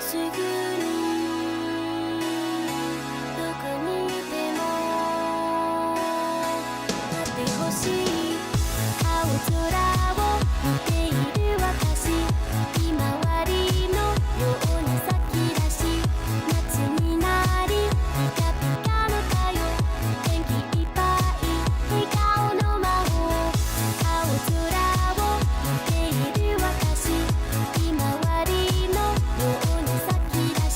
すぐにどこにいても待ってほしい青空を見ている私ひまわりのように咲き出し夏になりピカピカの太陽元気いっぱい笑顔の魔法青空を見ている私ひまわりのように咲き出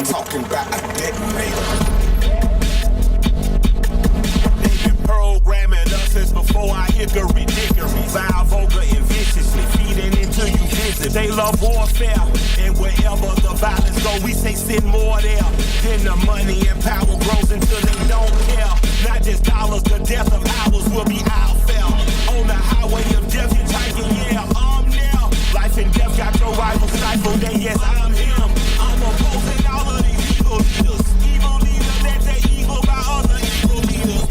Talking about a detonator. They've been programming us since before our hickory dickory. Vile, vulgar, and viciously feeding into you visit. They love warfare, and wherever the violence go, we say send more there. Then the money and power grows until they don't care. Not just dollars, the death of ours will be our fare. On the highway of death, you're typing, yeah, I'm there. Life and death got your rival stifled, and yes, I'm him. I'm opposing all of these evil leaders. Evil leaders that they evil by other evil leaders.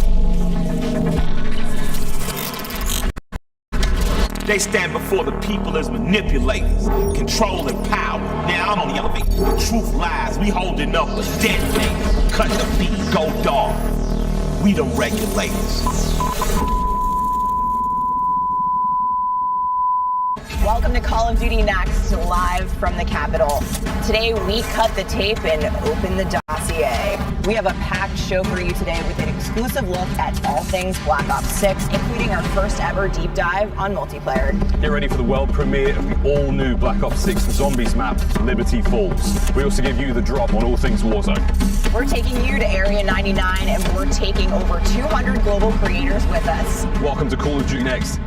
They stand before the people as manipulators, controlling power. Now I'm on the elevator. The truth lies. We holding up a detonators. Cut the beat, go dog. We them regulators. Welcome to Call of Duty Next, live from the Capitol. Today we cut the tape and open the dossier. We have a packed show for you today with an exclusive look at all things Black Ops 6, including our first ever deep dive on multiplayer. Get ready for the world premiere of the all-new Black Ops 6 Zombies map, Liberty Falls. We also give you the drop on all things Warzone. We're taking you to Area 99 and we're taking over 200 global creators with us. Welcome to Call of Duty Next.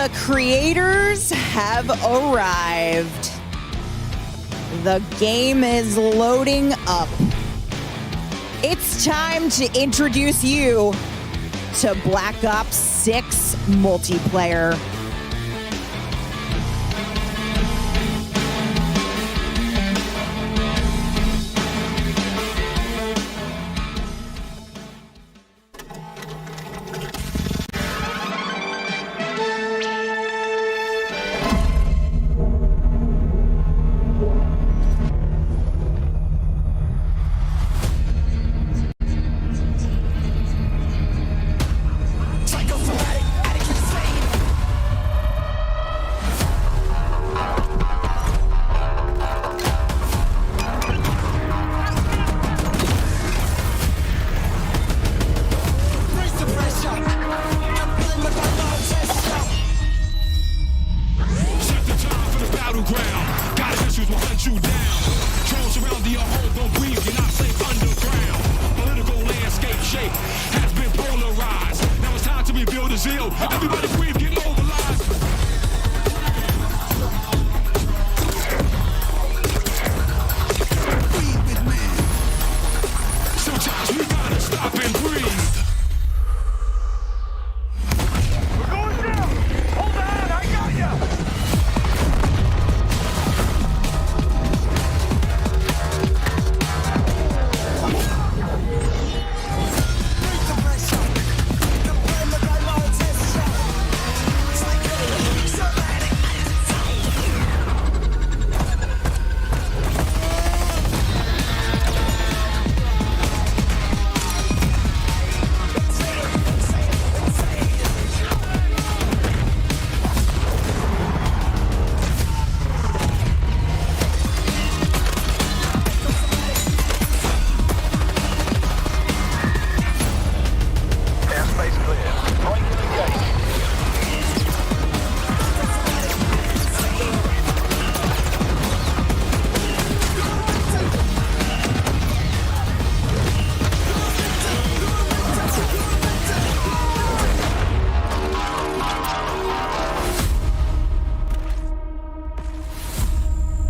The creators have arrived. The game is loading up. It's time to introduce you to Black Ops 6 multiplayer.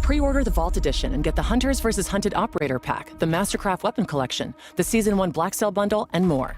Pre-order the Vault Edition and get the Hunters vs. Hunted Operator Pack, the Mastercraft Weapon Collection, the Season 1 Black Cell Bundle, and more.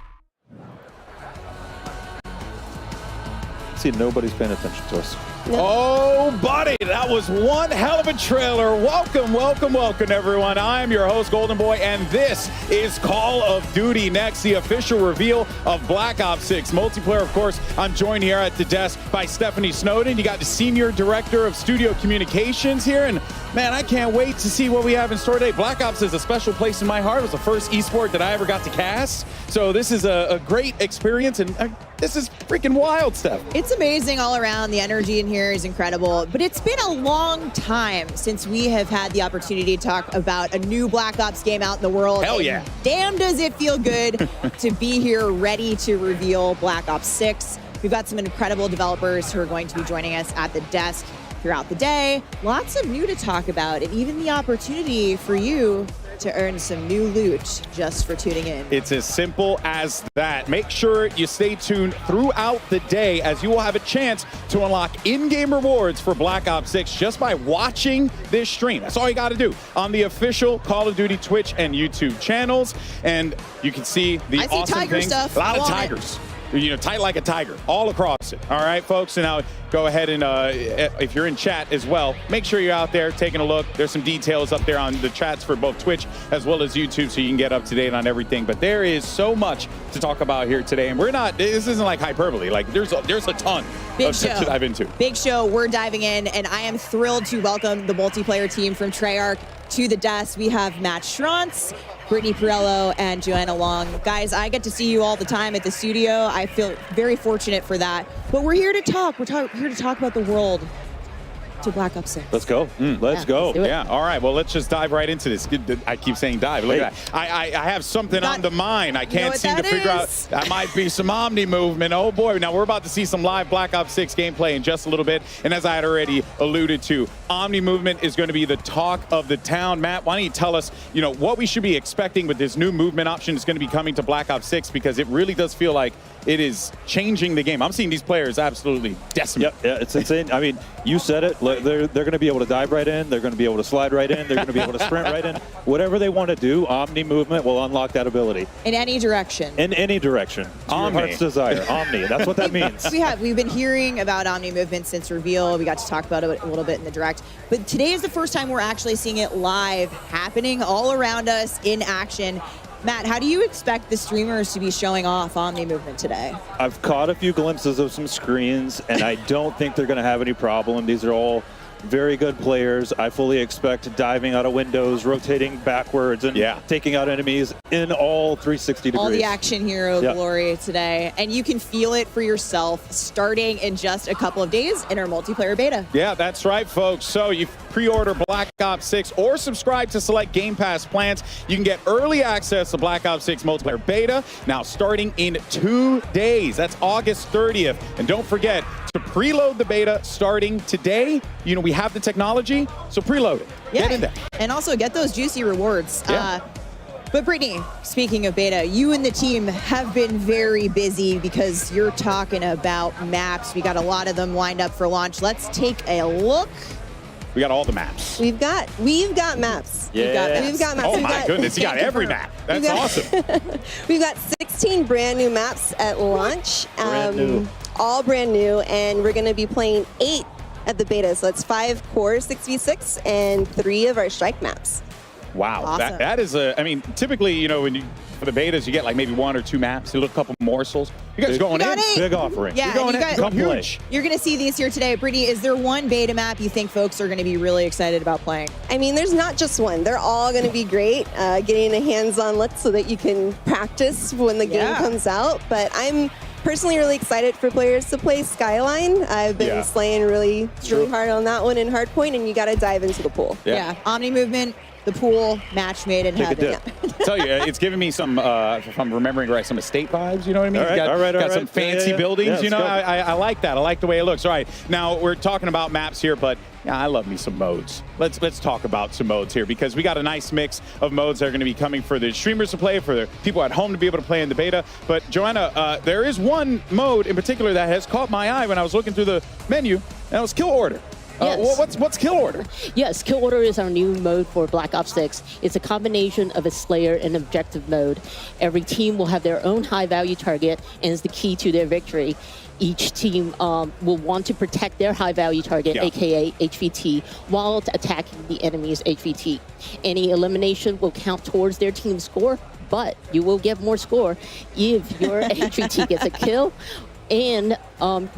See, nobody's paying attention to us. Oh, buddy, that was one hell of a trailer. Welcome, welcome, welcome, everyone. I'm your host, Golden Boy, and this is Call of Duty Next, the official reveal of Black Ops 6 multiplayer. Of course, I'm joined here at the desk by Stephanie Snowden. You got the Senior Director of Studio Communications here, and man, I can't wait to see what we have in store today. Black Ops is a special place in my heart. It was the first esport that I ever got to cast, so this is a great experience, and this is freaking wild, Steph. It's amazing all around. The energy in here is incredible, but it's been a long time since we have had the opportunity to talk about a new Black Ops game out in the world. Hell yeah. And damn, does it feel good to be here ready to reveal Black Ops 6. We've got some incredible developers who are going to be joining us at the desk throughout the day. Lots of new to talk about, and even the opportunity for you to earn some new loot just for tuning in. It's as simple as that. Make sure you stay tuned throughout the day, as you will have a chance to unlock in-game rewards for Black Ops 6 just by watching this stream. That's all you got to do on the official Call of Duty Twitch and YouTube channels. And you can see the awesome tiger things. stuff. A lot of tigers. You know, tight like a tiger, all across it. All right, folks, so now go ahead and if you're in chat as well, make sure you're out there taking a look. There's some details up there on the chats for both Twitch as well as YouTube, so you can get up to date on everything. But there is so much to talk about here today, and this isn't like hyperbole. Like there's a ton of shit to dive into. Big show, we're diving in, and I am thrilled to welcome the multiplayer team from Treyarch to the desk. We have Matt Schrantz, Brittany Perello, and Joanna Long. Guys, I get to see you all the time at the studio. I feel very fortunate for that. But we're here to talk. We're here to talk about the world to Black Ops 6. Let's go. Let's go. Let's do it. Yeah. All right. Well, let's just dive right into this. I keep saying dive. Look at that. I have something on the mind. I can't seem to figure out. That might be some Omni movement. Oh, boy. Now, we're about to see some live Black Ops 6 gameplay in just a little bit. And as I had already alluded to, Omni movement is going to be the talk of the town. Matt, why don't you tell us, what we should be expecting with this new movement option that's going to be coming to Black Ops 6, because it really does feel like it is changing the game. I'm seeing these players absolutely decimate. Yeah, it's insane. I mean, you said it. They're going to be able to dive right in. They're going to be able to slide right in. They're going to be able to sprint right in. Whatever they want to do, Omni movement will unlock that ability. In any direction. In any direction. To your heart's desire. Omni. That's what that means. We've been hearing about Omni movement since reveal. We got to talk about it a little bit in the direct. But today is the first time we're actually seeing it live, happening all around us in action. Matt, how do you expect the streamers to be showing off Omni movement today? I've caught a few glimpses of some screens, and I don't think they're going to have any problem. These are all very good players. I fully expect diving out of windows, rotating backwards, and taking out enemies in all 360 degrees. All the action hero glory today. And you can feel it for yourself starting in just a couple of days in our multiplayer beta. Yeah, that's right, folks. So you pre-order Black Ops 6 or subscribe to select Game Pass plans. You can get early access to Black Ops 6 multiplayer beta now starting in 2 days. That's August 30th. And don't forget to preload the beta starting today. You know, we have the technology, so preload it. Get in there. And also get those juicy rewards. Yeah. But Brittany, speaking of beta, you and the team have been very busy because you're talking about maps. We got a lot of them lined up for launch. Let's take a look. We got all the maps. We've got maps. Yeah. We've got maps. Oh my goodness, you got every map. That's awesome. We've got 16 brand new maps at launch. Brand new. All brand new, and we're going to be playing 8 at the beta. So it's 5 core 6v6 and 3 of our strike maps. Wow, Awesome. that is I mean, typically, you know, for the betas, you get like maybe 1 or 2 maps, a couple morsels. You guys going in? Big offering. Yeah, You're going you in. guys, Come play. huge. You're going to see these here today. Brittany, is there one beta map you think folks are going to be really excited about playing? I mean, there's not just one. They're all going to be great. Getting a hands-on look so that you can practice when the game comes out. But I'm personally really excited for players to play Skyline. I've been slaying really hard on that one in Hardpoint, and you got to dive into the pool. Yeah. Omni movement, the pool, match made in heaven. Tell you, it's giving me some, if I'm remembering right, some estate vibes. You know what I mean? All right, got some fancy buildings. You know, let's go. I like that. I like the way it looks. All right, now we're talking about maps here, but I love me some modes. Let's talk about some modes here because we got a nice mix of modes that are going to be coming for the streamers to play, for the people at home to be able to play in the beta. But Joanna, there is one mode in particular that has caught my eye when I was looking through the menu, and that was Kill Order. Yes. What's Kill Order? Yes, Kill Order is our new mode for Black Ops 6. It's a combination of a Slayer and objective mode. Every team will have their own high-value target, and is the key to their victory. Each team will want to protect their high-value target, aka HVT, while attacking the enemy's HVT. Any elimination will count towards their team's score, but you will get more score if your HVT gets a kill and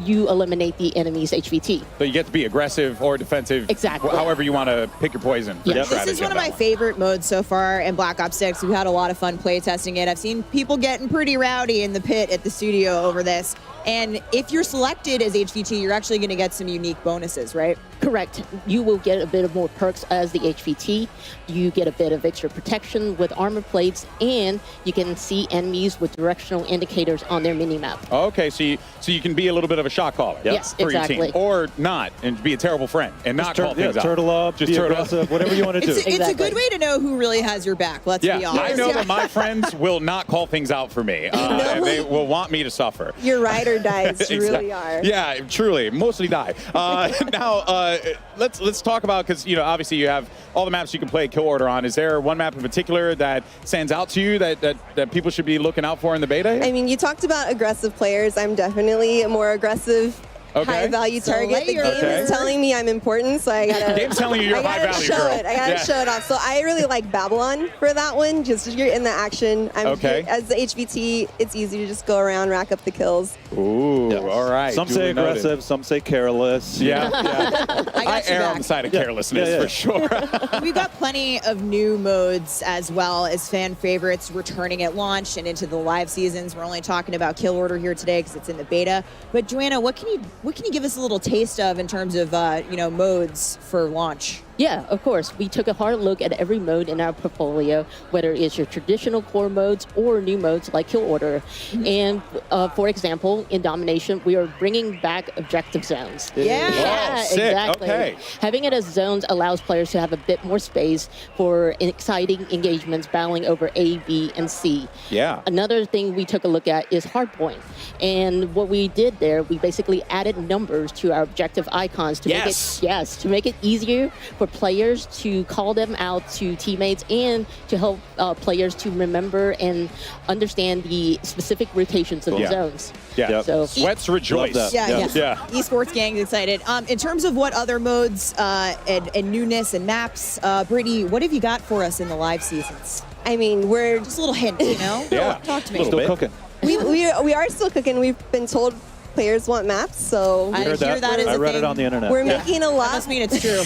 you eliminate the enemy's HVT. So you get to be aggressive or defensive. Exactly. However you want to pick your poison. Yes. This is one of my favorite modes so far in Black Ops 6. We've had a lot of fun play testing it. I've seen people getting pretty rowdy in the pit at the studio over this. And if you're selected as HVT, you're actually going to get some unique bonuses, right? Correct. You will get a bit of more perks as the HVT. You get a bit of extra protection with armor plates, and you can see enemies with directional indicators on their minimap. Okay, so you can be a little bit of a shot caller. Yes, for exactly. your team, or not, and be a terrible friend and not call things out. Turtle up, just be turtle aggressive, whatever you want to do. It's a good way to know who really has your back. Let's be honest. I know that my friends will not call things out for me, and they will want me to suffer. Your ride or dies really are. Yeah, truly, mostly die. Now, let's talk about, because obviously you have all the maps you can play Kill Order on. Is there one map in particular that stands out to you that people should be looking out for in the beta? I mean, you talked about aggressive players. I'm definitely a more aggressive, high-value target. The game is telling me I'm important, so I gotta. The game's telling you you're a high-value girl. I gotta show it off. So I really like Babylon for that one. Just you're in the action. Here, as the HVT, it's easy to just go around, rack up the kills. Ooh, all right. Some say aggressive, some say careless. Yeah. I err on the side of carelessness for sure. We've got plenty of new modes as well as fan favorites returning at launch and into the live seasons. We're only talking about Kill Order here today because it's in the beta. But Joanna, what can you give us a little taste of in terms of modes for launch? Yeah, of course. We took a hard look at every mode in our portfolio, whether it's your traditional core modes or new modes like Kill Order. And for example, in Domination, we are bringing back objective zones. Oh, sick. Exactly. Okay. Having it as zones allows players to have a bit more space for exciting engagements battling over A, B, and C. Yeah. Another thing we took a look at is hardpoint. And what we did there, we basically added numbers to our objective icons to make it easier for players to call them out to teammates and to help players to remember and understand the specific rotations of the zones. Yeah. So Sweats rejoice. Yeah. Esports gang's excited. In terms of what other modes and newness and maps, Brittany, what have you got for us in the live seasons? I mean, we're Just a little hint, you know? Yeah. Talk to me. Still cooking. we are still cooking. We've been told players want maps, so I hear that is I a read thing. it on the internet. we're making a That lot. must mean it's true.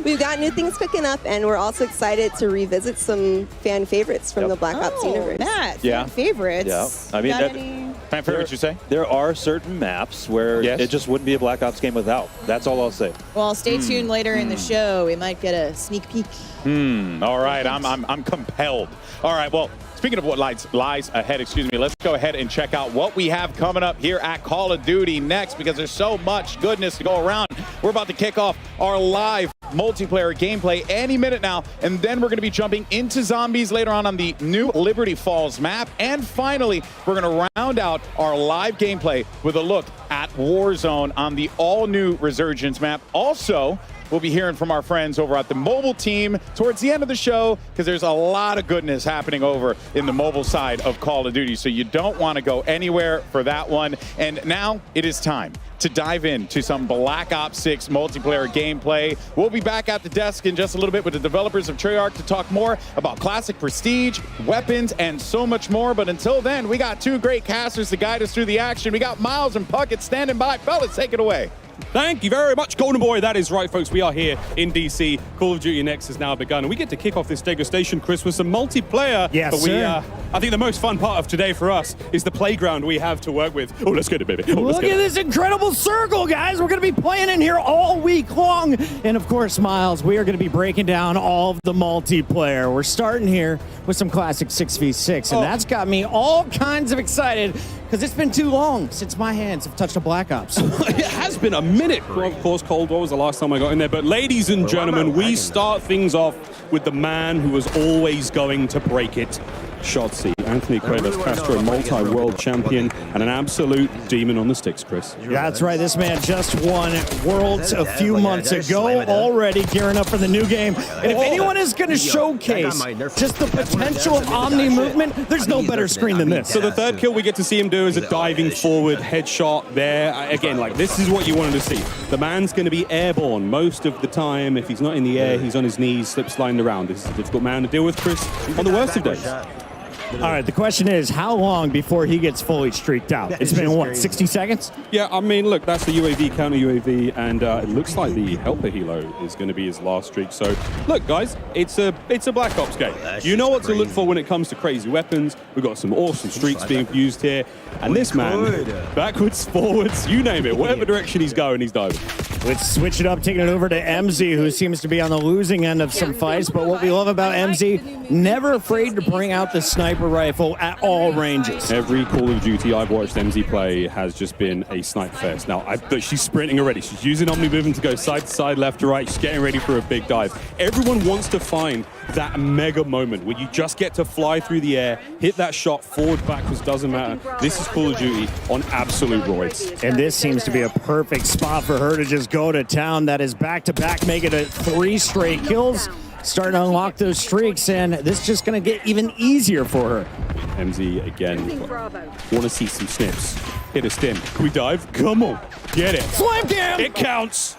We've got new things cooking up, and we're also excited to revisit some fan favorites from the Black Ops universe. Matt, Yeah. favorites. Yeah. I mean, Got that- any? Fan favorites, you say? There are certain maps where Yes. it just wouldn't be a Black Ops game without. That's all I'll say. Well, stay tuned later in the show. We might get a sneak peek. All right, I'm compelled. All right, well, speaking of what lies ahead, let's go ahead and check out what we have coming up here at Call of Duty next, because there's so much goodness to go around. We're about to kick off our live multiplayer gameplay any minute now, and then we're going to be jumping into zombies later on the new Liberty Falls map. And finally, we're going to round out our live gameplay with a look at Warzone on the all-new Resurgence map. Also, we'll be hearing from our friends over at the mobile team towards the end of the show, because there's a lot of goodness happening over in the mobile side of Call of Duty, so you don't want to go anywhere for that one. And now it is time to dive into some Black Ops 6 multiplayer gameplay. We'll be back at the desk in just a little bit with the developers of Treyarch to talk more about classic prestige, weapons, and so much more. But until then, we got two great casters to guide us through the action. We got Miles and Puckett standing by. Fellas, take it away. Thank you very much, Golden Boy. That is right, folks. We are here in DC. Call of Duty Next has now begun, and we get to kick off this degustation, Chris, with some multiplayer. Yes, but sir. I think the most fun part of today for us is the playground we have to work with. Oh, let's get it, baby. Oh, let's Look get at it. this incredible circle, guys. We're going to be playing in here all week long. And of course, Miles, we are going to be breaking down all of the multiplayer. We're starting here with some classic 6v6, and that's got me all kinds of excited, because it's been too long since my hands have touched a Black Ops. It has been a minute. Of course, Cold War was the last time I got in there. But ladies and gentlemen, we start things off with the man who was always going to break it. Shotzi, Anthony Cuevas Castro, multi-world champion, and an absolute demon on the sticks, Chris. That's right. This man just won Worlds a few months ago, already gearing up for the new game. And if anyone is going to showcase just the potential of Omni movement, there's no better screen than this. So the third kill we get to see him do is a diving forward headshot there. Again, like, this is what you wanted to see. The man's going to be airborne most of the time. If he's not in the air, he's on his knees, slip sliding around. This is a difficult man to deal with, Chris, on the worst of days. All right, the question is, how long before he gets fully streaked out? It's been, what, 60 seconds? Yeah, I mean, look, that's the UAV, counter UAV, and it looks like the Helper Helo is going to be his last streak. So, look, guys, it's a Black Ops game. You know what to look for when it comes to crazy weapons. We've got some awesome streaks being used here. And this man, backwards, forwards, you name it, whatever direction he's going, he's diving. Let's switch it up, taking it over to MZ, who seems to be on the losing end of some fights. But what we love about MZ, never afraid to bring out the sniper rifle at all ranges. Every Call of Duty I've watched MZ play has just been a snipe fest. Now, but she's sprinting already. She's using Omni movement to go side to side, left to right. She's getting ready for a big dive. Everyone wants to find that mega moment where you just get to fly through the air, hit that shot, forward, backwards, doesn't matter. This is Call of Duty on absolute roids. And this seems to be a perfect spot for her to just go to town. That is back-to-back, making it 3 straight kills. Starting to unlock those streaks, and this is just going to get even easier for her. MZ again. Want to see some snips. Hit a stim. Can we dive? Come on. Get it. Slam down. It counts.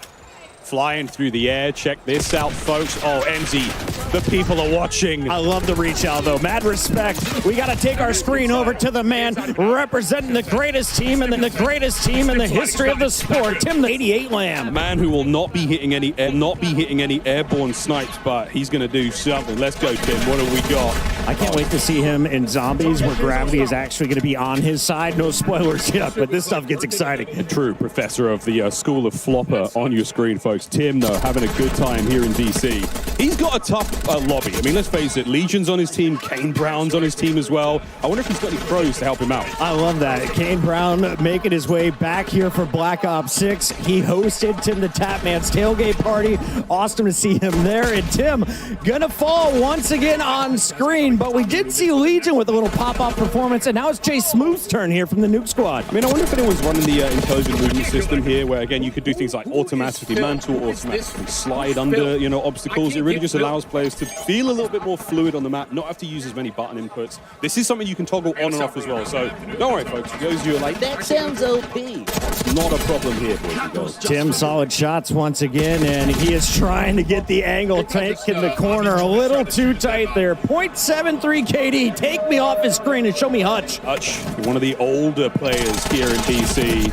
Flying through the air. Check this out, folks. Oh, MZ, the people are watching. I love the reach out, though. Mad respect. We got to take our screen over to the man representing the greatest team and the greatest team in the history of the sport, Tim the 88 Lamb. A man who will not be hitting any airborne snipes, but he's going to do something. Let's go, Tim. What have we got? I can't wait to see him in Zombies, where gravity is actually going to be on his side. No spoilers yet, but this stuff gets exciting. A true professor of the School of Flopper on your screen, folks. folks. Tim, though, having a good time here in DC. He's got a tough lobby. I mean, let's face it, Legion's on his team, Kane Brown's on his team as well. I wonder if he's got any pros to help him out. I love that. Kane Brown making his way back here for Black Ops 6. He hosted Tim the Tapman's tailgate party. Awesome to see him there. And Tim gonna fall once again on screen, but we did see Legion with a little pop-off performance, and now it's Jay Smooth's turn here from the Nuke Squad. I mean, I wonder if anyone's running the intelligent movement system here, where, again, you could do things like automatically mantle, automatically slide under, you know, obstacles. It really just allows players to feel a little bit more fluid on the map, not have to use as many button inputs. This is something you can toggle on and off as well, so don't worry, folks. For those of you who are like, that sounds OP. It's not a problem here, boys and girls. Tim, solid shots once again, and he is trying to get the angle, taking the corner a little too tight there. 0.73 KD, take me off his screen and show me Hutch. Hutch, one of the older players here in DC.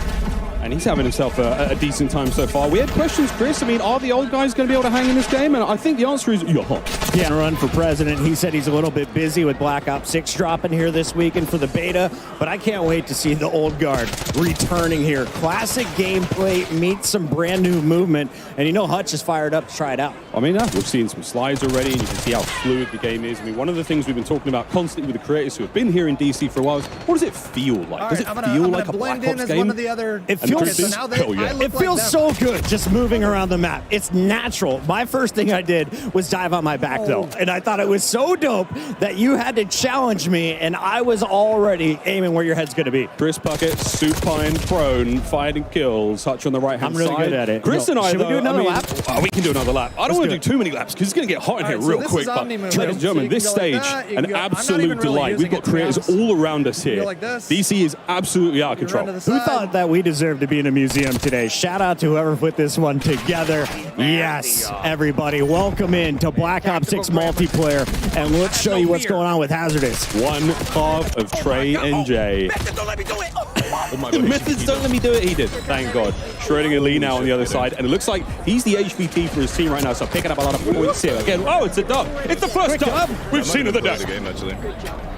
And he's having himself a decent time so far. We had questions, Chris. I mean, are the old guys going to be able to hang in this game? And I think the answer is, yeah. Can't run for president. He said he's a little bit busy with Black Ops 6 dropping here this weekend for the beta, but I can't wait to see the old guard returning here. Classic gameplay meets some brand new movement, and you know Hutch is fired up to try it out. I mean, we've seen some slides already, and you can see how fluid the game is. I mean, one of the things we've been talking about constantly with the creators who have been here in DC for a while is, what does it feel like? Does it feel like a Black Ops game? It feels so good just moving around the map. It's natural. My first thing I did was dive on my back, though, and I thought it was so dope that you had to challenge me, and I was already aiming where your head's going to be. Chris Puckett, supine, prone, fired and kills. Hutch on the right-hand side. I'm really good at it. Chris and I, should we do another lap? We can do another lap. I don't want to do too many laps because it's going to get hot in here real quick. But, ladies and gentlemen, this stage, an absolute delight. We've got creators all around us here. DC is absolutely out of control. Who thought that we deserved to be in a museum today? Shout out to whoever put this one together. Yes, everybody, welcome in to Black Ops 6 multiplayer, and let's show you what's going on with Hazardous. One half of Trey and Jay. Don't let me do it. Oh my God. Methods don't let me do it. He did. Thank God. Schrodinger Lee now on the other side, and it looks like he's the HVT for his team right now, so picking up a lot of points here. Again, it's a dub. It's the first dub we've seen of the day.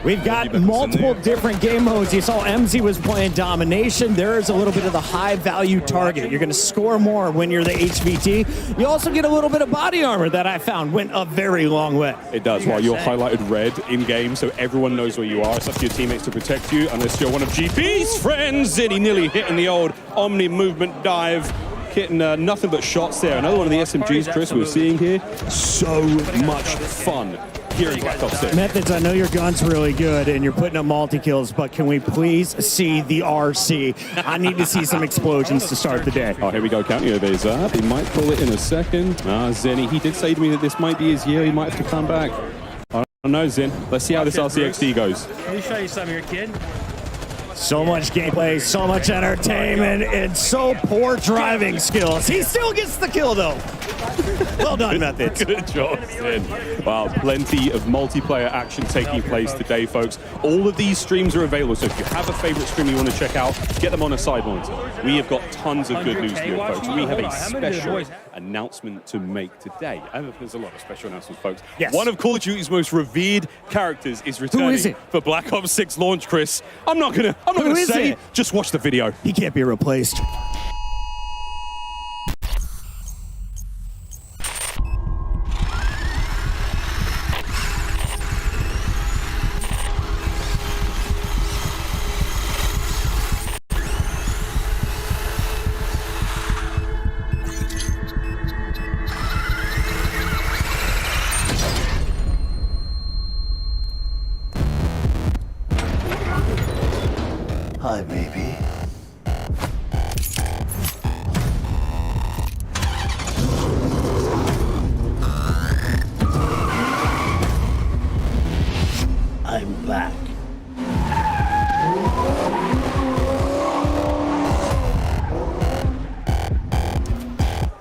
We've got multiple different game modes. You saw MZ was playing Domination. There is a little bit of the high-value target. You're going to score more when you're the HVT. You also get a little bit of body armor that I found went a very long way. It does. Well, you're highlighted red in-game, so everyone knows where you are. It's up to your teammates to protect you, unless you're one of GP's friends. He nearly hitting the old Omni movement dive. Getting nothing but shots there. Another one of the SMGs, Chris, we're seeing here. So much fun here in Black Ops 6. Methods, I know your gun's really good and you're putting up multi-kills, but can we please see the RC? I need to see some explosions to start the day. Oh, here we go, counting over his up. He might pull it in a second. Zenny, he did say to me that this might be his year. He might have to come back. I don't know, Zen. Let's see how this RCXD goes. Let me show you something here, kid. So much gameplay, so much entertainment, and so poor driving skills. He still gets the kill, though. Well done, Methods. Good job, Sid. Wow, plenty of multiplayer action taking place today, folks. All of these streams are available, so if you have a favorite stream you want to check out, get them on a side monitor. We have got tons of good news for you, folks. We have a special announcement to make today. There's a lot of special announcements, folks. Yes. One of Call of Duty's most revered characters is returning. Who is it? For Black Ops 6 launch, Chris. I'm not gonna say. Just watch the video. He can't be replaced. Hi, baby. I'm back.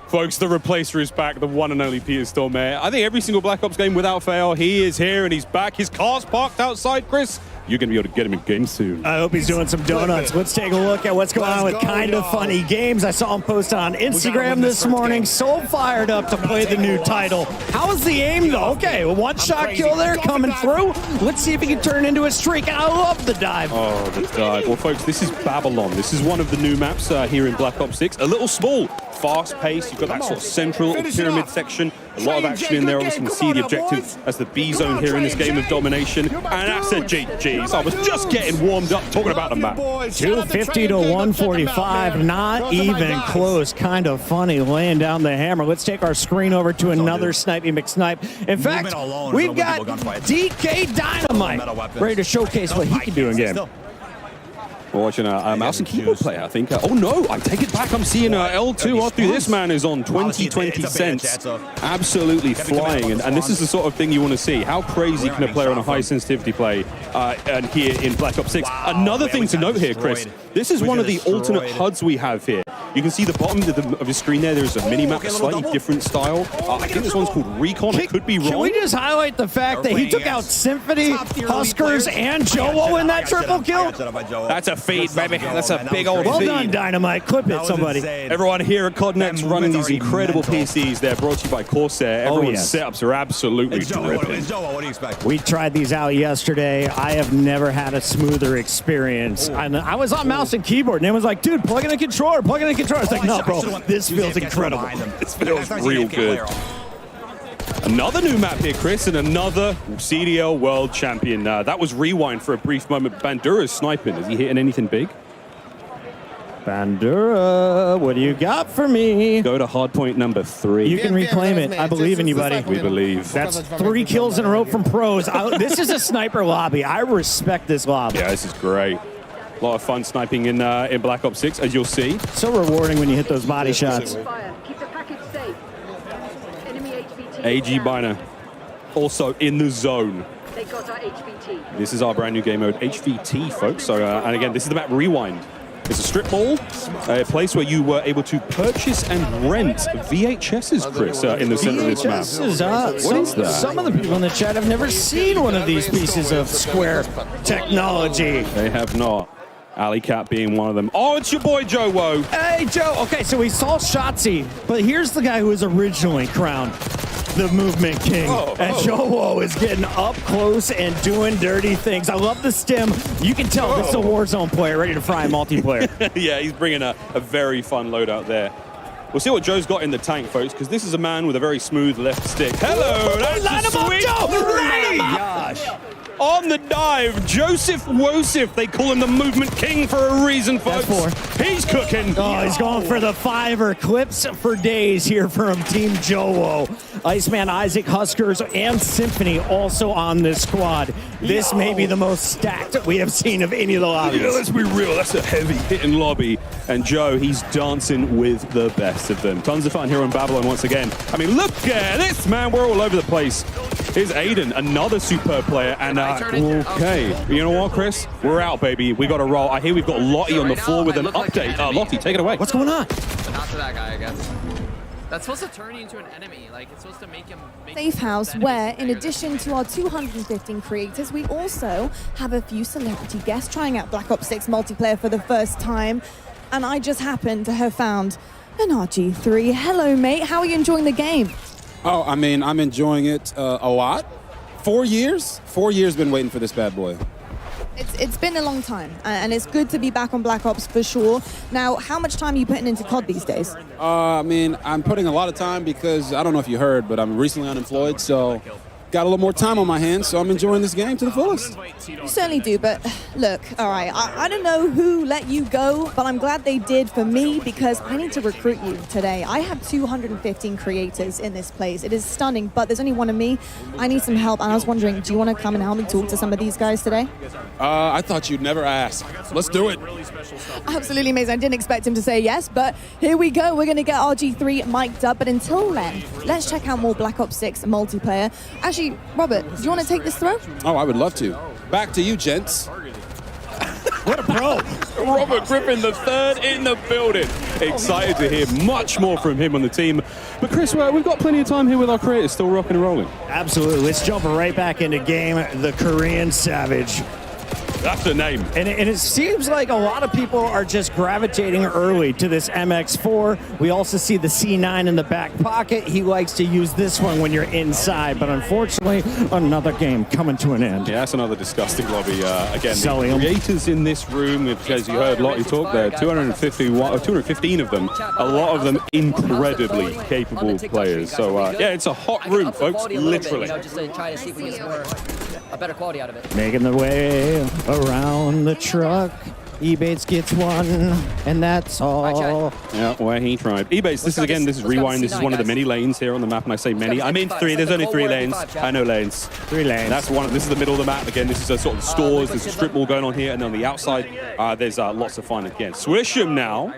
Folks, the replacer is back, the one and only Peter Stormare. I think every single Black Ops game, without fail, he is here and he's back. His car's parked outside, Chris. you're going to be able to get him in game soon. I hope he's doing some donuts. Let's take a look at what's going on with Kind of Funny Games. I saw him post on Instagram this morning. So fired up to play the new title. How's the aim, though? Okay, a one-shot kill there coming through. Let's see if he can turn into a streak. And I love the dive. Oh, the dive. Well, folks, this is Babylon. This is one of the new maps here in Black Ops 6. A little small, fast-paced. You've got that sort of central pyramid section. A lot of action in there. Obviously, you can see the objective as the B zone here in this game of domination. And that's a GG's. I was just getting warmed up talking about the map. 250 to 145. Not even close. Kind of funny laying down the hammer. Let's take our screen over to another Snipey McSnipe. In fact, we've got DK Dynamite ready to showcase what he can do in game. We're watching a mouse and keyboard player, I think. Oh no, I take it back. I'm seeing L2 after this man is on 20 cents. Absolutely flying. And this is the sort of thing you want to see. How crazy can a player on a high sensitivity play and here in Black Ops 6? Another thing to note here, Chris, this is one of the alternate HUDs we have here. You can see the bottom of the screen there. There's a mini-map, a slightly different style. I think this one's called Recon. I could be wrong. Can we just highlight the fact that he took out Symphony, Huskers, and Joe in that triple kill? That's a feed, baby. That's a big old well feed. Well done, Dynamite. Clip it, somebody. Everyone here at CodNet's running these incredible PCs. They're brought to you by Corsair. Everyone's setups are absolutely dripping. We tried these out yesterday. I have never had a smoother experience. I was on mouse and keyboard, and it was like, dude, plug in a controller, plug in a controller. I was like, no, bro, this feels incredible. This feels real good. Another new map here, Chris, and another CDL World Champion. That was Rewind for a brief moment. Bandura's sniping. Is he hitting anything big? Bandura, what do you got for me? Go to hardpoint number 3. You can reclaim it. I believe in you, buddy. We believe. That's 3 kills in a row from pros. This is a sniper lobby. I respect this lobby. Yeah, this is great. A lot of fun sniping in Black Ops 6, as you'll see. So rewarding when you hit those body shots. AG Biner, also in the zone. This is our brand new game mode, HVT, folks. So, and again, this is the map Rewind. It's a strip mall, a place where you were able to purchase and rent VHSs, Chris, in the center of this map. What is that? Some of the people in the chat have never seen one of these pieces of Square technology. They have not. Alley Cat being one of them. Oh, it's your boy Joe Woe. Hey, Joe. Okay, so we saw Shotzi, but here's the guy who was originally crowned the Movement King. And Joe Woe is getting up close and doing dirty things. I love the stim. You can tell this is a Warzone player ready to fry multiplayer. Yeah, he's bringing a very fun loadout there. We'll see what Joe's got in the tank, folks, because this is a man with a very smooth left stick. Hello, that's a sweet. Gosh. On the dive, Joseph Wosif. They call him the Movement King for a reason, folks. He's cooking. Oh, he's going for the 5er. Clips for days here from Team Joe. Iceman, Isaac, Huskers, and Symphony also on this squad. This may be the most stacked we have seen of any of the lobbies. Yeah, let's be real. That's a heavy hitting lobby. And Joe, he's dancing with the best of them. Tons of fun here on Babylon once again. I mean, look at this, man. We're all over the place. Here's Aiden, another superb player. And okay, you know what, Chris? We're out, baby. We got to roll. I hear we've got Lottie on the floor with an update. Lottie, take it away. What's going on? Not to that guy, I guess. That's supposed to turn you into an enemy. Like, it's supposed to make him... Safe house where, in addition to our 215 creators, we also have a few celebrity guests trying out Black Ops 6 multiplayer for the first time. And I just happened to have found an RG3. Hello, mate. How are you enjoying the game? Oh, I mean, I'm enjoying it a lot. 4 years? 4 years been waiting for this bad boy. It's been a long time, and it's good to be back on Black Ops for sure. Now, how much time are you putting into COD these days? I mean, I'm putting a lot of time because, I don't know if you heard, but I'm recently unemployed, so got a little more time on my hands, so I'm enjoying this game to the fullest. You certainly do, but look, all right, I don't know who let you go, but I'm glad they did for me because I need to recruit you today. I have 215 creators in this place. It is stunning, but there's only one of me. I need some help, and I was wondering, do you want to come and help me talk to some of these guys today? I thought you'd never ask. Let's do it. Absolutely amazing. I didn't expect him to say yes, but here we go. We're going to get RG3 mic'd up, but until then, let's check out more Black Ops 6 multiplayer. Actually, Robert, do you want to take this throw? Oh, I would love to. Back to you, gents. What a pro. Robert Griffin III in the building. Excited to hear much more from him on the team. But Chris, we've got plenty of time here with our creators still rocking and rolling. Absolutely. Let's jump right back into game. The Korean Savage. That's the name. And it seems like a lot of people are just gravitating early to this MX4. We also see the C9 in the back pocket. He likes to use this one when you're inside, but unfortunately, another game coming to an end. Yeah, that's another disgusting lobby. Again, Selling the them. creators in this room, as you heard Lottie talk there, 215 of them, a lot of them incredibly capable players. So, yeah, it's a hot room, folks, literally. Just to try to see if we can get a better quality out of it. Making the way around the truck. Ebates gets one, and that's all. Yeah, where he tried. Ebates, this is Rewind. This is one of the many lanes here on the map, and I say many. I mean 3. There's only 3 lanes. I know lanes. 3 lanes. That's one. This is the middle of the map. Again, this is a sort of stores. There's a strip mall going on here, and on the outside, there's lots of fun. Again, Swisham now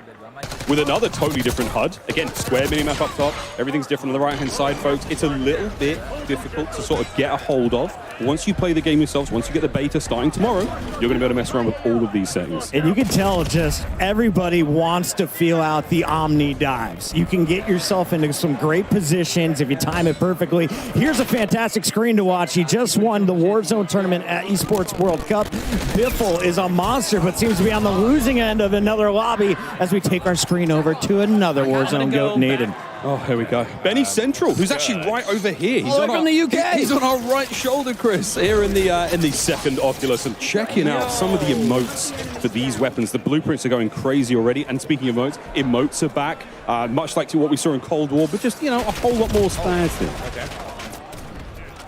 with another totally different HUD. Again, square minimap up top. Everything's different on the right-hand side, folks. It's a little bit difficult to sort of get a hold of. Once you play the game yourselves, once you get the beta starting tomorrow, you're going to be able to mess around with all of these settings. And you can tell just everybody wants to feel out the Omni dives. You can get yourself into some great positions if you time it perfectly. Here's a fantastic screen to watch. He just won the Warzone tournament at Esports World Cup. Biffle is a monster, but seems to be on the losing end of another lobby as we take our screen over to another Warzone goat, Naden. Oh, here we go. Benny Central, who's actually right over here. He's from the UK. He's on our right shoulder, Chris, here in the second Oculus, and checking out some of the emotes for these weapons. The blueprints are going crazy already. And speaking of emotes are back, much like to what we saw in Cold War, but just, a whole lot more spicy. Okay.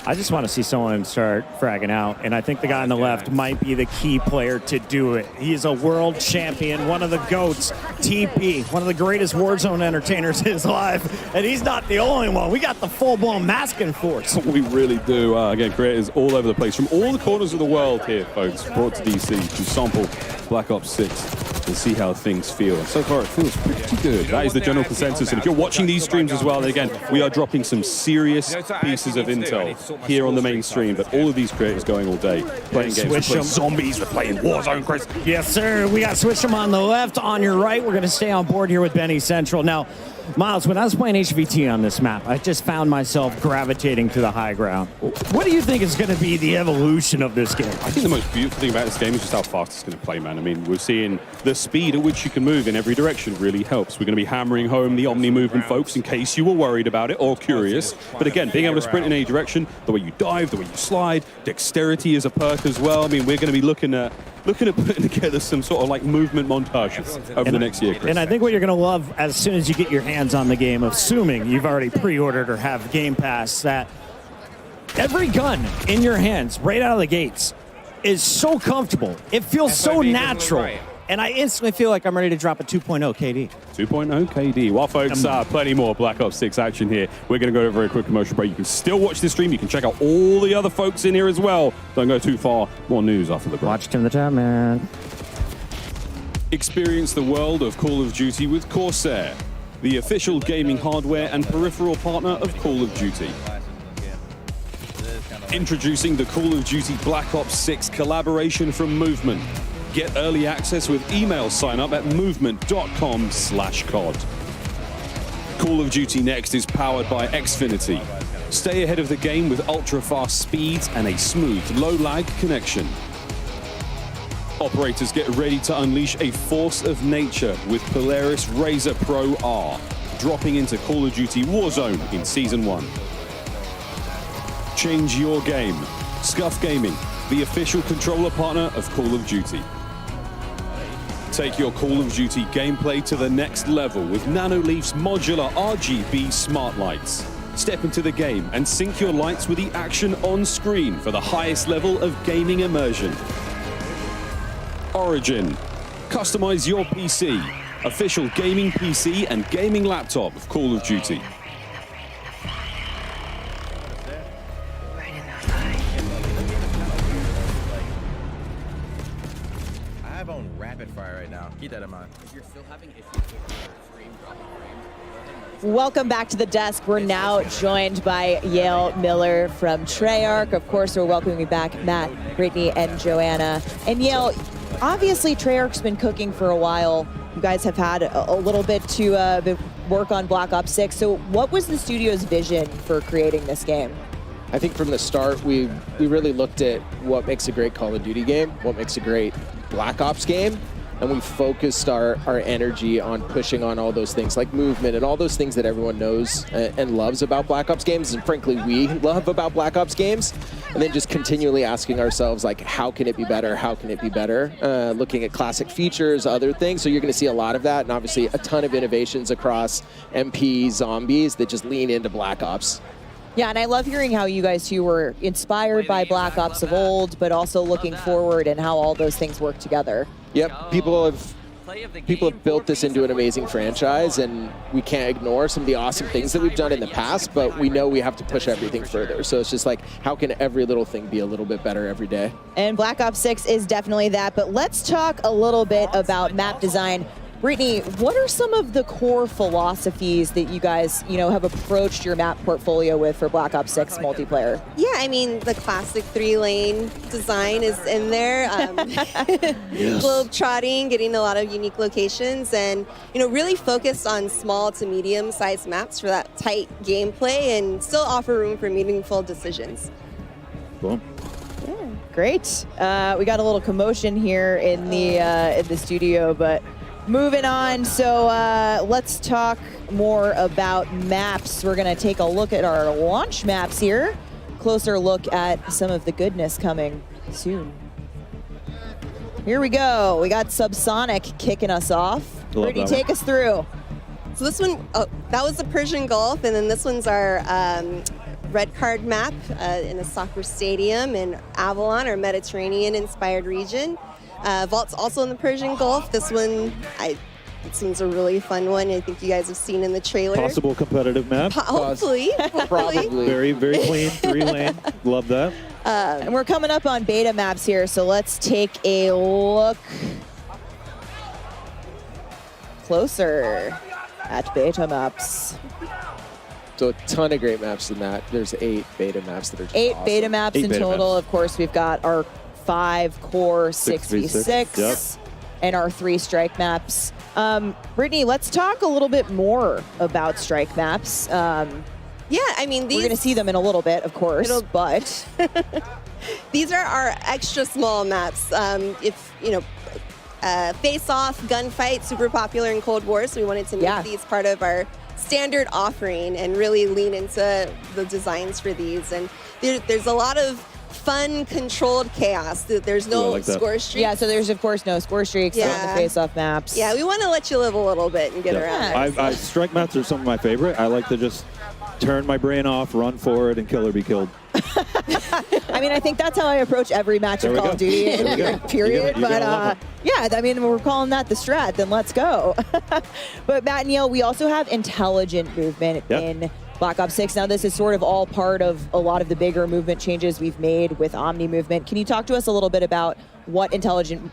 I just want to see someone start fragging out, and I think the guy on the left might be the key player to do it. He's a world champion, one of the GOATs, TP, one of the greatest Warzone entertainers in his life, and he's not the only one. We got the full-blown masking force. We really do. Again, creators all over the place, from all the corners of the world here, folks, brought to DC to sample Black Ops 6 and see how things feel. And so far, it feels pretty good. That is the general consensus. And if you're watching these streams as well, then again, we are dropping some serious pieces of intel here on the main stream, but all of these creators going all day, playing games. We're playing zombies, we're playing Warzone, Chris. Yes, sir. We got Swisham on the left, on your right. We're going to stay on board here with Benny Central. Now, Miles, when I was playing HVT on this map, I just found myself gravitating to the high ground. What do you think is going to be the evolution of this game? I think the most beautiful thing about this game is just how fast it's going to play, man. I mean, we're seeing the speed at which you can move in every direction really helps. We're going to be hammering home the Omni movement, folks, in case you were worried about it or curious. But again, being able to sprint in any direction, the way you dive, the way you slide, dexterity is a perk as well. I mean, we're going to be looking at putting together some sort of like movement montages over the next year, Chris. And I think what you're going to love as soon as you get your hands on the game, assuming you've already pre-ordered or have Game Pass, that every gun in your hands right out of the gates is so comfortable. It feels so natural. And I instantly feel like I'm ready to drop a 2.0 KD. 2.0 KD. Well, folks, plenty more Black Ops 6 action here. We're going to go to a very quick commercial break. You can still watch this stream. You can check out all the other folks in here as well. Don't go too far. More news after the break. Watch Tim the Tab, man. Experience the world of Call of Duty with Corsair, the official gaming hardware and peripheral partner of Call of Duty. Introducing the Call of Duty Black Ops 6 collaboration from Movement. Get early access with email sign up at movement.com/COD. Call of Duty Next is powered by Xfinity. Stay ahead of the game with ultra-fast speeds and a smooth, low-lag connection. Operators, get ready to unleash a force of nature with Polaris Razor Pro R, dropping into Call of Duty Warzone in Season 1. Change your game. Scuff Gaming, the official controller partner of Call of Duty. Take your Call of Duty gameplay to the next level with Nanoleaf's modular RGB smart lights. Step into the game and sync your lights with the action on screen for the highest level of gaming immersion. Origin. Customize your PC. Official gaming PC and gaming laptop of Call of Duty. Keep that in mind. If you're still having issues with your stream dropping frames. Welcome back to the desk. We're now joined by Yale Miller from Treyarch. Of course, we're welcoming back Matt, Brittany, and Joanna. And Yale, obviously Treyarch's been cooking for a while. You guys have had a little bit to work on Black Ops 6. So what was the studio's vision for creating this game? I think from the start, we really looked at what makes a great Call of Duty game, what makes a great Black Ops game, and we focused our energy on pushing on all those things like movement and all those things that everyone knows and loves about Black Ops games, and frankly we love about Black Ops games, and then just continually asking ourselves, like, how can it be better, how can it be better, looking at classic features, other things. So you're going to see a lot of that, and obviously a ton of innovations across MP, zombies that just lean into Black Ops. Yeah, and I love hearing how you guys too were inspired by Black Ops of old, but also looking forward and how all those things work together. Yep, people have built this into an amazing franchise, and we can't ignore some of the awesome things that we've done in the past, but we know we have to push everything further. So it's just like, how can every little thing be a little bit better every day? And Black Ops 6 is definitely that, but let's talk a little bit about map design. Brittany, what are some of the core philosophies that you guys, have approached your map portfolio with for Black Ops 6 multiplayer? Yeah, I mean, the classic 3-lane design is in there. Globe trotting, getting a lot of unique locations, and, really focused on small to medium-sized maps for that tight gameplay and still offer room for meaningful decisions. Boom. Yeah, great. We got a little commotion here in the studio, but moving on, so let's talk more about maps. We're going to take a look at our launch maps here. Closer look at some of the goodness coming soon. Here we go. We got Subsonic kicking us off. Brittany, take us through. So this one, that was the Persian Gulf, and then this one's our red card map in a soccer stadium in Avalon, our Mediterranean-inspired region. Vault's also in the Persian Gulf. This one, it seems a really fun one. I think you guys have seen in the trailer. Possible competitive map. Hopefully. Probably. Very, very clean, 3-lane. Love that. And we're coming up on beta maps here, so let's take a look closer at beta maps. So a ton of great maps in that. There's 8 beta maps that are just 8 awesome. beta maps in total. Of course, we've got our 5 core 6v6 yep. and our 3 strike maps. Brittany, let's talk a little bit more about strike maps. Yeah, I mean, we're going to see them in a little bit, of course, but these are our extra small maps. If face-off, gunfight, super popular in Cold War, so we wanted to make these part of our standard offering and really lean into the designs for these. And there's a lot of fun, controlled chaos. There's no score streaks. Yeah, so there's, of course, no score streaks on the face-off maps. Yeah, we want to let you live a little bit and get around. Strike maps are some of my favorite. I like to just turn my brain off, run forward, and kill or be killed. I mean, I think that's how I approach every match of Call of Duty, period. But yeah, I mean, we're calling that the strat, then let's go. But Matt and Neil, we also have intelligent movement in Black Ops 6. Now, this is sort of all part of a lot of the bigger movement changes we've made with Omni movement. Can you talk to us a little bit about what intelligent,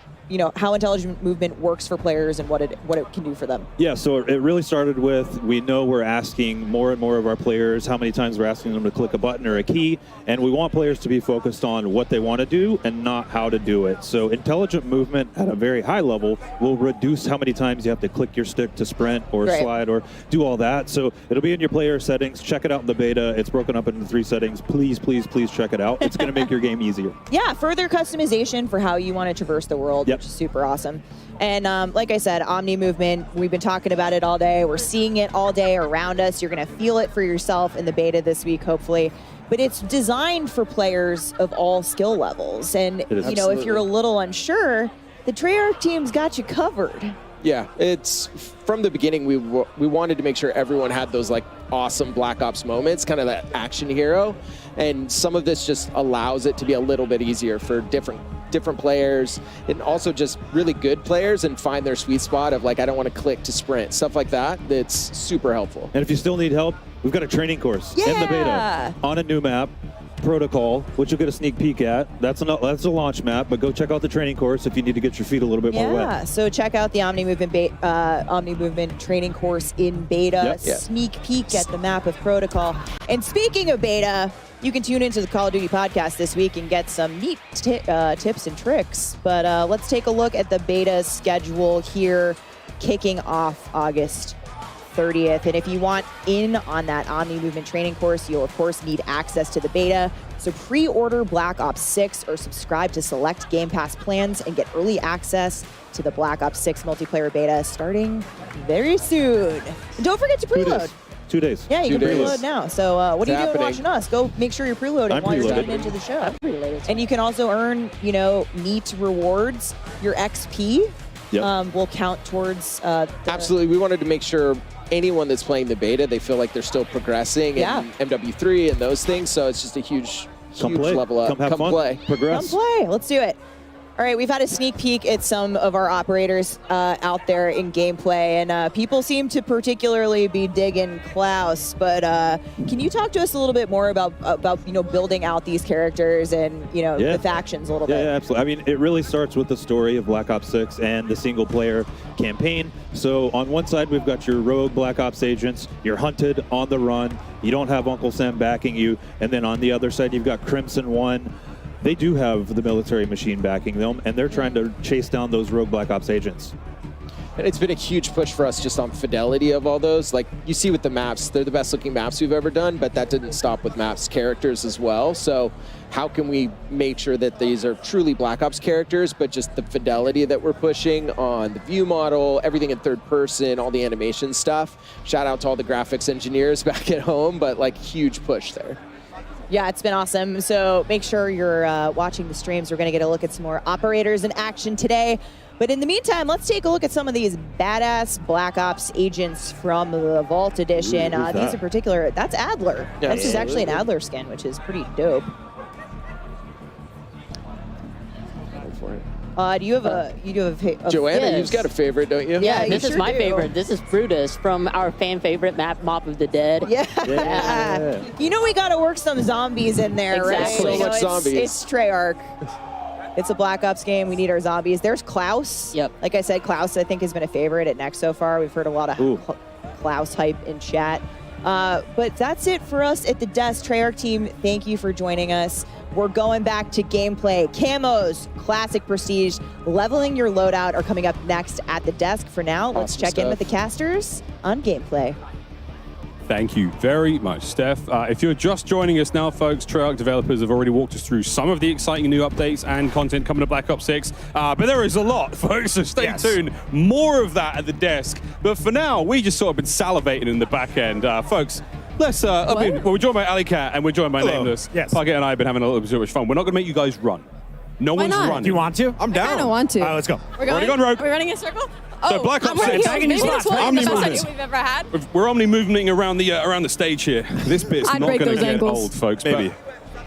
how intelligent movement works for players and what it can do for them? Yeah, so it really started with, we know we're asking more and more of our players how many times we're asking them to click a button or a key, and we want players to be focused on what they want to do and not how to do it. So intelligent movement at a very high level will reduce how many times you have to click your stick to sprint or slide or do all that. So it'll be in your player settings. Check it out in the beta. It's broken up into 3 settings. Please, please, please check it out. It's going to make your game easier. Yeah, further customization for how you want to traverse the world, which is super awesome. And like I said, Omni movement, we've been talking about it all day. We're seeing it all day around us. You're going to feel it for yourself in the beta this week, hopefully. But it's designed for players of all skill levels. And, if you're a little unsure, the Treyarch team's got you covered. Yeah, it's from the beginning, we wanted to make sure everyone had those awesome Black Ops moments, kind of that action hero. And some of this just allows it to be a little bit easier for different players, and also just really good players, and find their sweet spot of I don't want to click to sprint, stuff like that. That's super helpful. And if you still need help, we've got a training course in the beta on a new map, Protocol, which you'll get a sneak peek at. That's a launch map, but go check out the training course if you need to get your feet a little bit more wet. Yeah, so check out the Omni Movement training course in beta. Sneak peek at the map of Protocol. And speaking of beta, you can tune into the Call of Duty podcast this week and get some neat tips and tricks. But let's take a look at the beta schedule here, kicking off August 30th. And if you want in on that Omni Movement training course, you'll of course need access to the beta. So pre-order Black Ops 6 or subscribe to select Game Pass plans and get early access to the Black Ops 6 multiplayer beta starting very soon. And don't forget to preload. 2 days. Yeah, you 2 can days. preload now. So what are you doing watching us? Go make sure you're preloading I'm while you're preloaded. tuning into the show. I'm preloaded. And you can also earn, neat rewards. Your XP will count towards. Absolutely. We wanted to make sure anyone that's playing the beta, they feel like they're still progressing in MW3 and those things. So it's just a huge play. level up. Come have fun. Play. Progress. Come play. Let's do it. All right, we've had a sneak peek at some of our operators out there in gameplay, and people seem to particularly be digging Klaus. But can you talk to us a little bit more about building out these characters and the factions a little bit? Yeah, absolutely. I mean, it really starts with the story of Black Ops 6 and the single-player campaign. So on one side, we've got your rogue Black Ops agents. You're hunted on the run. You don't have Uncle Sam backing you. And then on the other side, you've got Crimson One. They do have the military machine backing them, and they're trying to chase down those rogue Black Ops agents. And it's been a huge push for us just on fidelity of all those. Like you see with the maps, they're the best looking maps we've ever done, but that didn't stop with maps characters as well. So how can we make sure that these are truly Black Ops characters, but just the fidelity that we're pushing on the view model, everything in third person, all the animation stuff. Shout out to all the graphics engineers back at home, but like huge push there. Yeah, it's been awesome. So make sure you're watching the streams. We're going to get a look at some more operators in action today. But in the meantime, let's take a look at some of these badass Black Ops agents from the Vault Edition. These in particular, that's Adler. Yeah, this is actually an Adler skin, which is pretty dope. Do you have a Joanna, Yes. you've got a favorite, don't you? Yeah, you this is sure my do. favorite. This is Brutus from our fan favorite map, Mob of the Dead. Yeah. We got to work some zombies in there, Exactly. right? So much zombies. It's Treyarch. It's a Black Ops game. We need our zombies. There's Klaus. Yep. Like I said, Klaus, I think, has been a favorite at Next so far. We've heard a lot of Klaus hype in chat. But that's it for us at the desk. Treyarch team, thank you for joining us. We're going back to gameplay. Camos, Classic Prestige, leveling your loadout are coming up next at the desk. For now, let's Awesome check in stuff. with the casters on gameplay. Thank you very much, Steph. If you're just joining us now, folks, Treyarch developers have already walked us through some of the exciting new updates and content coming to Black Ops 6. But there is a lot, folks, so stay tuned. More of that at the desk. But for now, we just sort of been salivating in the back end. Folks, let's, we're joined by Ali Cat and we're joined by Nameless. Yes. Parkett and I have been having a little bit of fun. We're not going to make you guys run. No Why one's not? running. Do you want to? I'm down. I kind of want to. All right, let's go. We're Already gone rogue. Are we running in a circle? So Black Ops 6. Maybe this will be the Omni best movement. idea we've ever had. We're omni moving around the stage here. This bit's I'd not break going to those get ankles. old, folks. Maybe. But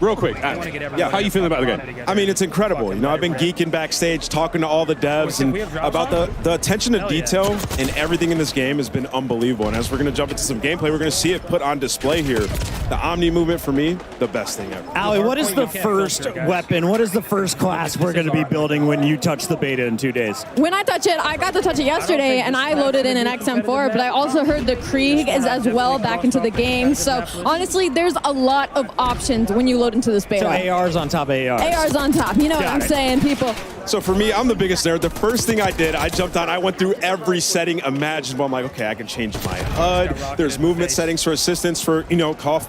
real quick, how you feeling about the game? I mean, it's incredible. I've been geeking backstage, talking to all the devs, and about the attention to detail and everything in this game has been unbelievable. And as we're going to jump into some gameplay, we're going to see it put on display here. The Omni movement, for me, the best thing ever. Ali, what is the first weapon? What is the first class we're going to be building when you touch the beta in 2 days? When I touch it, I got to touch it yesterday, and I loaded in an XM4, but I also heard the Krieg is as well back into the game. So honestly, there's a lot of options when you load into this beta. So AR's on top of ARs. AR's on top. You know what I'm saying, people. So for me, I'm the biggest nerd. The first thing I did, I jumped on, I went through every setting imaginable. I'm like, okay, I can change my HUD. There's movement settings for assistance for, call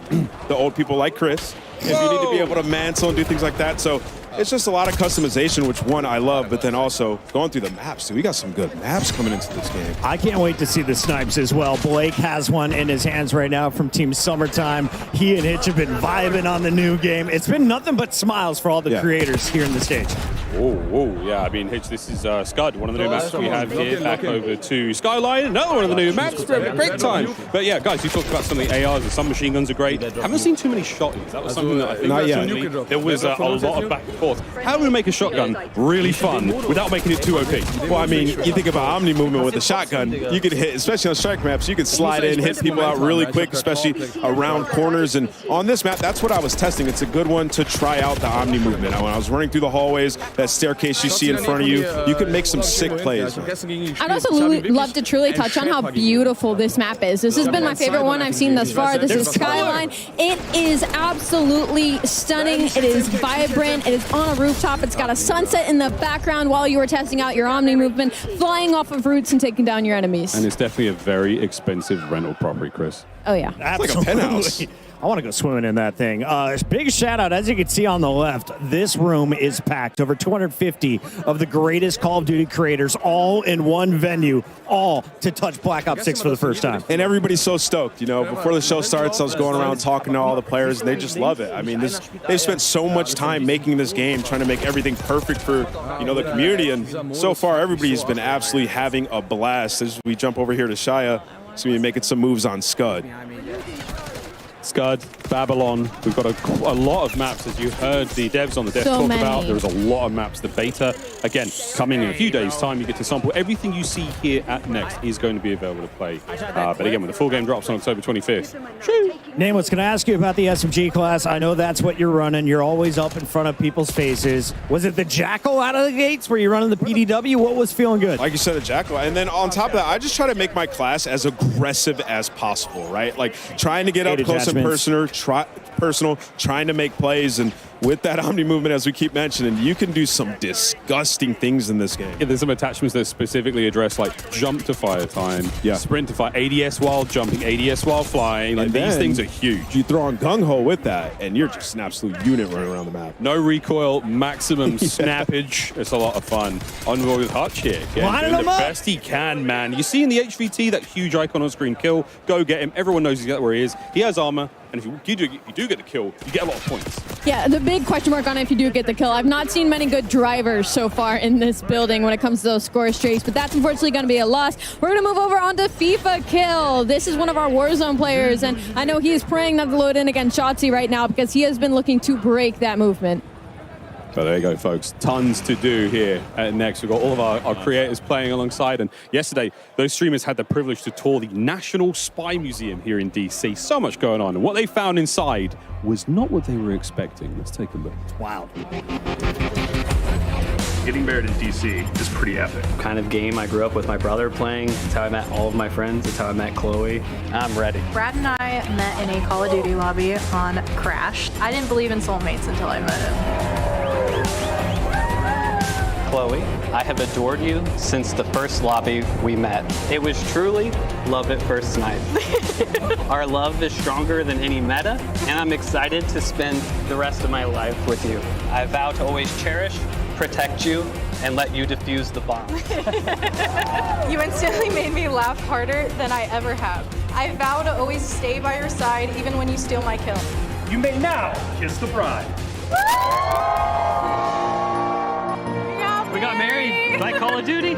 the old people like Chris. If you need to be able to mantle and do things like that. So it's just a lot of customization, which one I love, but then also going through the maps, dude. We got some good maps coming into this game. I can't wait to see the snipes as well. Blake has one in his hands right now from Team Summertime. He and Hitch have been vibing on the new game. It's been nothing but smiles for all the creators here in the stage. Yeah. I mean, Hitch, this is Scud, one of the new maps we have here. Back over to Skyline, another one of the new maps. Great time. But yeah, guys, you talked about some of the ARs and some machine guns are great. Haven't seen too many shotguns. That was something that I think Not yet. there was a lot of back and forth. How do we make a shotgun really fun without making it too OP? Well, I mean, you think about Omni movement with a shotgun, you could hit, especially on strike maps, you could slide in, hit people out really quick, especially around corners. And on this map, that's what I was testing. It's a good one to try out the Omni movement. When I was running through the hallways, that staircase you see in front of you, you can make some sick plays. I'd also love to truly touch on how beautiful this map is. This has been my favorite one I've seen thus far. This is Skyline. It is absolutely stunning. It is vibrant. It is on a rooftop. It's got a sunset in the background while you were testing out your Omni movement, flying off of routes and taking down your enemies. And it's definitely a very expensive rental property, Chris. Oh, yeah. Absolutely. It's like a penthouse. I want to go swimming in that thing. Big shout out, as you can see on the left, this room is packed. Over 250 of the greatest Call of Duty creators, all in one venue, all to touch Black Ops 6 for the first time. And everybody's so stoked. You know, before the show starts, I was going around talking to all the players, and they just love it. I mean, they've spent so much time making this game, trying to make everything perfect for, you know, the community. And so far, everybody's been absolutely having a blast. As we jump over here to Shia, so we're making some moves on Scud. Scud, Babylon, we've got a lot of maps, as you heard the devs on the dev talk about. There's a lot of maps. The beta, again, coming in a few days' time, you get to sample. Everything you see here at Next is going to be available to play. But again, when the full game drops on October 25th. Name, what's going to ask you about the SMG class. I know that's what you're running. You're always up in front of people's faces. Was it the Jackal out of the gates? Were you running the PDW? What was feeling good? Like you said, the Jackal. And then on top of that, I just try to make my class as aggressive as possible, right? Like trying to get up close and personal, trying to make plays. And with that Omni movement, as we keep mentioning, you can do some disgusting things in this game. Yeah, there's some attachments that specifically address like jump to fire time, sprint to fire, ADS while jumping, ADS while flying. Like these things are huge. You throw on Gung Ho with that, and you're just an absolute unit running around the map. No recoil, maximum snappage. It's a lot of fun. On with Hutch here. Doing the best he can, man. You see in the HVT, that huge icon on screen, kill, go get him. Everyone knows exactly where he is. He has armor. And if you do get the kill, you get a lot of points. Yeah, the big question mark on if you do get the kill. I've not seen many good drivers so far in this building when it comes to those score streaks, but that's unfortunately going to be a loss. We're going to move over onto FIFA Kill. This is one of our Warzone players, and I know he is praying not to load in against Shotzi right now because he has been looking to break that movement. But there you go, folks. Tons to do here at Next. We've got all of our creators playing alongside. And yesterday, those streamers had the privilege to tour the National Spy Museum here in DC. So much going on. And what they found inside was not what they were expecting. Let's take a look. Wow. Getting married in DC is pretty epic. Kind of game I grew up with my brother playing. It's how I met all of my friends. It's how I met Chloe. I'm ready. Brad and I met in a Call of Duty lobby on Crash. I didn't believe in soulmates until I met him. Chloe, I have adored you since the first lobby we met. It was truly love at first sight. Our love is stronger than any meta, and I'm excited to spend the rest of my life with you. I vow to always cherish, protect you, and let you defuse the bomb. You instantly made me laugh harder than I ever have. I vow to always stay by your side even when you steal my kill. You may now kiss the bride. We got married. Like Call of Duty?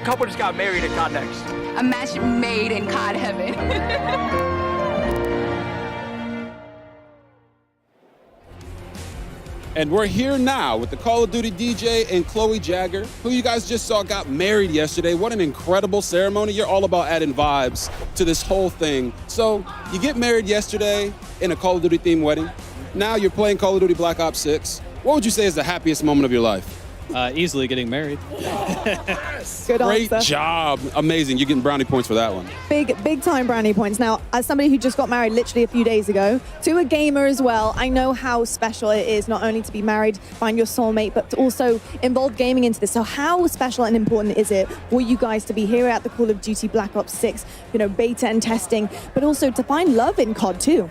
Couple just got married at COD Next. A match made in COD heaven. And we're here now with the Call of Duty DJ and Chloe Jagger, who you guys just saw got married yesterday. What an incredible ceremony. You're all about adding vibes to this whole thing. So you get married yesterday in a Call of Duty themed wedding. Now you're playing Call of Duty Black Ops 6. What would you say is the happiest moment of your life? Easily getting married. Good Great answer. job. Amazing. You're getting brownie points for that one. Big time brownie points. Now, as somebody who just got married literally a few days ago, to a gamer as well, I know how special it is not only to be married, find your soulmate, but to also involve gaming into this. So how special and important is it for you guys to be here at the Call of Duty Black Ops 6, beta and testing, but also to find love in COD too?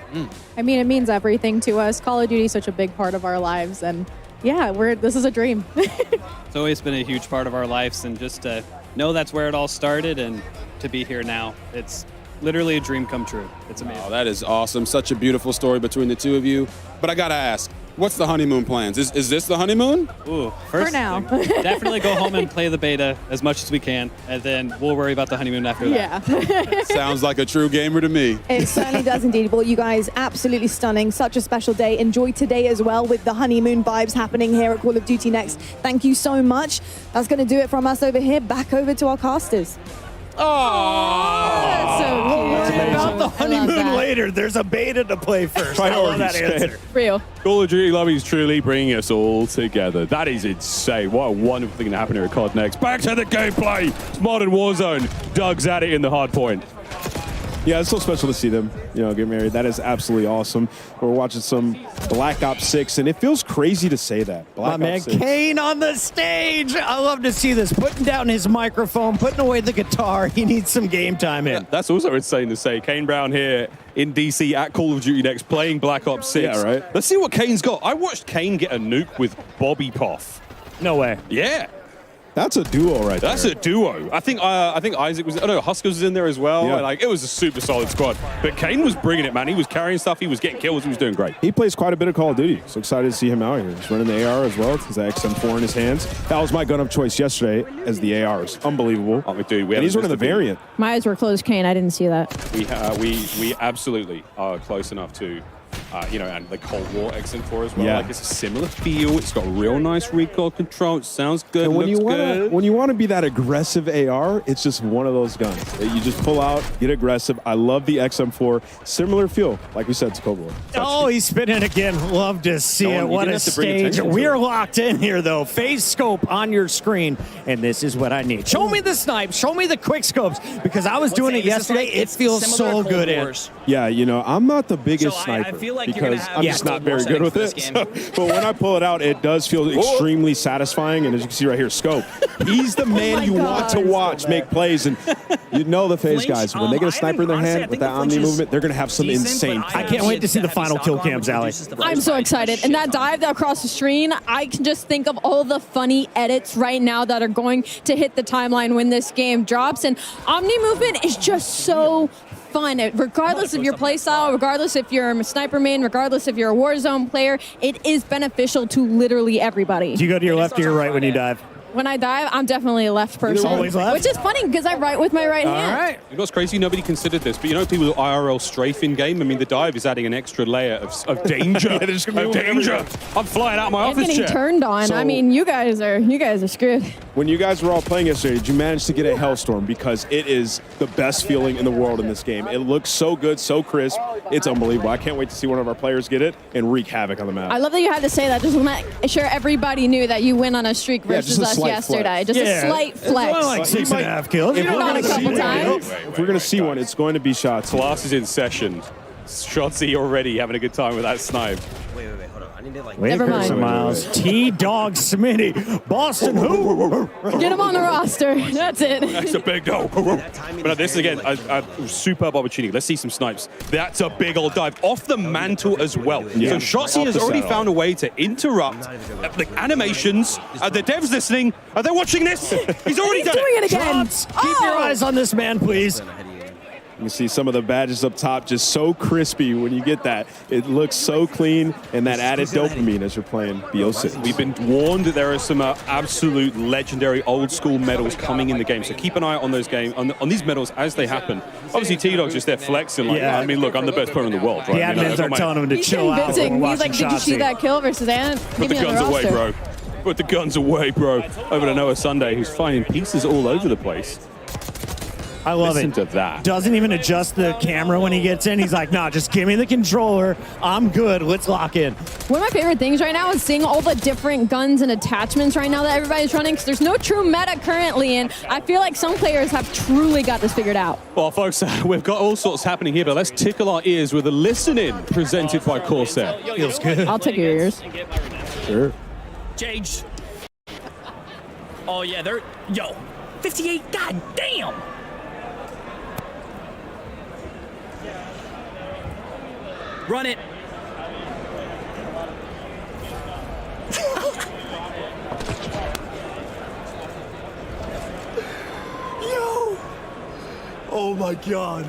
I mean, it means everything to us. Call of Duty is such a big part of our lives, and yeah, this is a dream. It's always been a huge part of our lives, and just to know that's where it all started and to be here now, it's literally a dream come true. It's amazing. Oh, that is awesome. Such a beautiful story between the two of you. But I gotta ask, what's the honeymoon plans? Is this the honeymoon? Ooh, For now. Definitely go home and play the beta as much as we can, and then we'll worry about the honeymoon after that. Yeah. Sounds like a true gamer to me. It certainly does indeed. Well, you guys, absolutely stunning. Such a special day. Enjoy today as well with the honeymoon vibes happening here at Call of Duty Next. Thank you so much. That's going to do it from us over here. Back over to our casters. That's so cute. Worry about the I love honeymoon that. later. There's a beta to play first. I love that answer. Real. Call of Duty Lobby is truly bringing us all together. That is insane. What a wonderful thing to happen here at COD Next. Back to the gameplay. It's modern Warzone. Doug's at it in the hard point. Yeah, it's so special to see them, get married. That is absolutely awesome. We're watching some Black Ops 6, and it feels crazy to say that. My man Kane on the stage. I love to see this. Putting down his microphone, putting away the guitar. He needs some game time in. That's also insane to say. Kane Brown here in DC at Call of Duty Next playing Black Ops 6. Yeah, right. Let's see what Kane's got. I watched Kane get a nuke with Bobby Poff. No way. Yeah. That's a duo right there. That's a duo. I think Isaac was. Oh no, Huskers was in there as well. Yeah. Like it was a super solid squad. But Kane was bringing it, man. He was carrying stuff. He was getting kills. He was doing great. He plays quite a bit of Call of Duty. So excited to see him out here. He's running the AR as well. He's the XM4 in his hands. That was my gun of choice yesterday as the ARs. Unbelievable. Oh, dude, and he's running the variant. My eyes were closed, Kane. I didn't see that. We absolutely are close enough to. And the Cold War XM4 as well. Yeah. Like it's a similar feel. It's got real nice recoil control. It sounds good. And looks good. when you want to be that aggressive AR, it's just one of those guns that you just pull out, get aggressive. I love the XM4. Similar feel, like we said, to Cold War. Oh, he's spinning again. Love to see it. What a stage. We are locked in here, though. Phase scope on your screen, and this is what I need. Show me the snipe. Show me the quick scopes, because I was doing it yesterday. It feels so good. Yeah, I'm not the biggest sniper. I feel like because I'm just not very good with it. But when I pull it out, it does feel extremely satisfying. And as you can see right here, Scope, he's the man you want to watch make plays. And the phase guys, when they get a sniper in their hand with that Omni movement, they're going to have some insane plays. I can't wait to see the final kill cams, Allie. I'm so excited. And that dive across the screen, I can just think of all the funny edits right now that are going to hit the timeline when this game drops. And Omni movement is just so fun. Regardless of your playstyle, regardless if you're a sniper main, regardless if you're a Warzone player, it is beneficial to literally everybody. Do you go to your left or your right when you dive? When I dive, I'm definitely a left person. Always left? Which is funny because I write with my right hand. All right. You know what's crazy? Nobody considered this, but people do IRL strafe in game. I mean, the dive is adding an extra layer of danger. I'm flying out my And office getting chair. turned on. So- I mean, you guys are screwed. When you guys were all playing yesterday, did you manage to get a Hellstorm? Because it is the best feeling in the world in this game. It looks so good, so crisp. It's unbelievable. I can't wait to see one of our players get it and wreak havoc on the map. I love that you had to say that. Just to make sure everybody knew that you went on a streak versus just a us slight yesterday. flex. Just a slight flex. Well, like 6.5 kills. If we're Not gonna a couple see times. If we're going to see one, it's going to be shots. Class is in session. Shotzi already having a good time with that snipe. Wait, hold on. I need to Wait Never for mind. some Miles. T-Dog Smitty. Boston who? Get him on the roster. That's it. That's a big dog. But this is, again, a superb opportunity. Let's see some snipes. That's a big old dive off the mantle as well. Yeah. So Shotzi has already found a way to interrupt the animations. Are the devs listening? Are they watching this? He's already done doing it again. Shots. Keep your eyes on this man, please. You can see some of the badges up top just so crispy when you get that. It looks so clean, and that added dopamine as you're playing BO6. We've been warned that there are some absolute legendary old school medals coming in the game, so keep an eye on those on these medals as they happen. Obviously, T-Dog's just there flexing like, Yeah. I mean, look, I'm the best player in the world, right? The admins are telling him to He's chill out. convincing. We're He's like, watching did you see Shotzi. that kill versus Ant? Put the guns away, bro. Put the guns away, bro. Over to Noah Sunday, who's finding pieces all over the place. I love Listen it. to that. Doesn't even adjust the camera when he gets in. He's like, nah, just give me the controller. I'm good. Let's lock in. One of my favorite things right now is seeing all the different guns and attachments right now that everybody's running, because there's no true meta currently, and I feel like some players have truly got this figured out. Well, folks, we've got all sorts happening here, but let's tickle our ears with a listen-in presented by Corsair. Feels good. I'll take your ears. Sure. Jage. Oh, yeah, they're... Yo, 58, god damn! Run it. Yo! Oh my god.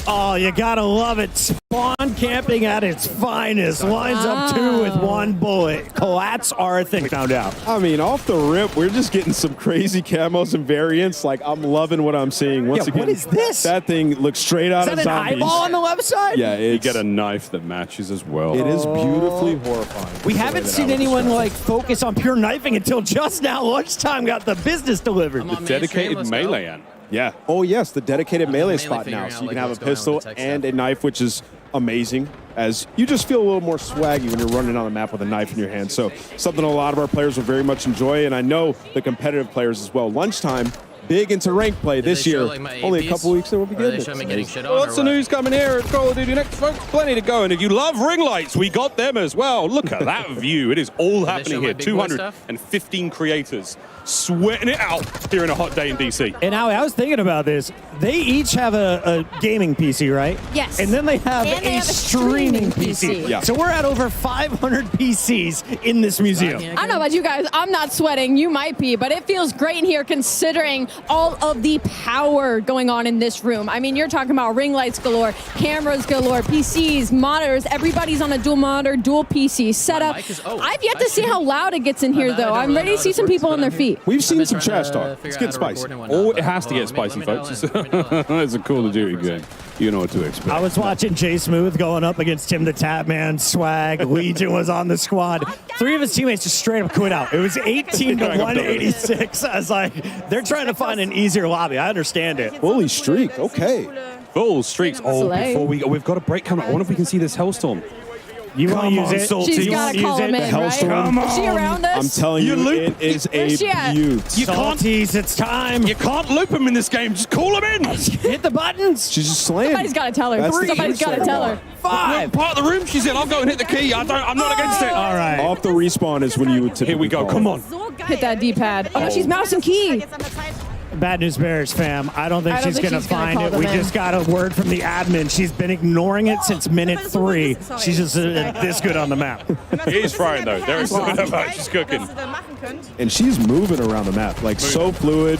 Oh, you gotta love it. Spawn camping at its finest. Lines up 2 with 1 bullet. Collats are a thing. Found out. I mean, off the rip, we're just getting some crazy camos and variants. Like, I'm loving what I'm seeing. Once again, what is this? That thing looks straight out of Is that an Zombies. eyeball on the left side? Yeah, You get a knife that matches as well. It is beautifully horrifying. We haven't seen anyone like focus on pure knifing until just now. Lunchtime got the business delivered. The dedicated melee. Yeah. Oh, yes, the dedicated melee Mainly spot figuring now. out, So you like, can have a what's going on pistol with the tech and a knife, which is amazing, as you just feel a little more swaggy when you're running on the map with a knife in your hand. So something a lot of our players will very much enjoy, and I know the competitive players as well. Lunchtime, big into rank play this they show, year. like, my Only a APs? couple weeks, and we'll be Or they good. show me getting shit on, Well, or that's the what? news coming here at Call of Duty next, folks. Plenty to go. And if you love ring lights, we got them as well. Look at that view. It is all show happening my here. big boy stuff? 215 creators sweating it out here in a hot day in DC. And now I was thinking about this. They each have a gaming PC, right? Yes. And then they have, And they a, have a streaming streaming PC. PC. Yeah. So we're at over 500 PCs in this museum. I don't know about you guys. I'm not sweating. You might be, but it feels great in here considering all of the power going on in this room. I mean, you're talking about ring lights galore, cameras galore, PCs, monitors. Everybody's on a dual monitor, dual PC setup. I've yet to see how loud it gets in here, though. I'm ready to see some people on their feet. We've seen some trash talk. It's getting spicy. Oh, it has to get spicy, folks. It's a Call of Duty game. You know what to expect. I was watching Jay Smooth going up against Tim the Tapman, Swag, Legion was on the squad. 3 of his teammates just straight up quit out. It was 18 to 186. I was like, they're trying to find an easier lobby. I understand it. Fully streak. Okay. Full streaks. Oh, Slay. before we've got a break coming. I wonder if we can see this Hellstorm. You want to use it? Salty. She's You got to call him in, right? Hellstorm. Is she around us? I'm telling you, it is Where's she a at? beaut. You can't, Salties, it's time. you can't loop him in this game. Just call him in. Hit the buttons. She's just slaying. Somebody's got to tell her. That's the Somebody's got to tell her. 5. Part of the room she's in. I'll go and hit the key. I'm not against it. All right. Off the respawn is when you would typically Here we go. call Come it. on. Hit that D-pad. Oh, no, she's mouse and key. Bad news bears, fam. I don't think I don't she's think going to she's gonna find call it. them We in. just got a word from the admin. She's been ignoring it since minute 3. She's just this good on the map. It is frying, though. There is something about she's cooking. And she's moving around the map, like so fluid.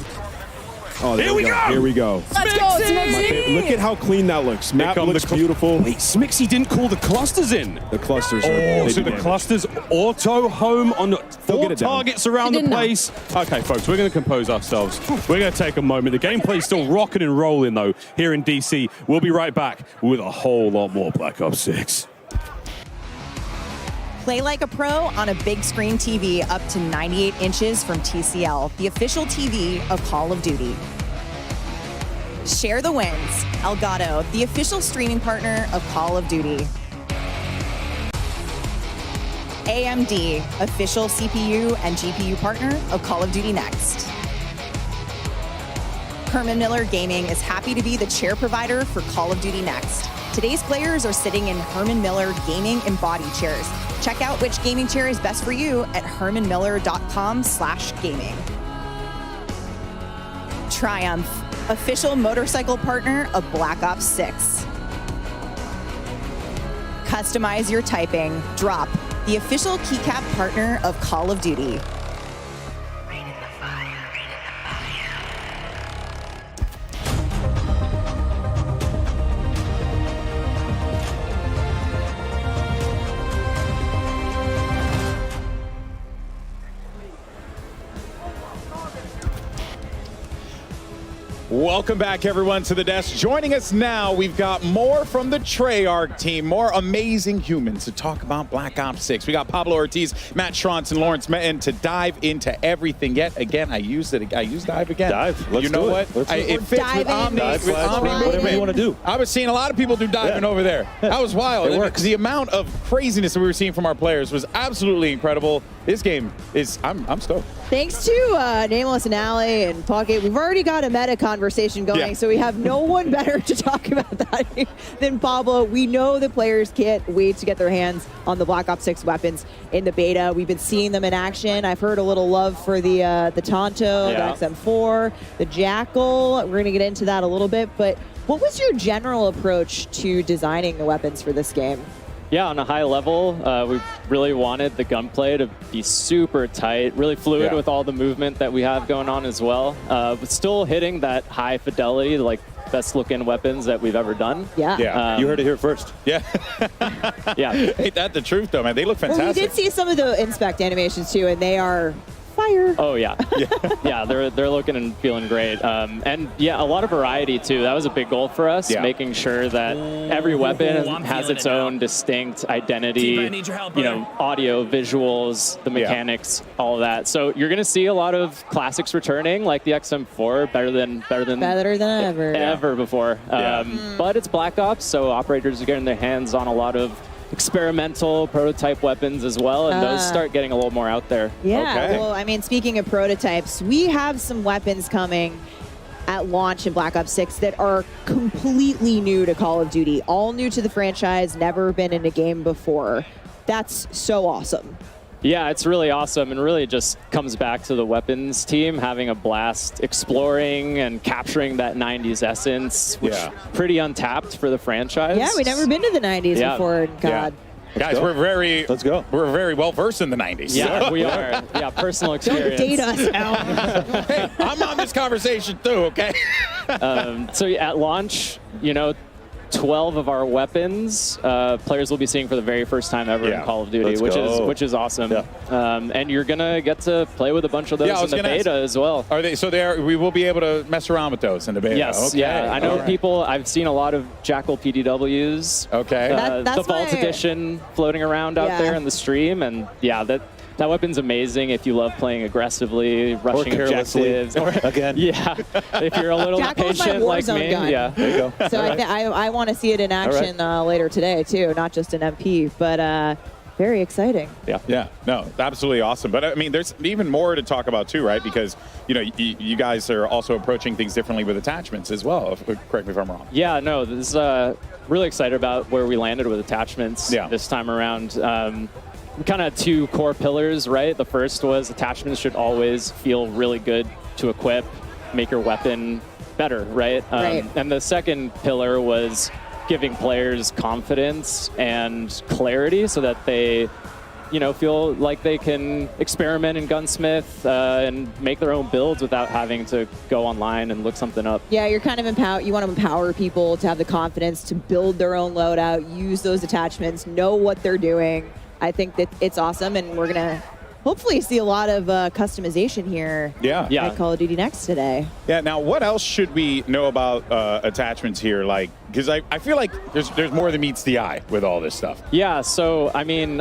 Oh, there Here we go. Here we go. Let's go, Smixy. Look at how clean that looks. Map come looks the beautiful. Wait, Smixy didn't call the clusters in. The clusters are Oh, so the damage. clusters auto home on They'll 4 get it down. targets around He the didn't know. place. Okay, folks, we're going to compose ourselves. We're going to take a moment. The gameplay's still rocking and rolling, though, here in DC. We'll be right back with a whole lot more Black Ops 6. Play like a pro on a big screen TV up to 98 inches from TCL, the official TV of Call of Duty. Share the wins. Elgato, the official streaming partner of Call of Duty. AMD, official CPU and GPU partner of Call of Duty Next. Herman Miller Gaming is happy to be the chair provider for Call of Duty Next. Today's players are sitting in Herman Miller Gaming embodied chairs. Check out which gaming chair is best for you at hermanmiller.com/gaming. Triumph, official motorcycle partner of Black Ops 6. Customize your typing. Drop, the official keycap partner of Call of Duty. Welcome back, everyone, to the desk. Joining us now, we've got more from the Treyarch team, more amazing humans to talk about Black Ops 6. We got Pablo Ortiz, Matt Schrontz, and Lawrence Metten to dive into everything. Yet again, I used dive again. Dive. Let's you know do what? it. It fits with Omni. Dive, whatever you want to do. I was seeing a lot of people do diving over there. That was wild. It works. Because the amount of craziness that we were seeing from our players was absolutely incredible. This game is, I'm stoked. Thanks to Nameless and Alley and Pocket, we've already got a meta conversation going, so we have no one better to talk about that than Pablo. We know the players can't wait to get their hands on the Black Ops 6 weapons in the beta. We've been seeing them in action. I've heard a little love for the Tonto, the XM4, the Jackal. We're going to get into that a little bit, but what was your general approach to designing the weapons for this game? Yeah, on a high level, we really wanted the gunplay to be super tight, really fluid with all the movement that we have going on as well. But still hitting that high fidelity, like best looking weapons that we've ever done. Yeah. Yeah, you heard it here first. Yeah. Yeah. Ain't that the truth, though, man? They look fantastic. Well, we did see some of the inspect animations too, and they are fire. Oh yeah, yeah. They're looking and feeling great, and yeah, a lot of variety too. That was a big goal for us, making sure that every weapon has its own distinct identity. I need your help, you know, audio, visuals, the mechanics, all of that. So you're gonna see a lot of classics returning, like the XM4, better than ever before. But it's Black Ops, so operators are getting their hands on a lot of experimental prototype weapons as well, and those start getting a little more out there. Yeah, well, I mean, speaking of prototypes, we have some weapons coming at launch in Black Ops 6 that are completely new to Call of Duty, all new to the franchise, never been in a game before. That's so awesome. Yeah, it's really awesome, and really just comes back to the weapons team having a blast exploring and capturing that 90s essence, which is pretty untapped for the franchise. Yeah, we've never been to the 90s before, God. Guys, we're very well versed in the 90s. Yeah, we are. Yeah, personal experience. Don't date us, Al. Hey, I'm on this conversation too, okay? So at launch, you know, 12 of our weapons players will be seeing for the very first time ever in Call of Duty, which is awesome. And you're gonna get to play with a bunch of those in the beta as well. Are they? So we will be able to mess around with those in the beta. Yes, yeah. I know people. I've seen a lot of Jackal PDWs. Okay. The Vault Edition floating around out there in the stream, and that weapon's amazing if you love playing aggressively, rushing objectives. Again. Yeah. If you're a little impatient like me. Gun. Yeah. There you go. So I want to see it in action later today too, not just an MP, but very exciting. Yeah. No, absolutely awesome. But I mean, there's even more to talk about too, right? Because, you know, you guys are also approaching things differently with attachments as well. Correct me if I'm wrong. Yeah, no, this is really excited about where we landed with attachments this time around. Kind of two core pillars, right? The first was attachments should always feel really good to equip, make your weapon better, right? And the second pillar was giving players confidence and clarity so that they, you know, feel like they can experiment in Gunsmith and make their own builds without having to go online and look something up. Yeah, you're kind of you want to empower people to have the confidence to build their own loadout, use those attachments, know what they're doing. I think that it's awesome, and we're going to hopefully see a lot of customization here at Call of Duty Next today. Yeah, now what else should we know about attachments here? Like, because I feel like there's more than meets the eye with all this stuff. Yeah, so, I mean,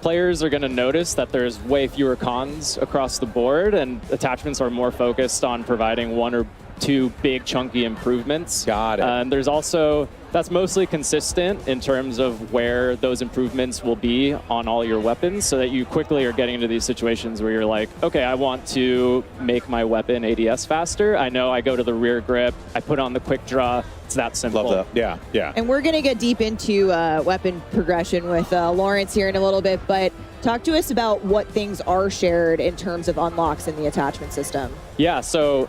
players are going to notice that there's way fewer cons across the board, and attachments are more focused on providing one or two big chunky improvements. Got it. And there's also, that's mostly consistent in terms of where those improvements will be on all your weapons, so that you quickly are getting into these situations where you're like, okay, I want to make my weapon ADS faster. I know I go to the rear grip, I put on the quick draw. It's that simple. Love that. Yeah. And we're going to get deep into weapon progression with Lawrence here in a little bit, but talk to us about what things are shared in terms of unlocks in the attachment system. Yeah, so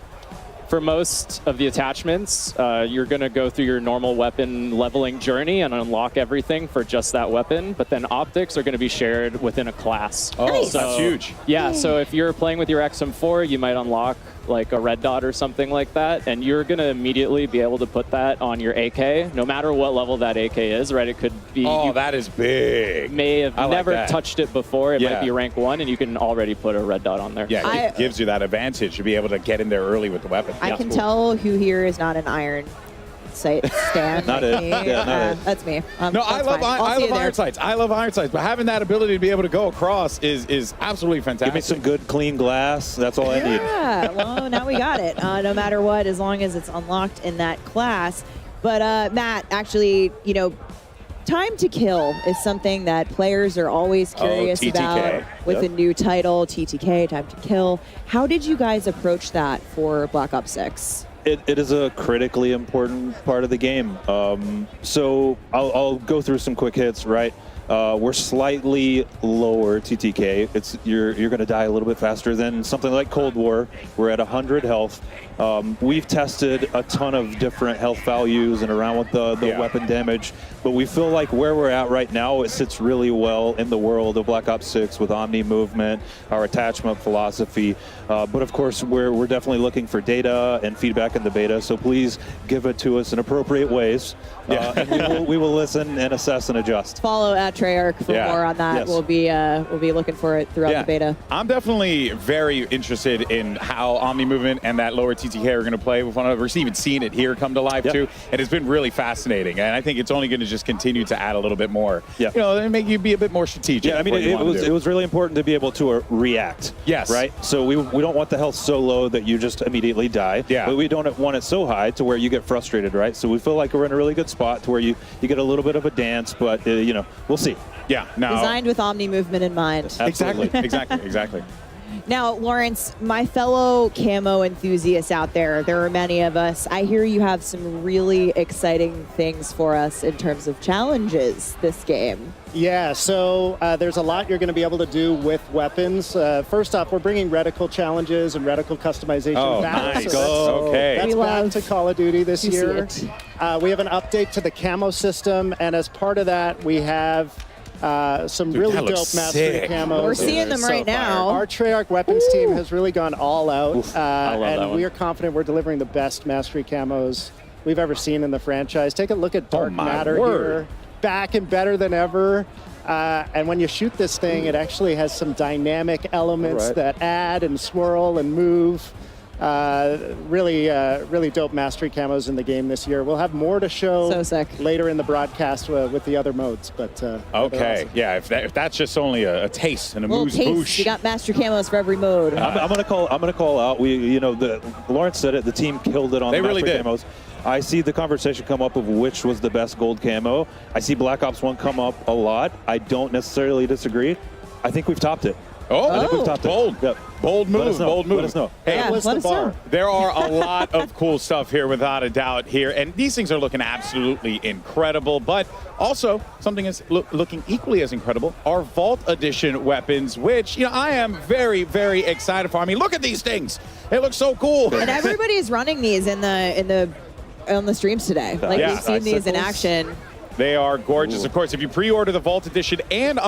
for most of the attachments, you're going to go through your normal weapon leveling journey and unlock everything for just that weapon, but then optics are going to be shared within a class. Oh, nice. That's huge. Yeah, so if you're playing with your XM4, you might unlock like a red dot or something like that, and you're going to immediately be able to put that on your AK, no matter what level that AK is, right? It could be... Oh, that is big. May have never touched it before. It might be rank 1, and you can already put a red dot on there. Yeah, it gives you that advantage to be able to get in there early with the weapon. I can tell who here is not an iron stand. Not like it. me. Yeah, not it. That's me. No, I love iron sights. I love iron sights, but having that ability to be able to go across is absolutely fantastic. Give me some good, clean glass. That's all I need. Yeah, well, now we got it. No matter what, as long as it's unlocked in that class. But Matt, actually, you know, time to kill is something that players are always curious about with a new title, TTK, time to kill. How did you guys approach that for Black Ops 6? It is a critically important part of the game. So I'll go through some quick hits, right? We're slightly lower TTK. You're going to die a little bit faster than something like Cold War. We're at 100 health. We've tested a ton of different health values and around with the weapon damage, but we feel like where we're at right now, it sits really well in the world of Black Ops 6 with Omni movement, our attachment philosophy. But of course, we're definitely looking for data and feedback in the beta, so please give it to us in appropriate ways. And we will listen and assess and adjust. Follow at Treyarch for more on that. Yes. We'll be looking for it throughout the beta. I'm definitely very interested in how Omni movement and that lower TTK are going to play with one another. We're even seeing it here come to life too, and it's been really fascinating. And I think it's only going to just continue to add a little bit more. You know, and make you be a bit more strategic. Yeah, I mean, it was really important to be able to react. Yes. Right. So we don't want the health so low that you just immediately die. Yeah. But we don't want it so high to where you get frustrated. Right. So we feel like we're in a really good spot to where you get a little bit of a dance, but you know, we'll see. Yeah. No. Designed with Omni movement in mind. Exactly. Exactly. Now, Lawrence, my fellow camo enthusiasts out there are many of us. I hear you have some really exciting things for us in terms of challenges this game. Yeah, so there's a lot you're going to be able to do with weapons. First off, we're bringing reticle challenges and reticle customization back. Nice. So that's We back to Call of Duty this to see year. it. We have an update to the camo system, and as part of that, we have some really that dope looks mastery sick. camos. We're seeing them right now. Our Treyarch weapons team has really gone all out, I love that and one. we are confident we're delivering the best mastery camos we've ever seen in the franchise. Take a look at Dark my Matter word. here, back and better than ever. And when you shoot this thing, it actually has some dynamic elements that add and swirl and move. Really dope mastery camos in the game this year. We'll have more to show later in the broadcast with the other modes. But Okay, awesome. yeah. If that's just only a taste and a Little moose taste. boosh. You got master camos for every mode. I'm gonna call out. Lawrence said it. The team killed it on They the really master did. camos. I see the conversation come up of which was the best gold camo. I see Black Ops 1 come up a lot. I don't necessarily disagree. I think we've topped it. I think we've topped bold. it. Yep. Bold Let us move, know. bold move. Let us know. Hey, Yeah, let us know. there are a lot of cool stuff here, without a doubt, here. And these things are looking absolutely incredible. But also, something is looking equally as incredible, are Vault Edition weapons, which, I am very, very excited for. I mean, look at these things. They look so cool. And everybody's running these on the streams today. Like, we've seen these in action. They are gorgeous. Of course, if you pre-order the Vault Edition and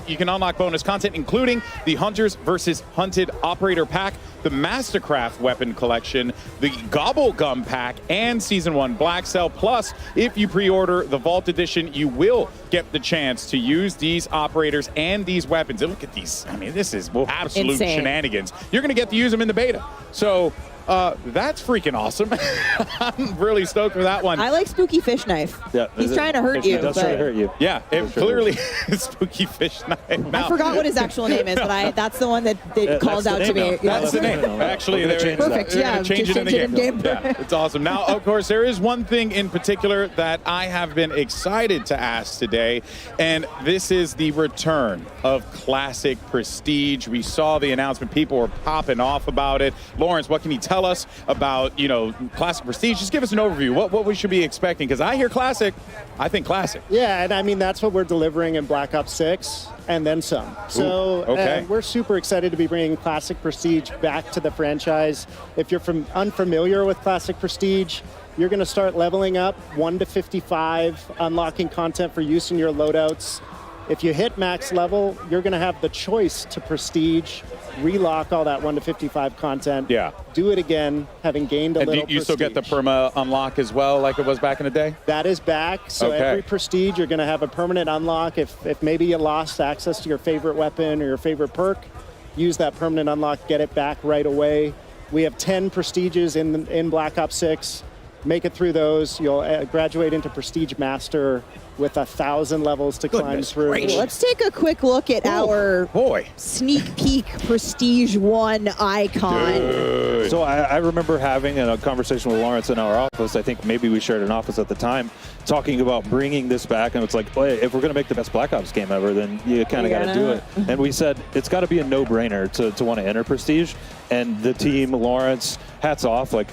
you can unlock bonus content, including the Hunters versus Hunted Operator Pack, the Mastercraft Weapon Collection, the Gobble Gum Pack, and Season 1 Black Cell. Plus, if you pre-order the Vault Edition, you will get the chance to use these operators and these weapons. And look at these. I mean, this is absolute Insane. shenanigans. You're going to get to use them in the beta. So that's freaking awesome. I'm really stoked for that one. I like Spooky Fish Knife. Yeah, He's trying to hurt you. He does try to hurt you. Yeah, it clearly is Spooky Fish Knife. I forgot what his actual name is, but that's the one that calls out to me. That's the name. Actually, they're Perfect. They're Yeah, gonna change just it in the game. Yeah. It's awesome. Now, of course, there is one thing in particular that I have been excited to ask today, and this is the return of Classic Prestige. We saw the announcement. People were popping off about it. Lawrence, what can you tell us about Classic Prestige? Just give us an overview. What we should be expecting, because I hear Classic, I think Classic. Yeah, and I mean, that's what we're delivering in Black Ops 6 and then some. So we're super excited to be bringing Classic Prestige back to the franchise. If you're unfamiliar with Classic Prestige, you're going to start leveling up 1 to 55, unlocking content for use in your loadouts. If you hit max level, you're going to have the choice to Prestige, relock all that 1 to 55 content. Yeah. Do it again, having gained a And little do you still get the perma unlock as well, like it was back in the day? That is back. So every Prestige, you're going to have a permanent unlock. If maybe you lost access to your favorite weapon or your favorite perk, use that permanent unlock, get it back right away. We have 10 Prestiges in Black Ops 6. Make it through those. You'll graduate into Prestige Master with 1,000 levels to climb through. Let's take a quick look at our sneak peek Prestige 1 icon. Dude. So I remember having a conversation with Lawrence in our office. I think maybe we shared an office at the time, talking about bringing this back. And it's like, well, if we're going to make the best Black Ops game ever, then you kind of got to do it. And we said it's got to be a no-brainer to want to enter Prestige. And the team, Lawrence, hats off. Like,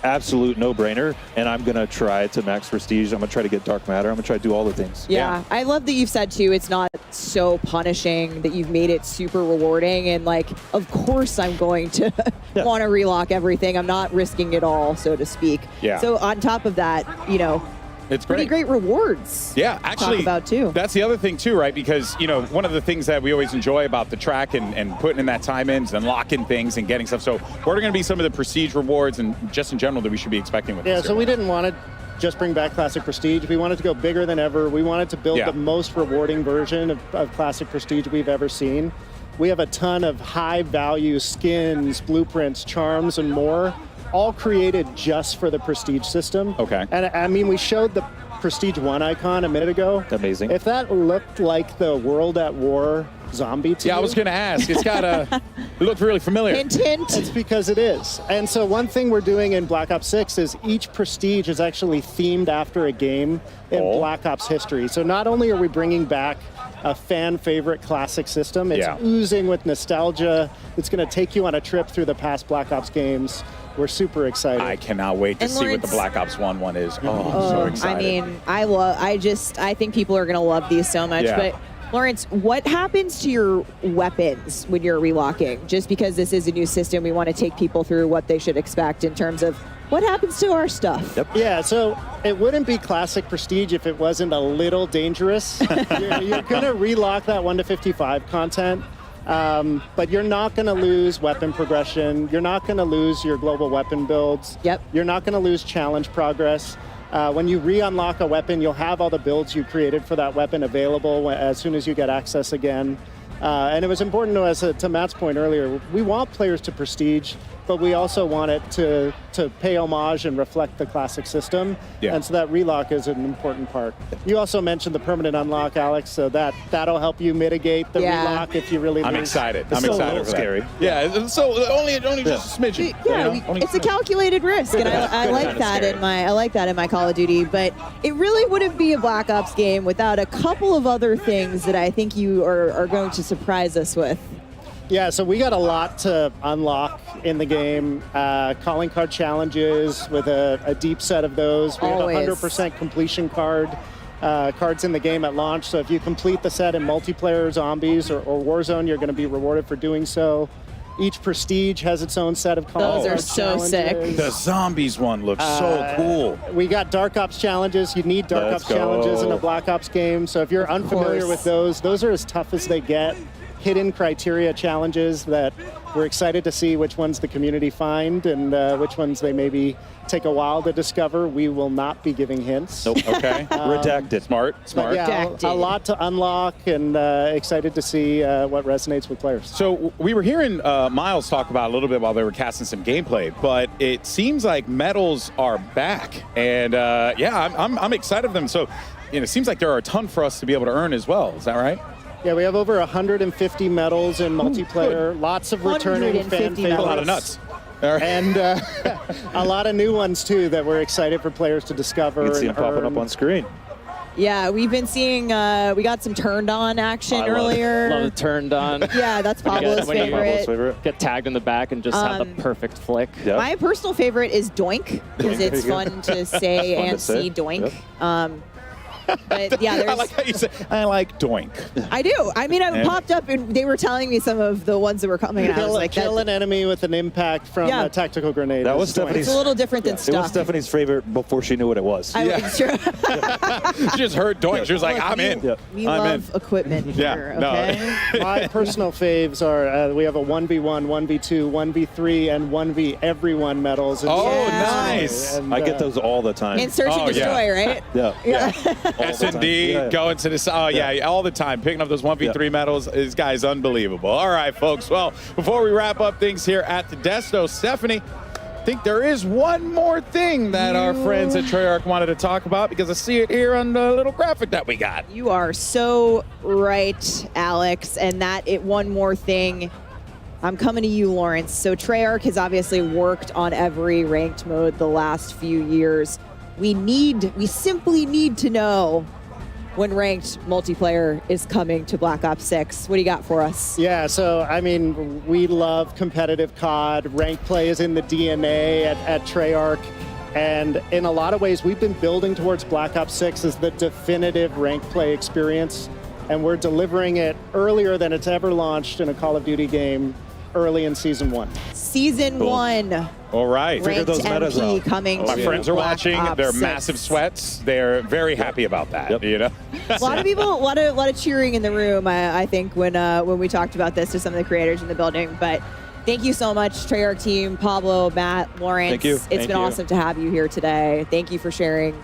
absolute no-brainer, and I'm going to try to max prestige. I'm going to try to get dark matter. I'm going to try to do all the things. Yeah, I love that you've said too, it's not so punishing, that you've made it super rewarding, and like, of course I'm going to want to relock everything. I'm not risking it all, so to speak. Yeah. So on top of that, you know, it's pretty great rewards. Yeah, actually, talk about too. That's the other thing too, right? Because, you know, one of the things that we always enjoy about the track and putting in that time in and locking things and getting stuff. So what are going to be some of the prestige rewards and just in general that we should be expecting with this? Yeah, so we didn't want to just bring back Classic Prestige. We wanted to go bigger than ever. We wanted to build the most rewarding version of Classic Prestige we've ever seen. We have a ton of high-value skins, blueprints, charms, and more, all created just for the Prestige system. Okay. And I mean, we showed the Prestige 1 icon a minute ago. Amazing. If that looked like the World at War zombie to Yeah, you, I was going to ask. It's got it looked really familiar. Hint, hint. It's because it is. And so one thing we're doing in Black Ops 6 is each Prestige is actually themed after a game in Black Ops history. So not only are we bringing back a fan favorite classic system, it's oozing with nostalgia. It's going to take you on a trip through the past Black Ops games. We're super excited. I cannot wait to see what the Black Ops 1 one is. Oh, I'm so excited. I mean, I think people are going to love these so much. Yeah. But Lawrence, what happens to your weapons when you're relocking? Just because this is a new system, we want to take people through what they should expect in terms of what happens to our stuff. Yep. Yeah, so it wouldn't be Classic Prestige if it wasn't a little dangerous. You're going to relock that 1 to 55 content. But you're not going to lose weapon progression. You're not going to lose your global weapon builds. Yep. You're not going to lose challenge progress. When you re-unlock a weapon, you'll have all the builds you created for that weapon available as soon as you get access again. And it was important to us, to Matt's point earlier, we want players to prestige, but we also want it to pay homage and reflect the classic system. Yeah. And so that relock is an important part. You also mentioned the permanent unlock, Alex, so that'll help you mitigate the relock if you really I'm lose. excited. It's I'm still excited a for little that. Yeah, so only just a smidgen. Yeah, you know? it's a calculated risk, and I like that in my Call of Duty. But it really wouldn't be a Black Ops game without a couple of other things that I think you are going to surprise us with. Yeah, so we got a lot to unlock in the game. Calling card challenges with a deep set of those. We Always. have 100% completion cards in the game at launch. So if you complete the set in multiplayer, zombies, or Warzone, you're going to be rewarded for doing so. Each Prestige has its own set of calling card challenges. sick. The zombies one looks so cool. We got Dark Ops challenges. You need Dark Ops challenges in a Black Ops game. So if you're unfamiliar with those are as tough as they get. Hidden criteria challenges that we're excited to see which ones the community find and which ones they maybe take a while to discover. We will not be giving hints. Nope. Okay. Redacted. Smart. Yeah, a lot to unlock, and excited to see what resonates with players. So we were hearing Miles talk about a little bit while they were casting some gameplay, but it seems like medals are back, and I'm excited for them. So it seems like there are a ton for us to be able to earn as well. Is that right? Yeah, we have over 150 medals in multiplayer, lots of returning fan favorites. A lot of nuts. And a lot of new ones, too, that we're excited for players to discover. You can see them popping up on screen. Yeah, we've been seeing, we got some turned on action earlier. Love the turned on. Yeah, that's Pablo's favorite. Get tagged in the back and just have the perfect flick. Yep. My personal favorite is Doink, because it's fun to say and see Doink. Yep. But yeah, there's... I like how you say, I like Doink. I do. I mean, I popped up and they were telling me some of the ones that were coming out. I was like, kill an enemy with an impact from a tactical grenade. That was Stephanie's. It's a little different than stuff. It was Stephanie's favorite before she knew what it was. It's true. She just heard Doink. She was like, I'm in. We love equipment here, okay? My personal faves are, we have a 1v1, 1v2, 1v3, and 1v everyone medals. Nice. And, I get those all the time. And search and destroy, right? Yeah. S&D, going to this, all the time. Picking up those 1v3 medals, this guy's unbelievable. All right, folks. Well, before we wrap up things here at the Desto, Stephanie, I think there is one more thing that our friends at Treyarch wanted to talk about, because I see it here on the little graphic that we got. You are so right, Alex. And one more thing. I'm coming to you, Lawrence. So Treyarch has obviously worked on every ranked mode the last few years. We simply need to know when ranked multiplayer is coming to Black Ops 6. What do you got for us? Yeah, so I mean, we love competitive COD. Ranked play is in the DNA at Treyarch. And in a lot of ways, we've been building towards Black Ops 6 as the definitive ranked play experience. And we're delivering it earlier than it's ever launched in a Call of Duty game, early in Season 1. Season 1. All right. Ranked MP coming My to friends are Black watching. Ops They're 6. massive sweats. They're very happy about that. You know, A lot of people, a lot of cheering in the room. I think when we talked about this to some of the creators in the building. But thank you so much, Treyarch team, Pablo, Matt, Lawrence. Thank you. It's been awesome to have you here today. Thank you for sharing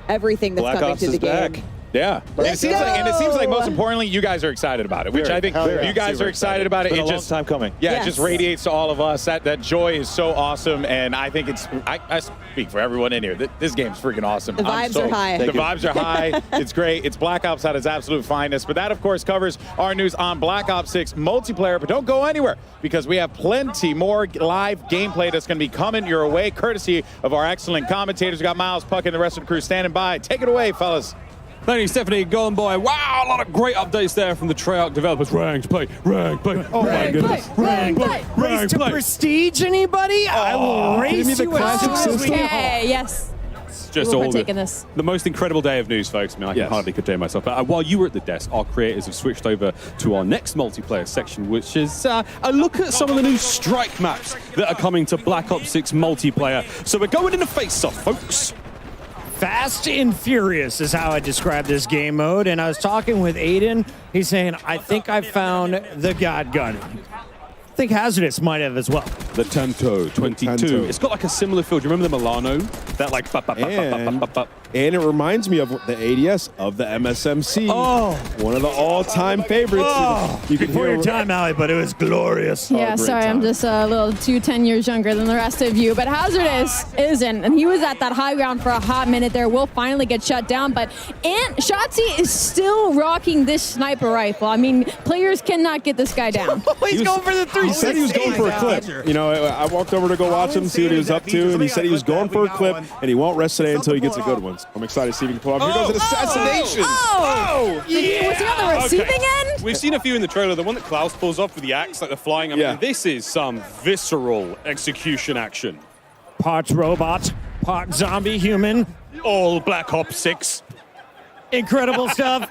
everything that's Black coming Ops to the is game. back. Yeah. And it seems like most importantly, you guys are excited about it, which I think you guys are excited about it. It's been a long time coming. Yeah, it just radiates to all of us. That joy is so awesome, and I think I speak for everyone in here. This game's freaking awesome. The vibes are high. The vibes are high. It's great. It's Black Ops at its absolute finest. But that, of course, covers our news on Black Ops 6 multiplayer. But don't go anywhere, because we have plenty more live gameplay that's going to be coming your way, courtesy of our excellent commentators. We got Miles, Puck, and the rest of the crew standing by. Take it away, fellas. Thank you, Stephanie, Golden Boy. Wow, a lot of great updates there from the Treyarch developers. Ranked play, ranked play. Oh my goodness. Ranked play. Race to prestige, anybody? I will race give me the you classic as soon as we system. Okay, yes. Just We'll all partake in this. the most incredible day of news, folks. I mean, I can hardly contain myself. But while you were at the desk, our creators have switched over to our next multiplayer section, which is a look at some of the new strike maps that are coming to Black Ops 6 multiplayer. So we're going into face-off, folks. Fast and furious is how I describe this game mode. And I was talking with Aiden. He's saying, I think I found the God Gun. I think Hazardous might have as well. The Tanto 22. It's got like a similar feel. Do you remember the Milano? That like... And it reminds me of the ADS of the MSMC. Oh. One of the all-time favorites. Oh. You can Before hear your time, Allie, but it was glorious. Yeah, sorry, I'm just a little 10 years younger than the rest of you. But Hazardous isn't, and he was at that high ground for a hot minute there. Will finally get shut down, but Shotzi is still rocking this sniper rifle. I mean, players cannot get this guy down. He's going for the 360. He said he was going for a clip. You know, I walked over to go watch him, see what he was up to, and he said he was going for a clip, and he won't rest today until he gets a good one. I'm excited to see if he can pull off. Here goes an assassination. Yeah. Was he on the receiving end? We've seen a few in the trailer. The one that Klaus pulls off with the axe, like the flying. I mean, this is some visceral execution action. Part robot, part zombie human. All Black Ops 6. Incredible stuff.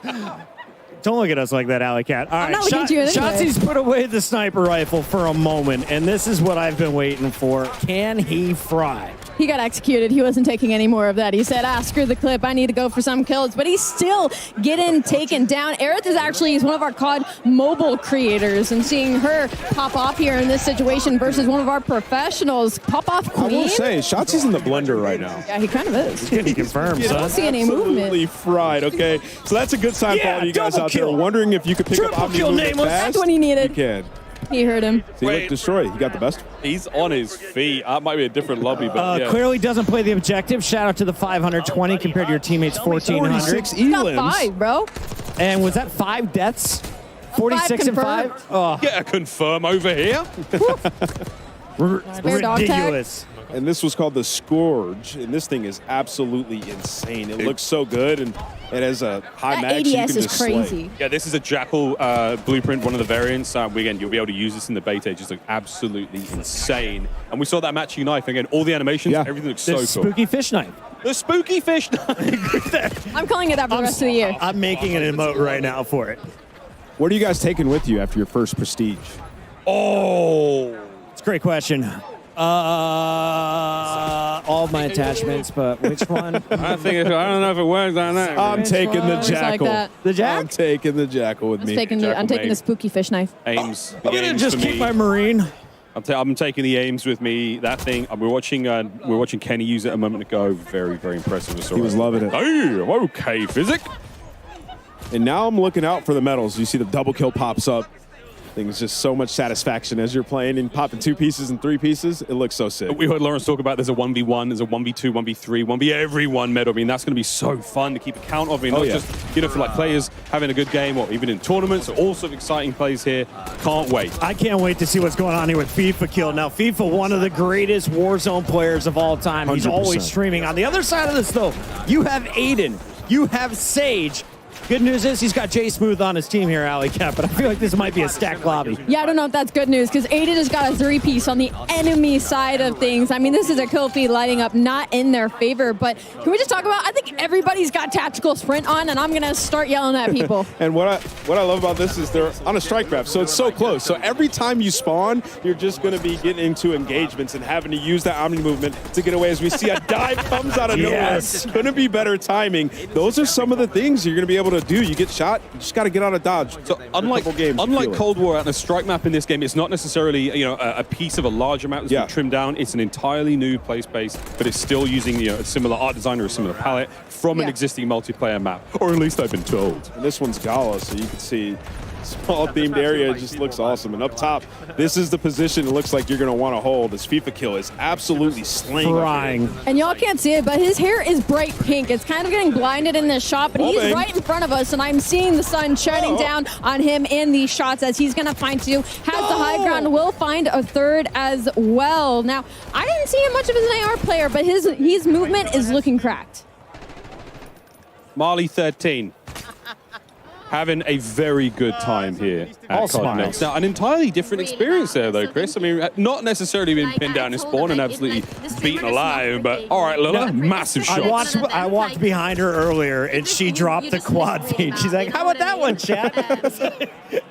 Don't look at us like that, Alley Cat. All right, not looking at you anyway. Shotzi's put away the sniper rifle for a moment, and this is what I've been waiting for. Can he fry? He got executed. He wasn't taking any more of that. He said, screw the clip. I need to go for some kills. But he's still getting taken down. Aerith is one of our COD mobile creators, and seeing her pop off here in this situation versus one of our professionals. Pop off queen. I will say, Shotzi's in the blender right now. Yeah, he kind of is. Can he confirm, I don't see any movement. Absolutely fried, okay? So that's a good sign for all of you guys out there wondering if you could pick up Omni movement fast. That's what he needed. You can. He heard him. See, look, destroyed. He got the best. He's on his feet. That might be a different lobby, but yeah. Clearly doesn't play the objective. Shout out to the 520 compared to your teammates' 1,400. 46 Got elims. 5, bro. And was that 5 deaths? 46 and 5? Oh. Get a confirm over here. Ridiculous. And this was called the Scourge, and this thing is absolutely insane. It looks so good, and it has a high That mag, so you ADS can is just slay. crazy. Yeah, this is a Jackal blueprint, one of the variants. Again, you'll be able to use this in the beta. It just looks absolutely insane. And we saw that matching knife. Again, all the animations, everything looks so The cool. spooky fish knife. The spooky fish knife. I'm calling it that for the rest of the year. I'm making an emote right now for it. What are you guys taking with you after your first Prestige? Oh. It's a great question. All of my attachments, but which one? I don't know if it works on that. I'm taking the Works like Jackal. that. The Jack? I'm taking the Jackal with me. I'm taking the spooky fish knife. Aims. I'm going to just keep my Marine. I'm taking the aims with me. That thing. We're watching Kenny use it a moment ago. Very, very impressive. He was loving it. Hey, okay, Physic. And now I'm looking out for the medals. You see the double kill pops up. Things just so much satisfaction as you're playing and popping 2 pieces and 3 pieces. It looks so sick. We heard Lawrence talk about there's a 1v1, there's a 1v2, 1v3, 1v everyone medal. I mean, that's going to be so fun to keep account of. I mean, not just for like players having a good game or even in tournaments. All sorts of exciting plays here. Can't wait. I can't wait to see what's going on here with FIFA Kill. Now, FIFA, one of the greatest Warzone players of all time. He's 100%. always streaming. On the other side of this, though, you have Aiden. You have Sage. good news is he's got Jay Smooth on his team here, Alley Cat, but I feel like this might be a stacked lobby. Yeah, I don't know if that's good news because Aiden just got a 3-piece on the enemy side of things. I mean, this is a kill feed lighting up not in their favor, but can we just talk about, I think everybody's got tactical sprint on, and I'm going to start yelling at people. And what I love about this is they're on a strike map, so it's so close. So every time you spawn, you're just going to be getting into engagements and having to use that Omni movement to get away. As we see a dive comes out of nowhere, couldn't be better timing. Those are some of the things you're going to be able to do. You get shot, you just got to get out of dodge. So unlike Cold War on a strike map in this game, it's not necessarily a piece of a larger map that's been trimmed down. It's an entirely new play space, but it's still using a similar art design or a similar palette from an existing multiplayer map, or at least I've been told. And this one's Gala, so you can see small themed area just looks awesome. And up top, this is the position it looks like you're going to want to hold. This FIFA kill is absolutely slaying. And y'all can't see it, but his hair is bright pink. It's kind of getting blinded in this shot, but he's right in front of us, and I'm seeing the sun shining down on him in these shots as he's going to find two. Has the high ground, will find a third as well. Now, I didn't see him much of as an AR player, but his movement is looking cracked. Marley 13. Having a very good time here at Cosmos. Now, an entirely different experience there, though, Chris. I mean, not necessarily being pinned down in spawn and absolutely beaten alive, but all right, Lila, massive shots. I walked behind her earlier, and she dropped the quad feed. She's like, how about that one, chat?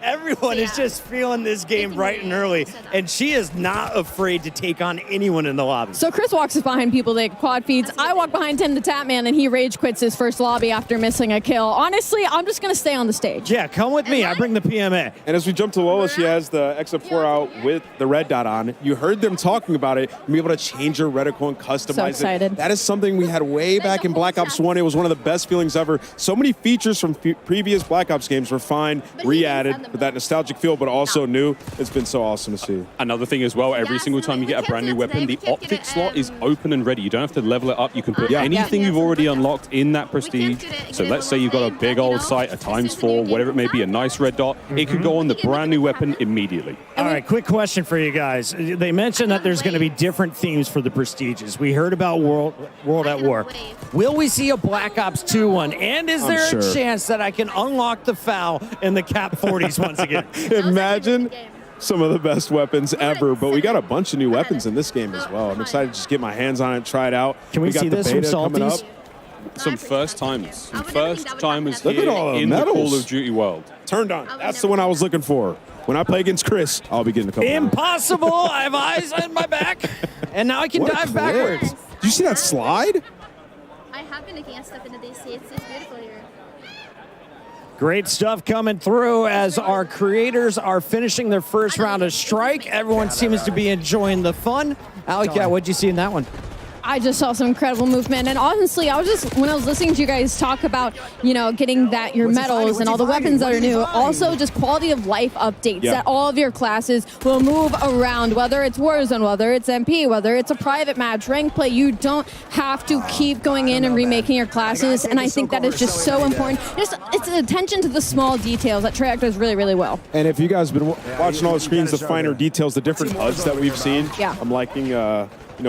Everyone is just feeling this game bright and early, and she is not afraid to take on anyone in the lobby. So Chris walks behind people that quad feeds. I walk behind Tim the Tapman, and he rage quits his first lobby after missing a kill. Honestly, I'm just going to stay on the stage. Yeah, come with me. I bring the PMA. And as we jump to Lola, she has the XF4 out with the red dot on. You heard them talking about it, and be able to change her reticle and customize it. That is something we had way back in Black Ops 1. It was one of the best feelings ever. So many features from previous Black Ops games were fine, re-added with that nostalgic feel, but also new. It's been so awesome to see. Another thing as well, every single time you get a brand new weapon, the optic slot is open and ready. You don't have to level it up. You can put anything you've already unlocked in that prestige. So let's say you've got a big old sight, a ×4, whatever it may be, a nice red dot. It could go on the brand new weapon immediately. All right, quick question for you guys. They mentioned that there's going to be different themes for the prestiges. We heard about World at War. Will we see a Black Ops 2 one? And is there a chance that I can unlock the FAL in the Cap 40s once again? Imagine some of the best weapons ever, but we got a bunch of new weapons in this game as well. I'm excited to just get my hands on it, try it out. Can we see this from Salties? Some first timers. Some first timers Look here at all the in the medals. Call of Duty world. Turned on. That's the one I was looking for. When I play against Chris, I'll be getting a couple. Impossible! I have eyes on my back, and now I can dive backwards. Did you see that slide? I have been looking at stuff in the DC. It's beautiful here. Great stuff coming through as our creators are finishing their first round of Strike. Everyone seems to be enjoying the fun. Alec, what'd you see in that one? I just saw some incredible movement, and honestly, when I was listening to you guys talk about, getting your medals and all the weapons that are new, also just quality of life updates that all of your classes will move around, whether it's Warzone, whether it's MP, whether it's a private match, rank play. You don't have to keep going in and remaking your classes, and I think that is just so important. It's an attention to the small details that Treyarch does really, really well. And if you guys have been watching all the screens, the finer details, the different HUDs that we've seen, I'm liking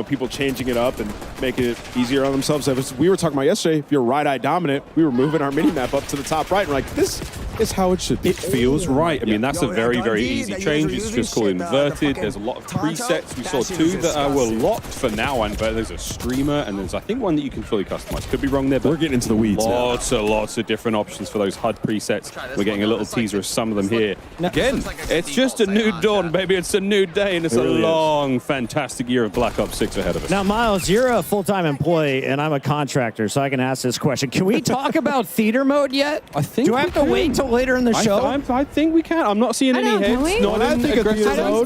people changing it up and making it easier on themselves. As we were talking about yesterday, if you're right-eye dominant, we were moving our mini-map up to the top right. And we're like, this is how it should be. It feels right. I mean, that's a very, very easy change. It's just called inverted. There's a lot of presets. We saw two that were locked for now, and there's a streamer, and there's, I think, one that you can fully customize. Could be wrong there, but we're getting into the weeds lots of different options for those HUD presets. We're getting a little teaser of some of them here. Again, it's just a new dawn, baby. It's a new day, and it's a long, fantastic year of Black Ops 6 ahead of us. Now, Miles, you're a full-time employee, and I'm a contractor, so I can ask this question. Can we talk about theater mode yet? I think Do I have to wait till later in the show? I think we can. I'm not seeing any heads.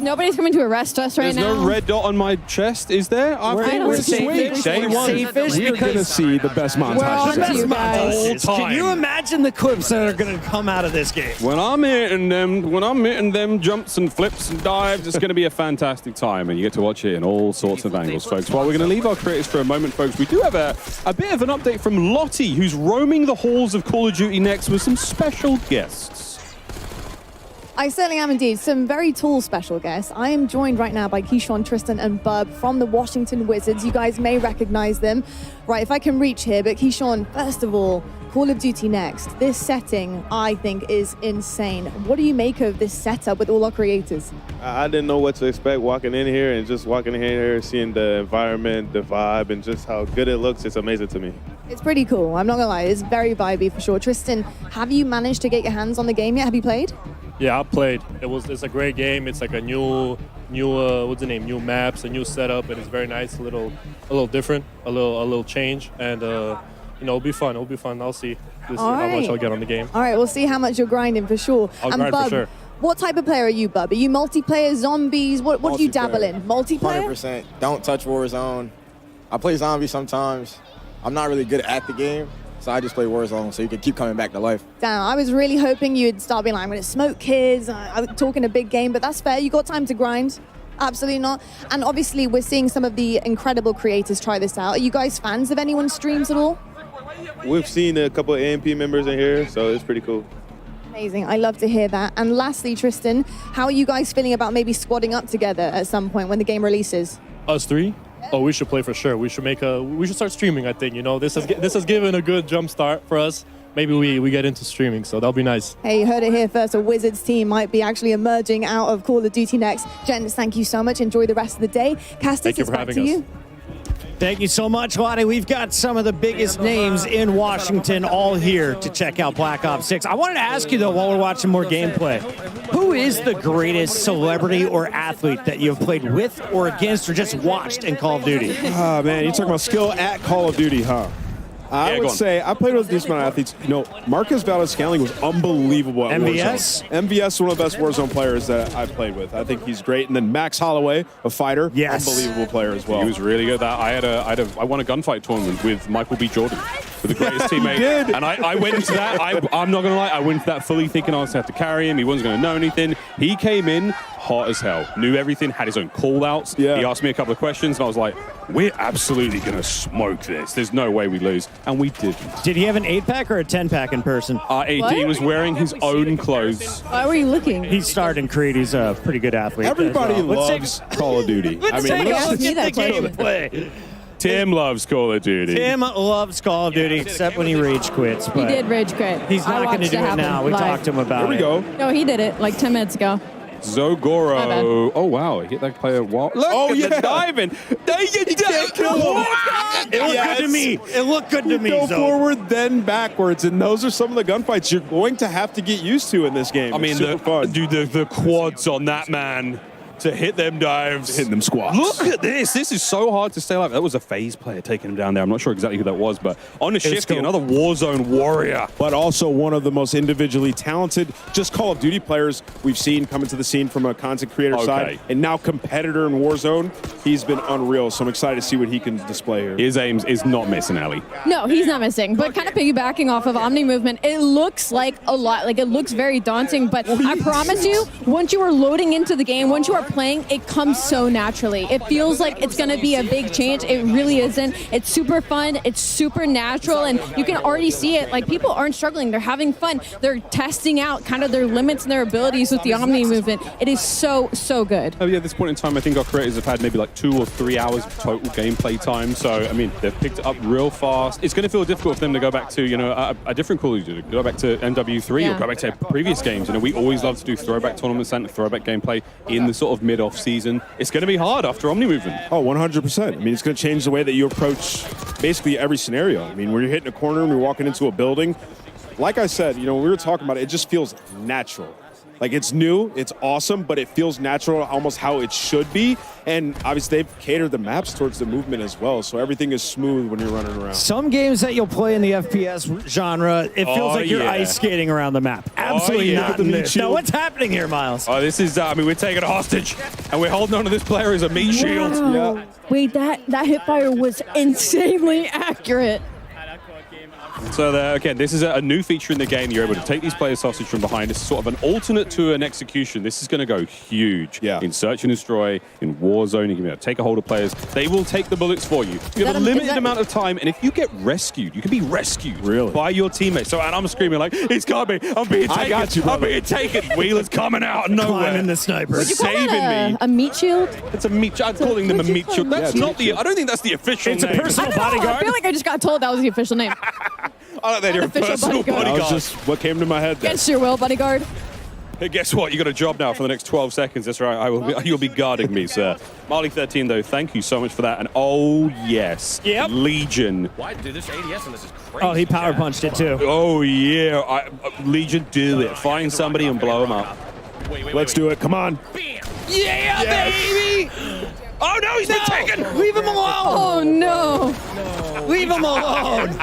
Nobody's coming to arrest us right now. There's no red dot on my chest, is there? We're safe. We're going to see the best montage. Can you imagine the clips that are going to come out of this game? When I'm hitting them jumps and flips and dives, it's going to be a fantastic time, and you get to watch it in all sorts of angles, folks. While we're going to leave our creators for a moment, folks, we do have a bit of an update from Lottie, who's roaming the halls of Call of Duty next with some special guests. I certainly am indeed. Some very tall special guests. I am joined right now by Keyshawn, Tristan, and Bub from the Washington Wizards. You guys may recognize them. Right, if I can reach here, but Keyshawn, first of all, Call of Duty Next. This setting, I think, is insane. What do you make of this setup with all our creators? I didn't know what to expect walking in here, and just walking in here, seeing the environment, the vibe, and just how good it looks, it's amazing to me. It's pretty cool. I'm not gonna lie, it's very vibey for sure. Tristan, have you managed to get your hands on the game yet? Have you played? Yeah, I played. It's a great game. It's like a new what's the name? New maps, a new setup, and it's very nice. A little different, a little change, and it'll be fun. It'll be fun. I'll see how much I'll get on the game. All right, we'll see how much you're grinding for sure. I'll and grind Bub, for sure. what type of player are you, Bub? Are you multiplayer, zombies? What do you dabble in? Multiplayer? 100%. Don't touch Warzone. I play zombies sometimes. I'm not really good at the game, so I just play Warzone so you can keep coming back to life. Damn, I was really hoping you'd start being like, I'm going to smoke kids. I'm talking a big game, but that's fair. You got time to grind. Absolutely not. And obviously, we're seeing some of the incredible creators try this out. Are you guys fans of anyone's streams at all? We've seen a couple of AMP members in here, so it's pretty cool. Amazing. I love to hear that. And lastly, Tristan, how are you guys feeling about maybe squadding up together at some point when the game releases? Us three? Oh, we should play for sure. We should start streaming, I think. This has given a good jump start for us. Maybe we get into streaming, so that'll be nice. Hey, you heard it here first. A Wizards team might be actually emerging out of Call of Duty Next. Gents, thank you so much. Enjoy the rest of the day. Castus, it's back to you. Thank you so much, Lottie. We've got some of the biggest names in Washington all here to check out Black Ops 6. I wanted to ask you, though, while we're watching more gameplay, who is the greatest celebrity or athlete that you've played with or against or just watched in Call of Duty? Oh, man, you're talking about skill at Call of Duty, huh? I would say I played with a decent amount of athletes. Marcus Valdez-Scaling was unbelievable at MVS? Warzone. MVS is one of the best Warzone players that I've played with. I think he's great. And then Max Holloway, a fighter, unbelievable player as well. He was really good. I won a gunfight tournament with Michael B. Jordan, with the greatest teammate. did. And I went into that. I'm not gonna lie. I went into that fully thinking I was gonna have to carry him. He wasn't gonna know anything. He came in hot as hell, knew everything, had his own call outs. He asked me a couple of questions, and I was like, we're absolutely going to smoke this. There's no way we lose. And we didn't. Did he have an 8-pack or a 10-pack in person? He was wearing his own clothes. Why were you looking? He starred in Creed. He's a pretty good athlete. Everybody loves Call of Duty. Let's take a look at the gameplay. Tim loves Call of Duty. Tim loves Call of Duty, except when he rage quits. He did rage quit. He's not going to do it now. We talked to him about it. Here we go. No, he did it like 10 minutes ago. Zogoro. Oh, wow. He hit that player. Look at the diving. It looked good to me. It looked good to me. Go forward, then backwards. And those are some of the gunfights you're going to have to get used to in this game. I mean, the quads on that man to hit them dives. Hitting them squats. Look at this. This is so hard to stay alive. That was a phase player taking him down there. I'm not sure exactly who that was, but on a shifty, another Warzone warrior. But also one of the most individually talented, just Call of Duty players we've seen come into the scene from a content creator side. And now competitor in Warzone. He's been unreal, so I'm excited to see what he can display here. His aims is not missing, Ellie. No, he's not missing. But kind of piggybacking off of Omni movement, it looks like a lot. Like, it looks very daunting, but I promise you, once you are loading into the game, once you are playing, it comes so naturally. It feels like it's going to be a big change. It really isn't. It's super fun. It's super natural, and you can already see it. Like, people aren't struggling. They're having fun. They're testing out kind of their limits and their abilities with the Omni movement. It is so, so good. Oh, yeah, at this point in time, I think our creators have had maybe like 2 or 3 hours of total gameplay time. So, I mean, they've picked it up real fast. It's going to feel difficult for them to go back to, a different Call of Duty, go back to MW3 or go back to previous games. We always love to do throwback tournaments and throwback gameplay in the sort of mid-off season. It's going to be hard after Omni movement. Oh, 100%. I mean, it's going to change the way that you approach basically every scenario. I mean, when you're hitting a corner and you're walking into a building, like I said, when we were talking about it, it just feels natural. Like, it's new, it's awesome, but it feels natural, almost how it should be. And obviously, they've catered the maps towards the movement as well, so everything is smooth when you're running around. Some games that you'll play in the FPS genre, it feels like you're ice skating around the map. Absolutely not in this. Now, what's happening here, Miles? Oh, this is, we're taking a hostage, and we're holding on to this player as a meat shield. Yeah. Wait, that hipfire was insanely accurate. So again, this is a new feature in the game. You're able to take these players hostage from behind. It's sort of an alternate to an execution. This is going to go huge in Search and Destroy, in Warzone. You can be able to take a hold of players. They will take the bullets for you. You have a limited amount of time, and if you get rescued, you can be rescued by your teammates. So, and I'm screaming like, it's got me. I'm being taken. I got you, brother. I'm being taken. Wheeler's coming out of nowhere. Climbing the sniper. Would you call saving that me. A meat shield? It's a meat. I'm calling them a meat shield. That's not the. I don't think that's the official name. It's a personal bodyguard. I feel like I just got told that was the official name. I like that you're a Unofficial personal bodyguard. bodyguard. That was just what came to my head there. Against your will, bodyguard. Hey, guess what? You got a job now for the next 12 seconds. That's right. You'll be guarding me, sir. Marley 13, though, thank you so much for that. And oh, yes. Yep. Legion. Why, dude, this ADS on this is crazy. Oh, he power punched it too. Oh, yeah. Legion, do it. Find somebody and blow him up. Let's do it. Come on. Yeah, baby! Oh, no, he's been taken. Leave him alone. Oh, no. Leave him alone.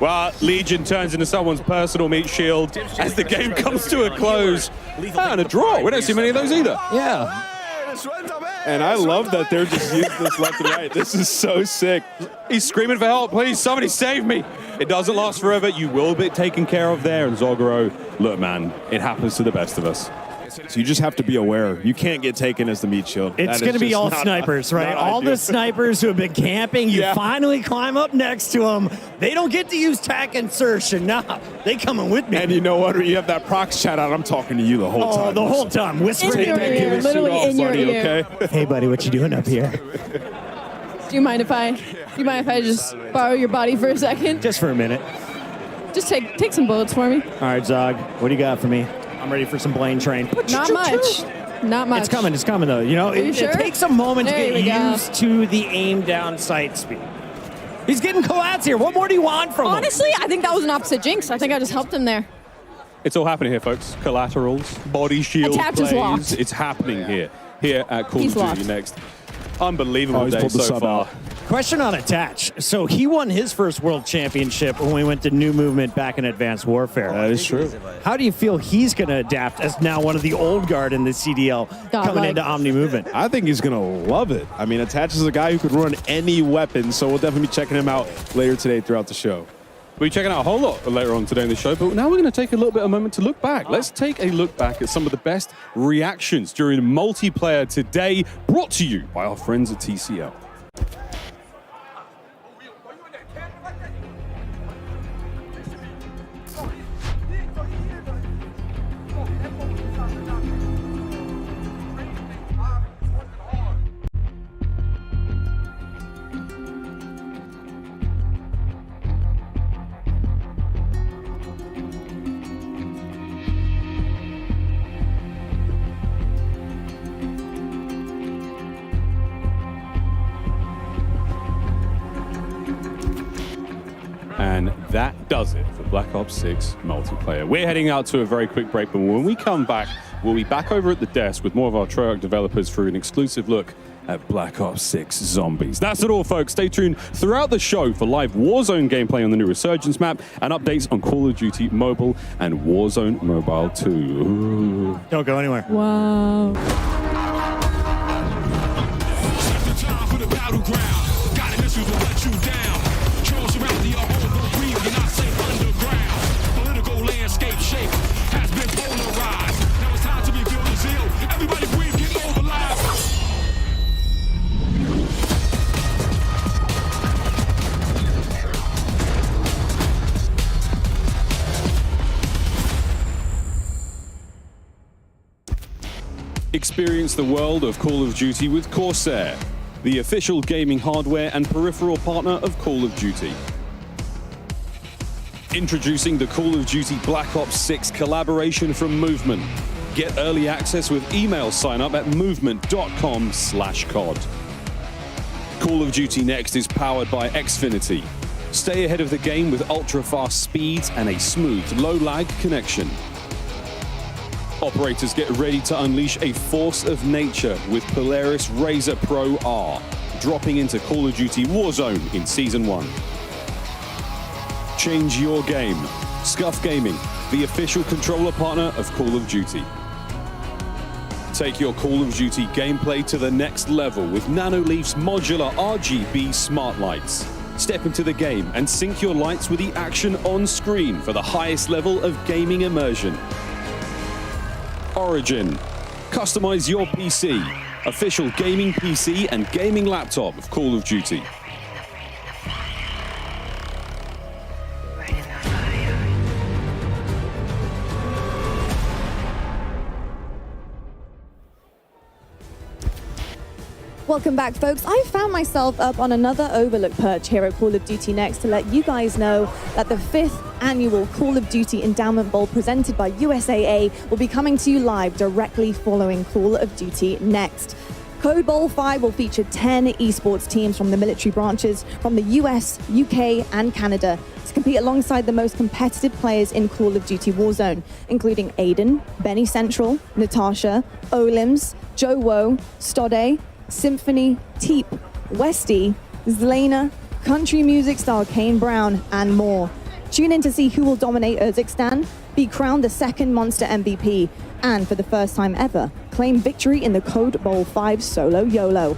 Well, Legion turns into someone's personal meat shield as the game comes to a close. And a draw. We don't see many of those either. Yeah. And I love that they're just using this left and right. This is so sick. He's screaming for help. Please, somebody save me. It doesn't last forever. You will be taken care of there. And Zogoro, look, man, it happens to the best of us. So you just have to be aware. You can't get taken as the meat shield. It's going to be all snipers, right? All the snipers who have been camping, you finally climb up next to them. They don't get to use tack insertion. Nah, they coming with me. And you know what? You have that prox chat out. I'm talking to you the whole time. Oh, the whole time. Whispering. In your ear, literally in your ear. Okay? Hey, buddy, what you doing up here? Do you mind if I just borrow your body for a second? Just for a minute. Just take some bullets for me. All right, Zog, what do you got for me? I'm ready for some Blaine train. Not much. Not much. It's coming though. You know, it takes a moment to get used to the aim down sight speed. He's getting collats here. What more do you want from him? Honestly, I think that was an opposite jinx. I think I just helped him there. It's all happening here, folks. Collaterals, body shield Attach is plays. locked. It's happening here at Call He's of Duty locked. next. Unbelievable he's day pulled the so sub far. out. Question on Attach. So he won his first world championship when we went to New Movement back in Advanced Warfare. That is true. How do you feel he's going to adapt as now one of the old guard in the CDL coming into Omni Movement? I think he's going to love it. I mean, Attach is a guy who could run any weapon, so we'll definitely be checking him out later today throughout the show. We'll be checking out a whole lot later on today in the show, but now we're going to take a little bit of a moment to look back. Let's take a look back at some of the best reactions during multiplayer today, brought to you by our friends at TCL. And that does it for Black Ops 6 multiplayer. We're heading out to a very quick break, but when we come back, we'll be back over at the desk with more of our Treyarch developers for an exclusive look at Black Ops 6 Zombies. That's it all, folks. Stay tuned throughout the show for live Warzone gameplay on the new Resurgence map and updates on Call of Duty Mobile and Warzone Mobile 2. Ooh. Don't go anywhere. Wow. Experience the world of Call of Duty with Corsair, the official gaming hardware and peripheral partner of Call of Duty. Introducing the Call of Duty Black Ops 6 collaboration from Movement. Get early access with email sign up at movement.com/COD. Call of Duty Next is powered by Xfinity. Stay ahead of the game with ultra-fast speeds and a smooth, low-lag connection. Operators, get ready to unleash a force of nature with Polaris Razor Pro R, dropping into Call of Duty Warzone in Season 1. Change your game. Scuff Gaming, the official controller partner of Call of Duty. Take your Call of Duty gameplay to the next level with Nanoleaf's modular RGB smart lights. Step into the game and sync your lights with the action on screen for the highest level of gaming immersion. Origin. Customize your PC. Official gaming PC and gaming laptop of Call of Duty. Welcome back, folks. I found myself up on another overlook perch here at Call of Duty Next to let you guys know that the 5th annual Call of Duty Endowment Bowl presented by USAA will be coming to you live directly following Call of Duty Next. Code Bowl 5 will feature 10 esports teams from the military branches from the US, UK, and Canada to compete alongside the most competitive players in Call of Duty Warzone, including Aiden, Benny Central, Natasha, Olims, Joe Woe, Stode, Symphony, Teep, Westy, Zlana, country music star Kane Brown, and more. Tune in to see who will dominate Urzikstan, be crowned the second Monster MVP, and for the first time ever, claim victory in the Code Bowl 5 Solo YOLO.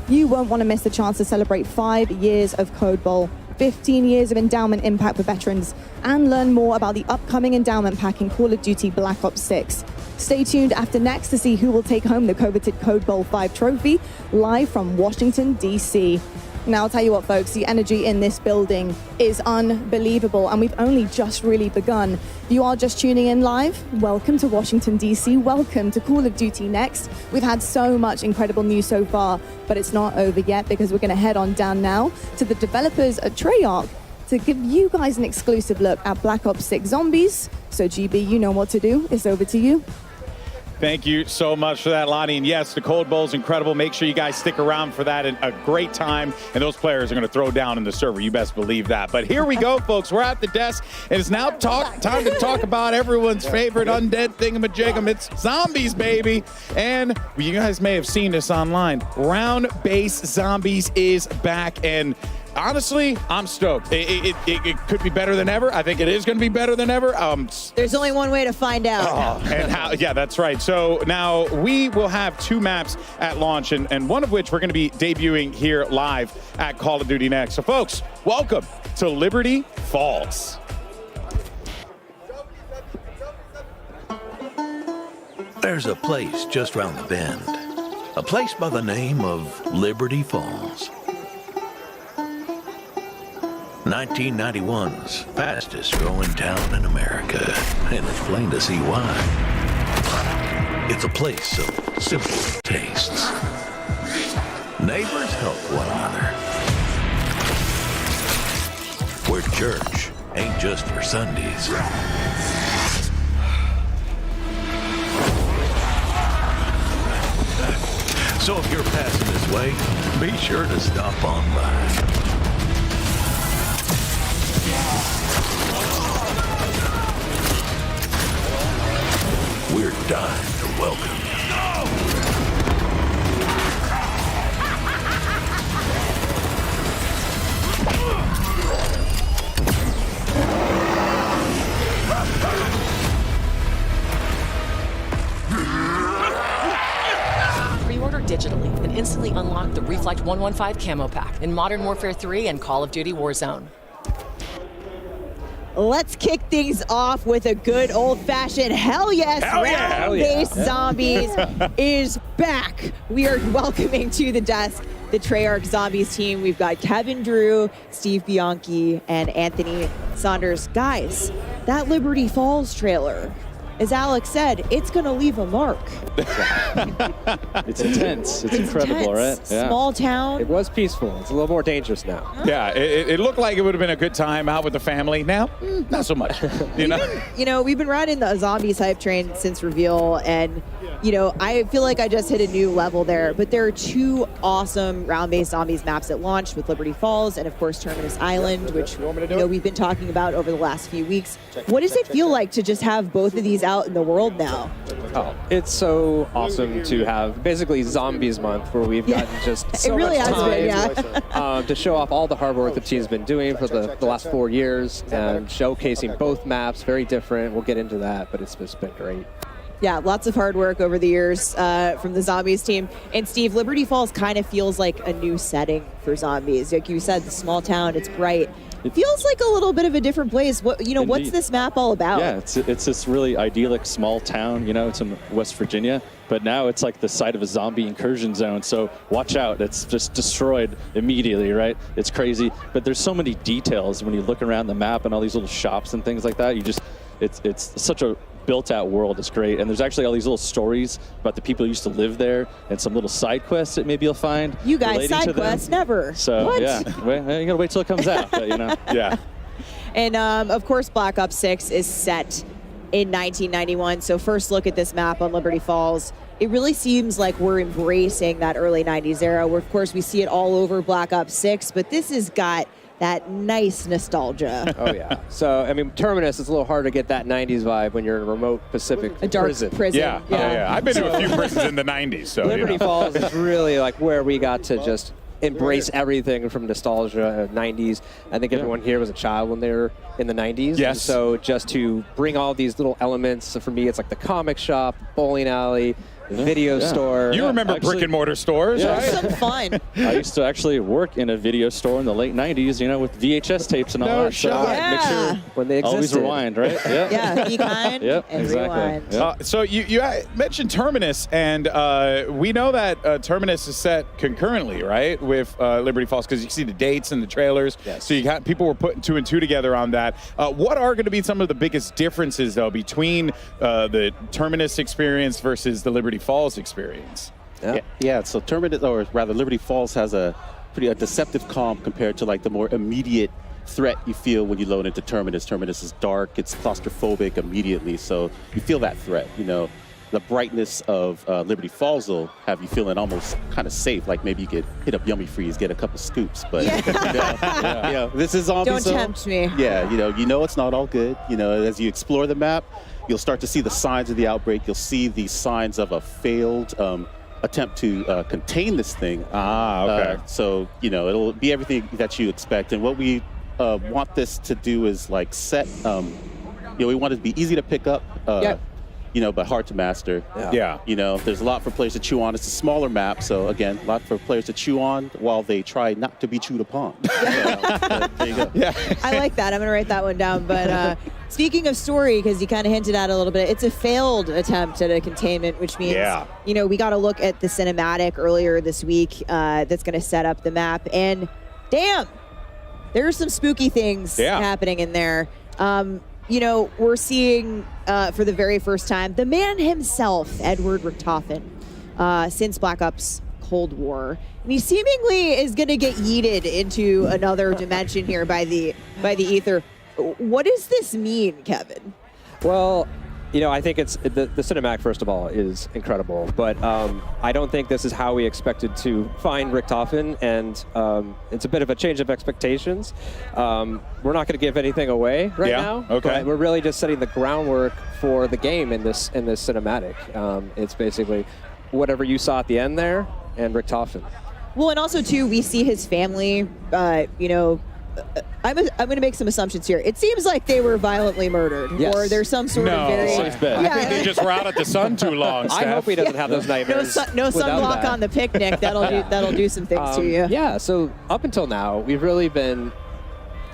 You won't want to miss the chance to celebrate 5 years of Code Bowl, 15 years of endowment impact for veterans, and learn more about the upcoming endowment pack in Call of Duty Black Ops 6. Stay tuned after next to see who will take home the coveted Code Bowl 5 trophy, live from Washington, D.C. Now, I'll tell you what, folks, the energy in this building is unbelievable, and we've only just really begun. If you are just tuning in live, welcome to Washington, D.C. Welcome to Call of Duty Next. We've had so much incredible news so far, but it's not over yet because we're going to head on down now to the developers at Treyarch to give you guys an exclusive look at Black Ops 6 Zombies. So, GB, you know what to do. It's over to you. Thank you so much for that, Lonnie. And yes, the Cold Bowl is incredible. Make sure you guys stick around for that. A great time. And those players are going to throw down in the server. You best believe that. But here we go, folks. We're at the desk. It is now time to talk about everyone's favorite undead thingamajigam. It's zombies, baby. And you guys may have seen this online. Round-based zombies is back. And honestly, I'm stoked. It could be better than ever. I think it is going to be better than ever. There's only one way to find out. And how? Yeah, that's right. So now we will have 2 maps at launch, and one of which we're going to be debuting here live at Call of Duty Next. So, folks, welcome to Liberty Falls. There's a place just round the bend, a place by the name of Liberty Falls. 1991's fastest growing town in America, and it's plain to see why. It's a place of simple tastes. Neighbors help one another. Where church ain't just for Sundays. So if you're passing this way, be sure to stop on by. We're dying to welcome you. Pre-order digitally and instantly unlock the Reflect 115 camo pack in Modern Warfare 3 and Call of Duty Warzone. Let's kick things off with a good old-fashioned hell yes. Round-based zombies is back. We are welcoming to the desk the Treyarch Zombies team. We've got Kevin Drew, Steve Bianchi, and Anthony Saunders. Guys, that Liberty Falls trailer, as Alex said, it's going to leave a mark. It's intense. It's incredible, intense. Right? Yeah. Small town. It was peaceful. It's a little more dangerous now. Yeah, it looked like it would have been a good time out with the family. Now, not so much. We've been riding the Zombies hype train since reveal, and I feel like I just hit a new level there. But there are 2 awesome round-based Zombies maps that launched with Liberty Falls and, of course, Terminus Island, which we've been talking about over the last few weeks. What does it feel like to just have both of these out in the world now? Oh, it's so awesome to have basically Zombies Month, where we've gotten just so it really much has time been, to show off all the hard work the team's been doing for the last 4 years, and showcasing both maps, very different. We'll get into that, but it's just been great. Yeah, lots of hard work over the years from the Zombies team. And Steve, Liberty Falls kind of feels like a new setting for Zombies. Like you said, the small town, it's bright. It feels like a little bit of a different place. What's this map all about? Yeah, it's this really idyllic small town. It's in West Virginia, but now it's like the site of a zombie incursion zone. So watch out, it's just destroyed immediately, right? It's crazy, but there's so many details when you look around the map and all these little shops and things like that. It's such a built-out world is great, and there's actually all these little stories about the people who used to live there, and some little side quests that maybe you'll find. You guys, relating to side them. quests, never. So What? yeah, you gotta wait till it comes out. But, you know, yeah. And of course, Black Ops 6 is set in 1991. So first look at this map on Liberty Falls. It really seems like we're embracing that early 90s era, where of course we see it all over Black Ops 6, but this has got that nice nostalgia. Oh yeah. So I mean, Terminus is a little hard to get that 90s vibe when you're in a remote Pacific A dark prison. Yeah. I've been to a few prisons in the 90s, so Liberty you know. Falls is really like where we got to just embrace everything from nostalgia, 90s. I think everyone here was a child when they were in the 90s. Yes. And so just to bring all these little elements, so for me, it's like the comic shop, bowling alley, video store. You remember brick and mortar stores, right? Some fun. I used to actually work in a video store in the late 90s, you know, with VHS tapes and all No that. shot. So make sure when they always existed. rewind, right? Yep. Yeah, be kind Yep, and exactly. rewind. Yep. So you mentioned Terminus, and we know that Terminus is set concurrently, right, with Liberty Falls, because you see the dates and the trailers. Yes. So you got people were putting 2 and 2 together on that. What are going to be some of the biggest differences, though, between the Terminus experience versus the Liberty Falls experience? Yeah, so Terminus, or rather Liberty Falls, has a deceptive calm compared to like the more immediate threat you feel when you load into Terminus. Terminus is dark, it's claustrophobic immediately, so you feel that threat, you know. The brightness of Liberty Falls will have you feeling almost kind of safe, like maybe you could hit up Yummy Freeze, get a couple scoops, but you know, this is zombie Don't zone. tempt me. Yeah, you know it's not all good. You know, as you explore the map, you'll start to see the signs of the outbreak. You'll see the signs of a failed attempt to contain this thing. Okay. So, you know, it'll be everything that you expect. And what we want this to do is like set, you know, we want it to be easy to pick up. You know, but hard to master. Yeah. You know, there's a lot for players to chew on. It's a smaller map, so again, a lot for players to chew on while they try not to be chewed upon. There you go. Yeah. I like that. I'm going to write that one down. But speaking of story, because you kind of hinted at it a little bit, it's a failed attempt at a containment, which means, you know, we got to look at the cinematic earlier this week that's going to set up the map. And damn, there's some spooky things happening in there. You know, we're seeing for the very first time the man himself, Edward Richtofen, since Black Ops Cold War. And he seemingly is going to get yeeted into another dimension here by the ether. What does this mean, Kevin? Well, you know, I think it's the cinematic, first of all, is incredible, but I don't think this is how we expected to find Richtofen, and it's a bit of a change of expectations. We're not going to give anything away right now. Okay. But we're really just setting the groundwork for the game in this cinematic. It's basically whatever you saw at the end there, and Richtofen. Well, and also too, we see his family. You know, I'm going to make some assumptions here. It seems like they were violently murdered, or there's some sort of very. I think they just were out at the sun too long. I hope he doesn't have those nightmares. No without sunblock that. on the picnic. That'll do some things to you. Yeah. So up until now, we've really been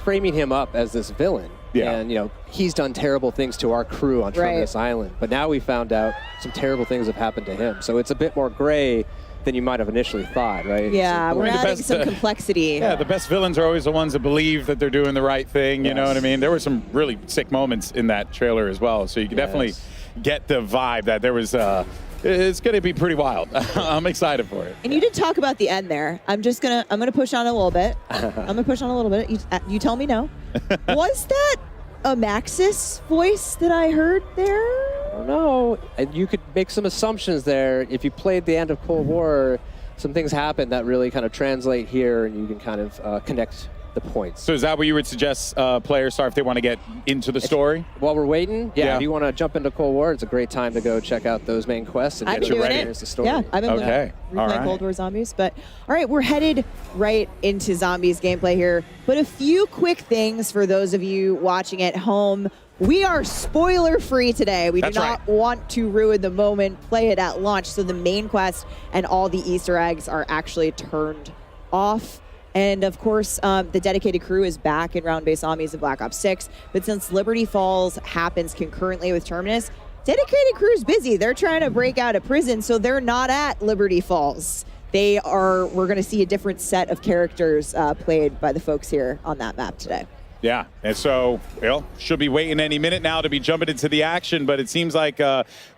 framing him up as this villain. Yeah. And, you know, he's done terrible things to our crew on Terminus Island. But now we found out some terrible things have happened to him. So it's a bit more gray than you might have initially thought, right? Yeah, we're adding some complexity. Yeah, the best villains are always the ones that believe that they're doing the right thing. You know what I mean? There were some really sick moments in that trailer as well. So you can definitely get the vibe that there was. It's going to be pretty wild. I'm excited for it. And you did talk about the end there. I'm gonna push on a little bit. You tell me no. Was that a Maxis voice that I heard there? I don't know. And you could make some assumptions there. If you played the end of Cold War, some things happen that really kind of translate here, and you can kind of connect the points. So is that what you would suggest players start if they want to get into the story? While we're waiting, if you want to jump into Cold War, it's a great time to go check out those main quests and get you ready. The story. Yeah, I've been replaying Cold War Zombies. But all right, we're headed right into Zombies gameplay here. But a few quick things for those of you watching at home. We are spoiler-free today. We do not want to ruin the moment. Play it at launch. So the main quest and all the Easter eggs are actually turned off. And of course, the dedicated crew is back in round-based zombies in Black Ops 6. But since Liberty Falls happens concurrently with Terminus, dedicated crew's busy. They're trying to break out of prison, so they're not at Liberty Falls. We're going to see a different set of characters played by the folks here on that map today. Yeah, and so, well, should be waiting any minute now to be jumping into the action, but it seems like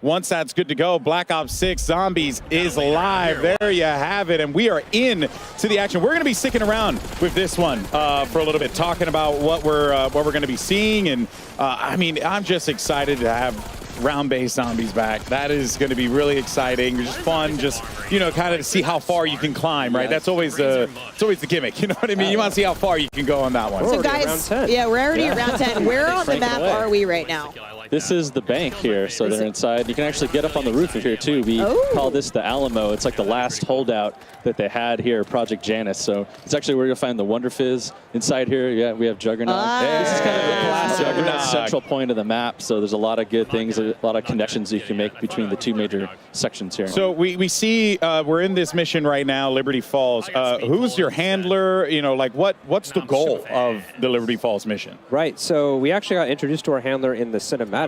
once that's good to go, Black Ops 6 Zombies is live. There you have it, and we are in to the action. We're going to be sticking around with this one for a little bit, talking about what we're going to be seeing, and I mean, I'm just excited to have round-based zombies back. That is going to be really exciting. Just fun, just, you know, kind of to see how far you can climb, right? That's always it's always the gimmick, you know what I mean? You want to see how far you can go on that one. So guys, yeah, we're already at round 10. Where on the map are we right now? This is the bank here, so they're inside. You can actually get up on the roof of here too. We call this the Alamo. It's like the last holdout that they had here, Project Janus. So it's actually where you'll find the Wonder Fizz inside here. Yeah, we have Juggernaut. This is kind of the classic central point of the map. So there's a lot of good things, a lot of connections you can make between the two major sections here. So we see we're in this mission right now, Liberty Falls. Who's your handler? You know, like what's the goal of the Liberty Falls mission? Right. So we actually got introduced to our handler in the cinematic.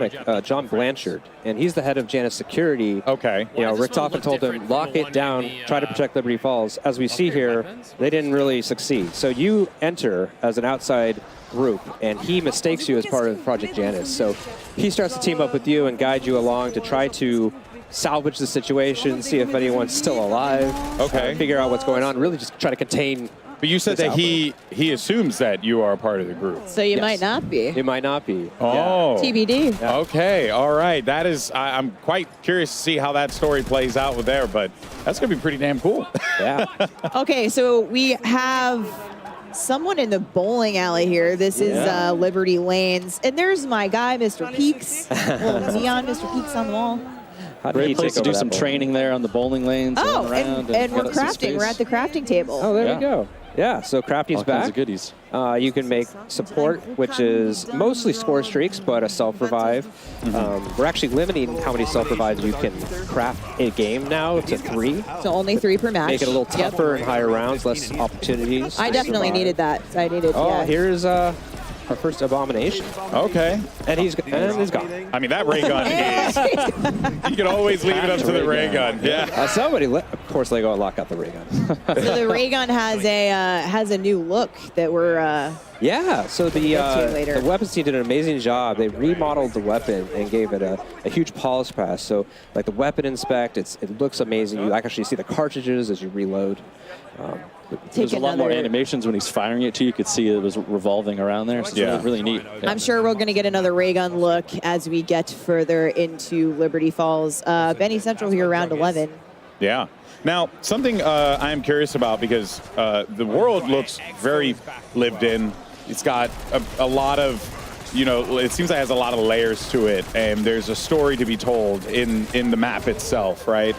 John Blanchard, and he's the head of Janus Security. Okay. You know, Rick Toffin told him, lock it down, try to protect Liberty Falls. As we see here, they didn't really succeed. So you enter as an outside group, and he mistakes you as part of Project Janus. So he starts to team up with you and guide you along to try to salvage the situation, see if anyone's still alive. Okay. Figure out what's going on, really just try to contain. But you said that he assumes that you are a part of the group. So you might not be. You might not be. Oh. Yeah. TBD. Yeah. Okay, all right. That is, I'm quite curious to see how that story plays out with there, but that's going to be pretty damn cool. Yeah. Okay, so we have someone in the bowling alley here. This is Liberty Lanes. And there's my guy, Mr. Peaks. Little neon Mr. Peaks on the wall. Great place to do some training there on the bowling lanes. Oh, and we're crafting. We're at the crafting table. Oh, there we go. Yeah, so Crafty's all back. Kinds of goodies. You can make support, which is mostly score streaks, but a self-revive. We're actually limiting how many self-revives you can craft a game now to 3. So only 3 per match. Make it a little tougher in higher rounds, less opportunities. I definitely needed that. I needed. Here's our first abomination. Okay. And he's gone. I mean, that ray gun is... You can always leave it up to the ray gun. Yeah. Somebody, of course, they go and lock out the ray gun. So the ray gun has a new look that we're... Yeah, so the weapons team did an amazing job. They remodeled the weapon and gave it a huge polish pass. So, like the weapon inspect, it looks amazing. You actually see the cartridges as you reload. There's a lot more animations when he's firing it too. You could see it was revolving around there. So it's really neat. Yeah. I'm sure we're going to get another ray gun look as we get further into Liberty Falls. Benny Central here around 11. Yeah. Now, something I'm curious about, because the world looks very lived in. It's got a lot of, you know, it seems like it has a lot of layers to it, and there's a story to be told in the map itself, right?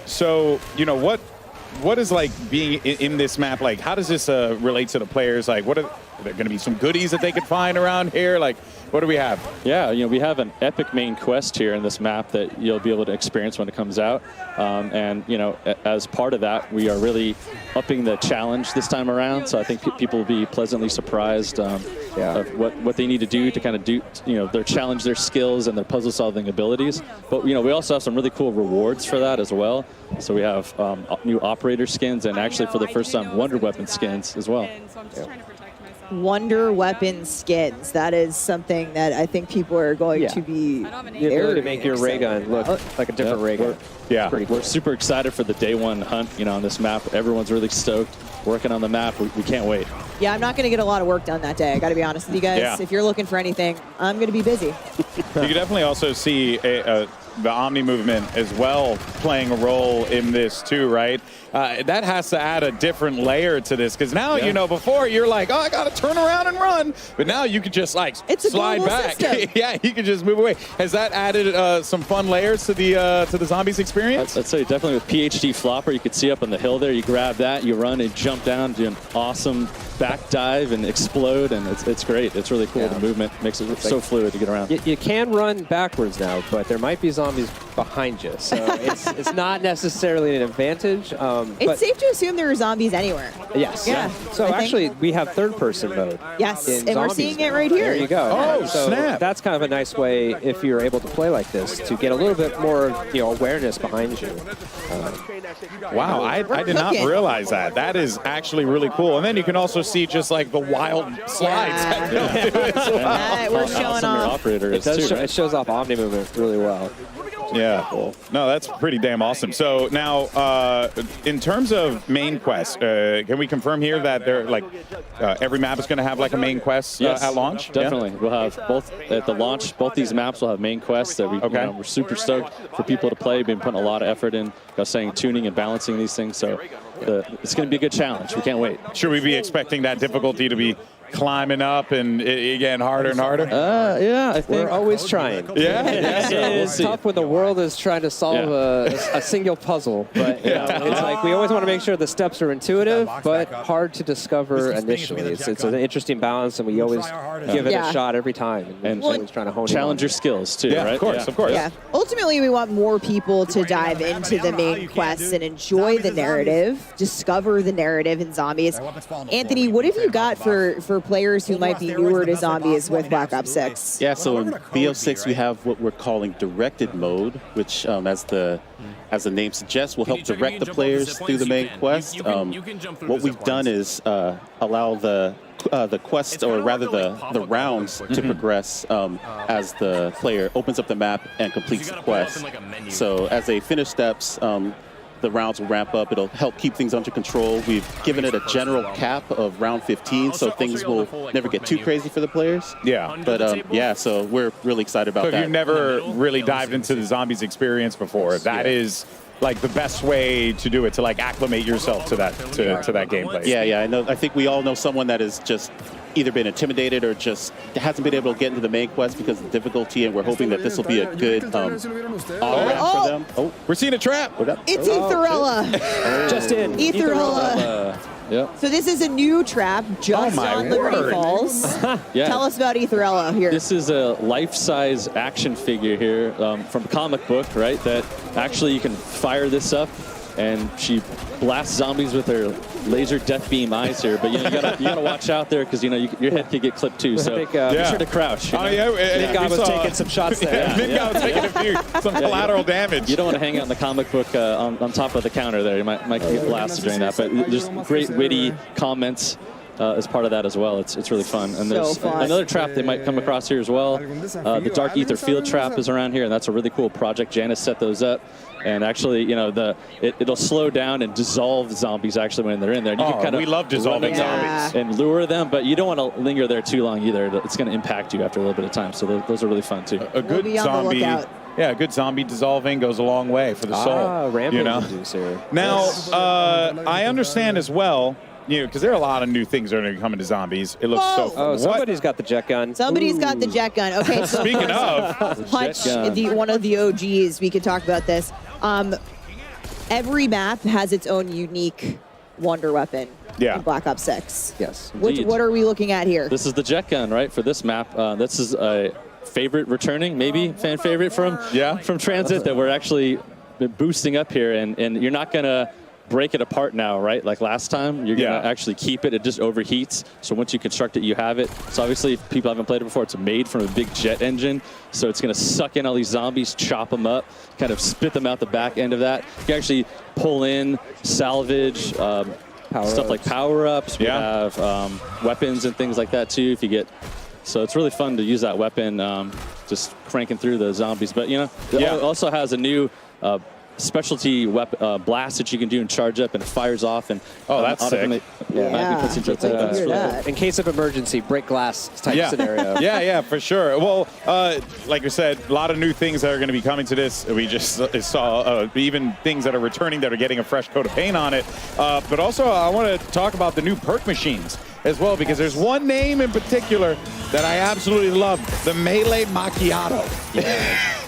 So, you know, what is like being in this map? Like, how does this relate to the players? Like, are there going to be some goodies that they could find around here? Like, what do we have? Yeah, you know, we have an epic main quest here in this map that you'll be able to experience when it comes out. And, you know, as part of that, we are really upping the challenge this time around. So I think people will be pleasantly surprised of what they need to do to kind of do, you know, challenge their skills and their puzzle solving abilities. But, you know, we also have some really cool rewards for that as well. So we have new operator skins and actually for the first time Wonder Weapon skins as well. Wonder Weapon skins. That is something that I think people are going to be the ability to make your ray gun look like a different ray gun. Yeah, we're super excited for the day one hunt, you know, on this map. Everyone's really stoked working on the map. We can't wait. Yeah, I'm not going to get a lot of work done that day. I got to be honest with you guys. Yeah. If you're looking for anything, I'm going to be busy. You can definitely also see the Omni movement as well playing a role in this too, right? That has to add a different layer to this, because now, you know, before you're like, oh, I got to turn around and run, but now you could just like slide back. Yeah, you can just move away. Has that added some fun layers to the zombies experience? I'd say definitely with PhD Flopper, you could see up on the hill there, you grab that, you run and jump down, do an awesome back dive and explode, and it's great. It's really cool. The movement makes it so fluid to get around. You can run backwards now, but there might be zombies behind you, so it's not necessarily an advantage. It's safe to assume there are zombies anywhere. Yes. Yeah. So actually, we have third-person mode. Yes, in and we're zombies seeing now. it right here. There you go. Oh, so snap. That's kind of a nice way, if you're able to play like this, to get a little bit more, awareness behind you. Wow, I did not realize that. That is actually really cool. And then you can also see just like the wild slides. We're showing off. It shows off Omni movement really well. Yeah. Cool. No, that's pretty damn awesome. So now, in terms of main quests, can we confirm here that they're like every map is going to have like a main quest at launch? Definitely. Yeah? We'll have both at the launch. Both these maps will have main quests that we're super stoked for people to play. We've been putting a lot of effort in, tuning and balancing these things. So it's going to be a good challenge. We can't wait. Should we be expecting that difficulty to be climbing up and again harder and harder? Yeah, I think we're always trying. Yeah, it's tough when the world is trying to solve a single puzzle, but it's like we always want to make sure the steps are intuitive but hard to discover initially. It's an interesting balance, and we always give it a shot every time, and always trying to hone challenge your skills too. Yeah, right? of course, of course. Yeah. Ultimately, we want more people to dive into the main quests and enjoy the narrative, discover the narrative in zombies. Anthony, what have you got for players who might be newer to zombies with Black Ops 6? Yeah, so in BO6 we have what we're calling directed mode, which as the name suggests will help direct the players through the main quest. What we've done is allow the quest, or rather the rounds, to progress as the player opens up the map and completes the quest. So as they finish steps, the rounds will ramp up. It'll help keep things under control. We've given it a general cap of round 15, so things will never get too crazy for the players. Yeah. But yeah, so we're really excited about that. So if that. you've never really dived into the zombies experience before, that is like the best way to do it, to like acclimate yourself to that gameplay. Yeah, I know. I think we all know someone that has just either been intimidated or just hasn't been able to get into the main quest because of the difficulty, and we're hoping that this will be a good on-ramp for them. Oh, we're seeing a trap. It's Etherella. Just in. Etherella. Yep. So this is a new trap just on Liberty Falls. Tell us about Etherella here. This is a life-size action figure here from comic book, right? That actually you can fire this up, and she blasts zombies with her laser death beam eyes here. But you gotta watch out there, because your head could get clipped too. So be sure to crouch. Big guy was taking some shots there. Big guy was taking some collateral damage. You don't want to hang out in the comic book on top of the counter there. You might get blasted during that. But there's great witty comments as part of that as well. It's really fun. And there's another trap they might come across here as well. The Dark Ether Field Trap is around here, and that's a really cool project. Janice set those up. And actually, it'll slow down and dissolve zombies actually when they're in there. And you can kind of we love dissolving zombies and lure them, but you don't want to linger there too long either. It's going to impact you after a little bit of time. So those are really fun too. A good zombie. Yeah, a good zombie dissolving goes a long way for the soul. Rampage inducer. Now, I understand as well, because there are a lot of new things that are going to come into zombies. It looks so fun. Oh, somebody's got the jet gun. Somebody's got the jet gun. Okay, so speaking of Hutch, one of the OGs, we could talk about this. Every map has its own unique wonder weapon in Black Ops 6. Yes. What are we looking at here? This is the jet gun, right, for this map. This is a favorite returning, maybe fan favorite from Transit that we're actually boosting up here, and you're not going to break it apart now, right? Like last time, you're going to actually keep it. It just overheats. So once you construct it, you have it. So obviously, if people haven't played it before, it's made from a big jet engine. So it's going to suck in all these zombies, chop them up, kind of spit them out the back end of that. You can actually pull in, salvage, stuff like power-ups. We have weapons and things like that too if you get... So it's really fun to use that weapon, just cranking through the zombies. But, it also has a new... specialty weapon blast that you can do and charge up, and it fires off, and that's sick. In case of emergency, break glass type scenario. Yeah, for sure. Well, like I said, a lot of new things that are going to be coming to this. We just saw even things that are returning that are getting a fresh coat of paint on it. But also, I want to talk about the new perk machines as well, because there's one name in particular that I absolutely love, the Melee Macchiato.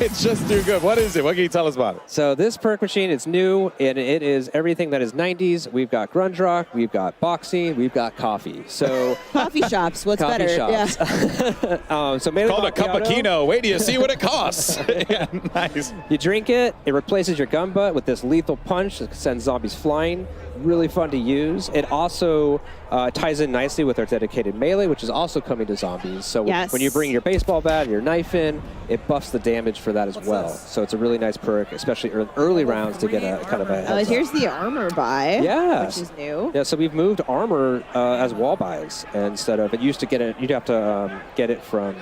It's just too good. What is it? What can you tell us about it? So this perk machine is new, and it is everything that is 90s. We've got grunge rock, we've got boxing, we've got coffee. So coffee shops, what's coffee better? shops. Yeah. So mainly called a cappuccino. Wait till you see what it costs. Yeah, nice. You drink it, it replaces your gun butt with this lethal punch that sends zombies flying. Really fun to use. It also ties in nicely with our dedicated melee, which is also coming to zombies. So when you bring your baseball bat and your knife in, it buffs the damage for that as well. So it's a really nice perk, especially early rounds to get a kind of a heads Here's up. the armor buy, which is new. Yeah, so we've moved armor as wall buys instead of, it used to get it, you'd have to get it from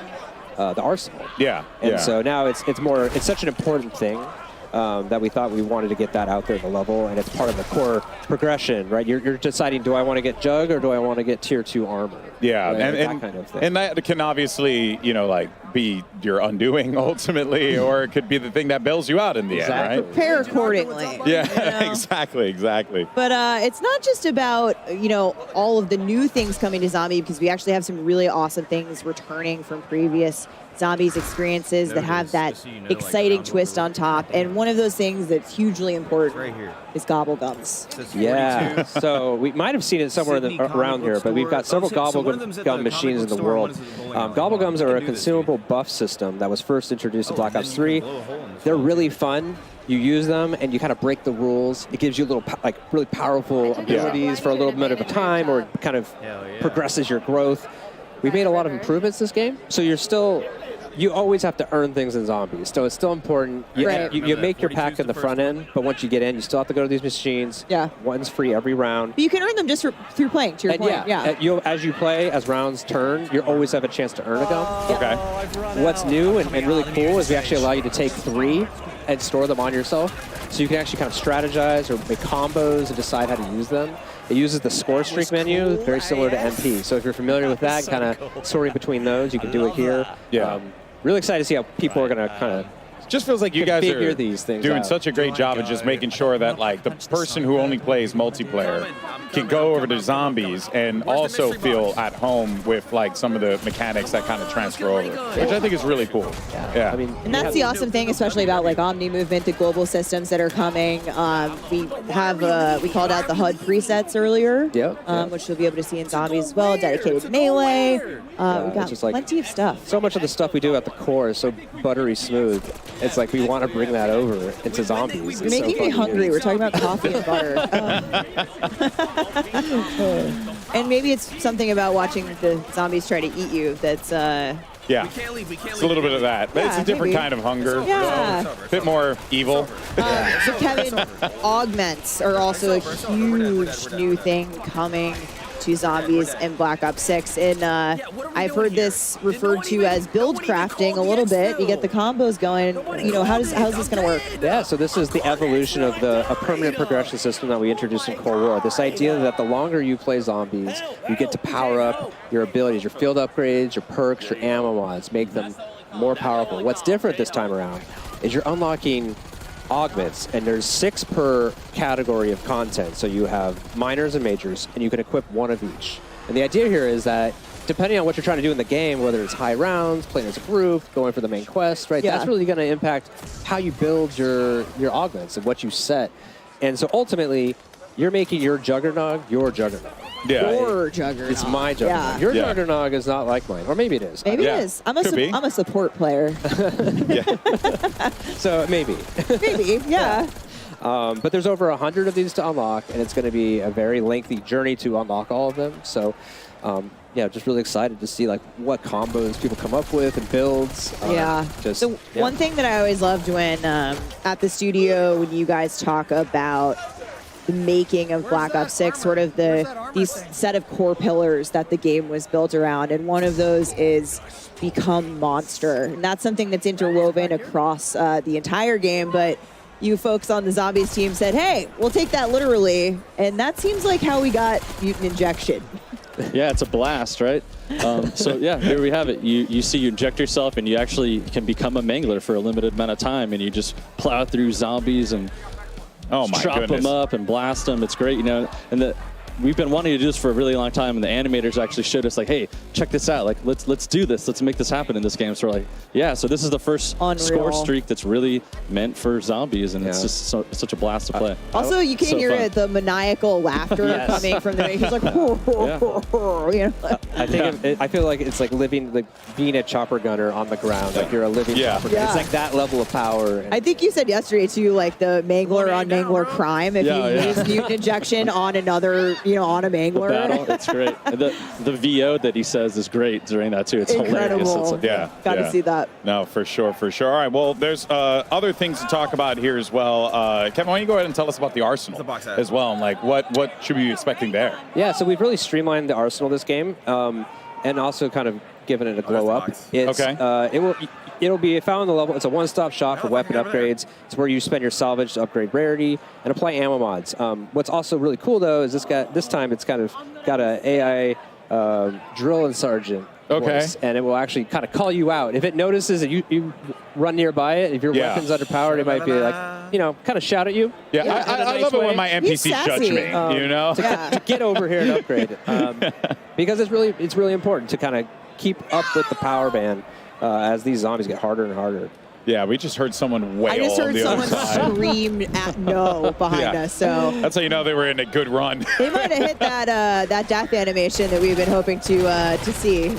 the arsenal. Yeah. And so now it's such an important thing that we thought we wanted to get that out there at the level, and it's part of the core progression, right? You're deciding, do I want to get Jug or do I want to get tier 2 armor? Yeah, right? and that kind of thing. And that can obviously, be your undoing ultimately, or it could be the thing that bails you out in the end, right? Prepare accordingly. Yeah, exactly. But it's not just about, all of the new things coming to Zombie, because we actually have some really awesome things returning from previous Zombies experiences that have that exciting twist on top. And one of those things that's hugely important is gobble gums. Yeah, so we might have seen it somewhere around here, but we've got several gobble gum machines in the world. Gobble gums are a consumable buff system that was first introduced in Black Ops 3. They're really fun. You use them and you kind of break the rules. It gives you little really powerful abilities for a little bit of a time, or it kind of progresses your growth. We made a lot of improvements this game, so you always have to earn things in zombies. So it's still important. You make your pack in the front end, but once you get in, you still have to go to these machines. Yeah. One's free every round. But you can earn them just through playing, to your point. As you play, as rounds turn, you always have a chance to earn a gum. Okay. What's new and really cool is we actually allow you to take 3 and store them on yourself. So you can actually kind of strategize or make combos and decide how to use them. It uses the score streak menu, very similar to MP. So if you're familiar with that, kind of sorting between those, you can do it here. Yeah. Really excited to see how people are going to kind of just feels like you guys are these things doing out. such a great job of just making sure that the person who only plays multiplayer can go over to zombies and also feel at home with some of the mechanics that kind of transfer over, which I think is really cool. Yeah. I mean, and that's the awesome thing, especially about Omni movement, the global systems that are coming. We called out the HUD presets earlier, which you'll be able to see in zombies as well. Dedicated melee. We've got plenty of stuff. So much of the stuff we do at the core is so buttery smooth. It's like we want to bring that over into zombies. You're making me hungry. We're talking about coffee and butter. And maybe it's something about watching the zombies try to eat you that's... Yeah, it's a little bit of that. But it's a different kind of hunger. Yeah. A bit more evil. So Kevin, augments are also a huge new thing coming to zombies in Black Ops 6. And I've heard this referred to as build crafting a little bit. You get the combos going. How's this going to work? Yeah, so this is the evolution of a permanent progression system that we introduced in Cold War. This idea that the longer you play zombies, you get to power up your abilities, your field upgrades, your perks, your ammo mods, make them more powerful. What's different this time around is you're unlocking augments, and there's 6 per category of content. So you have minors and majors, and you can equip 1 of each. And the idea here is that depending on what you're trying to do in the game, whether it's high rounds, playing as a group, going for the main quest, right? That's really going to impact how you build your augments and what you set. And so ultimately, you're making your Juggernog your Juggernog. Yeah. Your Juggernog. It's my Juggernog. Your Juggernog is not like mine. Or maybe it is. Maybe it is. I'm a support player. So maybe. Maybe, yeah. But there's over 100 of these to unlock, and it's going to be a very lengthy journey to unlock all of them. So, just really excited to see what combos people come up with and builds. One thing that I always loved when at the studio, when you guys talk about the making of Black Ops 6, sort of these set of core pillars that the game was built around, and one of those is become monster. And that's something that's interwoven across the entire game, but you folks on the Zombies team said, hey, we'll take that literally, and that seems like how we got Mutant Injection. Yeah, it's a blast, right? Here we have it. You see, you inject yourself, and you actually can become a mangler for a limited amount of time, and you just plow through zombies and chop them up and blast them. It's great, and we've been wanting to do this for a really long time, and the animators actually showed us like, hey, check this out. Like, let's do this. Let's make this happen in this game. So we're like, yeah. So this is the first score streak that's really meant for zombies, and it's just such a blast to play. Also, you can hear the maniacal laughter coming from the. He's like, you know? I feel like it's like being a chopper gunner on the ground. Like you're a living chopper gunner. It's like that level of power. I think you said yesterday too, like the mangler on mangler crime. If you use mutant injection on another, on a mangler. The battle, it's great. The VO that he says is great during that too. It's incredible. Hilarious. It's Got to see that. No, for sure. All right, well, there's other things to talk about here as well. Kevin, why don't you go ahead and tell us about the Arsenal as well, and like what should we be expecting there? Yeah, so we've really streamlined the Arsenal this game, and also kind of given it a glow up. It's, it'll be found on the level. It's a one-stop shop for weapon upgrades. It's where you spend your salvage to upgrade rarity and apply ammo mods. What's also really cool though is this time it's kind of got an AI drill and sergeant. Voice, and it will actually kind of call you out. If it notices that you run nearby it, if your weapon's underpowered, it might be like, kind of shout at you. Yeah, I love it when my NPCs judge me, to get over here and upgrade. Because it's really important to kind of keep up with the power band as these zombies get harder and harder. Yeah, we just heard someone wail. I just heard someone scream at no behind us. So that's how you know they were in a good run. They might have hit that death animation that we've been hoping to see.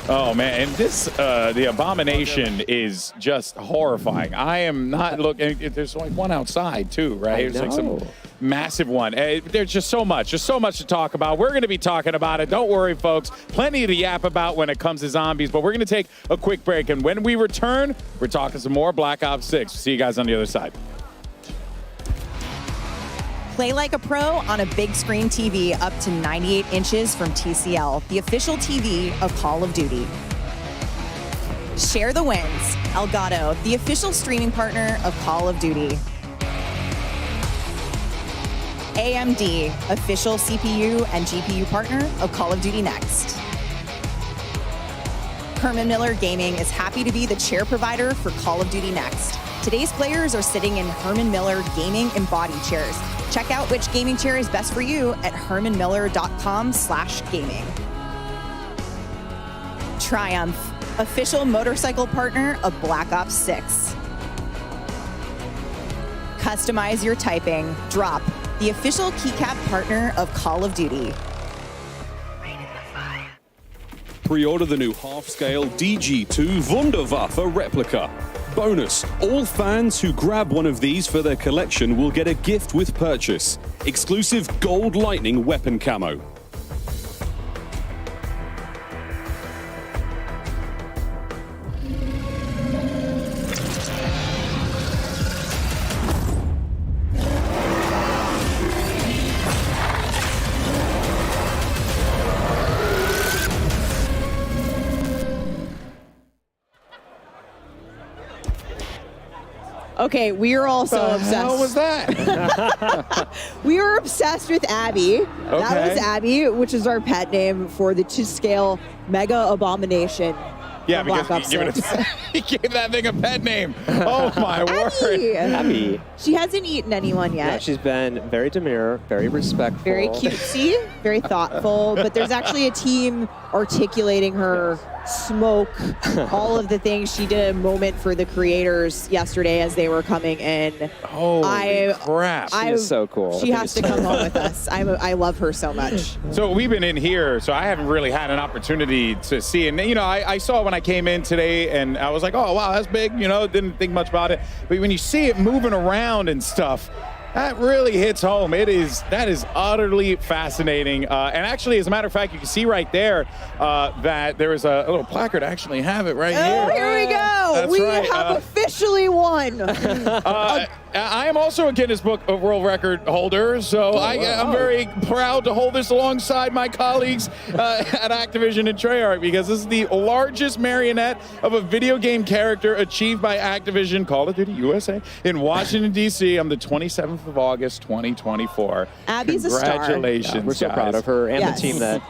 Oh man, and this the abomination is just horrifying. I am not looking. There's like one outside too, right? There's like some massive one. There's just so much to talk about. We're going to be talking about it. Don't worry, folks. Plenty to yap about when it comes to zombies. But we're going to take a quick break, and when we return, we're talking some more Black Ops 6. See you guys on the other side. Play like a pro on a big screen TV up to 98 inches from TCL, the official TV of Call of Duty. Share the wins. Elgato, the official streaming partner of Call of Duty. AMD, official CPU and GPU partner of Call of Duty Next. Herman Miller Gaming is happy to be the chair provider for Call of Duty Next. Today's players are sitting in Herman Miller Gaming embodied chairs. Check out which gaming chair is best for you at hermanmiller.com/gaming. Triumph, official motorcycle partner of Black Ops 6. Customize your typing. Drop, the official keycap partner of Call of Duty. Pre-order the new half-scale DG2 Wunderwaffe replica. Bonus, all fans who grab one of these for their collection will get a gift with purchase. Exclusive gold lightning weapon camo. Okay, we are all so obsessed. How was that? We were obsessed with Abby. That was Abby, which is our pet name for the 2-scale mega abomination. Yeah, because he gave that thing a pet name. Oh my word. Abby. She hasn't eaten anyone yet. Yeah, she's been very demure, very respectful. Very cutesy, very thoughtful, but there's actually a team articulating her smoke, all of the things. She did a moment for the creators yesterday as they were coming in. Holy crap. She's so cool. She has to come home with us. I love her so much. So we've been in here, so I haven't really had an opportunity to see. And, I saw it when I came in today, and I was like, oh, wow, that's big. Didn't think much about it. But when you see it moving around and stuff, that really hits home. That is utterly fascinating. And actually, as a matter of fact, you can see right there that there is a little placard. I actually have it right here. Oh, here we go. That's we right. have officially won. I am also a Guinness Book of World Record holder, so I'm very proud to hold this alongside my colleagues at Activision and Treyarch, because this is the largest marionette of a video game character achieved by Activision, Call of Duty USA, in Washington, D.C. on the 27th of August, 2024. Abby's a star. Congratulations, We're so proud of her and the team that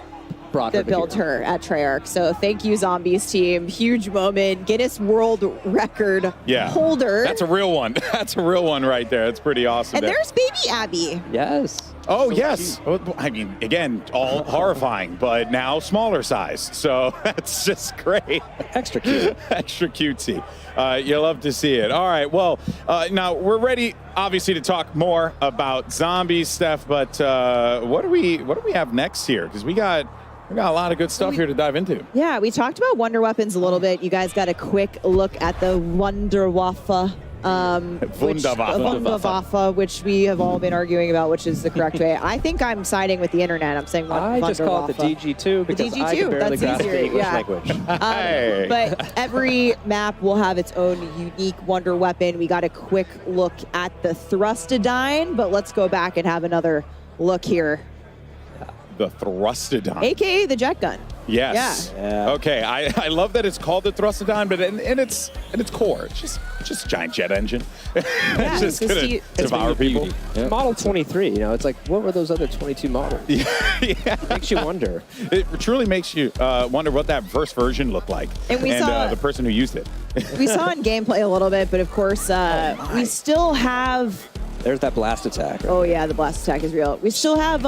built her at Treyarch. So thank you, Zombies team. Huge moment. Guinness World Record holder. That's a real one. That's a real one right there. That's pretty awesome. And there's baby Abby. Yes. Oh, yes. I mean, again, all horrifying, but now smaller size. So that's just great. Extra cute. Extra cutesy. You love to see it. All right. Well, now we're ready, obviously, to talk more about zombies, Steph. But what do we have next here? Because we got a lot of good stuff here to dive into. Yeah, we talked about Wonder Weapons a little bit. You guys got a quick look at the Wunderwaffe. Wunderwaffe, which we have all been arguing about, which is the correct way. I think I'm siding with the internet. I'm saying I just call it the DG2 because I can barely grasp the English language. But every map will have its own unique wonder weapon. We got a quick look at the Thrustodyne, but let's go back and have another look here. The Thrustodyne. AKA the jet gun. Yes. Yeah. Okay. I love that it's called the Thrustodyne, but in its core, it's just a giant jet engine. Yeah, it's just gonna devour people. Yeah. Model 23. You know, it's like, what were those other 22 models? Yeah. Makes you wonder. It truly makes you wonder what that first version looked like, and saw the person who used it. We saw in gameplay a little bit, but of course, we still have. There's that blast attack. Right? Oh yeah, the blast attack is real. We still have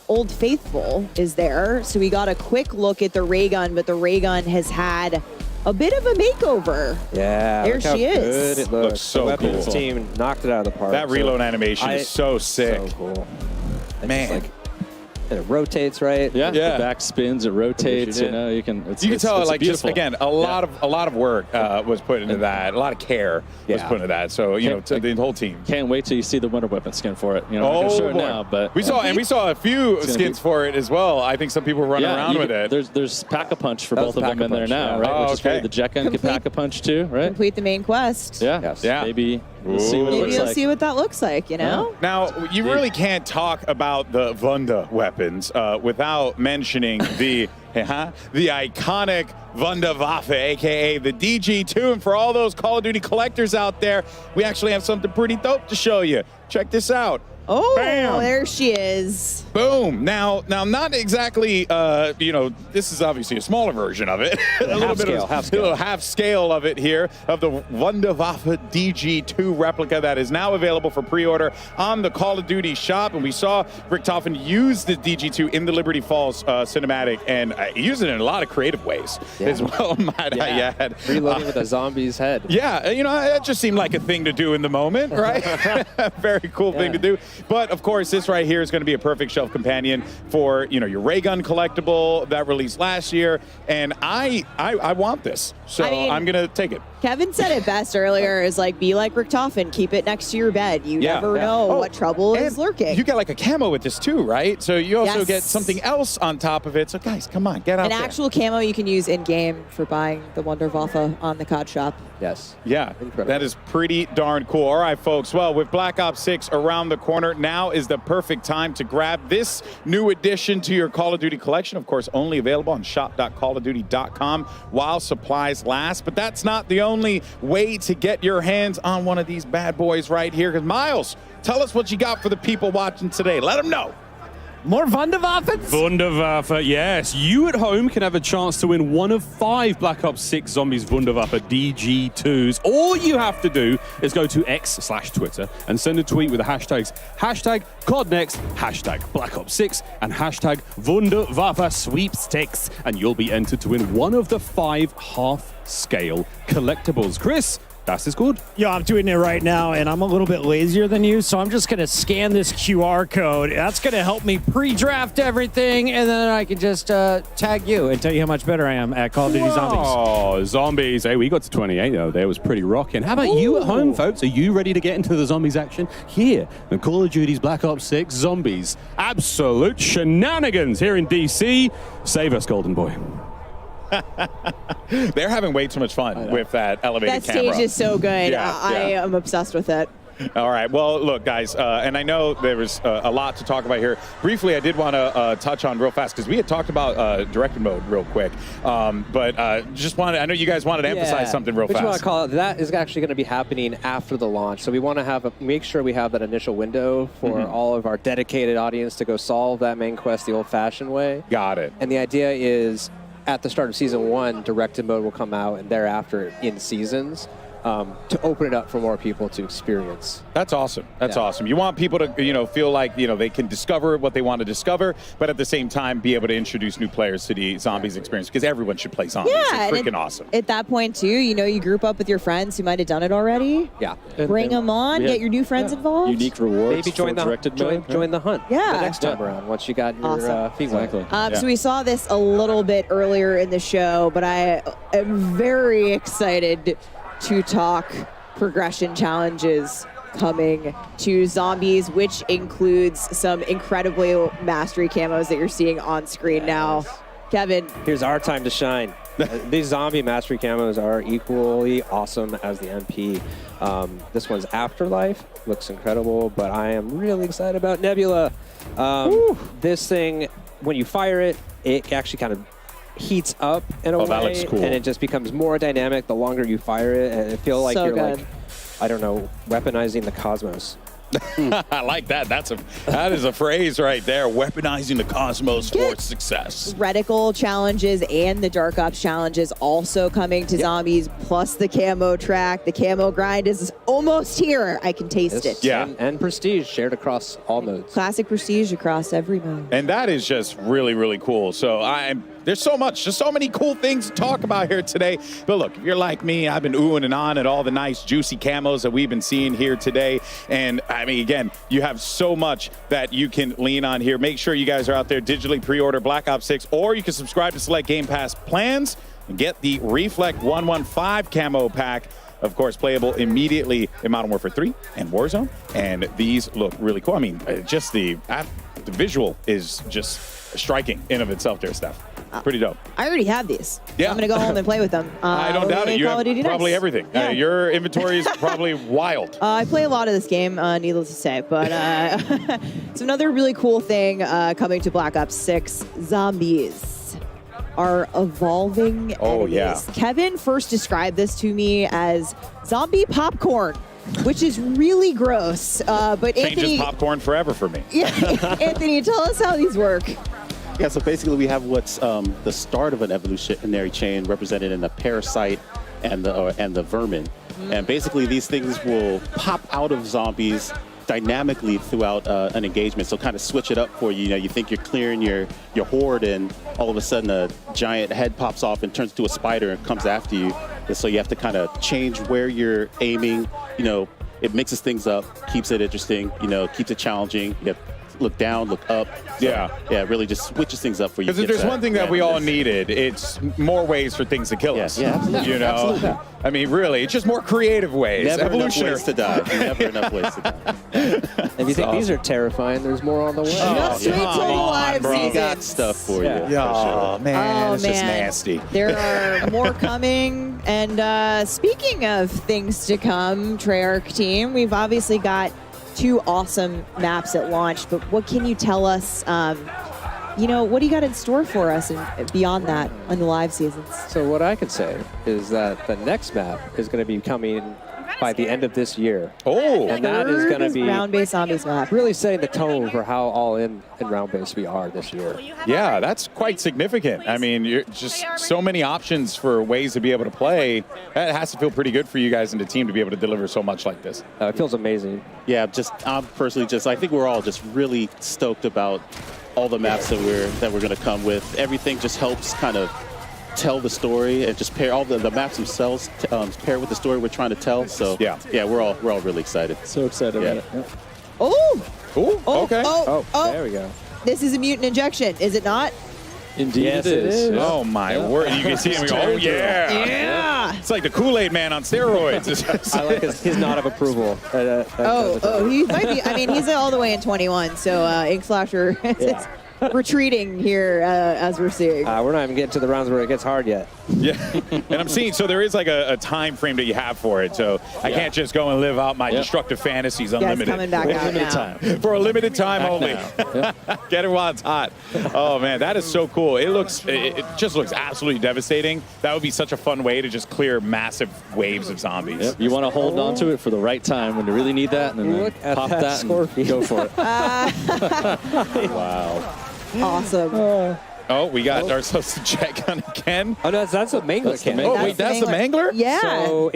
Old Faithful is there, so we got a quick look at the ray gun, but the ray gun has had a bit of a makeover. Yeah, there she is. Good it looks so the weapons cool. team knocked it out of the park. That reload animation is so sick. So cool. Man. And it rotates, right? Yeah. The back spins, it rotates. You know, you can tell, it's like, just beautiful. again, a lot of work was put into that. A lot of care was put into that. So to the whole team. Can't wait till you see the Wonder Weapon skin for it. You know, I'm not gonna show it now, but we saw a few skins for it as well. I think some people were running around with it. There's Pack-a-Punch for both of them in there now, right? Oh, Which is great. The jet gun can Pack-a-Punch too, right? Complete the main quest. Yeah. Maybe we'll see what it Maybe looks you'll like. see what that looks like, you know? Now, you really can't talk about the Wunda weapons without mentioning the iconic Wunderwaffe, a.k.a. the DG2. And for all those Call of Duty collectors out there, we actually have something pretty dope to show you. Check this out. Oh, Bam. There she is. Boom. Now, not exactly, this is obviously a smaller version of it. a little half scale of it here, of the Wunderwaffe DG2 replica that is now available for pre-order on the Call of Duty shop. And we saw Richtofen use the DG2 in the Liberty Falls cinematic and use it in a lot of creative ways as well, might I add. Reloading with a zombie's head. Yeah, that just seemed like a thing to do in the moment, right? Very cool thing to do. But of course, this right here is going to be a perfect shelf companion for your ray gun collectible that released last year, and I want this, so I'm going to take it. Kevin said it best earlier, is like, be like Richtofen, keep it next to your bed. You never know what trouble is lurking. You get like a camo with this too, right? So you also get something else on top of it. So guys, come on, get out there. An actual camo you can use in-game for buying the Wunderwaffe on the COD shop. Yes. Yeah, that is pretty darn cool. All right, folks. Well, with Black Ops 6 around the corner, now is the perfect time to grab this new addition to your Call of Duty collection. Of course, only available on shop.callofduty.com while supplies last. But that's not the only way to get your hands on one of these bad boys right here. Because Miles, tell us what you got for the people watching today. Let them know. More Wunderwaffen? Wunderwaffe, yes. You at home can have a chance to win one of 5 Black Ops 6 Zombies Wunderwaffe DG2s. All you have to do is go to X/Twitter and send a tweet with the hashtags #CODNEXT, #Black Ops 6, and #Wunderwaffe Sweepstakes, and you'll be entered to win one of the 5 half-scale collectibles. Chris, das ist gut. Yo, I'm doing it right now, and I'm a little bit lazier than you, so I'm just going to scan this QR code. That's going to help me pre-draft everything, and then I can just tag you and tell you how much better I am at Call of Duty Zombies. Oh, zombies. Hey, we got to 28, though. That was pretty rocking. How about you at home, folks? Are you ready to get into the zombies action? Here in Call of Duty's Black Ops 6 Zombies. Absolute shenanigans here in DC. Save us, Golden Boy. They're having way too much fun with that elevated That camera. stage is so good. Yeah, I am obsessed with it. All right. Well, look, guys, and I know there was a lot to talk about here. Briefly, I did want to touch on real fast because we had talked about directed mode real quick. But just wanted, I know you guys wanted to emphasize something real fast. Which want to call it, that is actually going to be happening after the launch. So we want to make sure we have that initial window for all of our dedicated audience to go solve that main quest the old-fashioned way. Got it. And the idea is, at the start of Season 1, directed mode will come out, and thereafter in seasons. to open it up for more people to experience. That's awesome. That's awesome. You want people to, feel like, they can discover what they want to discover, but at the same time be able to introduce new players to the Zombies experience, because everyone should play Zombies. Yeah, it's freaking awesome. At that point, too, you group up with your friends who might have done it already. Yeah. Bring them on, get your new friends involved. Unique rewards. Maybe join the hunt. Yeah. The next time around, once you got your feet wet. So we saw this a little bit earlier in the show, but I am very excited to talk progression challenges coming to Zombies, which includes some incredibly mastery camos that you're seeing on screen now. Kevin. Here's our time to shine. These zombie mastery camos are equally awesome as the MP. This one's Afterlife. Looks incredible, but I am really excited about Nebula. This thing, when you fire it, it actually kind of heats up in a way, that looks cool. And it just becomes more dynamic the longer you fire it, and it feels like you're like, I don't know, weaponizing the cosmos. I like that. That is a phrase right there. Weaponizing the cosmos for success. Reticle challenges and the Dark Ops challenges also coming to Zombies, plus the camo track. The camo grind is almost here. I can taste it. Yeah. And Prestige shared across all modes. Classic Prestige across every mode. And that is just really, really cool. So there's so much, just so many cool things to talk about here today. But look, if you're like me, I've been oohing and on at all the nice, juicy camos that we've been seeing here today. And I mean, again, you have so much that you can lean on here. Make sure you guys are out there, digitally pre-order Black Ops 6, or you can subscribe to select Game Pass plans and get the Reflect 115 camo pack. Of course, playable immediately in Modern Warfare 3 and Warzone. And these look really cool. I mean, just the visual is just striking in of itself there, Steph. Pretty dope. I already have these. Yeah. I'm going to go home and play with them. I don't doubt it. You have probably everything. Yeah. Your inventory is probably wild. I play a lot of this game, needless to say. But it's another really cool thing coming to Black Ops 6. Zombies are evolving enemies. Yeah. Kevin first described this to me as zombie popcorn, which is really gross. But Changes Anthony, popcorn forever for me. Yeah, Anthony, tell us how these work. Yeah, so basically we have what's the start of an evolutionary chain represented in the parasite and the vermin. And basically these things will pop out of zombies dynamically throughout an engagement. So kind of switch it up for you. You know, you think you're clearing your horde, and all of a sudden a giant head pops off and turns into a spider and comes after you. And so you have to kind of change where you're aiming. You know, it mixes things up, keeps it interesting, keeps it challenging. You have look down, look up. So, yeah, it really just switches things up for you. Because if there's one thing that we all needed, it's more ways for things to kill us. Yeah, absolutely. Absolutely. I mean, really, it's just more creative ways. Never Evolutionary. enough ways to die. Never enough ways to die. If you think these are terrifying, there's more on the way. Just wait till the live We season. got stuff for you. Oh, man, it's just man. nasty. There are more coming. And speaking of things to come, Treyarch team, we've obviously got 2 awesome maps at launch, but what can you tell us? What do you got in store for us and beyond that on the live seasons? So what I can say is that the next map is going to be coming by the end of this year. Oh, and that is going to be round-based zombies map. Really setting the tone for how all in round-based we are this year. Yeah, that's quite significant. I mean, you're just so many options for ways to be able to play. That has to feel pretty good for you guys and the team to be able to deliver so much like this. It feels amazing. Yeah, I'm personally I think we're all just really stoked about all the maps that we're going to come with. Everything just helps kind of tell the story and just pair all the maps themselves pair with the story we're trying to tell. So yeah, we're all really excited. So excited about it. Okay. There we go. This is a mutant injection, is it not? Indeed, yes, it is. Oh my word! You can see him go, oh yeah! It's like the Kool-Aid Man on steroids. I like his nod of approval. He might be. I mean, he's all the way in 21, so Ink Slasher is retreating here as we're seeing. We're not even getting to the rounds where it gets hard yet. Yeah, and I'm seeing, so there is like a time frame that you have for it, so I can't just go and live out my destructive fantasies unlimited. Coming back out now. For a limited time only. Get it while it's hot. Oh man, that is so cool. It just looks absolutely devastating. That would be such a fun way to just clear massive waves of zombies. Yep. You want to hold on to it for the right time when you really need that, and then pop that and go for it. Wow. Awesome. Oh, we got ourselves a check on again. Oh, no, that's a mangler cannon. Oh, wait, that's the mangler? Yeah. So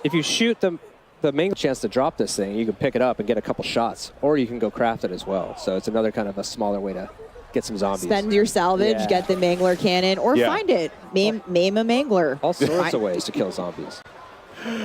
if you shoot the mangler chance to drop this thing, you can pick it up and get a couple shots, or you can go craft it as well. So it's another kind of a smaller way to get some zombies. Spend your salvage, get the mangler cannon, or find it. Maim a mangler. All sorts of ways to kill zombies.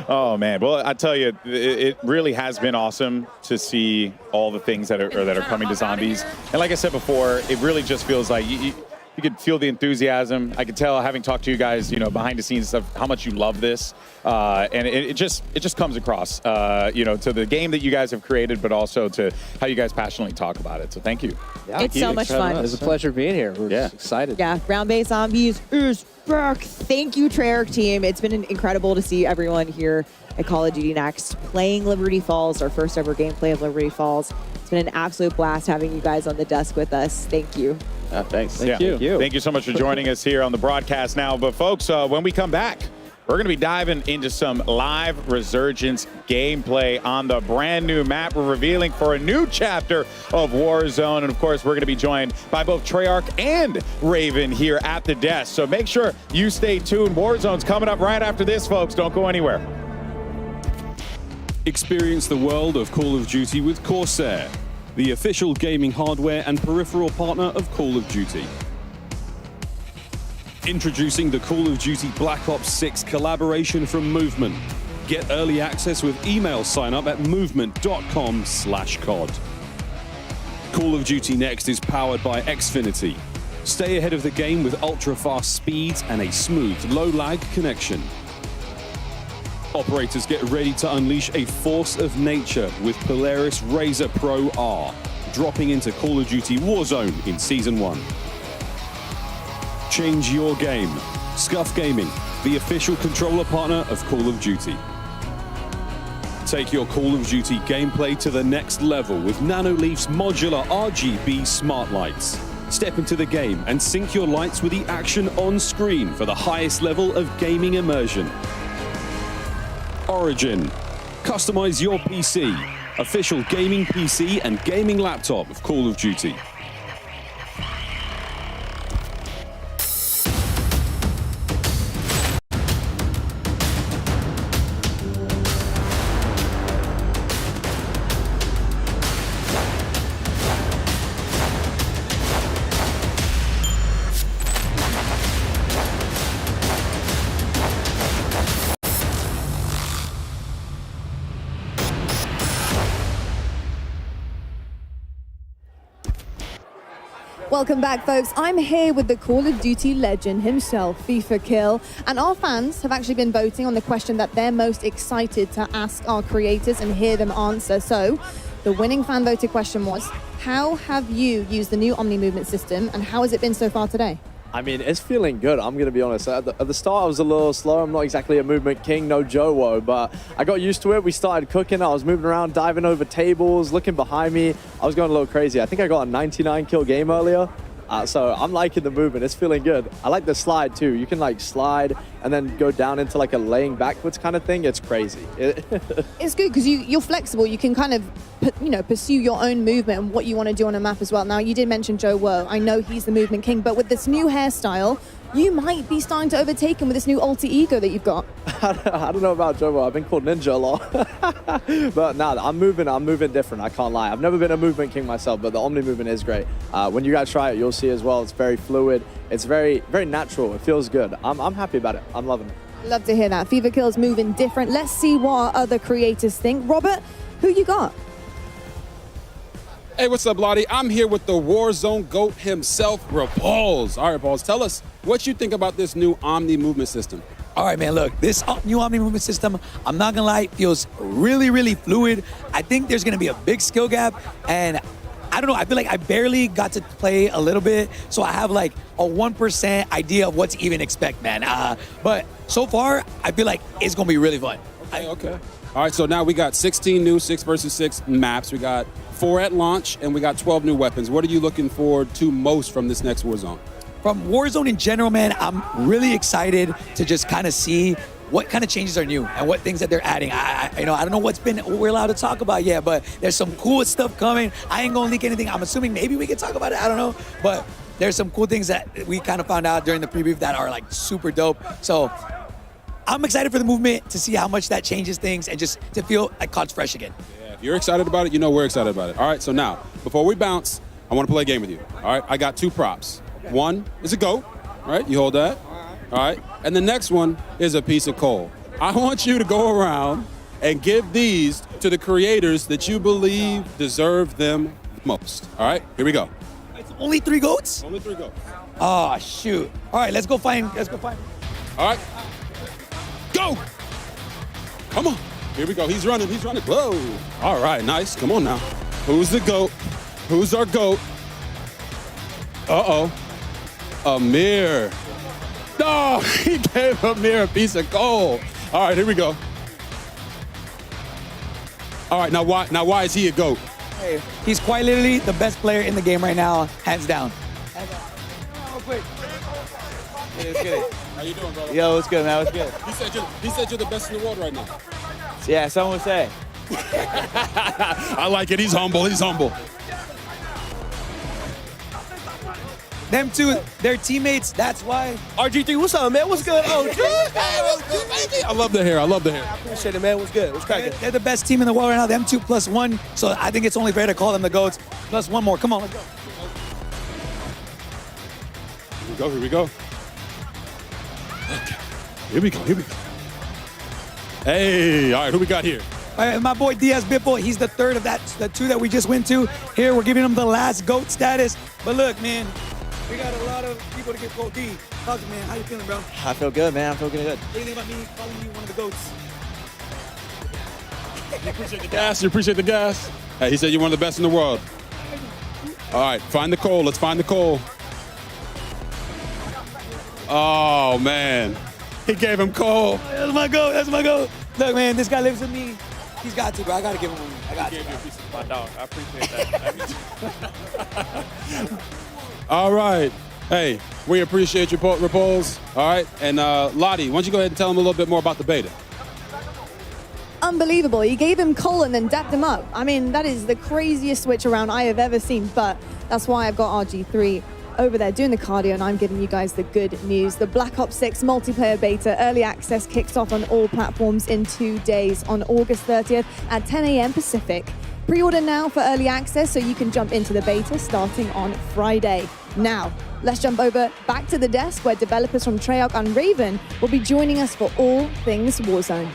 Oh man, well I tell you, it really has been awesome to see all the things that are coming to zombies. And like I said before, it really just feels like you could feel the enthusiasm. I could tell, having talked to you guys, behind the scenes stuff, how much you love this, and it just comes across, to the game that you guys have created, but also to how you guys passionately talk about it. So thank you. Yeah, it's so much fun. It was a pleasure being here. We're just excited. Yeah, Ground-Based Zombies is back. Thank you, Treyarch team. It's been incredible to see everyone here at Call of Duty Next playing Liberty Falls, our first ever gameplay of Liberty Falls. It's been an absolute blast having you guys on the desk with us. Thank you. Thanks. Thank you. Thank you so much for joining us here on the broadcast now. But folks, when we come back, we're going to be diving into some live Resurgence gameplay on the brand new map we're revealing for a new chapter of Warzone. And of course, we're going to be joined by both Treyarch and Raven here at the desk. So make sure you stay tuned. Warzone's coming up right after this, folks. Don't go anywhere. Experience the world of Call of Duty with Corsair, the official gaming hardware and peripheral partner of Call of Duty. Introducing the Call of Duty Black Ops 6 collaboration from Movement. Get early access with email sign up at movement.com/COD. Call of Duty Next is powered by Xfinity. Stay ahead of the game with ultra-fast speeds and a smooth, low-lag connection. Operators get ready to unleash a force of nature with Polaris Razor Pro R, dropping into Call of Duty Warzone in Season 1. Change your game. Scuff Gaming, the official controller partner of Call of Duty. Take your Call of Duty gameplay to the next level with Nanoleaf's modular RGB smart lights. Step into the game and sync your lights with the action on screen for the highest level of gaming immersion. Origin. Customize your PC. Official gaming PC and gaming laptop of Call of Duty. Welcome back, folks. I'm here with the Call of Duty legend himself, FIFA Kill, and our fans have actually been voting on the question that they're most excited to ask our creators and hear them answer. So, the winning fan voted question was, how have you used the new Omni movement system, and how has it been so far today? I mean, it's feeling good, I'm going to be honest. At the start, I was a little slow. I'm not exactly a movement king, no Joe-Wo, but I got used to it. We started cooking. I was moving around, diving over tables, looking behind me. I was going a little crazy. I think I got a 99 kill game earlier. So I'm liking the movement. It's feeling good. I like the slide too. You can like slide and then go down into like a laying backwards kind of thing. It's crazy. It's good because you're flexible. You can kind of, pursue your own movement and what you want to do on a map as well. Now, you did mention Joe-Wo. I know he's the movement king, but with this new hairstyle, you might be starting to overtake him with this new alter ego that you've got. I don't know about Joe-Wo. I've been called Ninja a lot. But nah, I'm moving different. I can't lie. I've never been a movement king myself, but the Omni movement is great. When you guys try it, you'll see as well. It's very fluid. It's very, very natural. It feels good. I'm happy about it. I'm loving it. Love to hear that. FIFA Kill is moving different. Let's see what other creators think. Robert, who you got? Hey, what's up, Lottie? I'm here with the Warzone GOAT himself, Balls. All right, Balls, tell us what you think about this new Omni movement system. All right, man, look, this new Omni movement system, I'm not gonna lie, feels really, really fluid. I think there's gonna be a big skill gap, and I don't know, I feel like I barely got to play a little bit, so I have like a 1% idea of what to even expect, man. But so far, I feel like it's gonna be really fun. Okay. All right, so now we got 16 new 6 versus 6 maps. We got 4 at launch, and we got 12 new weapons. What are you looking forward to most from this next Warzone? From Warzone in general, man, I'm really excited to just kind of see what kind of changes are new and what things that they're adding. I don't know what we're allowed to talk about yet, but there's some cool stuff coming. I ain't gonna leak anything. I'm assuming maybe we can talk about it. I don't know, but there's some cool things that we kind of found out during the preview that are like super dope. So I'm excited for the movement to see how much that changes things and just to feel like COD's fresh again. Yeah, if you're excited about it, you know we're excited about it. All right, so now, before we bounce, I want to play a game with you. All right, I got 2 props. Okay. One is a goat. All right, you hold that. All right, and the next one is a piece of coal. I want you to go around and give these to the creators that you believe deserve them most. All right, here we go. It's only 3 goats? Only 3 goats. Oh, shoot. All right, let's go find. All right, go. Come on. Here we go. He's running. Whoa. All right, nice. Come on now. Who's the GOAT? Who's our GOAT? Uh-oh. Amir. No, he gave Amir a piece of coal. All right, here we go. All right, now why is he a GOAT? Hey, he's quite literally the best player in the game right now, hands down. Oh, quick. It's good. How you doing, brother? Yo, what's good, man? What's good? He said you're the best in the world right now. Yeah, someone would say. I like it. He's humble. Them two, they're teammates. That's why. RG3, what's up, man? What's good? Oh, dude. I love the hair. I appreciate it, man. What's good? What's cracking? They're the best team in the world right now. Them 2 plus 1. So I think it's only fair to call them the GOATs. Plus 1 more. Come on, let's go. Here we go. Okay. Here we go. Hey, all right, who we got here? All right, my boy Diaz Bipple, he's the third of the 2 that we just went to. Here, we're giving him the last GOAT status. But look, man, we got a lot of people to give GOAT D. Talk to me, man. How you feeling, bro? I feel good, man. I feel good. What do you think about me calling you one of the GOATs? You appreciate the gas? Hey, he said you're one of the best in the world. All right, find the coal. Let's find the coal. Oh, man. He gave him coal. That's my GOAT. Look, man, this guy lives with me. He's got to, bro. I got to give him one. I got to. My dog. I appreciate that. All right. Hey, we appreciate your repos. All right. And Lottie, why don't you go ahead and tell them a little bit more about the beta? Unbelievable. You gave him coal and then dapped him up. I mean, that is the craziest switch around I have ever seen, but that's why I've got RG3 over there doing the cardio, and I'm giving you guys the good news. The Black Ops 6 multiplayer beta early access kicks off on all platforms in 2 days on August 30th at 10 a.m. Pacific. Pre-order now for early access so you can jump into the beta starting on Friday. Now, let's jump over back to the desk where developers from Treyarch and Raven will be joining us for all things Warzone.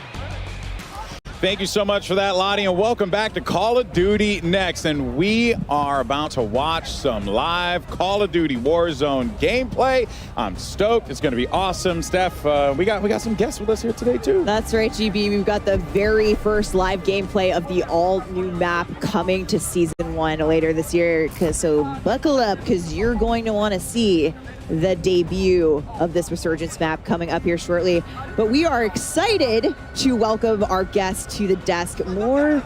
Thank you so much for that, Lottie, and welcome back to Call of Duty Next. And we are about to watch some live Call of Duty Warzone gameplay. I'm stoked. It's going to be awesome. Steph, we got some guests with us here today, too. That's right, GB. We've got the very first live gameplay of the all-new map coming to Season 1 later this year. So buckle up, because you're going to want to see the debut of this Resurgence map coming up here shortly. But we are excited to welcome our guests to the desk. More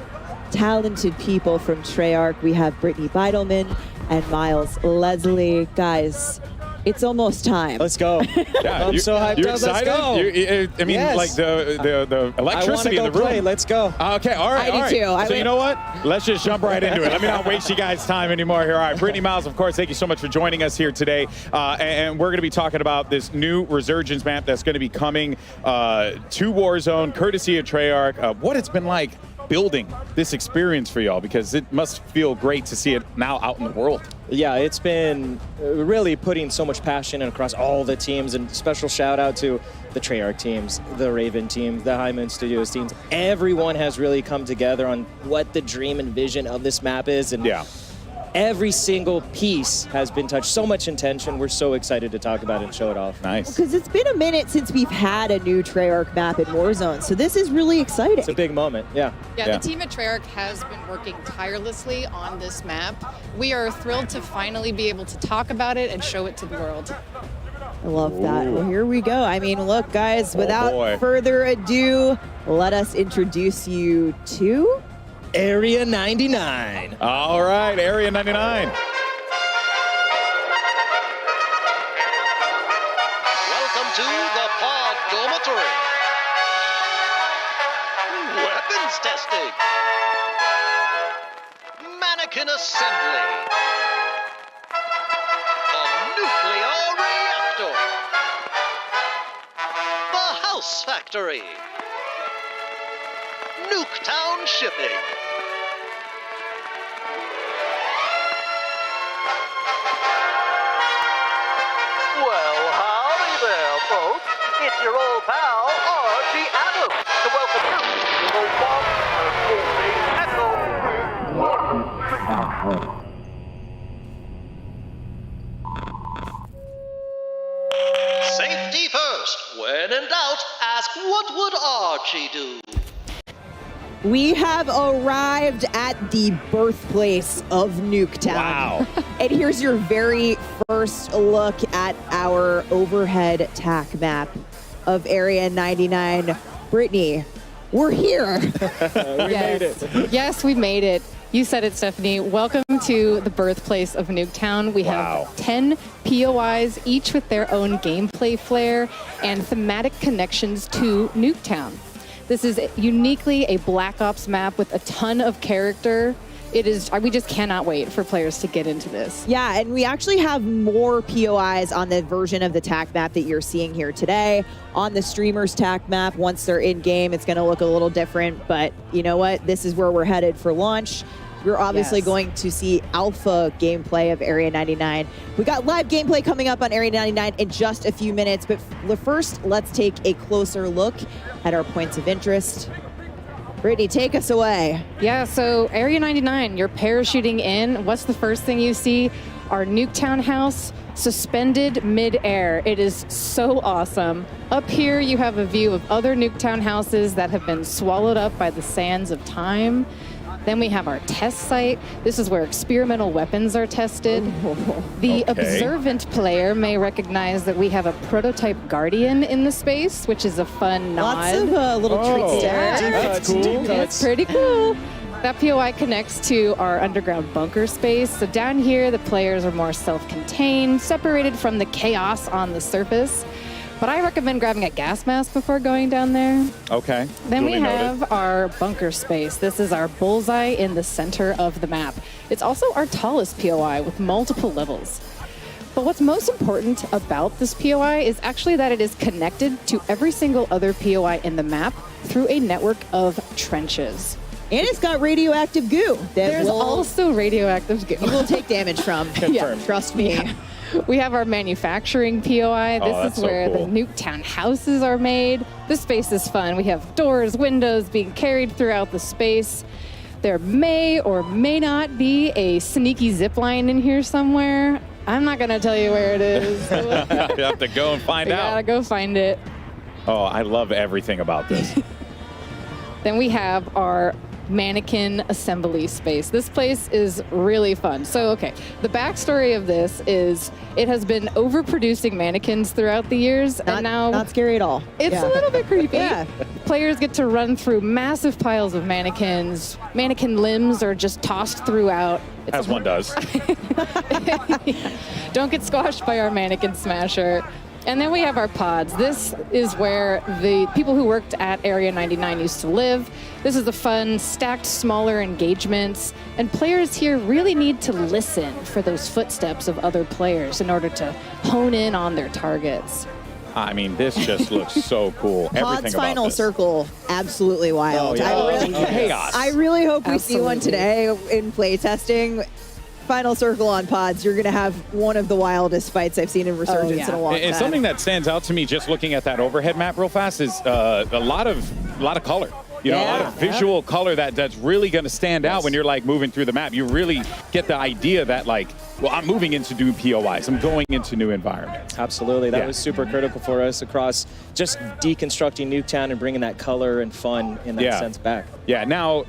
talented people from Treyarch. We have Brittany Beidelman and Miles Leslie. Guys, it's almost time. Let's go. Yeah, I'm so hyped up. Excited? Let's go. I mean, yes. Like the electricity in the room. Play. Let's go. Okay, all right. I do too. So you know what? Let's just jump right into it. Let me not waste you guys' time anymore here. All right, Brittany, Miles, of course, thank you so much for joining us here today. And we're going to be talking about this new Resurgence map that's going to be coming to Warzone, courtesy of Treyarch. What it's been like building this experience for y'all, because it must feel great to see it now out in the world. Yeah, it's been really putting so much passion across all the teams, and special shout out to the Treyarch teams, the Raven team, the High Moon Studios teams. Everyone has really come together on what the dream and vision of this map is, and yeah. Every single piece has been touched. So much intention. We're so excited to talk about it and show it off. Nice. Because it's been a minute since we've had a new Treyarch map in Warzone, so this is really exciting. It's a big moment, yeah. Yeah, the team at Treyarch has been working tirelessly on this map. We are thrilled to finally be able to talk about it and show it to the world. I love that. Well, here we go. I mean, look, guys, without further ado, let us introduce you to Area 99. All right, Area 99. Welcome to the Pod Dormitory. Weapons testing. Mannequin assembly. A House Factory. Nuketown Shipping. Well, howdy there, folks. It's your old pal, Archie Adams, to welcome you to the one and only Echo. Safety first. When in doubt, ask what would Archie do? We have arrived at the birthplace of Nuketown. Wow. And here's your very first look at our overhead tack map of Area 99. Brittany, we're here. Yes, we made it. You said it, Stephanie. Welcome to the birthplace of Nuketown. We have 10 POIs, each with their own gameplay flair and thematic connections to Nuketown. This is uniquely a Black Ops map with a ton of character. It is, we just cannot wait for players to get into this. Yeah, and we actually have more POIs on the version of the TAC map that you're seeing here today. On the streamers TAC map, once they're in game, it's gonna look a little different, but you know what? This is where we're headed for launch. We're obviously going to see alpha gameplay of Area 99. We got live gameplay coming up on Area 99 in just a few minutes, but first, let's take a closer look at our points of interest. Brittany, take us away. Yeah, so Area 99, you're parachuting in. What's the first thing you see? Our Nuketown house suspended mid-air. It is so awesome. Up here, you have a view of other Nuketown houses that have been swallowed up by the sands of time. Then we have our test site. This is where experimental weapons are tested. The observant player may recognize that we have a prototype Guardian in the space, which is a fun nod. Lots of little treats there. That's cool. That's pretty cool. That POI connects to our underground bunker space. So down here, the players are more self-contained, separated from the chaos on the surface. But I recommend grabbing a gas mask before going down there. Okay. Then we have our bunker space. This is our bullseye in the center of the map. It's also our tallest POI with multiple levels. But what's most important about this POI is actually that it is connected to every single other POI in the map through a network of trenches. And it's got radioactive goo. There's also radioactive goo. You will take damage from. Yeah, trust me. Yeah. We have our manufacturing POI. This is where the Nuketown houses are made. This space is fun. We have doors, windows being carried throughout the space. There may or may not be a sneaky zip line in here somewhere. I'm not going to tell you where it is. You have to go and find out. Gotta go find it. Oh, I love everything about this. Then we have our mannequin assembly space. This place is really fun. So, okay, the backstory of this is it has been overproducing mannequins throughout the years, and now not scary at all. It's a little bit creepy. Yeah. Players get to run through massive piles of mannequins. Mannequin limbs are just tossed throughout. As one does. Don't get squashed by our mannequin smasher. And then we have our pods. This is where the people who worked at Area 99 used to live. This is the fun, stacked, smaller engagements. And players here really need to listen for those footsteps of other players in order to hone in on their targets. I mean, this just looks so cool. Everything Pod's about final this. circle, absolutely wild. I really hope we see one today in playtesting. Final circle on pods, you're going to have one of the wildest fights I've seen in Resurgence in a long time. And something that stands out to me just looking at that overhead map real fast is a lot of color. You know, a lot of visual color that's really going to stand out when you're like moving through the map. You really get the idea that like, well, I'm moving into new POIs. I'm going into new environments. Absolutely. That was super critical for us across just deconstructing Nuketown and bringing that color and fun in that sense back. Yeah. Now,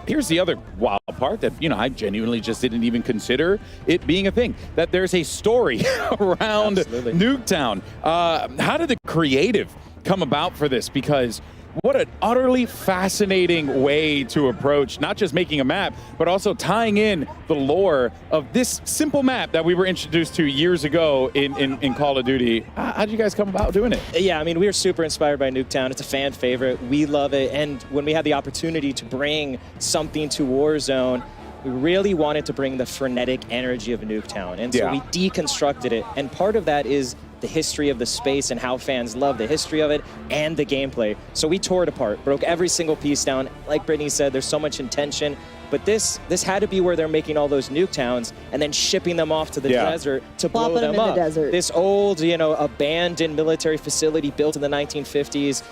here's the other wild part that, you know, I genuinely just didn't even consider it being a thing, that there's a story around Nuketown. How did the creative come about for this? Because what an utterly fascinating way to approach not just making a map, but also tying in the lore of this simple map that we were introduced to years ago in Call of Duty. How did you guys come about doing it? Yeah, I mean, we were super inspired by Nuketown. It's a fan favorite. We love it. And when we had the opportunity to bring something to Warzone, we really wanted to bring the frenetic energy of Nuketown. And so we deconstructed it. And part of that is the history of the space and how fans love the history of it and the gameplay. So we tore it apart, broke every single piece down. Like Brittany said, there's so much intention. But this had to be where they're making all those nuke towns and then shipping them off to the desert to blow them up. This old, abandoned military facility built in the 1950s,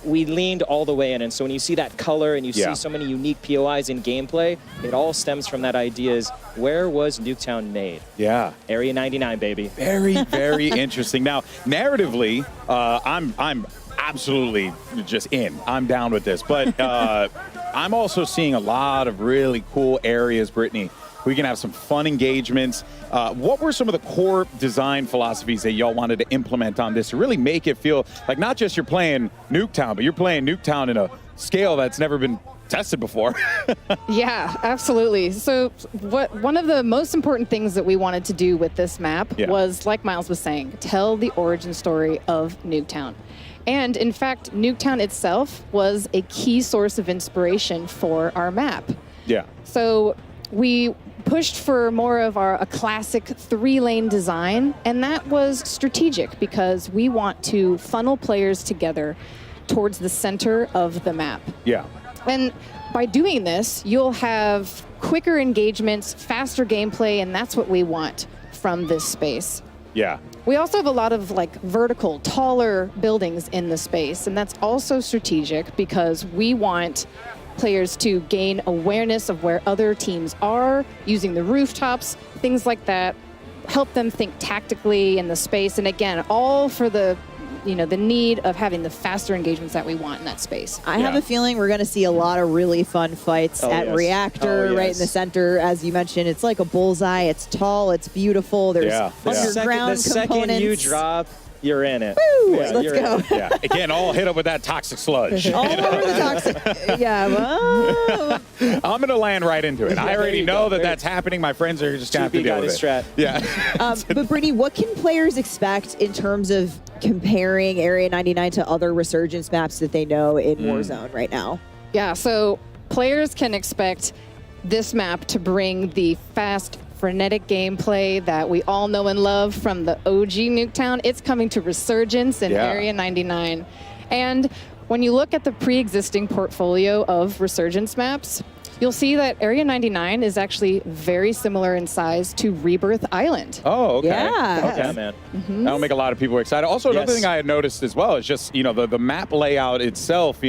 we leaned all the way in. And so when you see that color and you see so many unique POIs in gameplay, it all stems from that idea is, where was Nuketown made? Yeah. Area 99, baby. Very, very interesting. Now, narratively, I'm absolutely just in. I'm down with this. But I'm also seeing a lot of really cool areas, Brittany. We can have some fun engagements. What were some of the core design philosophies that y'all wanted to implement on this to really make it feel like not just you're playing Nuketown, but you're playing Nuketown in a scale that's never been tested before? Yeah, absolutely. So one of the most important things that we wanted to do with this map was, like Miles was saying, tell the origin story of Nuketown. And in fact, Nuketown itself was a key source of inspiration for our map. Yeah. So we pushed for more of a classic 3-lane design, and that was strategic because we want to funnel players together towards the center of the map. Yeah. And by doing this, you'll have quicker engagements, faster gameplay, and that's what we want from this space. Yeah. We also have a lot of vertical, taller buildings in the space, and that's also strategic because we want players to gain awareness of where other teams are, using the rooftops, things like that, help them think tactically in the space, and again, all for the the need of having the faster engagements that we want in that space. I have a feeling we're going to see a lot of really fun fights at Reactor, right in the center. As you mentioned, it's like a bullseye. It's tall. It's beautiful. There's underground the second you drop, you're in it. Woo! Let's go. Yeah. Again, all hit up with that toxic sludge. All over the toxic. Yeah. Well. I'm going to land right into it. I already know that that's happening. My friends are just going to have to deal with it. Yeah. But Brittany, what can players expect in terms of comparing Area 99 to other Resurgence maps that they know in Warzone right now? Yeah, so players can expect this map to bring the fast, frenetic gameplay that we all know and love from the OG Nuketown. It's coming to Resurgence in Area 99. And when you look at the pre-existing portfolio of Resurgence maps, you'll see that Area 99 is actually very similar in size to Rebirth Island. Oh, okay. Yeah. Okay, man. That'll make a lot of people excited. Also, another thing I had noticed as well is just, the map layout itself,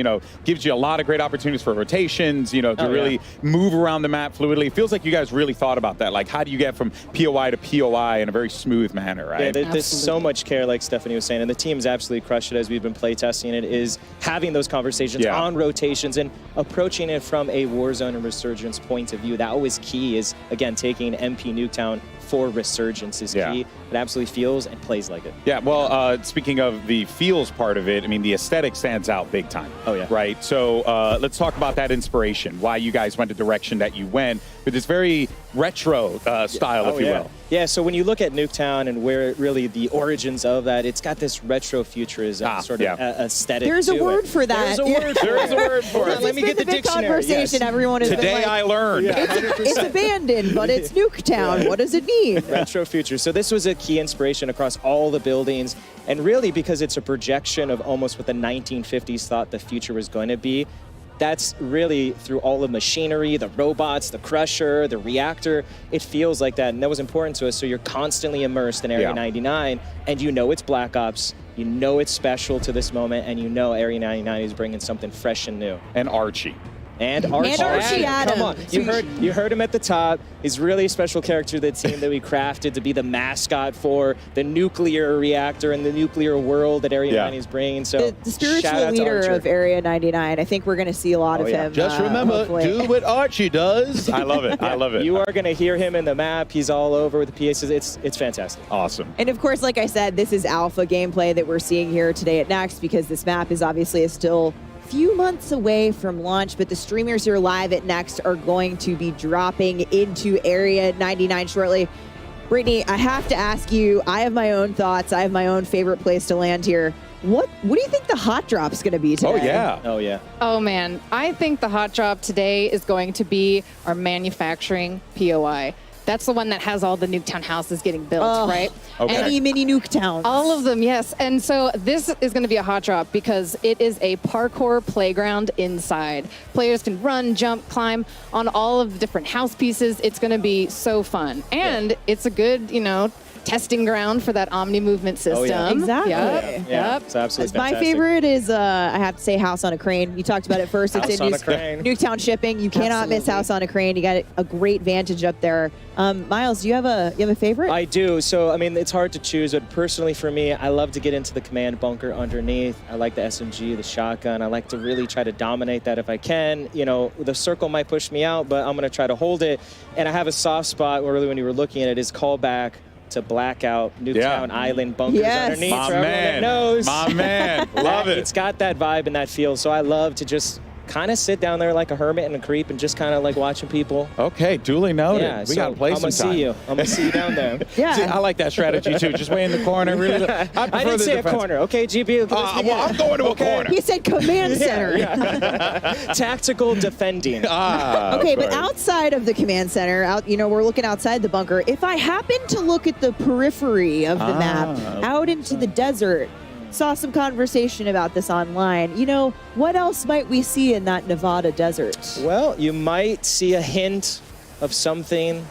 gives you a lot of great opportunities for rotations, to really move around the map fluidly. It feels like you guys really thought about that. Like, how do you get from POI to POI in a very smooth manner, right? Yeah, there's so much care, like Stephanie was saying, and the team's absolutely crushed it as we've been playtesting it, is having those conversations on rotations and approaching it from a Warzone and Resurgence point of view. That always key is, again, taking MP Nuketown for Resurgence is key. It absolutely feels and plays like it. Yeah, well, speaking of the feels part of it, I mean, the aesthetic stands out big time. Oh, yeah. Right? So let's talk about that inspiration, why you guys went the direction that you went with this very retro style, if you will. Yeah, so when you look at Nuketown and where really the origins of that, it's got this retro futurism sort of aesthetic. There's a word for that. There's a word for it. There is a word for it. Let me get the dictionary. Conversation. Everyone has Today been like, I learned. It's abandoned, but it's Nuketown. What does it mean? Retro future. So this was a key inspiration across all the buildings, and really because it's a projection of almost what the 1950s thought the future was going to be. That's really through all the machinery, the robots, the crusher, the reactor. It feels like that, and that was important to us. So you're constantly immersed in Area 99, and it's Black Ops. You know it's special to this moment, and Area 99 is bringing something fresh and new. And Archie. And Archie Adam. Come on, you heard him at the top. He's really a special character to the team that we crafted to be the mascot for the nuclear reactor and the nuclear world that Area 99 is bringing. So the spiritual leader of Area 99. I think it's going to see a lot of him. Just remember, do what Archie does. I love it. I love it. You are going to hear him in the map. He's all over with the PAs. It's fantastic. Awesome. And of course, like I said, this is alpha gameplay that we're seeing here today at Next, because this map is obviously still few months away from launch, but the streamers here live at Next are going to be dropping into Area 99 shortly. Brittany, I have to ask you, I have my own thoughts. I have my own favorite place to land here. What do you think the hot drop is going to be today? Oh, yeah. Oh, man. I think the hot drop today is going to be our manufacturing POI. That's the one that has all the Nuketown houses getting built, right? Okay. Any mini Nuketowns. All of them, yes. And so this is going to be a hot drop because it is a parkour playground inside. Players can run, jump, climb on all of the different house pieces. It's going to be so fun. And it's a good, testing ground for that Omni movement system. Oh, yeah. Exactly. Yeah, it's absolutely My fantastic. favorite is, I have to say, House on a Crane. You talked about it first. House it's in on a Crane. Nuketown shipping. You cannot miss House on a Crane. You got a great vantage up there. Miles, do you have a favorite? I do. So, I mean, it's hard to choose, but personally for me, I love to get into the command bunker underneath. I like the SMG, the shotgun. I like to really try to dominate that if I can. The circle might push me out, but I'm going to try to hold it. And I have a soft spot where really when you were looking at it is callback to Blackout, Nuketown Island bunkers underneath. My for everyone that knows. My man. Love it. It's got that vibe and that feel. So I love to just kind of sit down there like a hermit and a creep and just kind of like watching people. Okay, duly noted. Yeah, we got to play some time. I'm going to see you down there. Yeah. See, I like that strategy too. Just way in the corner. Really, I didn't say a corner. Okay, GB. I'm going to a corner. He said command center. Tactical defending. Okay, but outside of the command center, we're looking outside the bunker. If I happen to look at the periphery of the map, out into the desert, saw some conversation about this online. What else might we see in that Nevada desert? Well, you might see a hint of something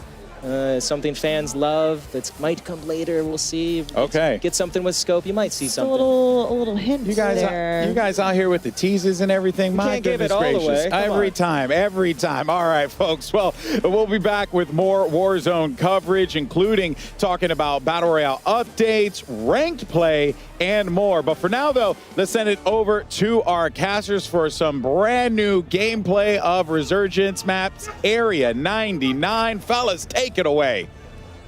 fans love that might come later. We'll see. Okay. Get something with scope. You might see something. A little hint. You guys out here with the teases and everything. My can't give goodness it all gracious. away. Come Every time. All right, folks. Well, we'll be back with more Warzone coverage, including talking about Battle Royale updates, ranked play, and more. But for now, though, let's send it over to our casters for some brand new gameplay of Resurgence maps, Area 99. Fellas, take it away.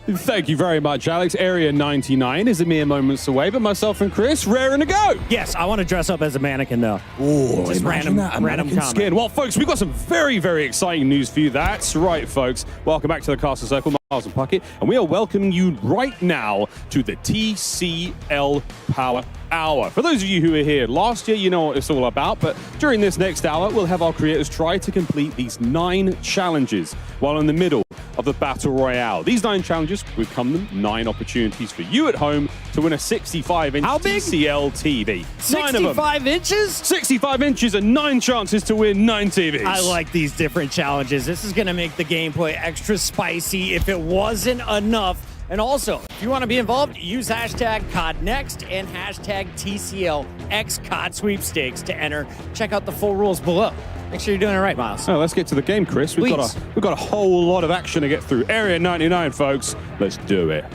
Thank you very much, Alex. Area 99 is a mere moments away, but myself and Chris, raring to go. Yes, I want to dress up as a mannequin, though. Ooh, just random mannequin skin. Well, folks, we've got some very, very exciting news for you. That's right, folks. Welcome back to the Castle Circle, Miles and Puckett, and we are welcoming you right now to the TCL Power Hour. For those of you who were here last year, you know what it's all about, but during this next hour, we'll have our creators try to complete these 9 challenges while in the middle of the Battle Royale. These 9 challenges, we've come them 9 opportunities for you at home to win a 65-inch TCL TV. 9 of them. 65 inches? 65 inches and 9 chances to win 9 TVs. I like these different challenges. This is going to make the gameplay extra spicy if it wasn't enough. And also, if you want to be involved, use hashtag CODNext and hashtag TCLXCOD sweepstakes to enter. Check out the full rules below. Make sure you're doing it right, Miles. Let's get to the game, Chris. We've got a whole lot of action to get through. Area 99, folks. Let's do it.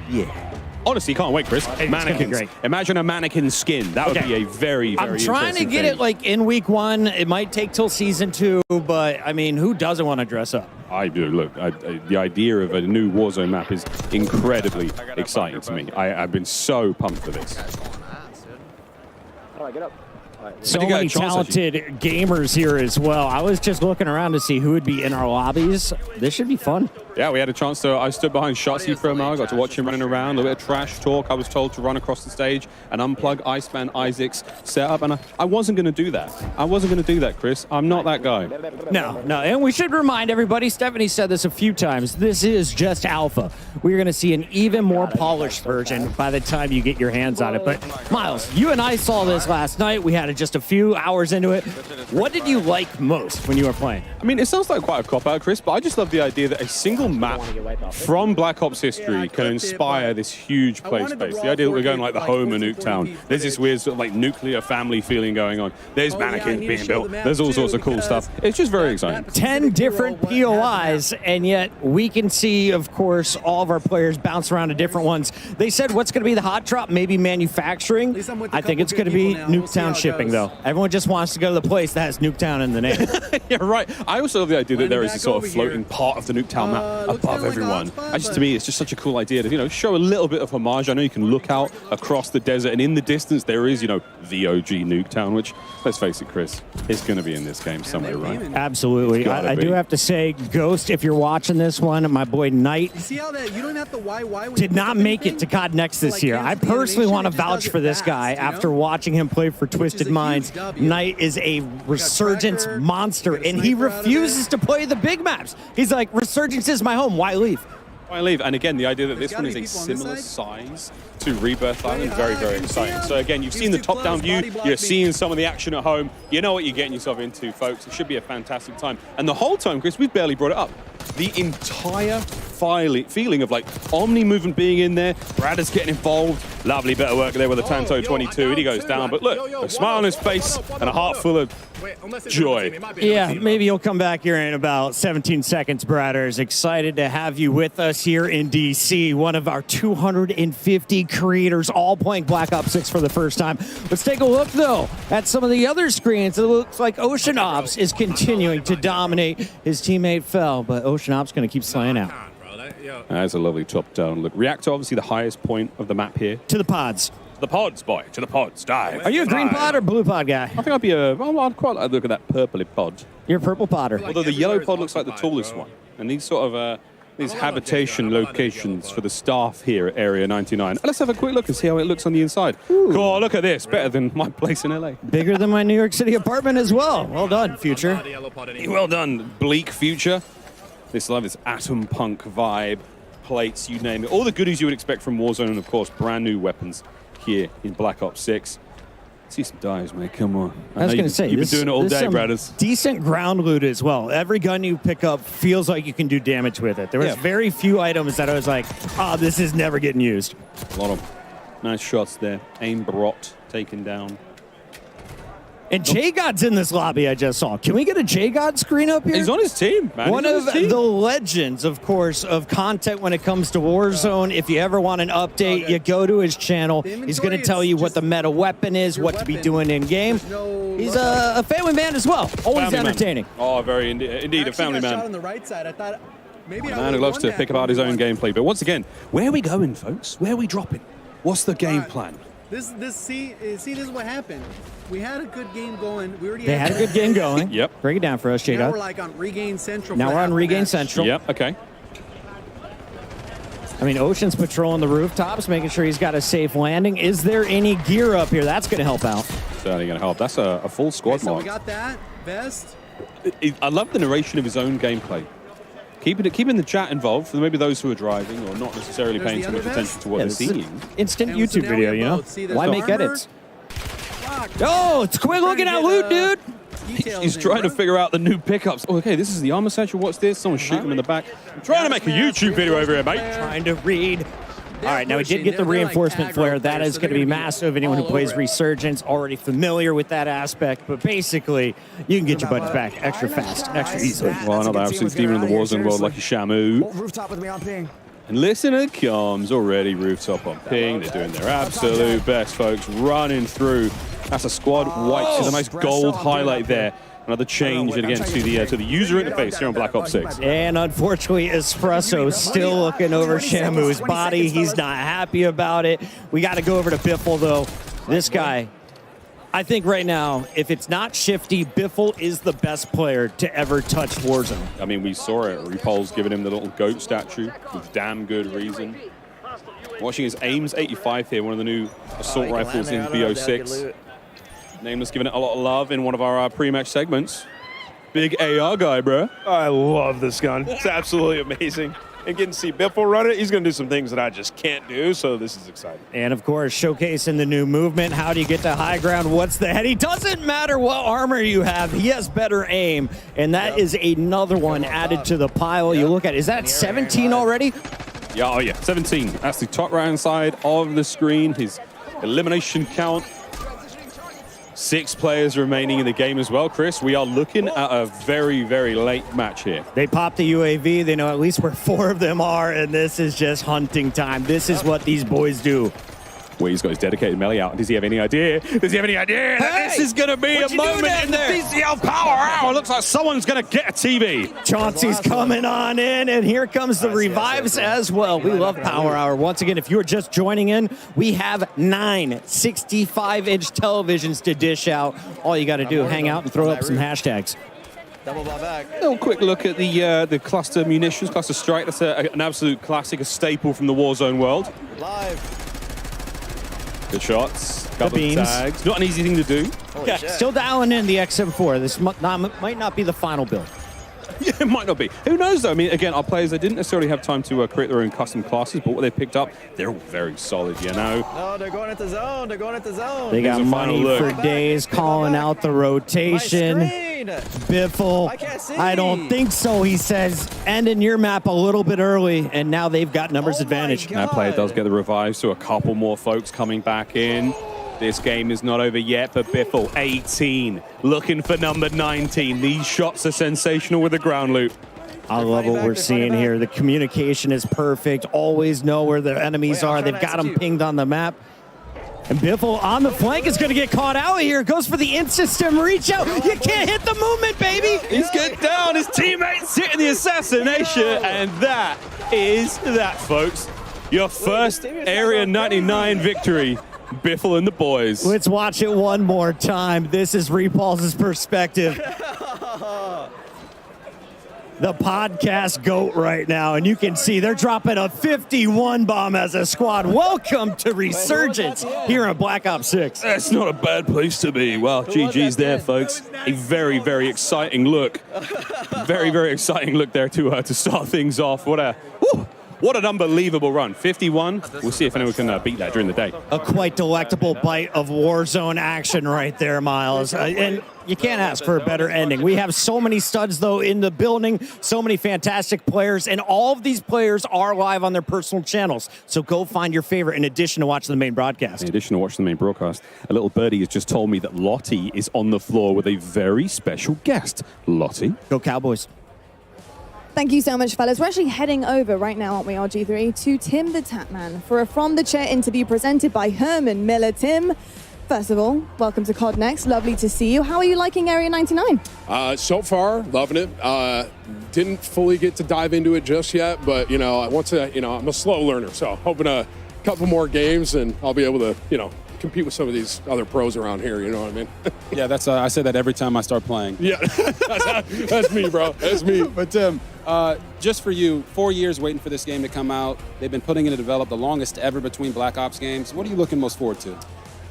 Yeah. Honestly, can't wait, Chris. Mannequins. Great. Imagine a mannequin skin. That would be a very, very I'm trying to interesting get thing. it like in week 1. It might take till season 2, but I mean, who doesn't want to dress up? I do. Look, the idea of a new Warzone map is incredibly exciting to me. I've been so pumped for this. All right, get up. So many talented gamers here as well. I was just looking around to see who would be in our lobbies. This should be fun. Yeah, we had a chance to. I stood behind Shotzi for a moment. I got to watch him running around. A bit of trash talk. I was told to run across the stage and unplug Iceman Isaac's setup, and I wasn't going to do that. I wasn't going to do that, Chris. I'm not that guy. No. And we should remind everybody, Stephanie said this a few times, this is just alpha. We're going to see an even more polished version by the time you get your hands on it. But Miles, you and I saw this last night. We had just a few hours into it. What did you like most when you were playing? I mean, it sounds like quite a cop-out, Chris, but I just love the idea that a single map from Black Ops history can inspire this huge play space. The idea that we're going like the home of Nuketown. There's this weird sort of like nuclear family feeling going on. There's mannequins being built. There's all sorts of cool stuff. It's just very exciting. 10 different POIs, and yet we can see, of course, all of our players bounce around to different ones. They said what's going to be the hot drop? Maybe manufacturing. I think it's going to be Nuketown shipping, though. Everyone just wants to go to the place that has Nuketown in the name. Yeah, right. I also love the idea that there is a sort of floating part of the Nuketown map above everyone. To me, it's just such a cool idea to, show a little bit of homage. I know you can look out across the desert, and in the distance there is, the OG Nuketown, which, let's face it, Chris, is going to be in this game somewhere, right? Absolutely. I do have to say, Ghost, if you're watching this one, my boy Knight did not make it to COD Next this year. I personally want to vouch for this guy after watching him play for Twisted Minds. Knight is a Resurgence monster, and he refuses to play the big maps. He's like, Resurgence is my home. Why leave? Why leave? And again, the idea that this one is a similar size to Rebirth Island, very, very exciting. So again, you've seen the top-down view, you're seeing some of the action at home. You know what you're getting yourself into, folks. It should be a fantastic time. And the whole time, Chris, we've barely brought it up. The entire feeling of like Omni movement being in there, Brad is getting involved. Lovely bit of work there with the Tanto 22, and he goes down. But look, a smile on his face and a heart full of joy. Yeah, maybe you'll come back here in about 17 seconds, Bradders. Excited to have you with us here in DC. One of our 250 creators all playing Black Ops 6 for the first time. Let's take a look, though, at some of the other screens. It looks like Ocean Ops is continuing to dominate. His teammate fell, but Ocean Ops going to keep slaying out. That's a lovely top-down look. Reactor, obviously the highest point of the map here. To the pods. To the pods, boy. To the pods. Dive. Are you a green pod or blue pod guy? I think I'd be I'd quite like to look at that purpley pod. You're a purple podder. Although the yellow pod looks like the tallest one. And these sort of these habitation locations for the staff here at Area 99. Let's have a quick look and see how it looks on the inside. Cool, look at this. Better than my place in LA. Bigger than my New York City apartment as well. Well done, Future. Well done, Bleak Future. This love, this atom punk vibe, plates, you name it. All the goodies you would expect from Warzone, and of course, brand new weapons here in Black Ops 6. See some dives, mate. Come on. I was going to say, you've been doing it all day, brothers. Decent ground loot as well. Every gun you pick up feels like you can do damage with it. There was very few items that I was like, this is never getting used. A lot of nice shots there. Aim brought, taken down. And J-God's in this lobby I just saw. Can we get a J-God screen up here? He's on his team, man. One of the legends, of course, of content when it comes to Warzone. If you ever want an update, you go to his channel. He's going to tell you what the meta weapon is, what to be doing in-game. He's a family man as well. Always Family entertaining. Man. Oh, very indeed a family man. On the right side, I thought maybe A man who loves to pick about his own gameplay. But once again, where are we going, folks? Where are we dropping? What's the game plan? See, this is what happened. We had a good game going. They had a good game going. Yep. Break it down for us, J-God. Now we're like on Regain Central. Now we're on Regain Central. Yep, okay. I mean, Ocean's patrolling the rooftops, making sure he's got a safe landing. Is there any gear up here? That's going to help out. Certainly going to help. That's a full squad So mark. we got that vest. I love the narration of his own gameplay. Keeping the chat involved for maybe those who are driving or not necessarily paying too much attention to what they're seeing. Instant YouTube video, you know? Why make edits? Oh, it's quick looking at loot, dude. He's trying to figure out the new pickups. Oh, okay, this is the armor satchel. What's this? Someone's shooting him in the back. I'm trying to make a YouTube video over here, mate. Trying to read. All right, now we did get the reinforcement flare. That is going to be massive. Anyone who plays Resurgence already familiar with that aspect. But basically, you can get your buddies back extra fast, extra easily. Well, another absolute demon in the Warzone world, Lucky Shamu. Rooftop with me on ping. And listen to the comms already. Rooftop on ping. They're doing their absolute best, folks. Running through. That's a squad wipe. See the nice gold highlight there. Another change again to the user interface here on Black Ops 6. And unfortunately, Espresso still looking over Shamu's body. He's not happy about it. We got to go over to Biffle, though. This guy, I think right now, if it's not Shifty, Biffle is the best player to ever touch Warzone. I mean, we saw it. Repul's giving him the little goat statue with damn good reason. Watching his aims 85 here, one of the new assault rifles in BO6. Nameless giving it a lot of love in one of our pre-match segments. Big AR guy, bro. I love this gun. It's absolutely amazing. And getting to see Biffle run it, he's going to do some things that I just can't do, so this is exciting. And, of course, showcasing the new movement. How do you get to high ground? What's the head? He doesn't matter what armor you have. He has better aim, and that is another one added to the pile. You look at, is that 17 already? Yeah, oh yeah, 17. That's the top right-hand side of the screen. His elimination count. 6 players remaining in the game as well, Chris. We are looking at a very, very late match here. They popped the UAV. They know at least where 4 of them are, and this is just hunting time. This is what these boys do. Well, he's got his dedicated melee out. Does he have any idea? Does he have any idea that this is going to be a moment in the BCL Power Hour? Looks like someone's going to get a TV. Chauncey's coming on in, and here comes the revives as well. We love Power Hour. Once again, if you're just joining in, we have 9 65-inch televisions to dish out. All you got to do, hang out and throw up some hashtags. Double ball back. A little quick look at the cluster munitions, cluster strike. That's an absolute classic, a staple from the Warzone world. Live. Good shots. Couple of tags. Not an easy thing to do. Yeah, still dialing in the XM4. This might not be the final build. Yeah, it might not be. Who knows, though? I mean, again, our players, they didn't necessarily have time to create their own custom classes, but what they picked up, they're all very solid, you know? No, they're going into zone. They're going into zone. They got Here's a final money look. for days calling out the rotation. Biffle, I can't see. I don't think so, he says. Ending your map a little bit early, and now they've got numbers advantage. That player does get the revive, so a couple more folks coming back in. This game is not over yet, but Biffle, 18, looking for number 19. These shots are sensational with the ground loop. I love what we're seeing here. The communication is perfect. Always know where the enemies are. They've got them pinged on the map. And Biffle on the flank is going to get caught out here. Goes for the in-system reach out. You can't hit the movement, baby. He's getting down. His teammates hitting the assassination. And that is that, folks. Your first Area 99 victory. Biffle and the boys. Let's watch it one more time. This is Repulse's perspective. The podcast GOAT right now, and you can see they're dropping a 51 bomb as a squad. Welcome to Resurgence here on Black Ops 6. That's not a bad place to be. Well, GG's there, folks. A very, very exciting look. Very, very exciting look there to start things off. What an unbelievable run. 51. We'll see if anyone can beat that during the day. A quite delectable bite of Warzone action right there, Miles. And you can't ask for a better ending. We have so many studs, though, in the building, so many fantastic players, and all of these players are live on their personal channels. So go find your favorite in addition to watching the main broadcast. In addition to watching the main broadcast, a little birdie has just told me that Lottie is on the floor with a very special guest. Lottie. Go Cowboys. Thank you so much, fellas. We're actually heading over right now, aren't we, RG3, to Tim the Tapman for a From the Chair interview presented by Herman Miller. Tim, first of all, welcome to COD Next. Lovely to see you. How are you liking Area 99? So far, loving it. Didn't fully get to dive into it just yet, but, I want to, I'm a slow learner, so hoping a couple more games and I'll be able to, compete with some of these other pros around here, you know what I mean? Yeah, that's I say that every time I start playing. Yeah, that's me, bro. That's me. But Tim, just for you, 4 years waiting for this game to come out. They've been putting it to develop, the longest ever between Black Ops games. What are you looking most forward to?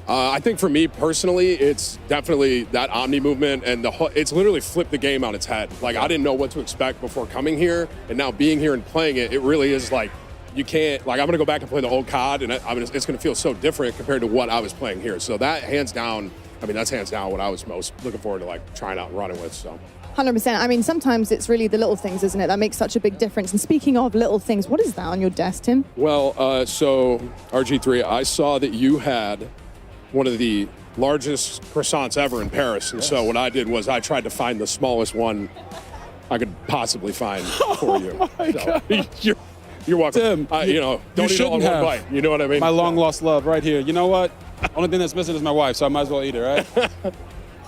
I think for me personally, it's definitely that Omni movement, and it's literally flipped the game on its head. Like, I didn't know what to expect before coming here, and now being here and playing it, it really is like, you can't, like, I'm gonna go back and play the old COD, and it's gonna feel so different compared to what I was playing here. So that hands down, that's hands down what I was most looking forward to, like, trying out and running with, so. 100%. Sometimes it's really the little things, isn't it? That makes such a big difference. And speaking of little things, what is that on your desk, Tim? Well, so RG3, I saw that you had one of the largest croissants ever in Paris. And so what I did was I tried to find the smallest one I could possibly find for you. Oh my God. You're welcome. Tim, don't eat all in shouldn't one have. bite. You know what I mean? My long lost love right here. You know what? Only thing that's missing is my wife, so I might as well eat it, right?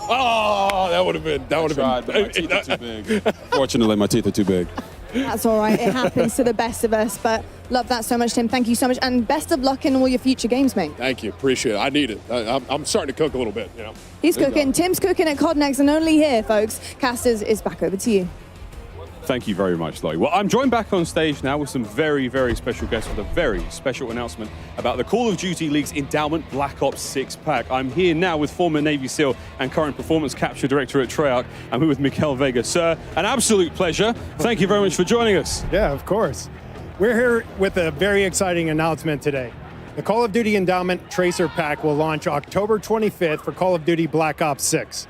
Oh, that would have been. But my teeth are too big. Fortunately, my teeth are too big. That's all right. It happens to the best of us. But love that so much, Tim. Thank you so much. And best of luck in all your future games, mate. Thank you. Appreciate it. I need it. I'm starting to cook a little bit, He's cooking. Tim's cooking at COD Next, and only here, folks. Casters is back over to you. Thank you very much, Lottie. Well, I'm joined back on stage now with some very, very special guests with a very special announcement about the Call of Duty League's Endowment Black Ops 6 pack. I'm here now with former Navy SEAL and current Performance Capture Director at Treyarch. I'm here with Miguel Vega. Sir, an absolute pleasure. Thank you very much for joining us. Yeah, of course. We're here with a very exciting announcement today. The Call of Duty Endowment Tracer Pack will launch October 25th for Call of Duty Black Ops 6.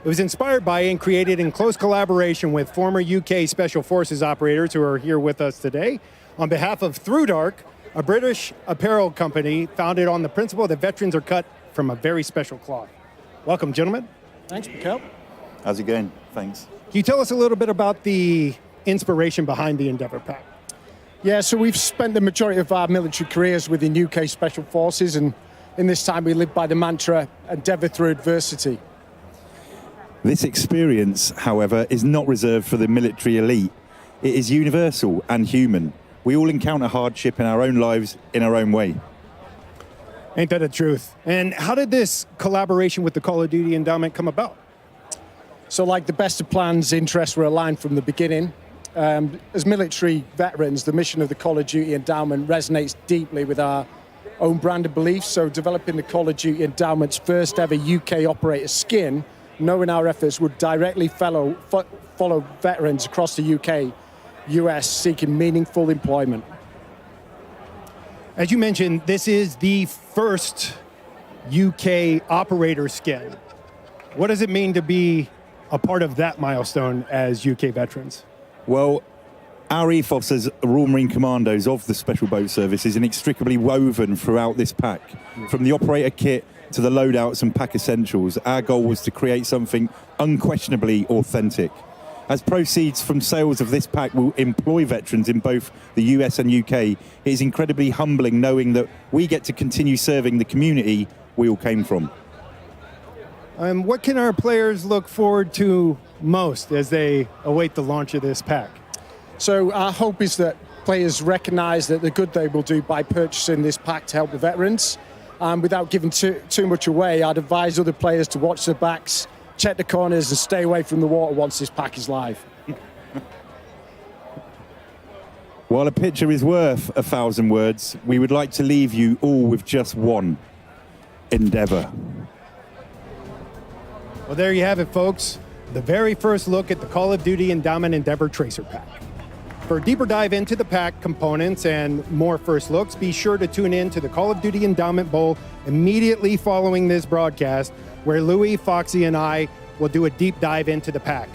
It was inspired by and created in close collaboration with former UK Special Forces operators who are here with us today on behalf of Through Dark, a British apparel company founded on the principle that veterans are cut from a very special cloth. Welcome, gentlemen. Thanks, Mikhail. How's it going? Thanks. Can you tell us a little bit about the inspiration behind the Endeavour Pack? Yeah, so we've spent the majority of our military careers within UK Special Forces, and in this time we live by the mantra, endeavour through adversity. This experience, however, is not reserved for the military elite. It is universal and human. We all encounter hardship in our own lives in our own way. Ain't that the truth? And how did this collaboration with the Call of Duty Endowment come about? So like the best of plans, interests were aligned from the beginning. As military veterans, the mission of the Call of Duty Endowment resonates deeply with our own brand of beliefs. So developing the Call of Duty Endowment's first ever UK operator skin knowing our efforts would directly follow veterans across the UK, US seeking meaningful employment. As you mentioned, this is the first UK operator skin. What does it mean to be a part of that milestone as UK veterans? Well, our ethos as Royal Marine Commandos of the Special Boat Service is inextricably woven throughout this pack. From the operator kit to the loadouts and pack essentials, our goal was to create something unquestionably authentic. As proceeds from sales of this pack will employ veterans in both the US and UK, it is incredibly humbling knowing that we get to continue serving the community we all came from. What can our players look forward to most as they await the launch of this pack? So our hope is that players recognize that the good they will do by purchasing this pack to help the veterans. Without giving too much away, I'd advise other players to watch their backs, check the corners, and stay away from the water once this pack is live. While a picture is worth 1,000 words, we would like to leave you all with just one: Endeavor. Well, there you have it, folks. The very first look at the Call of Duty Endowment Endeavor Tracer Pack. For a deeper dive into the pack components and more first looks, be sure to tune in to the Call of Duty Endowment Bowl immediately following this broadcast, where Louis, Foxy, and I will do a deep dive into the pack.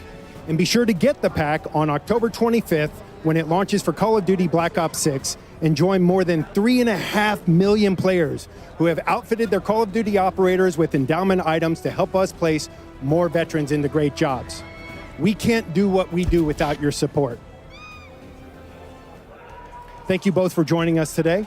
And be sure to get the pack on October 25th when it launches for Call of Duty Black Ops 6 and join more than 3.5 million players who have outfitted their Call of Duty operators with endowment items to help us place more veterans into great jobs. We can't do what we do without your support. Thank you both for joining us today.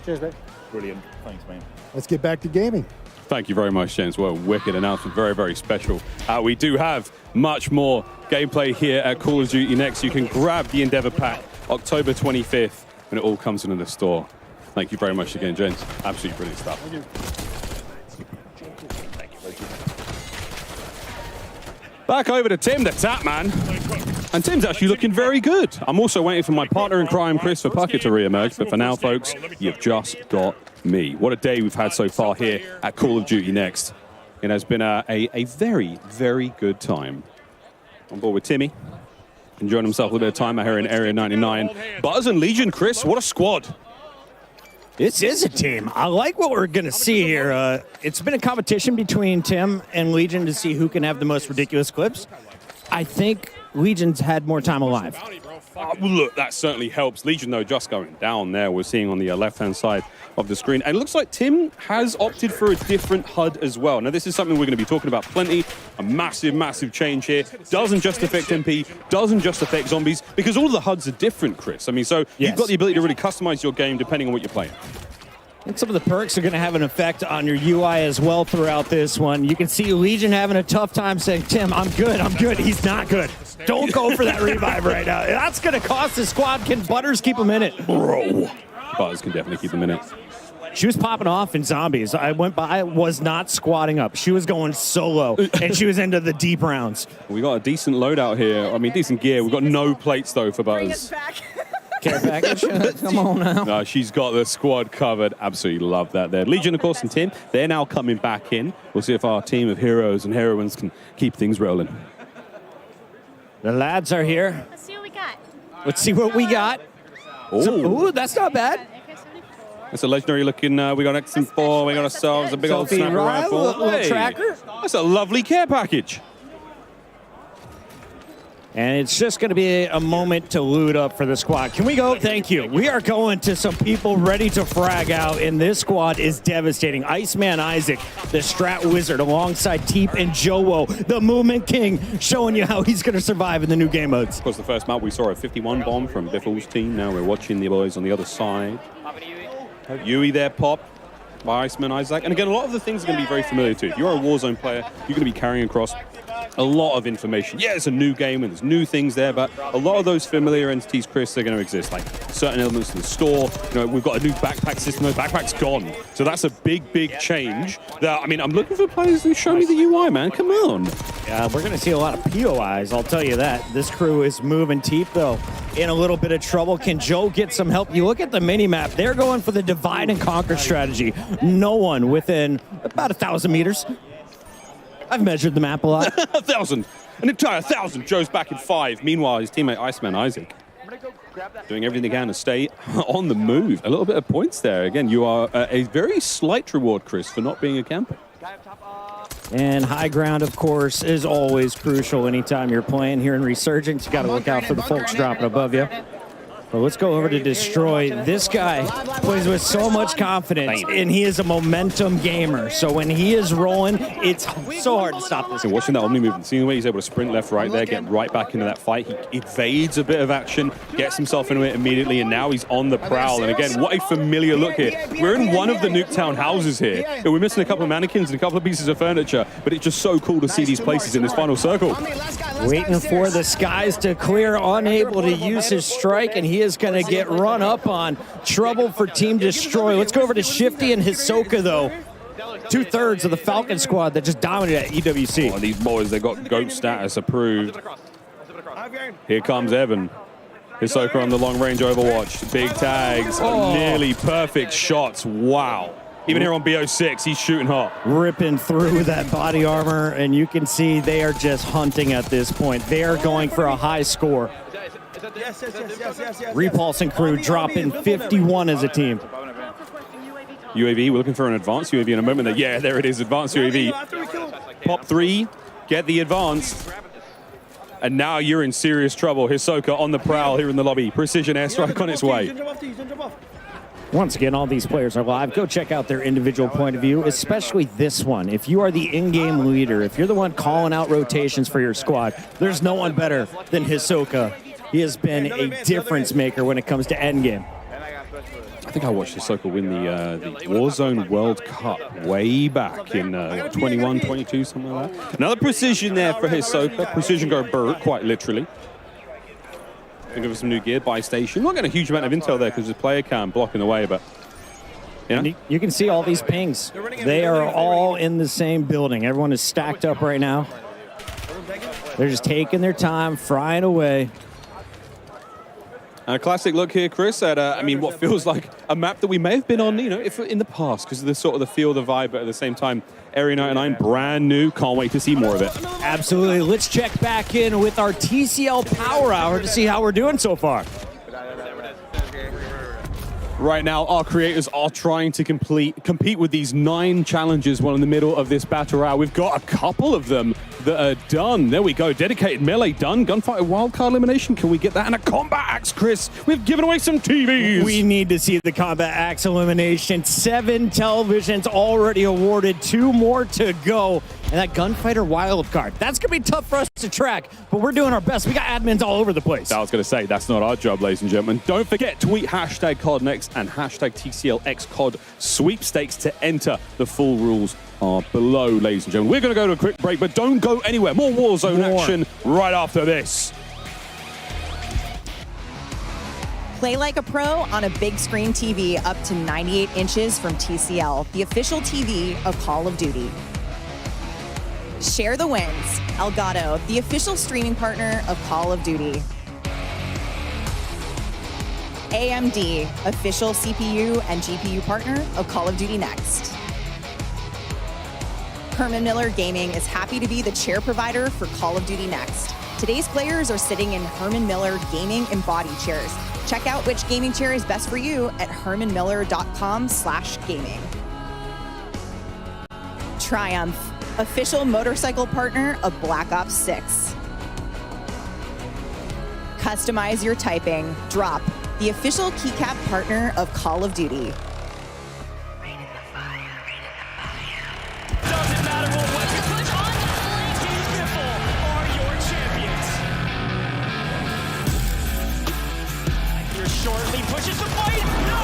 Cheers, mate. Brilliant. Thanks, man. Let's get back to gaming. Thank you very much, James. Well, wicked announcement. Very, very special. We do have much more gameplay here at Call of Duty Next. You can grab the Endeavor Pack October 25th when it all comes into the store. Thank you very much again, James. Absolutely brilliant stuff. Thank you. Back over to Tim, the Tap Man. And Tim's actually looking very good. I'm also waiting for my partner in crime, Chris Puckett, to re-emerge. But for now, folks, you've just got me. What a day we've had so far here at Call of Duty Next. It has been a very, very good time. On board with Timmy, enjoying himself a little bit of time out here in Area 99. Buzz and Legion, Chris, what a squad. This is a team. I like what we're going to see here. It's been a competition between Tim and Legion to see who can have the most ridiculous clips. I think Legion's had more time alive. Well, look, that certainly helps. Legion, though, just going down there. We're seeing on the left-hand side of the screen. And it looks like Tim has opted for a different HUD as well. Now, this is something we're going to be talking about plenty. A massive, massive change here. Doesn't just affect MP, doesn't just affect zombies, because all the HUDs are different, Chris. I mean, so you've got the ability to really customize your game depending on what you're playing. I think some of the perks are going to have an effect on your UI as well throughout this one. You can see Legion having a tough time saying, Tim, I'm good, I'm good. He's not good. Don't go for that revive right now. That's going to cost the squad. Can Butters keep him in it? Bro. Butters can definitely keep him in it. She was popping off in zombies. I went by, was not squatting up. She was going solo, and she was into the deep rounds. We got a decent loadout here. I mean, decent gear. We've got no plates, though, for Butters. Care package? Come on now. No, she's got the squad covered. Absolutely love that there. Legion, of course, and Tim, they're now coming back in. We'll see if our team of heroes and heroines can keep things rolling. The lads are here. Let's see what we got. Let's see what we got. Ooh, that's not bad. That's a legendary looking, we got X4, we got ourselves a big old sniper rifle. Little tracker. That's a lovely care package. And it's just going to be a moment to loot up for the squad. Can we go? Thank you. We are going to some people ready to frag out, and this squad is devastating. Iceman Isaac, the Strat Wizard, alongside Teep and Jowo, the Movement King, showing you how he's going to survive in the new game modes. Of course, the first map we saw a 51 bomb from Biffle's team. Now we're watching the boys on the other side. Yui there, pop by Iceman Isaac. And again, a lot of the things are going to be very familiar to you. If you're a Warzone player, you're going to be carrying across a lot of information. Yeah, it's a new game and there's new things there, but a lot of those familiar entities, Chris, they're going to exist. Like certain elements of the store. You know, we've got a new backpack system. The backpack's gone. So that's a big, big change. That, I mean, I'm looking for players who show me the UI, man. Come on. Yeah, we're going to see a lot of POIs, I'll tell you that. This crew is moving Teep, though, in a little bit of trouble. Can Joe get some help? You look at the mini-map. They're going for the divide and conquer strategy. No one within about 1,000 meters. I've measured the map a lot. 1,000. An entire 1,000. Joe's back in 5. Meanwhile, his teammate Iceman Isaac doing everything they can to stay on the move. A little bit of points there. Again, you are a very slight reward, Chris, for not being a camper. And high ground, of course, is always crucial anytime you're playing here in Resurgence. You got to look out for the folks dropping above you. But let's go over to Destroy. This guy plays with so much confidence, and he is a momentum gamer. So when he is rolling, it's so hard to stop this. So watching that Omni movement, seeing the way he's able to sprint left, right there, get right back into that fight. He evades a bit of action, gets himself into it immediately, and now he's on the prowl. And again, what a familiar look here. We're in one of the Nuketown houses here. We're missing a couple of mannequins and a couple of pieces of furniture, but it's just so cool to see these places in this final circle. Waiting for the skies to clear, unable to use his strike, and he is going to get run up on. Trouble for Team Destroy. Let's go over to Shifty and Hisoka, though. 2/3 of the Falcon squad that just dominated at EWC. Oh, these boys, they got GOAT status approved. Here comes Evan. Hisoka on the long-range Overwatch. Big tags, nearly perfect shots. Wow. Even here on BO6, he's shooting hot. Ripping through that body armor, and you can see they are just hunting at this point. They are going for a high score. Repulse and crew dropping 51 as a team. UAV, we're looking for an advanced UAV in a moment. There. Yeah, there it is, advanced UAV. Pop 3, get the advanced. And now you're in serious trouble. Hisoka on the prowl here in the lobby. Precision airstrike on its way. Once again, all these players are live. Go check out their individual point of view, especially this one. If you are the in-game leader, if you're the one calling out rotations for your squad, there's no one better than Hisoka. He has been a difference maker when it comes to endgame. I think I watched Hisoka win the Warzone World Cup way back in 21, 22, something like that. Another precision there for Hisoka. Precision go Burt, quite literally. Think of some new gear by station. Not getting a huge amount of intel there because the player cam blocking the way, but you know. You can see all these pings. They are all in the same building. Everyone is stacked up right now. They're just taking their time, frying away. And a classic look here, Chris, at I mean, what feels like a map that we may have been on, you know, if in the past, because of the sort of the feel, the vibe, but at the same time, Area 99, brand new. Can't wait to see more of it. Absolutely. Let's check back in with our TCL Power Hour to see how we're doing so far. Right now, our creators are trying to compete with these 9 challenges while in the middle of this battle royale. We've got a couple of them that are done. There we go. Dedicated melee done. Gunfighter wildcard elimination. Can we get that? And a combat axe, Chris. We've given away some TVs. We need to see the combat axe elimination. 7 televisions already awarded. 2 more to go. And that gunfighter wildcard. That's going to be tough for us to track, but we're doing our best. We got admins all over the place. I was going to say, that's not our job, ladies and gentlemen. Don't forget, tweet hashtag CODNext and hashtag TCLXCOD sweepstakes to enter. The full rules are below, ladies and gentlemen. We're going to go to a quick break, but don't go anywhere. More Warzone action right after this. Play like a pro on a big screen TV up to 98 inches from TCL, the official TV of Call of Duty. Share the wins. Elgato, the official streaming partner of Call of Duty. AMD, official CPU and GPU partner of Call of Duty Next. Herman Miller Gaming is happy to be the chair provider for Call of Duty Next. Today's players are sitting in Herman Miller Gaming and Body chairs. Check out which gaming chair is best for you at hermanmiller.com/gaming. Triumph, official motorcycle partner of Black Ops 6. Customize your typing. Drop, the official keycap partner of Call of Duty. Doesn't matter what weapon you put on display, Team Ripple are your champions. Here shortly pushes the fight. No!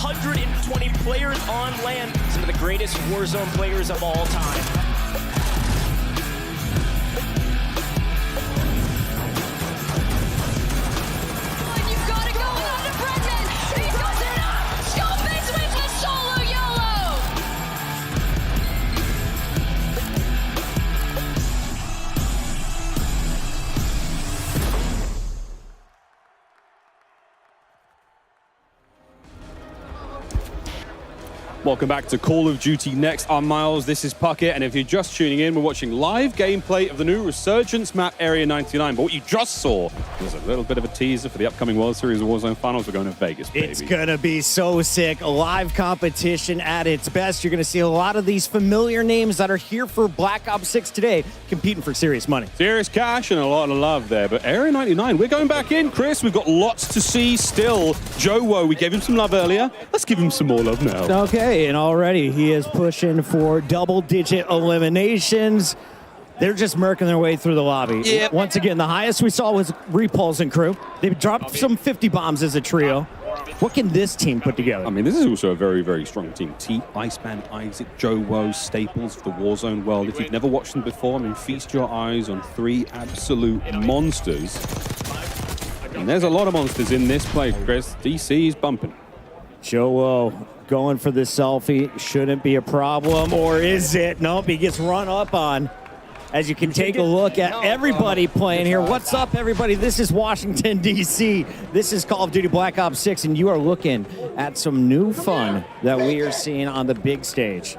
120 players on land, some of the greatest Warzone players of all time. You've got to go on to Brendan. He does it up. Skullface wins the solo YOLO. Welcome back to Call of Duty Next. I'm Miles, this is Puckett, and if you're just tuning in, we're watching live gameplay of the new Resurgence map, Area 99. But what you just saw was a little bit of a teaser for the upcoming World Series Warzone Finals. We're going to Vegas, baby. It's going to be so sick. A live competition at its best. You're going to see a lot of these familiar names that are here for Black Ops 6 today, competing for serious money. Serious cash and a lot of love there. But Area 99, we're going back in, Chris. We've got lots to see still. Joe Woe, we gave him some love earlier. Let's give him some more love now. Okay, and already he is pushing for double-digit eliminations. They're just murking their way through the lobby. Yep. Once again, the highest we saw was Repulse and crew. They've dropped some 50 bombs as a trio. What can this team put together? I mean, this is also a very, very strong team. T, Iceman, Isaac, Joe Woe, staples of the Warzone world. If you've never watched them before, I mean, feast your eyes on 3 absolute monsters. And there's a lot of monsters in this play, Chris. DC is bumping. Joe Woe going for the selfie. Shouldn't be a problem, or is it? Nope, he gets run up on. As you can take a look at everybody playing here. What's up, everybody? This is Washington, D.C. This is Call of Duty Black Ops 6, and you are looking at some new fun that we are seeing on the big stage.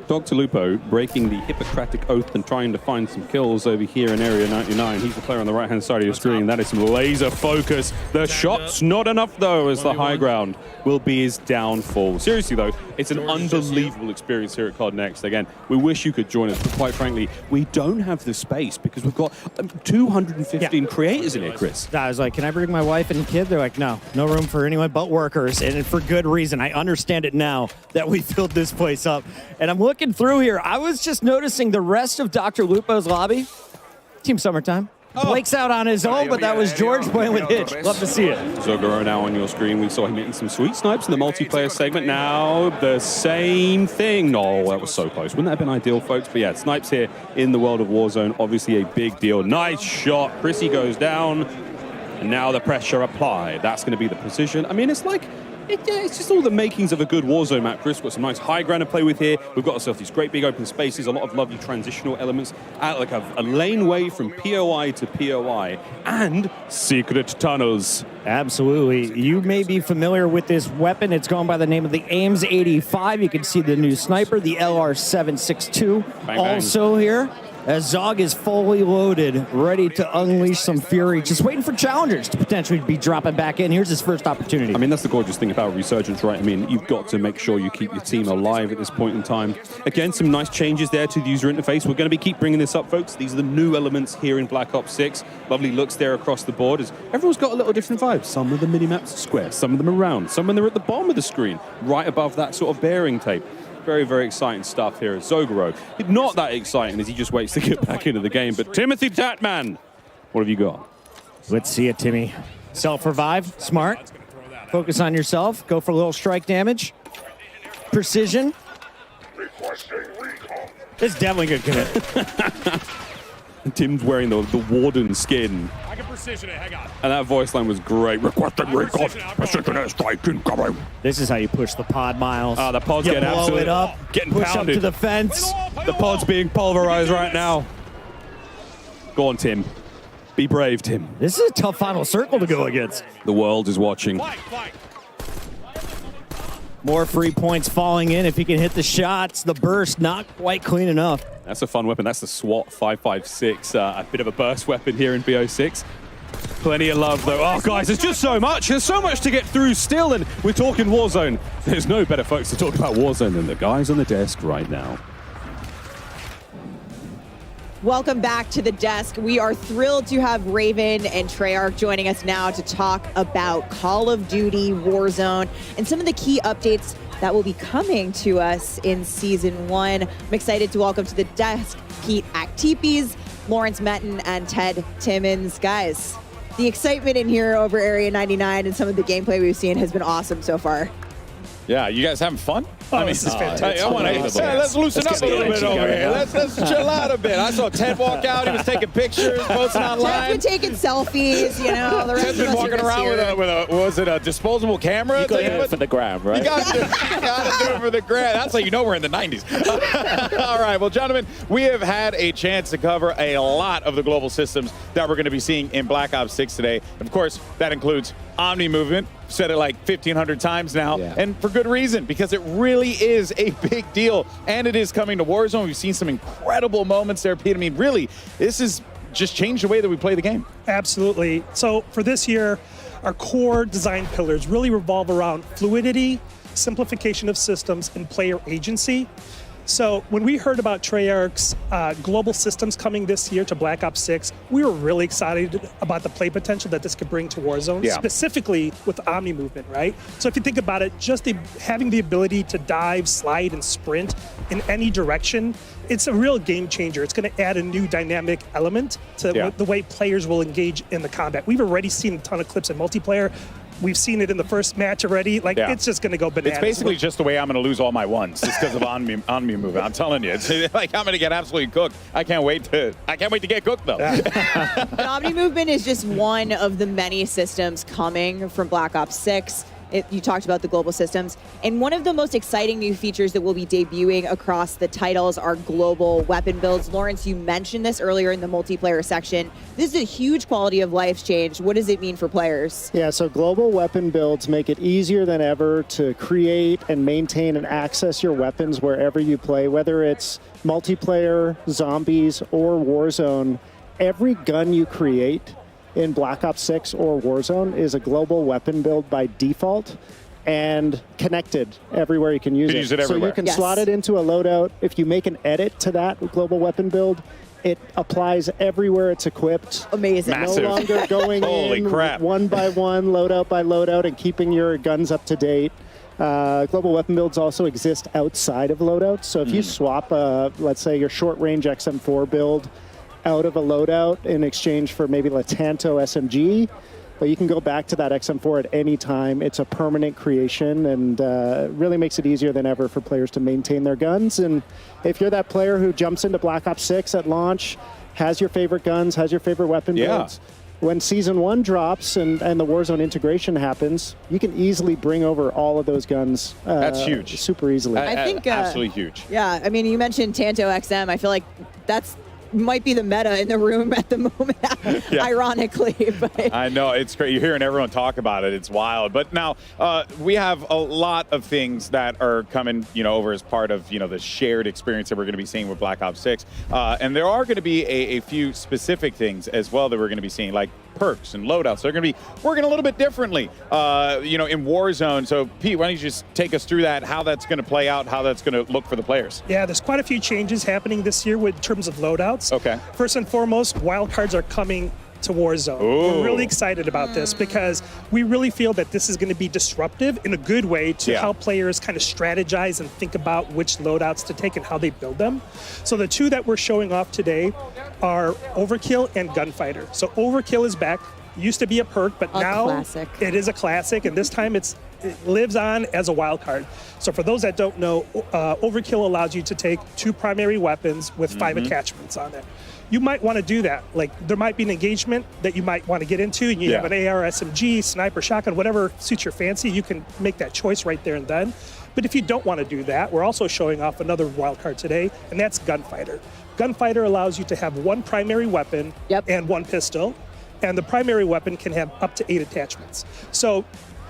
Dr. Lupo breaking the Hippocratic Oath and trying to find some kills over here in Area 99. He's the player on the right-hand side of your screen. That is some laser focus. The shot's not enough, though, as the high ground will be his downfall. Seriously, though, it's an unbelievable experience here at COD Next. Again, we wish you could join us, but quite frankly, we don't have the space because we've got 215 creators in here, Chris. I was like, can I bring my wife and kid? They're like, no room for anyone but workers, and for good reason. I understand it now that we filled this place up. And I'm looking through here. I was just noticing the rest of Dr. Lupo's lobby. Team Summertime. Blake's out on his own, but that was George playing with Hitch. Love to see it. Zogoro now on your screen. We saw him hitting some sweet snipes in the multiplayer segment. Now the same thing. Oh, that was so close. Wouldn't that have been ideal, folks? But yeah, snipes here in the world of Warzone. Obviously a big deal. Nice shot. Chrissy goes down. And now the pressure applied. That's going to be the precision. I mean, it's like... it's just all the makings of a good Warzone map, Chris. We've got some nice high ground to play with here. We've got ourselves these great big open spaces, a lot of lovely transitional elements, like a laneway from POI to POI, and secret tunnels. Absolutely. You may be familiar with this weapon. It's gone by the name of the Ames 85. You can see the new sniper, the LR762. Bang, also bang. here, as Zog is fully loaded, ready to unleash some fury, just waiting for challengers to potentially be dropping back in. Here's his first opportunity. I mean, that's the gorgeous thing about Resurgence, right? I mean, you've got to make sure you keep your team alive at this point in time. Again, some nice changes there to the user interface. We're going to keep bringing this up, folks. These are the new elements here in Black Ops 6. Lovely looks there across the board. As everyone's got a little different vibe. Some of the mini-maps are square, some of them are round, some of them are at the bottom of the screen, right above that sort of bearing tape. Very, very exciting stuff here at Zogoro. Not that exciting as he just waits to get back into the game. But Timothy Tatman, what have you got? Let's see it, Timmy. Self-revive, smart. Focus on yourself. Go for a little strike damage. Precision. It's definitely good commit. Tim's wearing the Warden skin. I can precision it, hang on. And that voice line was great. Requesting recon. Precision airstrike incoming. This is how you push the pod, Miles. The pod's you getting blow absolutely it up, getting push pounded. up to the fence. The pod's being pulverized right now. Go on, Tim. Be brave, Tim. This is a tough final circle to go against. The world is watching. More free points falling in if he can hit the shots. The burst not quite clean enough. That's a fun weapon. That's the SWAT 556. A bit of a burst weapon here in BO6. Plenty of love, though. Oh, guys, there's just so much. There's so much to get through still, and we're talking Warzone. There's no better folks to talk about Warzone than the guys on the desk right now. Welcome back to the desk. We are thrilled to have Raven and Treyarch joining us now to talk about Call of Duty Warzone and some of the key updates that will be coming to us in Season 1. I'm excited to welcome to the desk Pete Actipes, Lawrence Metten, and Ted Timmons. Guys, the excitement in here over Area 99 and some of the gameplay we've seen has been awesome so far. Yeah, you guys having fun? Oh, this is fantastic. Let's loosen up a little bit over here. Let's chill out a bit. I saw Ted walk out. He was taking pictures, posting online. Ted's been taking selfies, you know. The rest Ted's of been us walking are just around with a was it a disposable camera? You gotta do it for the gram, right? You gotta do it for the gram. That's how you know we're in the 90s. All right, well, gentlemen, we have had a chance to cover a lot of the global systems that we're going to be seeing in Black Ops 6 today. Of course, that includes Omni movement, said it like 1,500 times now, and for good reason, because it really is a big deal, and it is coming to Warzone. We've seen some incredible moments there, Pete. I mean, really, this has just changed the way that we play the game. Absolutely. So for this year, our core design pillars really revolve around fluidity, simplification of systems, and player agency. So when we heard about Treyarch's global systems coming this year to Black Ops 6, we were really excited about the play potential that this could bring to Warzone, specifically with Omni movement, right? So if you think about it, just having the ability to dive, slide, and sprint in any direction, it's a real game changer. It's going to add a new dynamic element to the way players will engage in the combat. We've already seen a ton of clips in multiplayer. We've seen it in the first match already. Like, it's just going to go bananas. It's basically just the way I'm going to lose all my ones. It's because of Omni movement. I'm telling you, it's like I'm going to get absolutely cooked. I can't wait to get cooked though. But Omni movement is just one of the many systems coming from Black Ops 6. You talked about the global systems. And one of the most exciting new features that will be debuting across the titles are global weapon builds. Lawrence, you mentioned this earlier in the multiplayer section. This is a huge quality of life change. What does it mean for players? Yeah, so global weapon builds make it easier than ever to create and maintain and access your weapons wherever you play, whether it's multiplayer, zombies, or Warzone. Every gun you create in Black Ops 6 or Warzone is a global weapon build by default and connected everywhere you can use it. everywhere. So you can slot it into a loadout. If you make an edit to that global weapon build, it applies everywhere it's equipped. Amazing. No longer going in one by one, loadout by loadout, and keeping your guns up to date. Global weapon builds also exist outside of loadouts. So if you swap, let's say, your short-range XM4 build out of a loadout in exchange for maybe a Tanto SMG, but you can go back to that XM4 at any time. It's a permanent creation and really makes it easier than ever for players to maintain their guns. And if you're that player who jumps into Black Ops 6 at launch, has your favorite guns, has your favorite weapon builds, when Season 1 drops and the Warzone integration happens, you can easily bring over all of those guns. That's huge. Super easily. I think absolutely huge. Yeah, I mean, you mentioned Tanto XM. I feel like that's might be the meta in the room at the moment, ironically. But I know, it's great. You're hearing everyone talk about it. It's wild. But now we have a lot of things that are coming, over as part of, the shared experience that we're going to be seeing with Black Ops 6. And there are going to be a few specific things as well that we're going to be seeing, like perks and loadouts. They're going to be working a little bit differently, in Warzone. So, Pete, why don't you just take us through that, how that's going to play out, how that's going to look for the players? Yeah, there's quite a few changes happening this year in terms of loadouts. Okay. First and foremost, wildcards are coming to Warzone. We're really excited about this because we really feel that this is going to be disruptive in a good way to how players kind of strategize and think about which loadouts to take and how they build them. So the two that we're showing off today are Overkill and Gunfighter. So Overkill is back. Used to be a perk, but now it is a classic, and this time it lives on as a wild card. So for those that don't know, Overkill allows you to take 2 primary weapons with 5 attachments on it. You might want to do that. Like, there might be an engagement that you might want to get into, and you have an AR, SMG, sniper, shotgun, whatever suits your fancy. You can make that choice right there and then. But if you don't want to do that, we're also showing off another wildcard today, and that's Gunfighter. Gunfighter allows you to have 1 primary weapon and 1 pistol, and the primary weapon can have up to 8 attachments. So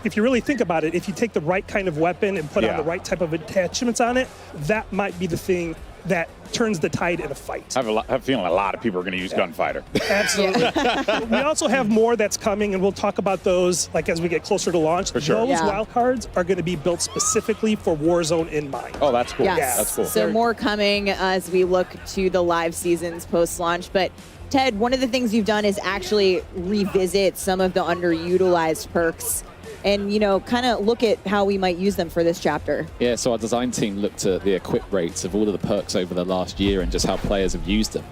if you really think about it, if you take the right kind of weapon and put on the right type of attachments on it, that might be the thing that turns the tide in a fight. I have a feeling a lot of people are going to use Gunfighter. Absolutely. We also have more that's coming, and we'll talk about those as we get closer to launch. For sure. Those wildcards are going to be built specifically for Warzone in mind. Oh, that's cool. Yes. That's cool. So more coming as we look to the live seasons post-launch. But Ted, one of the things you've done is actually revisit some of the underutilized perks and, kind of look at how we might use them for this chapter. Yeah, so our design team looked at the equip rates of all of the perks over the last year and just how players have used them.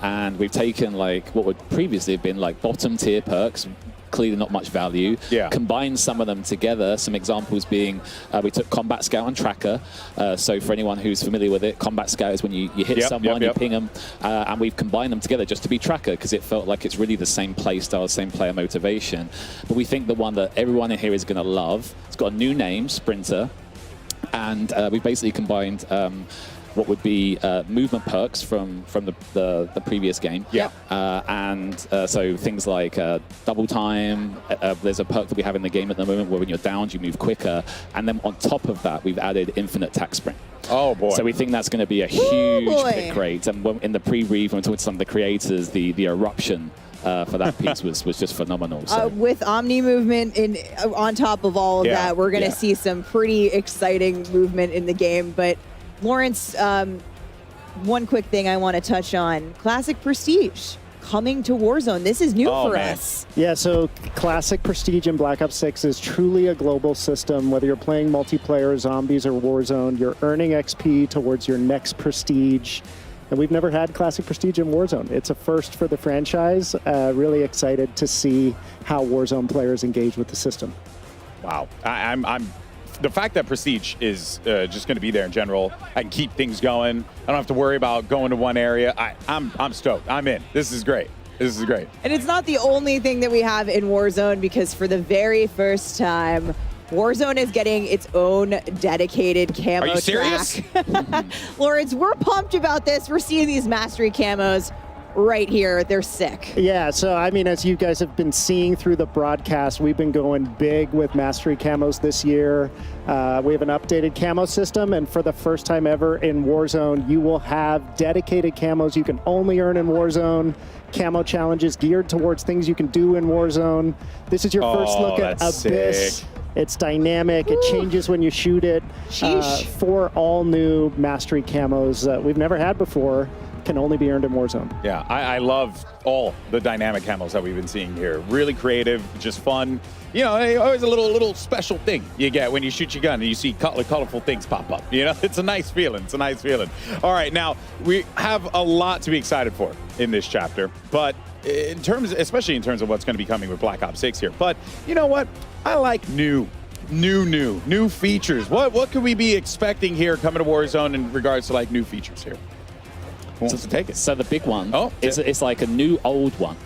And we've taken what would previously have been bottom tier perks, clearly not much value, combined some of them together. Some examples being we took Combat Scout and Tracker. So for anyone who's familiar with it, Combat Scout is when you hit someone, you ping them, and we've combined them together just to be Tracker because it felt like it's really the same play style, same player motivation. But we think the one that everyone in here is going to love, it's got a new name, Sprinter, and we've basically combined what would be movement perks from the previous game. Yeah. So things like double time. There's a perk that we have in the game at the moment where when you're downed, you move quicker. And then on top of that, we've added infinite tack sprint. Oh, boy. So we think that's going to be a huge pick rate. And in the pre-brief, when we talked to some of the creators, the eruption for that piece was just phenomenal. So. With Omni movement on top of all of that, we're going to see some pretty exciting movement in the game. But Lawrence, one quick thing I want to touch on. Classic Prestige coming to Warzone. This is new for us. Yeah, so Classic Prestige in Black Ops 6 is truly a global system. Whether you're playing multiplayer, zombies, or Warzone, you're earning XP towards your next Prestige. And we've never had Classic Prestige in Warzone. It's a first for the franchise. Really excited to see how Warzone players engage with the system. Wow. I'm the fact that Prestige is just going to be there in general, I can keep things going. I don't have to worry about going to one area. I'm stoked. I'm in. This is great. This is great. And it's not the only thing that we have in Warzone, because for the very first time, Warzone is getting its own dedicated camo Are you serious? track. Lawrence, we're pumped about this. We're seeing these mastery camos right here. They're sick. Yeah, so I mean, as you guys have been seeing through the broadcast, we've been going big with mastery camos this year. We have an updated camo system, and for the first time ever in Warzone, you will have dedicated camos you can only earn in Warzone. Camo challenges geared towards things you can do in Warzone. This is your first look at Abyss. Sick. It's dynamic. It changes when you shoot it. 4 all new mastery camos that we've never had before. Can only be earned in Warzone. Yeah, I love all the dynamic camos that we've been seeing here. Really creative, just fun. You know, always a little special thing you get when you shoot your gun and you see colorful things pop up. You know, it's a nice feeling. It's a nice feeling. All right, now we have a lot to be excited for in this chapter, but especially in terms of what's going to be coming with Black Ops 6 here. But you know what? I like new features. What could we be expecting here coming to Warzone in regards to like new features here? Who wants to take it? So the big one is like a new old one.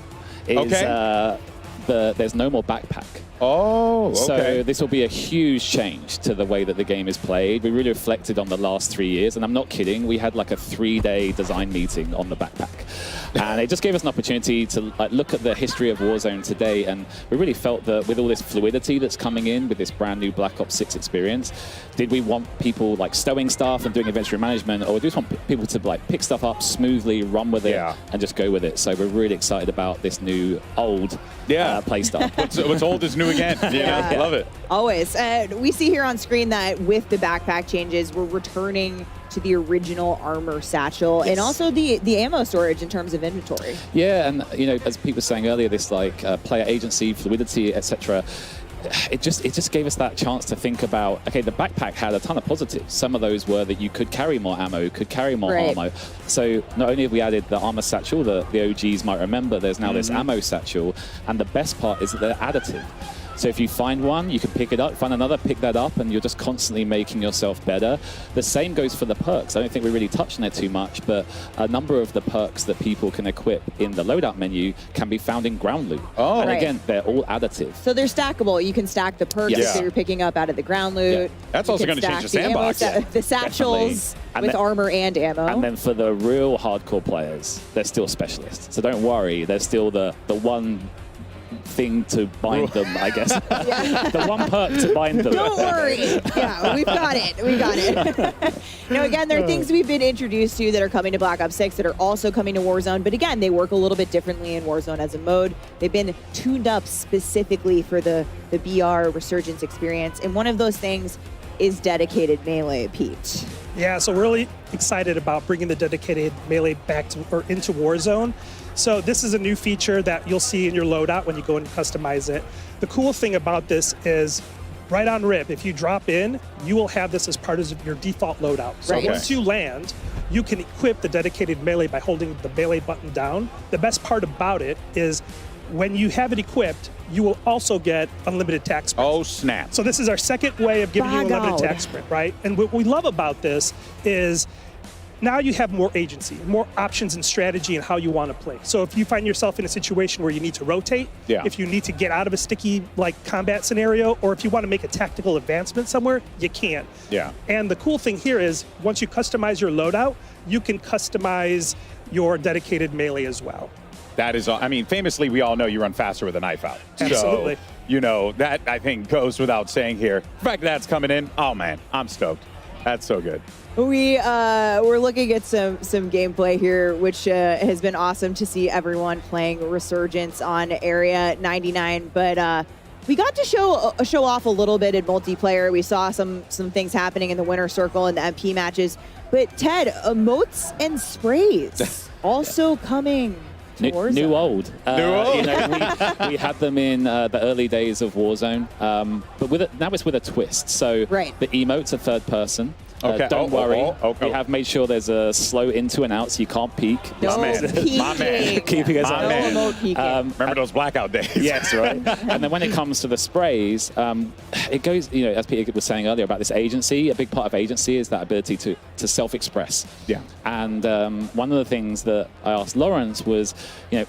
There's no more backpack. Oh, okay. So this will be a huge change to the way that the game is played. We really reflected on the last 3 years, and I'm not kidding. We had like a 3-day design meeting on the backpack. And it just gave us an opportunity to look at the history of Warzone today, and we really felt that with all this fluidity that's coming in with this brand new Black Ops 6 experience, did we want people like stowing stuff and doing inventory management, or do we just want people to like pick stuff up smoothly, run with it, and just go with it? So we're really excited about this new old play style. What's old is new again. I love it. Always. We see here on screen that with the backpack changes, we're returning to the original armor satchel and also the ammo storage in terms of inventory. Yeah, and you know, as people were saying earlier, this like player agency, fluidity, etc. It just gave us that chance to think about, okay, the backpack had a ton of positives. Some of those were that you could carry more ammo, could carry more ammo. So not only have we added the armor satchel that the OGs might remember, there's now this ammo satchel, and the best part is that they're additive. So if you find one, you can pick it up, find another, pick that up, and you're just constantly making yourself better. The same goes for the perks. I don't think we really touched on it too much, but a number of the perks that people can equip in the loadout menu can be found in ground loot. Oh. And again, they're all additive. So they're stackable. You can stack the perks that you're picking up out of the ground loot. That's also going to change the sandbox. The satchels with armor and ammo. And then for the real hardcore players, they're still specialists. So don't worry, there's still the one thing to bind them, I guess. The one perk to bind them. Don't worry. Yeah, we've got it. We got it. Now, again, there are things we've been introduced to that are coming to Black Ops 6 that are also coming to Warzone. But again, they work a little bit differently in Warzone as a mode. They've been tuned up specifically for the BR Resurgence experience. And one of those things is dedicated melee, Pete. Yeah, so we're really excited about bringing the dedicated melee back to or into Warzone. So this is a new feature that you'll see in your loadout when you go and customize it. The cool thing about this is right on rip, if you drop in, you will have this as part of your default loadout. So once you land, you can equip the dedicated melee by holding the melee button down. The best part about it is when you have it equipped, you will also get unlimited tack sprint. Oh, snap. So this is our second way of giving you unlimited tack sprint, right? And what we love about this is now you have more agency, more options and strategy in how you want to play. So if you find yourself in a situation where you need to rotate, if you need to get out of a sticky combat scenario, or if you want to make a tactical advancement somewhere, you can. Yeah. And the cool thing here is once you customize your loadout, you can customize your dedicated melee as well. That is, I mean, famously, we all know you run faster with a knife out. Absolutely. So, you know, that I think goes without saying here. The fact that's coming in, oh man, I'm stoked. That's so good. We're looking at some gameplay here, which has been awesome to see everyone playing Resurgence on Area 99. But we got to show off a little bit in multiplayer. We saw some things happening in the winner circle and the MP matches. But Ted, emotes and sprays also coming. New old. New old. You know, we had them in the early days of Warzone, but now it's with a twist. So the emotes are third person. Okay. Don't worry. We have made sure there's a slow into and out, so you can't peek. No peeking. My man. Keeping us My out. man. No peeking. Remember those blackout days? Yes, right. And then when it comes to the sprays, it goes, you know, as Peter was saying earlier about this agency, a big part of agency is that ability to self-express. Yeah. And one of the things that I asked Lawrence was, you know,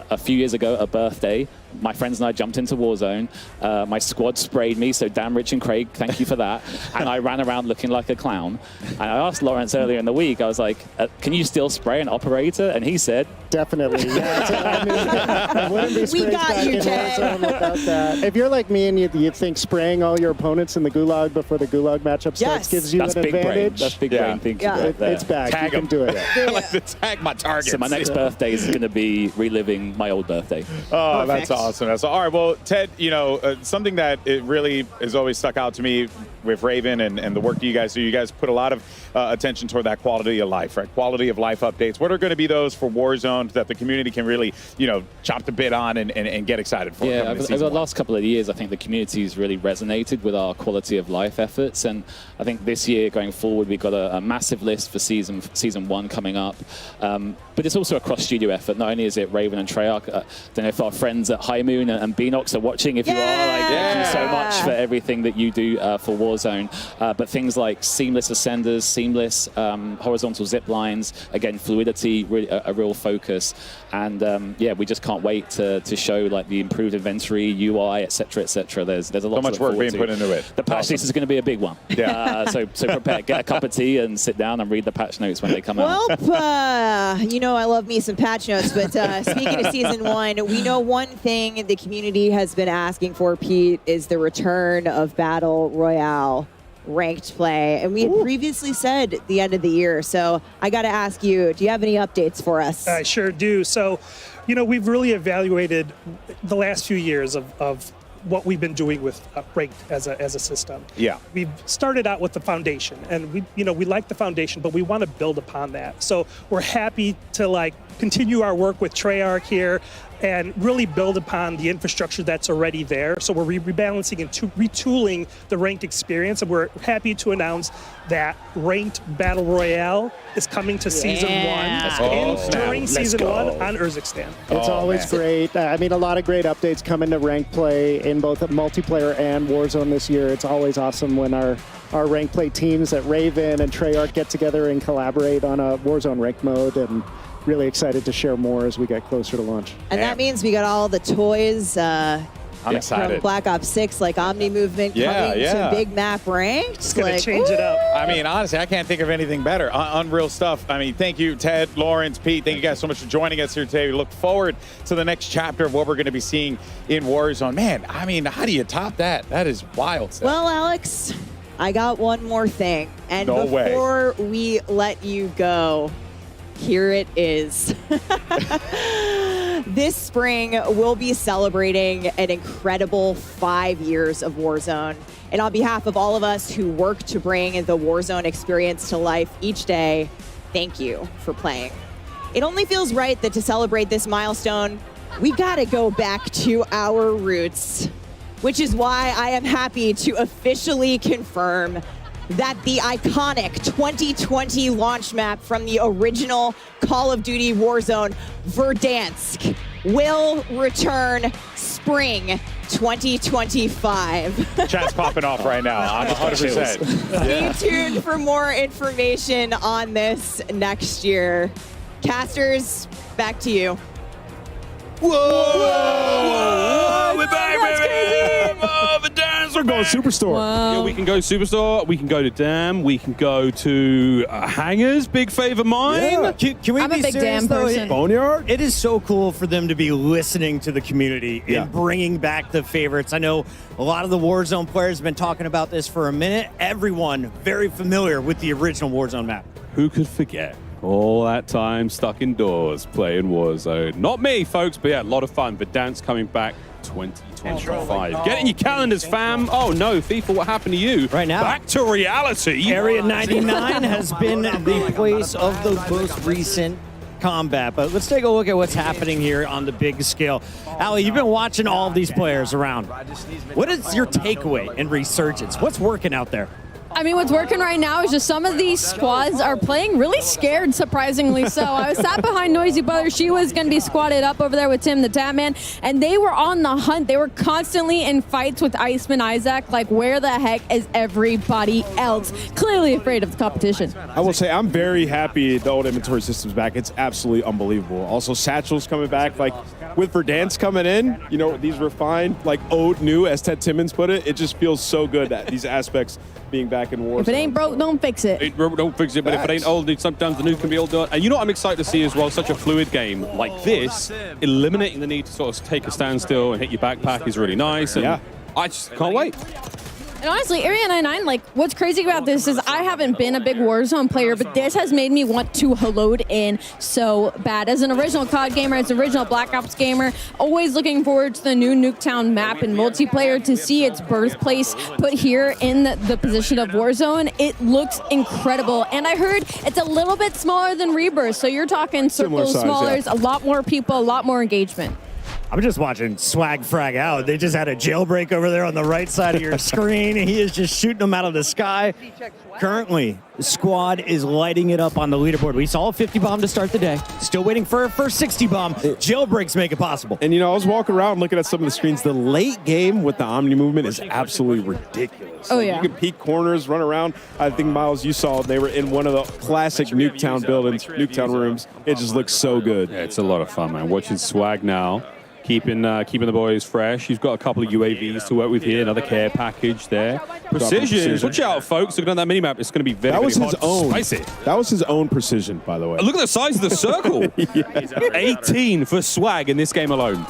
a few years ago, a birthday, my friends and I jumped into Warzone. My squad sprayed me, so damn Rich and Craig, thank you for that. And I ran around looking like a clown. And I asked Lawrence earlier in the week, I was like, can you still spray an operator? And he said, definitely. Yeah, I wouldn't be We got you, Ted. without that. If you're like me and you think spraying all your opponents in the Gulag before the Gulag matchup starts gives you That's an big advantage. brain. That's big brain thinking. It, it's back. Tag you him. can do it. I like to tag my targets. So my next birthday is going to be reliving my old birthday. Oh, that's awesome. That's all right. Well, Ted, you know, something that it really has always stuck out to me with Raven and the work that you guys do, you guys put a lot of attention toward that quality of life, right? Quality of life updates. What are going to be those for Warzone that the community can really, you know, chop the bit on and get excited for? Yeah, over the last couple of years, I think the community's really resonated with our quality of life efforts. And I think this year going forward, we've got a massive list for season 1 coming up. But it's also a cross-studio effort. Not only is it Raven and Treyarch, I don't know if our friends at High Moon and Beanox are watching. If you are, thank you so much for everything that you do for Warzone. But things like seamless ascenders, seamless horizontal zip lines, again, fluidity, really a real focus. And yeah, we just can't wait to show like the improved inventory, UI, etc., etc. There's a lot. So much work being put into it. The patch list is going to be a big one. Yeah. So prepare, get a cup of tea, and sit down and read the patch notes when they come out. Well, you know I love me some patch notes, but speaking of Season 1, we know one thing the community has been asking for, Pete, is the return of Battle Royale ranked play. And we had previously said the end of the year. So I got to ask you, do you have any updates for us? I sure do. So, you know, we've really evaluated the last few years of what we've been doing with ranked as a system. Yeah. We've started out with the foundation, and we like the foundation, but we want to build upon that. So we're happy to continue our work with Treyarch here and really build upon the infrastructure that's already there. So we're rebalancing and retooling the ranked experience, and we're happy to announce that ranked Battle Royale is coming to Season 1 during Season 1 on Urzikstan. It's always great. I mean, a lot of great updates coming to ranked play in both multiplayer and Warzone this year. It's always awesome when our ranked play teams at Raven and Treyarch get together and collaborate on a Warzone ranked mode, and really excited to share more as we get closer to launch. And that means we got all the toys I'm excited. from Black Ops 6, like Omni Movement coming to Big Map Ranked. It's going to change it up. I mean, honestly, I can't think of anything better. Unreal stuff. I mean, thank you, Ted, Lawrence, Pete. Thank you guys so much for joining us here today. We look forward to the next chapter of what we're going to be seeing in Warzone. Man, I mean, how do you top that? That is wild stuff. Well, Alex, I got one more thing. And No way. before we let you go, here it is. This spring, we'll be celebrating an incredible 5 years of Warzone. And on behalf of all of us who work to bring the Warzone experience to life each day, thank you for playing. It only feels right that to celebrate this milestone, we gotta go back to our roots, which is why I am happy to officially confirm that the iconic 2020 launch map from the original Call of Duty Warzone, Verdansk, will return spring 2025. Chat's popping off right now. 100%. Stay tuned for more information on this next year. Casters, back to you. Whoa! We're back, baby! Oh, the dance! We're going Superstore. Yeah, we can go Superstore. We can go to Dam. We can go to Hangers. Big fave of mine. Yeah. Can we I'm be a big serious, Dam though? person. Boneyard? It is so cool for them to be listening to the community and bringing back the favorites. I know a lot of the Warzone players have been talking about this for a minute. Everyone very familiar with the original Warzone map. Who could forget all that time stuck indoors playing Warzone? Not me, folks, but yeah, a lot of fun. The dance coming back 2025. Get in your calendars, fam. Oh no, FIFA, what happened to you? Right now, back to reality. Area 99 has been the place of the most recent combat. But let's take a look at what's happening here on the big scale. Ali, you've been watching all of these players around. What is your takeaway and resurgence? What's working out there? I mean, what's working right now is just some of these squads are playing really scared, surprisingly so. I was sat behind Noisy Brother. She was going to be squatted up over there with Tim the Tatman, and they were on the hunt. They were constantly in fights with Iceman Isaac. Like, where the heck is everybody else? Clearly afraid of the competition. I will say I'm very happy the old inventory system's back. It's absolutely unbelievable. Also, Satchel's coming back. Like, with Verdansk coming in, you know, these refined, like, old new, as Ted Timmons put it, it just feels so good that these aspects being back in Warzone. If it ain't broke, don't fix it. Don't fix it, but if it ain't old, sometimes the news can be all done. And you know what I'm excited to see as well? Such a fluid game like this, eliminating the need to sort of take a standstill and hit your backpack is really nice. And I just can't wait. And honestly, Area 99, like, what's crazy about this is I haven't been a big Warzone player, but this has made me want to load in so bad. As an original COD gamer, as an original Black Ops gamer, always looking forward to the new Nuketown map and multiplayer to see its birthplace put here in the position of Warzone. It looks incredible. And I heard it's a little bit smaller than Rebirth, so you're talking circles smaller, a lot more people, a lot more engagement. I'm just watching Swag frag out. They just had a jailbreak over there on the right side of your screen. He is just shooting them out of the sky. Currently, the squad is lighting it up on the leaderboard. We saw a 50 bomb to start the day. Still waiting for a first 60 bomb. Jailbreaks make it possible. And, you know, I was walking around looking at some of the screens. The late game with the Omni movement is absolutely ridiculous. Oh, yeah. You can peek corners, run around. I think, Miles, you saw they were in one of the classic Nuketown buildings, Nuketown rooms. It just looks so good. Yeah, it's a lot of fun, man. Watching Swag now. Keeping the boys fresh. He's got a couple of UAVs to work with here. Another care package there. Precision. Watch out, folks. Looking at that minimap, it's going to be very, that was very his hot. own. Spicy. That was his own precision, by the way. Look at the size of the circle. 18 for Swag in this game alone.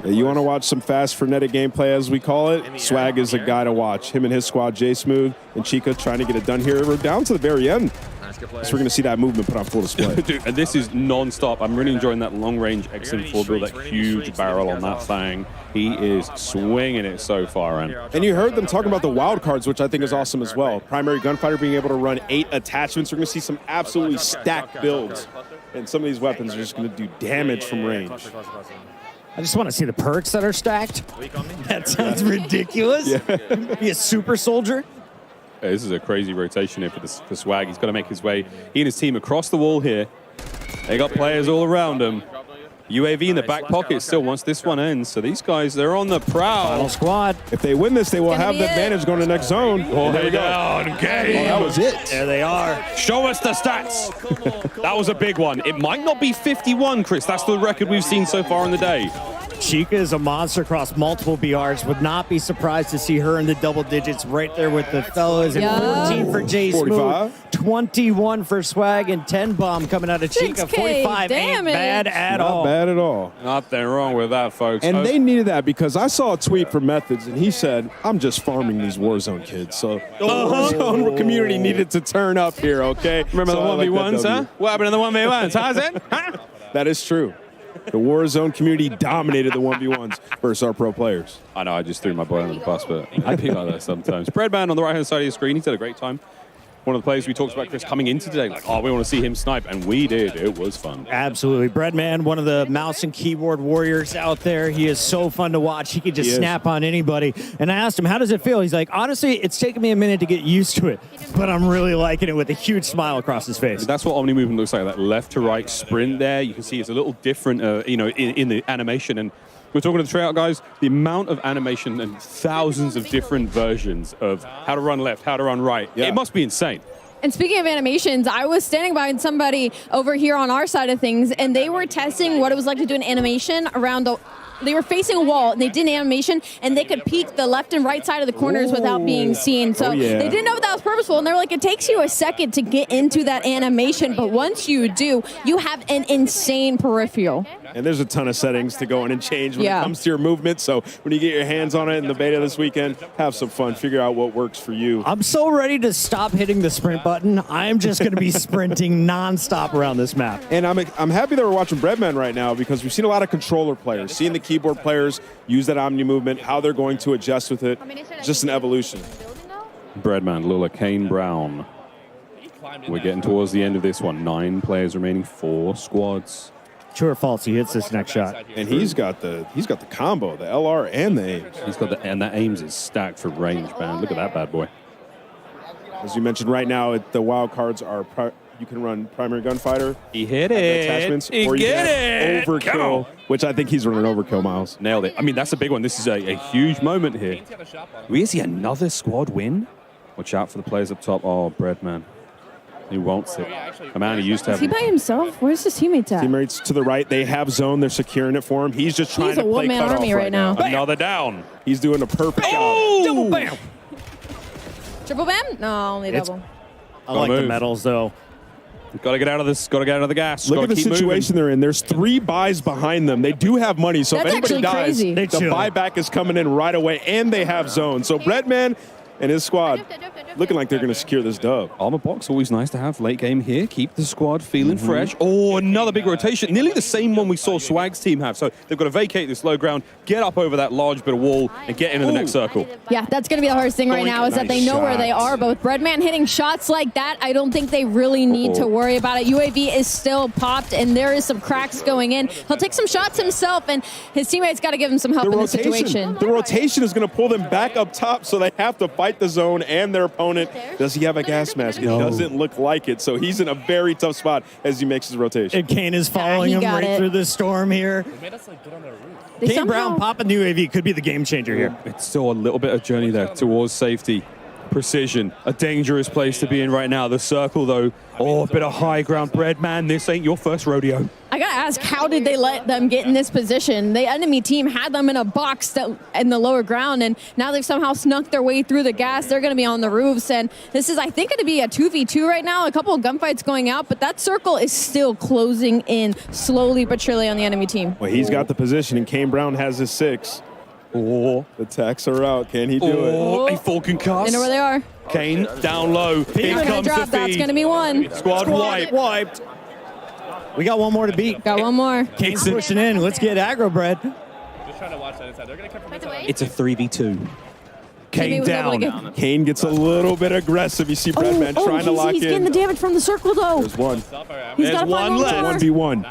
You want to watch some fast, frenetic gameplay, as we call it? Swag is a guy to watch. Him and his squad, J Smooth and Chica, trying to get it done here. We're down to the very end. So we're going to see that movement put on full display. Dude, and this is non-stop. I'm really enjoying that long-range XM4 build, that huge barrel on that thing. He is swinging it so far in. And you heard them talking about the wild cards, which I think is awesome as well. Primary gunfighter being able to run 8 attachments. We're going to see some absolutely stacked builds. And some of these weapons are just going to do damage from range. I just want to see the perks that are stacked. That sounds ridiculous. Be a super soldier. Yeah, this is a crazy rotation here for Swag. He's got to make his way, he and his team, across the wall here. They got players all around him. UAV in the back pocket still once this one ends. So these guys, they're on the prowl. Final squad. If they win this, they will have the advantage going to the next zone. Oh, there we go. Game. That was it. There they are. Show us the stats. That was a big one. It might not be 51, Chris. That's the record we've seen so far in the day. Chica is a monster across multiple BRs. Would not be surprised to see her in the double digits right there with the fellas. And 14 for J Smooth, 21 for Swag, and 10 bomb coming out of Chica. 45 ain't bad at all. Not bad at all. Nothing wrong with that, folks. And they needed that because I saw a tweet from Methods, and he said, I'm just farming these Warzone kids. So the Warzone community needed to turn up here, okay? Remember the 1v1s, huh? What happened in the 1v1s? How's it? Huh? That is true. The Warzone community dominated the 1v1s versus our pro players. I know, I just threw my boy under the bus, but I pick like that sometimes. Breadman on the right-hand side of your screen, he's had a great time. one of the players we talked about, Chris, coming into today, like, oh, we want to see him snipe, and we did. It was fun. Absolutely. Breadman, one of the mouse and keyboard warriors out there. He is so fun to watch. He can just snap on anybody. And I asked him, how does it feel? He's like, honestly, it's taken me a minute to get used to it, but I'm really liking it, with a huge smile across his face. That's what Omni movement looks like, that left to right sprint there. You can see it's a little different, in the animation. And we're talking to the tryout guys, the amount of animation and thousands of different versions of how to run left, how to run right. Yeah. It must be insane. And speaking of animations, I was standing behind somebody over here on our side of things, and they were testing what it was like to do an animation around the... They were facing a wall, and they did an animation, and they could peek the left and right side of the corners without being seen. So they didn't know if that was purposeful, and they were like, it takes you a second to get into that animation, but once you do, you have an insane peripheral. And there's a ton of settings to go in and change when it comes to your movement. So when you get your hands on it in the beta this weekend, have some fun. Figure out what works for you. I'm so ready to stop hitting the sprint button. I'm just going to be sprinting nonstop around this map. And I'm happy that we're watching Breadman right now, because we've seen a lot of controller players, seeing the keyboard players use that Omni movement, how they're going to adjust with it. Just an evolution. Breadman, Lula, Kane, Brown. We're getting towards the end of this one. 9 players remaining, 4 squads. True or false? He hits this next shot, and he's got the combo, the LR and the aims. He's got and that aims is stacked for range, man. Look at that bad boy. As you mentioned, right now the wild cards are you can run primary gunfighter. He hit it. Attachments, or you can have overkill, which I think he's running overkill, Miles. Nailed it. I mean, that's a big one. This is a huge moment here. We see another squad win. Watch out for the players up top. Oh, Breadman. He wants it. A man he used to have. Is he by himself? Where's his teammates at? Teammates to the right. They have zone. They're securing it for him. He's just trying to play cutoff army right now. Another down. He's doing a perfect job. Double bam. Triple bam? No, only double. I like the medals, though. Got to get out of this. Got to get out of the gas. Look at the situation they're in. There's 3 buys behind them. They do have money, so That's if anybody dies, crazy. the buyback is coming in right away, and they have zone. So Breadman and his squad looking like they're going to secure this dub. Armor box, always nice to have late game here. Keep the squad feeling fresh. Oh, another big rotation. Nearly the same one we saw Swag's team have. So they've got to vacate this low ground, get up over that large bit of wall, and get into the next circle. Yeah, that's going to be the hardest thing right now is that they know where they are. But with Breadman hitting shots like that, I don't think they really need to worry about it. UAV is still popped, and there is some cracks going in. He'll take some shots himself, and his teammates got to give him some help in this situation. The rotation is going to pull them back up top, so they have to fight the zone and their opponent. Does he have a gas mask? It doesn't look like it, so he's in a very tough spot as he makes his rotation. And Kane is following him right through the storm here. Kane Brown popping the UAV could be the game changer here. It's still a little bit of journey there towards safety. Precision, a dangerous place to be in right now. The circle, though, a bit of high ground. Breadman, this ain't your first rodeo. I gotta ask, how did they let them get in this position? The enemy team had them in a box in the lower ground, and now they've somehow snuck their way through the gas. They're gonna be on the roofs, and this is, I think, gonna be a 2v2 right now. A couple of gunfights going out, but that circle is still closing in slowly but surely on the enemy team. Well, he's got the position, and Kane Brown has his 6. The attacks are out. Can he do it? A full concuss. They know where they are. Kane down low. Here comes the feed. That's gonna be one. Squad wiped. We got one more to beat. Got one more. Kane's pushing in. Let's get aggro, Bread. Just trying to watch that inside. They're going to come from inside. It's a 3v2. Kane down. Kane gets a little bit aggressive. You see Breadman trying to lock in. He's getting the damage from the circle, though. There's one. He's got one left. 1v1.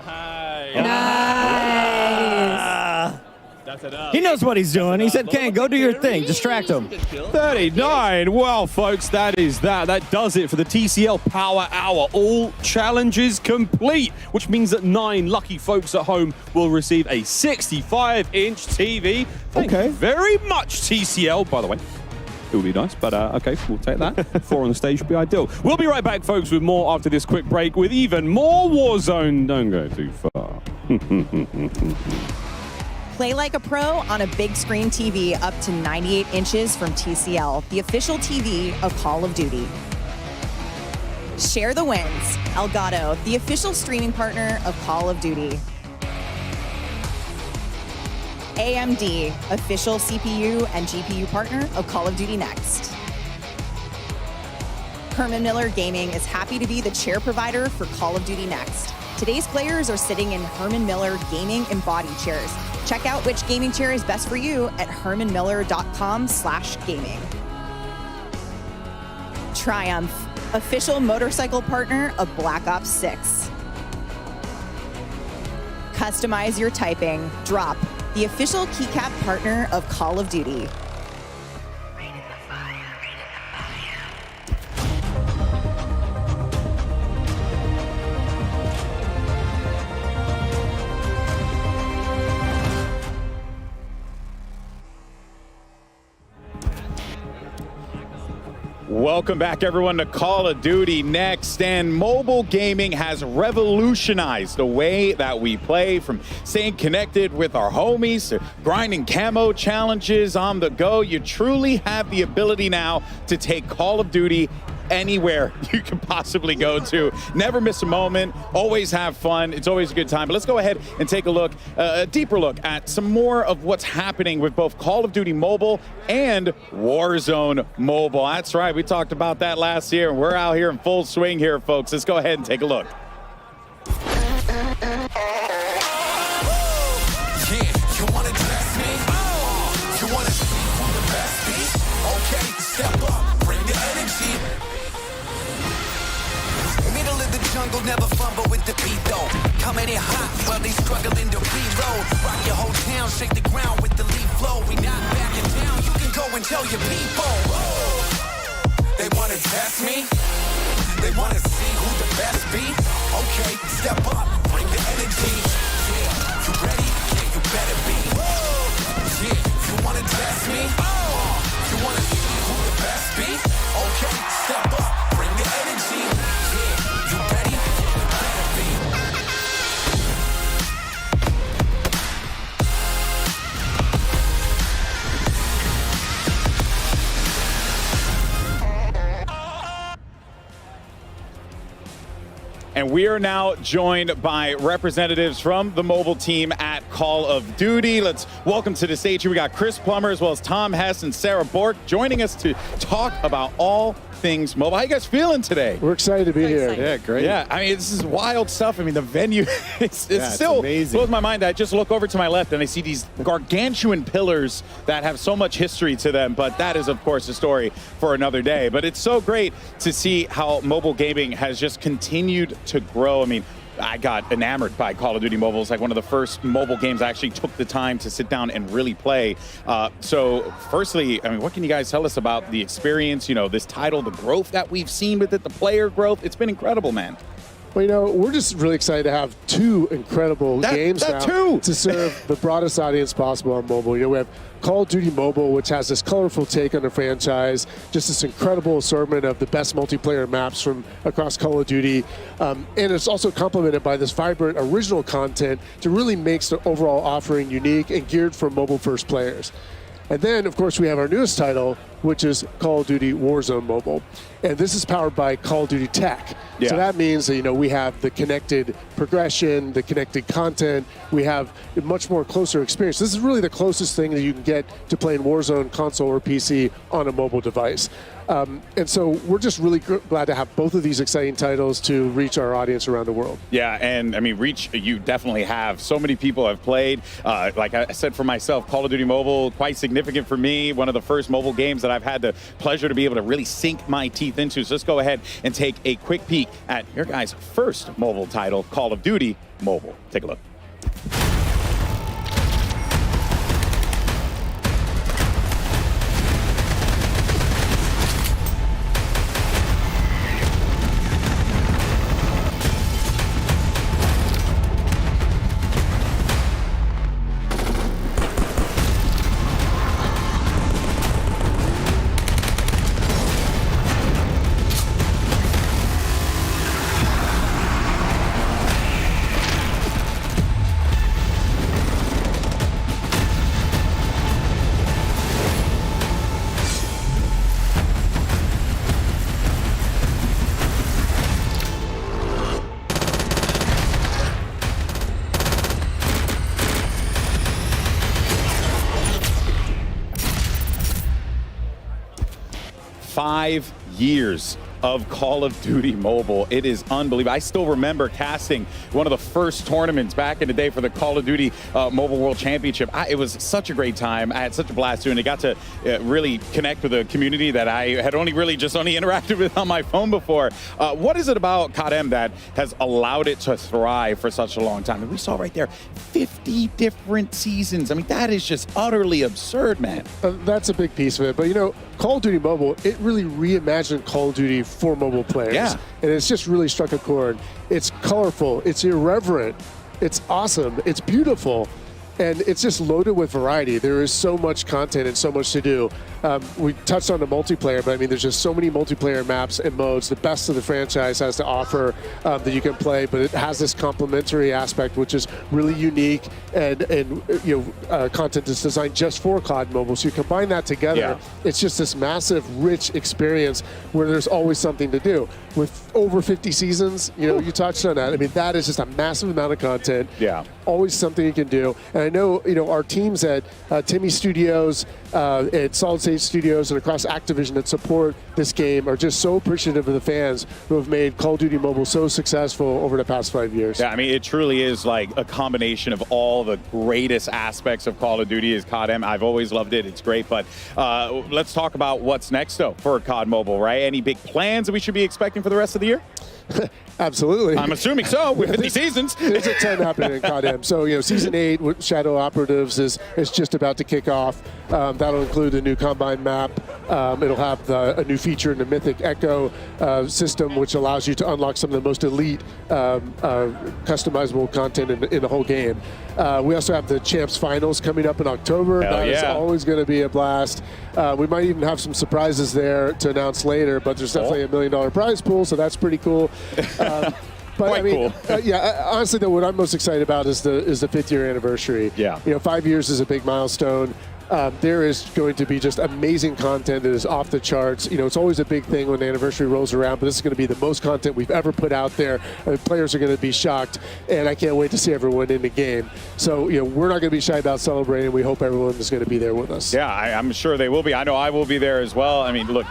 Nice. He knows what he's doing. He said, Kane, go do your thing. Distract him. 39. Well, folks, that is that. That does it for the TCL Power Hour. All challenges complete, which means that 9 lucky folks at home will receive a 65-inch TV. Thank you very much, TCL, by the way. It would be nice, but okay, we'll take that. 4 on the stage would be ideal. We'll be right back, folks, with more after this quick break with even more Warzone. Don't go too far. Play like a pro on a big screen TV up to 98 inches from TCL, the official TV of Call of Duty. Share the wins. Elgato, the official streaming partner of Call of Duty. AMD, official CPU and GPU partner of Call of Duty Next. Herman Miller Gaming is happy to be the chair provider for Call of Duty Next. Today's players are sitting in Herman Miller gaming and body chairs. Check out which gaming chair is best for you at hermanmiller.com/gaming. Triumph, Official motorcycle partner of Black Ops 6. Customize your typing. Drop, the official keycap partner of Call of Duty. Welcome back, everyone, to Call of Duty Next. And mobile gaming has revolutionized the way that we play, from staying connected with our homies to grinding camo challenges on the go. You truly have the ability now to take Call of Duty anywhere you can possibly go to. Never miss a moment, always have fun. It's always a good time. But let's go ahead and take a look, a deeper look at some more of what's happening with both Call of Duty Mobile and Warzone Mobile. That's right, we talked about that last year, and we're out here in full swing here, folks. Let's go ahead and take a look. Never fumble with the beat though. Coming in hot while they struggling to reload. Rock your whole town, shake the ground with the leaf flow. We not backing down. You can go and tell your people. They wanna test me. They wanna see who the best be. Okay, step up, bring the energy. Yeah, you ready? Yeah, you better be. Yeah, you wanna test me? You wanna see who the best be? Okay, step up, bring the energy. Yeah, you ready? And we are now joined by representatives from the mobile team at Call of Duty. Let's welcome to the stage here. We got Chris Plummer as well as Tom Hess and Sarah Bork joining us to talk about all things mobile. How you guys feeling today? We're excited to be here. Yeah, great. Yeah, I mean, this is wild stuff. I mean, the venue, it's still amazing. Blows my mind. I just look over to my left and I see these gargantuan pillars that have so much history to them, but that is, of course, a story for another day. But it's so great to see how mobile gaming has just continued to grow. I mean, I got enamored by Call of Duty Mobile. It's like one of the first mobile games I actually took the time to sit down and really play. So firstly, I mean, what can you guys tell us about the experience, you know, this title, the growth that we've seen with it, the player growth? It's been incredible, man. Well, you know, we're just really excited to have two incredible games now to serve the broadest audience possible on mobile. You know, we have Call of Duty Mobile, which has this colorful take on the franchise, just this incredible assortment of the best multiplayer maps from across Call of Duty. And it's also complemented by this vibrant original content to really make the overall offering unique and geared for mobile-first players. And then, of course, we have our newest title, which is Call of Duty Warzone Mobile. And this is powered by Call of Duty Tech. Yeah. So that means that, you know, we have the connected progression, the connected content. We have a much more closer experience. This is really the closest thing that you can get to playing Warzone console or PC on a mobile device. And so we're just really glad to have both of these exciting titles to reach our audience around the world. Yeah, and I mean, reach, you definitely have. So many people have played. Like I said for myself, Call of Duty Mobile, quite significant for me. One of the first mobile games that I've had the pleasure to be able to really sink my teeth into. So let's go ahead and take a quick peek at your guys' first mobile title, Call of Duty Mobile. Take a look. Five years of Call of Duty Mobile. It is unbelievable. I still remember casting one of the first tournaments back in the day for the Call of Duty Mobile World Championship. It was such a great time. I had such a blast doing it. I got to really connect with a community that I had only interacted with on my phone before. What is it about COD-M that has allowed it to thrive for such a long time? And we saw right there 50 different seasons. I mean, that is just utterly absurd, man. That's a big piece of it. But, you know, Call of Duty Mobile, it really reimagined Call of Duty for mobile players. Yeah. And it's just really struck a chord. It's colorful. It's irreverent. It's awesome. It's beautiful. And it's just loaded with variety. There is so much content and so much to do. We touched on the multiplayer, but I mean, there's just so many multiplayer maps and modes. The best of the franchise has to offer that you can play, but it has this complementary aspect, which is really unique and content that's designed just for COD Mobile. So you combine that together, it's just this massive, rich experience where there's always something to do. With over 50 seasons, you touched on that. I mean, that is just a massive amount of content. Yeah. Always something you can do. And I know, our teams at Timmy Studios, at Solid State Studios, and across Activision that support this game are just so appreciative of the fans who have made Call of Duty Mobile so successful over the past 5 years. Yeah, I mean, it truly is like a combination of all the greatest aspects of Call of Duty is COD-M. I've always loved it. It's great. But let's talk about what's next, though, for COD Mobile, right? Any big plans that we should be expecting for the rest of the year? Absolutely. I'm assuming so, with 50 seasons. There's a 10 happening in COD-M. So, Season 8 with Shadow Operatives is just about to kick off. That'll include a new Combine map. It'll have a new feature in the Mythic Echo system, which allows you to unlock some of the most elite customizable content in the whole game. We also have the Champs Finals coming up in October. That is always going to be a blast. We might even have some surprises there to announce later, but there's definitely $1 million prize pool, so that's pretty cool. But Quite cool. Honestly, though, what I'm most excited about is the 5th year anniversary. Yeah. 5 years is a big milestone. There is going to be just amazing content that is off the charts. It's always a big thing when the anniversary rolls around, but this is going to be the most content we've ever put out there. Players are going to be shocked, and I can't wait to see everyone in the game. So, we're not going to be shy about celebrating. We hope everyone is going to be there with us. Yeah, I'm sure they will be. I know I will be there as well. I mean, look,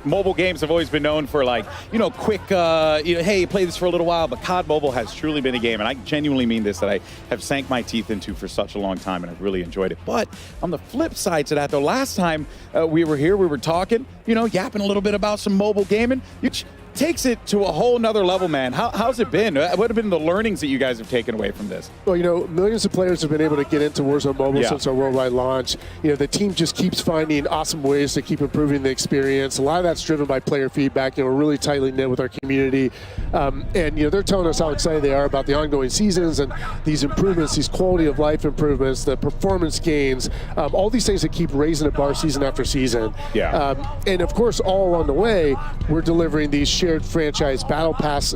mobile games have always been known for quick, hey, play this for a little while, but COD Mobile has truly been a game, and I genuinely mean this, that I have sank my teeth into for such a long time, and I've really enjoyed it. But on the flip side to that, though, last time we were here, we were talking, yapping a little bit about some mobile gaming, which takes it to a whole nother level, man. How's it been? What have been the learnings that you guys have taken away from this? Well, millions of players have been able to get into Warzone Mobile since our worldwide launch. The team just keeps finding awesome ways to keep improving the experience. A lot of that's driven by player feedback. We're really tightly knit with our community. And, they're telling us how excited they are about the ongoing seasons and these improvements, these quality of life improvements, the performance gains, all these things that keep raising the bar season after season. Yeah. And, of course, all along the way, we're delivering these shared franchise battle pass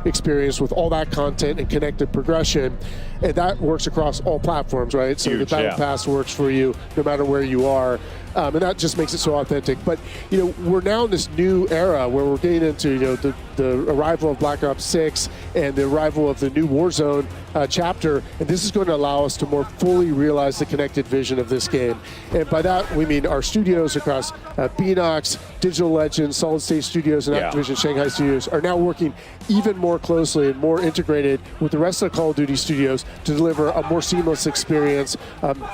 experience with all that content and connected progression, and that works across all platforms, right? So the battle pass works for you no matter where you are. And that just makes it so authentic. But, we're now in this new era where we're getting into, the arrival of Black Ops 6 and the arrival of the new Warzone chapter. And this is going to allow us to more fully realize the connected vision of this game. And by that, we mean our studios across Beanox, Digital Legends, Solid State Studios, and Activision Shanghai Studios are now working even more closely and more integrated with the rest of the Call of Duty studios to deliver a more seamless experience,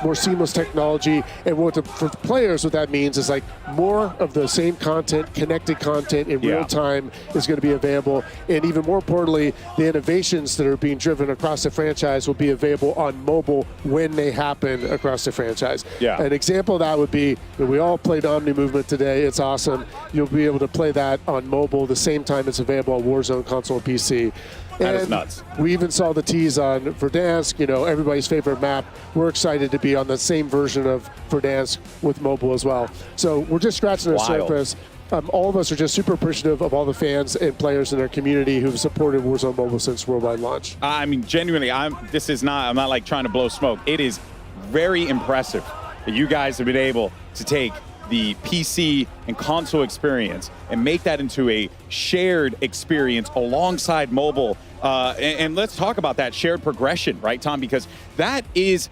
more seamless technology. And for the players, what that means is more of the same content, connected content in real time is going to be available. And even more importantly, the innovations that are being driven across the franchise will be available on mobile when they happen across the franchise. Yeah. An example of that would be, we all played Omni Movement today. It's awesome. You'll be able to play that on mobile the same time it's available on Warzone console and PC. That is nuts. We even saw the tease on Verdansk, everybody's favorite map. We're excited to be on the same version of Verdansk with mobile as well. So we're just scratching the surface. All of us are just super appreciative of all the fans and players in our community who've supported Warzone Mobile since worldwide launch. I mean, genuinely, I'm not like trying to blow smoke. It is very impressive that you guys have been able to take the PC and console experience and make that into a shared experience alongside mobile. And let's talk about that shared progression, right, Tom? Because that is,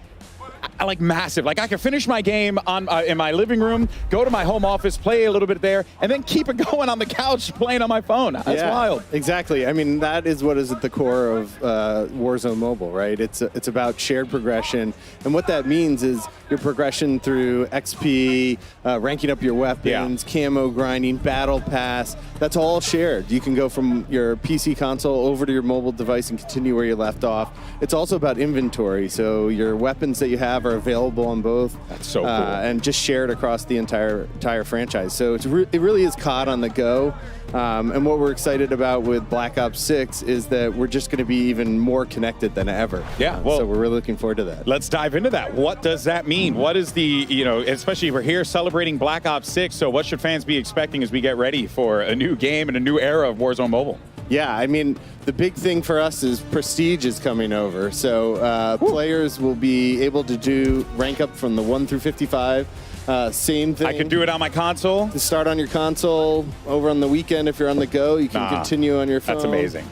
like massive. Like I can finish my game on in my living room, go to my home office, play a little bit there, and then keep it going on the couch playing on my phone. That's wild. Exactly. I mean, that is what is at the core of Warzone Mobile, right? It's about shared progression, and what that means is your progression through XP, ranking up your weapons, camo grinding, battle pass. That's all shared. You can go from your PC console over to your mobile device and continue where you left off. It's also about inventory, so your weapons that you have are available on both. That's so cool. And just shared across the entire franchise. So it really is COD on the go. And what we're excited about with Black Ops 6 is that we're just going to be even more connected than ever. Yeah, well, so we're really looking forward to that. Let's dive into that. What does that mean? What is the, especially we're here celebrating Black Ops 6, so what should fans be expecting as we get ready for a new game and a new era of Warzone Mobile? Yeah, I mean, the big thing for us is Prestige is coming over. So players will be able to do rank up from the 1 through 55. Same thing. I can do it on my console? To start on your console. Over on the weekend, if you're on the go, you can continue on your phone. That's amazing.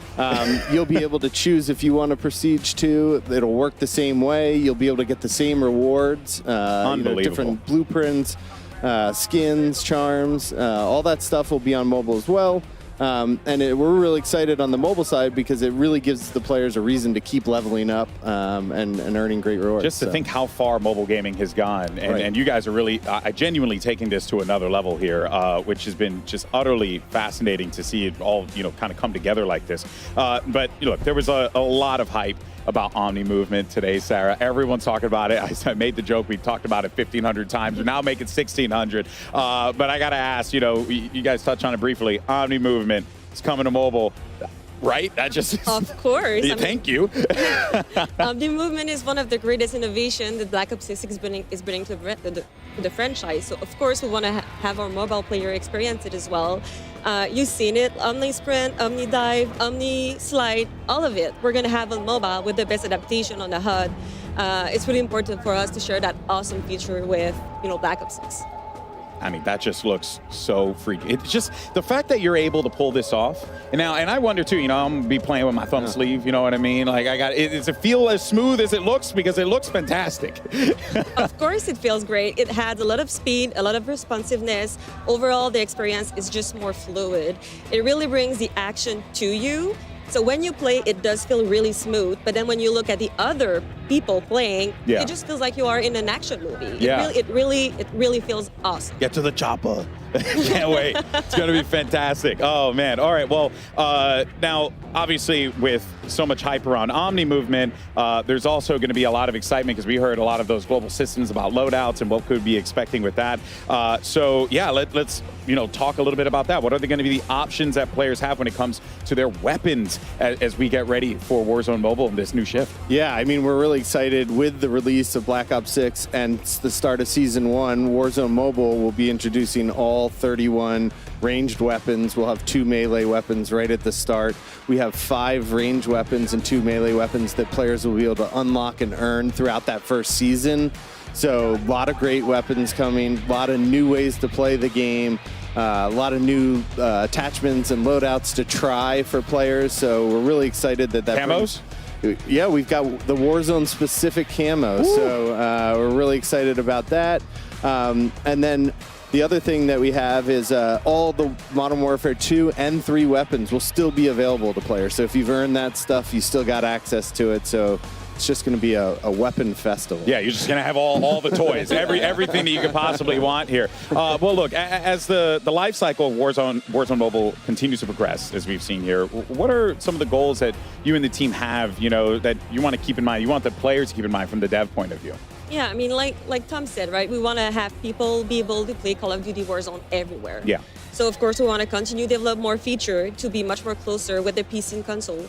You'll be able to choose if you want a Prestige 2. It'll work the same way. You'll be able to get the same rewards. Unbelievable. Different blueprints, skins, charms. All that stuff will be on mobile as well. We're really excited on the mobile side because it really gives the players a reason to keep leveling up and earning great rewards. Just to think how far mobile gaming has gone. And you guys are really genuinely taking this to another level here, which has been just utterly fascinating to see it all, kind of come together like this. But look, there was a lot of hype about Omni movement today, Sarah. Everyone's talking about it. I made the joke, we talked about it 1,500 times. We're now making 1,600. But I got to ask, you guys touched on it briefly. Omni movement is coming to mobile, right? That just Of course. Thank you. The movement is one of the greatest innovations that Black Ops 6 is bringing to the franchise. So of course we want to have our mobile player experience it as well. You've seen it, Omni Sprint, Omni Dive, Omni Slide, all of it. We're going to have on mobile with the best adaptation on the HUD. It's really important for us to share that awesome feature with Black Ops 6. I mean, that just looks so freaky. It's just the fact that you're able to pull this off. And I wonder too, I'm gonna be playing with my thumb sleeve, you know what I mean? Like does it feel as smooth as it looks? Because it looks fantastic. Of course it feels great. It has a lot of speed, a lot of responsiveness. Overall, the experience is just more fluid. It really brings the action to you. So when you play, it does feel really smooth. But then when you look at the other people playing, it just feels like you are in an action movie. Yeah. It really feels awesome. Get to the chopper. Can't wait. It's going to be fantastic. Oh, man. All right. Well, now, obviously, with so much hype around Omni movement, there's also going to be a lot of excitement because we heard a lot of those global systems about loadouts and what could be expecting with that. So, yeah, let's talk a little bit about that. What are going to be the options that players have when it comes to their weapons as we get ready for Warzone Mobile and this new shift? Yeah, I mean, we're really excited with the release of Black Ops 6 and the start of Season 1. Warzone Mobile will be introducing all 31 ranged weapons. We'll have 2 melee weapons right at the start. We have 5 ranged weapons and 2 melee weapons that players will be able to unlock and earn throughout that first season. So a lot of great weapons coming, a lot of new ways to play the game, a lot of new attachments and loadouts to try for players. So we're really excited that Camos? Yeah, we've got the Warzone specific camo. Ooh. So we're really excited about that. And then the other thing that we have is all the Modern Warfare 2 and 3 weapons will still be available to players. So if you've earned that stuff, you still got access to it. So it's just going to be a weapon festival. Yeah, you're just going to have all the toys, everything that you could possibly want here. Well, look, as the life cycle of Warzone Mobile continues to progress, as we've seen here, what are some of the goals that you and the team have, that you want to keep in mind, you want the players to keep in mind from the dev point of view? Yeah, I mean, like Tom said, right? We want to have people be able to play Call of Duty Warzone everywhere. Yeah. So, of course, we want to continue to develop more feature to be much more closer with the PC and console.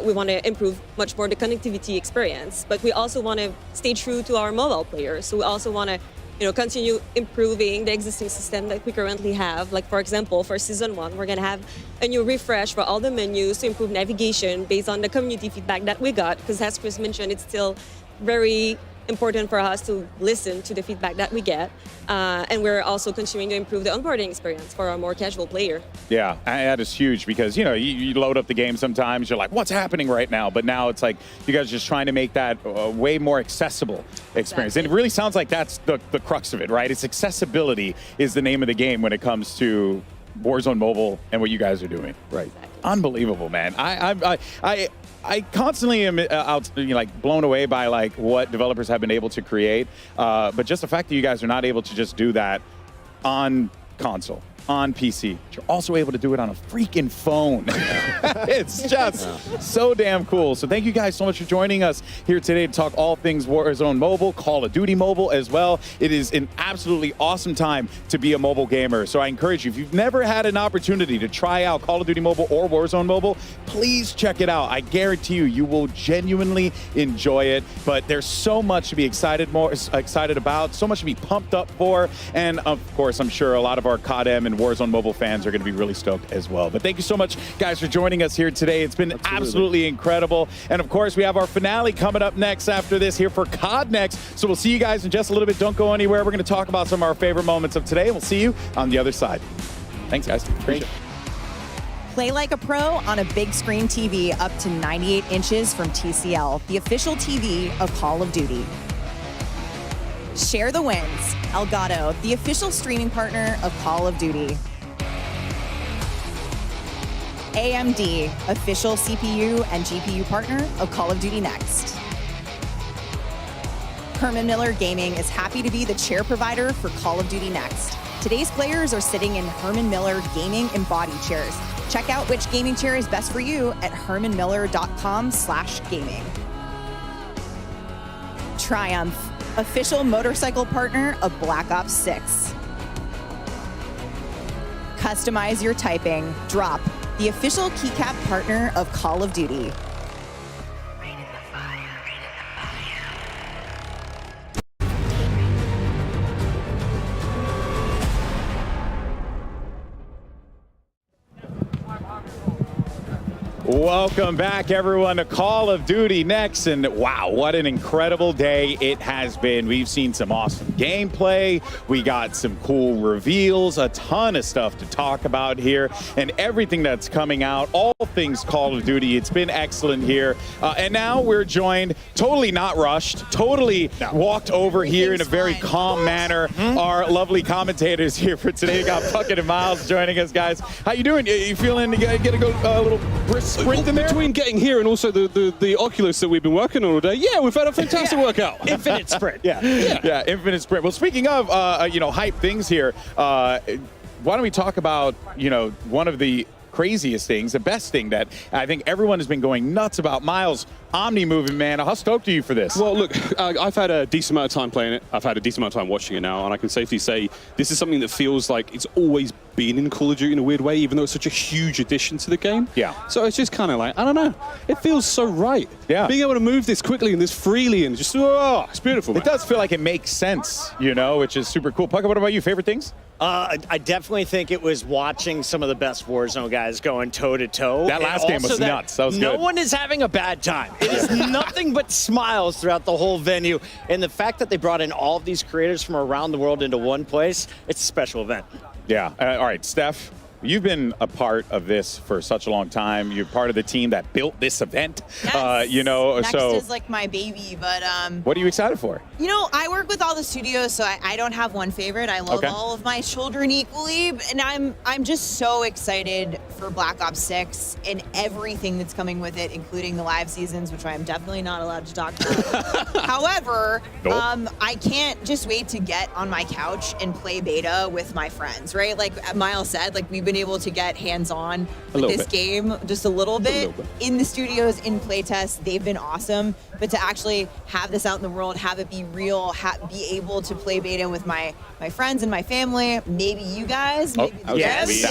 We want to improve much more the connectivity experience, but we also want to stay true to our mobile players. So we also want to, continue improving the existing system that we currently have. Like, for example, for Season 1, we're going to have a new refresh for all the menus to improve navigation based on the community feedback that we got, because as Chris mentioned, it's still very important for us to listen to the feedback that we get. And we're also continuing to improve the onboarding experience for our more casual player. Yeah, that is huge because, you load up the game sometimes, you're like, what's happening right now? But now it's like you guys are just trying to make that a way more accessible experience. And it really sounds like that's the crux of it, right? It's accessibility is the name of the game when it comes to Warzone Mobile and what you guys are doing. Right. Exactly. Unbelievable, man. I constantly am blown away by what developers have been able to create. But just the fact that you guys are not able to just do that on console, on PC, but you're also able to do it on a freaking phone. It's just so damn cool. So thank you guys so much for joining us here today to talk all things Warzone Mobile, Call of Duty Mobile as well. It is an absolutely awesome time to be a mobile gamer. So I encourage you, if you've never had an opportunity to try out Call of Duty Mobile or Warzone Mobile, please check it out. I guarantee you, you will genuinely enjoy it. But there's so much to be excited about, so much to be pumped up for. And of course, I'm sure a lot of our COD-M and Warzone Mobile fans are going to be really stoked as well. But thank you so much, guys, for joining us here today. It's been absolutely incredible. And of course, we have our finale coming up next after this here for COD Next. So we'll see you guys in just a little bit. Don't go anywhere. We're going to talk about some of our favorite moments of today. And we'll see you on the other side. Thanks, guys. Appreciate it. Play like a pro on a big screen TV up to 98 inches from TCL, the official TV of Call of Duty. Share the wins. Elgato, the official streaming partner of Call of Duty. AMD, official CPU and GPU partner of Call of Duty Next. Herman Miller Gaming is happy to be the chair provider for Call of Duty Next. Today's players are sitting in Herman Miller gaming and body chairs. Check out which gaming chair is best for you at hermanmiller.com/gaming. Triumph, official motorcycle partner of Black Ops 6. Customize your typing. Drop, the official keycap partner of Call of Duty. Welcome back, everyone, to Call of Duty Next. And wow, what an incredible day it has been. We've seen some awesome gameplay. We got some cool reveals, a ton of stuff to talk about here, and everything that's coming out, all things Call of Duty. It's been excellent here. And now we're joined, totally not rushed, totally walked over here in a very calm manner. Our lovely commentators here for today. We got Puckett and Miles joining us, guys. How you doing? You feeling to get a little brisk sprint in there? Between getting here and also the Oculus that we've been working on all day, yeah, we've had a fantastic workout. Infinite sprint. Yeah, infinite sprint. Well, speaking of, hype things here, why don't we talk about, one of the craziest things, the best thing that I think everyone has been going nuts about. Miles, Omni moving, man. How stoked are you for this? Well, look, I've had a decent amount of time playing it. I've had a decent amount of time watching it now, and I can safely say this is something that feels like it's always been in Call of Duty in a weird way, even though it's such a huge addition to the game. Yeah. So it's just kind of like, I don't know. It feels so right. Yeah. Being able to move this quickly and this freely and just, it's beautiful, man. It does feel like it makes sense, which is super cool. Puckett, what about you? Favorite things? I definitely think it was watching some of the best Warzone guys going toe-to-toe. That last game was nuts. That was good. No one is having a bad time. It is nothing but smiles throughout the whole venue. And the fact that they brought in all of these creators from around the world into one place, it's a special event. Yeah. All right, Steph, you've been a part of this for such a long time. You're part of the team that built this event. Yes. Next so is like my baby, but what are you excited for? I work with all the studios, so I don't have one favorite. I love all of my children equally, and I'm just so excited for Black Ops 6 and everything that's coming with it, including the live seasons, which I am definitely not allowed to talk about. However, I can't just wait to get on my couch and play beta with my friends, right? Like Miles said, like we've been able to get hands-on with this game just a little bit in the studios, in playtests. They've been awesome, but to actually have this out in the world, have it be real, be able to play beta with my friends and my family, maybe you guys, maybe I'm actually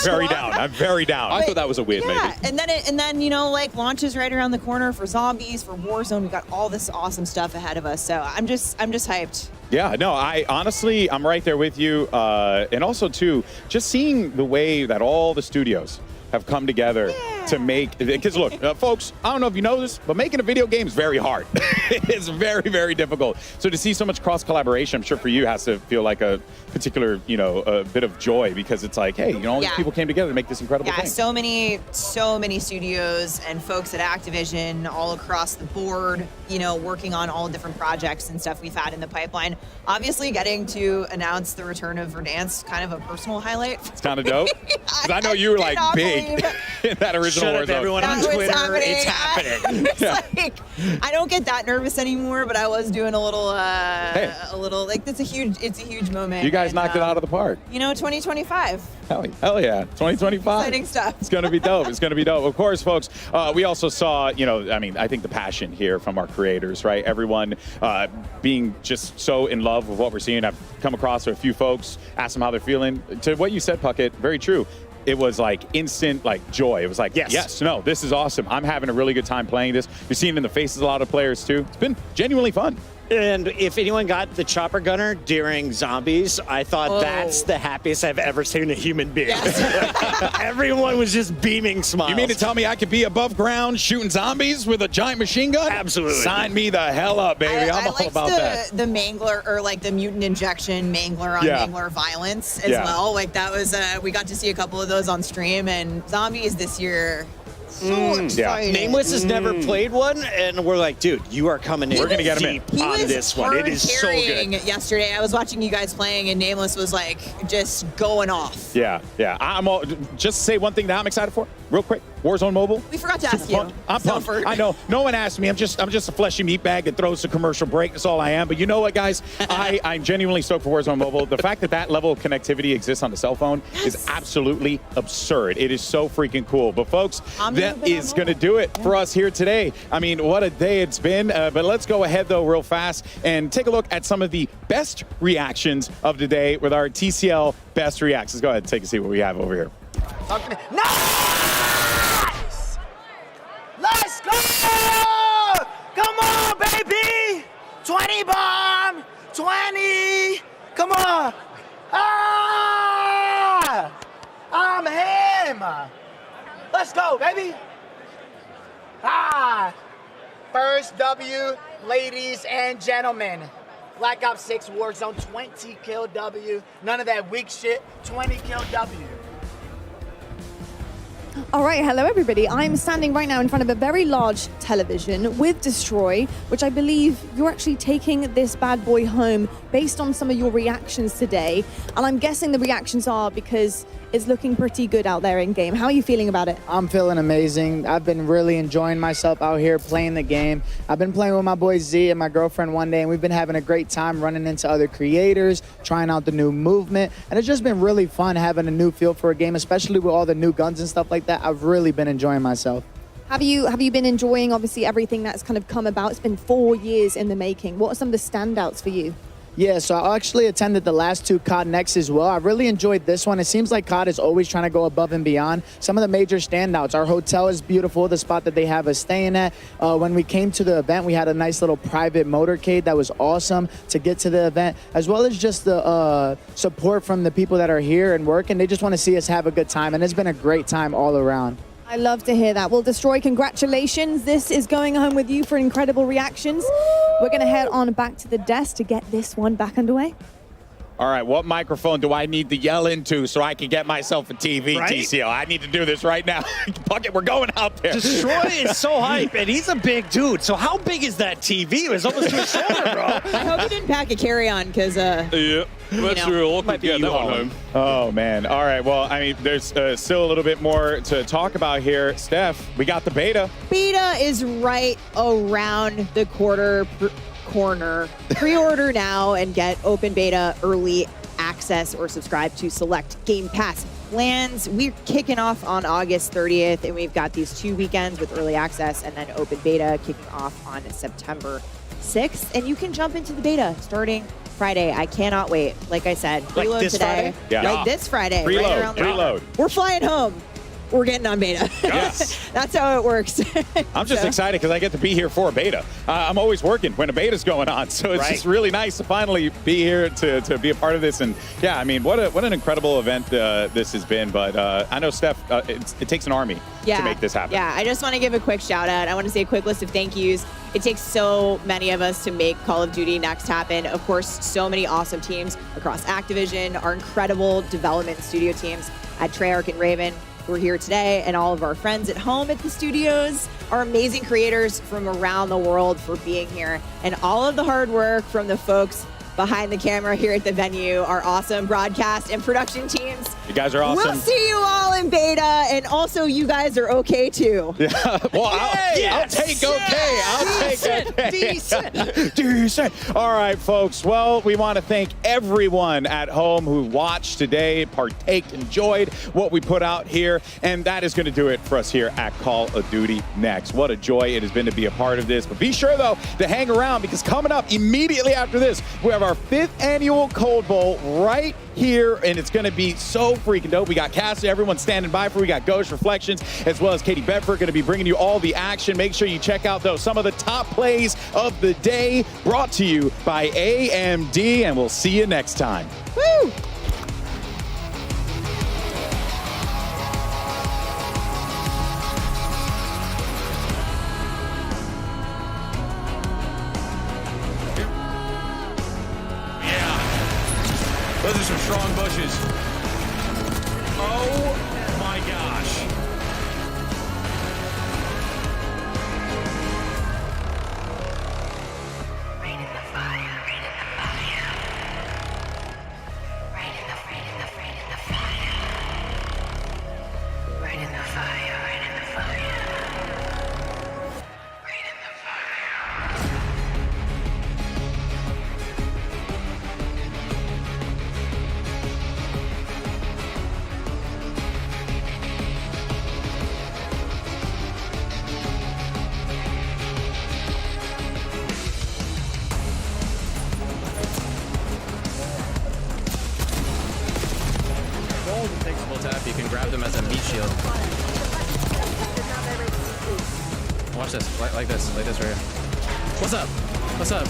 very down. I'm very down. I thought that was a weird maybe. And then launches right around the corner for zombies, for Warzone. We got all this awesome stuff ahead of us, so I'm just hyped. Yeah, no, I'm right there with you. And also, too, just seeing the way that all the studios have come together to make, because look, folks, I don't know if you know this, but making a video game is very hard. It's very, very difficult. So to see so much cross collaboration, I'm sure for you has to feel like a particular, a bit of joy, because it's like, hey, all these people came together to make this incredible thing. So many studios and folks at Activision all across the board, working on all different projects and stuff we've had in the pipeline. Obviously, getting to announce the return of Verdansk, kind of a personal highlight. It's kind of dope. Because I know you were like big in that original Warzone. Everyone on Twitter, it's happening. Like, I don't get that nervous anymore, but I was doing a little, it's a huge moment. You guys knocked it out of the park. 2025. Hell yeah, 2025. Exciting stuff. It's going to be dope. It's going to be dope. Of course, folks, we also saw, I think the passion here from our creators, right? Everyone being just so in love with what we're seeing. I've come across a few folks, asked them how they're feeling. To what you said, Puckett, very true. It was like instant joy. It was like, yes, no, this is awesome. I'm having a really good time playing this. You're seeing it in the faces of a lot of players too. It's been genuinely fun. And if anyone got the chopper gunner during zombies, I thought that's the happiest I've ever seen a human being. Yes. Everyone was just beaming smiles. You mean to tell me I could be above ground shooting zombies with a giant machine gun? Absolutely. Sign me the hell up, baby. I'm all about that. The mangler, or the mutant injection mangler on mangler violence as well. That was, we got to see a couple of those on stream, and zombies this year. So excited. Nameless has never played one, and we're like, dude, you are coming in. We're going to get him in on this one. It is so good. Yesterday, I was watching you guys playing, and Nameless was just going off. Yeah. Just say one thing that I'm excited for, real quick. Warzone Mobile. We forgot to ask you. I'm pumped. I know. No one asked me. I'm just a fleshy meat bag that throws the commercial break. That's all I am. But you know what, guys? I'm genuinely stoked for Warzone Mobile. The fact that level of connectivity exists on the cell phone is absolutely absurd. It is so freaking cool. But folks, that is going to do it for us here today. I mean, what a day it's been. But let's go ahead, though, real fast and take a look at some of the best reactions of the day with our TCL best reactions. Go ahead and take a see what we have over here. Nice! Let's go! Come on, baby! 20 bomb! 20! Come on! Ah! I'm him! Let's go, baby! Ah! First W, ladies and gentlemen. Black Ops 6 Warzone, 20 kill W. None of that weak shit. 20 kill W. All right, hello everybody. I'm standing right now in front of a very large television with Destroy, which I believe you're actually taking this bad boy home based on some of your reactions today. And I'm guessing the reactions are because it's looking pretty good out there in game. How are you feeling about it? I'm feeling amazing. I've been really enjoying myself out here playing the game. I've been playing with my boy Z and my girlfriend one day, and we've been having a great time running into other creators, trying out the new movement. And it's just been really fun having a new feel for a game, especially with all the new guns and stuff like that. I've really been enjoying myself. Have you been enjoying, obviously, everything that's kind of come about? It's been 4 years in the making. What are some of the standouts for you? Yeah, so I actually attended the last two COD Next as well. I really enjoyed this one. It seems like COD is always trying to go above and beyond. Some of the major standouts, our hotel is beautiful, the spot that they have us staying at. When we came to the event, we had a nice little private motorcade that was awesome to get to the event, as well as just the support from the people that are here and working. They just want to see us have a good time, and it's been a great time all around. I love to hear that. Well, Destroy, congratulations. This is going home with you for incredible reactions. We're going to head on back to the desk to get this one back underway. All right, what microphone do I need to yell into so I can get myself a TV, right? TCL? I need to do this right now. Puckett, we're going out there. Destroy is so hype, and he's a big dude. So how big is that TV? It was almost to his shoulder, bro. I hope you didn't pack a carry-on, because, yeah. That's real. Might be that one home. Oh, man. All right. Well, I mean, there's still a little bit more to talk about here. Steph, we got the beta. Beta is right around the corner. Pre-order now and get open beta, early access, or subscribe to select Game Pass plans. We're kicking off on August 30th, and we've got these 2 weekends with early access and then open beta kicking off on September 6th. And you can jump into the beta starting Friday. I cannot wait. Like I said, preload today. Yeah. Like this Friday. Preload. Right around the corner. We're flying home. we're getting on beta. Yes. That's how it works. I'm just excited because I get to be here for a beta. I'm always working when a beta's going on, so it's just really nice to finally be here to be a part of this. And yeah, I mean, what an incredible event this has been. But I know, Steph, it takes an army to make this happen. Yeah, I just want to give a quick shout out. I want to say a quick list of thank yous. It takes so many of us to make Call of Duty Next happen. Of course, so many awesome teams across Activision, our incredible development studio teams at Treyarch and Raven, who are here today, and all of our friends at home at the studios, our amazing creators from around the world for being here, and all of the hard work from the folks behind the camera here at the venue, our awesome broadcast and production teams. You guys are awesome. We'll see you all in beta, and also you guys are okay too. Yeah, well, I'll take okay. I'll take okay. Decent. All right, folks. Well, we want to thank everyone at home who watched today, partaked, enjoyed what we put out here, and that is going to do it for us here at Call of Duty Next. What a joy it has been to be a part of this. But be sure, though, to hang around, because coming up immediately after this, we have our 5th annual Cold Bowl right here, and it's going to be so freaking dope. We got Cassie, everyone standing by for. We got Ghost Reflections, as well as Katie Bedford, going to be bringing you all the action. Make sure you check out, though, some of the top plays of the day, brought to you by AMD, and we'll see you next time. Woo! Those are some strong bushes. Oh my gosh. You can grab them as a meat shield. Watch this, like this right here. What's up? What's up?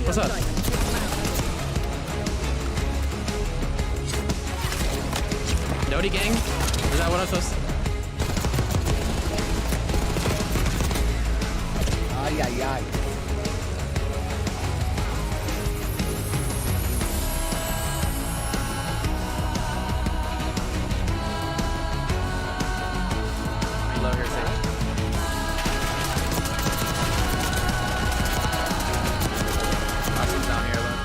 What's up? Noti gang? Is that what I'm supposed to? Ay, ay, ay. Love your thing. Awesome down here, look.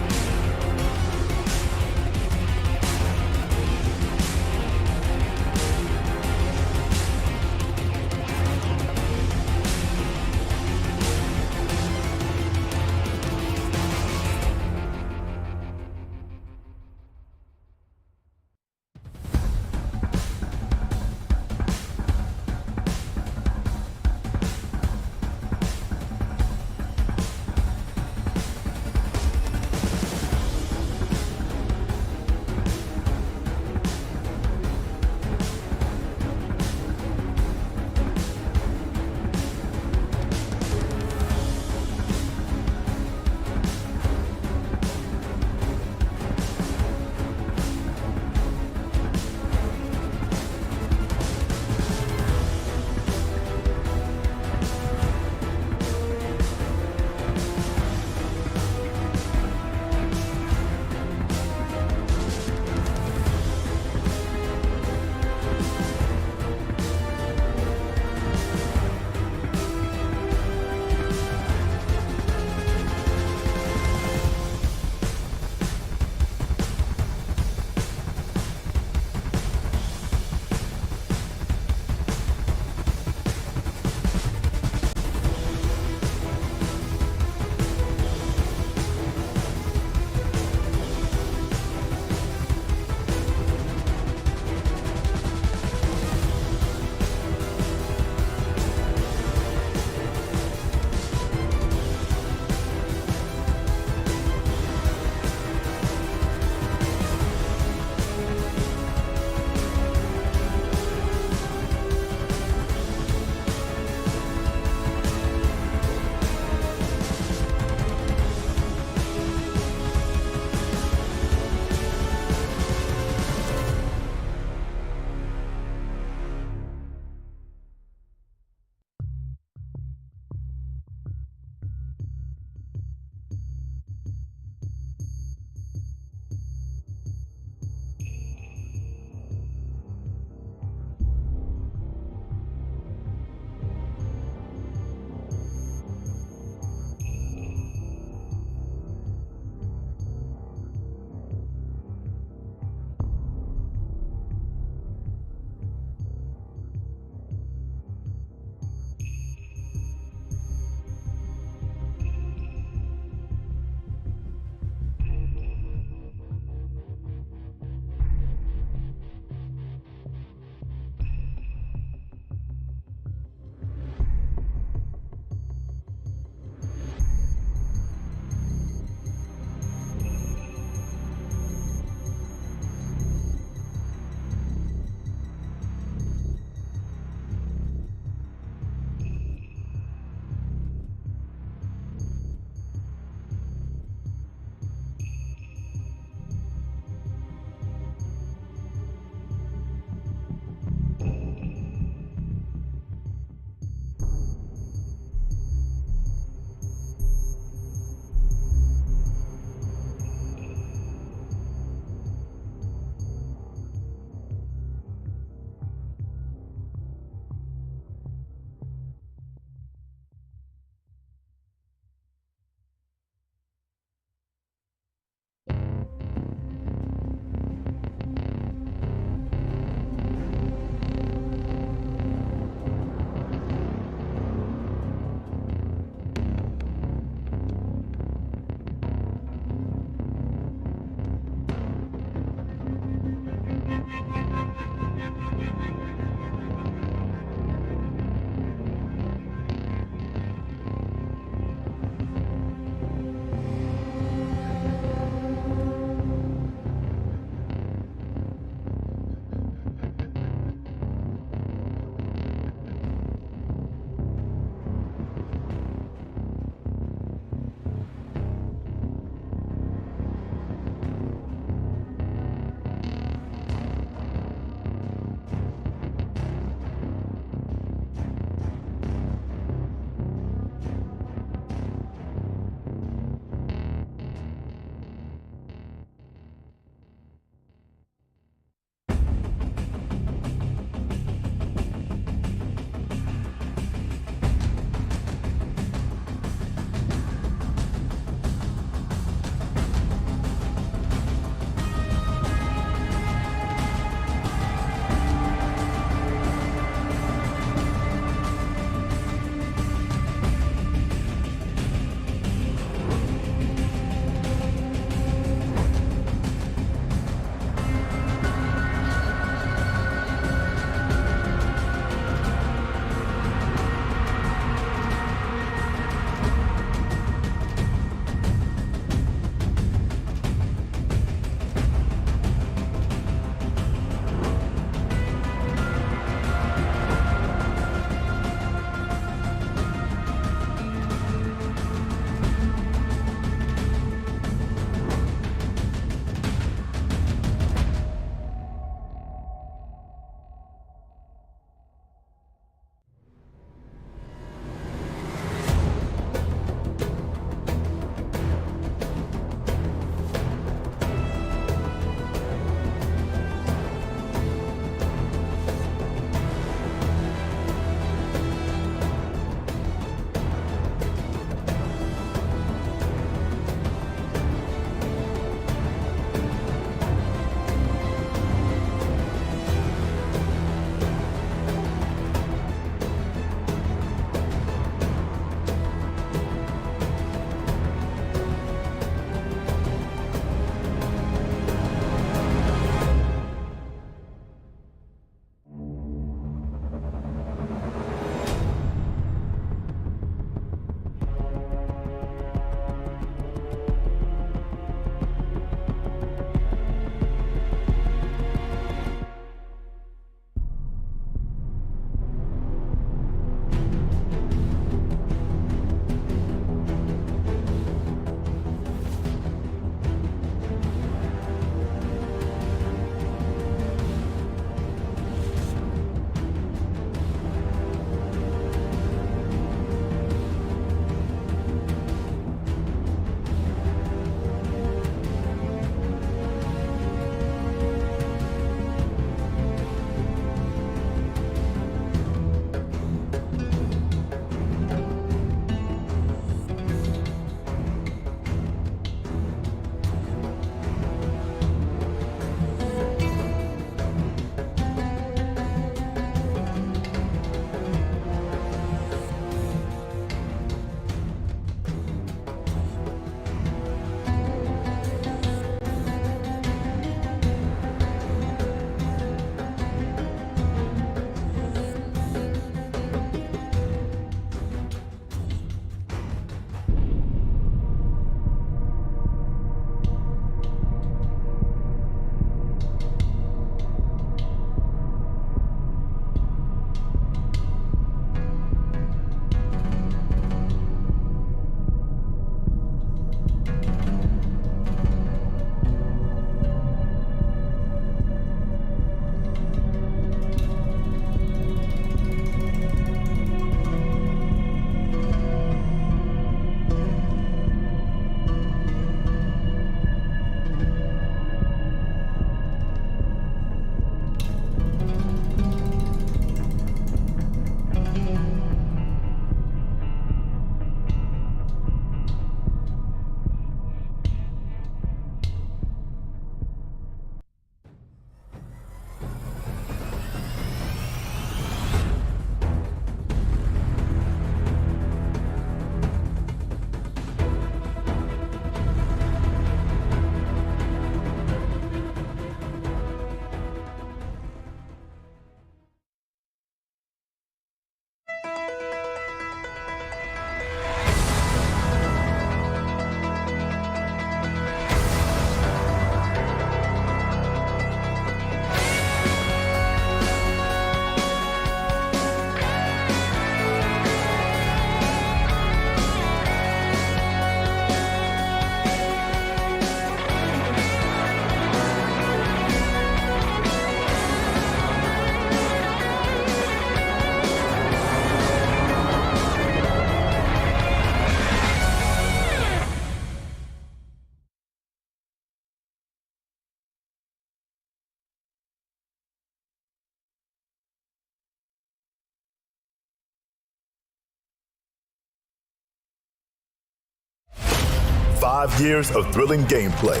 5 years of thrilling gameplay.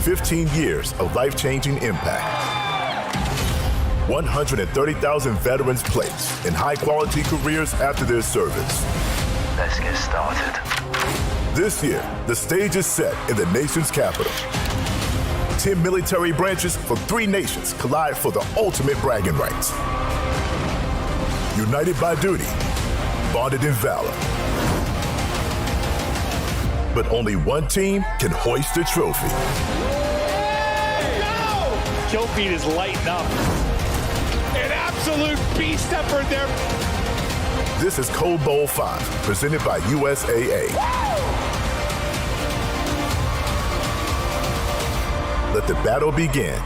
15 years of life-changing impact. 130,000 veterans placed in high-quality careers after their service. Let's get started. This year, the stage is set in the nation's capital. 10 military branches from 3 nations collide for the ultimate bragging rights. United by duty, bonded in valor. But only one team can hoist the trophy. Kill feed is lighting up. An absolute beast effort there. This is Code Bowl 5, presented by USAA. Let the battle begin.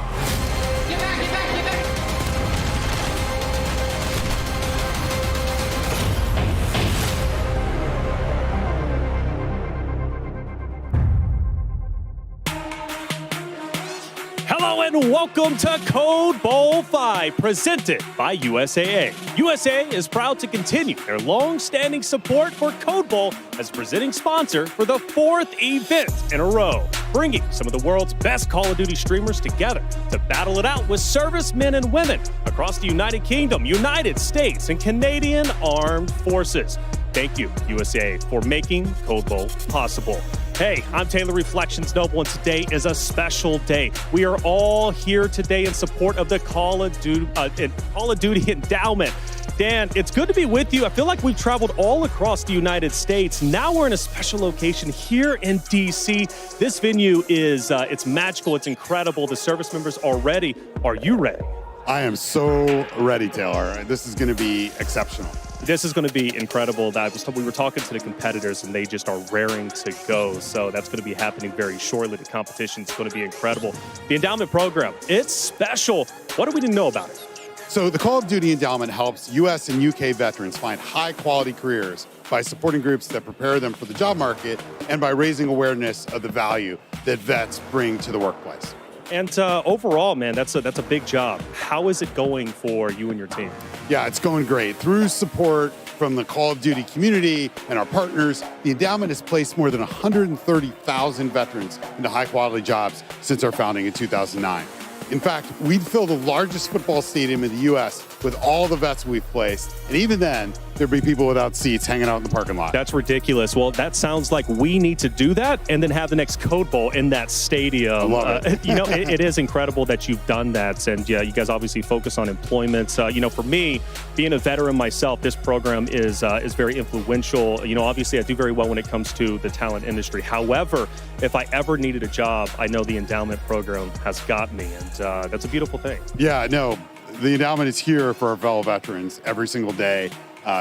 Hello and welcome to Code Bowl 5, presented by USAA. USAA is proud to continue their long-standing support for Code Bowl as presenting sponsor for the 4th event in a row, bringing some of the world's best Call of Duty streamers together to battle it out with servicemen and women across the United Kingdom, United States, and Canadian Armed Forces. Thank you, USAA, for making Code Bowl possible. Hey, I'm Taylor Reflections Noble, and today is a special day. We are all here today in support of the Call of Duty Endowment. Dan, it's good to be with you. I feel like we've traveled all across the United States. Now we're in a special location here in D.C. This venue is it's magical. It's incredible. The service members are ready. Are you ready? I am so ready, Taylor. This is going to be exceptional. This is going to be incredible. We were talking to the competitors, and they just are raring to go. So that's going to be happening very shortly. The competition is going to be incredible. The endowment program, it's special. What do we know about it? So the Call of Duty Endowment helps U.S. and U.K. veterans find high-quality careers by supporting groups that prepare them for the job market and by raising awareness of the value that vets bring to the workplace. And overall, man, that's a big job. How is it going for you and your team? Yeah, it's going great. Through support from the Call of Duty community and our partners, the endowment has placed more than 130,000 veterans into high-quality jobs since our founding in 2009. In fact, we'd fill the largest football stadium in the U.S. with all the vets we've placed. And even then, there'd be people without seats hanging out in the parking lot. That's ridiculous. Well, that sounds like we need to do that and then have the next Code Bowl in that stadium. I love it. It is incredible that you've done that. And you guys obviously focus on employment. For me, being a veteran myself, this program is very influential. Obviously I do very well when it comes to the talent industry. However, if I ever needed a job, I know the endowment program has got me. And that's a beautiful thing. Yeah, no, the endowment is here for our fellow veterans every single day.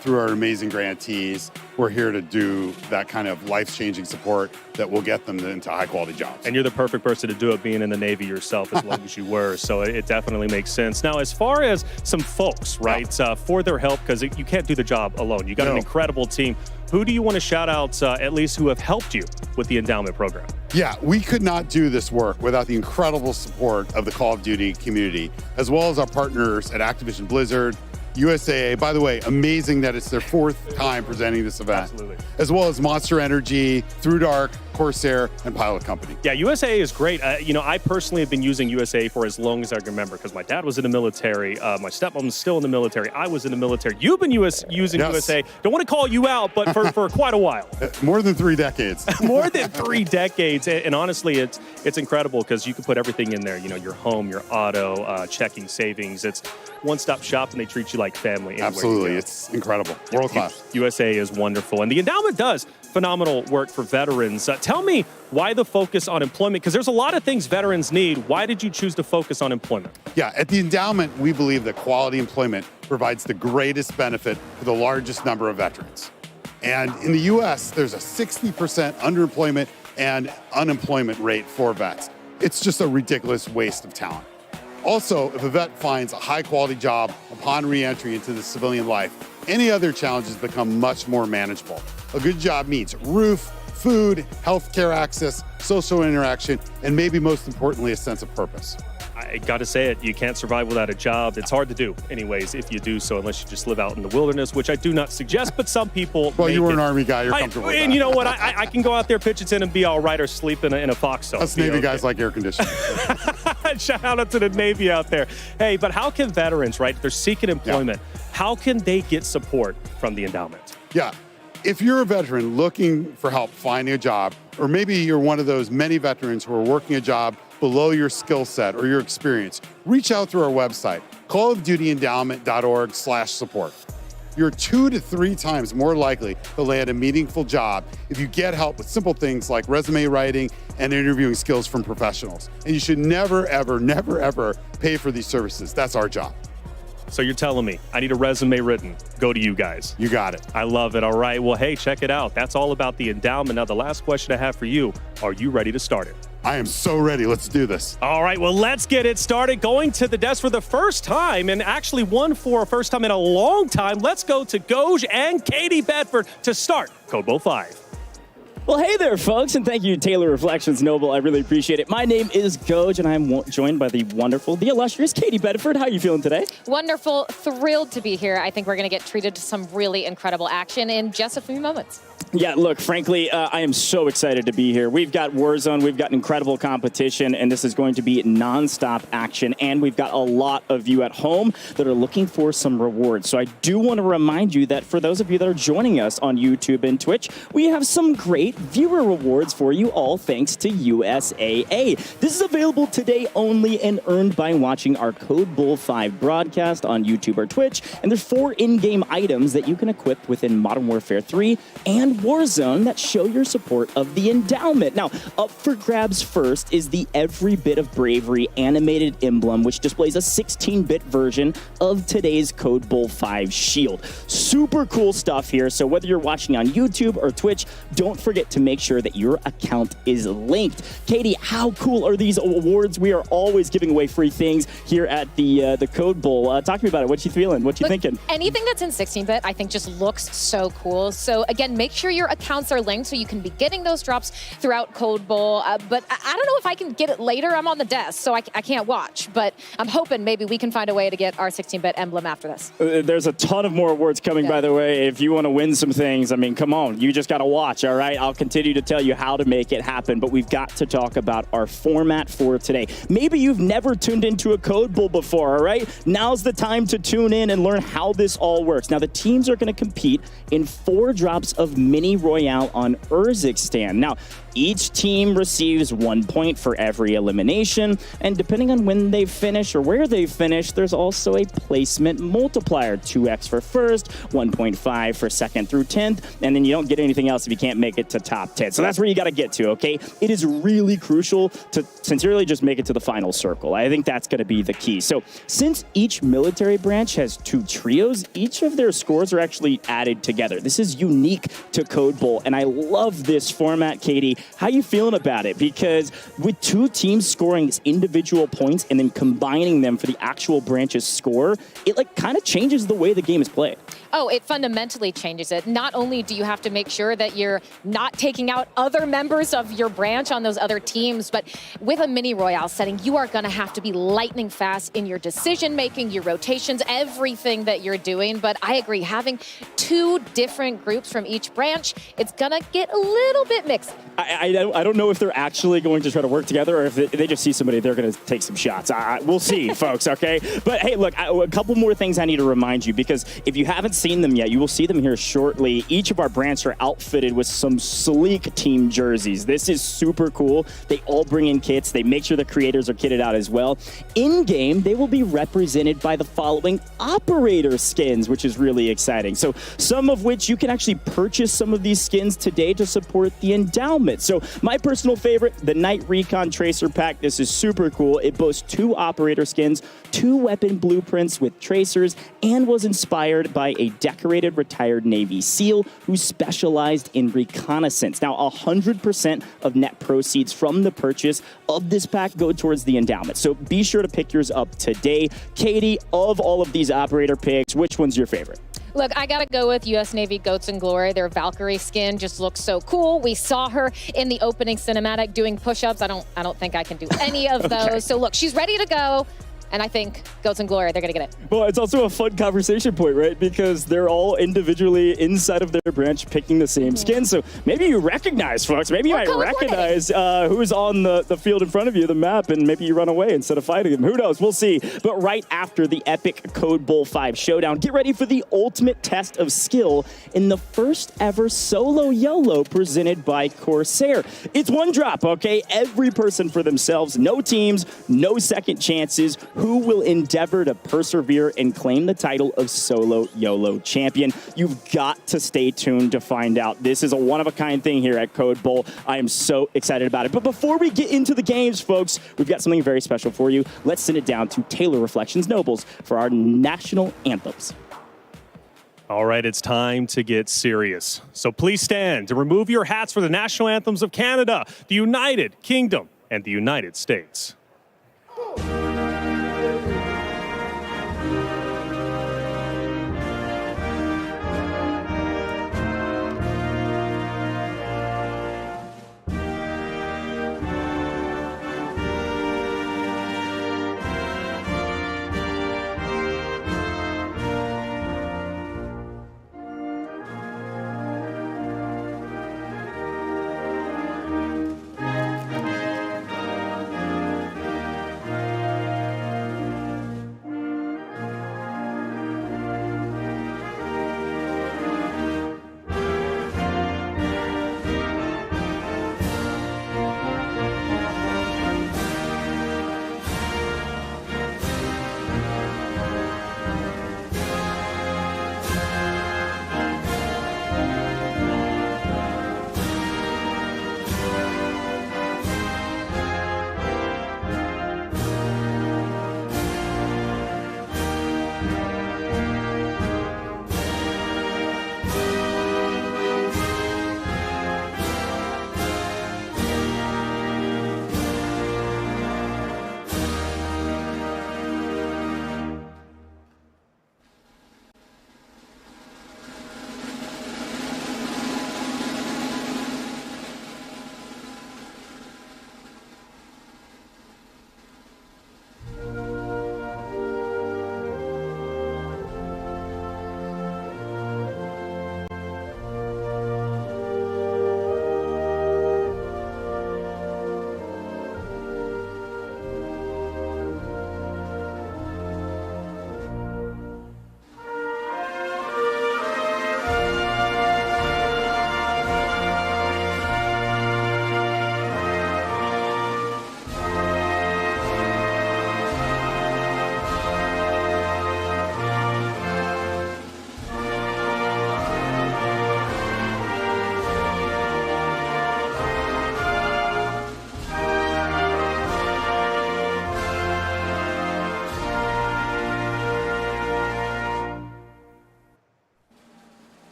Through our amazing grantees, we're here to do that kind of life-changing support that will get them into high-quality jobs. And you're the perfect person to do it, being in the Navy yourself as long as you were. So it definitely makes sense. Now, as far as some folks, right, for their help, because you can't do the job alone. You got an incredible team. Who do you want to shout out, at least who have helped you with the endowment program? Yeah, we could not do this work without the incredible support of the Call of Duty community, as well as our partners at Activision Blizzard, USAA, by the way, amazing that it's their 4th time presenting this event. Absolutely. As well as Monster Energy, Through Dark, Corsair, and Pilot Company. Yeah, USAA is great. I personally have been using USAA for as long as I can remember because my dad was in the military. My stepmom's still in the military. I was in the military. You've been using USAA. Don't want to call you out, but for quite a while. More than 3 decades. More than 3 decades. And honestly, it's incredible because you can put everything in there. Your home, your auto, checking, savings. It's one-stop shop, and they treat you like family. Absolutely. It's incredible. World class. USAA is wonderful. And the endowment does phenomenal work for veterans. Tell me why the focus on employment, because there's a lot of things veterans need. Why did you choose to focus on employment? Yeah, at the endowment, we believe that quality employment provides the greatest benefit for the largest number of veterans. And in the U.S., there's a 60% underemployment and unemployment rate for vets. It's just a ridiculous waste of talent. Also, if a vet finds a high-quality job upon re-entry into the civilian life, any other challenges become much more manageable. A good job means roof, food, healthcare access, social interaction, and maybe most importantly, a sense of purpose. I got to say it, you can't survive without a job. It's hard to do, anyways, if you do so, unless you just live out in the wilderness, which I do not suggest, but some people Well, you were an it. Army guy. You're comfortable with And that. you know what? I can go out there, pitch it in, and be all right, or sleep in a foxhole. Us Navy guys like air conditioning. Shout out to the Navy out there. Hey, but how can veterans, right, if they're seeking employment, how can they get support from the endowment? Yeah. If you're a veteran looking for help finding a job, or maybe you're one of those many veterans who are working a job below your skill set or your experience, reach out through our website, callofdutyendowment.org/support. You're 2 to 3 times more likely to land a meaningful job if you get help with simple things like resume writing and interviewing skills from professionals. And you should never, ever, never, ever pay for these services. That's our job. So you're telling me I need a resume written. Go to you guys. You got it. I love it. All right. Well, hey, check it out. That's all about the endowment. Now, the last question I have for you, are you ready to start it? I am so ready. Let's do this. All right. Well, let's get it started. Going to the desk for the first time, and actually one for a first time in a long time. Let's go to Goj and Katie Bedford to start Code Bowl 5. Well, hey there, folks, and thank you, Taylor Reflections Noble. I really appreciate it. My name is Goj, and I'm joined by the wonderful, the illustrious Katie Bedford. How are you feeling today? Wonderful. Thrilled to be here. I think we're going to get treated to some really incredible action in just a few moments. Yeah, look, frankly, I am so excited to be here. We've got Warzone, we've got incredible competition, and this is going to be nonstop action, and we've got a lot of you at home that are looking for some rewards. So I do want to remind you that for those of you that are joining us on YouTube and Twitch, we have some great viewer rewards for you, all thanks to USAA. This is available today only and earned by watching our Code Bowl 5 broadcast on YouTube or Twitch, and there's 4 in-game items that you can equip within Modern Warfare 3 and Warzone that show your support of the endowment. Now, up for grabs first is the Every Bit of Bravery animated emblem, which displays a 16-bit version of today's Code Bowl 5 shield. Super cool stuff here, so whether you're watching on YouTube or Twitch, don't forget to make sure that your account is linked. Katie, how cool are these awards? We are always giving away free things here at the Code Bowl. Talk to me about it. What you feeling? What you thinking? Anything that's in 16-bit, I think, just looks so cool. So again, make sure your accounts are linked so you can be getting those drops throughout Code Bowl. But I don't know if I can get it later. I'm on the desk, so I can't watch. But I'm hoping maybe we can find a way to get our 16-bit emblem after this. There's a ton of more awards coming, by the way. If you want to win some things, I mean, come on. You just got to watch, all right? I'll continue to tell you how to make it happen, but we've got to talk about our format for today. Maybe you've never tuned into a Code Bowl before, all right? Now's the time to tune in and learn how this all works. Now, the teams are going to compete in 4 drops of Mini Royale on Urzikstan. Now, each team receives 1 point for every elimination, and depending on when they finish or where they finish, there's also a placement multiplier, 2x for first, 1.5 for second through 10th, and then you don't get anything else if you can't make it to top 10. So that's where you got to get to, okay? It is really crucial to sincerely just make it to the final circle. I think that's going to be the key. So since each military branch has 2 trios, each of their scores are actually added together. This is unique to Code Bowl, and I love this format, Katie. How you feeling about it? Because with 2 teams scoring individual points and then combining them for the actual branch's score, it kind of changes the way the game is played. Oh, it fundamentally changes it. Not only do you have to make sure that you're not taking out other members of your branch on those other teams, but with a Mini Royale setting, you are going to have to be lightning fast in your decision-making, your rotations, everything that you're doing. But I agree, having 2 different groups from each branch, it's going to get a little bit mixed. I don't know if they're actually going to try to work together or if they just see somebody, they're going to take some shots. We'll see, folks, okay? But hey, look, a couple more things I need to remind you, because if you haven't seen them yet, you will see them here shortly. Each of our branches are outfitted with some sleek team jerseys. This is super cool. They all bring in kits. They make sure the creators are kitted out as well. In-game, they will be represented by the following operator skins, which is really exciting. So some of which you can actually purchase some of these skins today to support the endowment. So my personal favorite, the Night Recon Tracer Pack. This is super cool. It boasts 2 operator skins, 2 weapon blueprints with tracers, and was inspired by a decorated retired Navy SEAL who specialized in reconnaissance. Now, 100% of net proceeds from the purchase of this pack go towards the endowment. So be sure to pick yours up today. Katie, of all of these operator picks, which one's your favorite? Look, I gotta go with U.S. Navy Goats and Glory. Their Valkyrie skin just looks so cool. We saw her in the opening cinematic doing push-ups. I don't think I can do any of those. So look, she's ready to go. And I think Goats and Glory, they're going to get it. Well, it's also a fun conversation point, right? Because they're all individually inside of their branch picking the same skin. So maybe you recognize, folks. Maybe you might recognize who's on the field in front of you, the map, and maybe you run away instead of fighting them. Who knows? We'll see. But right after the epic Code Bowl 5 showdown, get ready for the ultimate test of skill in the first ever solo YOLO presented by Corsair. It's one drop, okay? Every person for themselves. No teams, no second chances. Who will endeavor to persevere and claim the title of Solo YOLO champion? You've got to stay tuned to find out. This is a one-of-a-kind thing here at Code Bowl. I am so excited about it. But before we get into the games, folks, we've got something very special for you. Let's send it down to Taylor Reflections Nobles for our national anthems. All right, it's time to get serious. So please stand to remove your hats for the national anthems of Canada, the United Kingdom, and the United States.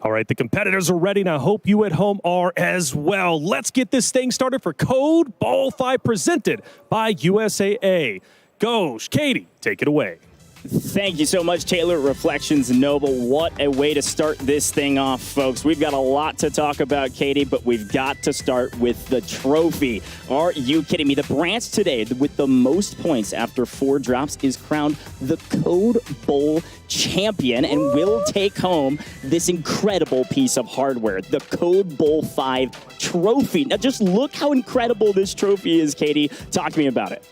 All right, the competitors are ready, and I hope you at home are as well. Let's get this thing started for Code Bowl 5 presented by USAA. Goj, Katie, take it away. Thank you so much, Taylor. Reflections Noble. What a way to start this thing off, folks. We've got a lot to talk about, Katie, but we've got to start with the trophy. Are you kidding me? The branch today with the most points after 4 drops is crowned the Code Bowl champion and will take home this incredible piece of hardware, the Code Bowl 5 trophy. Now, just look how incredible this trophy is, Katie. Talk to me about it.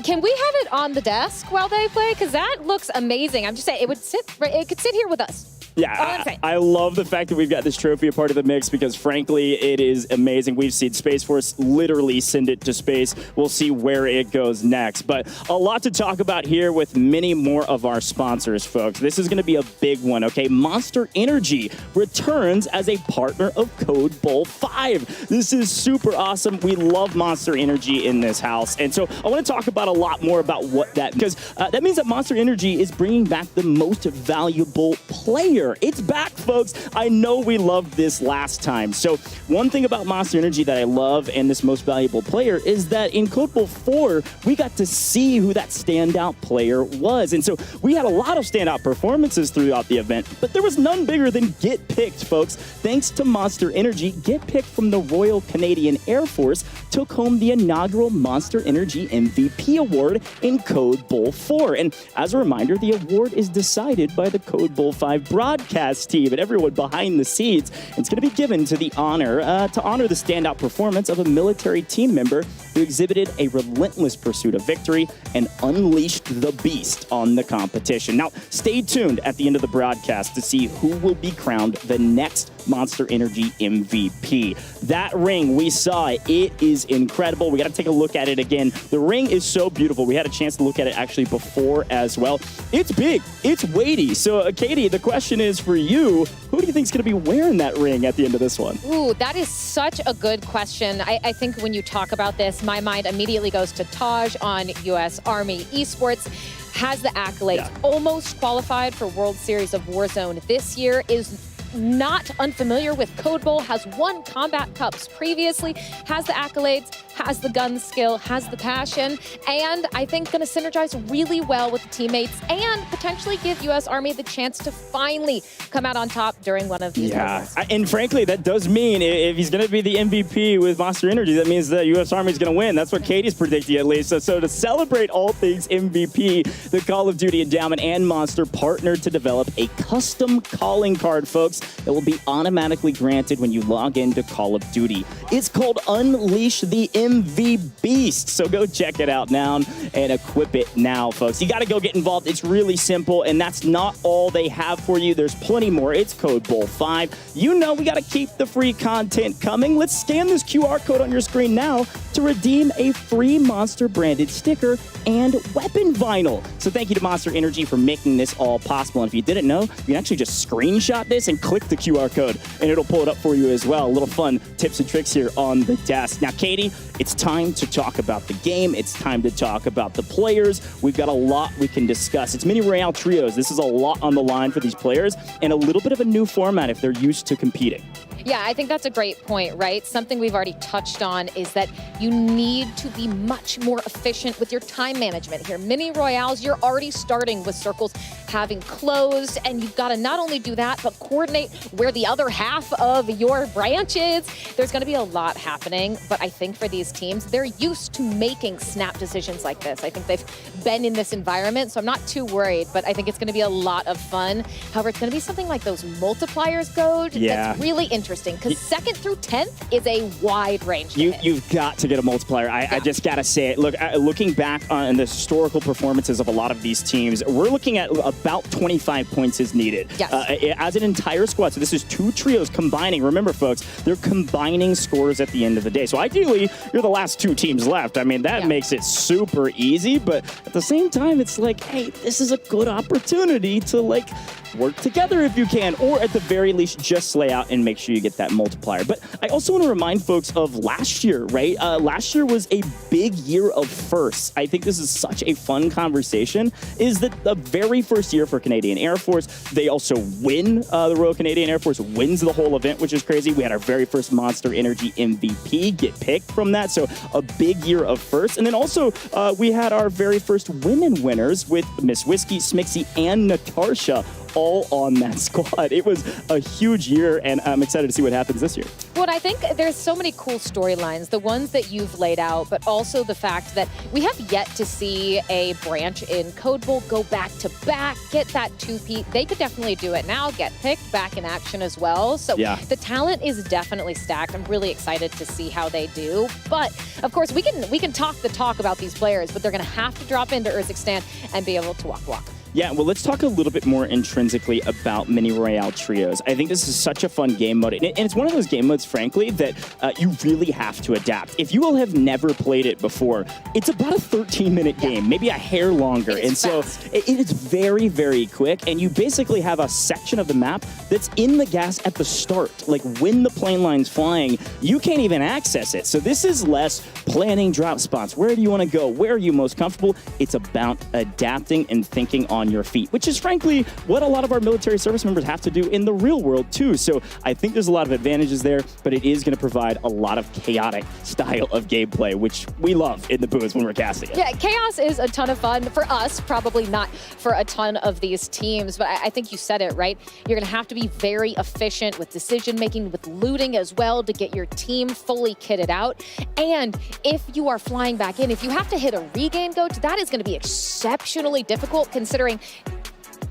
Can we have it on the desk while they play? Because that looks amazing. I'm just saying, it could sit here with us. Yeah, I love the fact that we've got this trophy a part of the mix because, frankly, it is amazing. We've seen Space Force literally send it to space. We'll see where it goes next. But a lot to talk about here with many more of our sponsors, folks. This is going to be a big one, okay? Monster Energy returns as a partner of Code Bowl 5. This is super awesome. We love Monster Energy in this house. And so I want to talk about a lot more about what that, because that means that Monster Energy is bringing back the most valuable player. It's back, folks. I know we loved this last time. So one thing about Monster Energy that I love and this most valuable player is that in Code Bowl 4, we got to see who that standout player was. And so we had a lot of standout performances throughout the event, but there was none bigger than Get Picked, folks. Thanks to Monster Energy, Get Picked from the Royal Canadian Air Force took home the inaugural Monster Energy MVP award in Code Bowl 4. And as a reminder, the award is decided by the Code Bowl 5 broadcast team and everyone behind the scenes. It's going to be given to the honor to honor the standout performance of a military team member who exhibited a relentless pursuit of victory and unleashed the beast on the competition. Now, stay tuned at the end of the broadcast to see who will be crowned the next Monster Energy MVP. That ring, we saw it. It is incredible. We got to take a look at it again. The ring is so beautiful. We had a chance to look at it actually before as well. It's big. It's weighty. So, Katie, the question is for you, who do you think is going to be wearing that ring at the end of this one? Ooh, that is such a good question. I think when you talk about this, my mind immediately goes to Taj on U.S. Army Esports. Has the accolades, almost qualified for World Series of Warzone this year, is not unfamiliar with Code Bowl, has won Combat Cups previously, has the accolades, has the gun skill, has the passion, and I think going to synergize really well with the teammates and potentially give U.S. Army the chance to finally come out on top during one of these moments. And frankly, that does mean if he's going to be the MVP with Monster Energy, that means the U.S. Army is going to win. That's what Katie's predicting, at least. So to celebrate all things MVP, the Call of Duty Endowment and Monster partnered to develop a custom calling card, folks, that will be automatically granted when you log into Call of Duty. It's called Unleash the MV Beast. So go check it out now and equip it now, folks. You got to go get involved. It's really simple, and that's not all they have for you. There's plenty more. It's Code Bowl 5. You know we got to keep the free content coming. Let's scan this QR code on your screen now to redeem a free Monster branded sticker and weapon vinyl. So thank you to Monster Energy for making this all possible. And if you didn't know, you can actually just screenshot this and click the QR code, and it'll pull it up for you as well. A little fun tips and tricks here on the desk. Now, Katie, it's time to talk about the game. It's time to talk about the players. We've got a lot we can discuss. It's Mini Royale Trios. This is a lot on the line for these players and a little bit of a new format if they're used to competing. Yeah, I think that's a great point, right? Something we've already touched on is that you need to be much more efficient with your time management here. Mini Royales, you're already starting with circles having closed, and you've got to not only do that, but coordinate where the other half of your branch is. There's going to be a lot happening, but I think for these teams, they're used to making snap decisions like this. I think they've been in this environment, so I'm not too worried, but I think it's going to be a lot of fun. However, it's going to be something like those multipliers, Goj, that's really interesting, because 2nd through 10th is a wide range. You've got to get a multiplier. I just got to say it. Look, looking back on the historical performances of a lot of these teams, we're looking at about 25 points is needed. Yes. As an entire squad. So this is 2 trios combining. Remember, folks, they're combining scores at the end of the day. So ideally, you're the last 2 teams left. I mean, that makes it super easy, but at the same time, it's like, hey, this is a good opportunity to, like, work together if you can, or at the very least, just slay out and make sure you to get that multiplier. But I also want to remind folks of last year, right? Last year was a big year of firsts. I think this is such a fun conversation, is that the very first year for Canadian Air Force, they also win, the Royal Canadian Air Force wins the whole event, which is crazy. We had our very first Monster Energy MVP get picked from that, so a big year of firsts. And then also, we had our very first women winners with Miss Whiskey, Smixy, and Natasha all on that squad. It was a huge year, and I'm excited to see what happens this year. Well, I think there's so many cool storylines, the ones that you've laid out, but also the fact that we have yet to see a branch in Code Bowl go back to back, get that two-peat. They could definitely do it now, get picked back in action as well. So the talent is definitely stacked. I'm really excited to see how they do. But of course, we can talk the talk about these players, but they're going to have to drop into Urzikstan and be able to walk. Yeah, well, let's talk a little bit more intrinsically about Mini Royale Trios. I think this is such a fun game mode, and it's one of those game modes, frankly, that you really have to adapt. If you all have never played it before, it's about a 13-minute game, maybe a hair longer, and so it is very, very quick, and you basically have a section of the map that's in the gas at the start. Like, when the plane line's flying, you can't even access it. So this is less planning drop spots. Where do you want to go? Where are you most comfortable? It's about adapting and thinking on your feet, which is frankly what a lot of our military service members have to do in the real world too. So I think there's a lot of advantages there, but it is going to provide a lot of chaotic style of gameplay, which we love in the booths when we're casting it. Yeah, chaos is a ton of fun for us, probably not for a ton of these teams, but I think you said it, right? You're going to have to be very efficient with decision making, with looting as well, to get your team fully kitted out. And if you are flying back in, if you have to hit a regain coach, that is going to be exceptionally difficult, considering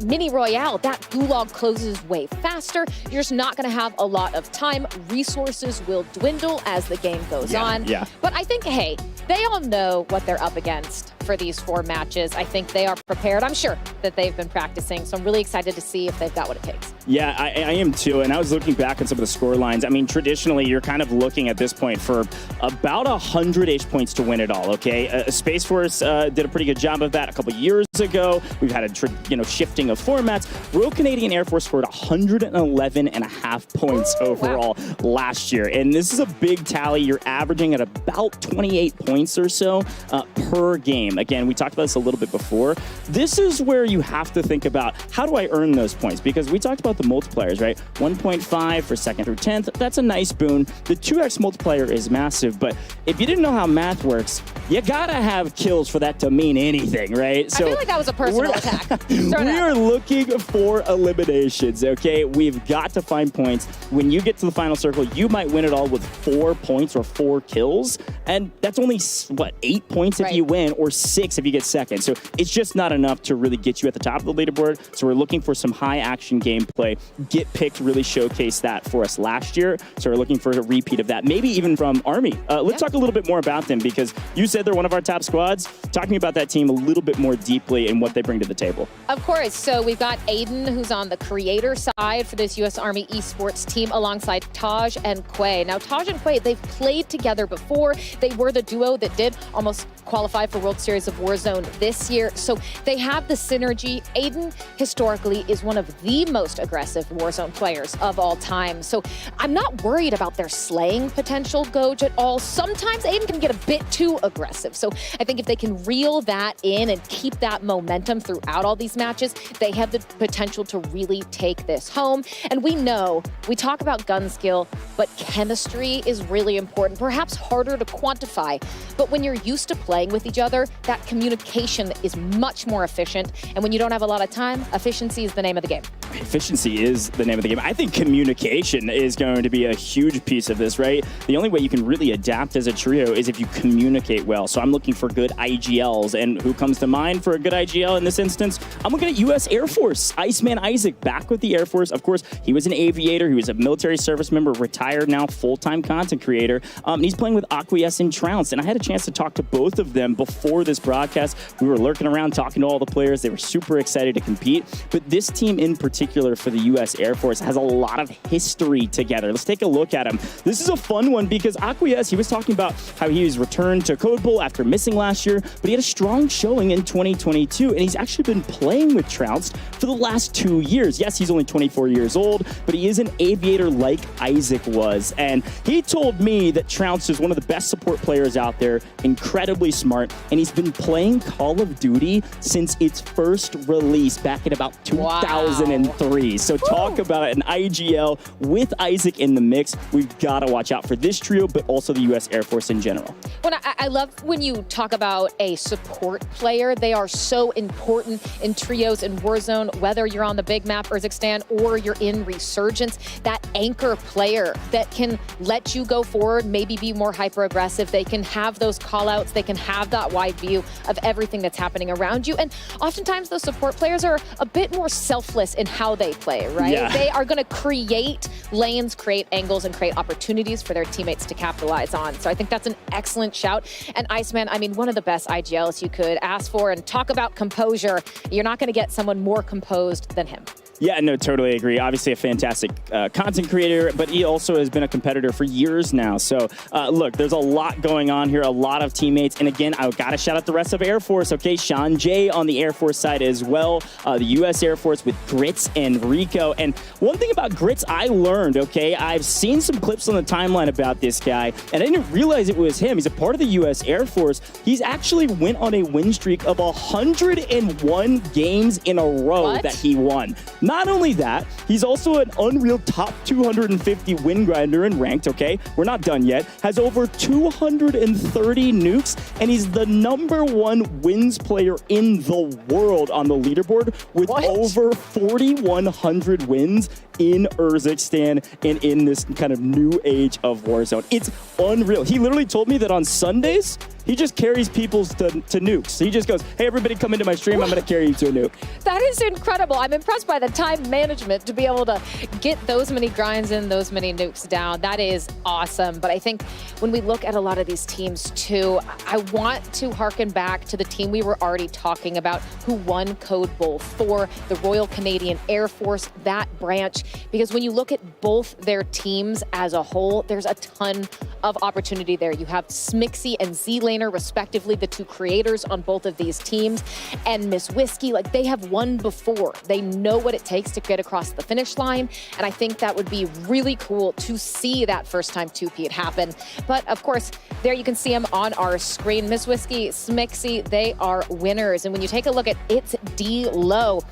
Mini Royale, that gulag closes way faster. You're just not going to have a lot of time. Resources will dwindle as the game goes on. But I think, hey, they all know what they're up against for these 4 matches. I think they are prepared. I'm sure that they've been practicing, so I'm really excited to see if they've got what it takes. Yeah, I am too, and I was looking back at some of the score lines. I mean, traditionally, you're kind of looking at this point for about 100-ish points to win it all, okay? Space Force did a pretty good job of that a couple years ago. We've had a shifting of formats. Royal Canadian Air Force scored 111.5 points overall last year, and this is a big tally. You're averaging at about 28 points or so per game. Again, we talked about this a little bit before. This is where you have to think about, how do I earn those points? Because we talked about the multipliers, right? 1.5 for 2nd through 10th. That's a nice boon. The 2x multiplier is massive, but if you didn't know how math works, you gotta have kills for that to mean anything, right? So I feel like that was a personal attack. We are looking for eliminations, okay? We've got to find points. When you get to the final circle, you might win it all with 4 points or 4 kills, and that's only, 8 points if you win, or 6 if you get second. So it's just not enough to really get you at the top of the leaderboard. So we're looking for some high action gameplay. Get Picked really showcased that for us last year. So we're looking for a repeat of that, maybe even from Army. Let's talk a little bit more about them, because you said they're one of our top squads. Talk to me about that team a little bit more deeply and what they bring to the table. Of course. So we've got Aiden, who's on the creator side for this U.S. Army esports team, alongside Taj and Quay. Now, Taj and Quay, they've played together before. They were the duo that did almost qualify for World Series of Warzone this year. So they have the synergy. Aiden, historically, is one of the most aggressive Warzone players of all time. So I'm not worried about their slaying potential, Goj, at all. Sometimes Aiden can get a bit too aggressive. So I think if they can reel that in and keep that momentum throughout all these matches, they have the potential to really take this home. And we know, we talk about gun skill, but chemistry is really important, perhaps harder to quantify. But when you're used to playing with each other, that communication is much more efficient. And when you don't have a lot of time, efficiency is the name of the game. Efficiency is the name of the game. I think communication is going to be a huge piece of this, right? The only way you can really adapt as a trio is if you communicate well. So I'm looking for good IGLs. And who comes to mind for a good IGL in this instance? I'm looking at U.S. Air Force. Iceman Isaac back with the Air Force. Of course, he was an aviator. He was a military service member, retired now, full-time content creator. And he's playing with Acquiesce and Trounced. And I had a chance to talk to both of them before this broadcast. We were lurking around talking to all the players. They were super excited to compete. But this team in particular, particular for the U.S. Air Force has a lot of history together. Let's take a look at him. This is a fun one because Acquiesce, he was talking about how he was returned to Code Bowl after missing last year, but he had a strong showing in 2022, and he's actually been playing with Trounced for the last 2 years. Yes, he's only 24 years old, but he is an aviator like Isaac was, and he told me that Trounced is one of the best support players out there, incredibly smart, and he's been playing Call of Duty since its first release back in about 2003. So talk about an IGL with Isaac in the mix. We've got to watch out for this trio, but also the U.S. Air Force in general. Well, I love when you talk about a support player. They are so important in trios in Warzone, whether you're on the big map, Urzikstan, or you're in Resurgence. That anchor player that can let you go forward, maybe be more hyper-aggressive. They can have those call-outs. They can have that wide view of everything that's happening around you. And oftentimes those support players are a bit more selfless in how they play, right? Yeah. They are going to create lanes, create angles, and create opportunities for their teammates to capitalize on. So I think that's an excellent shout. And Iceman, I mean, one of the best IGLs you could ask for. And talk about composure. You're not going to get someone more composed than him. Yeah, no, totally agree. Obviously a fantastic content creator, but he also has been a competitor for years now. So, look, there's a lot going on here, a lot of teammates. And again, I've got to shout out the rest of Air Force, okay? Sean J on the Air Force side as well. The U.S. Air Force with Grits and Rico. And one thing about Grits I learned, okay? I've seen some clips on the timeline about this guy, and I didn't realize it was him. He's a part of the U.S. Air Force. He's actually went on a win streak of 101 games in a row that he won. Not only that, he's also an Unreal top 250 win grinder in ranked, okay? We're not done yet. Has over 230 nukes, and he's the #1 wins player in the world on the leaderboard with over 4,100 wins in Urzikstan and in this kind of new age of Warzone. It's unreal. He literally told me that on Sundays, he just carries people to nukes. He just goes, hey, everybody come into my stream. I'm going to carry you to a nuke. That is incredible. I'm impressed by the time management to be able to get those many grinds in, those many nukes down. That is awesome. But I think when we look at a lot of these teams too, I want to harken back to the team we were already talking about who won Code Bowl for the Royal Canadian Air Force, that branch. Because when you look at both their teams as a whole, there's a ton of opportunity there. You have Smixy and Z-Laner, respectively, the two creators on both of these teams. And Miss Whiskey, like, they have won before. They know what it takes to get across the finish line. And I think that would be really cool to see that first time 2-peat happen. But of course, there you can see them on our screen. Miss Whiskey, Smixy, they are winners. And when you take a look at It's D-Low,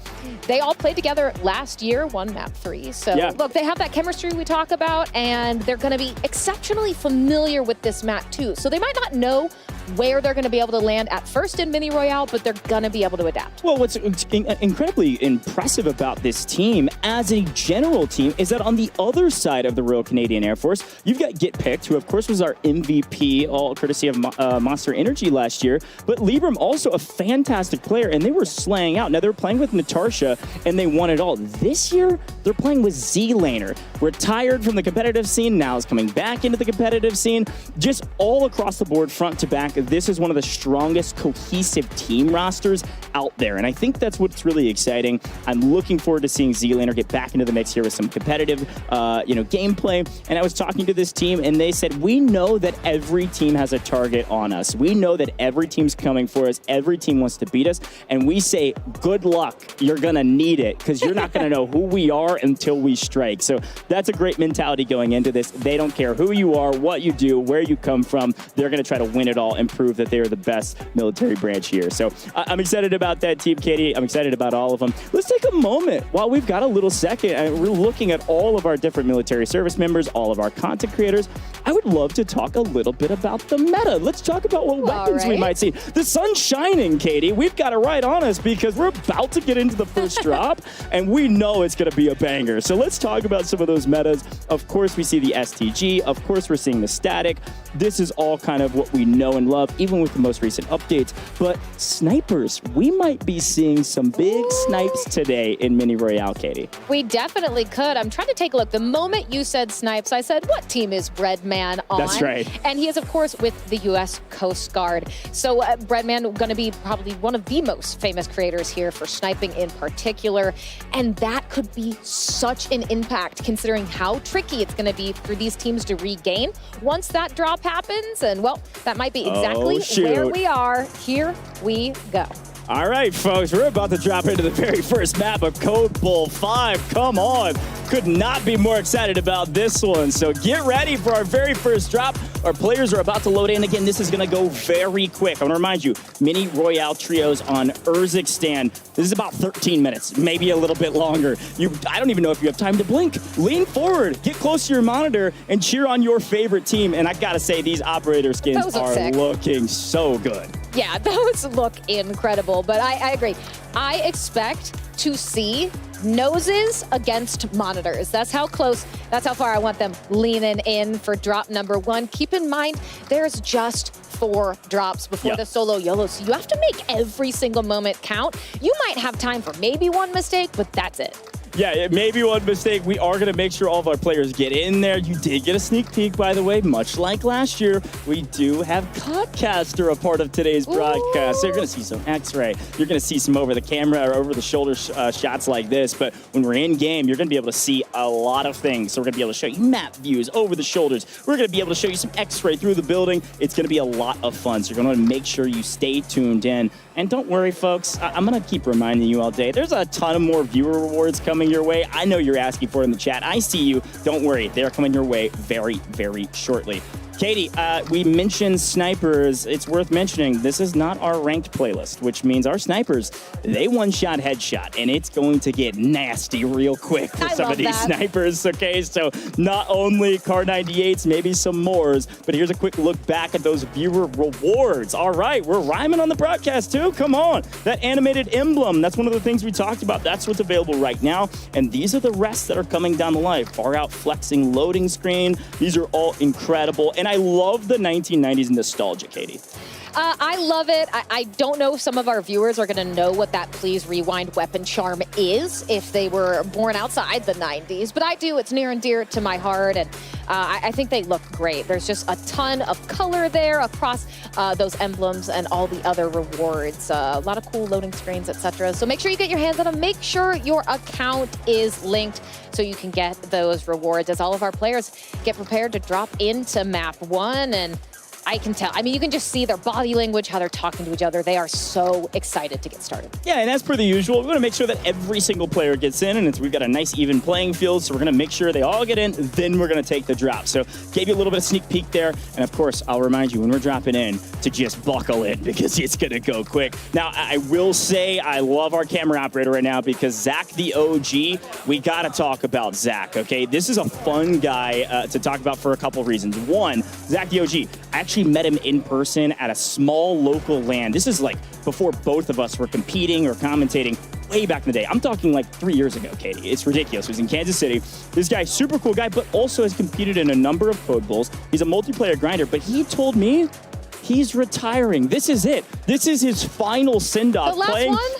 they all played together last year, won map 3. So look, they have that chemistry we talk about, and they're going to be exceptionally familiar with this map too. So they might not know where they're going to be able to land at first in Mini Royale, but they're going to be able to adapt. Well, what's incredibly impressive about this team as a general team is that on the other side of the Royal Canadian Air Force, you've got Get Picked, who of course was our MVP, all courtesy of Monster Energy last year, but Libram also a fantastic player, and they were slaying out. Now, they were playing with Natasha, and they won it all. This year, they're playing with Z-Laner, retired from the competitive scene, now is coming back into the competitive scene, just all across the board, front to back. This is one of the strongest cohesive team rosters out there, and I think that's what's really exciting. I'm looking forward to seeing Z-Laner get back into the mix here with some competitive, gameplay. And I was talking to this team, and they said, we know that every team has a target on us. We know that every team's coming for us. Every team wants to beat us, and we say, good luck. You're gonna need it, because you're not gonna know who we are until we strike. So that's a great mentality going into this. They don't care who you are, what you do, where you come from. They're gonna try to win it all and prove that they are the best military branch here. So I'm excited about that team, Katie. I'm excited about all of them. Let's take a moment while we've got a little second. We're looking at all of our different military service members, all of our content creators. I would love to talk a little bit about the meta. Let's talk about what weapons we might see. The sun's shining, Katie. We've got it right on us because we're about to get into the first drop, and we know it's going to be a banger. So let's talk about some of those metas. Of course, we see the STG. Of course, we're seeing the static. This is all kind of what we know and love, even with the most recent updates. But snipers, we might be seeing some big snipes today in Mini Royale, Katie. We definitely could. I'm trying to take a look. The moment you said snipes, I said, what team is Breadman on? That's right. And he is, of course, with the U.S. Coast Guard. So Breadman going to be probably one of the most famous creators here for sniping in particular. And that could be such an impact considering how tricky it's going to be for these teams to regain once that drop happens. And, well, that might be exactly where we are. Here we go. All right, folks, we're about to drop into the very first map of Code Bowl 5. Come on. Could not be more excited about this one. So get ready for our very first drop. Our players are about to load in. Again, this is going to go very quick. I want to remind you, Mini Royale Trios on Urzikstan. This is about 13 minutes, maybe a little bit longer. I don't even know if you have time to blink. Lean forward, get close to your monitor, and cheer on your favorite team. And I got to say, these operator skins are looking so good. Yeah, those look incredible, but I agree. I expect to see noses against monitors. That's how close, that's how far I want them leaning in for drop number 1. Keep in mind, there's just 4 drops before the solo YOLO, so you have to make every single moment count. You might have time for maybe one mistake, but that's it. Yeah, it may be one mistake. We are going to make sure all of our players get in there. You did get a sneak peek, by the way. Much like last year, we do have Codcaster a part of today's broadcast. So you're going to see some X-ray. You're going to see some over-the-camera or over-the-shoulder shots like this. But when we're in-game, you're going to be able to see a lot of things. So we're going to be able to show you map views over the shoulders. We're going to be able to show you some X-ray through the building. It's going to be a lot of fun. So you're going to want to make sure you stay tuned in. And don't worry, folks. I'm going to keep reminding you all day. There's a ton of more viewer rewards coming your way. I know you're asking for it in the chat. I see you. Don't worry. They're coming your way very, very shortly. Katie, we mentioned snipers. It's worth mentioning this is not our ranked playlist, which means our snipers, they one-shot headshot, and it's going to get nasty real quick for some of these snipers, okay? So not only Car 98s, maybe some mores, but here's a quick look back at those viewer rewards. All right, we're rhyming on the broadcast too. Come on. That animated emblem, that's one of the things we talked about. That's what's available right now, and these are the rest that are coming down the line. Far out flexing loading screen. These are all incredible, and I love the 1990s nostalgia, Katie. I love it. I don't know if some of our viewers are going to know what that please rewind weapon charm is if they were born outside the 90s, but I do. It's near and dear to my heart, and I think they look great. There's just a ton of color there across those emblems and all the other rewards. A lot of cool loading screens, etc. So make sure you get your hands on them. Make sure your account is linked so you can get those rewards as all of our players get prepared to drop into map 1. And I can tell. I mean, you can just see their body language, how they're talking to each other. They are so excited to get started. Yeah, and as per the usual, we want to make sure that every single player gets in, and we've got a nice even playing field, so we're going to make sure they all get in, then we're going to take the drop. So gave you a little bit of sneak peek there, and of course, I'll remind you when we're dropping in to just buckle in because it's going to go quick. Now, I will say I love our camera operator right now because Zach the OG, we got to talk about Zach, okay? This is a fun guy to talk about for a couple reasons. One, Zach the OG, I actually met him in person at a small local LAN. This is like before both of us were competing or commentating way back in the day. I'm talking like 3 years ago, Katie. It's ridiculous. He was in Kansas City. This guy, super cool guy, but also has competed in a number of Code Bowls. He's a multiplayer grinder, but he told me he's retiring. This is it. This is his final send-off.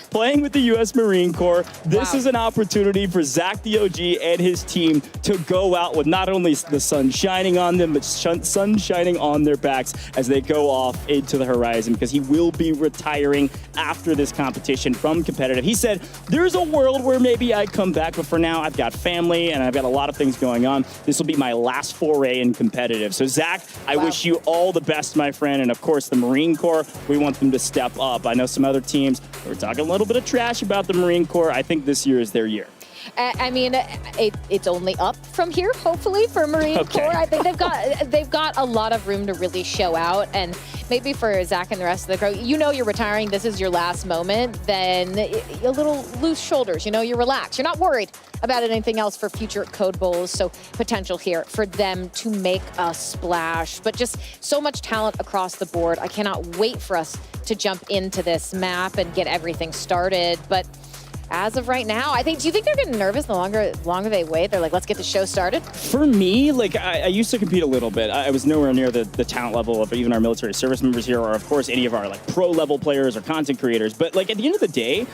Playing with the U.S. Marine Corps. This is an opportunity for Zach the OG and his team to go out with not only the sun shining on them, but sun shining on their backs as they go off into the horizon, because he will be retiring after this competition from competitive. He said, there's a world where maybe I come back, but for now, I've got family and I've got a lot of things going on. This will be my last foray in competitive. So, Zach, I wish you all the best, my friend, and of course, the Marine Corps, we want them to step up. I know some other teams, we're talking a little bit of trash about the Marine Corps. I think this year is their year. I mean, it's only up from here, hopefully, for Marine Corps. I think they've got a lot of room to really show out, and maybe for Zach and the rest of the crew, you know you're retiring, this is your last moment, then a little loose shoulders, you know, you're relaxed. You're not worried about anything else for future Code Bowls, so potential here for them to make a splash. But just so much talent across the board. I cannot wait for us to jump into this map and get everything started. But as of right now. Do you think they're getting nervous the longer they wait? They're like, let's get the show started? For me, I used to compete a little bit. I was nowhere near the talent level of even our military service members here, or of course any of our pro level players or content creators. But at the end of the day,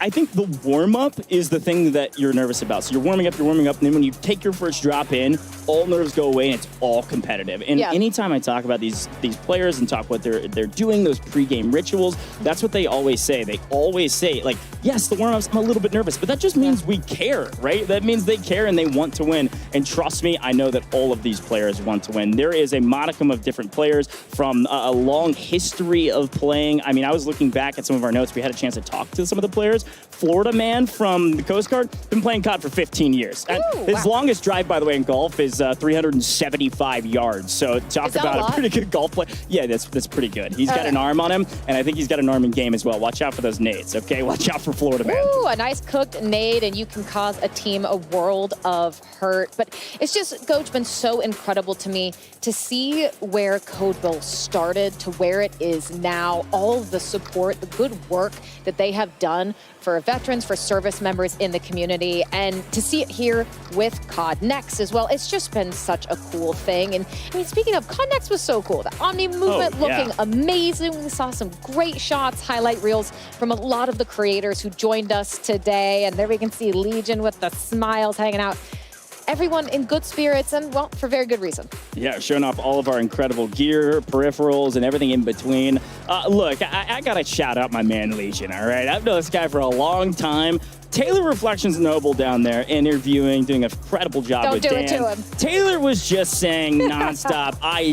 I think the warm up is the thing that you're nervous about. So you're warming up, and then when you take your first drop in, all nerves go away and it's all competitive. And anytime I talk about these players and talk what they're doing, those pregame rituals, that's what they always say. They always say, yes, the warm ups, I'm a little bit nervous, but that just means we care, right? That means they care and they want to win. And trust me, I know that all of these players want to win. There is a modicum of different players from a long history of playing. I mean, I was looking back at some of our notes. We had a chance to talk to some of the players. Florida man from the Coast Guard, been playing COD for 15 years. And his longest drive, by the way, in golf is 375 yards. So talk about a pretty good golf play. Yeah, that's pretty good. He's got an arm on him, and I think he's got an arm in game as well. Watch out for those nades, okay? Watch out for Florida man. Ooh, a nice cooked nade, and you can cause a team a world of hurt. But it's just, Coach, been so incredible to me to see where Code Bowl started to where it is now. All of the support, the good work that they have done for veterans, for service members in the community, and to see it here with COD Next as well. It's just been such a cool thing. And I mean, speaking of, COD Next was so cool. The Omni movement looking amazing. We saw some great shots, highlight reels from a lot of the creators who joined us today. And there we can see Legion with the smiles hanging out. Everyone in good spirits and, well, for very good reason. Yeah, showing off all of our incredible gear, peripherals, and everything in between. Look, I got to shout out my man Legion, all right? I've known this guy for a long time. Taylor Reflections Noble down there interviewing, doing an incredible job with Dan. Don't do it to him. Taylor was just saying nonstop, I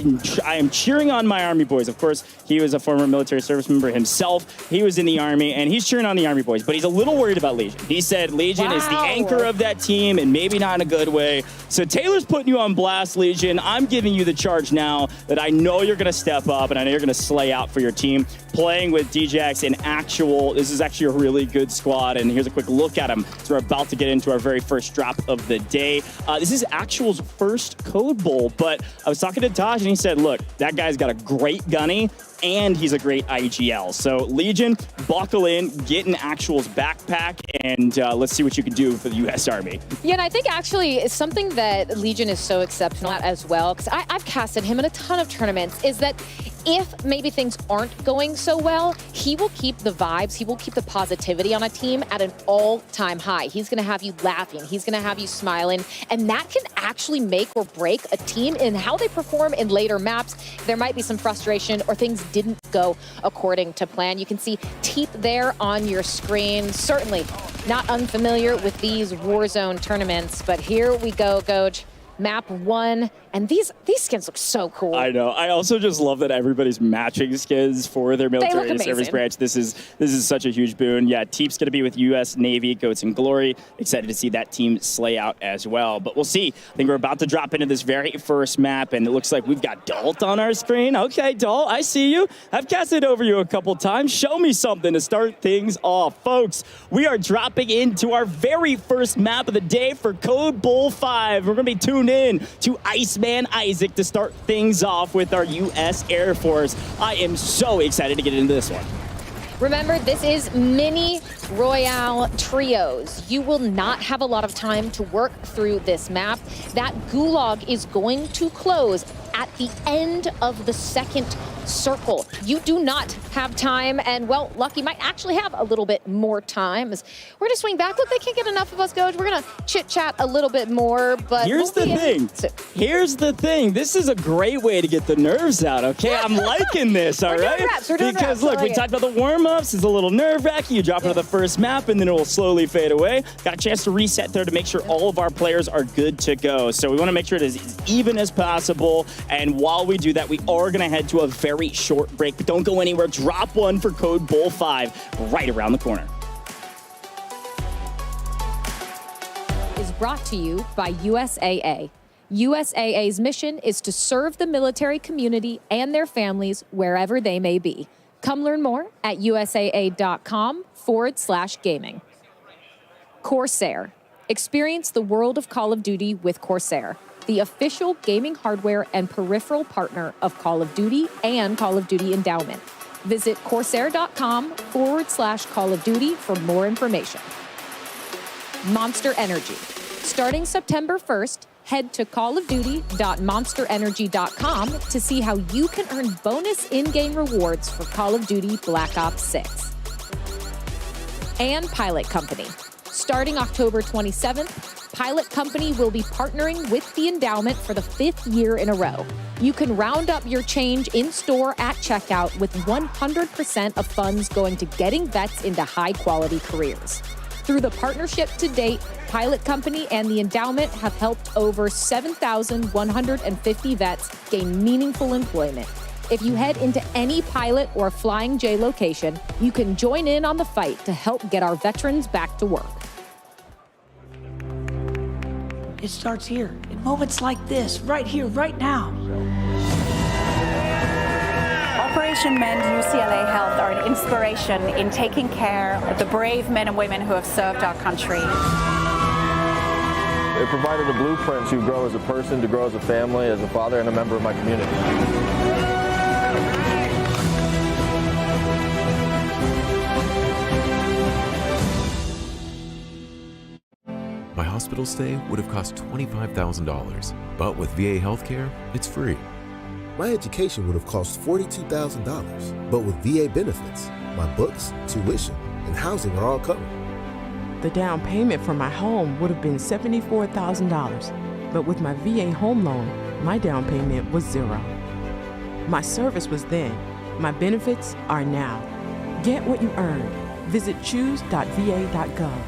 am cheering on my Army boys. Of course, he was a former military service member himself. He was in the Army, and he's cheering on the Army boys, but he's a little worried about Legion. He said Legion is the anchor of that team, and maybe not in a good way. So Taylor's putting you on blast, Legion. I'm giving you the charge now that I know you're going to step up, and I know you're going to slay out for your team. Playing with DJX in actual, this is actually a really good squad, and here's a quick look at him. So we're about to get into our very first drop of the day. This is Actual's first Code Bowl, but I was talking to Taj, and he said, look, that guy's got a great gunny, and he's a great IGL. So Legion, buckle in, get in Actual's backpack, and let's see what you can do for the U.S. Army. Yeah, and I think actually it's something that Legion is so exceptional at as well, because I've casted him in a ton of tournaments, is that if maybe things aren't going so well, he will keep the vibes, he will keep the positivity on a team at an all-time high. He's going to have you laughing, he's going to have you smiling, and that can actually make or break a team in how they perform in later maps. There might be some frustration or things didn't go according to plan. You can see Teep there on your screen. Certainly not unfamiliar with these Warzone tournaments, but here we go, Goj. Map 1, and these skins look so cool. I know. I also just love that everybody's matching skins for their military service branch. This is such a huge boon. Yeah, Teep's going to be with U.S. Navy, Goats and Glory. Excited to see that team slay out as well. But we'll see. I think we're about to drop into this very first map, and it looks like we've got Dalt on our screen. Okay, Dalt, I see you. I've casted over you a couple times. Show me something to start things off. Folks, we are dropping into our very first map of the day for Code Bowl 5. We're going to be tuned in to Iceman Isaac to start things off with our U.S. Air Force. I am so excited to get into this one. Remember, this is mini Royale trios. You will not have a lot of time to work through this map. That gulag is going to close at the end of the second circle. You do not have time, and well, Lucky might actually have a little bit more time. We're gonna swing back. Look, they can't get enough of us, Goj. We're gonna chit-chat a little bit more, but here's the thing. Here's the thing. This is a great way to get the nerves out, okay? I'm liking this, all right? Because look, we talked about the warm-ups. It's a little nerve-wracking. You drop into the first map, and then it will slowly fade away. Got a chance to reset there to make sure all of our players are good to go. So we want to make sure it is as even as possible. And while we do that, we are going to head to a very short break, but don't go anywhere. Drop one for Code Bowl 5 right around the corner. Is brought to you by USAA. USAA's mission is to serve the military community and their families wherever they may be. Come learn more at usaa.com/gaming. Corsair. Experience the world of Call of Duty with Corsair, the official gaming hardware and peripheral partner of Call of Duty and Call of Duty Endowment. Visit Corsair.com/Call of Duty for more information. Monster Energy. Starting September 1st, head to callofduty.monsterenergy.com to see how you can earn bonus in-game rewards for Call of Duty Black Ops 6. And Pilot Company. Starting October 27th, Pilot Company will be partnering with the endowment for the 5th year in a row. You can round up your change in-store at checkout with 100% of funds going to getting vets into high-quality careers. Through the partnership to date, Pilot Company and the endowment have helped over 7,150 vets gain meaningful employment. If you head into any Pilot or Flying J location, you can join in on the fight to help get our veterans back to work. It starts here, in moments like this, right here, right now. Operation Mend UCLA Health are an inspiration in taking care of the brave men and women who have served our country. It provided a blueprint to grow as a person, to grow as a family, as a father, and a member of my community. My hospital stay would have cost $25,000, but with VA healthcare, it's free. My education would have cost $42,000, but with VA benefits, my books, tuition, and housing are all covered. The down payment for my home would have been $74,000, but with my VA home loan, my down payment was $0. My service was then. My benefits are now. Get what you earn. Visit choose.va.gov.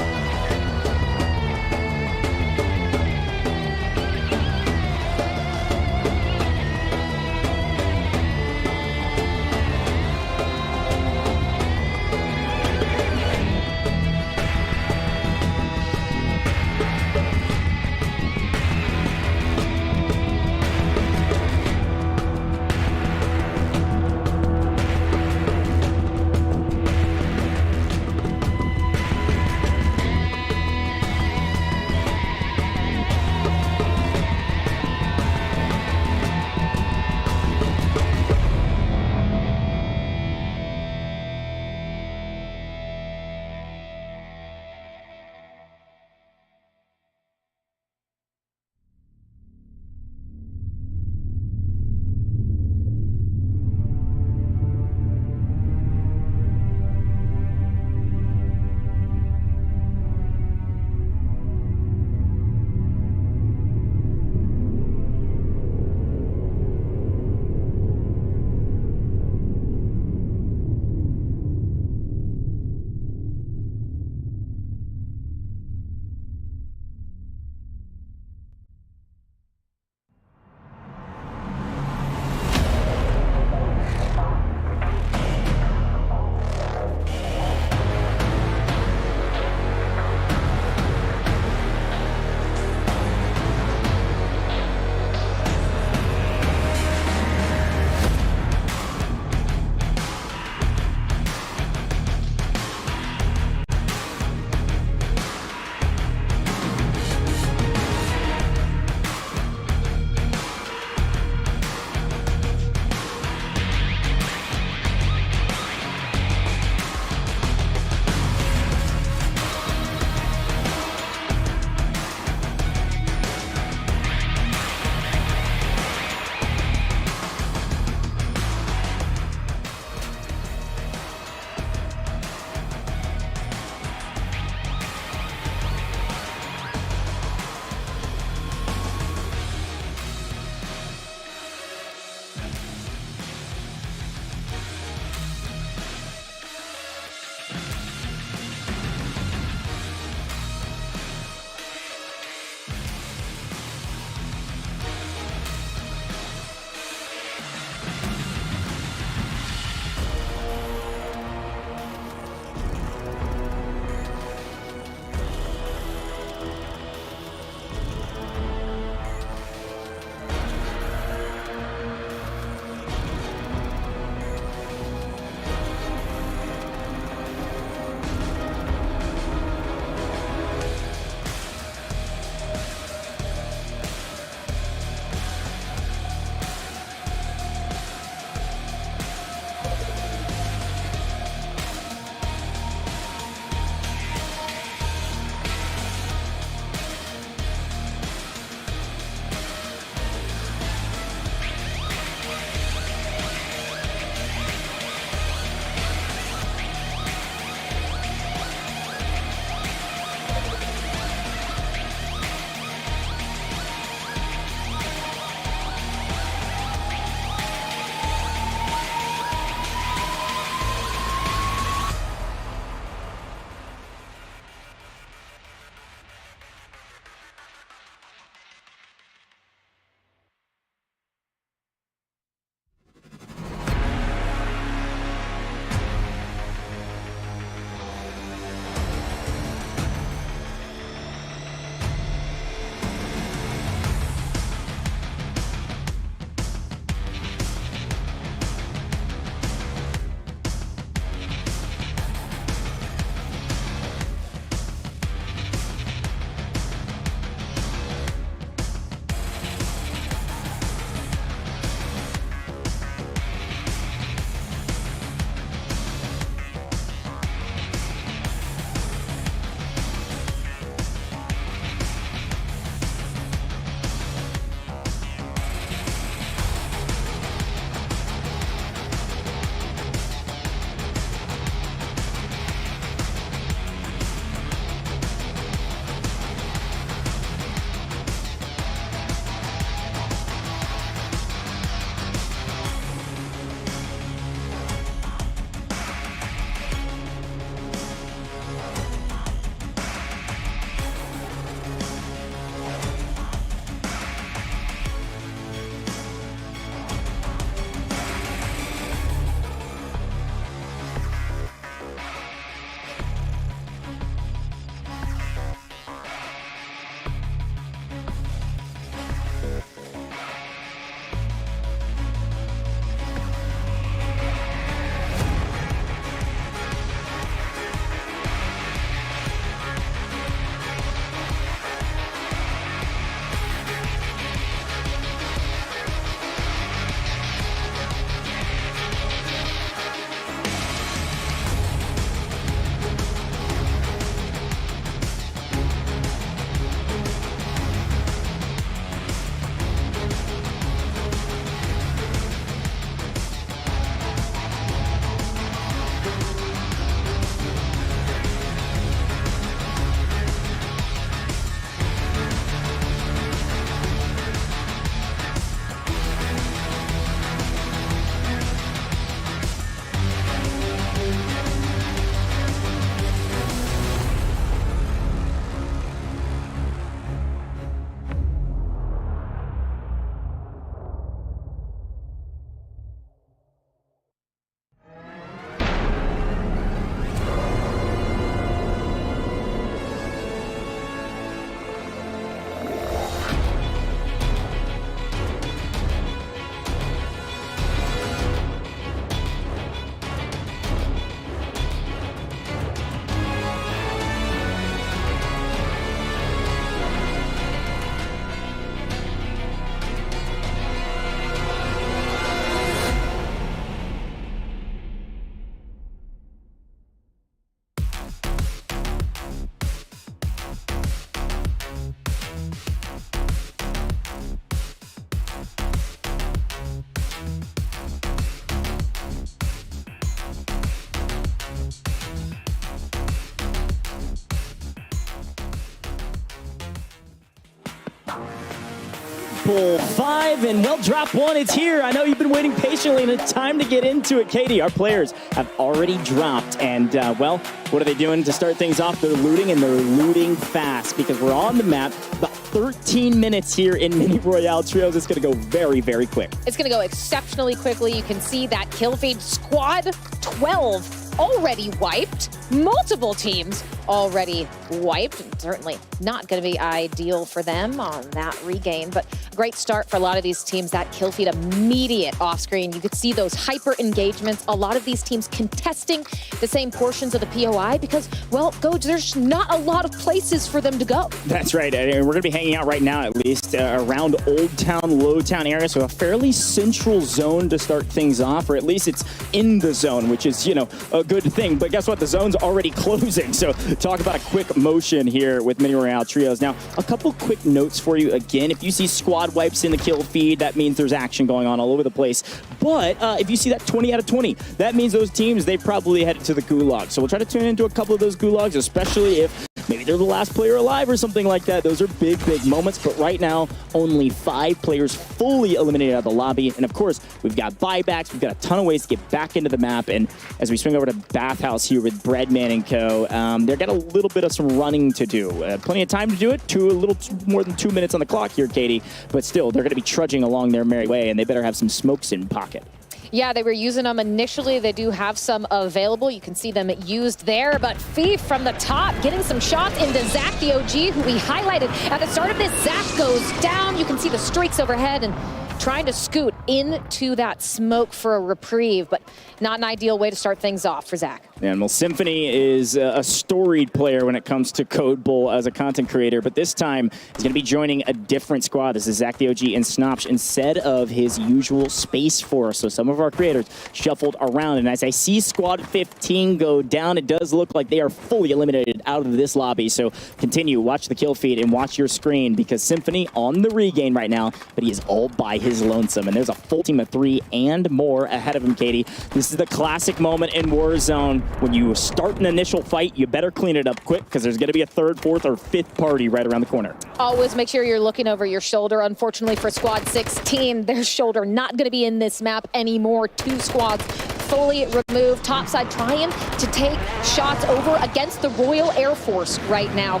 Pull 5, and well, drop 1, it's here. I know you've been waiting patiently, and it's time to get into it. Katie, our players have already dropped, and well, what are they doing to start things off? They're looting, and they're looting fast because we're on the map. About 13 minutes here in Mini Royale Trios. It's going to go very, very quick. It's going to go exceptionally quickly. You can see that kill feed. Squad 12 already wiped. Multiple teams already wiped. Certainly not going to be ideal for them on that regain, but a great start for a lot of these teams. That kill feed immediate off screen. You could see those hyper engagements. A lot of these teams contesting the same portions of the POI because, well, Goj, there's not a lot of places for them to go. That's right. And we're going to be hanging out right now, at least around Old Town, Low Town area. So a fairly central zone to start things off, or at least it's in the zone, which is, you know, a good thing. But guess what? The zone's already closing. So talk about a quick motion here with Mini Royale Trios. Now, a couple quick notes for you. Again, if you see squad wipes in the kill feed, that means there's action going on all over the place. But if you see that 20 out of 20, that means those teams, they probably headed to the gulag. So we'll try to turn into a couple of those gulags, especially if maybe they're the last player alive or something like that. Those are big, big moments. But right now, only 5 players fully eliminated out of the lobby. And of course, we've got buybacks. We've got a ton of ways to get back into the map. And as we swing over to Bathhouse here with Breadman and Co., they've got a little bit of some running to do. Plenty of time to do it. A little more than 2 minutes on the clock here, Katie. But still, they're going to be trudging along their merry way, and they better have some smokes in pocket. Yeah, they were using them initially. They do have some available. You can see them used there. But Thief from the top getting some shots into Zach, the OG, who we highlighted at the start of this. Zach goes down. You can see the streaks overhead and trying to scoot into that smoke for a reprieve, but not an ideal way to start things off for Zach. And well, Symphony is a storied player when it comes to Code Bowl as a content creator, but this time he's going to be joining a different squad. This is Zach the OG and Snopch instead of his usual Space Force. So some of our creators shuffled around, and as I see Squad 15 go down, it does look like they are fully eliminated out of this lobby. So continue, watch the kill feed and watch your screen because Symphony on the regain right now, but he is all by his lonesome, and there's a full team of 3 and more ahead of him, Katie. This is the classic moment in Warzone. When you start an initial fight, you better clean it up quick because there's going to be a 3rd, 4th, or 5th party right around the corner. Always make sure you're looking over your shoulder. Unfortunately for Squad 16, their shoulder not going to be in this map anymore. 2 squads fully removed. Topside trying to take shots over against the Royal Air Force right now.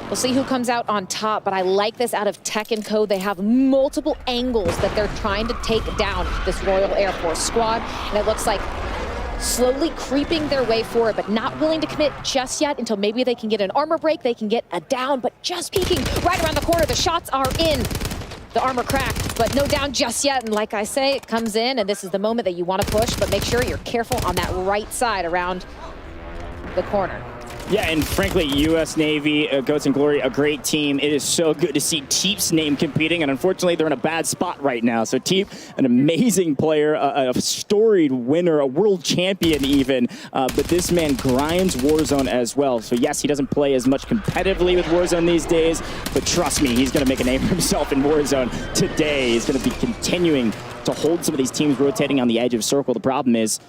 We'll see who comes out on top, but I like this out of Tech and Co. They have multiple angles that they're trying to take down this Royal Air Force squad, and it looks like slowly creeping their way forward, but not willing to commit just yet until maybe they can get an armor break, they can get a down, but just peeking right around the corner. The shots are in. The armor cracked, but no down just yet. And like I say, it comes in, and this is the moment that you want to push, but make sure you're careful on that right side around the corner. Yeah, and frankly, U.S. Navy, Goats and Glory, a great team. It is so good to see Teep's name competing, and unfortunately, they're in a bad spot right now. So Teep, an amazing player, a storied winner, a world champion even, but this man grinds Warzone as well. So yes, he doesn't play as much competitively with Warzone these days, but trust me, he's going to make a name for himself in Warzone today. He's going to be continuing to hold some of these teams rotating on the edge of circle. The problem is,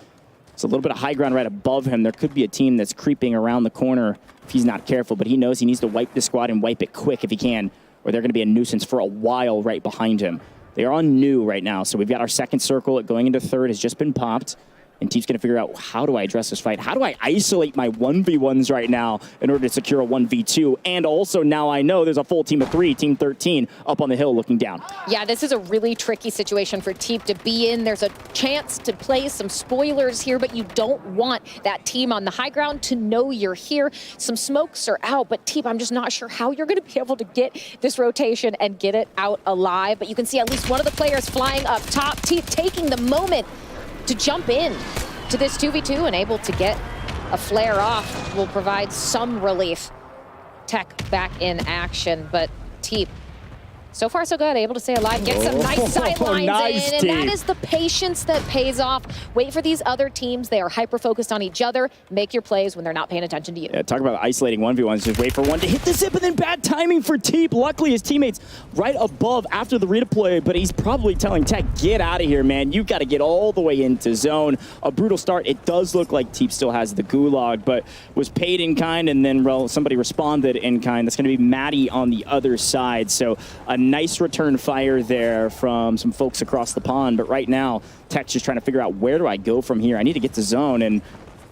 it's a little bit of high ground right above him. There could be a team that's creeping around the corner if he's not careful, but he knows he needs to wipe the squad and wipe it quick if he can, or they're going to be a nuisance for a while right behind him. They are on new right now, so we've got our 2nd circle. Going into 3rd has just been popped. And Teep's going to figure out, how do I address this fight? How do I isolate my 1v1s right now in order to secure a 1v2? And also now I know there's a full team of 3, Team 13, up on the hill looking down. Yeah, this is a really tricky situation for Teep to be in. There's a chance to play some spoilers here, but you don't want that team on the high ground to know you're here. Some smokes are out, but Teep, I'm just not sure how you're going to be able to get this rotation and get it out alive. But you can see at least one of the players flying up top. Teep taking the moment to jump in to this 2v2 and able to get a flare off will provide some relief. Tech back in action, but Teep, so far so good, able to stay alive, get some nice sidelines in, and that is the patience that pays off. Wait for these other teams. They are hyper-focused on each other. Make your plays when they're not paying attention to you. Yeah, talk about isolating 1v1s. Just wait for one to hit the zip, and then bad timing for Teep. Luckily, his teammates right above after the redeploy, but he's probably telling Tech, get out of here, man. You've got to get all the way into zone. A brutal start. It does look like Teep still has the gulag, but was paid in kind, and then somebody responded in kind. That's going to be Maddie on the other side. So a nice return fire there from some folks across the pond. But right now, Tech's just trying to figure out, where do I go from here? I need to get to zone, and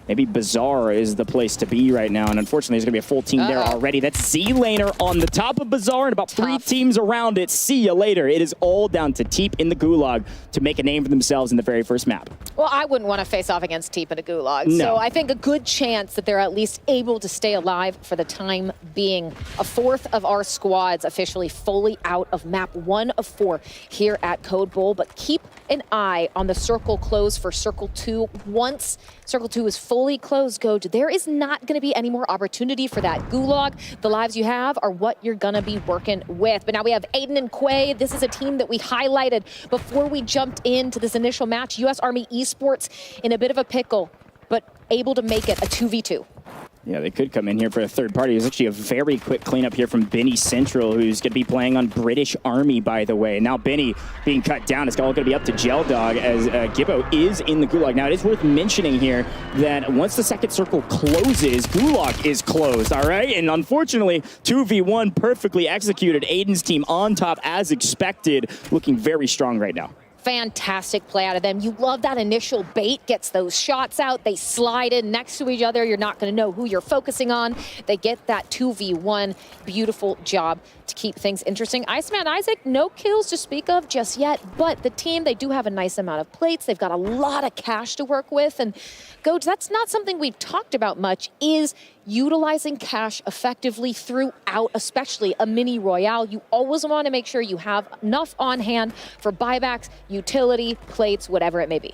maybe Bazaar is the place to be right now. And unfortunately, there's going to be a full team there already. That's Z-Laner on the top of Bazaar and about 3 teams around it. See ya later. It is all down to Teep in the Gulag to make a name for themselves in the very first map. Well, I wouldn't want to face off against Teep in a Gulag. No. So I think a good chance that they're at least able to stay alive for the time being. A fourth of our squads officially fully out of map 1 of 4 here at Code Bowl. But keep an eye on the circle close for Circle 2. Once Circle 2 is fully closed, Goj, there is not going to be any more opportunity for that Gulag. The lives you have are what you're going to be working with. But now we have Aiden and Quay. This is a team that we highlighted before we jumped into this initial match. U.S. Army Esports in a bit of a pickle, but able to make it a 2v2. Yeah, they could come in here for a third party. There's actually a very quick cleanup here from Benny Central, who's going to be playing on British Army, by the way. Now Benny being cut down. It's all going to be up to Gel Dog as Gibbo is in the Gulag. Now, it is worth mentioning here that once the second circle closes, Gulag is closed, all right? And unfortunately, 2v1 perfectly executed. Aiden's team on top as expected, looking very strong right now. Fantastic play out of them. You love that initial bait, gets those shots out. They slide in next to each other. You're not going to know who you're focusing on. They get that 2v1. Beautiful job to keep things interesting. Iceman Isaac, no kills to speak of just yet, but the team, they do have a nice amount of plates. They've got a lot of cash to work with. And Goj, that's not something we've talked about much, is utilizing cash effectively throughout, especially a mini royale. You always want to make sure you have enough on hand for buybacks, utility, plates, whatever it may be.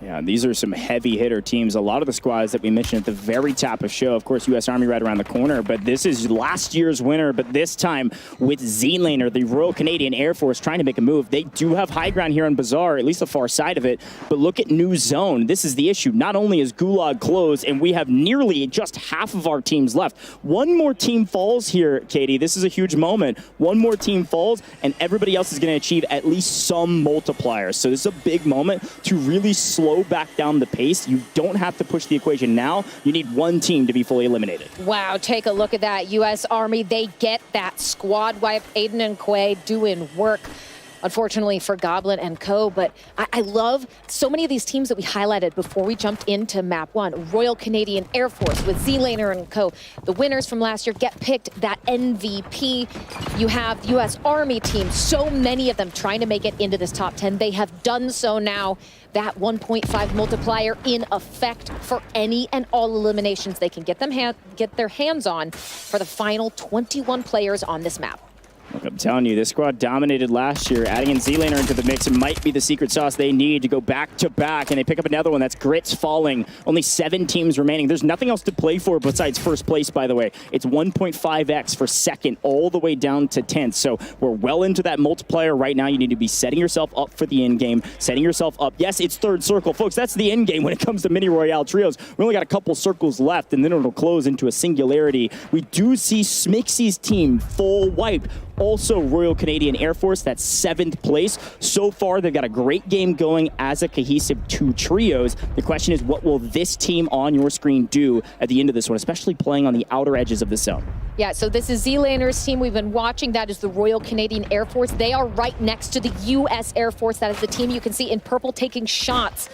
Yeah, these are some heavy hitter teams. A lot of the squads that we mentioned at the very top of show, of course, U.S. Army right around the corner, but this is last year's winner, but this time with Z-Laner, the Royal Canadian Air Force, trying to make a move. They do have high ground here on Bazaar, at least the far side of it, but look at New Zone. This is the issue. Not only is Gulag closed, and we have nearly just half of our teams left. One more team falls here, Katie. This is a huge moment. One more team falls, and everybody else is going to achieve at least some multipliers. So this is a big moment to really slow back down the pace. You don't have to push the equation now. You need one team to be fully eliminated. Wow, take a look at that. U.S. Army, they get that squad wipe. Aiden and Quay doing work, unfortunately for Goblin and Co. But I love so many of these teams that we highlighted before we jumped into map 1. Royal Canadian Air Force with Z-Laner and Co. The winners from last year get picked that MVP. You have U.S. Army teams, so many of them trying to make it into this top 10. They have done so now. That 1.5 multiplier in effect for any and all eliminations they can get their hands on for the final 21 players on this map. Look, I'm telling you, this squad dominated last year. Adding in Z-Laner into the mix, it might be the secret sauce they need to go back-to-back, and they pick up another one. That's Grits falling. Only 7 teams remaining. There's nothing else to play for besides first place, by the way. It's 1.5x for second, all the way down to 10th. So we're well into that multiplier right now. You need to be setting yourself up for the end game, setting yourself up. Yes, it's third circle. Folks, that's the end game when it comes to mini Royale trios. We only got a couple circles left, and then it'll close into a singularity. We do see Smixy's team full wipe. Also, Royal Canadian Air Force, that's 7th place. So far, they've got a great game going as a cohesive 2 trios. The question is, what will this team on your screen do at the end of this one, especially playing on the outer edges of the zone? Yeah, so this is Z-Laner's team we've been watching. That is the Royal Canadian Air Force. They are right next to the U.S. Air Force. That is the team you can see in purple taking shots.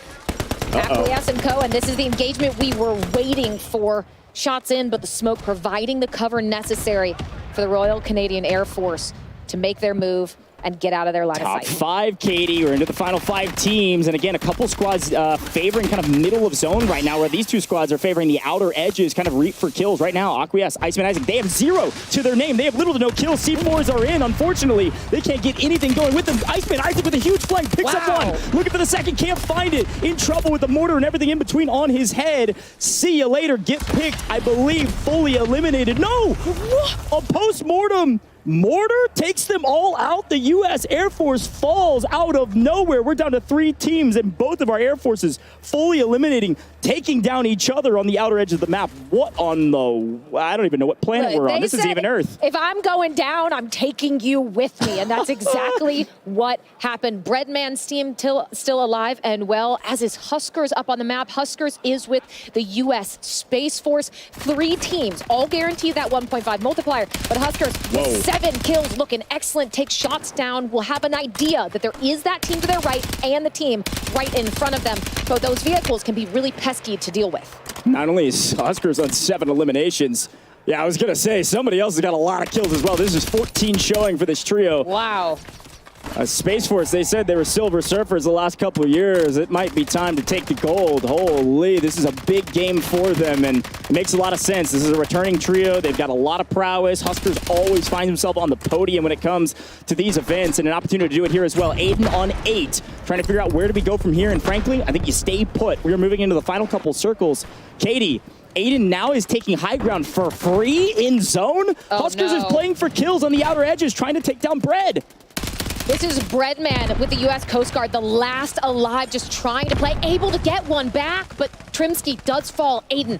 Acquiesce and Co. And this is the engagement we were waiting for. Shots in, but the smoke providing the cover necessary for the Royal Canadian Air Force to make their move and get out of their line of sight. Top 5, Katie. We're into the final 5 teams. And again, a couple squads favoring kind of middle of zone right now, where these 2 squads are favoring the outer edges, kind of reap for kills right now. Acquiesce, Iceman Isaac, they have 0 to their name. They have little to no kills. C4s are in. Unfortunately, they can't get anything going with them. Iceman Isaac with a huge flank, picks up one. Looking for the second, can't find it. In trouble with the mortar and everything in between on his head. See you later. Get picked, I believe, fully eliminated. No! A post-mortem. Mortar takes them all out. The U.S. Air Force falls out of nowhere. We're down to 3 teams, and both of our Air Forces fully eliminating, taking down each other on the outer edge of the map. What on the... I don't even know what planet we're on. This is even Earth. If I'm going down, I'm taking you with me, and that's exactly what happened. Breadman's team still alive and well, as is Huskers up on the map. Huskers is with the U.S. Space Force. 3 teams, all guaranteed that 1.5 multiplier, but Huskers, 7 7 kills, looking excellent, takes shots down, will have an idea that there is that team to their right and the team right in front of them. But those vehicles can be really pesky to deal with. Not only is Huskers on 7 eliminations, yeah, I was going to say, somebody else has got a lot of kills as well. This is 14 showing for this trio. Wow. Space Force, they said they were Silver Surfers the last couple of years. It might be time to take the gold. Holy, this is a big game for them, and it makes a lot of sense. This is a returning trio. They've got a lot of prowess. Huskers always find himself on the podium when it comes to these events, and an opportunity to do it here as well. Aiden on 8, trying to figure out where do we go from here, and frankly, I think you stay put. We are moving into the final couple circles. Katie, Aiden now is taking high ground for free in zone. Huskers is playing for kills on the outer edges, trying to take down Bread. This is Breadman with the U.S. Coast Guard, the last alive, just trying to play, able to get one back, but Trimsky does fall. Aiden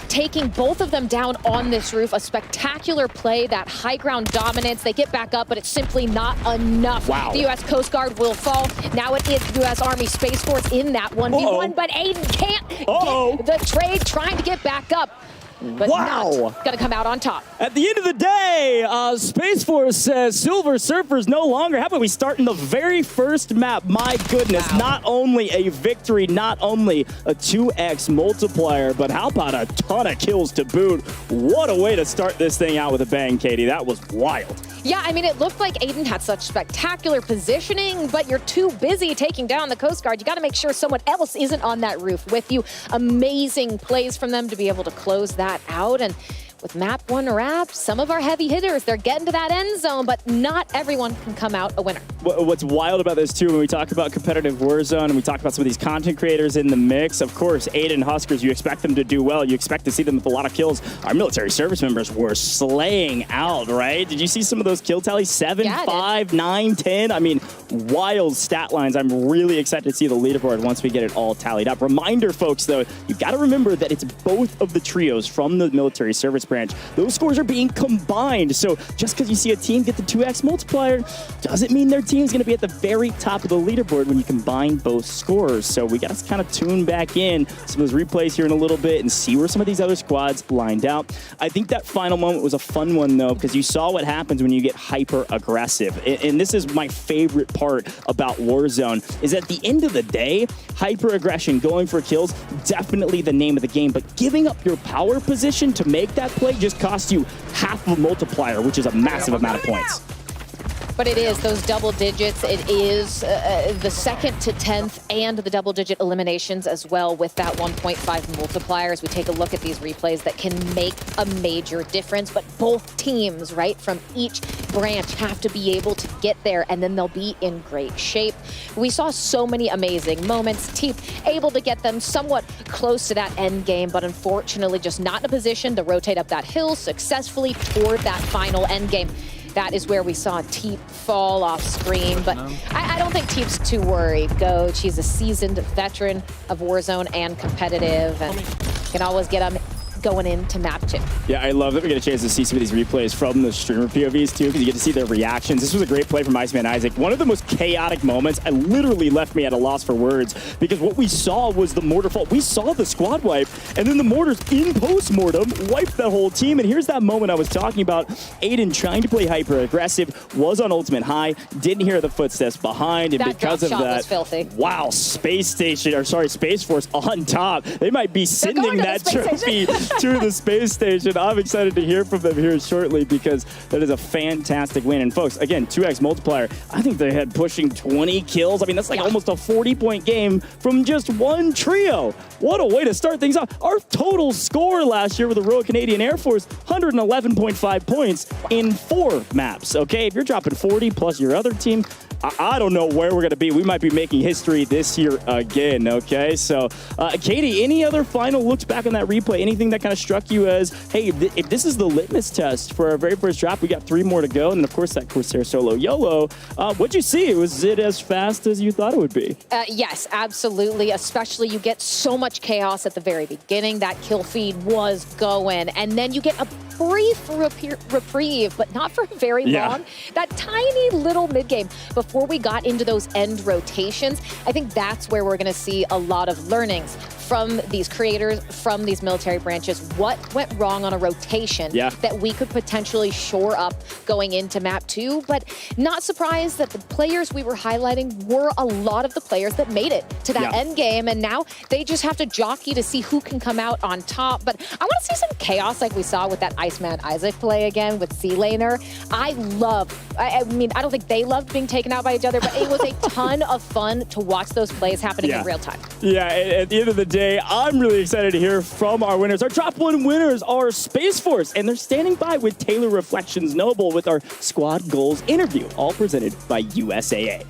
taking both of them down on this roof. A spectacular play, that high ground dominance. They get back up, but it's simply not enough. Wow. The U.S. Coast Guard will fall. Now it is U.S. Army Space Force in that 1v1, but Aiden can't get the trade, trying to get back up. But not gonna come out on top. At the end of the day, Space Force says Silver Surfers no longer. How about we start in the very first map? My goodness, not only a victory, not only a 2x multiplier, but how about a ton of kills to boot? What a way to start this thing out with a bang, Katie. That was wild. Yeah, I mean, it looked like Aiden had such spectacular positioning, but you're too busy taking down the Coast Guard. You got to make sure someone else isn't on that roof with you. Amazing plays from them to be able to close that out. And with map 1 wrapped, some of our heavy hitters, they're getting to that end zone, but not everyone can come out a winner. What's wild about this, too, when we talk about competitive Warzone and we talk about some of these content creators in the mix, of course, Aiden Huskers, you expect them to do well. You expect to see them with a lot of kills. Our military service members were slaying out, right? Did you see some of those kill tallies? 7, 5, 9, 10? I mean, wild stat lines. I'm really excited to see the leaderboard once we get it all tallied up. Reminder, folks, though, you got to remember that it's both of the trios from the military service branch. Those scores are being combined. So just because you see a team get the 2x multiplier doesn't mean their team's going to be at the very top of the leaderboard when you combine both scores. So we got to kind of tune back in some of those replays here in a little bit and see where some of these other squads lined out. I think that final moment was a fun one, though, because you saw what happens when you get hyper aggressive. And this is my favorite part about Warzone, is at the end of the day, hyper aggression, going for kills, definitely the name of the game. But giving up your power position to make that play just costs you half of a multiplier, which is a massive amount of points. But it is those double digits. It is the 2nd to 10th and the double-digit eliminations as well with that 1.5 multiplier as we take a look at these replays that can make a major difference. But both teams, right, from each branch have to be able to get there, and then they'll be in great shape. We saw so many amazing moments. Teep able to get them somewhat close to that end game, but unfortunately just not in a position to rotate up that hill successfully toward that final end game. That is where we saw Teep fall off screen, but I don't think Teep's too worried. Goge, he's a seasoned veteran of Warzone and competitive, and can always get him going into map 2. Yeah, I love that we get a chance to see some of these replays from the streamer POVs too, because you get to see their reactions. This was a great play from Iceman Isaac. One of the most chaotic moments. I literally left me at a loss for words, because what we saw was the mortar fall. We saw the squad wipe, and then the mortars in post-mortem wiped that whole team. And here's that moment I was talking about. Aiden trying to play hyper aggressive, was on ultimate high, didn't hear the footsteps behind, and that because of shot that, was filthy. Wow, Space Force on top. They might be sending that trophy to the space station. I'm excited to hear from them here shortly, because that is a fantastic win. And folks, again, 2x multiplier. I think they had pushing 20 kills. I mean, that's like almost a 40-point game from just one trio. What a way to start things off. Our total score last year with the Royal Canadian Air Force, 111.5 points in 4 maps. Okay, if you're dropping 40 plus your other team, I don't know where we're going to be. We might be making history this year again, okay? So, Katie, any other final looks back on that replay? Anything that kind of struck you as, hey, if this is the litmus test for our very first drop, we got 3 more to go, and of course that Corsair solo YOLO. What'd you see? Was it as fast as you thought it would be? Yes, absolutely. Especially you get so much chaos at the very beginning. That kill feed was going, and then you get a brief reprieve, but not for very long. That tiny little mid-game before we got into those end rotations, I think that's where we're going to see a lot of learnings from these creators, from these military branches, what went wrong on a rotation that we could potentially shore up going into map 2. But not surprised that the players we were highlighting were a lot of the players that made it to that end game, and now they just have to jockey to see who can come out on top. But I want to see some chaos like we saw with that Iceman Isaac play again with C-Laner. I mean, I don't think they loved being taken out by each other, but it was a ton of fun to watch those plays happening in real time. Yeah, at the end of the day, I'm really excited to hear from our winners. Our Drop 1 winners are Space Force, and they're standing by with Taylor Reflections Noble with our Squad Goals interview, all presented by USAA.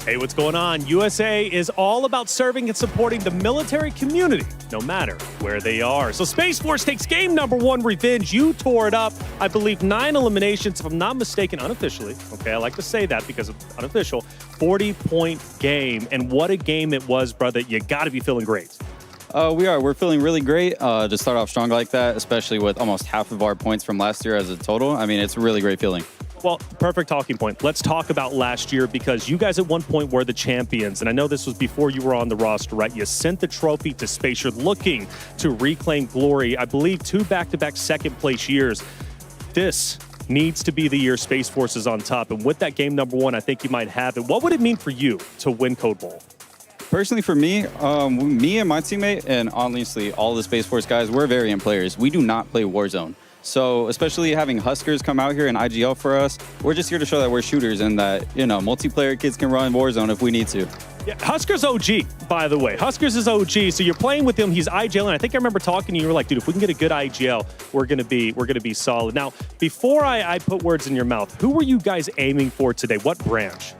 Hey, what's going on? USA is all about serving and supporting the military community, no matter where they are. So Space Force takes game number 1, Revenge. You tore it up. I believe 9 eliminations, if I'm not mistaken, unofficially. Okay, I like to say that because of unofficial. 40-point game. And what a game it was, brother. You got to be feeling great. We're feeling really great to start off strong like that, especially with almost half of our points from last year as a total. I mean, it's a really great feeling. Well, perfect talking point. Let's talk about last year, because you guys at one point were the champions. And I know this was before you were on the roster, right? You sent the trophy to space. You're looking to reclaim glory. I believe 2 back-to-back second-place years. This needs to be the year Space Force is on top. And with that game number 1, I think you might have it. What would it mean for you to win Code Bowl? Personally, for me, me and my teammate, and honestly, all the Space Force guys, we're variant players. We do not play Warzone. So especially having Huskers come out here in IGL for us, we're just here to show that we're shooters and that, you know, multiplayer kids can run Warzone if we need to. Yeah, Huskers OG, by the way. Huskers is OG, so you're playing with him. He's IGL, and I think I remember talking to you. You were like, dude, if we can get a good IGL, we're gonna be solid. Now, before I put words in your mouth, who were you guys aiming for today? What branch?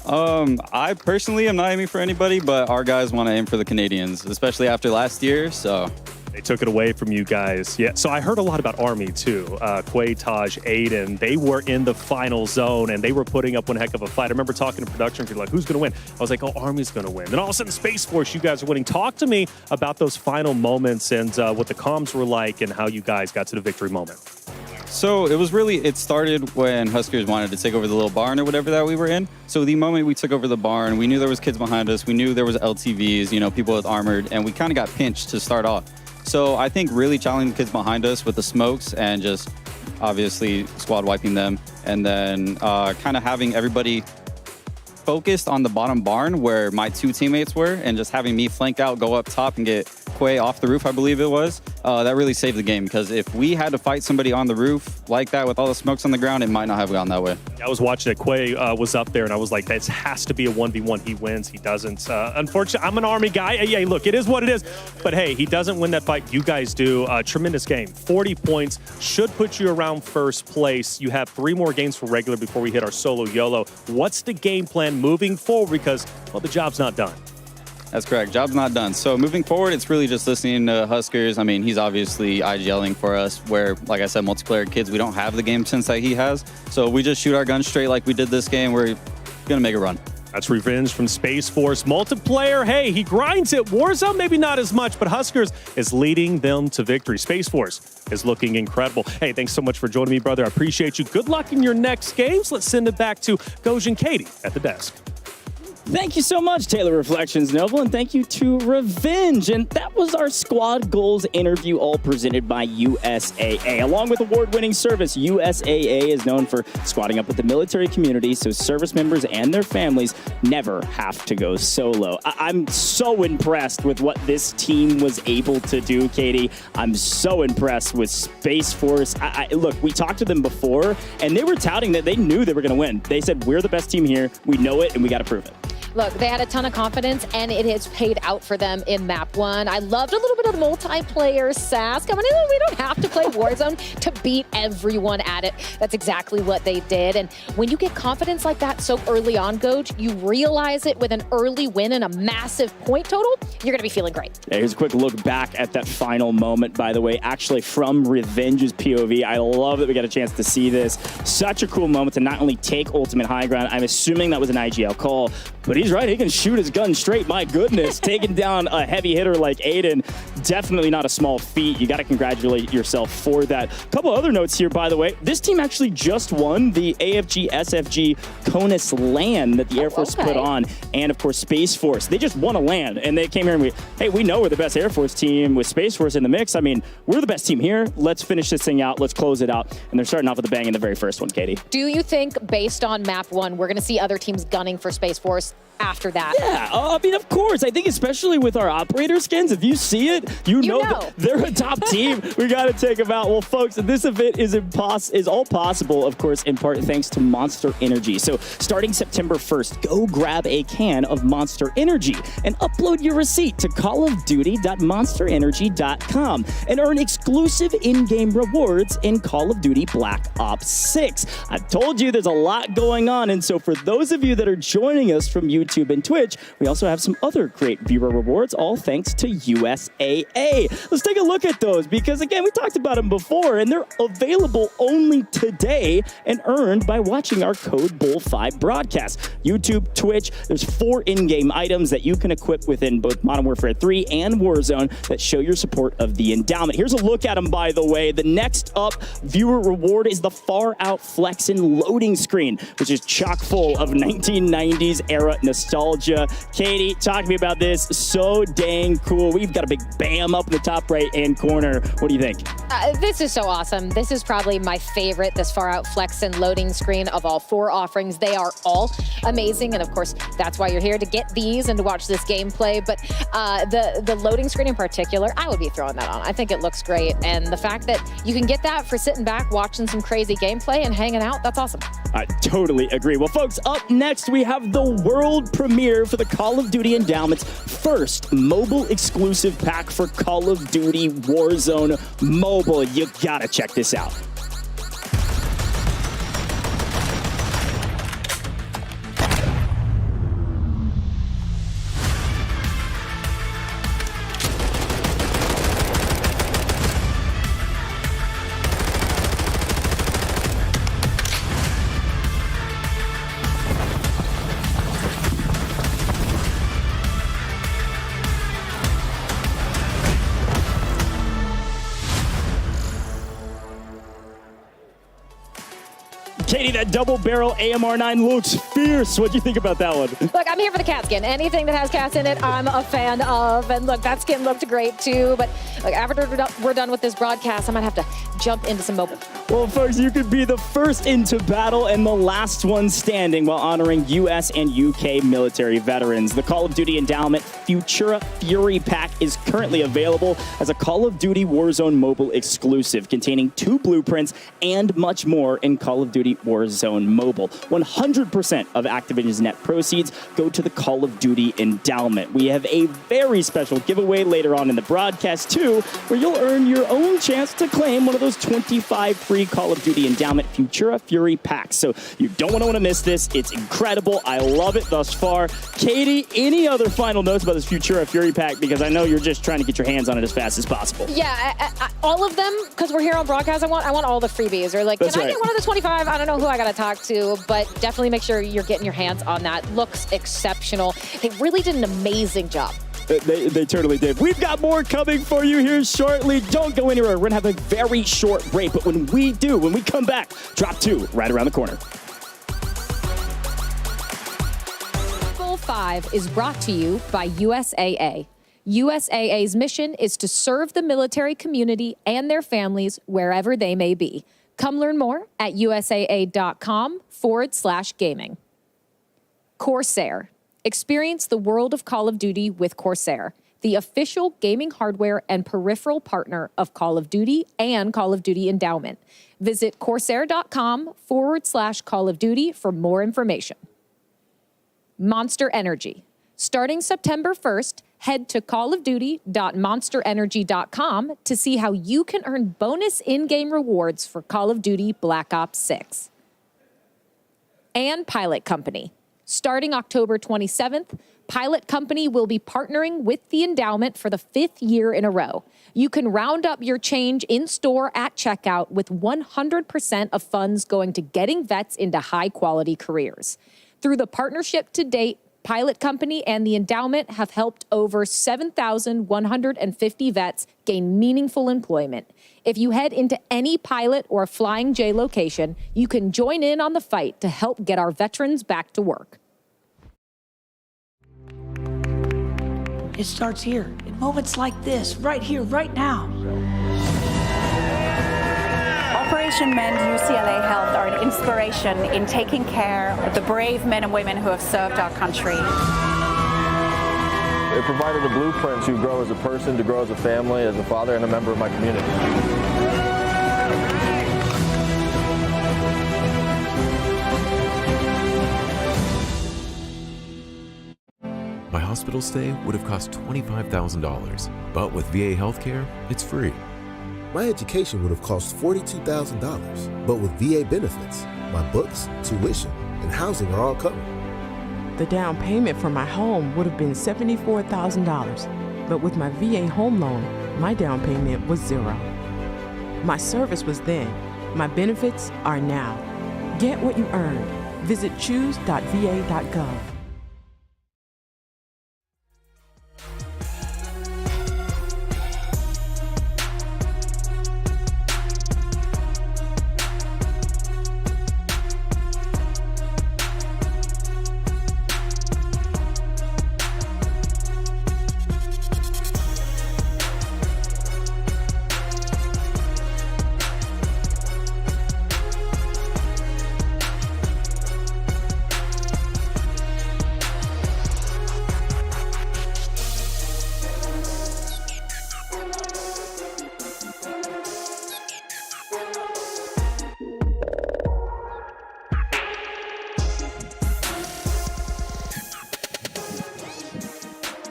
I personally am not aiming for anybody, but our guys want to aim for the Canadians, especially after last year, so. They took it away from you guys. Yeah, so I heard a lot about Army too. Quay, Taj, Aiden, they were in the final zone and they were putting up one heck of a fight. I remember talking to production crew, like, who's going to win? I was like, oh, Army's going to win. Then all of a sudden, Space Force, you guys are winning. Talk to me about those final moments and what the comms were like and how you guys got to the victory moment. So it started when Huskers wanted to take over the little barn or whatever that we were in. So the moment we took over the barn, we knew there was kids behind us. We knew there was LTVs, you know, people with armored, and we kind of got pinched to start off. So I think really challenging the kids behind us with the smokes and just obviously squad wiping them, and then kind of having everybody focused on the bottom barn where my 2 teammates were, and just having me flank out, go up top and get Quay off the roof, I believe it was. That really saved the game, because if we had to fight somebody on the roof like that with all the smokes on the ground, it might not have gone that way. I was watching it. Quay was up there, and I was like, this has to be a 1v1. He wins. He doesn't. Unfortunately, I'm an Army guy. Yeah, look, it is what it is. But hey, he doesn't win that fight. You guys do. Tremendous game. 40 points. Should put you around first place. You have 3 more games for regular before we hit our solo YOLO. What's the game plan moving forward? Because, well, the job's not done. That's correct. Job's not done. So moving forward, it's really just listening to Huskers. I mean, he's obviously IGLing for us where, like I said, multiplayer kids, we don't have the game sense that he has. So we just shoot our guns straight like we did this game. We're going to make a run. That's Revenge from Space Force. Multiplayer, hey, he grinds it. Warzone, maybe not as much, but Huskers is leading them to victory. Space Force is looking incredible. Hey, thanks so much for joining me, brother. I appreciate you. Good luck in your next games. Let's send it back to Goj and Katie at the desk. Thank you so much, Taylor Reflections Noble, and thank you to Revenge. And that was our Squad Goals interview, all presented by USAA. Along with award-winning service, USAA is known for squadding up with the military community so service members and their families never have to go solo. I'm so impressed with what this team was able to do, Katie. I'm so impressed with Space Force. Look, we talked to them before, and they were touting that they knew they were going to win. They said, we're the best team here, we know it, and we got to prove it. Look, they had a ton of confidence, and it has paid out for them in Map 1. I loved a little bit of the multiplayer sass coming in. We don't have to play Warzone to beat everyone at it. That's exactly what they did. And when you get confidence like that so early on, Goj, you realize it with an early win and a massive point total, you're going to be feeling great. Yeah, here's a quick look back at that final moment, by the way, actually from Revenge's POV. I love that we got a chance to see this. Such a cool moment to not only take ultimate high ground. I'm assuming that was an IGL call, but he's right. He can shoot his gun straight. My goodness, taking down a heavy hitter like Aiden. definitely not a small feat. You got to congratulate yourself for that. A couple other notes here, by the way. This team actually just won the AFG SFG CONUS LAN that the Air Force put on, and of course Space Force. They just won a LAN, and they came here and we know we're the best Air Force team with Space Force in the mix. I mean, we're the best team here. Let's finish this thing out. Let's close it out. And they're starting off with a bang in the very first one, Katie. Do you think, based on map 1, we're going to see other teams gunning for Space Force after that? Yeah, I mean, of course. I think especially with our operator skins, if you see it, you know. That they're a top team. We got to take them out. Well, folks, this event is all possible, of course, in part thanks to Monster Energy. So starting September 1st, go grab a can of Monster Energy and upload your receipt to callofduty.monsterenergy.com and earn exclusive in-game rewards in Call of Duty Black Ops 6. I told you there's a lot going on, and so for those of you that are joining us from YouTube and Twitch, we also have some other great viewer rewards, all thanks to USAA. Let's take a look at those because, again, we talked about them before, and they're available only today and earned by watching our Code Bull 5 broadcast. YouTube, Twitch, there's 4 in-game items that you can equip within both Modern Warfare 3 and Warzone that show your support of the endowment. Here's a look at them, by the way. The next up viewer reward is the Far Out Flexin' loading screen, which is chock full of 1990s era nostalgia. Katie, talk to me about this. So dang cool. We've got a big BAM up in the top right-hand corner. What do you think? This is so awesome. This is probably my favorite, this Far Out Flexin' loading screen of all 4 offerings. They are all amazing, and of course, that's why you're here, to get these and to watch this gameplay. But the loading screen in particular, I would be throwing that on. I think it looks great, and the fact that you can get that for sitting back, watching some crazy gameplay and hanging out, that's awesome. I totally agree. Well, folks, up next, we have the world premiere for the Call of Duty Endowment's first mobile exclusive pack for Call of Duty Warzone Mobile. You gotta check this out. Katie, that double barrel AMR9 looks fierce. What do you think about that one? Look, I'm here for the cat skin. Anything that has cats in it, I'm a fan of. And look, that skin looked great too. But look, after we're done with this broadcast, I might have to jump into some mobile. Well, folks, you could be the first into battle and the last one standing while honoring U.S. and U.K. military veterans. The Call of Duty Endowment Futura Fury Pack is currently available as a Call of Duty Warzone mobile exclusive, containing 2 blueprints and much more in Call of Duty Warzone Mobile. 100% of Activision's net proceeds go to the Call of Duty Endowment. We have a very special giveaway later on in the broadcast, too, where you'll earn your own chance to claim one of those 25 free Call of Duty Endowment Futura Fury packs. So you don't want to miss this. It's incredible. I love it thus far. Katie, any other final notes about this Futura Fury pack? Because I know you're just trying to get your hands on it as fast as possible. Yeah, all of them, because we're here on broadcast, I want all the freebies. Or like, That's can I right. get one of the 25? I don't know who I got to talk to, but definitely make sure you're getting your hands on that. Looks exceptional. They really did an amazing job. They totally did. We've got more coming for you here shortly. Don't go anywhere. We're going to have a very short break, but when we come back, Drop 2 right around the corner. Call 5 is brought to you by USAA. USAA's mission is to serve the military community and their families wherever they may be. Come learn more at usaa.com/gaming. Corsair. Experience the world of Call of Duty with Corsair, the official gaming hardware and peripheral partner of Call of Duty and Call of Duty Endowment. Visit corsair.com/Call of Duty for more information. Monster Energy. Starting September 1st, head to callofduty.monsterenergy.com to see how you can earn bonus in-game rewards for Call of Duty Black Ops 6. And Pilot Company. Starting October 27th, Pilot Company will be partnering with the Endowment for the 5th year in a row. You can round up your change in-store at checkout with 100% of funds going to getting vets into high-quality careers. Through the partnership to date, pilot company and the endowment have helped over 7,150 vets gain meaningful employment. If you head into any Pilot or Flying J location, you can join in on the fight to help get our veterans back to work. It starts here, in moments like this, right here, right now. Operation Mend UCLA Health are an inspiration in taking care of the brave men and women who have served our country. It provided a blueprint to grow as a person, to grow as a family, as a father, and a member of my community. My hospital stay would have cost $25,000, but with VA healthcare, it's free. My education would have cost $42,000, but with VA benefits, my books, tuition, and housing are all covered. The down payment for my home would have been $74,000, but with my VA home loan, my down payment was $0. My service was then. My benefits are now. Get what you earned. Visit choose.va.gov.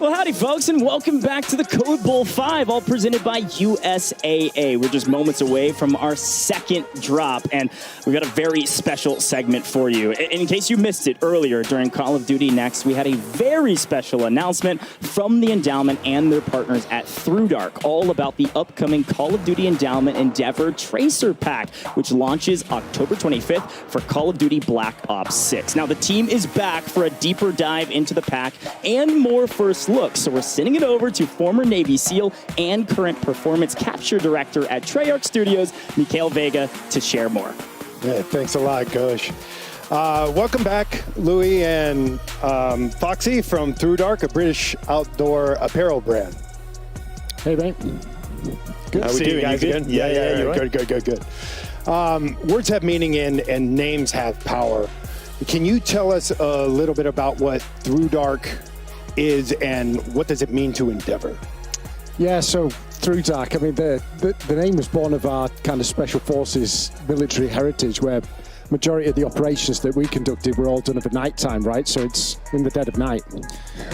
Well, howdy, folks, and welcome back to the Code Bowl 5, all presented by USAA. We're just moments away from our second drop, and we've got a very special segment for you. In case you missed it earlier during Call of Duty Next, we had a very special announcement from the Endowment and their partners at ThruDark, all about the upcoming Call of Duty Endowment Endeavor Tracer Pack, which launches October 25th for Call of Duty Black Ops 6. Now, the team is back for a deeper dive into the pack and more first look. So we're sending it over to former Navy SEAL and current performance capture director at Treyarch Studios, Mikhail Vega, to share more. Yeah, thanks a lot, Coach. Welcome back, Louis and Foxy from ThruDark, a British outdoor apparel brand. Hey, mate. Good to see you guys again. Yeah, good. Words have meaning and names have power. Can you tell us a little bit about what ThruDark is and what does it mean to Endeavor? Yeah, so ThruDark, I mean, the name was born of our kind of special forces military heritage, where majority of the operations that we conducted were all done at night time, right? So it's in the dead of night.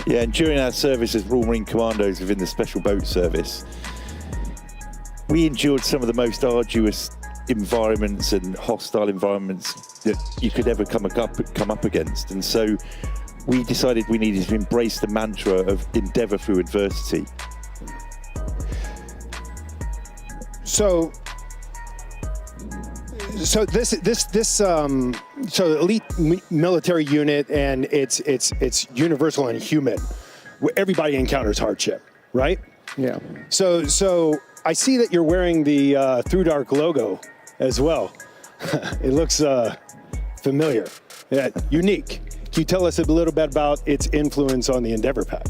Yeah, and during our service as Royal Marine Commandos within the Special Boat Service, we endured some of the most arduous environments and hostile environments that you could ever come up against. And so we decided we needed to embrace the mantra of endeavor through adversity. So elite military unit, and it's universal and human. Everybody encounters hardship, right? Yeah. So I see that you're wearing the ThruDark logo as well. It looks familiar, unique. Can you tell us a little bit about its influence on the Endeavor Pack?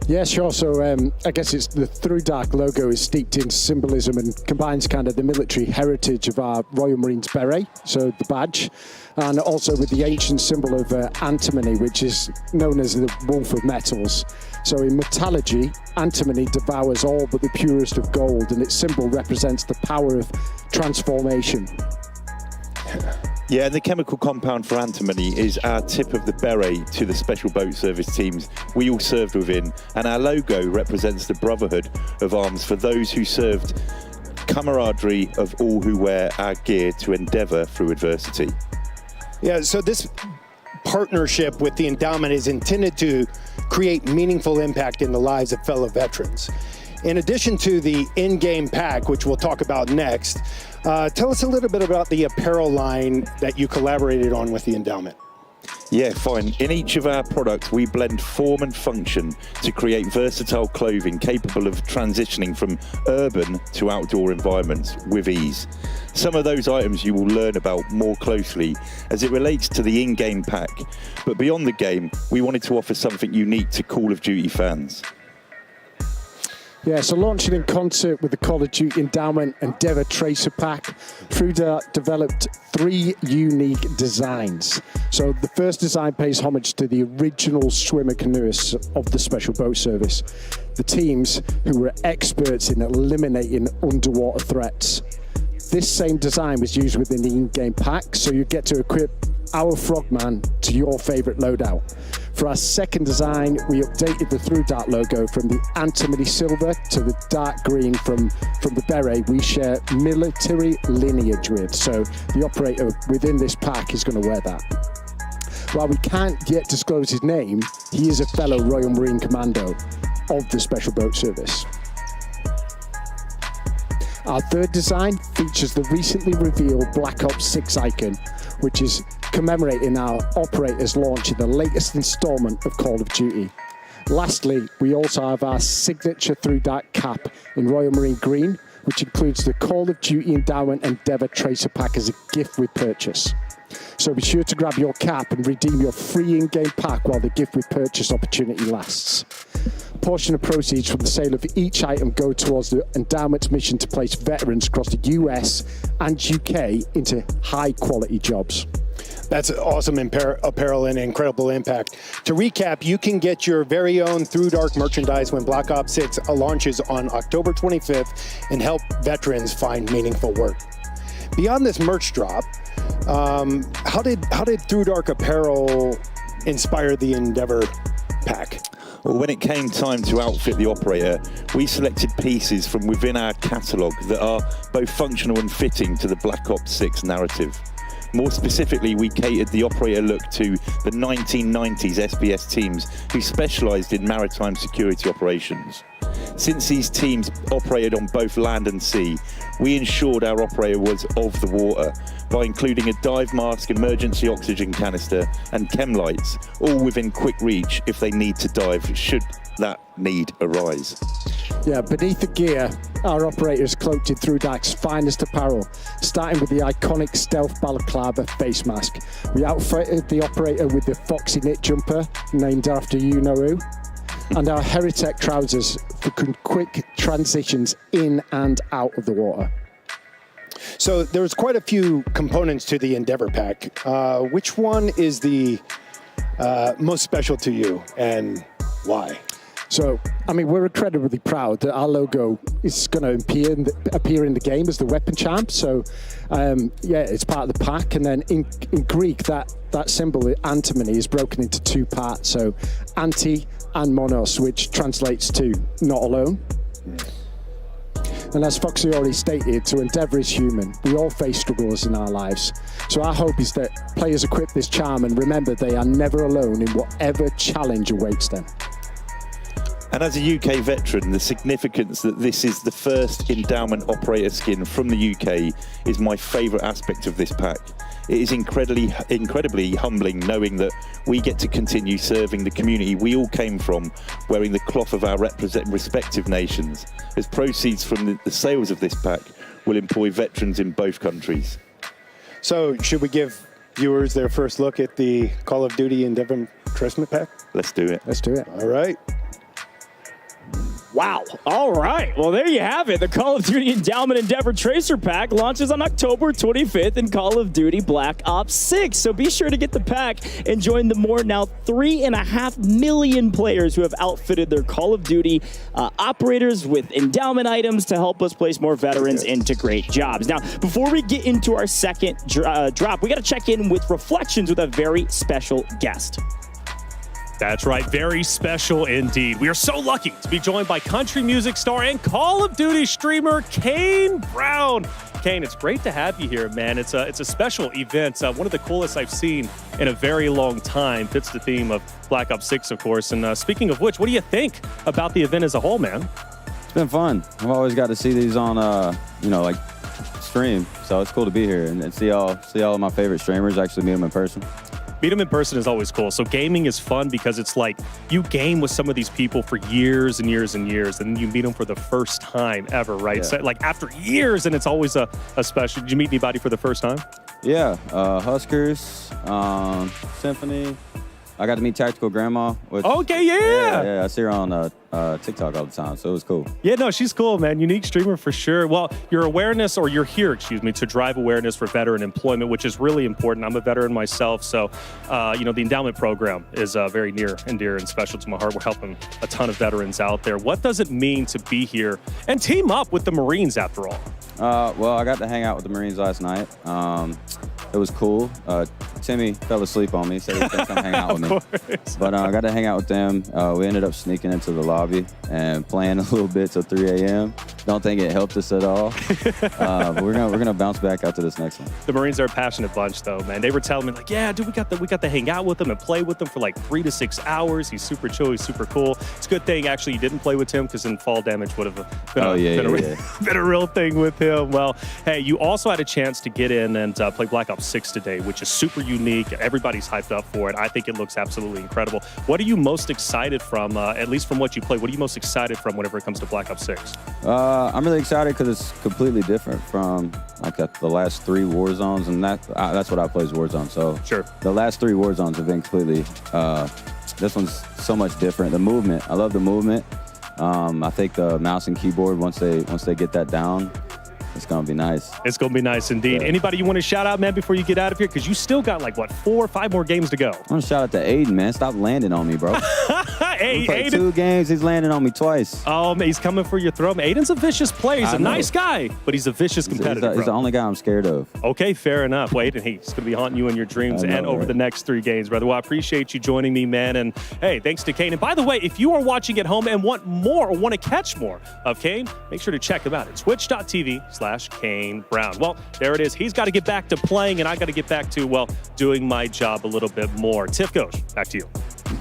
Yeah, sure. So I guess it's the ThruDark logo is steeped in symbolism and combines kind of the military heritage of our Royal Marines beret, so the badge, and also with the ancient symbol of antimony, which is known as the wolf of metals. So in metallurgy, antimony devours all but the purest of gold, and its symbol represents the power of transformation. Yeah, and the chemical compound for antimony is our tip of the beret to the Special Boat Service teams we all served within, and our logo represents the brotherhood of arms for those who served, camaraderie of all who wear our gear to endeavor through adversity. Yeah, so this partnership with the endowment is intended to create meaningful impact in the lives of fellow veterans. In addition to the in-game pack, which we'll talk about next, tell us a little bit about the apparel line that you collaborated on with the endowment. Yeah, fine. In each of our products, we blend form and function to create versatile clothing capable of transitioning from urban to outdoor environments with ease. Some of those items you will learn about more closely as it relates to the in-game pack. But beyond the game, we wanted to offer something unique to Call of Duty fans. Yeah, so launching in concert with the Call of Duty Endowment Endeavor Tracer Pack, TrueDark developed 3 unique designs. So the first design pays homage to the original swimmer canoeists of the Special Boat Service, the teams who were experts in eliminating underwater threats. This same design was used within the in-game pack, so you get to equip our Frogman to your favorite loadout. For our second design, we updated the TrueDark logo from the antimony silver to the dark green from the beret we share military lineage with. So the operator within this pack is going to wear that. While we can't yet disclose his name, he is a fellow Royal Marine Commando of the Special Boat Service. Our third design features the recently revealed Black Ops 6 icon, which is commemorating our operators launching the latest installment of Call of Duty. Lastly, we also have our signature TrueDark cap in Royal Marine Green, which includes the Call of Duty Endowment Endeavor Tracer Pack as a gift with purchase. So be sure to grab your cap and redeem your free in-game pack while the gift with purchase opportunity lasts. A portion of proceeds from the sale of each item go towards the endowment's mission to place veterans across the US and UK into high-quality jobs. That's awesome apparel and incredible impact. To recap, you can get your very own TrueDark merchandise when Black Ops 6 launches on October 25th and help veterans find meaningful work. Beyond this merch drop, how did TrueDark apparel inspire the Endeavor pack? Well, when it came time to outfit the operator, we selected pieces from within our catalogue that are both functional and fitting to the Black Ops 6 narrative. More specifically, we catered the operator look to the 1990s SBS teams who specialised in maritime security operations. Since these teams operated on both land and sea, we ensured our operator was of the water by including a dive mask, emergency oxygen canister and chem lights, all within quick reach if they need to dive should that need arise. Yeah, beneath the gear, our operators cloaked in TrueDark's finest apparel, starting with the iconic stealth balaclava face mask. We outfitted the operator with the Foxy knit jumper, named after you-know-who, and our Heritech trousers for quick transitions in and out of the water. So there's quite a few components to the Endeavor pack. Which one is the most special to you and why? So, I mean, we're incredibly proud that our logo is going to appear in the game as the weapon champ. So, yeah, it's part of the pack. And then in Greek, that symbol, antimony, is broken into 2 parts. So, anti and monos, which translates to not alone. And as Foxy already stated, to Endeavor is human. We all face struggles in our lives. So our hope is that players equip this charm and remember they are never alone in whatever challenge awaits them. And as a UK veteran, the significance that this is the first endowment operator skin from the UK is my favourite aspect of this pack. It is incredibly humbling knowing that we get to continue serving the community we all came from, wearing the cloth of our respective nations, as proceeds from the sales of this pack will employ veterans in both countries. So should we give viewers their first look at the Call of Duty Endeavor Christmas pack? Let's do it. Let's do it. All right. Wow. All right. Well, there you have it. The Call of Duty Endowment Endeavor Tracer Pack launches on October 25th in Call of Duty Black Ops 6. So be sure to get the pack and join the now 3.5 million players who have outfitted their Call of Duty operators with endowment items to help us place more veterans into great jobs. Now, before we get into our second drop, we got to check in with reflections with a very special guest. That's right, very special indeed. We are so lucky to be joined by country music star and Call of Duty streamer Kane Brown. Kane, it's great to have you here, man. It's a special event, one of the coolest I've seen in a very long time. Fits the theme of Black Ops 6, of course. And speaking of which, what do you think about the event as a whole, man? It's been fun. I've always got to see these on, like stream. So it's cool to be here and see all of my favorite streamers, actually meet them in person. Meet them in person is always cool. So gaming is fun because it's like you game with some of these people for years and years and years, and then you meet them for the first time ever, right? Yeah. So, like after years, and it's always a special. Did you meet anybody for the first time? Yeah, Huskers, Symphony. I got to meet Tactical Grandma. Which, Okay, yeah. Yeah, I see her on TikTok all the time, so it was cool. Yeah, no, she's cool, man. Unique streamer for sure. Well, you're here, to drive awareness for veteran employment, which is really important. I'm a veteran myself, so, the endowment program is very near and dear and special to my heart. We're helping a ton of veterans out there. What does it mean to be here and team up with the Marines after all? Well, I got to hang out with the Marines last night. It was cool. Timmy fell asleep on me, said he was going to come hang out with me. But I got to hang out with them. We ended up sneaking into the lobby and playing a little bit till 3 a.m. Don't think it helped us at all. But we're gonna bounce back after this next one. The Marines are a passionate bunch, though, man. They were telling me, like, yeah, dude, we got to hang out with him and play with him for like 3 to 6 hours. He's super chill. He's super cool. It's a good thing, actually, you didn't play with him because then fall damage would have been a real thing with him. Well, hey, you also had a chance to get in and play Black Ops 6 today, which is super unique. Everybody's hyped up for it. I think it looks absolutely incredible. What are you most excited from, at least from what you play? What are you most excited from whenever it comes to Black Ops 6? I'm really excited because it's completely different from the last 3 Warzones, and that's what I play is Warzone. So sure, the last 3 Warzones have been completely. This one's so much different. The movement, I love the movement. I think the mouse and keyboard once they get that down, it's going to be nice. It's going to be nice indeed. Yeah. Anybody you want to shout out, man, before you get out of here? Because you still got 4 or 5 more games to go. I want to shout out to Aiden, man. Stop landing on me, bro. Hey, Aiden. 2 games, he's landing on me twice. Oh, man, he's coming for your throat. Aiden's a vicious player. He's a nice guy, but he's a vicious competitor. He's the only guy I'm scared of. Okay, fair enough. Well, Aiden, he's going to be haunting you in your dreams and over the next 3 games, brother. Well, I appreciate you joining me, man. And, hey, thanks to Kane. And, by the way, if you are watching at home and want more or want to catch more of Kane, make sure to check him out at twitch.tv/Kane Brown. Well, there it is. He's got to get back to playing, and I got to get back to, doing my job a little bit more. Tiff Ghosh, back to you.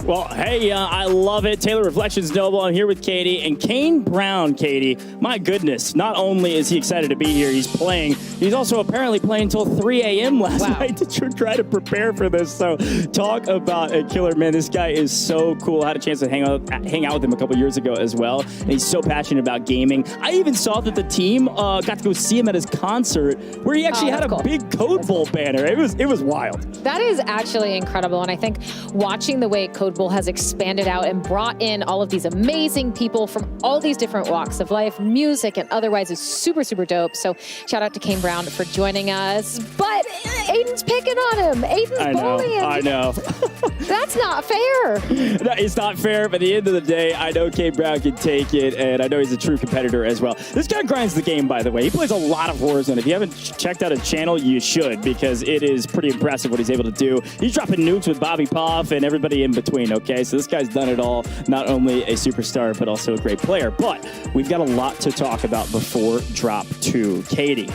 Well, hey, I love it. Taylor Reflections Noble. I'm here with Katie. And Kane Brown, Katie, my goodness, not only is he excited to be here, he's playing, he's also apparently playing until 3 a.m. last night to try to prepare for this. So talk about a killer, man. This guy is so cool. I had a chance to hang out with him a couple years ago as well. And he's so passionate about gaming. I even saw that the team got to go see him at his concert where he actually had a big Code Bowl banner. It was wild. That is actually incredible. And I think watching the way Code Bowl has expanded out and brought in all of these amazing people from all these different walks of life, music and otherwise is super, super dope. So shout out to Kane Brown for joining us. But Aiden's picking on him. Aiden's bullying. I know. That's not fair. It's not fair, but at the end of the day, I know Kane Brown can take it, and I know he's a true competitor as well. This guy grinds the game, by the way. He plays a lot of Warzone. If you haven't checked out his channel, you should, because it is pretty impressive what he's able to do. He's dropping nukes with Bobby Poff and everybody in between, okay? So this guy's done it all. Not only a superstar, but also a great player. But we've got a lot to talk about before drop 2. Katie,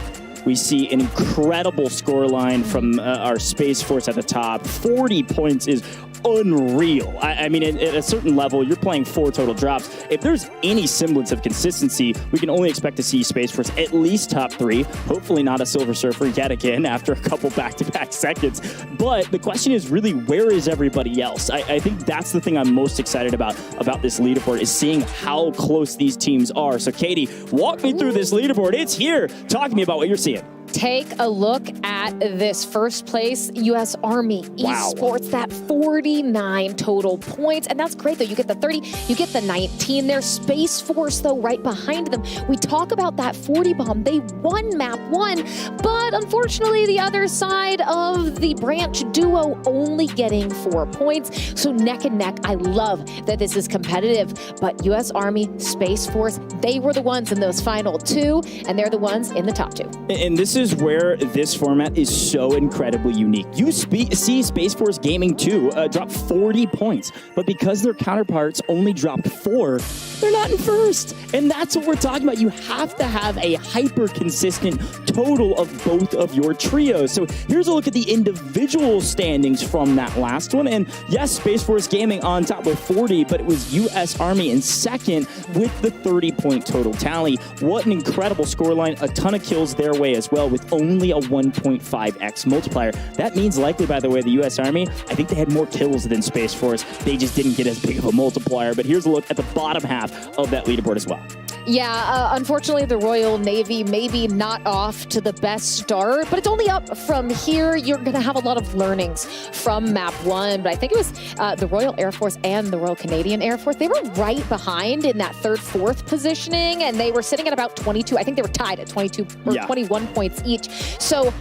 we see an incredible scoreline from our Space Force at the top. 40 points is unreal. I mean, at a certain level, you're playing 4 total drops. If there's any semblance of consistency, we can only expect to see Space Force at least top 3. Hopefully not a Silver Surfer yet again after a couple back-to-back seconds. But the question is really, where is everybody else? I think that's the thing I'm most excited about this leaderboard, is seeing how close these teams are. So, Katie, walk me through this leaderboard. It's here. Talk to me about what you're seeing. Take a look at this first place U.S. Army Esports, that 49 total points. And that's great, though. You get the 30, you get the 19 there. Space Force, though, right behind them. We talk about that 40 bomb. They won map 1, but unfortunately, the other side of the branch duo only getting 4 points. So neck and neck. I love that this is competitive, but U.S. Army, Space Force, they were the ones in those final 2, and they're the ones in the top 2. And this is where this format is so incredibly unique. You see Space Force Gaming 2 drop 40 points, but because their counterparts only dropped 4, they're not in first. And that's what we're talking about. You have to have a hyper-consistent total of both of your trios. So here's a look at the individual standings from that last one. And yes, Space Force Gaming on top with 40, but it was U.S. Army in second with the 30-point total tally. What an incredible scoreline. A ton of kills their way as well. with only a 1.5x multiplier. That means likely, by the way, the U.S. Army, I think they had more kills than Space Force. They just didn't get as big of a multiplier. But here's a look at the bottom half of that leaderboard as well. Yeah, unfortunately, the Royal Navy maybe not off to the best start, but it's only up from here. You're going to have a lot of learnings from map 1, but I think it was the Royal Air Force and the Royal Canadian Air Force. They were right behind in that 3rd, 4th positioning, and they were sitting at about 22. I think they were tied at 22 or 21 points each. So,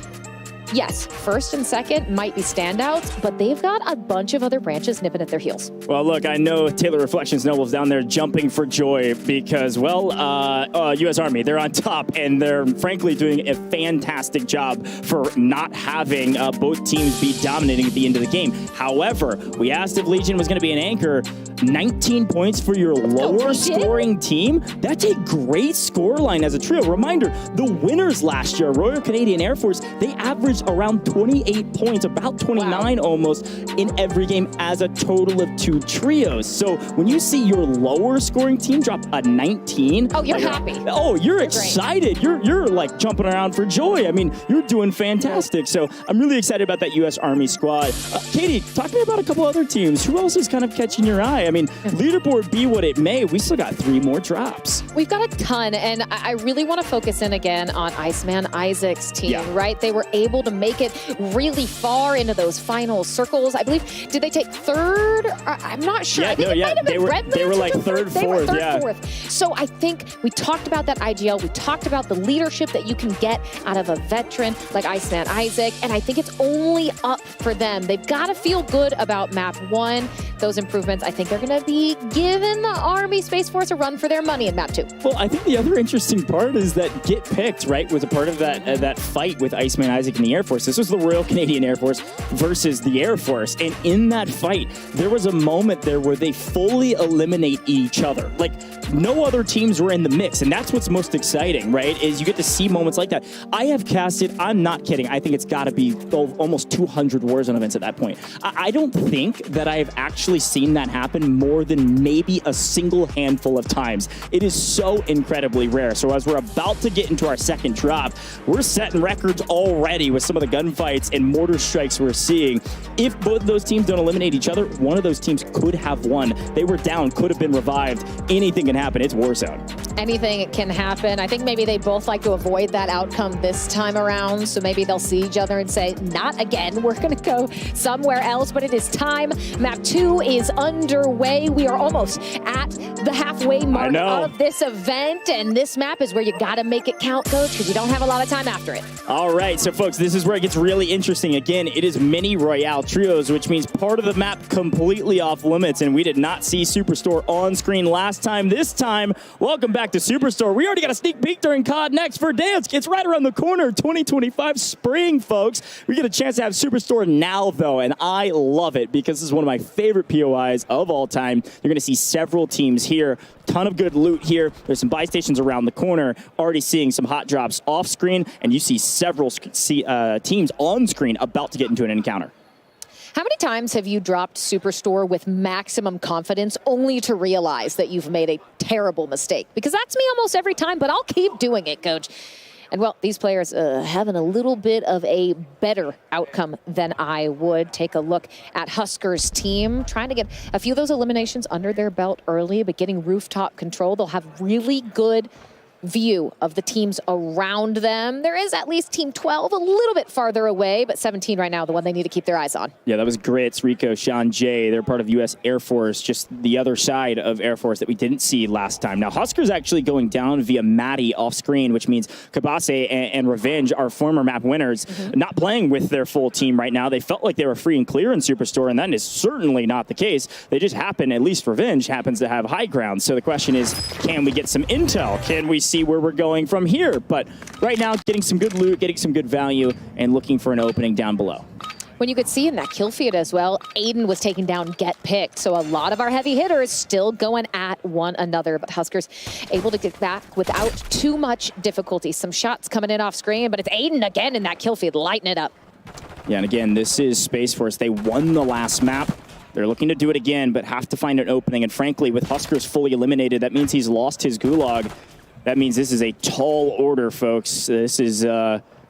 yes, 1st and 2nd might be standouts, but they've got a bunch of other branches nipping at their heels. Well, look, I know Taylor Reflections Noble's down there jumping for joy because, well, U.S. Army, they're on top, and they're frankly doing a fantastic job for not having both teams be dominating at the end of the game. However, we asked if Legion was going to be an anchor. 19 points for your lower scoring team. That's a great scoreline as a trio. Reminder, the winners last year, Royal Canadian Air Force, they averaged around 28 points, about 29 almost, in every game as a total of 2 trios. So when you see your lower scoring team drop a 19... Oh, you're happy. Oh, you're excited. You're like jumping around for joy. I mean, you're doing fantastic. So I'm really excited about that U.S. Army squad. Katie, talk to me about a couple other teams. Who else is kind of catching your eye? I mean, leaderboard be what it may, we still got 3 more drops. We've got a ton, and I really want to focus in again on Iceman Isaac's team, right? They were able to make it really far into those final circles. I believe, did they take 3rd? I'm not sure. I think it might have been they were like 3rd, 4th, 4th. So I think we talked about that IGL. We talked about the leadership that you can get out of a veteran like Iceman Isaac, and I think it's only up for them. They've got to feel good about map 1. Those improvements, I think they're going to be giving the Army Space Force a run for their money in map 2. Well, I think the other interesting part is that Get Picked, right, was a part of that fight with Iceman Isaac and the Air Force. This was the Royal Canadian Air Force versus the Air Force. And in that fight, there was a moment there where they fully eliminate each other. Like, no other teams were in the mix. And that's what's most exciting, right, is you get to see moments like that. I have casted, I'm not kidding, I think it's got to be almost 200 Warzone events at that point. I don't think that I have actually seen that happen more than maybe a single handful of times. It is so incredibly rare. So as we're about to get into our 2nd drop, we're setting records already with some of the gunfights and mortar strikes we're seeing. If both of those teams don't eliminate each other, one of those teams could have won. They were down, could have been revived. Anything can happen. It's Warzone. Anything can happen. I think maybe they both like to avoid that outcome this time around, so maybe they'll see each other and say, not again. We're going to go somewhere else, but it is time. Map 2 is underway. We are almost at the halfway mark of this event, and this map is where you got to make it count, Coach, because you don't have a lot of time after it. All right, so folks, this is where it gets really interesting. Again, it is mini Royale trios, which means part of the map completely off limits, and we did not see Superstore on screen last time. This time, welcome back to Superstore. We already got a sneak peek during COD Next for Dance. It's right around the corner, 2025 spring, folks. We get a chance to have Superstore now, though, and I love it because this is one of my favorite POIs of all time. You're going to see several teams here. Ton of good loot here. There's some buy stations around the corner. Already seeing some hot drops off screen, and you see several teams on screen about to get into an encounter. How many times have you dropped Superstore with maximum confidence only to realize that you've made a terrible mistake? Because that's me almost every time, but I'll keep doing it, Coach. And, well, these players having a little bit of a better outcome than I would. Take a look at Huskers' team, trying to get a few of those eliminations under their belt early, but getting rooftop control. They'll have really good view of the teams around them. There is at least Team 12 a little bit farther away, but 17 right now, the one they need to keep their eyes on. Yeah, that was Grits, Rico, Sean J. They're part of U.S. Air Force, just the other side of Air Force that we didn't see last time. Now, Huskers actually going down via Maddie off screen, which means Kabase and Revenge, our former map winners, not playing with their full team right now. They felt like they were free and clear in Superstore, and that is certainly not the case. They just happen, at least Revenge happens to have high ground. So the question is, can we get some intel? Can we see where we're going from here? But right now, getting some good loot, getting some good value, and looking for an opening down below. When you could see in that kill feed as well, Aiden was taking down Get Picked. So a lot of our heavy hitters still going at one another, but Huskers able to get back without too much difficulty. Some shots coming in off screen, but it's Aiden again in that kill feed, lighting it up. Yeah, and again, this is Space Force. They won the last map. They're looking to do it again, but have to find an opening. And frankly, with Huskers fully eliminated, that means he's lost his gulag. That means this is a tall order, folks. This is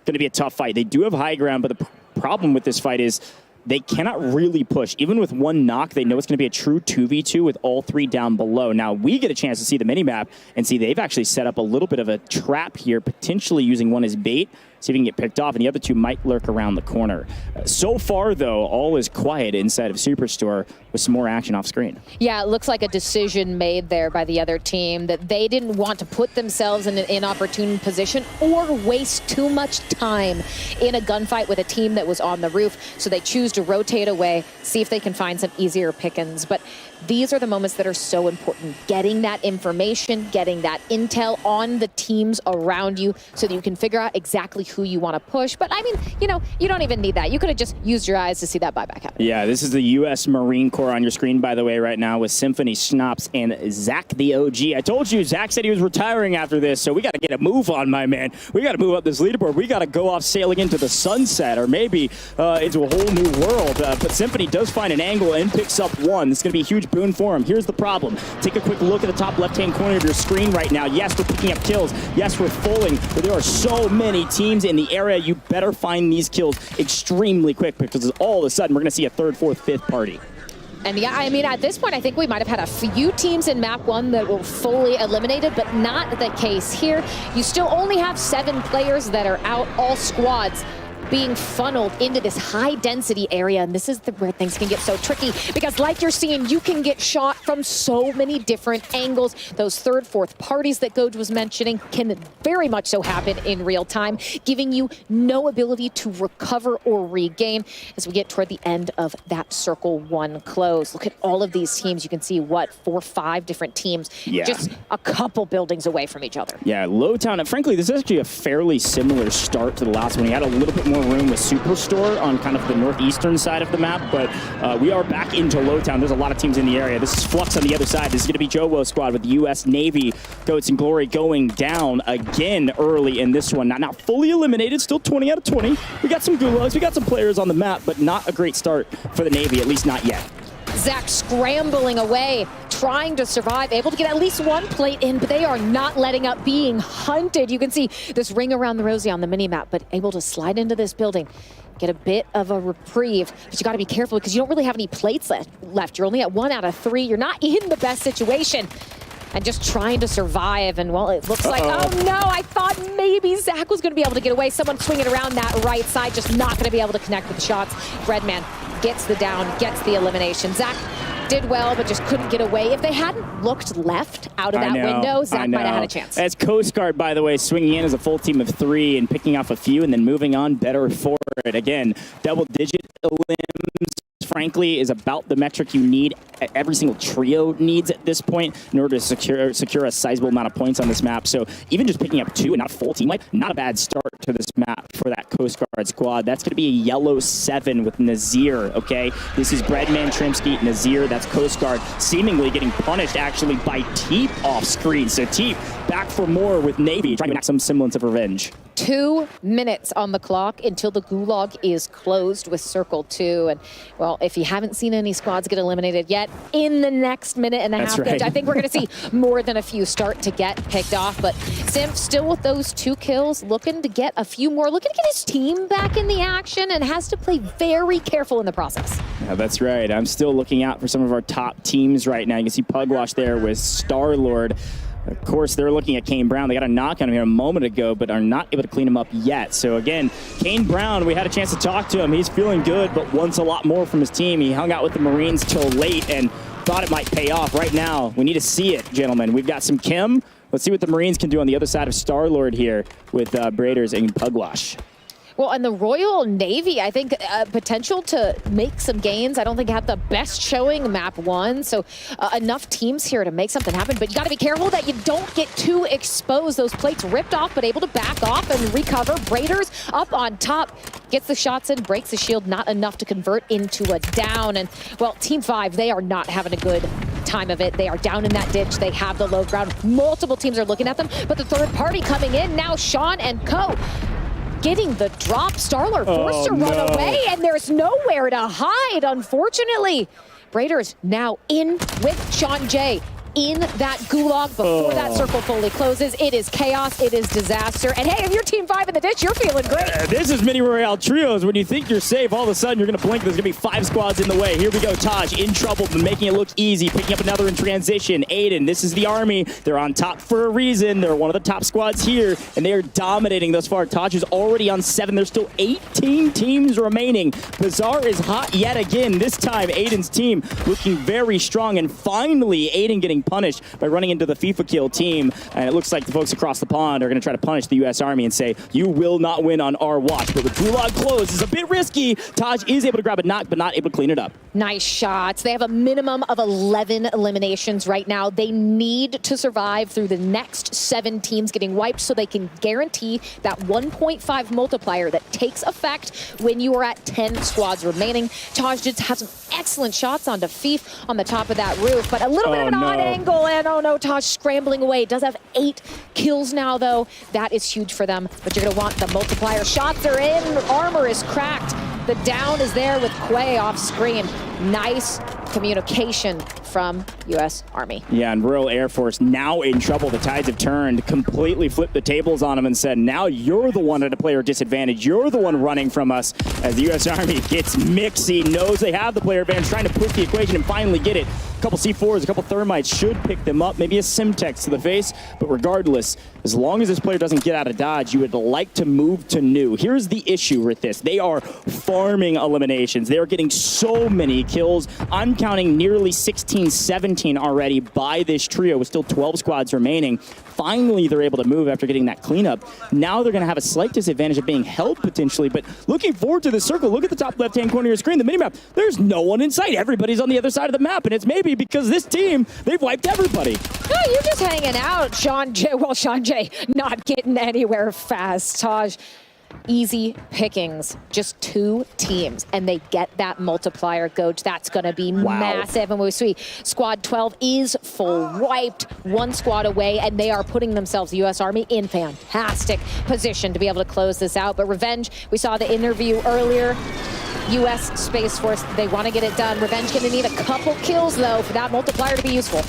going to be a tough fight. They do have high ground, but the problem with this fight is they cannot really push. Even with one knock, they know it's going to be a true 2v2 with all three down below. Now, we get a chance to see the minimap and see they've actually set up a little bit of a trap here, potentially using one as bait. See if he can get picked off, and the other two might lurk around the corner. So far, though, all is quiet inside of Superstore with some more action off screen. Yeah, it looks like a decision made there by the other team that they didn't want to put themselves in an inopportune position or waste too much time in a gunfight with a team that was on the roof. So they choose to rotate away, see if they can find some easier pickings. But these are the moments that are so important. Getting that information, getting that intel on the teams around you so that you can figure out exactly who you want to push. But I mean, you know, you don't even need that. You could have just used your eyes to see that buyback happen. Yeah, this is the U.S. Marine Corps on your screen, by the way, right now with Symphony, Schnaps, and Zach the OG. I told you, Zach said he was retiring after this, so we got to get a move on, my man. We got to move up this leaderboard. We got to go off sailing into the sunset or maybe into a whole new world. But Symphony does find an angle and picks up one. This is going to be a huge boon for him. Here's the problem. Take a quick look at the top left-hand corner of your screen right now. Yes, we're picking up kills. Yes, we're fulling, but there are so many teams in the area. You better find these kills extremely quick because all of a sudden we're going to see a third, fourth, fifth party. And yeah, I mean, at this point, I think we might have had a few teams in map 1 that were fully eliminated, but not the case here. You still only have 7 players that are out, all squads being funneled into this high density area, and this is where things can get so tricky because like you're seeing, you can get shot from so many different angles. Those third, fourth parties that Goj was mentioning can very much so happen in real time, giving you no ability to recover or regain as we get toward the end of that circle 1 close. Look at all of these teams. You can see, what, 4 or 5 different teams, just a couple buildings away from each other. Yeah, Lowtown, and frankly, this is actually a fairly similar start to the last one. He had a little bit more room with Superstore on kind of the northeastern side of the map, but we are back into Lowtown. There's a lot of teams in the area. This is Flux on the other side. This is going to be Jowo squad with the U.S. Navy Goats and Glory going down again early in this one. Not fully eliminated, still 20 out of 20. We got some gulags, we got some players on the map, but not a great start for the Navy, at least not yet. Zach scrambling away, trying to survive, able to get at least 1 plate in, but they are not letting up, being hunted. You can see this ring around the rosy on the minimap, but able to slide into this building, get a bit of a reprieve. But you got to be careful because you don't really have any plates left. You're only at 1 out of 3. You're not in the best situation. And just trying to survive, and well, it looks like, oh no, I thought maybe Zach was going to be able to get away. Someone swinging around that right side, just not going to be able to connect with the shots. Redman gets the down, gets the elimination. Zach did well, but just couldn't get away. If they hadn't looked left out of that window, Zach might have had a chance. As Coast Guard, by the way, swinging in as a full team of 3 and picking off a few and then moving on better for it. Again, double-digit elims, frankly, is about the metric you need. Every single trio needs at this point in order to secure a sizable amount of points on this map. So even just picking up 2 and not a full team, like, not a bad start to this map for that Coast Guard squad. That's going to be a yellow 7 with Nazir, okay? This is Breadman, Trimsky, Nazir. That's Coast Guard seemingly getting punished, actually, by Teep off screen. So Teep back for more with Navy, trying to enact some semblance of revenge. 2 minutes on the clock until the gulag is closed with Circle 2. And, well, if you haven't seen any squads get eliminated yet, in the next minute and a half, right. I think we're going to see more than a few start to get picked off. But Simp still with those 2 kills, looking to get a few more, looking to get his team back in the action, and has to play very careful in the process. Yeah, that's right. I'm still looking out for some of our top teams right now. You can see Pugwash there with Star-Lord. Of course, they're looking at Kane Brown. They got a knock on him here a moment ago, but are not able to clean him up yet. So again, Kane Brown, we had a chance to talk to him. He's feeling good, but wants a lot more from his team. He hung out with the Marines till late and thought it might pay off. Right now, we need to see it, gentlemen. We've got some Kim. Let's see what the Marines can do on the other side of Star-Lord here with Braiders and Pugwash. Well, and the Royal Navy, I think, potential to make some gains. I don't think have the best showing map 1, so enough teams here to make something happen. But you got to be careful that you don't get too exposed. Those plates ripped off, but able to back off and recover. Braiders up on top, gets the shots in, breaks the shield, not enough to convert into a down. And, well, Team 5, they are not having a good time of it. They are down in that ditch. They have the low ground. Multiple teams are looking at them, but the third party coming in now, Sean and Co. getting the drop. Star-Lord forced to run away, and there's nowhere to hide, unfortunately. Braiders now in with Sean J. in that gulag before that circle fully closes. It is chaos. It is disaster. And hey, if you're Team 5 in the ditch, you're feeling great. This is Mini Royale Trios. When you think you're safe, all of a sudden you're going to blink. There's going to be 5 squads in the way. Here we go. Taj in trouble, but making it look easy. Picking up another in transition. Aiden, this is the Army. They're on top for a reason. They're one of the top squads here, and they are dominating thus far. Taj is already on 7. There's still 18 teams remaining. Bazaar is hot yet again. This time, Aiden's team looking very strong, and finally, Aiden getting punished by running into the FIFA kill team. And it looks like the folks across the pond are going to try to punish the U.S. Army and say, you will not win on our watch. But with gulag closed, is a bit risky. Taj is able to grab a knock, but not able to clean it up. Nice shots. They have a minimum of 11 eliminations right now. They need to survive through the next 7 teams getting wiped so they can guarantee that 1.5 multiplier that takes effect when you are at 10 squads remaining. Taj just has some excellent shots onto Fief on the top of that roof, but a little bit of an odd angle, and oh no, Taj scrambling away. Does have 8 kills now, though. That is huge for them, but you're going to want the multiplier. Shots are in. Armor is cracked. The down is there with Quay off screen. Nice communication from U.S. Army. Yeah, and Royal Air Force now in trouble. The tides have turned, completely flipped the tables on them and said, now you're the one at a player disadvantage. You're the one running from us, as the U.S. Army gets mixy, knows they have the player advantage, trying to push the equation and finally get it. A couple C4s, a couple thermites should pick them up, maybe a Simtex to the face, but regardless, as long as this player doesn't get out of dodge, you would like to move to new. Here's the issue with this. They are farming eliminations. They are getting so many kills. I'm counting nearly 16, 17 already by this trio with still 12 squads remaining. Finally, they're able to move after getting that cleanup. Now they're going to have a slight disadvantage of being held potentially, but looking forward to the circle. Look at the top left-hand corner of your screen, the minimap. There's no one in sight. Everybody's on the other side of the map, and it's maybe because this team, they've wiped everybody. No, you're just hanging out, Sean J. Well, Sean J. not getting anywhere fast. Taj, easy pickings, just 2 teams, and they get that multiplier, Goach. That's going to be massive. And we see Squad 12 is full wiped, 1 squad away, and they are putting themselves, the U.S. Army, in fantastic position to be able to close this out. But Revenge, we saw the interview earlier. U.S. Space Force, they want to get it done. Revenge going to need a couple kills, though, for that multiplier to be useful.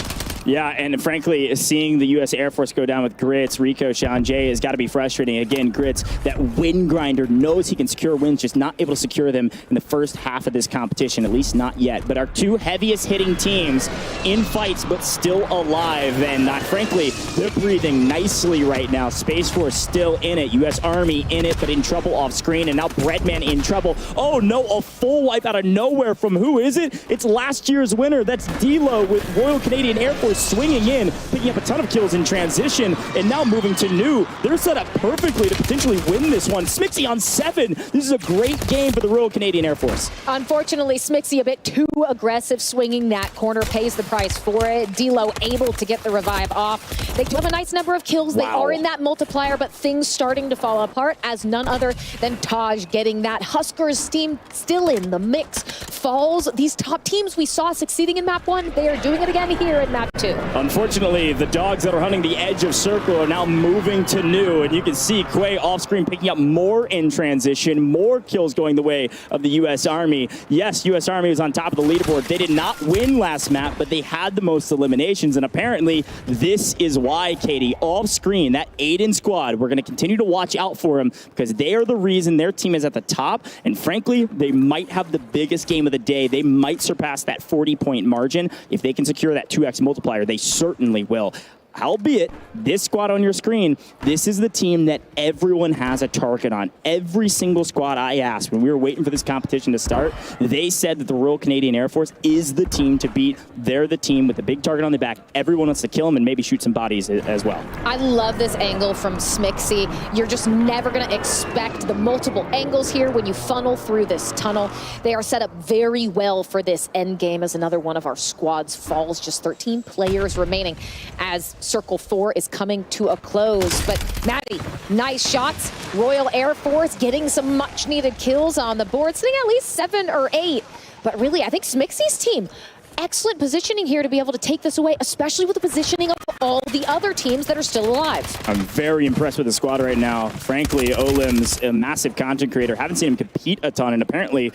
Yeah, and frankly, seeing the U.S. Air Force go down with Grits, Rico, Sean J has got to be frustrating. Again, Grits, that win grinder, knows he can secure wins, just not able to secure them in the first half of this competition, at least not yet. But our 2 heaviest hitting teams in fights, but still alive. And frankly, they're breathing nicely right now. Space Force still in it. U.S. Army in it, but in trouble off screen. And now Breadman in trouble. Oh no, a full wipe out of nowhere from who is it? It's last year's winner. That's D-Lo with Royal Canadian Air Force swinging in, picking up a ton of kills in transition, and now moving to new. They're set up perfectly to potentially win this one. Smixy on 7. This is a great game for the Royal Canadian Air Force. Unfortunately, Smixy a bit too aggressive, swinging that corner, pays the price for it. D-Lo able to get the revive off. They do have a nice number of kills. They are in that multiplier, but things starting to fall apart as none other than Taj getting that. Huskers team still in the mix. Falls, these top teams we saw succeeding in map 1, they are doing it again here in map 2. Unfortunately, the dogs that are hunting the edge of circle are now moving to new, and you can see Quay off screen picking up more in transition, more kills going the way of the U.S. Army. Yes, U.S. Army was on top of the leaderboard. They did not win last map, but they had the most eliminations, and apparently this is why, Katie, off screen, that Aiden squad, we're going to continue to watch out for them because they are the reason their team is at the top, and frankly, they might have the biggest game of the day. They might surpass that 40-point margin if they can secure that 2x multiplier. They certainly will. Albeit, this squad on your screen, this is the team that everyone has a target on. Every single squad I asked when we were waiting for this competition to start, they said that the Royal Canadian Air Force is the team to beat. They're the team with the big target on the back. Everyone wants to kill them and maybe shoot some bodies as well. I love this angle from Smixy. You're just never going to expect the multiple angles here when you funnel through this tunnel. They are set up very well for this end game as another one of our squads falls. Just 13 players remaining as Circle 4 is coming to a close. But Maddie, nice shots. Royal Air Force getting some much needed kills on the board, sitting at least 7 or 8. But really, I think Smixy's team, excellent positioning here to be able to take this away, especially with the positioning of all the other teams that are still alive. I'm very impressed with the squad right now. Frankly, Olim's a massive content creator. Haven't seen him compete a ton, and apparently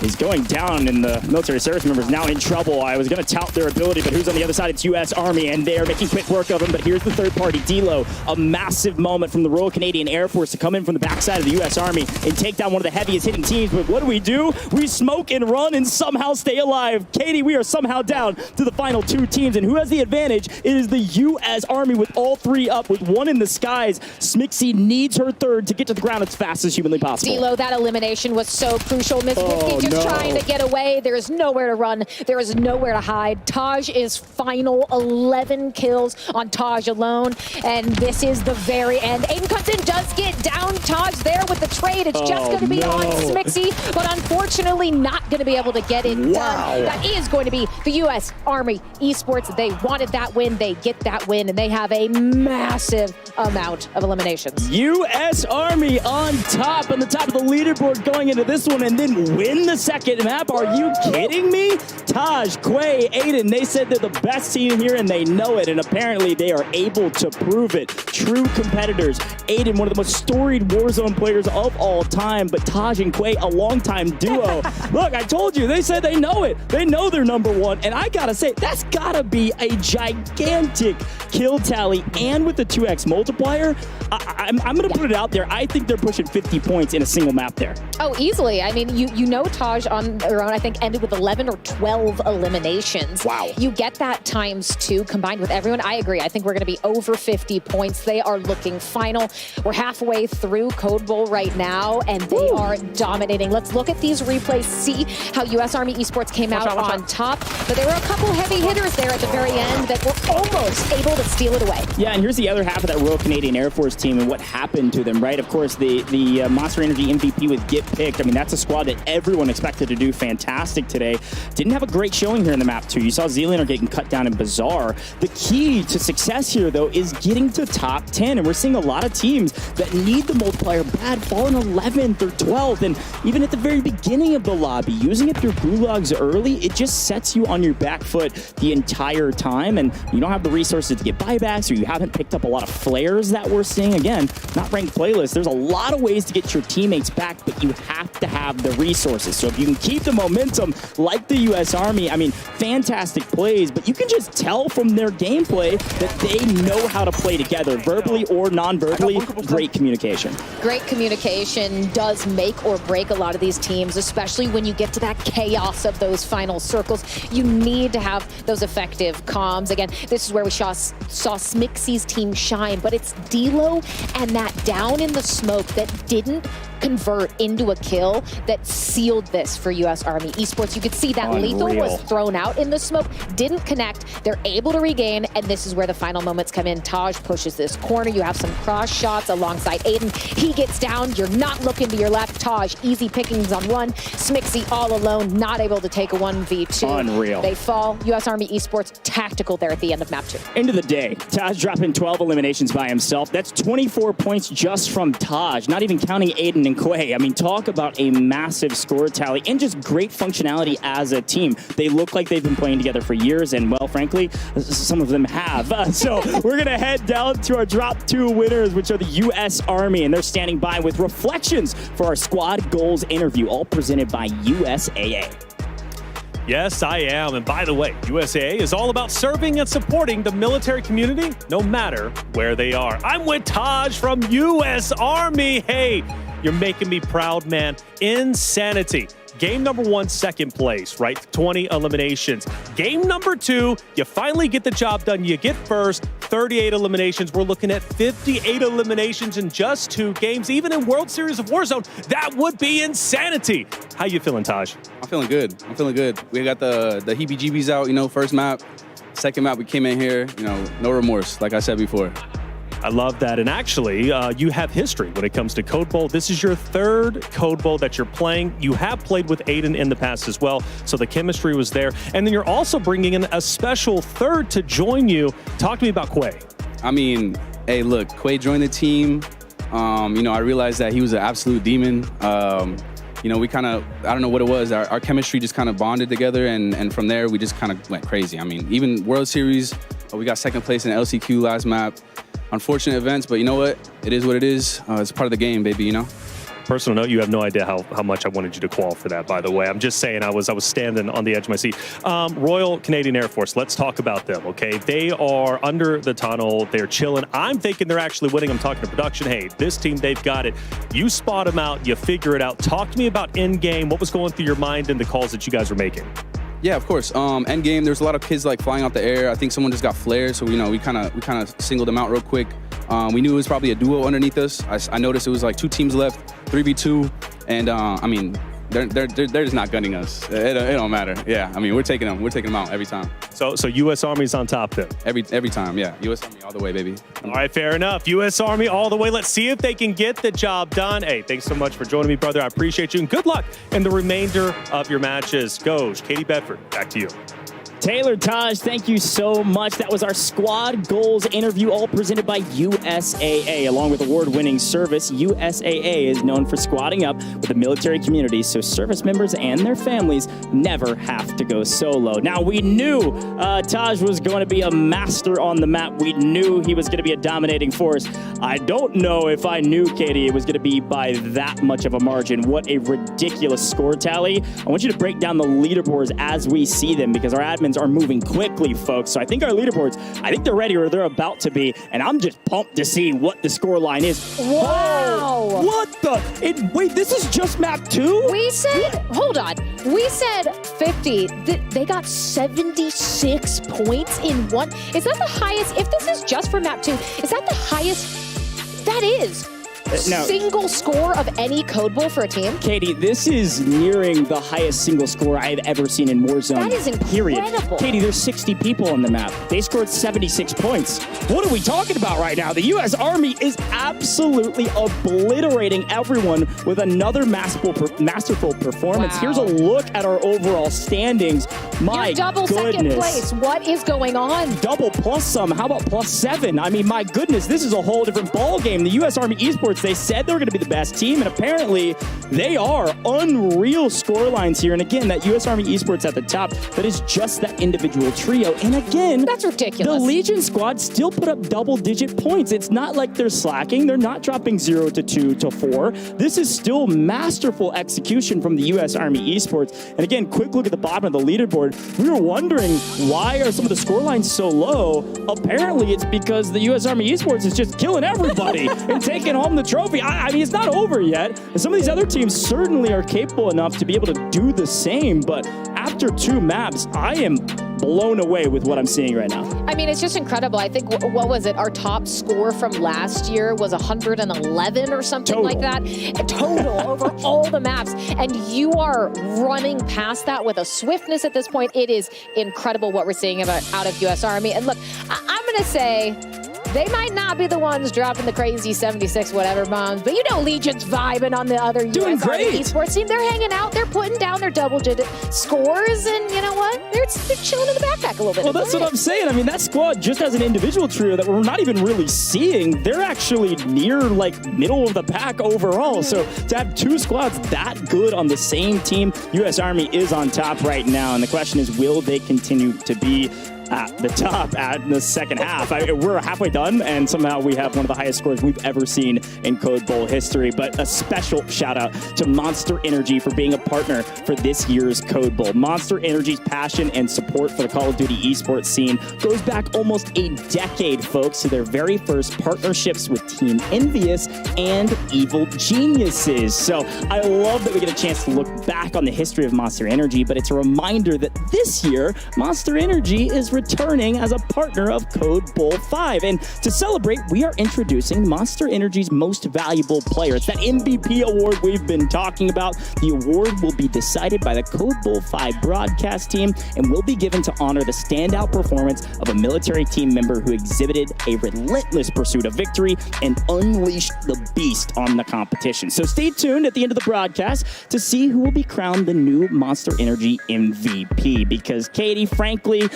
is going down, and the military service members now in trouble. I was going to tout their ability, but who's on the other side? It's U.S. Army, and they are making quick work of them. But here's the third-party D'Lo, a massive moment from the Royal Canadian Air Force to come in from the backside of the U.S. Army and take down one of the heaviest hitting teams. But what do? We smoke and run and somehow stay alive. Katie, we are somehow down to the final two teams, and who has the advantage? It is the U.S. Army with all three up, with one in the skies. Smixy needs her third to get to the ground as fast as humanly possible. D'Lo, that elimination was so crucial. Miss Whiskey just trying to get away. There is nowhere to run. There is nowhere to hide. Taj is final. 11 kills on Taj alone, and this is the very end. Aiden Cutton does get down Taj there with the trade. It's just going to be on Smixy, but unfortunately not going to be able to get it done. That is going to be the U.S. Army Esports. They wanted that win. They get that win, and they have a massive amount of eliminations. U.S. Army on top of the leaderboard going into this one, and then win the second map. Are you kidding me? Taj, Quay, Aiden, they said they're the best team here, and they know it, and apparently they are able to prove it. True competitors. Aiden, one of the most storied Warzone players of all time, but Taj and Quay, a longtime duo. Look, I told you, they said they know it. They know they're number one, and I gotta say, that's gotta be a gigantic kill tally, and with the 2x multiplier, I'm gonna put it out there. I think they're pushing 50 points in a single map there. Oh, easily. I mean, you know Taj on their own, I think, ended with 11 or 12 eliminations. Wow. You get that times 2 combined with everyone. I agree. I think we're going to be over 50 points. They are looking final. We're halfway through Code Bowl right now, and they are dominating. Let's look at these replays, see how U.S. Army Esports came out on top. But there were a couple heavy hitters there at the very end that were almost able to steal it away. Yeah, and here's the other half of that Royal Canadian Air Force team and what happened to them, right? Of course, the Monster Energy MVP with Get Picked. I mean, that's a squad that everyone expected to do fantastic today. Didn't have a great showing here in the map, too. You saw Zealander getting cut down in Bazaar. The key to success here, though, is getting to top 10, and we're seeing a lot of teams that need the multiplier bad falling 11th or 12th, and even at the very beginning of the lobby, using it through gulags early, it just sets you on your back foot the entire time, and you don't have the resources to get buybacks, or you haven't picked up a lot of flares that we're seeing. Again, not ranked playlists. There's a lot of ways to get your teammates back, but you have to have the resources. So if you can keep the momentum like the U.S. Army, I mean, fantastic plays, but you can just tell from their gameplay that they know how to play together, verbally or non-verbally. Great communication. Great communication does make or break a lot of these teams, especially when you get to that chaos of those final circles. You need to have those effective comms. Again, this is where we saw Smixy's team shine, but it's D'Lo and that down in the smoke that didn't convert into a kill that sealed this for U.S. Army Esports. You could see that Lethal was thrown out in the smoke, didn't connect. They're able to regain, and this is where the final moments come in. Taj pushes this corner. You have some cross shots alongside Aiden. He gets down. You're not looking to your left. Taj, easy pickings on one. Smixy all alone, not able to take a 1v2. Unreal. They fall. U.S. Army Esports tactical there at the end of map 2. End of the day, Taj dropping 12 eliminations by himself. That's 24 points just from Taj, not even counting Aiden and Quay. I mean, talk about a massive score tally and just great functionality as a team. They look like they've been playing together for years, and well, frankly, some of them have. So we're going to head down to our drop 2 winners, which are the U.S. Army, and they're standing by with reflections for our squad goals interview, all presented by USAA. Yes, I am. And by the way, USAA is all about serving and supporting the military community, no matter where they are. I'm with Taj from U.S. Army. Hey, you're making me proud, man. Insanity. Game number 1, second place, right? 20 eliminations. Game number 2, you finally get the job done. You get first, 38 eliminations. We're looking at 58 eliminations in just 2 games. Even in World Series of Warzone, that would be insanity. How you feeling, Taj? I'm feeling good. We got the heebie-jeebies out, first map. Second map, we came in here, no remorse, like I said before. I love that. And actually, you have history when it comes to Code Bowl. This is your 3rd Code Bowl that you're playing. You have played with Aiden in the past as well, so the chemistry was there. And then you're also bringing in a special 3rd to join you. Talk to me about Quay. I mean, hey, look, Quay joined the team. I realized that he was an absolute demon. We kind of, I don't know what it was. Our chemistry just kind of bonded together, and from there, we just kind of went crazy. I mean, even World Series, we got 2nd place in LCQ last map. Unfortunate events, but you know what? It is what it is. It's part of the game, baby, Personal note, you have no idea how much I wanted you to qual for that, by the way. I'm just saying I was standing on the edge of my seat. Royal Canadian Air Force, let's talk about them, okay? They are under the tunnel. They're chilling. I'm thinking they're actually winning. I'm talking to production. Hey, this team, they've got it. You spot them out. You figure it out. Talk to me about end game. What was going through your mind and the calls that you guys were making? Yeah, of course. End game, there's a lot of kids like flying out the air. I think someone just got flared, so we kind of singled them out real quick. We knew it was probably a duo underneath us. I noticed it was like 2 teams left, 3v2, and I mean, they're just not gunning us. It don't matter. Yeah, I mean, we're taking them out every time. So U.S. Army's on top then? Every time, yeah. U.S. Army all the way, baby. All right, fair enough. U.S. Army all the way. Let's see if they can get the job done. Hey, thanks so much for joining me, brother. I appreciate you, and good luck in the remainder of your matches. Goj, Katie Bedford, back to you. Taylor, Taj, thank you so much. That was our Squad Goals interview, all presented by USAA. Along with award-winning service, USAA is known for squadding up with the military community so service members and their families never have to go solo. Now, we knew Taj was going to be a master on the map. We knew he was going to be a dominating force. I don't know if I knew, Katie, it was going to be by that much of a margin. What a ridiculous score tally. I want you to break down the leaderboards as we see them, because our admins are moving quickly, folks. So I think our leaderboards, I think they're ready, or they're about to be, and I'm just pumped to see what the score line is. Wow! Whoa, what the? Wait, this is just map 2? We said, hold on, we said 50. They got 76 points in one. Is that the highest? If this is just for map 2, is that the highest? That is. Single score of any Code Bowl for a team? Katie, this is nearing the highest single score I've ever seen in Warzone. That is incredible. Katie, there's 60 people on the map. They scored 76 points. What are we talking about right now? The U.S. Army is absolutely obliterating everyone with another masterful performance. Wow. Here's a look at our overall standings. My You're double goodness. second place. What is going on? Double plus some. How about plus 7? I mean, my goodness, this is a whole different ball game. The U.S. Army Esports, they said they were going to be the best team, and apparently they are. Unreal score lines here. And again, that U.S. Army Esports at the top, that is just that individual trio. And again, that's ridiculous. The Legion squad still put up double-digit points. It's not like they're slacking. They're not dropping 0 to 2 to 4. This is still masterful execution from the U.S. Army Esports. And again, quick look at the bottom of the leaderboard. We were wondering, why are some of the score lines so low? Apparently, it's because the U.S. Army Esports is just killing everybody and taking home the trophy. I mean, it's not over yet. Some of these other teams certainly are capable enough to be able to do the same, but after 2 maps, I am blown away with what I'm seeing right now. I mean, it's just incredible. I think, what was it? Our top score from last year was 111 or something like that. Total over all the maps. And you are running past that with a swiftness at this point. It is incredible what we're seeing out of U.S. Army. And look, I'm going to say, they might not be the ones dropping the crazy 76 whatever bombs, but you know Legion's vibing on the other U.S. Army Esports team. They're hanging out. They're putting down their double-digit scores, and you know what? They're chilling in the backpack a little bit. Well, that's what I'm saying. I mean, that squad just as an individual trio that we're not even really seeing, they're actually near, like, middle of the pack overall. So to have 2 squads that good on the same team, U.S. Army is on top right now, and the question is, will they continue to be at the top at the second half? We're halfway done, and somehow we have one of the highest scores we've ever seen in Code Bowl history. But a special shout out to Monster Energy for being a partner for this year's Code Bowl. Monster Energy's passion and support for the Call of Duty esports scene goes back almost a decade, folks, to their very first partnerships with Team Envious and Evil Geniuses. So I love that we get a chance to look back on the history of Monster Energy, but it's a reminder that this year, Monster Energy is returning as a partner of Code Bowl 5. And to celebrate, we are introducing Monster Energy's Most Valuable Player. It's that MVP award we've been talking about. The award will be decided by the Code Bowl 5 broadcast team and will be given to honor the standout performance of a military team member who exhibited a relentless pursuit of victory and unleashed the beast on the competition. So stay tuned at the end of the broadcast to see who will be crowned the new Monster Energy MVP. Because, Katie, frankly,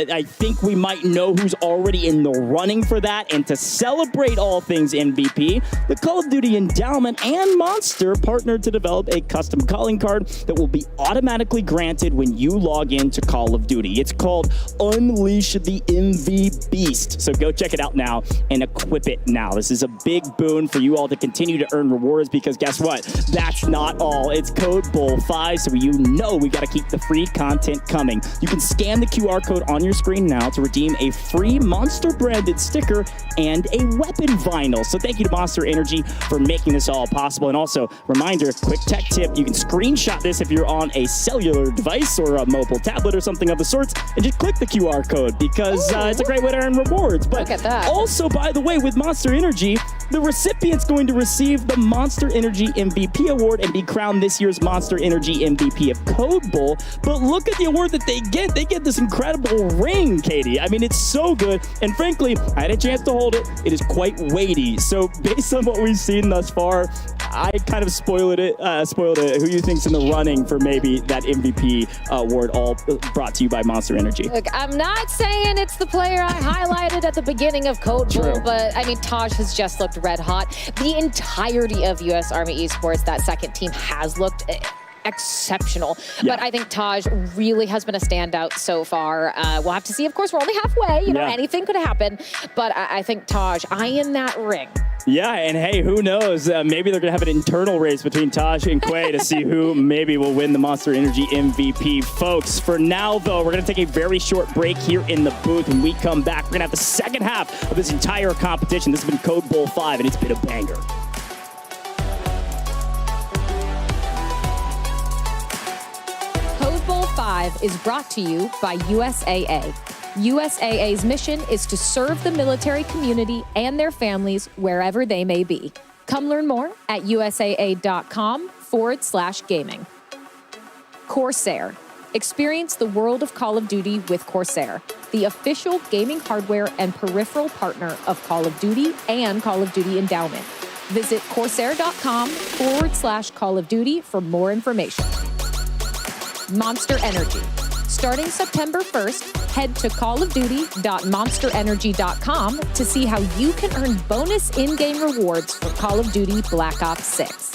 but I think we might know who's already in the running for that. And to celebrate all things MVP, the Call of Duty Endowment and Monster partnered to develop a custom calling card that will be automatically granted when you log in to Call of Duty. It's called Unleash the MV Beast. So go check it out now and equip it now. This is a big boon for you all to continue to earn rewards, because guess what? That's not all. It's Code Bull 5, so you know we got to keep the free content coming. You can scan the QR code on your screen now to redeem a free Monster branded sticker and a weapon vinyl. So thank you to Monster Energy for making this all possible. And also, reminder, quick tech tip, you can screenshot this if you're on a cellular device or a mobile tablet or something of the sorts, and just click the QR code, because it's a great way to earn rewards. But look at that. Also, by the way, with Monster Energy, the recipient's going to receive the Monster Energy MVP Award and be crowned this year's Monster Energy MVP of Code Bull. But look at the award that they get. They get this incredible ring, Katie. I mean, it's so good. And frankly, I had a chance to hold it. It is quite weighty. So based on what we've seen thus far, I kind of spoiled it. Who you think's in the running for maybe that MVP award, all brought to you by Monster Energy? Look, I'm not saying it's the player I highlighted at the beginning of Code Bull, but I mean, Taj has just looked red hot. The entirety of U.S. Army Esports, that second team, has looked exceptional. But I think Taj really has been a standout so far. We'll have to see. Of course, we're only halfway. You know, anything could happen. But I think Taj, eyeing that ring. Yeah, and hey, who knows? Maybe they're going to have an internal race between Taj and Quay to see who maybe will win the Monster Energy MVP. Folks, for now, though, we're going to take a very short break here in the booth. When we come back, we're going to have the second half of this entire competition. This has been Code Bull 5, and it's been a banger. Code Bull 5 is brought to you by USAA. USAA's mission is to serve the military community and their families wherever they may be. Come learn more at usaa.com/gaming. Corsair. Experience the world of Call of Duty with Corsair, the official gaming hardware and peripheral partner of Call of Duty and Call of Duty Endowment. Visit corsair.com/Call of Duty for more information. Monster Energy. Starting September 1st, head to callofduty.monsterenergy.com to see how you can earn bonus in-game rewards for Call of Duty Black Ops 6.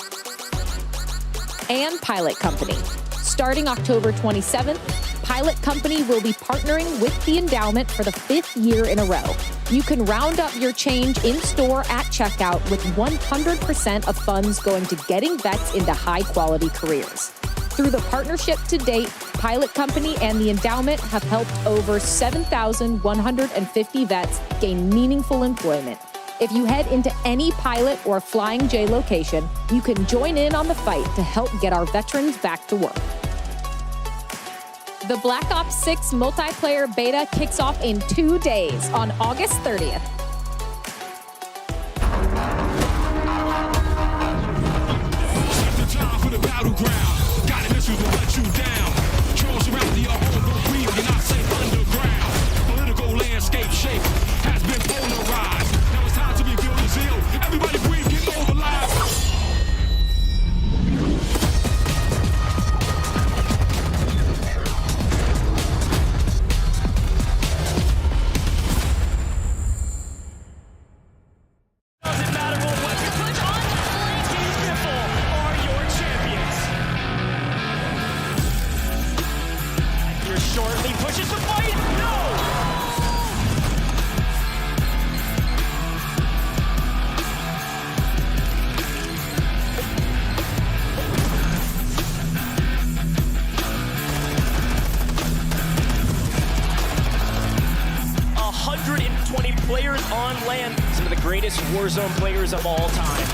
And Pilot Company. Starting October 27th, Pilot Company will be partnering with the Endowment for the 5th year in a row. You can round up your change in-store at checkout with 100% of funds going to getting vets into high-quality careers. Through the partnership to date, Pilot Company and the Endowment have helped over 7,150 vets gain meaningful employment. If you head into any Pilot or Flying J location, you can join in on the fight to help get our veterans back to work. The Black Ops 6 multiplayer beta kicks off in 2 days on August 30th. Players on land, some of the greatest Warzone players of all time.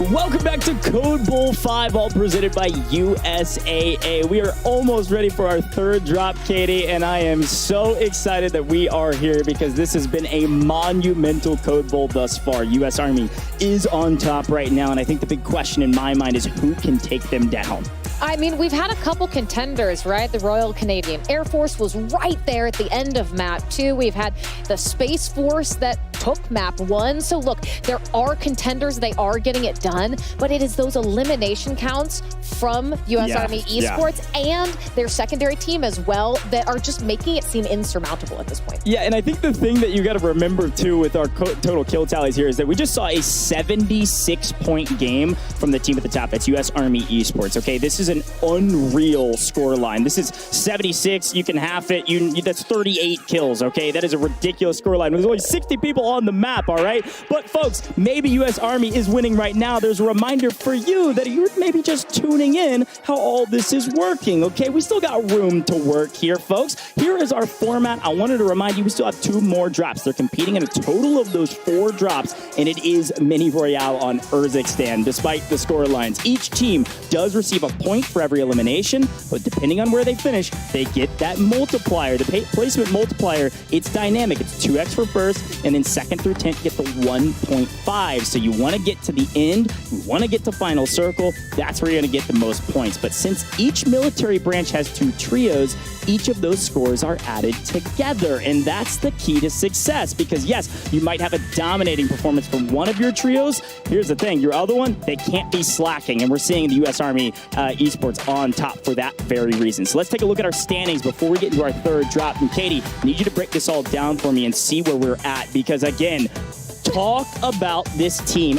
Welcome back to Code Bowl 5, all presented by USAA. We are almost ready for our third drop, Katie, and I am so excited that we are here because this has been a monumental Code Bowl thus far. U.S. Army is on top right now, and I think the big question in my mind is who can take them down. I mean, we've had a couple contenders, right? The Royal Canadian Air Force was right there at the end of Map 2. We've had the Space Force that took Map 1. So look, there are contenders. They are getting it done, but it is those elimination counts from U.S. Army Esports and their secondary team as well that are just making it seem insurmountable at this point. Yeah, and I think the thing that you got to remember, too, with our total kill tallies here is that we just saw a 76-point game from the team at the top. That's U.S. Army Esports, okay? This is an unreal score line. This is 76. You can half it. That's 38 kills, okay? That is a ridiculous score line. There's only 60 people on the map, all right? But, folks, maybe U.S. Army is winning right now. There's a reminder for you that you're maybe just tuning in how all this is working, okay? We still got room to work here, folks. Here is our format. I wanted to remind you we still have 2 more drops. They're competing in a total of those 4 drops, and it is Mini Royale on Urzikstan, despite the score lines. Each team does receive a point for every elimination, but depending on where they finish, they get that multiplier. The placement multiplier, it's dynamic. It's 2x for first, and then second through 10th get the 1.5. So you want to get to the end, you want to get to final circle, that's where you're going to get the most points. But since each military branch has 2 trios, each of those scores are added together, and that's the key to success, because yes, you might have a dominating performance from one of your trios. Here's the thing, your other one, they can't be slacking, and we're seeing the U.S. Army Esports on top for that very reason. So let's take a look at our standings before we get into our third drop. And Katie, I need you to break this all down for me and see where we're at, because again, talk about this team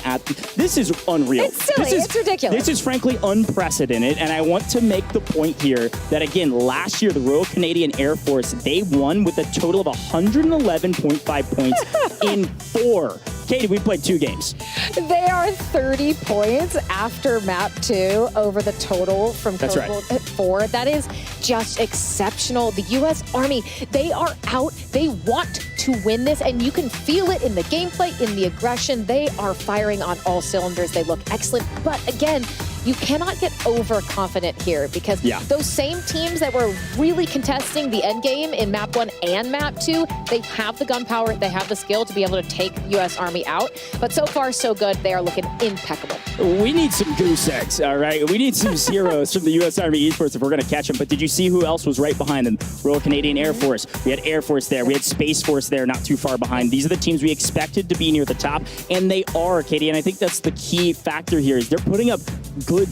this is unreal. It's silly. It's ridiculous. This is frankly unprecedented, and I want to make the point here that, again, last year, the Royal Canadian Air Force, they won with a total of 111.5 points in 4. Katie, we played 2 games. They are 30 points after Map 2 over the total from Code Bowl 4. That is just exceptional. The U.S. Army, they are out. They want to win this, and you can feel it in the gameplay, in the aggression. They are firing on all cylinders. They look excellent. But again, you cannot get overconfident here, because those same teams that were really contesting the end game in Map 1 and Map 2, they have the gunpowder, they have the skill to be able to take U.S. Army out. But so far, so good. They are looking impeccable. We need some goose eggs, all right? We need some zeros from the U.S. Army Esports if we're going to catch them. But did you see who else was right behind them? Royal Canadian Air Force. We had Air Force there. We had Space Force there, not too far behind. These are the teams we expected to be near the top, and they are, Katie. And I think that's the key factor here is they're putting up good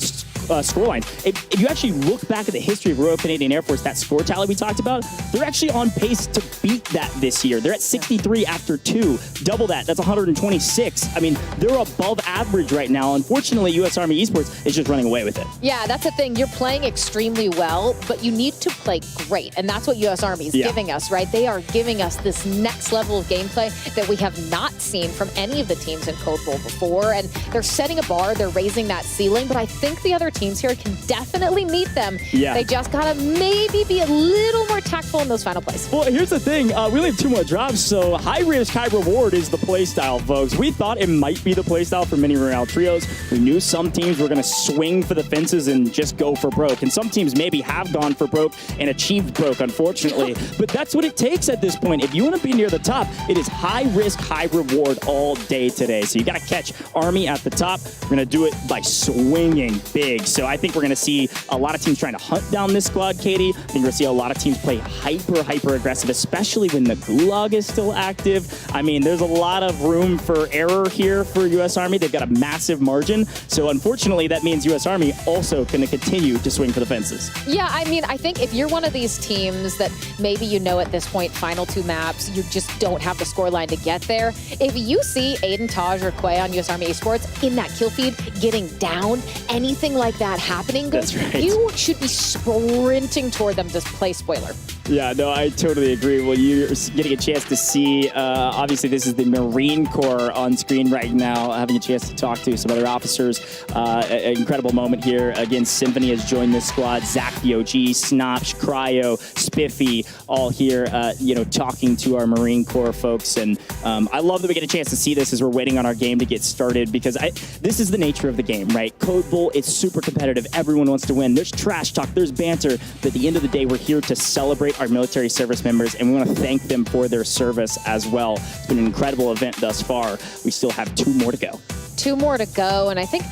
scoreline. If you actually look back at the history of Royal Canadian Air Force, that score tally we talked about, they're actually on pace to beat that this year. They're at 63 after 2. Double that. That's 126. I mean, they're above average right now. Unfortunately, U.S. Army Esports is just running away with it. Yeah, that's the thing. You're playing extremely well, but you need to play great. And that's what U.S. Army is giving us, right? They are giving us this next level of gameplay that we have not seen from any of the teams in Code Bowl before. And they're setting a bar. They're raising that ceiling. But I think the other teams here can definitely meet them. Yeah. They just gotta maybe be a little more tactful in those final plays. Well, here's the thing. We only have 2 more drops, so high risk, high reward is the play style, folks. We thought it might be the play style for Mini Royale Trios. We knew some teams were going to swing for the fences and just go for broke. And some teams maybe have gone for broke and achieved broke, unfortunately. But that's what it takes at this point. If you want to be near the top, it is high risk, high reward all day today. So you got to catch Army at the top. We're going to do it by swinging big. So I think we're going to see a lot of teams trying to hunt down this squad, Katie. I think we're going to see a lot of teams play hyper aggressive, especially when the Gulag is still active. I mean, there's a lot of room for error here for U.S. Army. They've got a massive margin. So unfortunately, that means U.S. Army also going to continue to swing for the fences. Yeah, I mean, I think if you're one of these teams that maybe you know at this point, final 2 maps, you just don't have the scoreline to get there. If you see Aiden, Taj, or Quay on U.S. Army Esports in that kill feed getting down, anything like that happening, That's right. You should be sprinting toward them to play spoiler. Yeah, no, I totally agree. Well, you're getting a chance to see, obviously, this is the Marine Corps on screen right now, having a chance to talk to some other officers. An incredible moment here. Again, Symphony has joined this squad. Zach the OG, Snopsh, Cryo, Spiffy, all here, talking to our Marine Corps folks. And I love that we get a chance to see this as we're waiting on our game to get started, because this is the nature of the game, right? Code Bowl, it's super competitive. Everyone wants to win. There's trash talk, there's banter. But at the end of the day, we're here to celebrate our military service members, and we want to thank them for their service as well. It's been an incredible event thus far. We still have 2 more to go. 2 more to go, and I think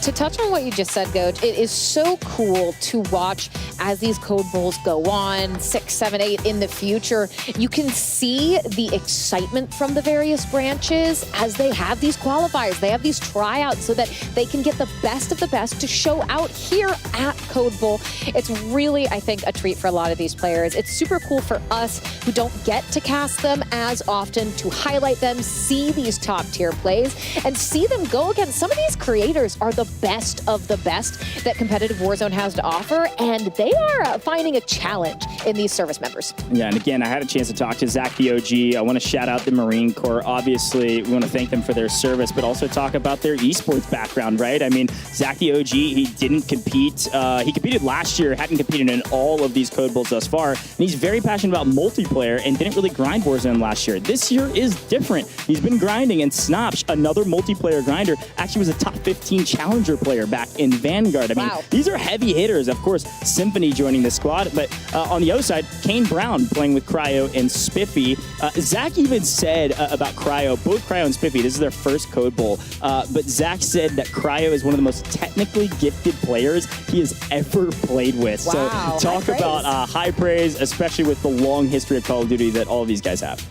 to touch on what you just said, Coach, it is so cool to watch as these Code Bowls go on, 6, 7, 8 in the future. You can see the excitement from the various branches as they have these qualifiers. They have these tryouts so that they can get the best of the best to show out here at Code Bowl. It's really, I think, a treat for a lot of these players. It's super cool for us who don't get to cast them as often to highlight them, see these top tier plays, and see them go against some of these creators are the best of the best that competitive Warzone has to offer, and they are finding a challenge in these service members. Yeah, and again, I had a chance to talk to Zach the OG. I want to shout out the Marine Corps. Obviously, we want to thank them for their service, but also talk about their esports background, right? I mean, Zach the OG, he didn't compete. He competed last year, hadn't competed in all of these Code Bowls thus far, and he's very passionate about multiplayer and didn't really grind Warzone last year. This year is different. He's been grinding, and Snopsh, another multiplayer grinder, actually was a top 15 challenger player back in Vanguard. I mean, these are heavy hitters. Of course, Symphony joining the squad, but on the other side, Kane Brown playing with Cryo and Spiffy. Zach even said about Cryo, both Cryo and Spiffy, this is their first Code Bowl, but Zach said that Cryo is one of the most technically gifted players he has ever played with. Wow. So talk about high praise, especially with the long history of Call of Duty that all of these guys have.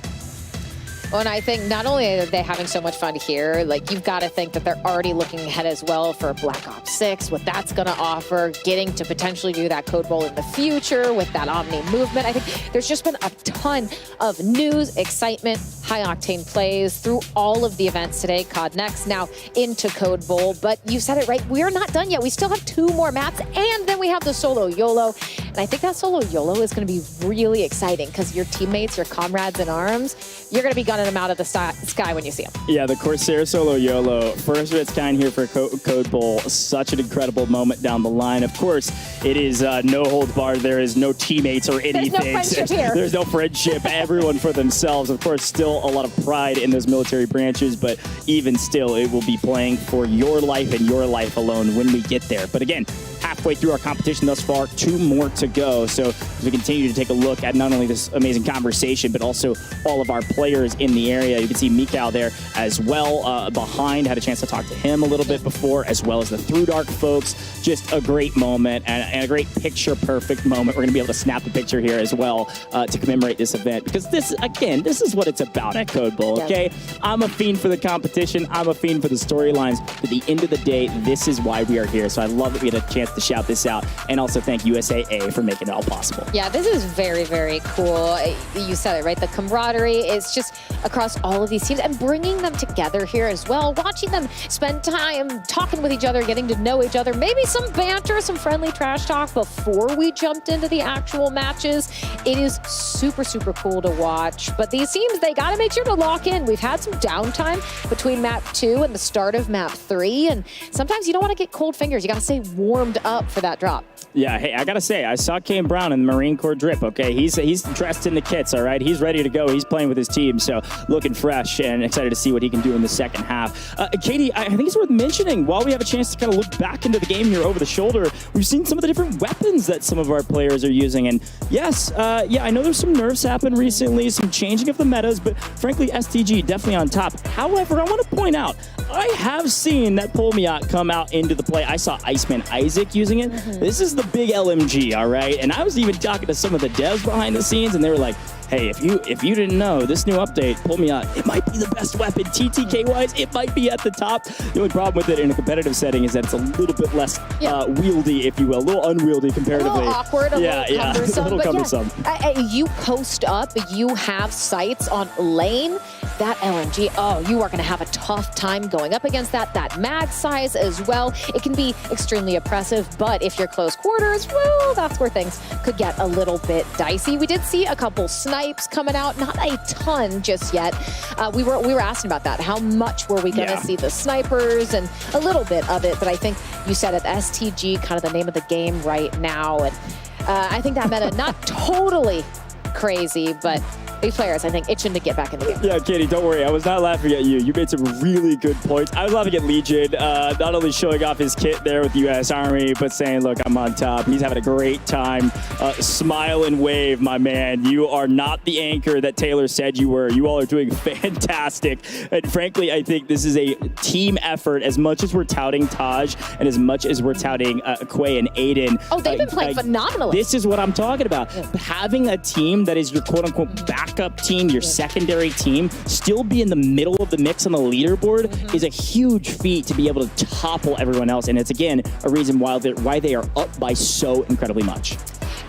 Well, and I think not only are they having so much fun here, like you've got to think that they're already looking ahead as well for Black Ops 6, what that's going to offer, getting to potentially do that Code Bowl in the future with that Omni movement. I think there's just been a ton of news, excitement, high-octane plays through all of the events today. COD Next now into Code Bowl, but you said it right, we are not done yet. We still have 2 more maps, and then we have the solo YOLO. And I think that solo YOLO is going to be really exciting because your teammates, your comrades in arms, you're going to be gunning them out of the sky when you see them. Yeah, the Corsair Solo YOLO, first of its kind here for Code Bowl. Such an incredible moment down the line. Of course, it is no holds barred. There is no teammates or anything. There's no friendship here. There's no friendship. Everyone for themselves. Of course, still a lot of pride in those military branches, but even still, it will be playing for your life and your life alone when we get there. But again, halfway through our competition thus far, 2 more to go. So as we continue to take a look at not only this amazing conversation, but also all of our players in the area. You can see Mikal there as well behind. Had a chance to talk to him a little bit before, as well as the Through Dark folks. Just a great moment and a great picture-perfect moment. We're going to be able to snap a picture here as well to commemorate this event, because this, again, this is what it's about at Code Bowl, okay? I'm a fiend for the competition. I'm a fiend for the storylines. But at the end of the day, this is why we are here. So I love that we had a chance to shout this out, and also thank USAA for making it all possible. Yeah, this is very, very cool. You said it, right? The camaraderie is just across all of these teams and bringing them together here as well, watching them spend time talking with each other, getting to know each other, maybe some banter, some friendly trash talk before we jumped into the actual matches. It is super, super cool to watch. But these teams, they got to make sure to lock in. We've had some downtime between map 2 and the start of map 3, and sometimes you don't want to get cold fingers. You got to stay warmed up for that drop. Yeah, hey, I gotta say, I saw Kane Brown in the Marine Corps drip, okay? He's dressed in the kits, all right? He's ready to go. He's playing with his team, so looking fresh and excited to see what he can do in the second half. Katie, I think it's worth mentioning, while we have a chance to kind of look back into the game here over the shoulder, we've seen some of the different weapons that some of our players are using. And yes, yeah, I know there's some nerfs happen recently, some changing of the metas, but frankly, STG definitely on top. However, I want to point out, I have seen that Polmiat come out into the play. I saw Iceman Isaac using it. This is the big LMG, all right? And I was even talking to some of the devs behind the scenes, and they were like, hey, if you didn't know, this new update, Polmiat, it might be the best weapon. TTK-wise, it might be at the top. The only problem with it in a competitive setting is that it's a little bit less wieldy, if you will, a little unwieldy comparatively. A little awkward, a little cumbersome. a little cumbersome. You post up, you have sights on lane. that LMG, oh, you are going to have a tough time going up against that mag size as well. It can be extremely oppressive, but if you're close quarters, well, that's where things could get a little bit dicey. We did see a couple snipes coming out, not a ton just yet. We were asking about that. How much were we going to see the snipers, and a little bit of it, but I think you said it, STG, kind of the name of the game right now. And I think that meta, not totally crazy, but these players, I think, itching to get back in the game. Yeah, Katie, don't worry. I was not laughing at you. You made some really good points. I was laughing at Legion, not only showing off his kit there with the U.S. Army, but saying, look, I'm on top. He's having a great time. Smile and wave, my man. You are not the anchor that Taylor said you were. You all are doing fantastic. And frankly, I think this is a team effort. As much as we're touting Taj and as much as we're touting Quay and Aiden. Oh, they've been playing phenomenally. This is what I'm talking about. Having a team that is your quote-unquote backup team, your secondary team, still be in the middle of the mix on the leaderboard is a huge feat to be able to topple everyone else. And it's, again, a reason why they are up by so incredibly much.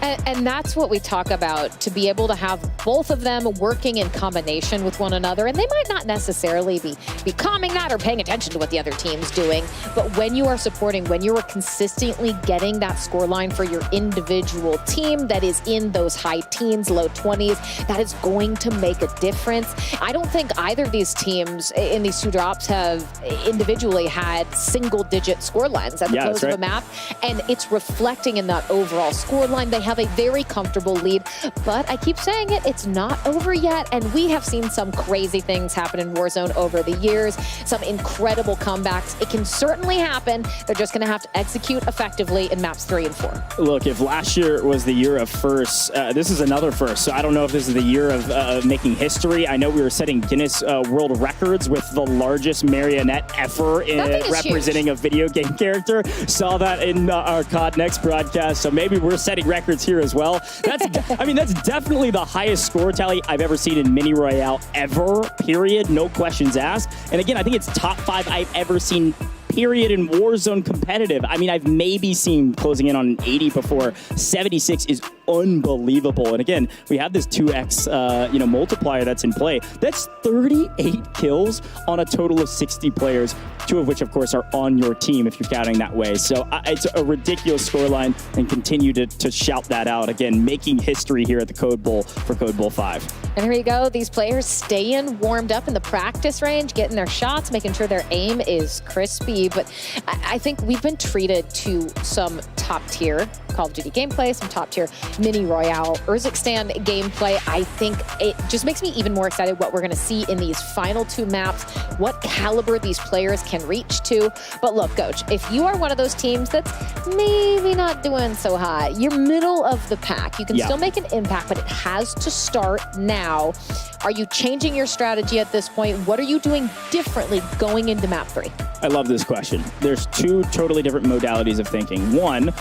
And that's what we talk about, to be able to have both of them working in combination with one another. And they might not necessarily be calming that or paying attention to what the other team's doing. But when you are supporting, when you are consistently getting that scoreline for your individual team that is in those high teens, low 20s, that is going to make a difference. I don't think either of these teams in these two drops have individually had single-digit scorelines at the close of a map. And it's reflecting in that overall scoreline. They have a very comfortable lead, but I keep saying it, it's not over yet, and we have seen some crazy things happen in Warzone over the years, some incredible comebacks. It can certainly happen. They're just going to have to execute effectively in maps 3 and 4. Look, if last year was the year of firsts, this is another first, so I don't know if this is the year of making history. I know we were setting Guinness World Records with the largest marionette ever representing a video game character. Saw that in our COD Next broadcast, so maybe we're setting records here as well. That's that's definitely the highest score tally I've ever seen in Mini Royale ever, period. No questions asked. And again, I think it's top 5 I've ever seen, period, in Warzone competitive. I mean, I've maybe seen closing in on 80 before. 76 is unbelievable. And again, we have this 2x multiplier that's in play. That's 38 kills on a total of 60 players, 2 of which, of course, are on your team if you're counting that way. So it's a ridiculous scoreline, and continue to shout that out. Again, making history here at the Code Bowl for Code Bowl 5. And here you go. These players staying warmed up in the practice range, getting their shots, making sure their aim is crispy. But I think we've been treated to some top-tier Call of Duty gameplay, some top-tier Mini Royale Urzikstan gameplay. I think it just makes me even more excited what we're going to see in these final 2 maps, what caliber these players can reach to. But look, Coach, if you are one of those teams that's maybe not doing so hot, you're middle of the pack. You can still make an impact, but it has to start now. Are you changing your strategy at this point? What are you doing differently going into map 3? I love this question. There's 2 totally different modalities of thinking. One,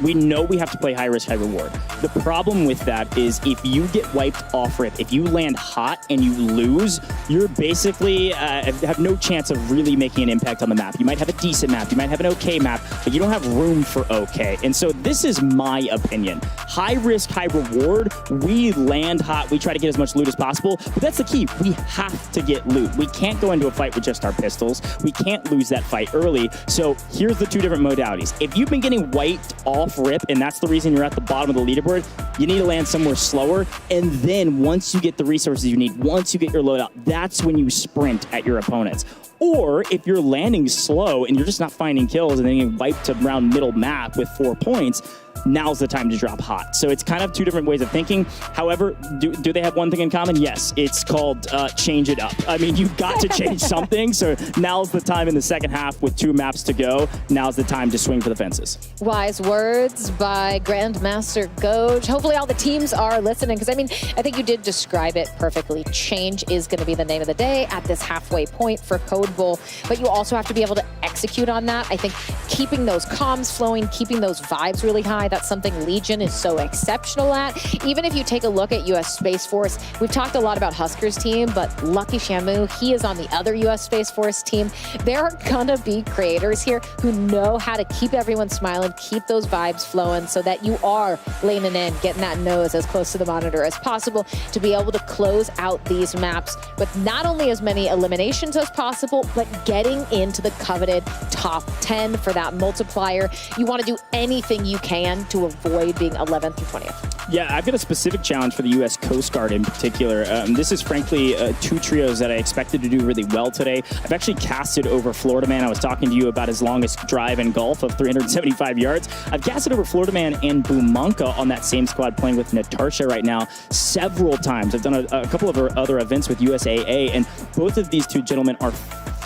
we know we have to play high risk, high reward. The problem with that is if you get wiped off rip, if you land hot and you lose, you're basically have no chance of really making an impact on the map. You might have a decent map, you might have an okay map, but you don't have room for okay. And so this is my opinion. High risk, high reward. We land hot, we try to get as much loot as possible, but that's the key. We have to get loot. We can't go into a fight with just our pistols. We can't lose that fight early. So here's the 2 different modalities. If you've been getting wiped off rip, and that's the reason you're at the bottom of the leaderboard, you need to land somewhere slower. And then once you get the resources you need, once you get your loadout, that's when you sprint at your opponents. Or if you're landing slow and you're just not finding kills and then you get wiped around middle map with 4 points, now's the time to drop hot. So it's kind of 2 different ways of thinking. However, do they have one thing in common? Yes, it's called change it up. I mean, you've got to change something. So now's the time in the second half with 2 maps to go. Now's the time to swing for the fences. Wise words by Grandmaster Goj. Hopefully all the teams are listening, because I mean, I think you did describe it perfectly. Change is going to be the name of the day at this halfway point for Code Bowl, but you also have to be able to execute on that. I think keeping those comms flowing, keeping those vibes really high, why that's something Legion is so exceptional at. Even if you take a look at U.S. Space Force, we've talked a lot about Huskers team, but Lucky Shamu, he is on the other U.S. Space Force team. There are gonna be creators here who know how to keep everyone smiling, keep those vibes flowing so that you are leaning in, getting that nose as close to the monitor as possible to be able to close out these maps with not only as many eliminations as possible, but getting into the coveted top 10 for that multiplier. You want to do anything you can to avoid being 11th through 20th. Yeah, I've got a specific challenge for the U.S. Coast Guard in particular. This is frankly two trios that I expected to do really well today. I've actually casted over Florida Man. I was talking to you about his longest drive in golf of 375 yards. I've casted over Florida Man and Bumanka on that same squad playing with Natasha right now several times. I've done a couple of other events with USAA, and both of these two gentlemen are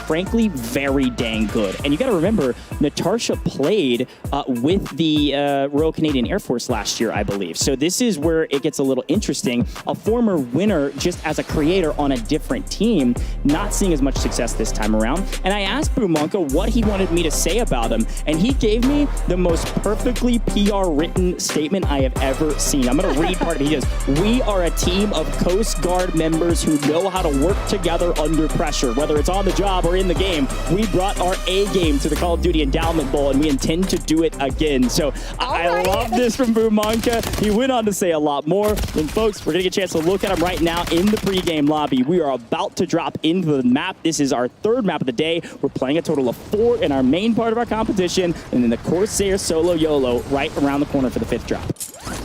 frankly very dang good. And you got to remember, Natasha played with the Royal Canadian Air Force last year, I believe. So this is where it gets a little interesting. A former winner just as a creator on a different team, not seeing as much success this time around. And I asked Bumanka what he wanted me to say about him, and he gave me the most perfectly PR written statement I have ever seen. I'm going to read part of it. He goes, "We are a team of Coast Guard members who know how to work together under pressure, whether it's on the job or in the game. We brought our A game to the Call of Duty Endowment Bowl, and we intend to do it again." So I love this from Bumanka. He went on to say a lot more. And folks, we're going to get a chance to look at him right now in the pregame lobby. We are about to drop into the map. This is our third map of the day. We're playing a total of 4 in our main part of our competition, and then the Corsair Solo YOLO right around the corner for the 5th drop.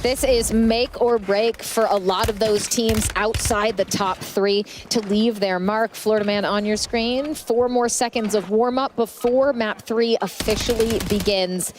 This is make or break for a lot of those teams outside the top 3 to leave their mark. Florida Man on your screen. 4 more seconds of warm-up before map 3 officially begins.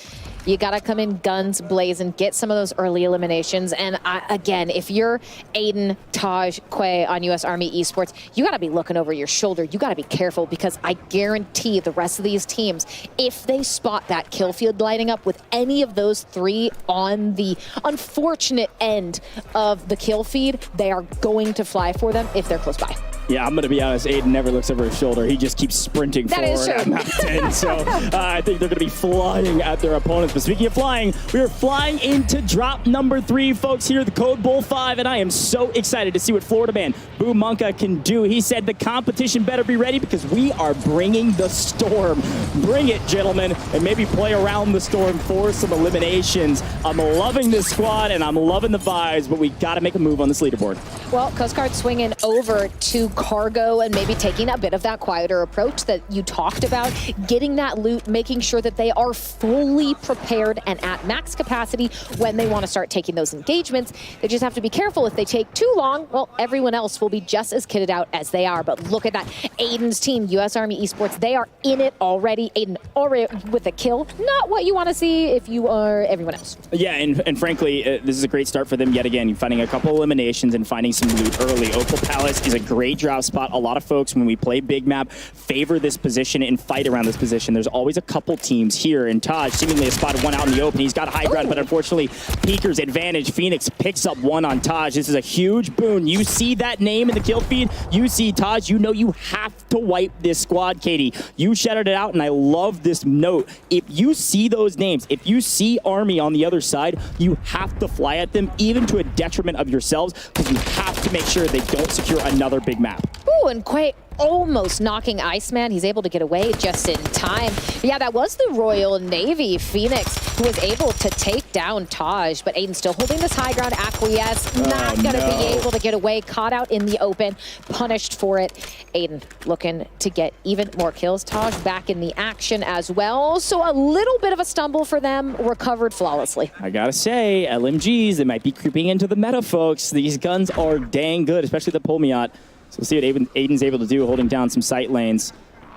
You got to come in guns blazing, get some of those early eliminations. And again, if you're Aiden, Taj, Quay on U.S. Army Esports, you got to be looking over your shoulder. You got to be careful, because I guarantee the rest of these teams, if they spot that kill field lighting up with any of those 3 on the unfortunate end of the kill feed, they are going to fly for them if they're close by. Yeah, I'm going to be honest, Aiden never looks over his shoulder. He just keeps sprinting forward at map 10. So I think they're going to be flying at their opponents. But speaking of flying, we are flying into drop number 3, folks, here at the Code Bowl 5. And I am so excited to see what Florida Man Bumanka can do. He said the competition better be ready, because we are bringing the storm. Bring it, gentlemen, and maybe play around the storm for some eliminations. I'm loving this squad, and I'm loving the vibes, but we got to make a move on this leaderboard. Well, Coast Guard swinging over to cargo and maybe taking a bit of that quieter approach that you talked about, getting that loot, making sure that they are fully prepared and at max capacity when they want to start taking those engagements. They just have to be careful. If they take too long, well, everyone else will be just as kitted out as they are. But look at that. Aiden's team, U.S. Army Esports, they are in it already. Aiden already with a kill. Not what you want to see if you are everyone else. Yeah, and frankly, this is a great start for them yet again. You're finding a couple eliminations and finding some loot early. Opal Palace is a great drop spot. A lot of folks, when we play big map, favor this position and fight around this position. There's always a couple teams here, and Taj seemingly has spotted one out in the open. He's got high ground, but unfortunately, Peeker's advantage. Phoenix picks up one on Taj. This is a huge boon. You see that name in the kill feed, you see Taj, you know you have to wipe this squad, Katie. You shouted it out, and I love this note. If you see those names, if you see Army on the other side, you have to fly at them, even to a detriment of yourselves, because you have to make sure they don't secure another big map. Ooh, and Quay almost knocking Iceman. He's able to get away just in time. But yeah, that was the Royal Navy Phoenix who was able to take down Taj, but Aiden still holding this high ground. Acquiesce, not going to be able to get away. Caught out in the open, punished for it. Aiden looking to get even more kills. Taj back in the action as well. So a little bit of a stumble for them, recovered flawlessly. I gotta say, LMGs, they might be creeping into the meta, folks. These guns are dang good, especially the Pulmiot. So we'll see what Aiden's able to do, holding down some sight lanes.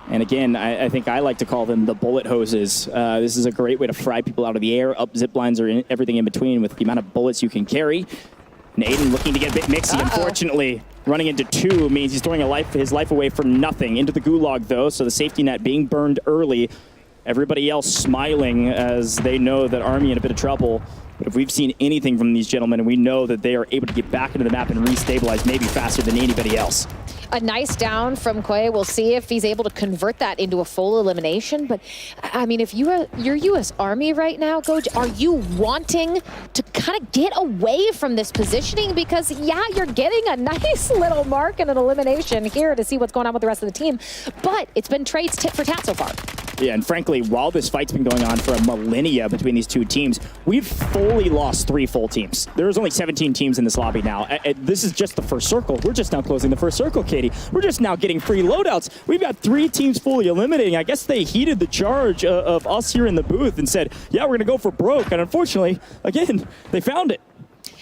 And again, I think I like to call them the bullet hoses. This is a great way to fry people out of the air, up zip lines, or everything in between with the amount of bullets you can carry. And Aiden looking to get a bit mixy, unfortunately. Running into 2 means he's throwing his life away for nothing. Into the gulag, though, so the safety net being burned early. Everybody else smiling as they know that Army in a bit of trouble. But if we've seen anything from these gentlemen, we know that they are able to get back into the map and restabilize maybe faster than anybody else. A nice down from Quay. We'll see if he's able to convert that into a full elimination. But, I mean, if you're U.S. Army right now, Goj, are you wanting to kind of get away from this positioning? Because, yeah, you're getting a nice little mark and an elimination here to see what's going on with the rest of the team. But it's been trades tit for tat so far. Yeah, and frankly, while this fight's been going on for a millennia between these two teams, we've fully lost 3 full teams. There's only 17 teams in this lobby now. This is just the first circle. We're just now closing the first circle, Katie. We're just now getting free loadouts. We've got 3 teams fully eliminating. I guess they heeded the charge of us here in the booth and said, yeah, we're going to go for broke. And unfortunately, again, they found it.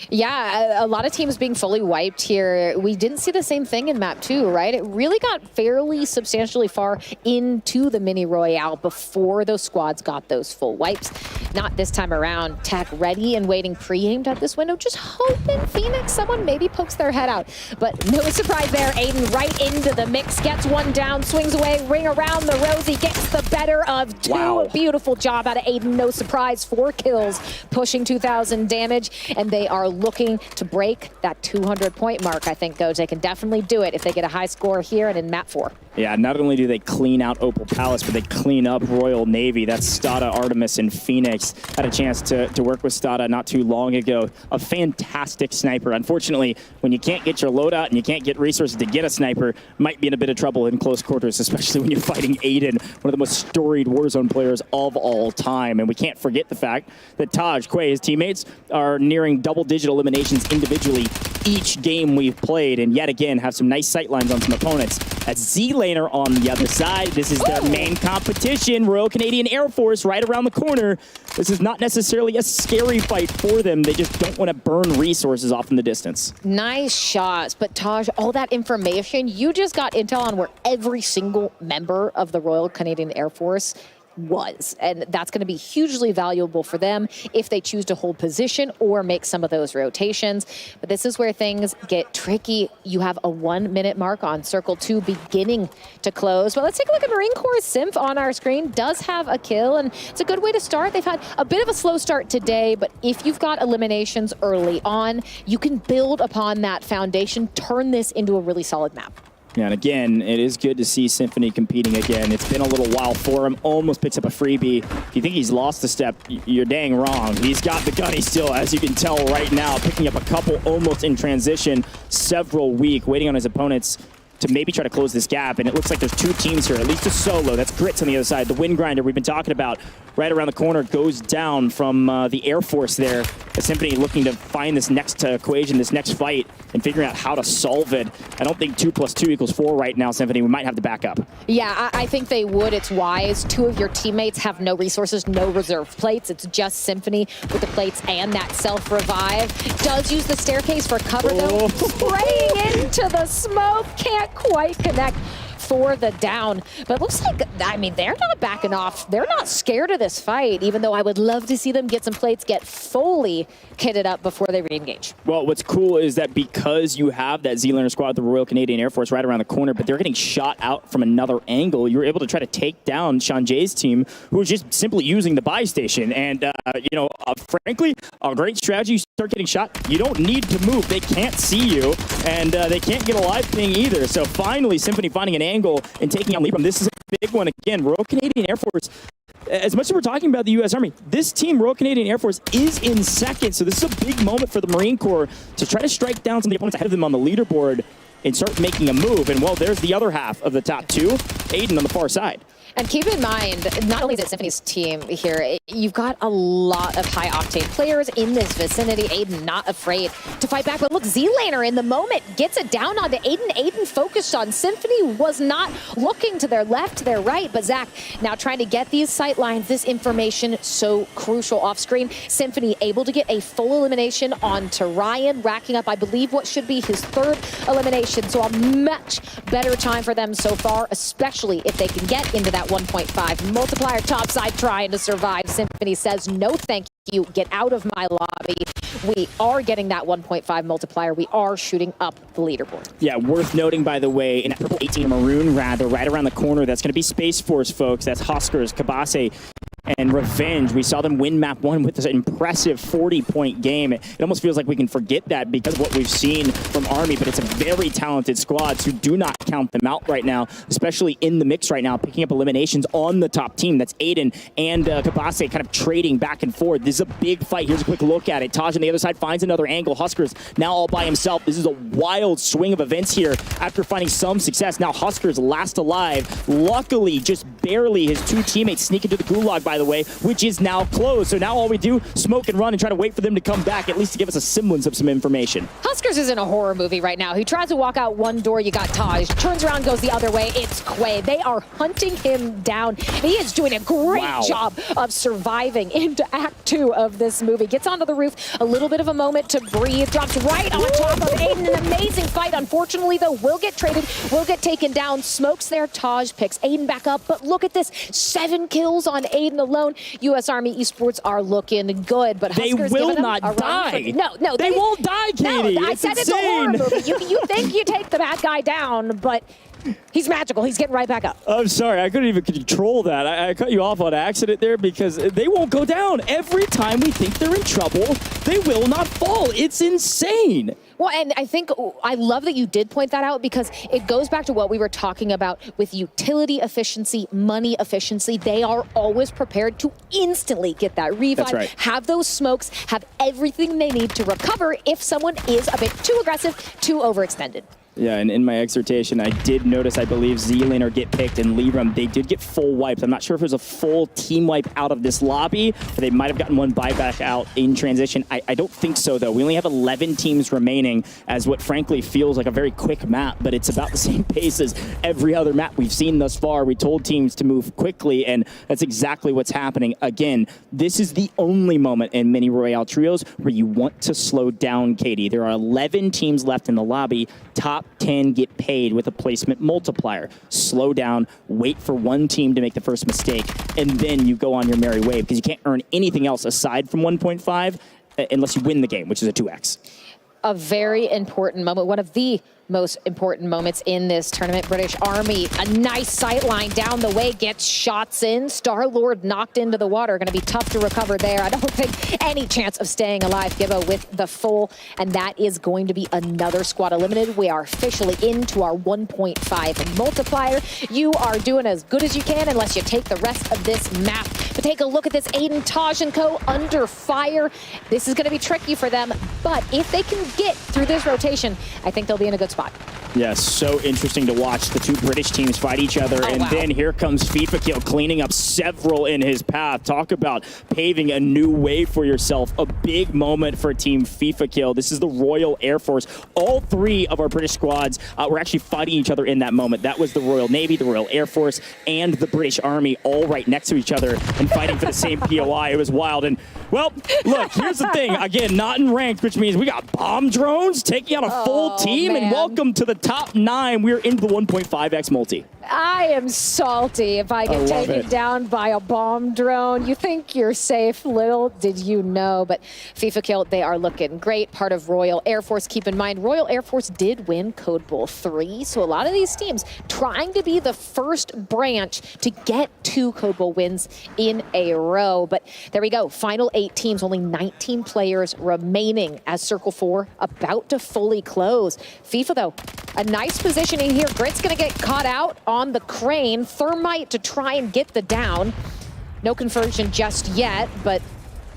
Yeah, a lot of teams being fully wiped here. We didn't see the same thing in map 2, right? It really got fairly substantially far into the mini royale before those squads got those full wipes. Not this time around. Tech ready and waiting, pre-aimed at this window, just hoping Phoenix, someone maybe pokes their head out. But no surprise there. Aiden right into the mix, gets one down, swings away, ring around the rosy, gets the better of 2. Wow. Beautiful job out of Aiden. No surprise, 4 kills, pushing 2,000 damage, and they are looking to break that 200-point mark. I think, Goj, they can definitely do it if they get a high score here and in map 4. Yeah, not only do they clean out Opal Palace, but they clean up Royal Navy. That's Stada, Artemis, and Phoenix. Had a chance to work with Stada not too long ago. A fantastic sniper. Unfortunately, when you can't get your loadout and you can't get resources to get a sniper, might be in a bit of trouble in close quarters, especially when you're fighting Aiden, one of the most storied Warzone players of all time. And we can't forget the fact that Taj, Quay, his teammates, are nearing double-digit eliminations individually each game we've played, and yet again have some nice sight lines on some opponents. A Z-laner on the other side. This is their main competition. Royal Canadian Air Force right around the corner. This is not necessarily a scary fight for them. They just don't want to burn resources off in the distance. Nice shots, but Taj, all that information, you just got intel on where every single member of the Royal Canadian Air Force was, and that's going to be hugely valuable for them if they choose to hold position or make some of those rotations. But this is where things get tricky. You have a 1-minute mark on Circle 2 beginning to close. But let's take a look at Marine Corps. Symph on our screen does have a kill, and it's a good way to start. They've had a bit of a slow start today, but if you've got eliminations early on, you can build upon that foundation, turn this into a really solid map. Yeah, and again, it is good to see Symphony competing again. It's been a little while for him. Almost picks up a freebie. If you think he's lost a step, you're dang wrong. He's got the gunny still, as you can tell right now, picking up a couple almost in transition, several weak, waiting on his opponents to maybe try to close this gap. And it looks like there's 2 teams here, at least a solo. That's Grits on the other side. The Wind Grinder we've been talking about right around the corner goes down from the Air Force there. The Symphony looking to find this next equation, this next fight, and figuring out how to solve it. I don't think 2 + 2 = 4 right now, Symphony. We might have to back up. Yeah, I think they would. It's wise. 2 of your teammates have no resources, no reserve plates. It's just Symphony with the plates and that self-revive. Does use the staircase for cover, though. Spraying into the smoke. Can't quite connect for the down. But it looks like, I mean, they're not backing off. They're not scared of this fight, even though I would love to see them get some plates, get fully kitted up before they re-engage. Well, what's cool is that because you have that Z-Laner squad, the Royal Canadian Air Force, right around the corner, but they're getting shot out from another angle, you were able to try to take down Sanjay's team, who was just simply using the buy station. And, frankly, a great strategy. You start getting shot, you don't need to move. They can't see you, and they can't get a live ping either. So finally, Symphony finding an angle and taking out Libram. This is a big one again. Royal Canadian Air Force, as much as we're talking about the U.S. Army, this team, Royal Canadian Air Force, is in second. So this is a big moment for the Marine Corps to try to strike down some of the opponents ahead of them on the leaderboard and start making a move. And, well, there's the other half of the top 2, Aiden on the far side. And keep in mind, not only is it Symphony's team here, you've got a lot of high-octane players in this vicinity. Aiden not afraid to fight back. But look, Z-Laner in the moment gets it down onto Aiden. Aiden focused on Symphony, was not looking to their left, to their right. But Zach now trying to get these sight lines, this information so crucial off-screen. Symphony able to get a full elimination onto Ryan, racking up, I believe, what should be his 3rd elimination. So a much better time for them so far, especially if they can get into that 1.5 multiplier. Topside trying to survive. Symphony says no thank you, get out of my lobby. We are getting that 1.5 multiplier. We are shooting up the leaderboard. Yeah, worth noting, by the way, in that purple 18 maroon, rather, right around the corner, that's going to be Space Force, folks. That's Huskers, Kabase, and Revenge. We saw them win map 1 with this impressive 40-point game. It almost feels like we can forget that because of what we've seen from Army, but it's a very talented squad who do not count them out right now, especially in the mix right now, picking up eliminations on the top team. That's Aiden and Kabase kind of trading back and forth. This is a big fight. Here's a quick look at it. Taj on the other side finds another angle. Huskers now all by himself. This is a wild swing of events here after finding some success. Now Huskers last alive. Luckily, just barely, his two teammates sneak into the gulag, by the way, which is now closed. So now all we do, smoke and run and try to wait for them to come back, at least to give us a semblance of some information. Huskers is in a horror movie right now. He tries to walk out one door, you got Taj. Turns around, goes the other way, it's Quay. They are hunting him down. He is doing a great job of surviving into Act 2 of this movie. Gets onto the roof, a little bit of a moment to breathe, drops right on top of Aiden. An amazing fight. Unfortunately, though, will get traded, will get taken down. Smokes there, Taj picks Aiden back up, but look at this. 7 kills on Aiden alone. U.S. Army Esports are looking good, but Huskers they will not die. No, they won't die, Katie. No, I it's said insane. it's a horror movie. You think you take the bad guy down, but he's magical. He's getting right back up. I'm sorry. I couldn't even control that. I cut you off on accident there because they won't go down. Every time we think they're in trouble, they will not fall. It's insane. Well, and I think I love that you did point that out because it goes back to what we were talking about with utility efficiency, money efficiency. They are always prepared to instantly get that revive, That's right. have those smokes, have everything they need to recover if someone is a bit too aggressive, too overextended. Yeah, and in my exhortation, I did notice, I believe, Z-Laner get picked and Liram, they did get full wipes. I'm not sure if it was a full team wipe out of this lobby, but they might have gotten one buyback out in transition. I don't think so, though. We only have 11 teams remaining as what, frankly, feels like a very quick map, but it's about the same pace as every other map we've seen thus far. We told teams to move quickly, and that's exactly what's happening. Again, this is the only moment in mini Royale Trios where you want to slow down, Katie. There are 11 teams left in the lobby. Top 10 get paid with a placement multiplier. Slow down, wait for one team to make the first mistake, and then you go on your merry way because you can't earn anything else aside from 1.5 unless you win the game, which is a 2x. A very important moment, one of the most important moments in this tournament. British Army, a nice sight line down the way, gets shots in. Star-Lord knocked into the water. Going to be tough to recover there. I don't think any chance of staying alive. Gibbo with the full, and that is going to be another squad eliminated. We are officially into our 1.5 multiplier. You are doing as good as you can unless you take the rest of this map. But take a look at this. Aiden, Taj, and co. under fire. This is going to be tricky for them, but if they can get through this rotation, I think they'll be in a good spot. Yes, so interesting to watch the two British teams fight each other. Then here comes FIFA Kill cleaning up several in his path. Talk about paving a new way for yourself. A big moment for Team FIFA Kill. This is the Royal Air Force. All 3 of our British squads were actually fighting each other in that moment. That was the Royal Navy, the Royal Air Force, and the British Army all right next to each other and fighting for the same POI. It was wild. And, well, look, here's the thing. Again, not in ranked, which means we got bomb drones taking out a full team. Man. And welcome to the top 9. We're into the 1.5x multi. I am salty if I get taken down by a bomb drone. You think you're safe, little did you know. But FIFA Kill, they are looking great. Part of Royal Air Force. Keep in mind, Royal Air Force did win Code Bowl 3. So a lot of these teams trying to be the first branch to get 2 Code Bowl wins in a row. But there we go. Final 8 teams, only 19 players remaining as Circle 4 about to fully close. FIFA, though, a nice positioning here. Grit's going to get caught out on the crane. Thermite to try and get the down. No conversion just yet, but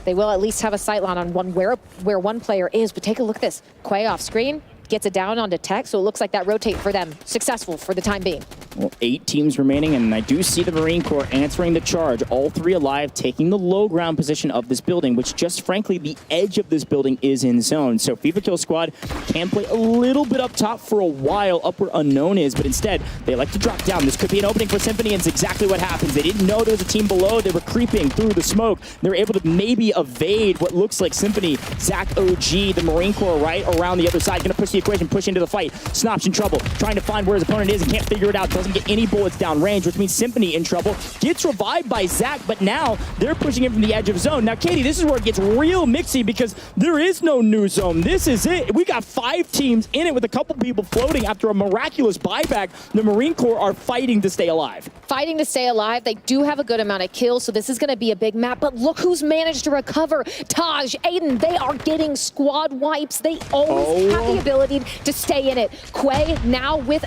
they will at least have a sightline on where one player is. But take a look at this. Quay off screen. Gets it down onto tech, so it looks like that rotate for them. Successful for the time being. Well, 8 teams remaining, and I do see the Marine Corps answering the charge. All 3 alive, taking the low ground position of this building, which just frankly, the edge of this building is in zone. So FIFA Kill Squad can play a little bit up top for a while, up where Unknown is, but instead, they like to drop down. This could be an opening for Symphony, and it's exactly what happens. They didn't know there was a team below. They were creeping through the smoke. They were able to maybe evade what looks like Symphony. Zach OG, the Marine Corps right around the other side, going to push the equation, push into the fight. Snop's in trouble, trying to find where his opponent is and can't figure it out. Doesn't get any bullets down range, which means Symphony in trouble. Gets revived by Zach, but now they're pushing him from the edge of zone. Now, Katie, this is where it gets real mixy because there is no new zone. This is it. We got 5 teams in it with a couple people floating after a miraculous buyback. The Marine Corps are fighting to stay alive. Fighting to stay alive. They do have a good amount of kills, so this is going to be a big map. But look who's managed to recover. Taj, Aiden, they are getting squad wipes. They always have the ability to stay in it. Quay now with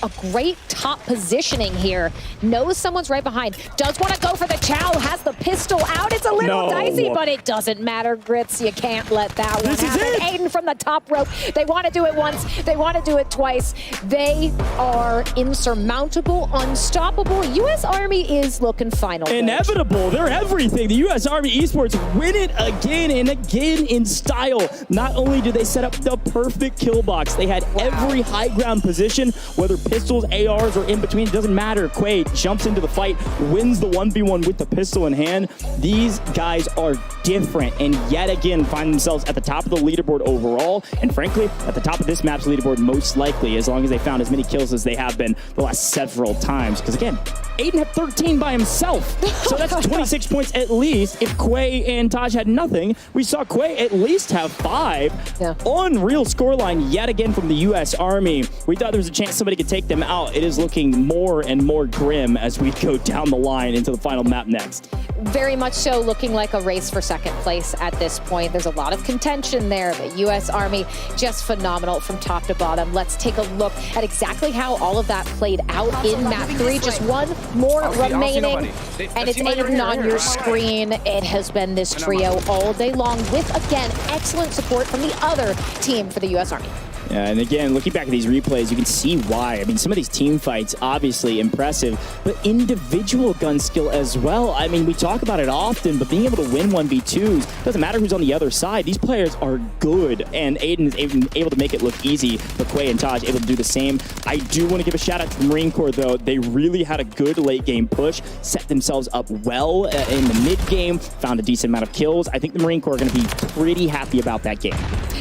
a great top positioning here. Knows someone's right behind. Does want to go for the chow. Has the pistol out. It's a little dicey, but it doesn't matter, Grits. You can't let that one happen. Aiden from the top rope. They want to do it once. They want to do it twice. They are insurmountable, unstoppable. U.S. Army is looking final. Inevitable. They're everything. The U.S. Army Esports win it again and again in style. Not only do they set up the perfect kill box, they had every high ground position, whether pistols, ARs, or in between, it doesn't matter. Quay jumps into the fight, wins the 1v1 with the pistol in hand. These guys are different and yet again find themselves at the top of the leaderboard overall, and frankly, at the top of this map's leaderboard most likely, as long as they found as many kills as they have been the last several times. Because again, Aiden had 13 by himself, so that's 26 points at least. If Quay and Taj had nothing, we saw Quay at least have 5. Unreal scoreline yet again from the U.S. Army. We thought there was a chance somebody could take them out. It is looking more and more grim as we go down the line into the final map next. Very much so, looking like a race for second place at this point. There's a lot of contention there. The U.S. Army just phenomenal from top to bottom. Let's take a look at exactly how all of that played out in map 3. Just one more remaining, and it's Aiden on your screen. It has been this trio all day long with, again, excellent support from the other team for the U.S. Army. Yeah, and again, looking back at these replays, you can see why. I mean, some of these team fights, obviously impressive, but individual gun skill as well. I mean, we talk about it often, but being able to win 1v2s, doesn't matter who's on the other side. These players are good, and Aiden is able to make it look easy, but Quay and Taj able to do the same. I do want to give a shout out to the Marine Corps, though. They really had a good late game push, set themselves up well in the mid game, found a decent amount of kills. I think the Marine Corps are going to be pretty happy about that game.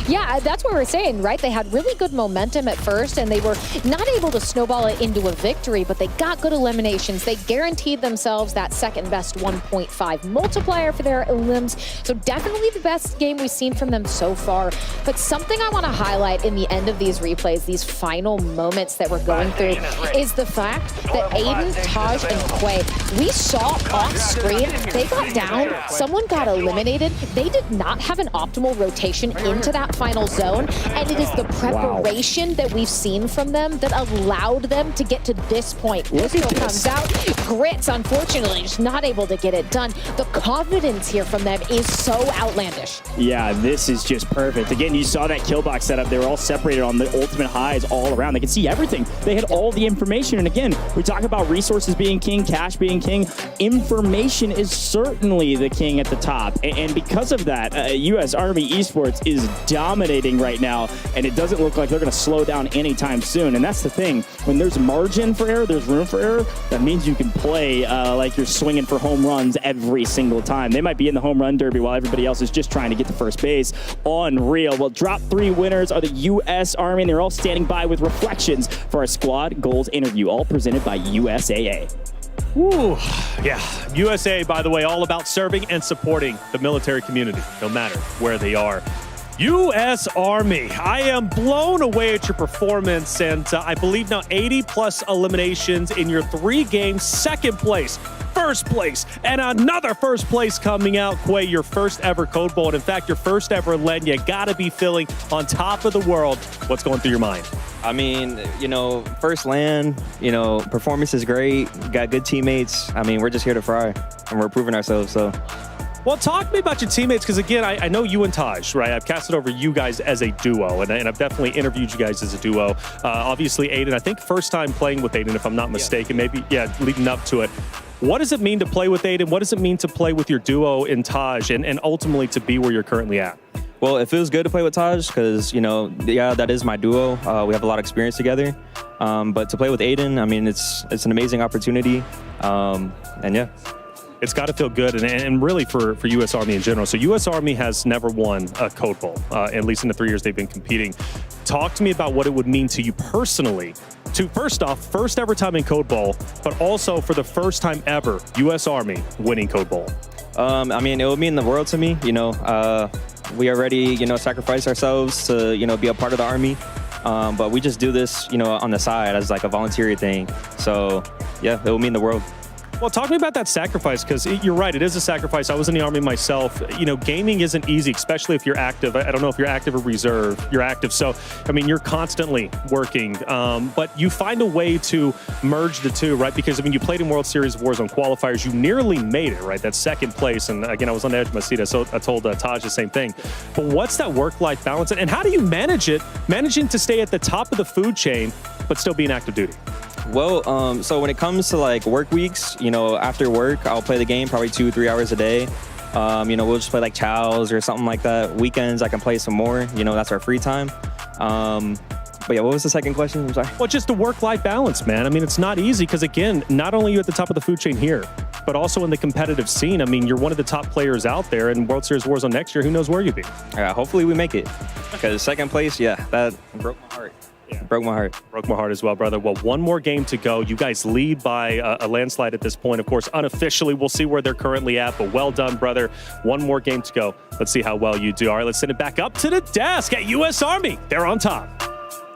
Yeah, that's what we're saying, right? They had really good momentum at first, and they were not able to snowball it into a victory, but they got good eliminations. They guaranteed themselves that second best 1.5 multiplier for their elims. So definitely the best game we've seen from them so far. But something I want to highlight in the end of these replays, these final moments that we're going through, is the fact that Aiden, Taj, and Quay, we saw off screen, they got down, someone got eliminated. They did not have an optimal rotation into that final zone, and it is the preparation that we've seen from them that allowed them to get to this point. Pistol comes out. Grits, unfortunately, just not able to get it done. The confidence here from them is so outlandish. Yeah, this is just perfect. Again, you saw that kill box setup. They were all separated on the ultimate highs all around. They could see everything. They had all the information. And again, we talk about resources being king, cash being king. Information is certainly the king at the top. And because of that, U.S. Army Esports is dominating right now, and it doesn't look like they're going to slow down anytime soon. And that's the thing. When there's margin for error, there's room for error, that means you can play like you're swinging for home runs every single time. They might be in the home run derby while everybody else is just trying to get to first base. Unreal. Well, drop 3 winners are the U.S. Army, and they're all standing by with reflections for our squad goals interview, all presented by USAA. Ooh, yeah. USA, by the way, all about serving and supporting the military community, no matter where they are. U.S. Army, I am blown away at your performance, and I believe now 80-plus eliminations in your 3 games, second place, first place, and another first place coming out. Quay, your first ever Code Bowl, and in fact, your first ever LEN. You got to be feeling on top of the world. What's going through your mind? I mean, you know, first LAN, you know, performance is great. Got good teammates. I mean, we're just here to fry, and we're proving ourselves, so. Well, talk to me about your teammates, because again, I know you and Taj, right? I've casted over you guys as a duo, and I've definitely interviewed you guys as a duo. Obviously, Aiden, I think first time playing with Aiden, if I'm not mistaken, maybe, leading up to it. What does it mean to play with Aiden? What does it mean to play with your duo in Taj, and ultimately to be where you're currently at? Well, it feels good to play with Taj because, you know, yeah, that is my duo. We have a lot of experience together. But to play with Aiden, I mean, it's an amazing opportunity. And yeah. It's got to feel good, and really for U.S. Army in general. So U.S. Army has never won a Code Bowl, at least in the 3 years they've been competing. Talk to me about what it would mean to you personally to, first off, first ever time in Code Bowl, but also for the first time ever, U.S. Army winning Code Bowl. I mean, it would mean the world to me. You know, we already, you know, sacrificed ourselves to, you know, be a part of the Army. But we just do this, you know, on the side as like a voluntary thing. So, yeah, it will mean the world. Well, talk to me about that sacrifice, because you're right, it is a sacrifice. I was in the Army myself. Gaming isn't easy, especially if you're active. I don't know if you're active or reserve. You're active. So, you're constantly working. But you find a way to merge the two, right? Because, you played in World Series of Warzone qualifiers. You nearly made it, right? That's second place. And again, I was on the edge of my seat. So I told Taj the same thing. But what's that work-life balance? And how do you manage it, managing to stay at the top of the food chain, but still be in active duty? Well, so when it comes to like work weeks, after work, I'll play the game probably 2-3 hours a day. We'll just play like chows or something like that. Weekends, I can play some more. That's our free time. But yeah, what was the second question? I'm sorry. Well, just the work-life balance, man. It's not easy because, again, not only are you at the top of the food chain here, but also in the competitive scene. You're one of the top players out there in World Series Warzone next year. Who knows where you'll be? Yeah, hopefully we make it. Because second place, that broke my heart. Yeah. Broke my heart. Broke my heart as well, brother. Well, one more game to go. You guys lead by a landslide at this point. Of course, unofficially, we'll see where they're currently at, but well done, brother. One more game to go. Let's see how well you do. All right, let's send it back up to the desk at U.S. Army. They're on top.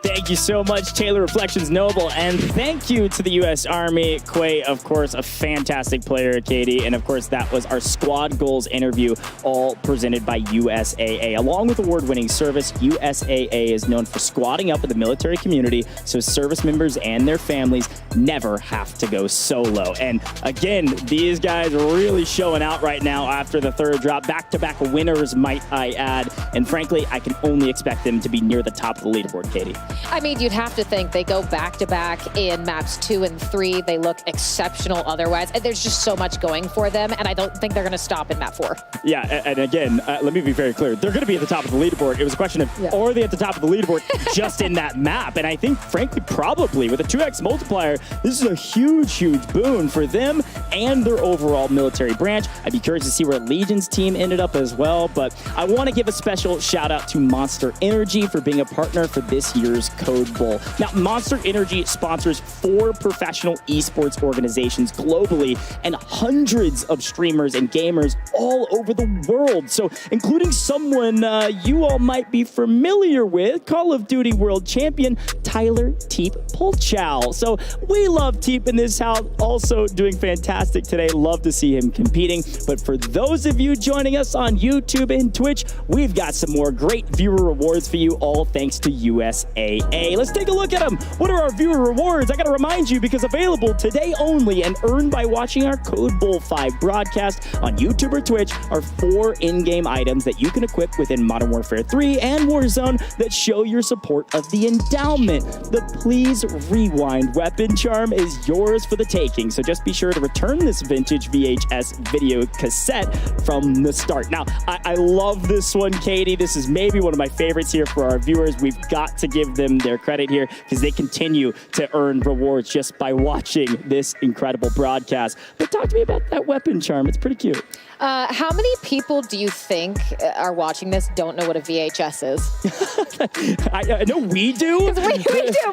Thank you so much, Taylor Reflections Noble, and thank you to the U.S. Army. Quay, of course, a fantastic player, Katie, and of course, that was our squad goals interview, all presented by USAA. Along with award-winning service, USAA is known for squadding up with the military community so service members and their families never have to go solo. And again, these guys are really showing out right now after the third drop. Back-to-back winners, might I add, and frankly, I can only expect them to be near the top of the leaderboard, Katie. You'd have to think they go back-to-back in maps 2 and 3. They look exceptional otherwise. There's just so much going for them, and I don't think they're going to stop in map 4. Yeah, and again, let me be very clear. They're going to be at the top of the leaderboard. It was a question of, are they at the top of the leaderboard just in that map? And I think, frankly, probably with a 2x multiplier, this is a huge, huge boon for them and their overall military branch. I'd be curious to see where Legion's team ended up as well, but I want to give a special shout-out to Monster Energy for being a partner for this year's Code Bowl. Now, Monster Energy sponsors 4 professional esports organizations globally and hundreds of streamers and gamers all over the world. So, including someone you all might be familiar with, Call of Duty World Champion Tyler Teep Polchow. So, we love Teep in this house, also doing fantastic today. Love to see him competing. But for those of you joining us on YouTube and Twitch, we've got some more great viewer rewards for you, all thanks to USAA. Let's take a look at them. What are our viewer rewards? I got to remind you, because available today only and earned by watching our Code Bowl 5 broadcast on YouTube or Twitch are 4 in-game items that you can equip within Modern Warfare 3 and Warzone that show your support of the endowment. The Please Rewind weapon charm is yours for the taking, so just be sure to return this vintage VHS video cassette from the start. Now, I love this one, Katie. This is maybe one of my favorites here for our viewers. We've got to give them their credit here because they continue to earn rewards just by watching this incredible broadcast. But talk to me about that weapon charm. It's pretty cute. How many people do you think are watching this don't know what a VHS is? I know we do. We do,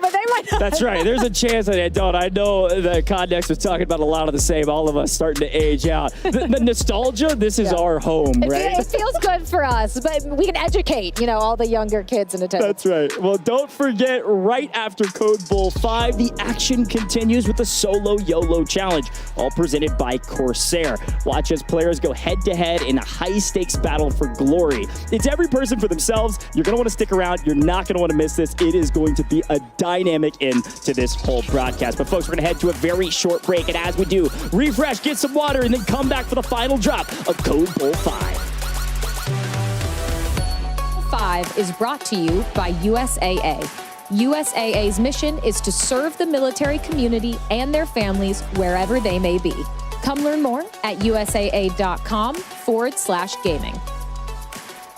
but they might not. That's right. There's a chance that they don't. I know the Condex was talking about a lot of the same. All of us starting to age out. The nostalgia, this is our home, right? It feels good for us, but we can educate, all the younger kids in attendance. That's right. Well, don't forget, right after Code Bowl 5, the action continues with the Solo YOLO Challenge, all presented by Corsair. Watch as players go head-to-head in a high-stakes battle for glory. It's every person for themselves. You're going to want to stick around. You're not going to want to miss this. It is going to be a dynamic end to this whole broadcast. But folks, we're going to head to a very short break. And as we do, refresh, get some water, and then come back for the final drop of Code Bowl 5. 5 is brought to you by USAA. USAA's mission is to serve the military community and their families wherever they may be. Come learn more at usaa.com/gaming.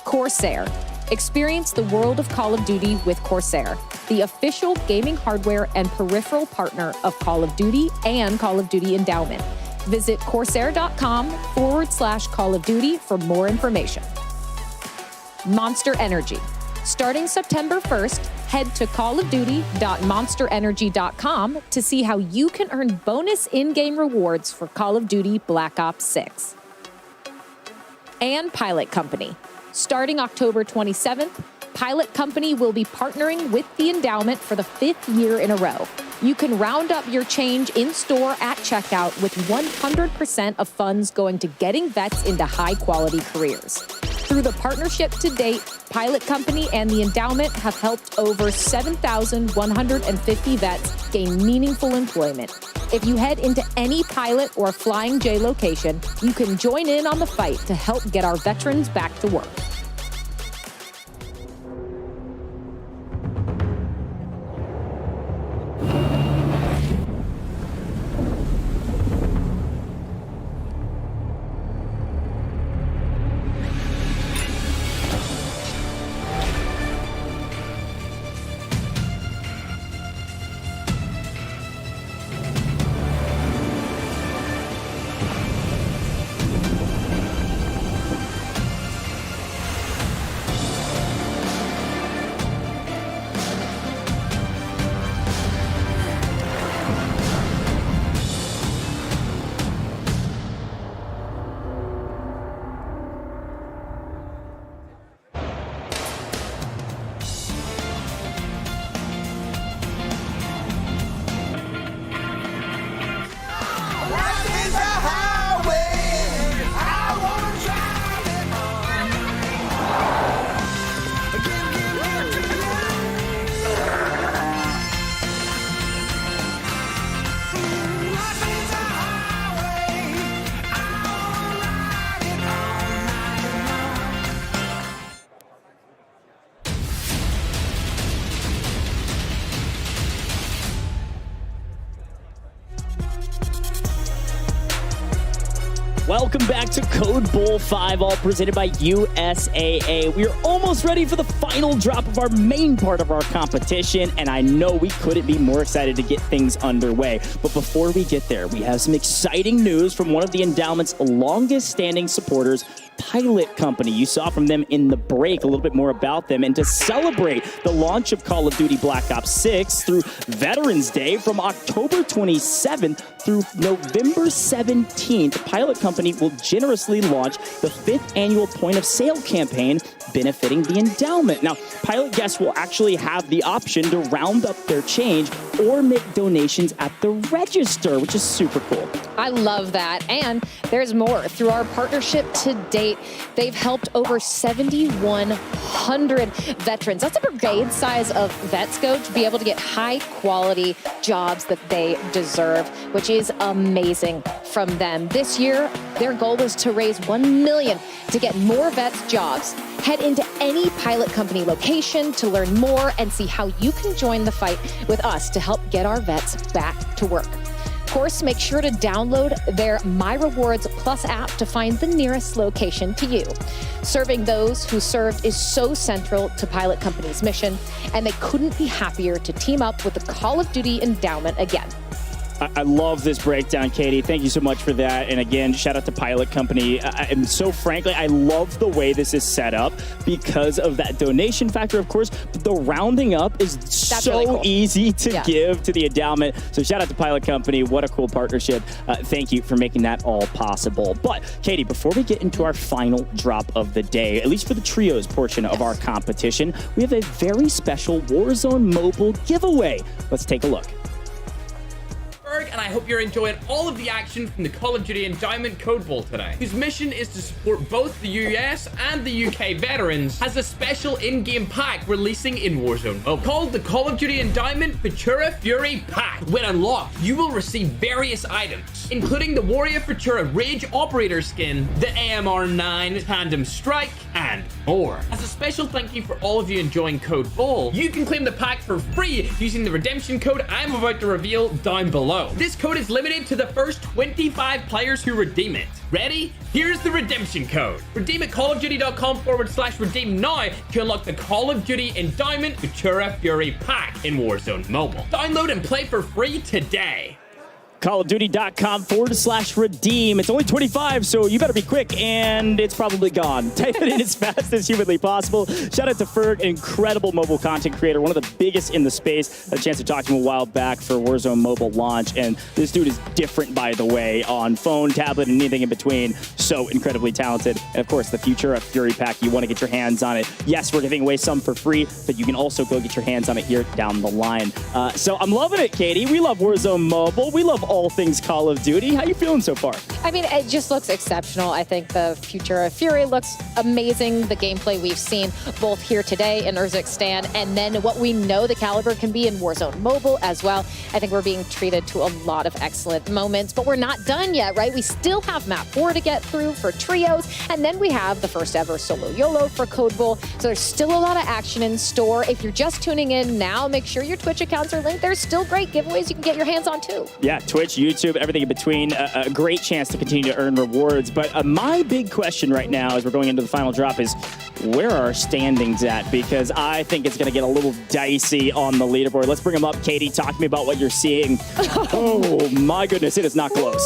Corsair. Experience the world of Call of Duty with Corsair, the official gaming hardware and peripheral partner of Call of Duty and Call of Duty Endowment. Visit corsair.com/Call of Duty for more information. Monster Energy. Starting September 1st, head to callofduty.monsterenergy.com to see how you can earn bonus in-game rewards for Call of Duty Black Ops 6. And Pilot Company. Starting October 27th, Pilot Company will be partnering with the endowment for the 5th year in a row. You can round up your change in-store at checkout with 100% of funds going to getting vets into high-quality careers. Through the partnership to date, Pilot Company and the endowment have helped over 7,150 vets gain meaningful employment. If you head into any Pilot or Flying J location, you can join in on the fight to help get our veterans back to work. Welcome back to Code Bowl 5, all presented by USAA. We are almost ready for the final drop of our main part of our competition, and I know we couldn't be more excited to get things underway. But before we get there, we have some exciting news from one of the endowment's longest-standing supporters, Pilot Company. You saw from them in the break a little bit more about them. And to celebrate the launch of Call of Duty Black Ops 6 through Veterans Day from October 27th through November 17th, Pilot Company will generously launch the 5th annual point of sale campaign benefiting the endowment. Now, Pilot guests will actually have the option to round up their change or make donations at the register, which is super cool. I love that. And there's more. Through our partnership to date, they've helped over 7,100 veterans. That's a brigade size of vets go to be able to get high quality jobs that they deserve, which is amazing from them. This year, their goal is to raise $1 million to get more vets jobs. Head into any Pilot Company location to learn more and see how you can join the fight with us to help get our vets back to work. Of course, make sure to download their My Rewards Plus app to find the nearest location to you. Serving those who served is so central to Pilot Company's mission, and they couldn't be happier to team up with the Call of Duty Endowment again. I love this breakdown, Katie. Thank you so much for that. And again, shout out to Pilot Company. And so frankly, I love the way this is set up because of that donation factor, of course. But the rounding up is so really cool. Easy to give to the endowment. So shout out to Pilot Company. What a cool partnership. Thank you for making that all possible. But Katie, before we get into our final drop of the day, at least for the trios portion of our competition, we have a very special Warzone mobile giveaway. Let's take a look. And I hope you're enjoying all of the action from the Call of Duty Endowment Code Bowl today, whose mission is to support both the US and the UK veterans, has a special in-game pack releasing in Warzone Mobile called the Call of Duty Endowment Futura Fury Pack. When unlocked, you will receive various items, including the Warrior Futura Rage Operator skin, the AMR-9 Tandem Strike, and more. As a special thank you for all of you enjoying Code Bowl, you can claim the pack for free using the redemption code I'm about to reveal down below. This code is limited to the first 25 players who redeem it. Ready? Here's the redemption code. Redeem at callofduty.com/redeem now to unlock the Call of Duty Endowment Futura Fury Pack in Warzone Mobile. Download and play for free today. CallOfDuty.com/redeem. It's only 25, so you better be quick, and it's probably gone. Type it in as fast as humanly possible. Shout out to Ferg, an incredible mobile content creator, one of the biggest in the space. Had a chance to talk to him a while back for Warzone mobile launch, and this dude is different, by the way, on phone, tablet, and anything in between. So incredibly talented. And of course, the future of Fury Pack, you want to get your hands on it. Yes, we're giving away some for free, but you can also go get your hands on it here down the line. So I'm loving it, Katie. We love Warzone mobile. We love all things Call of Duty. How you feeling so far? I mean, it just looks exceptional. I think the future of Fury looks amazing. The gameplay we've seen both here today in Urzikstan, and then what we know the caliber can be in Warzone Mobile as well. I think we're being treated to a lot of excellent moments, but we're not done yet, right? We still have map 4 to get through for trios, and then we have the first ever solo YOLO for Code Bowl. So there's still a lot of action in store. If you're just tuning in now, make sure your Twitch accounts are linked. There's still great giveaways you can get your hands on too. Yeah, Twitch, YouTube, everything in between. A great chance to continue to earn rewards. But my big question right now as we're going into the final drop is, where are our standings at? Because I think it's going to get a little dicey on the leaderboard. Let's bring them up. Katie, talk to me about what you're seeing. Oh, my goodness, it is not close.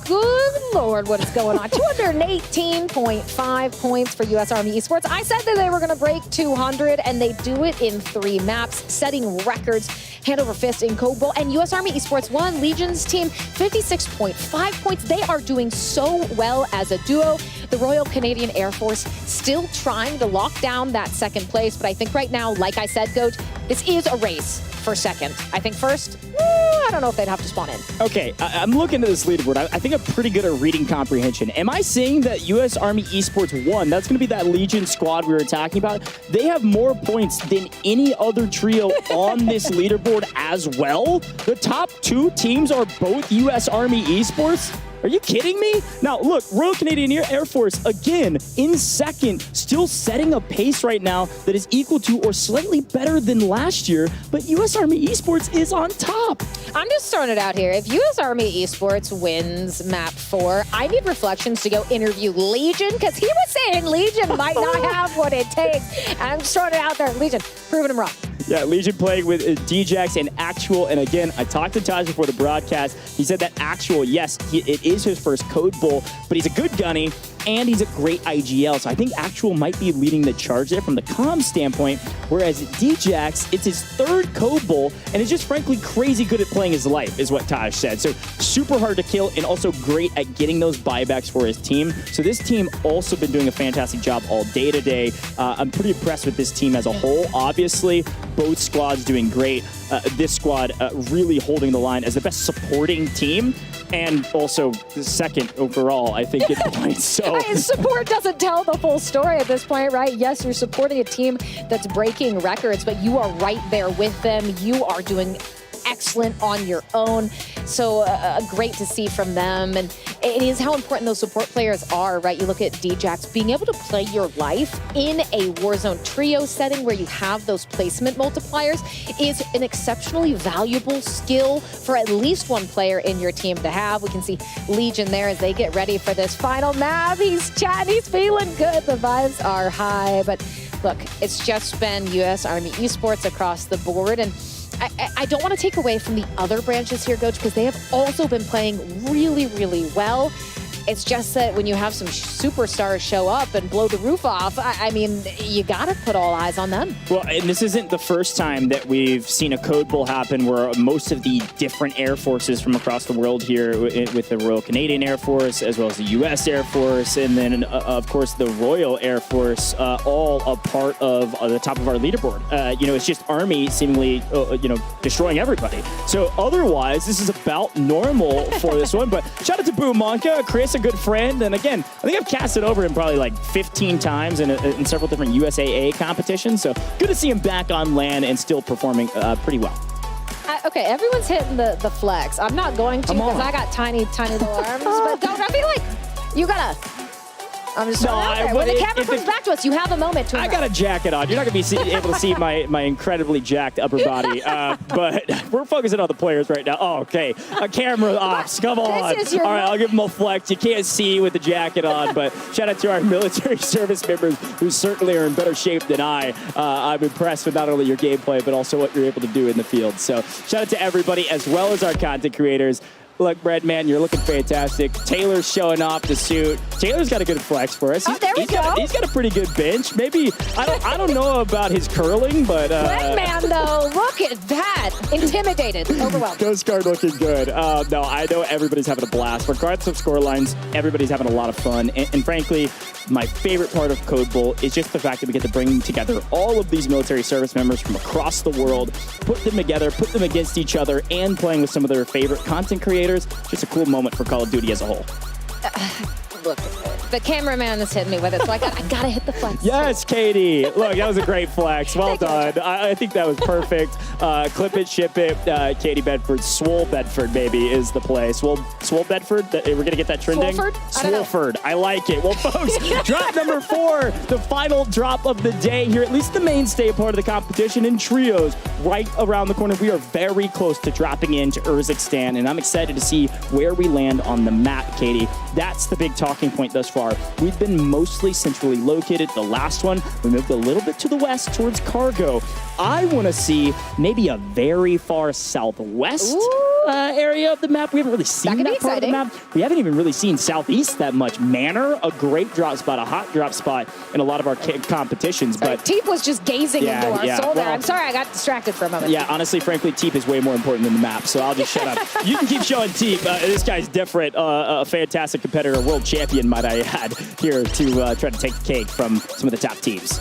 Good Lord, what is going on? 218.5 points for U.S. Army Esports. I said that they were going to break 200, and they do it in 3 maps, setting records hand over fist in Code Bowl. And U.S. Army Esports won. Legion's team, 56.5 points. They are doing so well as a duo. The Royal Canadian Air Force still trying to lock down that second place. But I think right now, like I said, Coach, this is a race for second. I think first, I don't know if they'd have to spawn in. Okay, I'm looking at this leaderboard. I think I'm pretty good at reading comprehension. Am I saying that U.S. Army Esports won? That's going to be that Legion squad we were talking about. They have more points than any other trio on this leaderboard as well. The top 2 teams are both U.S. Army Esports. Are you kidding me? Now, look, Royal Canadian Air Force, again, in second, still setting a pace right now that is equal to or slightly better than last year, but U.S. Army Esports is on top. I'm just throwing it out here. If U.S. Army Esports wins map 4, I need Reflections to go interview Legion, because he was saying Legion might not have what it takes. And I'm just throwing it out there. Legion, proving him wrong. Yeah, Legion playing with Djax and Actual. And again, I talked to Taj before the broadcast. He said that Actual, yes, it is his first Code Bowl, but he's a good gunny and he's a great IGL. So I think Actual might be leading the charge there from the comm standpoint, whereas Djax, it's his 3rd Code Bowl, and is just frankly crazy good at playing his life, is what Taj said. So super hard to kill and also great at getting those buybacks for his team. So this team also been doing a fantastic job all day today. I'm pretty impressed with this team as a whole. Obviously, both squads doing great. This squad really holding the line as the best supporting team, and also the second overall, I think, in points. So support doesn't tell the full story at this point, right? Yes, you're supporting a team that's breaking records, but you are right there with them. You are doing excellent on your own. So great to see from them. And it is how important those support players are, right? You look at Djax, being able to play your life in a Warzone trio setting where you have those placement multipliers is an exceptionally valuable skill for at least one player in your team to have. We can see Legion there as they get ready for this final map. He's chatting, he's feeling good. The vibes are high. But look, it's just been U.S. Army Esports across the board. And I don't want to take away from the other branches here, Coach, because they have also been playing really, really well. It's just that when you have some superstars show up and blow the roof off, I mean, you got to put all eyes on them. Well, and this isn't the first time that we've seen a Code Bowl happen where most of the different air forces from across the world here with the Royal Canadian Air Force, as well as the U.S. Air Force, and then, of course, the Royal Air Force, all a part of the top of our leaderboard. It's just Army seemingly, destroying everybody. So otherwise, this is about normal for this one. But shout out to Boo Monka, Chris, a good friend. And again, I think I've cast it over him probably like 15 times in several different USAA competitions. So good to see him back on land and still performing pretty well. Okay, everyone's hitting the flex. I'm not going to because I got tiny little arms. But don't I feel like you gotta I'm just when the camera comes back to us, you have a moment to. I got a jacket on. You're not going to be able to see my incredibly jacked upper body. But we're focusing on the players right now. Oh, okay. A camera ops. Come on. All right, I'll give them a flex. You can't see with the jacket on, but shout out to our military service members who certainly are in better shape than I. I'm impressed with not only your gameplay, but also what you're able to do in the field. So shout out to everybody, as well as our content creators. Look, Brett, man, you're looking fantastic. Taylor's showing off the suit. Taylor's got a good flex for us. There we go. He's got a pretty good bench. Maybe I don't know about his curling, but Brett, man, though, look at that. Intimidated, overwhelmed. Coast Guard looking good. No, I know everybody's having a blast. Regardless of score lines, everybody's having a lot of fun. And frankly, my favorite part of Code Bowl is just the fact that we get to bring together all of these military service members from across the world, put them together, put them against each other, and playing with some of their favorite content creators. Just a cool moment for Call of Duty as a whole. Look, the cameraman is hitting me with it, so I gotta hit the flex. Yes, Katie. Look, that was a great flex. Well done. I think that was perfect. Clip it, ship it. Katie Bedford, Swole Bedford, baby, is the play. Swole Bedford. We're gonna get that trending. Swolford. I like it. Well, folks, drop number 4, the final drop of the day here, at least the mainstay part of the competition in trios, right around the corner. We are very close to dropping into Urzikstan, and I'm excited to see where we land on the map, Katie. That's the big talking point thus far. We've been mostly centrally located. The last one, we moved a little bit to the west towards Cargo. I want to see maybe a very far southwest area of the map. We haven't really seen that part of the map. We haven't even really seen southeast that much. Manor, a great drop spot, a hot drop spot in a lot of our competitions. But Teep was just gazing into our soul there. I'm sorry, I got distracted for a moment. Yeah, honestly, frankly, Teep is way more important than the map, so I'll just shut up. You can keep showing Teep. This guy's different. A fantastic competitor, world champion, might I add, here to try to take the cake from some of the top teams.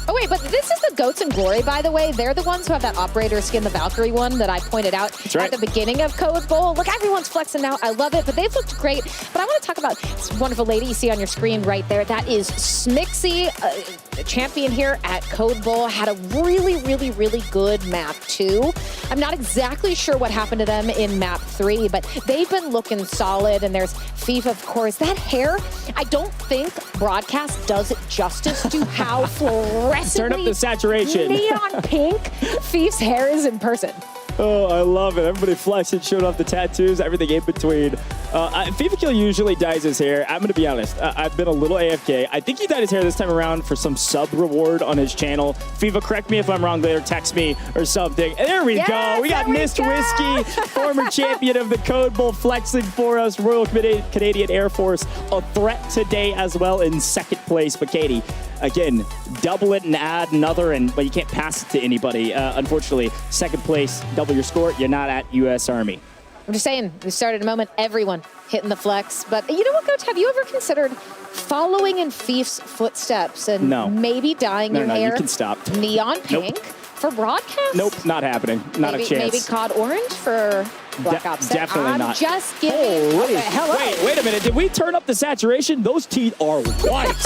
Oh, wait, but this is the Goats and Glory, by the way. They're the ones who have that operator skin, the Valkyrie one that I pointed out at the beginning of Code Bowl. Look, everyone's flexing now. I love it, but they've looked great. But I want to talk about this wonderful lady you see on your screen right there. That is Smixy, the champion here at Code Bowl. Had a really, really, really good map, too. I'm not exactly sure what happened to them in map 3, but they've been looking solid. And there's FIFA, of course. That hair, I don't think broadcast does it justice to how fluorescently turn up the saturation. Neon pink Thief's hair is in person. Oh, I love it. Everybody flexing, showing off the tattoos, everything in between. FIFA Kill usually dyes his hair. I'm going to be honest. I've been a little AFK. I think he dyed his hair this time around for some sub reward on his channel. FIFA, correct me if I'm wrong later. Text me or something. And there we go. We got Mist Whiskey, former champion of the Code Bowl, flexing for us. Royal Canadian Air Force, a threat today as well in second place. But Katie, again, double it and add another, but you can't pass it to anybody. Unfortunately, second place, double your score, you're not at U.S. Army. I'm just saying, we started a moment, everyone hitting the flex. But you know what, Coach? Have you ever considered following in Thief's footsteps and maybe dyeing your hair you can stop. Neon pink for broadcast? Nope, not happening. Not a chance. Maybe COD Orange for Black Ops 10. Definitely not. Just giving. Wait a minute. Did we turn up the saturation? Those teeth are white.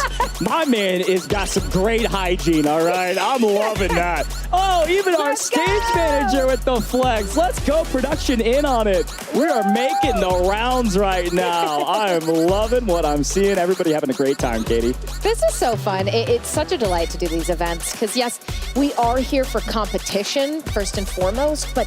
My man has got some great hygiene, all right? I'm loving that. Oh, even our stage manager with the flex. Let's go, production in on it. We are making the rounds right now. I am loving what I'm seeing. Everybody having a great time, Katie. This is so fun. It's such a delight to do these events because, yes, we are here for competition first and foremost, but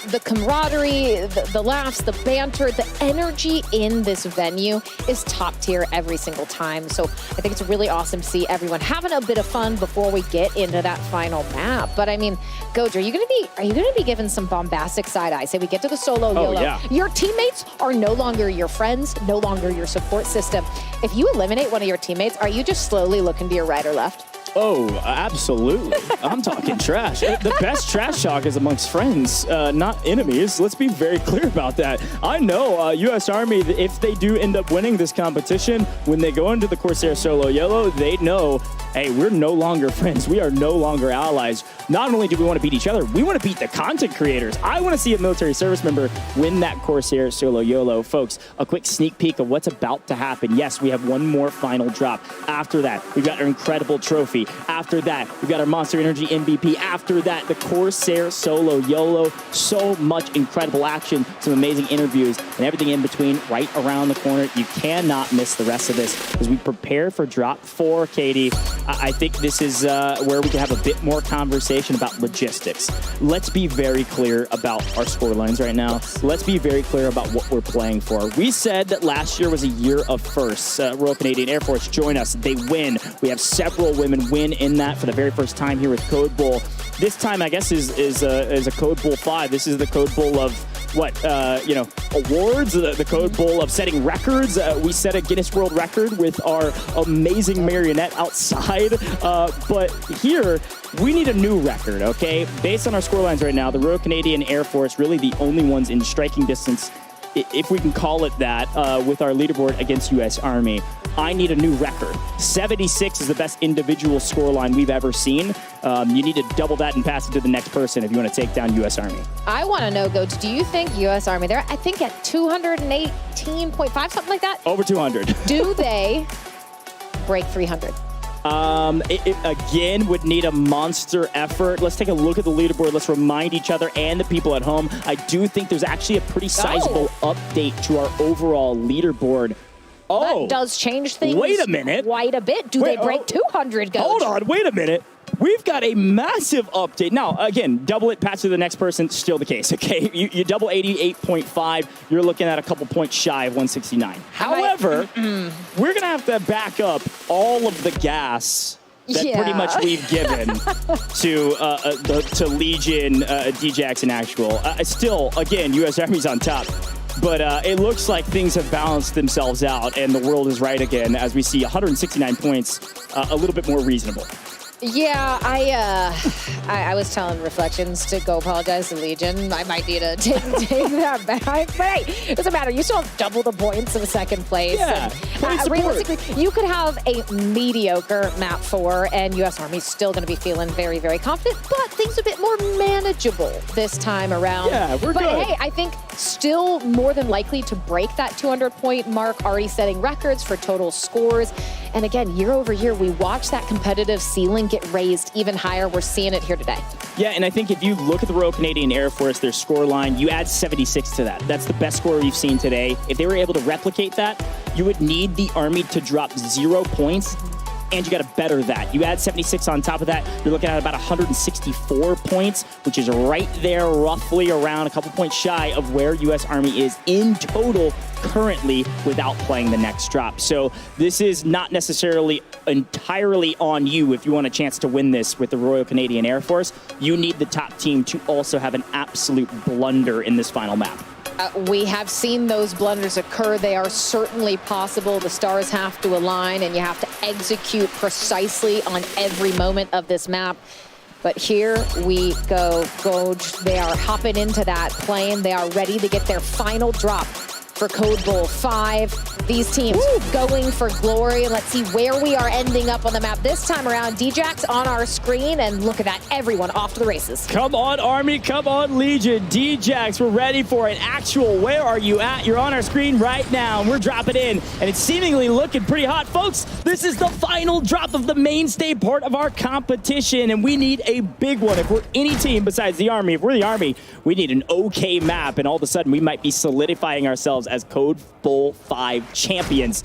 the camaraderie, the laughs, the banter, the energy in this venue is top tier every single time. So I think it's really awesome to see everyone having a bit of fun before we get into that final map. But I mean, Goj, are you gonna be given some bombastic side eye? Say we get to the solo YOLO. Yeah. Your teammates are no longer your friends, no longer your support system. If you eliminate one of your teammates, are you just slowly looking to your right or left? Oh, absolutely. I'm talking trash. The best trash talk is amongst friends, not enemies. Let's be very clear about that. I know U.S. Army, if they do end up winning this competition, when they go into the Corsair Solo Yellow, they know hey, we're no longer friends. We are no longer allies. Not only do we want to beat each other, we want to beat the content creators. I want to see a military service member win that Corsair Solo YOLO. Folks, a quick sneak peek of what's about to happen. Yes, we have one more final drop. After that, we've got our incredible trophy. After that, we've got our Monster Energy MVP. After that, the Corsair Solo YOLO. So much incredible action, some amazing interviews, and everything in between right around the corner. You cannot miss the rest of this as we prepare for drop 4, Katie. I think this is where we can have a bit more conversation about logistics. Let's be very clear about our score lines right now. Let's be very clear about what we're playing for. We said that last year was a year of firsts. Royal Canadian Air Force join us. They win. We have several women win in that for the very first time here with Code Bowl. This time, I guess, is a Code Bowl 5. This is the Code Bowl of what, awards, the Code Bowl of setting records. We set a Guinness World Record with our amazing marionette outside. But here, we need a new record, okay? Based on our scorelines right now, the Royal Canadian Air Force really the only ones in striking distance, if we can call it that, with our leaderboard against U.S. Army. I need a new record. 76 is the best individual scoreline we've ever seen. You need to double that and pass it to the next person if you want to take down U.S. Army. I want to know, Goats, do you think U.S. Army, they're, I think, at 218.5, something like that? Over 200. Do they break 300? It again would need a monster effort. Let's take a look at the leaderboard. Let's remind each other and the people at home. I do think there's actually a pretty sizable update to our overall leaderboard. Oh, that does change things. Wait a minute. Quite a bit. Do they break 200, Goats? Hold on. Wait a minute. We've got a massive update. Now, again, double it, pass to the next person, still the case, okay? You double 88.5, you're looking at a couple points shy of 169. However, we're going to have to back up all of the gas that pretty much we've given to Legion, DJX, and Actual. Still, again, U.S. Army's on top. But it looks like things have balanced themselves out, and the world is right again as we see 169 points, a little bit more reasonable. Yeah, I was telling Reflections to go apologize to Legion. I might need to take that back. But hey, it doesn't matter. You still have double the points of second place. Yeah, and, realistically, you could have a mediocre map 4, and U.S. Army's still going to be feeling very, very confident, but things a bit more manageable this time around. Yeah, we're good. But hey, I think still more than likely to break that 200-point mark, already setting records for total scores. And again, year over year, we watch that competitive ceiling get raised even higher. We're seeing it here today. Yeah, and I think if you look at the Royal Canadian Air Force, their score line, you add 76 to that. That's the best score we've seen today. If they were able to replicate that, you would need the Army to drop 0 points, and you got to better that. You add 76 on top of that, you're looking at about 164 points, which is right there, roughly around a couple points shy of where U.S. Army is in total currently without playing the next drop. So this is not necessarily entirely on you if you want a chance to win this with the Royal Canadian Air Force. You need the top team to also have an absolute blunder in this final map. We have seen those blunders occur. They are certainly possible. The stars have to align, and you have to execute precisely on every moment of this map. But here we go. Goj, they are hopping into that plane. They are ready to get their final drop for Code Bowl 5. These teams going for glory. Let's see where we are ending up on the map this time around. DJX on our screen, and look at that, everyone off to the races. Come on, Army, come on, Legion. DJX, we're ready for an Actual. Where are you at? You're on our screen right now, and we're dropping in, and it's seemingly looking pretty hot. Folks, this is the final drop of the mainstay part of our competition, and we need a big one. If we're any team besides the Army, if we're the Army, we need an okay map, and all of a sudden we might be solidifying ourselves as Code Bowl 5 champions.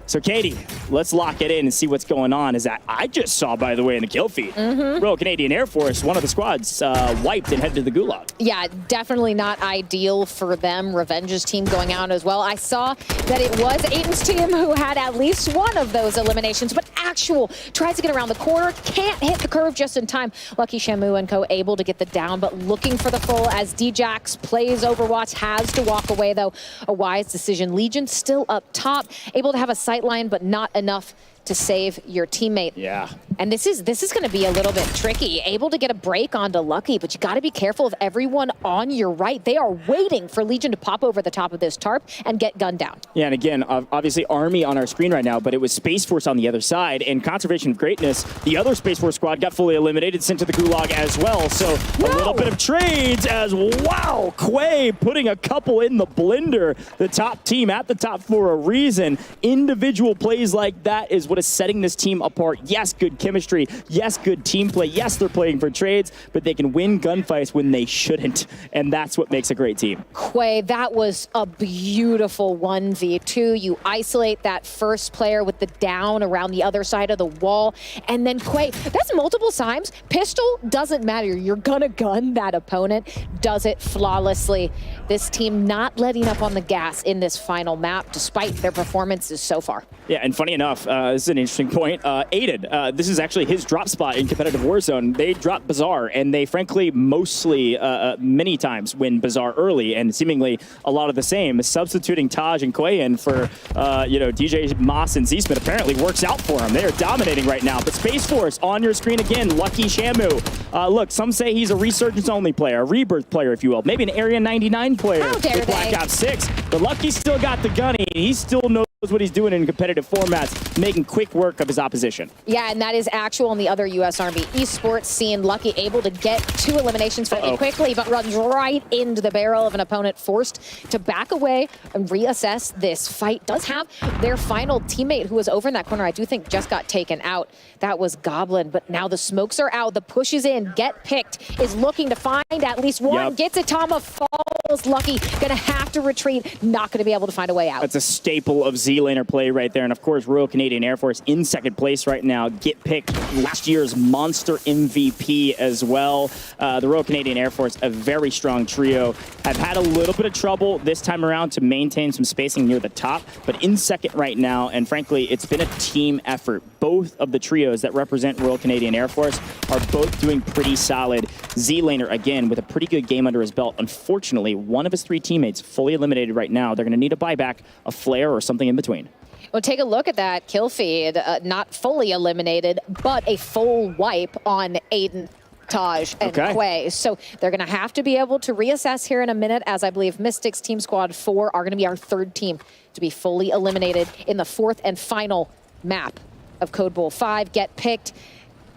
So, Katie, let's lock it in and see what's going on. Is that I just saw, by the way, in the kill feed, Royal Canadian Air Force, one of the squads wiped and headed to the gulag. Yeah, definitely not ideal for them. Revenge's team going out as well. I saw that it was Aiden's team who had at least one of those eliminations, but Actual tries to get around the corner, can't hit the curve just in time. Lucky Shamu and co able to get the down, but looking for the full as DJX plays Overwatch, has to walk away though. A wise decision. Legion still up top, able to have a sight line, but not enough to save your teammate. Yeah. And this is going to be a little bit tricky. Able to get a break onto Lucky, but you got to be careful of everyone on your right. They are waiting for Legion to pop over the top of this tarp and get gunned down. Yeah, and again, obviously Army on our screen right now, but it was Space Force on the other side. And Conservation of Greatness, the other Space Force squad got fully eliminated, sent to the Gulag as well. So a little bit of trades as, wow, Quay putting a couple in the blender. The top team at the top for a reason. Individual plays like that is what is setting this team apart. Yes, good chemistry. Yes, good team play. Yes, they're playing for trades, but they can win gunfights when they shouldn't. And that's what makes a great team. Quay, that was a beautiful 1v2. You isolate that first player with the down around the other side of the wall. And then Quay, that's multiple times. Pistol doesn't matter. You're gonna gun that opponent. Does it flawlessly. This team not letting up on the gas in this final map, despite their performances so far. Yeah, and funny enough, this is an interesting point. Aiden, this is actually his drop spot in competitive Warzone. They drop Bazaar, and they frankly mostly, many times, win Bazaar early, and seemingly a lot of the same. Substituting Taj and Quay in for, DJ Moss and Z-Smith apparently works out for him. They are dominating right now. But Space Force on your screen again, Lucky Shamu. Look, some say he's a Resurgence-only player, a Rebirth player, if you will. Maybe an Area 99 player with Black Ops 6. But Lucky still got the gunny, and he still knows what he's doing in competitive formats, making quick work of his opposition. Yeah, and that is actual in the other U.S. Army esports scene. Lucky able to get 2 eliminations fairly quickly, but runs right into the barrel of an opponent, forced to back away and reassess this fight. Does have their final teammate who was over in that corner, I do think just got taken out. That was Goblin, but now the smokes are out, the push is in, Get Picked is looking to find at least one, gets it, Tama falls, Lucky, gonna have to retreat, not gonna be able to find a way out. That's a staple of Z-Laner play right there, and of course Royal Canadian Air Force in second place right now. Get Picked, last year's monster MVP as well. The Royal Canadian Air Force, a very strong trio, have had a little bit of trouble this time around to maintain some spacing near the top, but in second right now, and frankly, it's been a team effort. Both of the trios that represent Royal Canadian Air Force are both doing pretty solid. Z-Laner, again, with a pretty good game under his belt. Unfortunately, one of his 3 teammates fully eliminated right now. They're going to need a buyback, a flare, or something in between. Well, take a look at that kill feed. Not fully eliminated, but a full wipe on Aiden, Taj, and Quay. So they're going to have to be able to reassess here in a minute, as I believe Mystics Team Squad 4 are going to be our 3rd team to be fully eliminated in the 4th and final map of Code Bowl 5. Get Picked.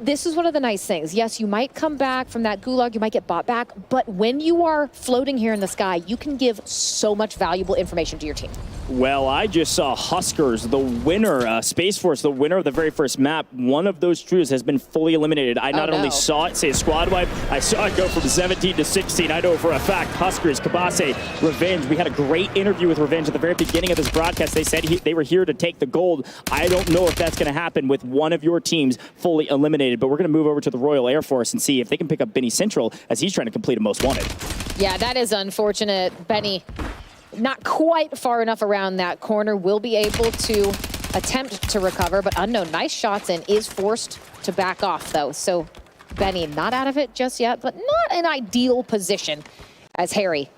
This is one of the nice things. Yes, you might come back from that gulag, you might get bought back, but when you are floating here in the sky, you can give so much valuable information to your team. Well, I just saw Huskers, the winner, Space Force, the winner of the very first map. One of those trios has been fully eliminated. I not only saw it say squad wipe, I saw it go from 17 to 16. I know for a fact, Huskers, Kabase, Revenge. We had a great interview with Revenge at the very beginning of this broadcast. They said they were here to take the gold. I don't know if that's going to happen with one of your teams fully eliminated, but we're going to move over to the Royal Air Force and see if they can pick up Benny Central as he's trying to complete a most wanted. Yeah, that is unfortunate. Benny, not quite far enough around that corner, will be able to attempt to recover, but Unknown, nice shots and is forced to back off though. So Benny not out of it just yet, but not an ideal position as Harry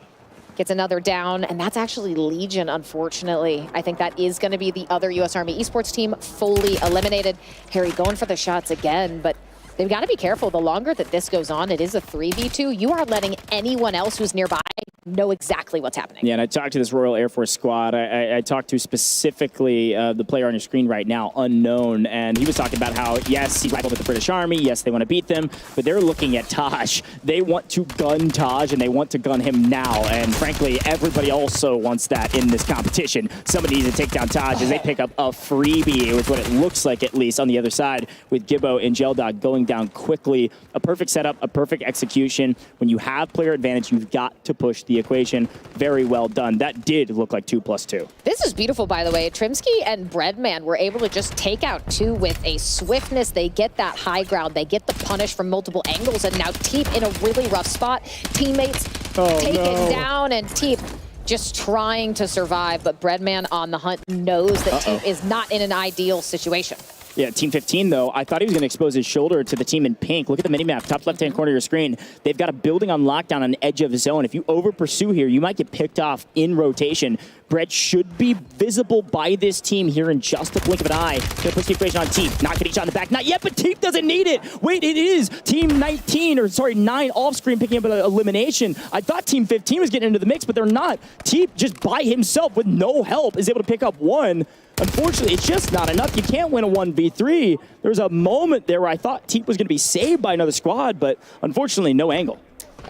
gets another down, and that's actually Legion, unfortunately. I think that is going to be the other U.S. Army esports team fully eliminated. Harry going for the shots again, but they've got to be careful. The longer that this goes on, it is a 3v2. You are letting anyone else who's nearby know exactly what's happening. Yeah, and I talked to this Royal Air Force squad. I talked to specifically the player on your screen right now, Unknown, and he was talking about how, yes, he rivaled with the British Army, yes, they want to beat them, but they're looking at Taj. They want to gun Taj, and they want to gun him now, and frankly, everybody also wants that in this competition. Somebody needs to take down Taj as they pick up a freebie, with what it looks like, at least, on the other side, with Gibbo and Geldog going down quickly. A perfect setup, a perfect execution. When you have player advantage, you've got to push the equation. Very well done. That did look like 2+2. This is beautiful, by the way. Trimsky and Breadman were able to just take out 2 with a swiftness. They get that high ground. They get the punish from multiple angles, and now Teep in a really rough spot. Teammates taken down, and Teep just trying to survive, but Breadman on the hunt knows that Teep is not in an ideal situation. Yeah, Team 15, though, I thought he was going to expose his shoulder to the team in pink. Look at the mini-map, top left-hand corner of your screen. They've got a building on lockdown on the edge of the zone. If you over-pursue here, you might get picked off in rotation. Brett should be visible by this team here in just a blink of an eye. Gonna push the equation on Teep. Not getting shot in the back. Not yet, but Teep doesn't need it. Wait, it is Team 19, or sorry, 9 off-screen picking up an elimination. I thought Team 15 was getting into the mix, but they're not. Teep just by himself with no help is able to pick up one. Unfortunately, it's just not enough. You can't win a 1v3. There was a moment there where I thought Teep was going to be saved by another squad, but unfortunately, no angle.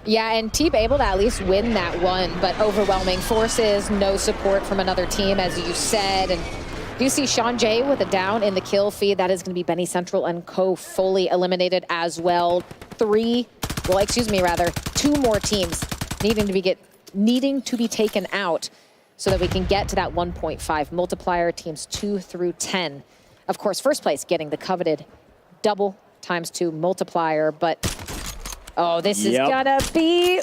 Yeah, and Teep able to at least win that one, but overwhelming forces, no support from another team, as you said. And you see Sean J with a down in the kill feed. That is going to be Benny Central and Co. fully eliminated as well. Two more teams needing to be taken out so that we can get to that 1.5 multiplier, teams 2 through 10. Of course, first place getting the coveted double ×2 multiplier, but oh, this is gonna be,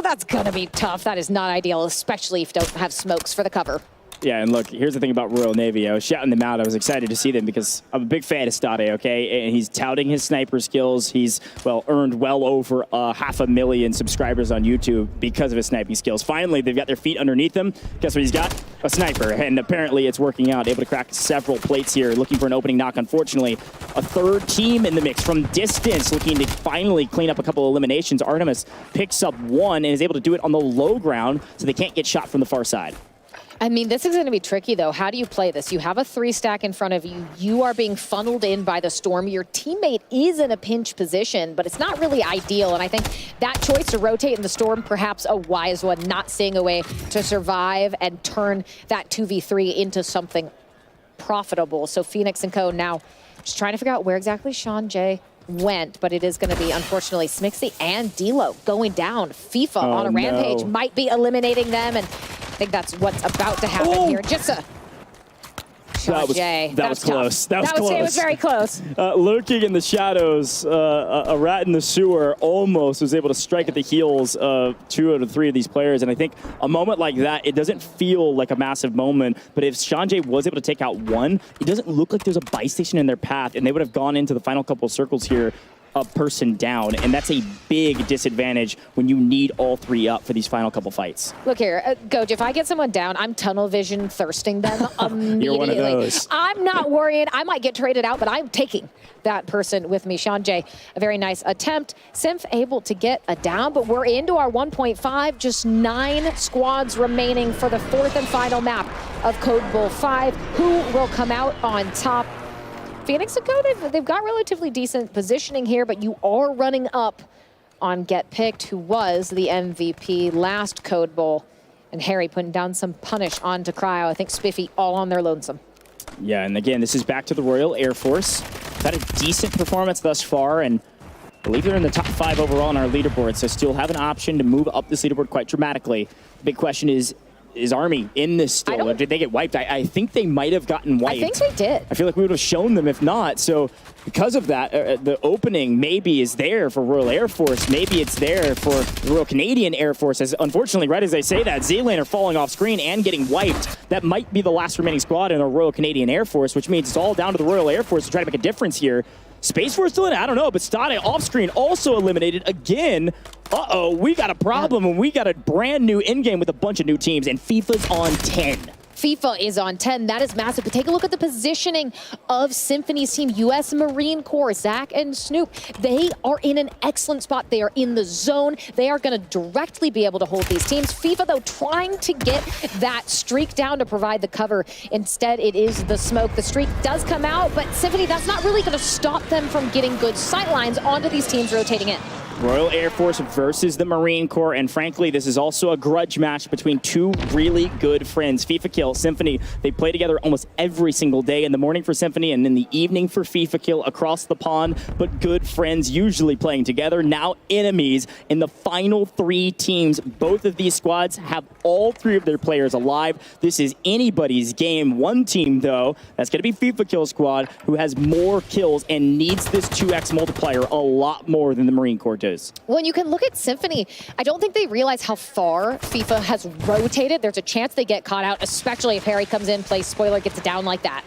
that's gonna be tough. That is not ideal, especially if you don't have smokes for the cover. Yeah, and look, here's the thing about Royal Navy. I was shouting them out. I was excited to see them because I'm a big fan of Stade, okay? And he's touting his sniper skills. He's, well, earned well over 500,000 subscribers on YouTube because of his sniping skills. Finally, they've got their feet underneath them. Guess what he's got? A sniper. And apparently it's working out. Able to crack several plates here, looking for an opening knock. Unfortunately, a third team in the mix from distance, looking to finally clean up a couple of eliminations. Artemis picks up one and is able to do it on the low ground so they can't get shot from the far side. I mean, this is going to be tricky, though. How do you play this? You have a 3-stack in front of you. You are being funneled in by the storm. Your teammate is in a pinch position, but it's not really ideal. And I think that choice to rotate in the storm, perhaps a wise one, not seeing a way to survive and turn that 2v3 into something profitable. So Phoenix and Co. now just trying to figure out where exactly Sean J went, but it is going to be, unfortunately, Smixy and D-Lo going down. FIFA on a rampage might be eliminating them, and I think that's what's about to happen here. Just a That was close. That was close. It was very close. Lurking in the shadows, a rat in the sewer almost was able to strike at the heels of 2 out of 3 of these players. And I think a moment like that, it doesn't feel like a massive moment. But if Sean J was able to take out one, it doesn't look like there's a buy station in their path. And they would have gone into the final couple of circles here a person down, and that's a big disadvantage when you need all 3 up for these final couple fights. Look here, Goj, if I get someone down, I'm tunnel vision thirsting them immediately. You're one of those. I'm not worried. I might get traded out, but I'm taking that person with me. Sean J, a very nice attempt. Symph able to get a down, but we're into our 1.5. Just 9 squads remaining for the 4th and final map of Code Bull 5. Who will come out on top? Phoenix and Co, they've got relatively decent positioning here, but you are running up on Get Picked, who was the MVP last Code Bowl. And Harry putting down some punish onto Cryo. I think Spiffy all on their lonesome. Yeah, and again, this is back to the Royal Air Force. Had a decent performance thus far, and I believe they're in the top 5 overall on our leaderboard, so still have an option to move up this leaderboard quite dramatically. The big question is Army in this still, or did they get wiped? I think they might have gotten wiped. I think they did. I feel like we would have shown them if not. So because of that, the opening maybe is there for Royal Air Force. Maybe it's there for the Royal Canadian Air Force. As unfortunately, right as I say that, Z-Lane are falling off screen and getting wiped. That might be the last remaining squad in the Royal Canadian Air Force, which means it's all down to the Royal Air Force to try to make a difference here. Space Force still in it? I don't know, but Stade off screen also eliminated again. Uh-oh, we got a problem, and we got a brand new in-game with a bunch of new teams, and FIFA's on 10. FIFA is on 10. That is massive. But take a look at the positioning of Symphony's team. U.S. Marine Corps, Zach and Snoop. They are in an excellent spot. They are in the zone. They are going to directly be able to hold these teams. FIFA, though, trying to get that streak down to provide the cover. Instead, it is the smoke. The streak does come out, but Symphony, that's not really going to stop them from getting good sightlines onto these teams rotating in. Royal Air Force versus the Marine Corps, and frankly, this is also a grudge match between 2 really good friends. FIFA Kill, Symphony, they play together almost every single day, in the morning for Symphony and in the evening for FIFA Kill across the pond, but good friends usually playing together, now enemies in the final 3 teams. Both of these squads have all 3 of their players alive. This is anybody's game. One team, though, that's going to be FIFA Kill squad, who has more kills and needs this 2x multiplier a lot more than the Marine Corps does. When you can look at Symphony, I don't think they realize how far FIFA has rotated. There's a chance they get caught out, especially if Harry comes in, plays spoiler, gets it down like that.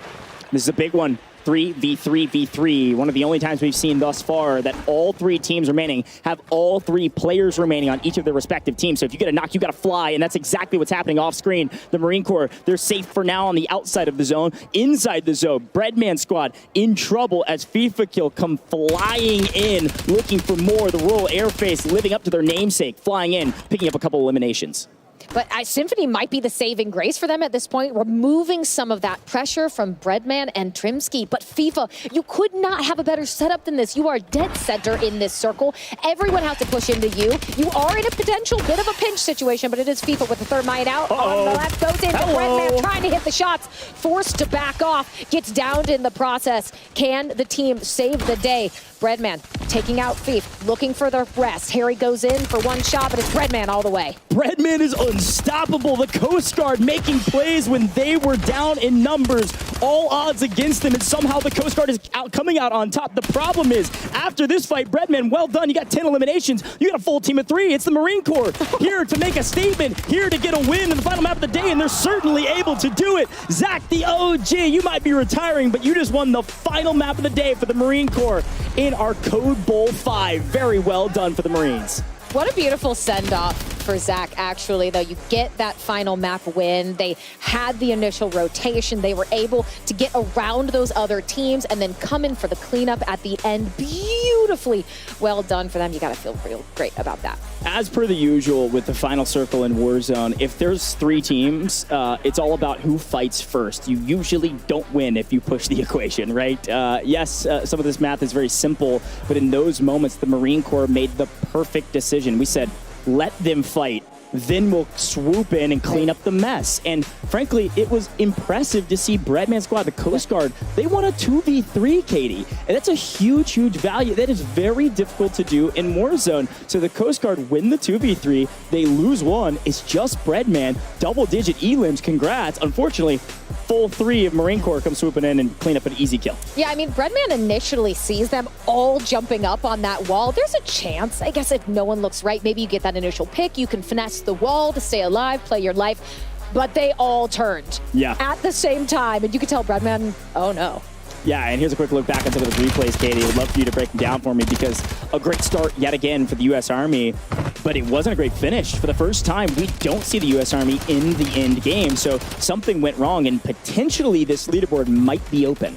This is a big one. 3v3v3. One of the only times we've seen thus far that all 3 teams remaining have all 3 players remaining on each of their respective teams. So if you get a knock, you got to fly, and that's exactly what's happening off screen. The Marine Corps, they're safe for now on the outside of the zone. Inside the zone, Breadman squad in trouble as FIFA Kill come flying in, looking for more. The Royal Airface living up to their namesake, flying in, picking up a couple eliminations. But Symphony might be the saving grace for them at this point, removing some of that pressure from Breadman and Trimsky. But FIFA, you could not have a better setup than this. You are dead center in this circle. Everyone has to push into you. You are in a potential bit of a pinch situation, but it is FIFA with the third mine out. On the left goes in. Breadman trying to hit the shots, forced to back off, gets downed in the process. Can the team save the day? Breadman taking out Thief, looking for the rest. Harry goes in for one shot, but it's Breadman all the way. Breadman is unstoppable. The Coast Guard making plays when they were down in numbers. All odds against them, and somehow the Coast Guard is coming out on top. The problem is, after this fight, Breadman, well done. You got 10 eliminations. You got a full team of 3. It's the Marine Corps here to make a statement, here to get a win in the final map of the day, and they're certainly able to do it. Zach, the OG, you might be retiring, but you just won the final map of the day for the Marine Corps in our Code Bowl 5. Very well done for the Marines. What a beautiful send-off for Zach, actually, though. You get that final map win. They had the initial rotation. They were able to get around those other teams and then come in for the cleanup at the end. Beautifully well done for them. You got to feel real great about that. As per the usual with the final circle in Warzone, if there's 3 teams, it's all about who fights first. You usually don't win if you push the equation, right? Yes, some of this math is very simple, but in those moments, the Marine Corps made the perfect decision. We said, let them fight. Then we'll swoop in and clean up the mess. And frankly, it was impressive to see Breadman squad, the Coast Guard, they won a 2v3, Katie. And that's a huge, huge value. That is very difficult to do in Warzone. So the Coast Guard win the 2v3. They lose 1. It's just Breadman. Double-digit elims. Congrats. Unfortunately, full 3 of Marine Corps come swooping in and clean up an easy kill. Yeah, I mean, Breadman initially sees them all jumping up on that wall. There's a chance, I guess, if no one looks right, maybe you get that initial pick. You can finesse the wall to stay alive, play your life. But they all turned at the same time. And you could tell Breadman, oh no. Yeah, and here's a quick look back at some of the replays, Katie. I'd love for you to break them down for me because a great start yet again for the U.S. Army, but it wasn't a great finish. For the first time, we don't see the U.S. Army in the end game, so something went wrong, and potentially this leaderboard might be open.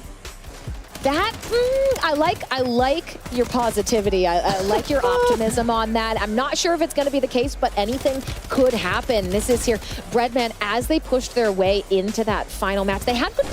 That, I like your positivity. I like your optimism on that. I'm not sure if it's going to be the case, but anything could happen. This is here. Breadman, as they pushed their way into that final match, they had good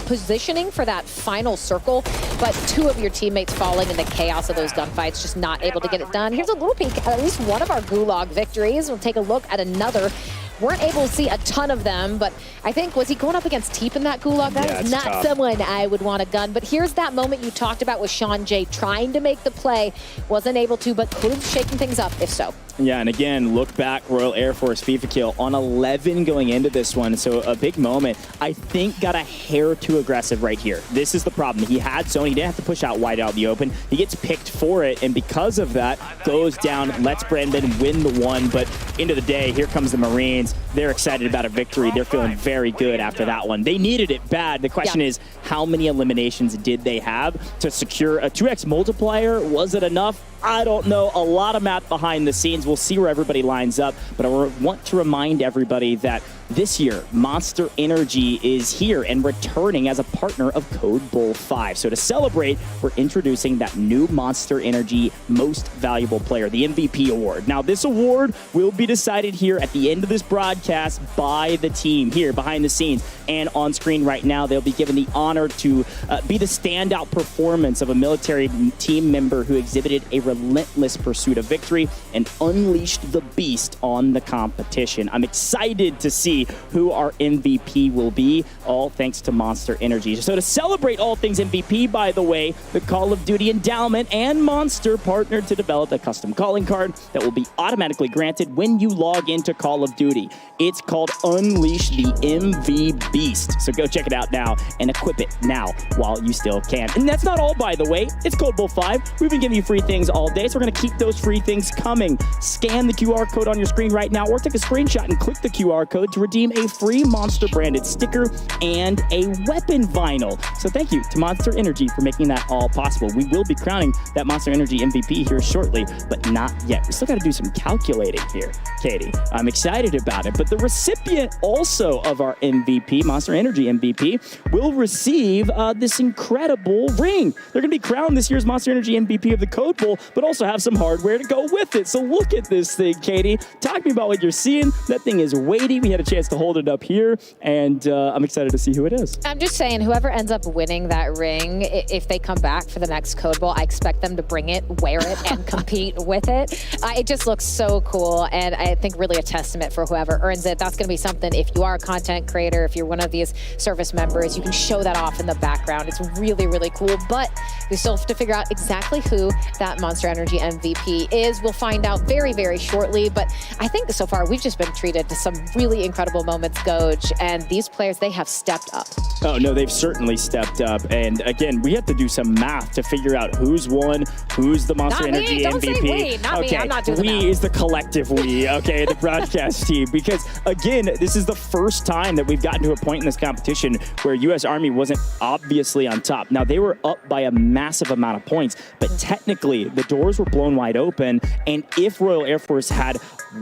positioning for that final circle, but 2 of your teammates falling in the chaos of those gunfights, just not able to get it done. Here's a little peek at least one of our Gulag victories. We'll take a look at another. Weren't able to see a ton of them, but I think, was he going up against Teep in that Gulag? That is not someone I would want a gun. But here's that moment you talked about with Sean J trying to make the play, wasn't able to, but could have shaken things up if so. Yeah, and again, look back, Royal Air Force FIFA kill on 11 going into this one. So a big moment. I think got a hair too aggressive right here. This is the problem. He had zone. He didn't have to push out wide out the open. He gets picked for it, and because of that, goes down, lets Brandon win the one. But end of the day, here comes the Marines. They're excited about a victory. They're feeling very good after that one. They needed it bad. The question is, how many eliminations did they have to secure a 2x multiplier? Was it enough? I don't know. A lot of math behind the scenes. We'll see where everybody lines up. But I want to remind everybody that this year, Monster Energy is here and returning as a partner of Code Bowl 5. So to celebrate, we're introducing that new Monster Energy Most Valuable Player, the MVP award. Now, this award will be decided here at the end of this broadcast by the team here behind the scenes. And on screen right now, they'll be given the honor to be the standout performance of a military team member who exhibited a relentless pursuit of victory and unleashed the beast on the competition. I'm excited to see who our MVP will be, all thanks to Monster Energy. So to celebrate all things MVP, by the way, the Call of Duty Endowment and Monster partnered to develop a custom calling card that will be automatically granted when you log into Call of Duty. It's called Unleash the MV Beast. So go check it out now and equip it now while you still can. And that's not all, by the way. It's Code Bowl 5. We've been giving you free things all day, so we're going to keep those free things coming. Scan the QR code on your screen right now or take a screenshot and click the QR code to redeem a free Monster branded sticker and a weapon vinyl. So thank you to Monster Energy for making that all possible. We will be crowning that Monster Energy MVP here shortly, but not yet. We still got to do some calculating here, Katie. I'm excited about it, but the recipient also of our MVP, Monster Energy MVP, will receive this incredible ring. They're going to be crowned this year's Monster Energy MVP of the Code Bowl, but also have some hardware to go with it. So look at this thing, Katie. Talk to me about what you're seeing. That thing is weighty. We had a chance to hold it up here, and I'm excited to see who it is. I'm just saying, whoever ends up winning that ring, if they come back for the next Code Bowl, I expect them to bring it, wear it, and compete with it. It just looks so cool, and I think really a testament for whoever earns it. That's going to be something, if you are a content creator, if you're one of these service members, you can show that off in the background. It's really, really cool, but we still have to figure out exactly who that Monster Energy MVP is. We'll find out very, very shortly, but I think so far we've just been treated to some really incredible moments, Goj, and these players, they have stepped up. Oh, no, they've certainly stepped up, and again, we have to do some math to figure out who's won, who's the Monster Energy Don't MVP. Say we. Not me. I'm not doing we that. is the collective we, okay, the broadcast team, because again, this is the first time that we've gotten to a point in this competition where U.S. Army wasn't obviously on top. Now, they were up by a massive amount of points, but technically the doors were blown wide open, and if Royal Air Force had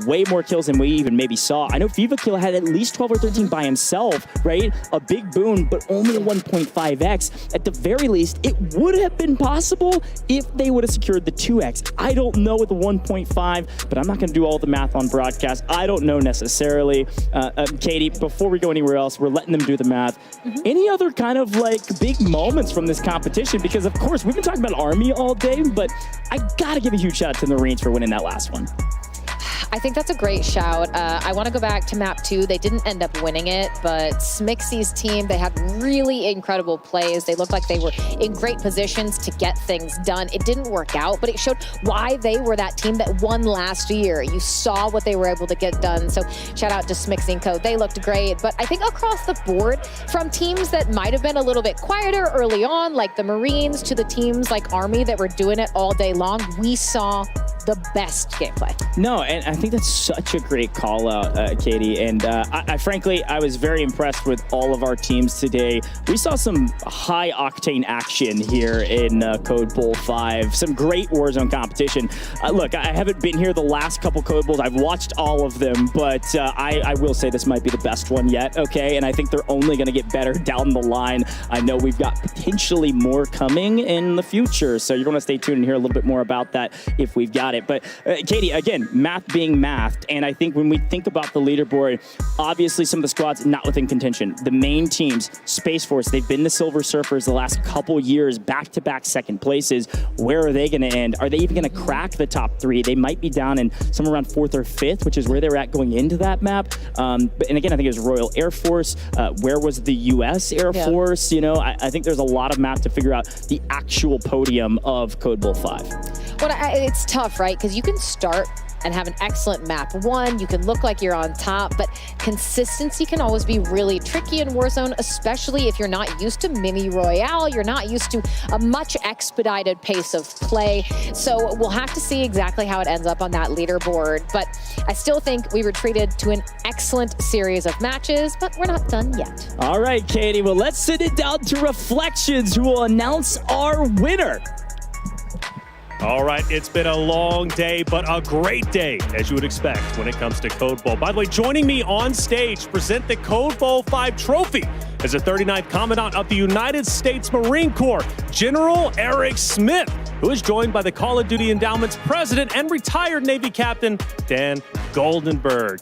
way more kills than we even maybe saw. I know Viva Kill had at least 12 or 13 by himself, right? A big boon, but only a 1.5x. At the very least, it would have been possible if they would have secured the 2x. I don't know with the 1.5, but I'm not going to do all the math on broadcast. I don't know necessarily. Katie, before we go anywhere else, we're letting them do the math. Any other kind of like big moments from this competition? Because of course, we've been talking about Army all day, but I got to give a huge shout out to the Marines for winning that last one. I think that's a great shout. I want to go back to map 2. They didn't end up winning it, but Smixy's team, they had really incredible plays. They looked like they were in great positions to get things done. It didn't work out, but it showed why they were that team that won last year. You saw what they were able to get done. So shout out to Smixy and Co. They looked great, but I think across the board, from teams that might have been a little bit quieter early on, like the Marines, to the teams like Army that were doing it all day long, we saw the best gameplay. No, and I think that's such a great call out, Katie. And I frankly, I was very impressed with all of our teams today. We saw some high octane action here in Code Bowl 5. Some great Warzone competition. Look, I haven't been here the last couple Code Bowls. I've watched all of them, but I will say this might be the best one yet, okay? And I think they're only going to get better down the line. I know we've got potentially more coming in the future, so you're going to stay tuned and hear a little bit more about that if we've got it. But Katie, again, math being mathed, and I think when we think about the leaderboard, obviously some of the squads not within contention. The main teams, Space Force, they've been the Silver Surfers the last couple years, back-to-back second places. Where are they going to end? Are they even going to crack the top 3? They might be down in somewhere around 4th or 5th, which is where they're at going into that map. And again, I think it was Royal Air Force. Where was the U.S. Air Force? You know, I think there's a lot of math to figure out the actual podium of Code Bowl 5. Well, it's tough, right? Because you can start and have an excellent map 1, you can look like you're on top, but consistency can always be really tricky in Warzone, especially if you're not used to mini royale, you're not used to a much expedited pace of play. So we'll have to see exactly how it ends up on that leaderboard, but I still think we were treated to an excellent series of matches, but we're not done yet. All right, Katie, well, let's send it down to Reflections, who will announce our winner. All right, it's been a long day, but a great day, as you would expect when it comes to Code Bowl. By the way, joining me on stage to present the Code Bowl 5 trophy is the 39th Commandant of the United States Marine Corps, General Eric Smith, who is joined by the Call of Duty Endowment's president and retired Navy Captain Dan Goldenberg.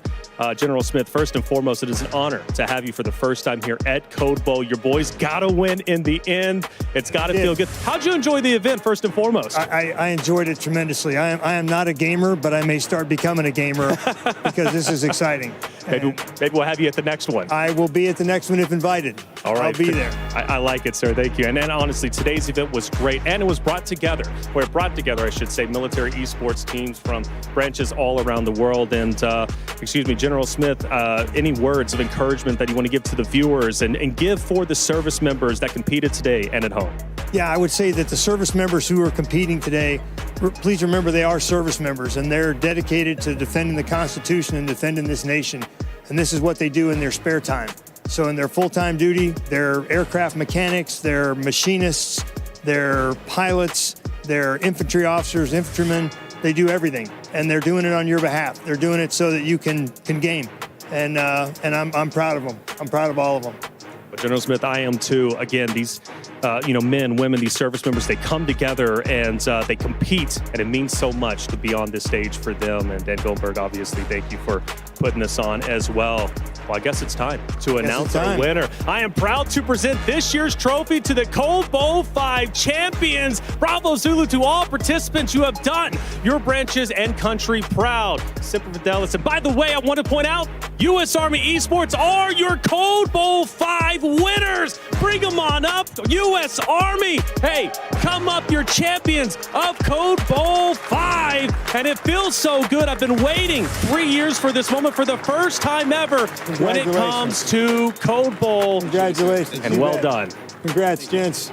General Smith, first and foremost, it is an honor to have you for the first time here at Code Bowl. Your boys got to win in the end. It's got to feel good. How'd you enjoy the event, first and foremost? I enjoyed it tremendously. I am not a gamer, but I may start becoming a gamer because this is exciting. Maybe we'll have you at the next one. I will be at the next one if invited. All right. I'll be there. I like it, sir. Thank you. And then, honestly, today's event was great, and it was brought together together, or it brought together, I should say, military esports teams from branches all around the world. And, General Smith, any words of encouragement that you want to give to the viewers and give for the service members that competed today and at home? Yeah, I would say that the service members who are competing today, please remember they are service members, and they're dedicated to defending the Constitution and defending this nation. And this is what they do in their spare time. So in their full-time duty, they're aircraft mechanics, they're machinists, they're pilots, they're infantry officers, infantrymen. They do everything, and they're doing it on your behalf. They're doing it so that you can game. And I'm proud of them. I'm proud of all of them. But General Smith, I am too. Again, these men, women, these service members, they come together and they compete, and it means so much to be on this stage for them. And Dan Goldberg, obviously, thank you for putting this on as well. Well, I guess it's time to announce our winner. I am proud to present this year's trophy to the Cold Bowl 5 champions. Bravo Zulu to all participants. You have done your branches and country proud. Semper Fidelis. And by the way, I want to point out, U.S. Army Esports are your Cold Bowl 5 winners. Bring them on up, U.S. Army. Hey, come up, your champions of Cold Bowl 5. And it feels so good. I've been waiting 3 years for this moment for the first time ever when it comes to Cold Bowl. Congratulations. And well done. Congrats, gents.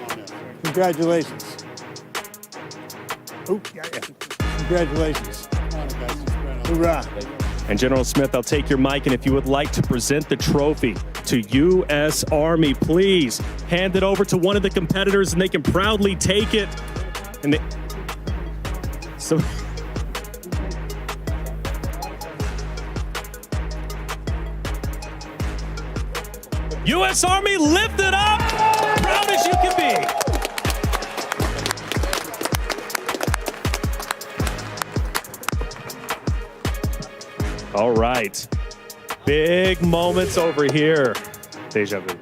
Congratulations. Oh, yeah. Congratulations. Hoorah. And General Smith, I'll take your mic, and if you would like to present the trophy to U.S. Army, please hand it over to one of the competitors, and they can proudly take it. And U.S. Army, lift it up, proud as you can be. All right. Big moments over here. Deja vu.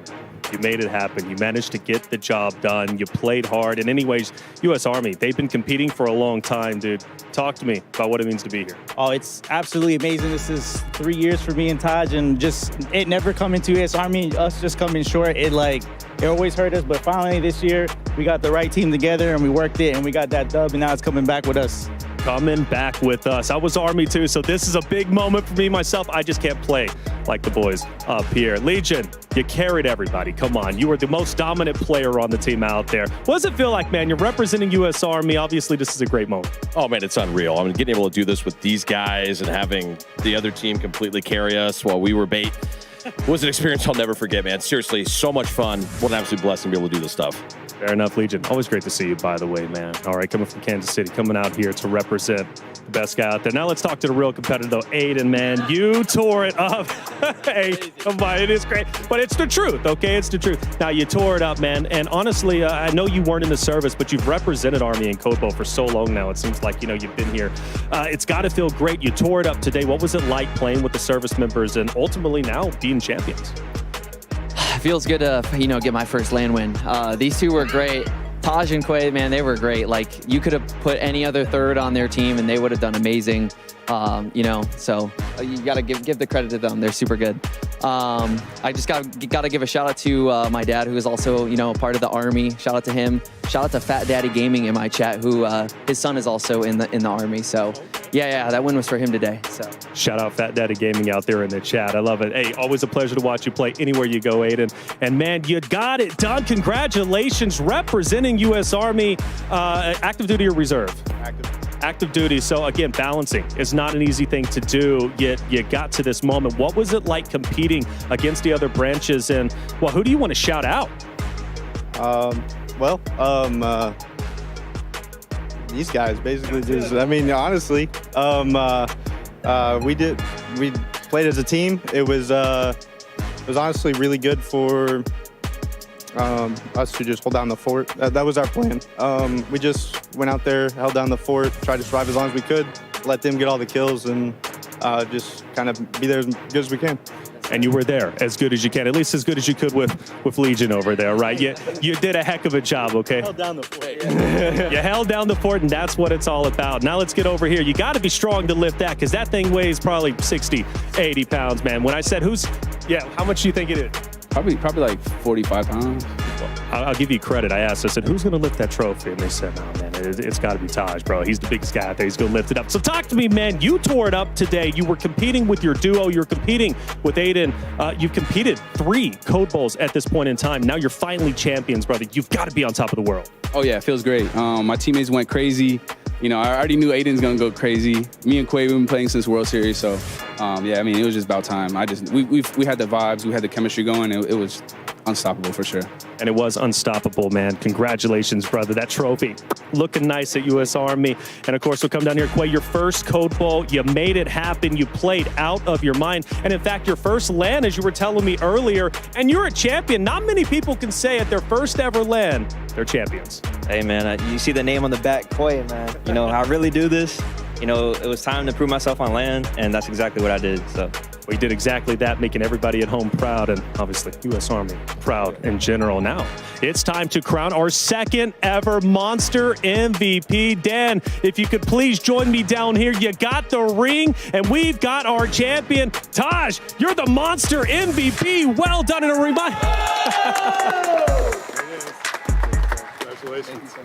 You made it happen. You managed to get the job done. You played hard. And anyways, U.S. Army, they've been competing for a long time, dude. Talk to me about what it means to be here. Oh, it's absolutely amazing. This is 3 years for me and Taj, and just it never coming to U.S. Army, us just coming short. It always hurt us, but finally this year we got the right team together and we worked it and we got that dub, and now it's coming back with us. Coming back with us. I was Army too, so this is a big moment for me myself. I just can't play like the boys up here. Legion, you carried everybody. Come on. You were the most dominant player on the team out there. What does it feel like, man? You're representing U.S. Army. Obviously, this is a great moment. Oh, man, it's unreal. I mean, getting able to do this with these guys and having the other team completely carry us while we were bait was an experience I'll never forget, man. Seriously, so much fun. What an absolute blessing to be able to do this stuff. Fair enough, Legion. Always great to see you, by the way, man. All right, coming from Kansas City, coming out here to represent the best guy out there. Now let's talk to the real competitor, though. Aiden, man, you tore it up. Hey, come on, it is great. But it's the truth, okay? It's the truth. Now, you tore it up, man. And honestly, I know you weren't in the service, but you've represented Army and Cold Bowl for so long now. It seems like, you've been here. It's got to feel great. You tore it up today. What was it like playing with the service members and ultimately now being champions? It feels good to, get my first land win. These two were great. Taj and Quay, man, they were great. Like, you could have put any other third on their team and they would have done amazing. So you got to give the credit to them. They're super good. I just got to give a shout out to my dad, who is also, part of the Army. Shout out to him. Shout out to Fat Daddy Gaming in my chat, who his son is also in the Army. So yeah, that win was for him today. So shout out Fat Daddy Gaming out there in the chat. I love it. Hey, always a pleasure to watch you play anywhere you go, Aiden. And man, you got it done. Congratulations, representing U.S. Army, active duty or reserve? Active duty. So again, balancing is not an easy thing to do, yet you got to this moment. What was it like competing against the other branches? And well, who do you want to shout out? These guys basically just, honestly, we played as a team. It was honestly really good for us to just hold down the fort. That was our plan. We just went out there, held down the fort, tried to survive as long as we could, let them get all the kills, and just kind of be there as good as we can. And you were there as good as you can, at least as good as you could with Legion over there, right? You did a heck of a job, okay? Held down the fort. You held down the fort, and that's what it's all about. Now let's get over here. You got to be strong to lift that, because that thing weighs probably 60, 80 pounds, man. When I said how much do you think it is? Probably like 45 pounds. I'll give you credit. I asked, I said, who's going to lift that trophy? And they said, no, man, it's got to be Taj, bro. He's the biggest guy out there. He's going to lift it up. So talk to me, man. You tore it up today. You were competing with your duo. You were competing with Aiden. You've competed 3 Code Bowls at this point in time. Now you're finally champions, brother. You've got to be on top of the world. Oh, yeah, it feels great. My teammates went crazy. You know, I already knew Aiden's going to go crazy. Me and Quay, we've been playing since World Series. So, yeah, I mean, it was just about time. We had the vibes. We had the chemistry going. It was unstoppable for sure. And it was unstoppable, man. Congratulations, brother. That trophy looking nice at U.S. Army. And, of course, we'll come down here. Quay, your first Code Bowl, you made it happen. You played out of your mind. And, in fact, your first LAN, as you were telling me earlier, and you're a champion. Not many people can say at their first ever LAN, they're champions. Hey, man, you see the name on the back, Quay, man. You know, I really do this. You know, it was time to prove myself on LAN, and that's exactly what I did. So we did exactly that, making everybody at home proud, and obviously U.S. Army proud in general. Now it's time to crown our second ever Monster MVP. Dan, if you could please join me down here. You got the ring, and we've got our champion. Taj, you're the Monster MVP. Well done, and a reminder. Congratulations.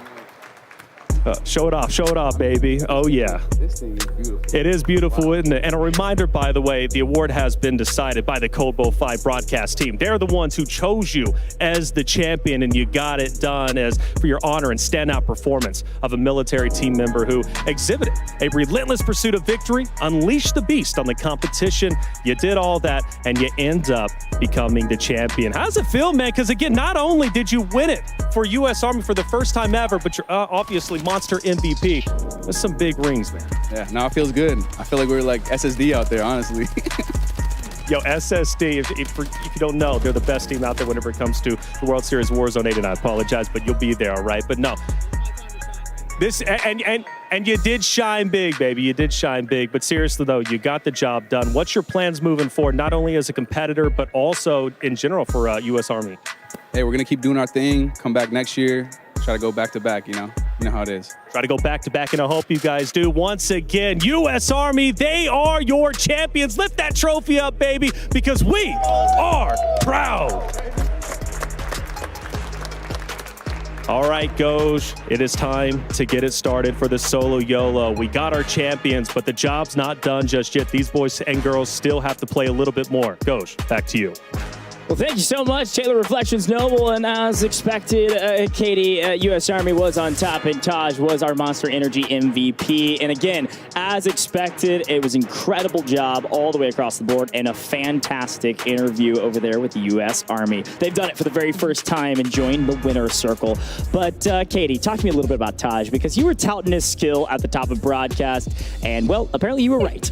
Show it off, baby. Oh, yeah. This thing is beautiful. It is beautiful, isn't it? And a reminder, by the way, the award has been decided by the Code Bowl 5 broadcast team. They're the ones who chose you as the champion, and you got it done as for your honor and standout performance of a military team member who exhibited a relentless pursuit of victory, unleashed the beast on the competition. You did all that, and you end up becoming the champion. How does it feel, man? Because, again, not only did you win it for U.S. Army for the first time ever, but you're obviously Monster MVP. That's some big rings, man. Yeah, no, it feels good. I feel like we're like SSD out there, honestly. Yo, SSD, if you don't know, they're the best team out there whenever it comes to the World Series Warzone 8, and I apologize, but you'll be there, all right? But no, this, and you did shine big, baby. You did shine big. But seriously, though, you got the job done. What's your plans moving forward, not only as a competitor, but also in general for U.S. Army? Hey, we're going to keep doing our thing, come back next year, try to go back-to-back, you know? You know how it is. Try to go back-to-back, and I hope you guys do. Once again, U.S. Army, they are your champions. Lift that trophy up, baby, because we are proud. All right, Goj, it is time to get it started for the solo YOLO. We got our champions, but the job's not done just yet. These boys and girls still have to play a little bit more. Goj, back to you. Well, thank you so much, Taylor Reflections Noble. And as expected, Katie, U.S. Army was on top, and Taj was our Monster Energy MVP. And again, as expected, it was an incredible job all the way across the board and a fantastic interview over there with the U.S. Army. They've done it for the very first time and joined the winner's circle. But, Katie, talk to me a little bit about Taj, because you were touting his skill at the top of broadcast, and, well, apparently you were right.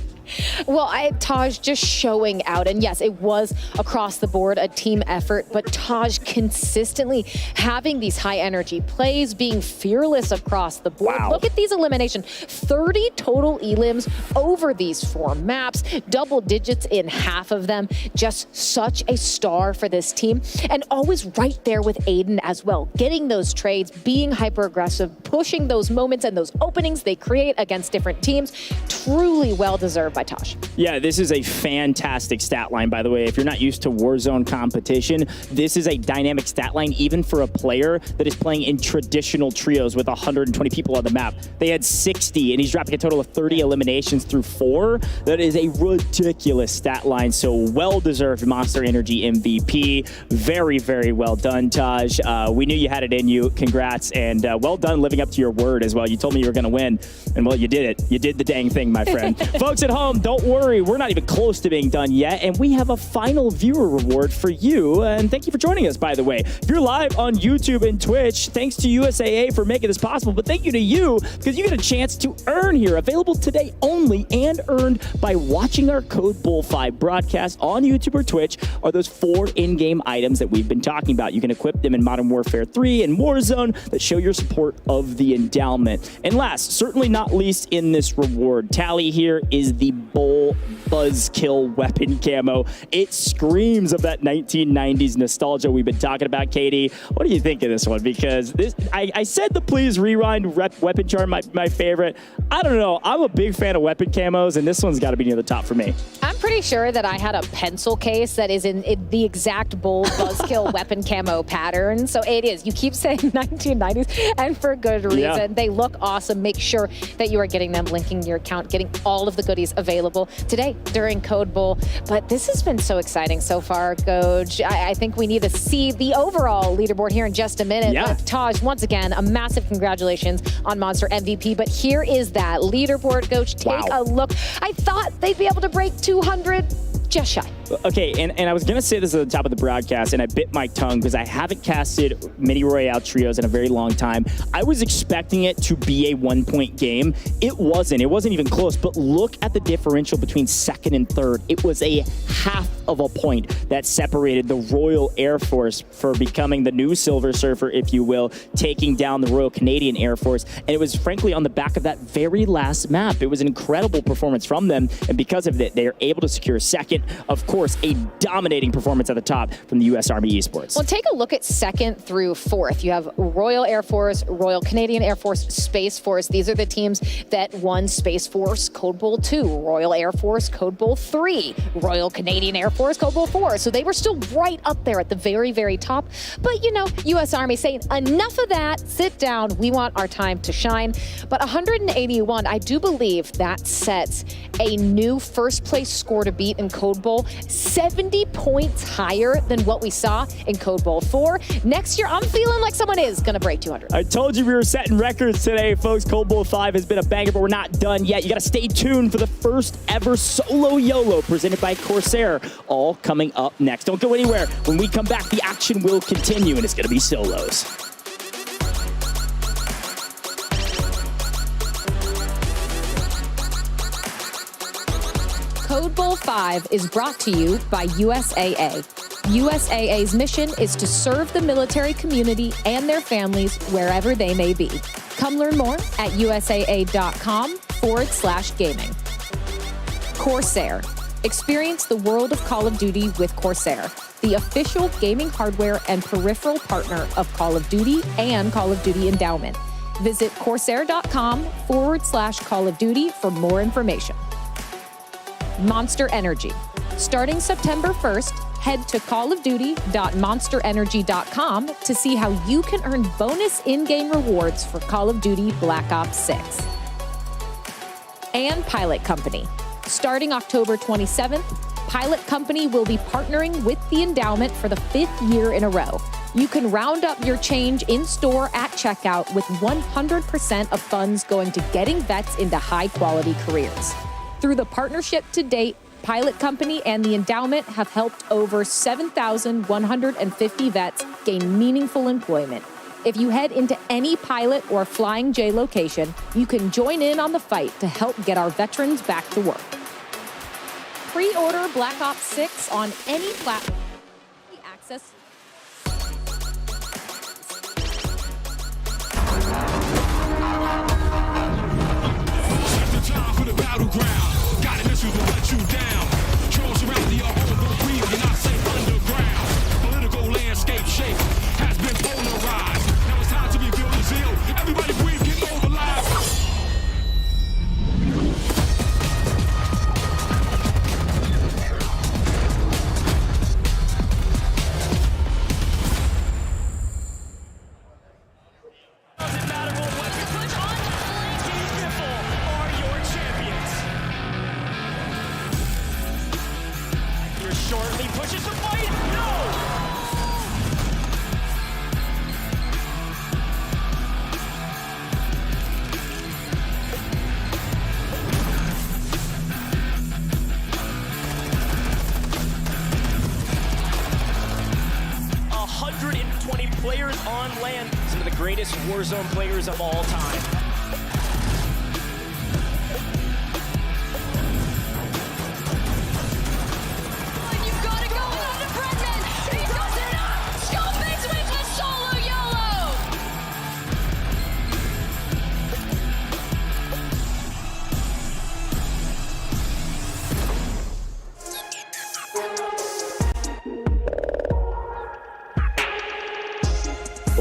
Well, Taj just showing out, and yes, it was across the board a team effort, but Taj consistently having these high energy plays, being fearless across the board. Wow. Look at these eliminations, 30 total elims over these 4 maps, double digits in half of them. Just such a star for this team, and always right there with Aiden as well, getting those trades, being hyper aggressive, pushing those moments and those openings they create against different teams. Truly well deserved by Taj. Yeah, this is a fantastic stat line, by the way. If you're not used to Warzone competition, this is a dynamic stat line even for a player that is playing in traditional trios with 120 people on the map. They had 60, and he's dropping a total of 30 eliminations through 4. That is a ridiculous stat line, so well-deserved Monster Energy MVP. Very, very well done, Taj. We knew you had it in you. Congrats, and well done living up to your word as well. You told me you were going to win, and well, you did it. You did the dang thing, my friend. Folks at home, don't worry, we're not even close to being done yet, and we have a final viewer reward for you, and thank you for joining us, by the way. If you're live on YouTube and Twitch, thanks to USAA for making this possible, but thank you to you, because you get a chance to earn here, available today only, and earned by watching our Code Bowl 5 broadcast on YouTube or Twitch, are those 4 in-game items that we've been talking about. You can equip them in Modern Warfare 3 and Warzone that show your support of the endowment. And last, certainly not least in this reward tally here, is the Bull Buzzkill weapon camo. It screams of that 1990s nostalgia we've been talking about. Katie, what do you think of this one? Because I said the Please Rewind weapon charm my favorite. I don't know. I'm a big fan of weapon camos, and this one's got to be near the top for me. I'm pretty sure that I had a pencil case that is in the exact Bull Buzzkill weapon camo pattern. So it is. You keep saying 1990s, and for good reason. Yeah. They look awesome. Make sure that you are getting them, linking your account, getting all of the goodies available today during Code Bowl. But this has been so exciting so far, Coach. I think we need to see the overall leaderboard here in just a minute. Yeah. But Taj, once again, a massive congratulations on Monster MVP. But here is that leaderboard, Coach. Take a look. I thought they'd be able to break 200. Just shy. Okay, and I was going to say this at the top of the broadcast, and I bit my tongue because I haven't casted Mini Royale trios in a very long time. I was expecting it to be a 1-point game. It wasn't. It wasn't even close, but look at the differential between second and third. It was a half of a point that separated the Royal Air Force for becoming the new Silver Surfer, if you will, taking down the Royal Canadian Air Force. And it was frankly on the back of that very last map. It was an incredible performance from them, and because of it, they are able to secure second. Of course, a dominating performance at the top from the U.S. Army Esports. Well, take a look at second through fourth. You have Royal Air Force, Royal Canadian Air Force, Space Force. These are the teams that won Space Force Code Bowl 2, Royal Air Force Code Bowl 3, Royal Canadian Air Force Code Bowl 4. So they were still right up there at the very, very top. But, you know, U.S. Army saying, enough of that, sit down, we want our time to shine. But 181, I do believe that sets a new first place score to beat in Code Bowl, 70 points higher than what we saw in Code Bowl 4. Next year, I'm feeling like someone is going to break 200. I told you we were setting records today, folks. Code Bowl 5 has been a banger, but we're not done yet. You got to stay tuned for the first ever solo YOLO presented by Corsair, all coming up next. Don't go anywhere. When we come back, the action will continue, and it's going to be solos. Code Bowl 5 is brought to you by USAA. USAA's mission is to serve the military community and their families wherever they may be. Come learn more at usaa.com/gaming. Corsair. Experience the world of Call of Duty with Corsair, the official gaming hardware and peripheral partner of Call of Duty and Call of Duty Endowment. Visit corsair.com/Call of Duty for more information. Monster Energy. Starting September 1st, head to callofduty.monsterenergy.com to see how you can earn bonus in-game rewards for Call of Duty Black Ops 6. And Pilot Company. Starting October 27th, Pilot Company will be partnering with the Endowment for the 5th year in a row. You can round up your change in-store at checkout with 100% of funds going to getting vets into high-quality careers. Through the partnership to date, Pilot Company and the Endowment have helped over 7,150 vets gain meaningful employment. If you head into any Pilot or Flying J location, you can join in on the fight to help get our veterans back to work. Pre-order Black Ops 6 on any platform. Access. Battleground, got an issue to let you down. Trolls around the home will breathe, you're not safe underground. Political landscape shape has been polarized. Now it's time to rebuild the zeal. Everybody breathe, get mobilized. Doesn't matter what weapon put on, Lady Ripple are your champions. You're shortly pushes the fight. No! Players on land, some of the greatest Warzone players of all time. You've got to go on to Brendan. He does it up. Scope's with the solo YOLO.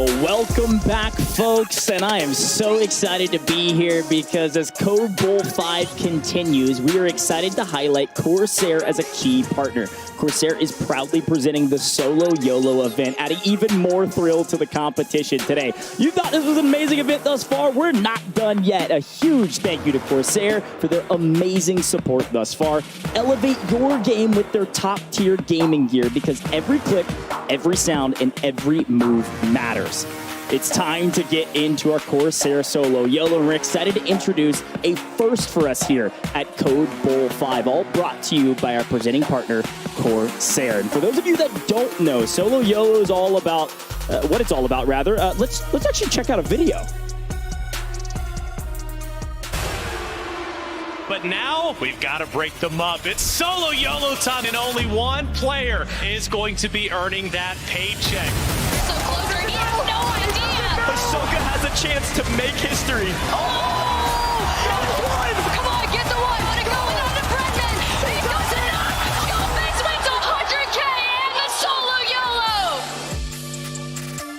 Well, welcome back, folks, and I am so excited to be here because as Code Bowl 5 continues, we are excited to highlight Corsair as a key partner. Corsair is proudly presenting the Solo YOLO event, adding even more thrill to the competition today. You thought this was an amazing event thus far? We're not done yet. A huge thank you to Corsair for their amazing support thus far. Elevate your game with their top-tier gaming gear because every click, every sound, and every move matters. It's time to get into our Corsair Solo YOLO, and we're excited to introduce a first for us here at Code Bowl 5, all brought to you by our presenting partner, Corsair. And for those of you that don't know, Solo YOLO is all about, what it's all about, rather, let's actually check out a video. But now we've got to break them up. It's Solo YOLO time, and only one player is going to be earning that paycheck. So closer, he has no idea. Ahsoka has a chance to make history. Oh! Come on, get the one. Want to go without the Brendan. He goes it up. Skullface wins 100K and the Solo YOLO.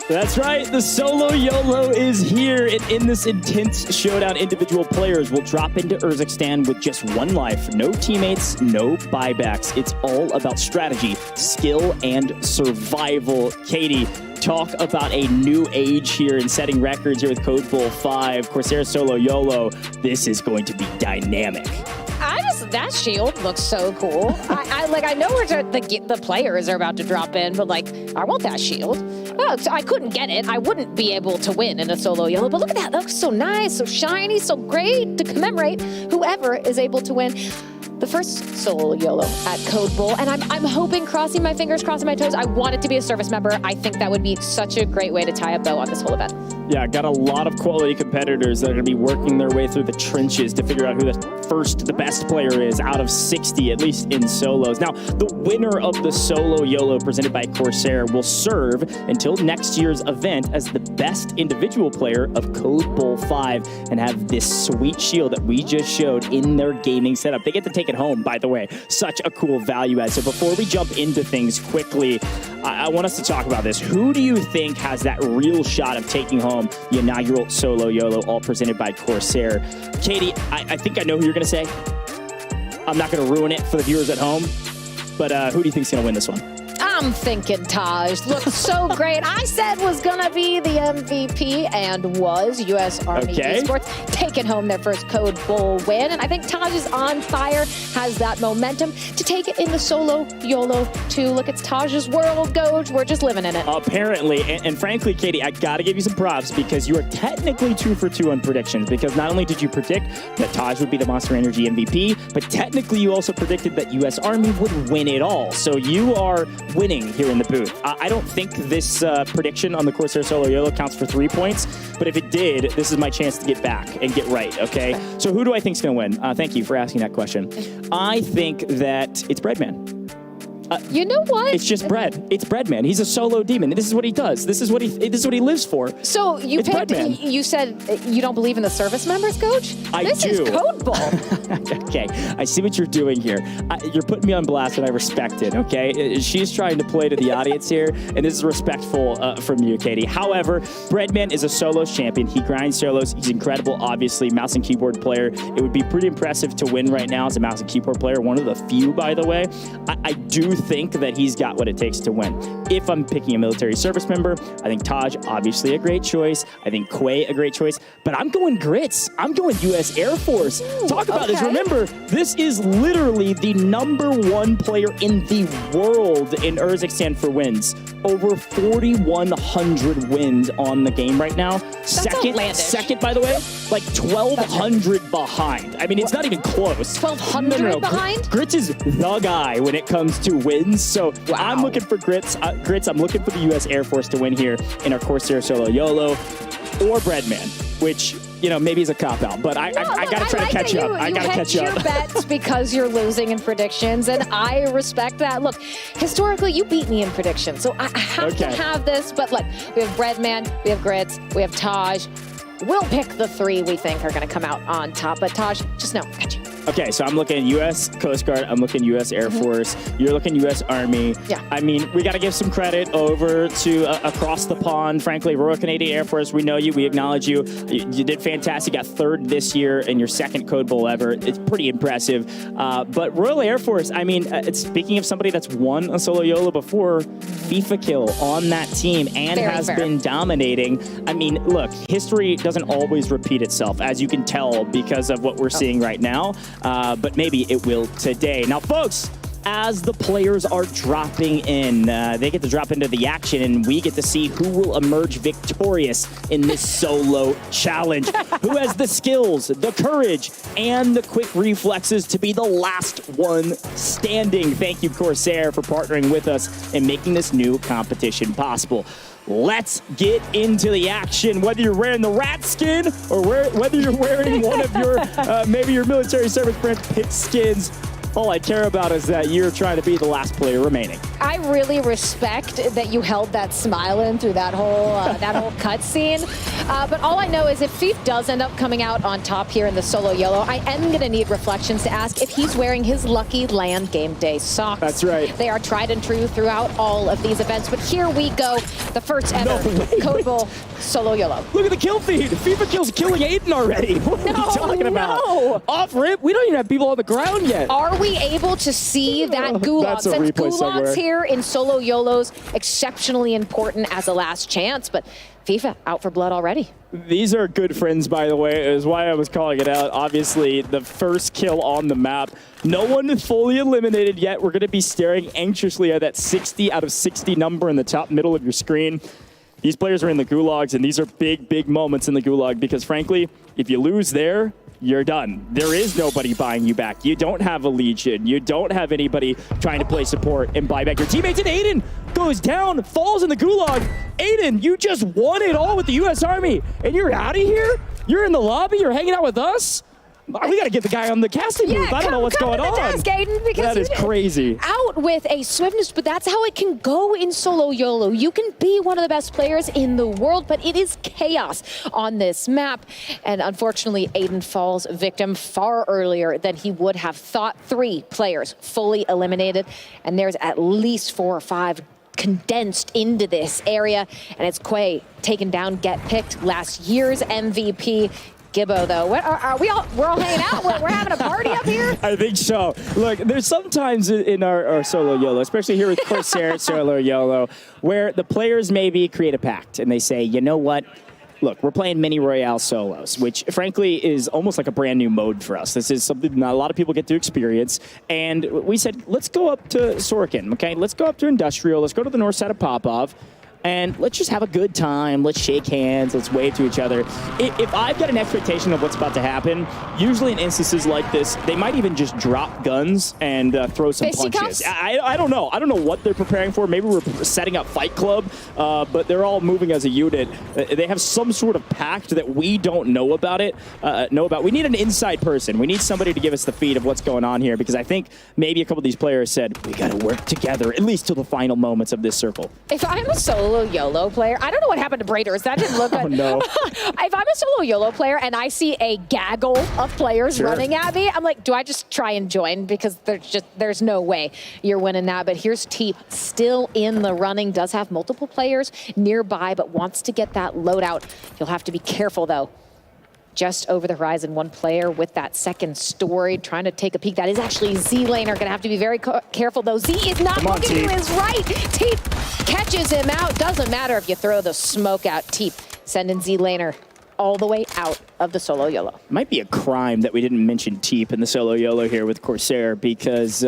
That's right, the Solo YOLO is here, and in this intense showdown, individual players will drop into Urzikstan with just one life, no teammates, no buybacks. It's all about strategy, skill, and survival. Katie, talk about a new age here and setting records here with Code Bowl 5, Corsair Solo YOLO. This is going to be dynamic. That shield looks so cool. I know where the players are about to drop in, but I want that shield. Oh, so I couldn't get it. I wouldn't be able to win in a Solo YOLO, but look at that. That looks so nice, so shiny, so great to commemorate whoever is able to win the first Solo YOLO at Code Bowl. And I'm hoping, crossing my fingers, crossing my toes, I want it to be a service member. I think that would be such a great way to tie a bow on this whole event. Yeah, got a lot of quality competitors that are going to be working their way through the trenches to figure out who the best player is out of 60, at least in solos. Now, the winner of the Solo YOLO presented by Corsair will serve until next year's event as the best individual player of Code Bowl 5 and have this sweet shield that we just showed in their gaming setup. They get to take it home, by the way. Such a cool value add. So before we jump into things quickly, I want us to talk about this. Who do you think has that real shot of taking home the inaugural Solo YOLO, all presented by Corsair? Katie, I think I know who you're going to say. I'm not going to ruin it for the viewers at home, but who do you think's going to win this one? I'm thinking Taj. Looks so great. I said was going to be the MVP and was. U.S. Army Esports taking home their first Code Bowl win. And I think Taj is on fire, has that momentum to take it in the Solo YOLO too. Look, it's Taj's world, Goj. We're just living in it. Apparently. And frankly, Katie, I got to give you some props because you are technically 2 for 2 on predictions, because not only did you predict that Taj would be the Monster Energy MVP, but technically you also predicted that U.S. Army would win it all. So you are winning here in the booth. I don't think this prediction on the Corsair Solo YOLO counts for 3 points, but if it did, this is my chance to get back and get right, okay? So who do I think is going to win? Thank you for asking that question. I think that it's Breadman. You know what? It's just bread. It's Breadman. He's a solo demon. This is what he does. This is what he lives for. So you you said you don't believe in the service members, Coach? This is Code Bowl. Okay, I see what you're doing here. You're putting me on blast, and I respect it, okay? She's trying to play to the audience here, and this is respectful from you, Katie. However, Breadman is a solos champion. He grinds solos. He's incredible, obviously, mouse and keyboard player. It would be pretty impressive to win right now as a mouse and keyboard player, one of the few, by the way. I do think that he's got what it takes to win. If I'm picking a military service member, I think Taj, obviously a great choice. I think Quay, a great choice. But I'm going Grits. I'm going U.S. Air Force. Talk about this. Remember, this is literally the #1 player in the world in Urzikstan for wins. Over 4,100 wins on the game right now. Second, by the way, like 1,200 behind. I mean, it's not even close. 1,200 behind? Grits is the guy when it comes to wins. So I'm looking for Grits. I'm looking for the U.S. Air Force to win here in our Corsair Solo YOLO, or Breadman, which, you know, maybe is a cop-out, but I got to try to catch up. I got to catch up. You hedge your bets because you're losing in predictions, and I respect that. Look, historically, you beat me in predictions, so I have to have this. But look, we have Breadman, we have Grits, we have Taj. We'll pick the 3 we think are going to come out on top. But Taj, just know, got you. Okay, so I'm looking U.S. Coast Guard, I'm looking U.S. Air Force, you're looking U.S. Army. Yeah. I mean, we got to give some credit over to across the pond. Frankly, Royal Canadian Air Force, we know you, we acknowledge you. You did fantastic, got 3rd this year in your 2nd Code Bowl ever. It's pretty impressive. But Royal Air Force, I mean, speaking of somebody that's won a solo YOLO before, FIFA kill on that team and has been dominating. I mean, look, history doesn't always repeat itself, as you can tell because of what we're seeing right now. But maybe it will today. Now, folks, as the players are dropping in, they get to drop into the action, and we get to see who will emerge victorious in this solo challenge. Who has the skills, the courage, and the quick reflexes to be the last one standing. Thank you, Corsair, for partnering with us and making this new competition possible. Let's get into the action. Whether you're wearing the rat skin or whether you're wearing one of your, maybe your military service branch pit skins, all I care about is that you're trying to be the last player remaining. I really respect that you held that smile in through that whole cutscene. But all I know is if Thief does end up coming out on top here in the solo YOLO, I am going to need Reflections to ask if he's wearing his Lucky Land Game Day socks. That's right. They are tried and true throughout all of these events. But here we go, the first ever Code Bowl solo YOLO. Look at the kill feed. FIFA kills killing Aiden already. What are you talking about? Off rip? We don't even have people on the ground yet. Are we able to see that gulag? That's a Since replay gulags somewhere. here in solo YOLOs, exceptionally important as a last chance, but FIFA out for blood already. These are good friends, by the way, is why I was calling it out. Obviously, the first kill on the map. No one fully eliminated yet. We're going to be staring anxiously at that 60 out of 60 number in the top middle of your screen. These players are in the gulags, and these are big, big moments in the gulag because, frankly, if you lose there, you're done. There is nobody buying you back. You don't have a Legion. You don't have anybody trying to play support and buy back your teammates. And Aiden goes down, falls in the gulag. Aiden, you just won it all with the U.S. Army, and you're out of here? You're in the lobby? You're hanging out with us? We got to get the guy on the casting booth. I don't know what's going on. Desk, Aiden, because that is crazy. Out with a swiftness, but that's how it can go in solo YOLO. You can be one of the best players in the world, but it is chaos on this map. And unfortunately, Aiden falls victim far earlier than he would have thought. 3 players fully eliminated, and there's at least 4 or 5 condensed into this area. And it's Quay taken down, get picked, last year's MVP. Gibbo, though, we're all hanging out? We're having a party up here? I think so. Look, there's sometimes in our solo YOLO, especially here with Corsair solo YOLO, where the players maybe create a pact and they say, you know what? Look, we're playing mini Royale solos, which frankly is almost like a brand new mode for us. This is something not a lot of people get to experience. And we said, let's go up to Sorkin, okay? Let's go up to Industrial. Let's go to the north side of Popov. And let's just have a good time. Let's shake hands. Let's wave to each other. If I've got an expectation of what's about to happen, usually in instances like this, they might even just drop guns and throw some punches. I don't know. I don't know what they're preparing for. Maybe we're setting up Fight Club, but they're all moving as a unit. They have some sort of pact that we don't know about it. We need an inside person. We need somebody to give us the feed of what's going on here, because I think maybe a couple of these players said, we got to work together, at least till the final moments of this circle. If I'm a solo YOLO player, I don't know what happened to Braiders. That didn't look good. Oh, no. If I'm a solo YOLO player and I see a gaggle of players running at me, I'm like, do I just try and join? Because there's no way you're winning that. But here's Teep still in the running, does have multiple players nearby, but wants to get that loadout. You'll have to be careful, though. Just over the horizon, one player with that second story trying to take a peek. That is actually Z-Laner. Going to have to be very careful, though. Z is not looking to his right. Teep catches him out. Doesn't matter if you throw the smoke out. Teep sending Z-Laner all the way out of the solo YOLO. Might be a crime that we didn't mention Teep in the solo YOLO here with Corsair, because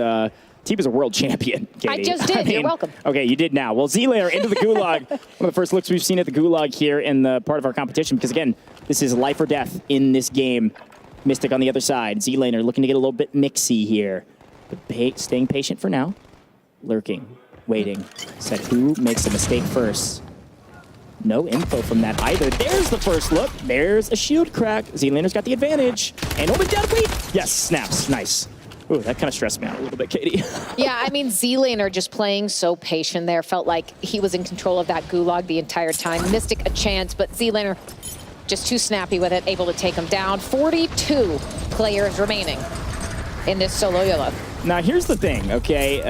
Teep is a world champion, Katie. I just did. You're welcome. Okay, you did now. Well, Z-Laner into the gulag. One of the first looks we've seen at the gulag here in the part of our competition, because again, this is life or death in this game. Mystic on the other side. Z-Laner looking to get a little bit mixy here. But staying patient for now. Lurking, waiting. Said who makes a mistake first. No info from that either. There's the first look. There's a shield crack. Z-Laner's got the advantage. And open down, wait. Yes, snaps. Nice. Ooh, that kind of stressed me out a little bit, Katie. Yeah, I mean, Z-Laner just playing so patient there. Felt like he was in control of that gulag the entire time. Mystic a chance, but Z-Laner just too snappy with it, able to take him down. 42 players remaining. in this solo YOLO. Now, here's the thing, okay?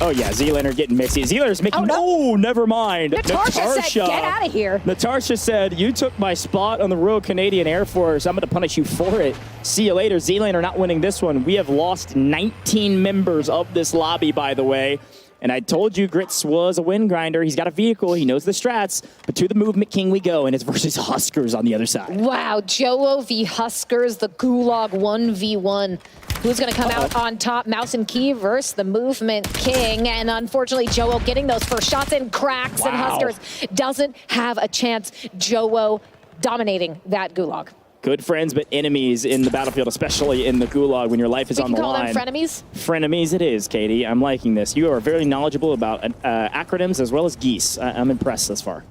Oh, yeah, Zealander getting mixy. Zealander's making... Oh, no, never mind. Natasha said, get out of here. Natasha said, you took my spot on the Royal Canadian Air Force. I'm going to punish you for it. See you later. Zealander not winning this one. We have lost 19 members of this lobby, by the way. And I told you Grits was a wind grinder. He's got a vehicle. He knows the strats. But to the Movement King we go, and it's versus Huskers on the other side. Wow, Joe v Huskers, the Gulag 1v1. Who's going to come out on top? Mouse and Key versus the Movement King. And unfortunately, Joe getting those first shots in cracks, and Huskers doesn't have a chance. Joe dominating that Gulag. Good friends, but enemies in the battlefield, especially in the Gulag when your life is on the line. We can call them frenemies? Frenemies it is, Katie. I'm liking this. You are very knowledgeable about acronyms as well as geese. I'm impressed thus far.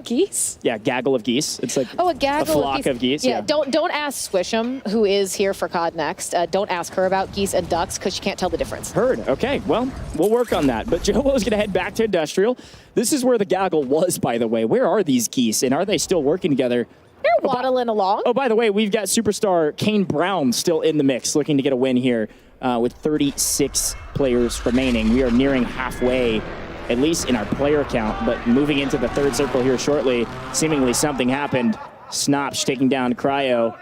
Geese? Yeah, gaggle of geese. It's like a gaggle flock of geese. Yeah, don't ask Swisham, who is here for COD Next. Don't ask her about geese and ducks because she can't tell the difference. Heard. Okay, well, we'll work on that. But Joe is going to head back to Industrial. This is where the gaggle was, by the way. Where are these geese, and are they still working together? They're waddling along. Oh, by the way, we've got superstar Kane Brown still in the mix, looking to get a win here with 36 players remaining. We are nearing halfway, at least in our player count, but moving into the third circle here shortly, seemingly something happened. Snopch taking down Cryo.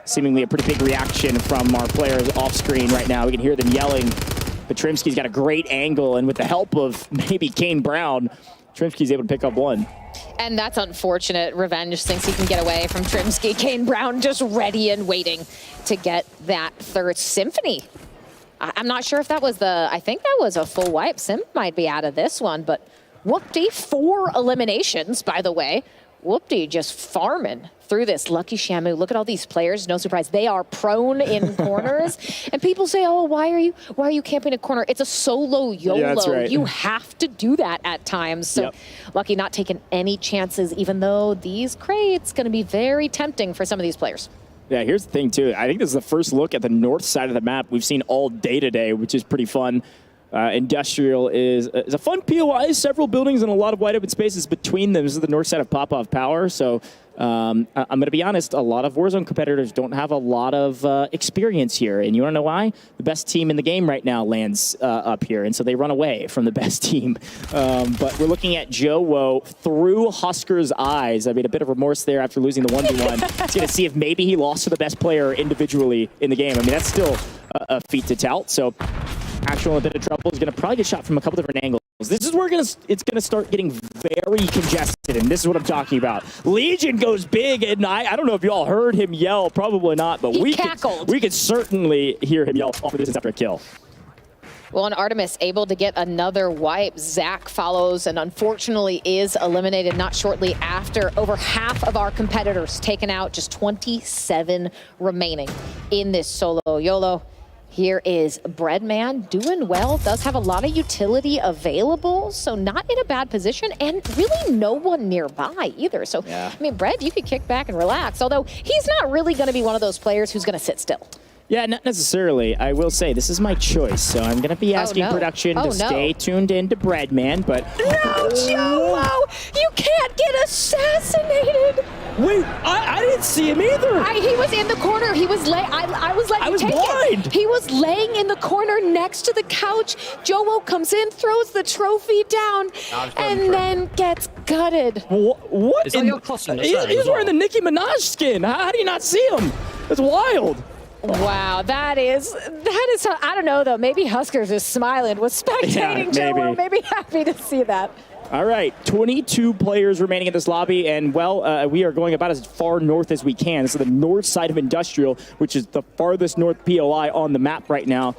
Seemingly a pretty big reaction from our players off screen right now. We can hear them yelling. Petrimski's got a great angle, and with the help of maybe Kane Brown, Trimsky's able to pick up one. And that's unfortunate. Revenge thinks he can get away from Trimsky. Kane Brown just ready and waiting to get that third Symphony. I'm not sure if that was I think that was a full wipe. Sim might be out of this one, but Whoopty, 4 eliminations, by the way. Whoopty just farming through this. Lucky Shamu, look at all these players. No surprise, they are prone in corners. And people say, oh, why are you camping a corner? It's a solo YOLO. Yeah, that's right. You have to do that at times. So Lucky not taking any chances, even though these crates going to be very tempting for some of these players. Yeah, here's the thing, too. I think this is the first look at the north side of the map we've seen all day today, which is pretty fun. Industrial is a fun POI, several buildings and a lot of wide open spaces between them. This is the north side of Popov Power, so I'm going to be honest, a lot of Warzone competitors don't have a lot of experience here, and you want to know why? The best team in the game right now lands up here, and so they run away from the best team. But we're looking at Joe through Husker's eyes. I mean, a bit of remorse there after losing the 1v1. He's going to see if maybe he lost to the best player individually in the game. I mean, that's still a feat to tout, so Actual in a bit of trouble. Is going to probably get shot from a couple different angles. This is where it's going to start getting very congested, and this is what I'm talking about. Legion goes big, and I don't know if you all heard him yell. Probably not, but we could certainly hear him yell off of this after a kill. Well, and Artemis able to get another wipe. Zach follows and unfortunately is eliminated not shortly after. Over half of our competitors taken out, just 27 remaining in this solo YOLO. Here is Breadman doing well, does have a lot of utility available, so not in a bad position, and really no one nearby either. So, I mean, Bread, you could kick back and relax, although he's not really going to be one of those players who's going to sit still. Yeah, not necessarily. I will say, this is my choice, so I'm going to be asking production to stay tuned in to Breadman, but... No, Joe! You can't get assassinated! Wait, I didn't see him either! He was in the corner. He was I was blind! He was laying in the corner next to the couch. Joe comes in, throws the trophy down, and then gets gutted. What? He's wearing the Nicki Minaj skin. How do you not see him? That's wild. Wow, that is I don't know though, maybe Huskers is smiling, was spectating Joe, maybe happy to see that. All right, 22 players remaining in this lobby, and well, we are going about as far north as we can. So the north side of Industrial, which is the farthest north POI on the map right now,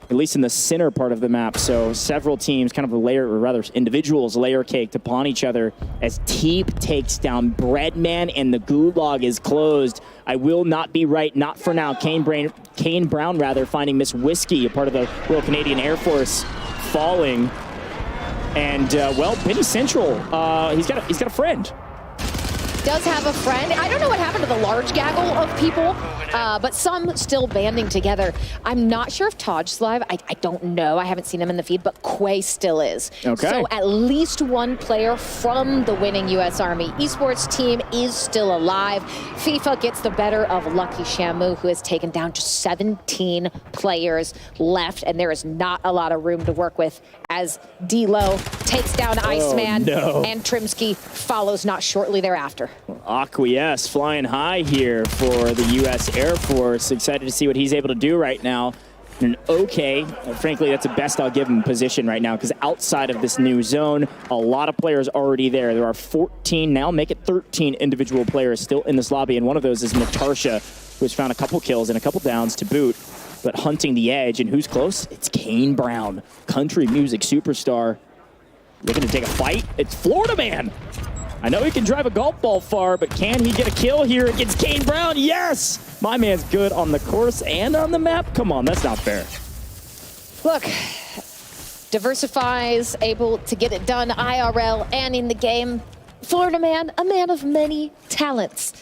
at least in the center part of the map. So several teams, kind of individuals layer caked upon each other as Teep takes down Breadman and the Gulag is closed. I will not be right, not for now. Kane Brown finding Miss Whiskey, a part of the Royal Canadian Air Force, falling. And well, Penny Central, he's got a friend. does have a friend. I don't know what happened to the large gaggle of people, but some still banding together. I'm not sure if Taj's live. I don't know. I haven't seen him in the feed, but Quay still is. Okay. So at least one player from the winning U.S. Army esports team is still alive. FIFA gets the better of Lucky Shamu, who has taken down just 17 players left, and there is not a lot of room to work with as D-Lo takes down Iceman, and Trimsky follows not shortly thereafter. Acquiesce flying high here for the U.S. Air Force. Excited to see what he's able to do right now. And frankly, that's the best I'll give him position right now, because outside of this new zone, a lot of players already there. There are 14 now, make it 13 individual players still in this lobby, and one of those is Natasha, who's found a couple kills and a couple downs to boot, but hunting the edge. And who's close? It's Kane Brown, country music superstar. Looking to take a fight. It's Florida Man. I know he can drive a golf ball far, but can he get a kill here against Kane Brown? Yes! My man's good on the course and on the map. Come on, that's not fair. Look, diversifies, able to get it done IRL and in the game. Florida Man, a man of many talents.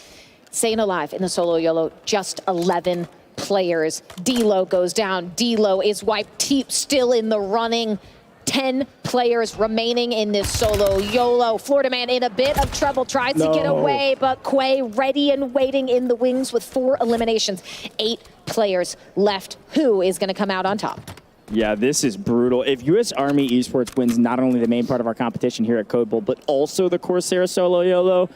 Staying alive in the solo YOLO, just 11 players. D-Lo goes down. D-Lo is wiped. Teep still in the running. 10 players remaining in this solo YOLO. Florida Man in a bit of trouble, tries to get away, but Quay ready and waiting in the wings with 4 eliminations. 8 players left. Who is going to come out on top? Yeah, this is brutal. If U.S. Army Esports wins not only the main part of our competition here at Code Bowl, but also the Corsair solo YOLO,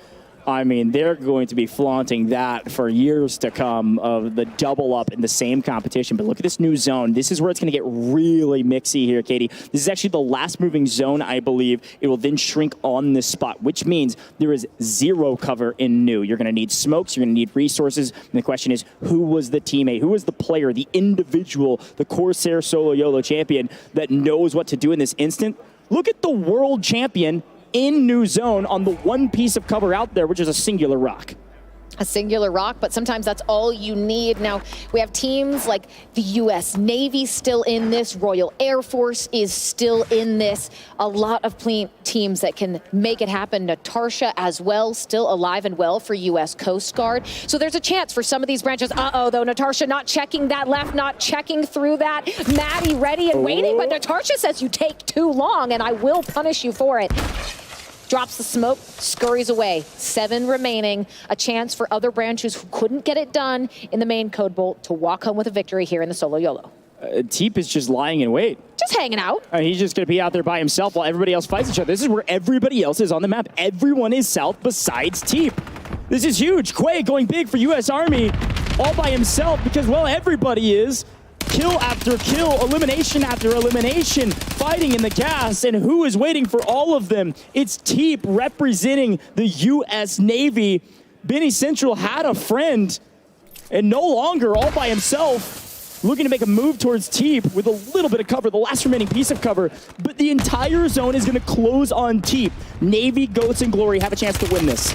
I mean, they're going to be flaunting that for years to come of the double up in the same competition. But look at this new zone. This is where it's going to get really mixy here, Katie. This is actually the last moving zone, I believe. It will then shrink on this spot, which means there is 0 cover in new. You're going to need smokes. You're going to need resources. And the question is, who was the teammate? Who was the player, the individual, the Corsair solo YOLO champion that knows what to do in this instant? Look at the world champion in new zone on the one piece of cover out there, which is a singular rock. A singular rock, but sometimes that's all you need. Now, we have teams like the U.S. Navy still in this. Royal Air Force is still in this. A lot of teams that can make it happen. Natasha as well, still alive and well for U.S. Coast Guard. So there's a chance for some of these branches. Uh-oh, though, Natasha not checking that left, not checking through that. Maddie ready and waiting, but Natasha says you take too long, and I will punish you for it. Drops the smoke, scurries away. 7 remaining. A chance for other branches who couldn't get it done in the main Code Bowl to walk home with a victory here in the solo YOLO. Teep is just lying in wait. Just hanging out. He's just going to be out there by himself while everybody else fights each other. This is where everybody else is on the map. Everyone is south besides Teep. This is huge. Quay going big for U.S. Army all by himself because, well, everybody is. Kill after kill, elimination after elimination, fighting in the gas, and who is waiting for all of them? It's Teep representing the U.S. Navy. Benny Central had a friend, and no longer all by himself, looking to make a move towards Teep with a little bit of cover, the last remaining piece of cover, but the entire zone is going to close on Teep. Navy, Goats, and Glory have a chance to win this.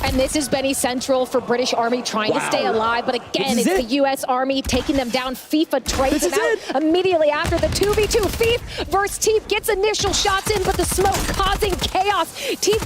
And this is Benny Central for British Army trying to stay alive. But again, it's the U.S. Army taking them down. FIFA trades them out immediately after the 2v2. FIFA versus Teep gets initial shots in, but the smoke causing chaos. Teep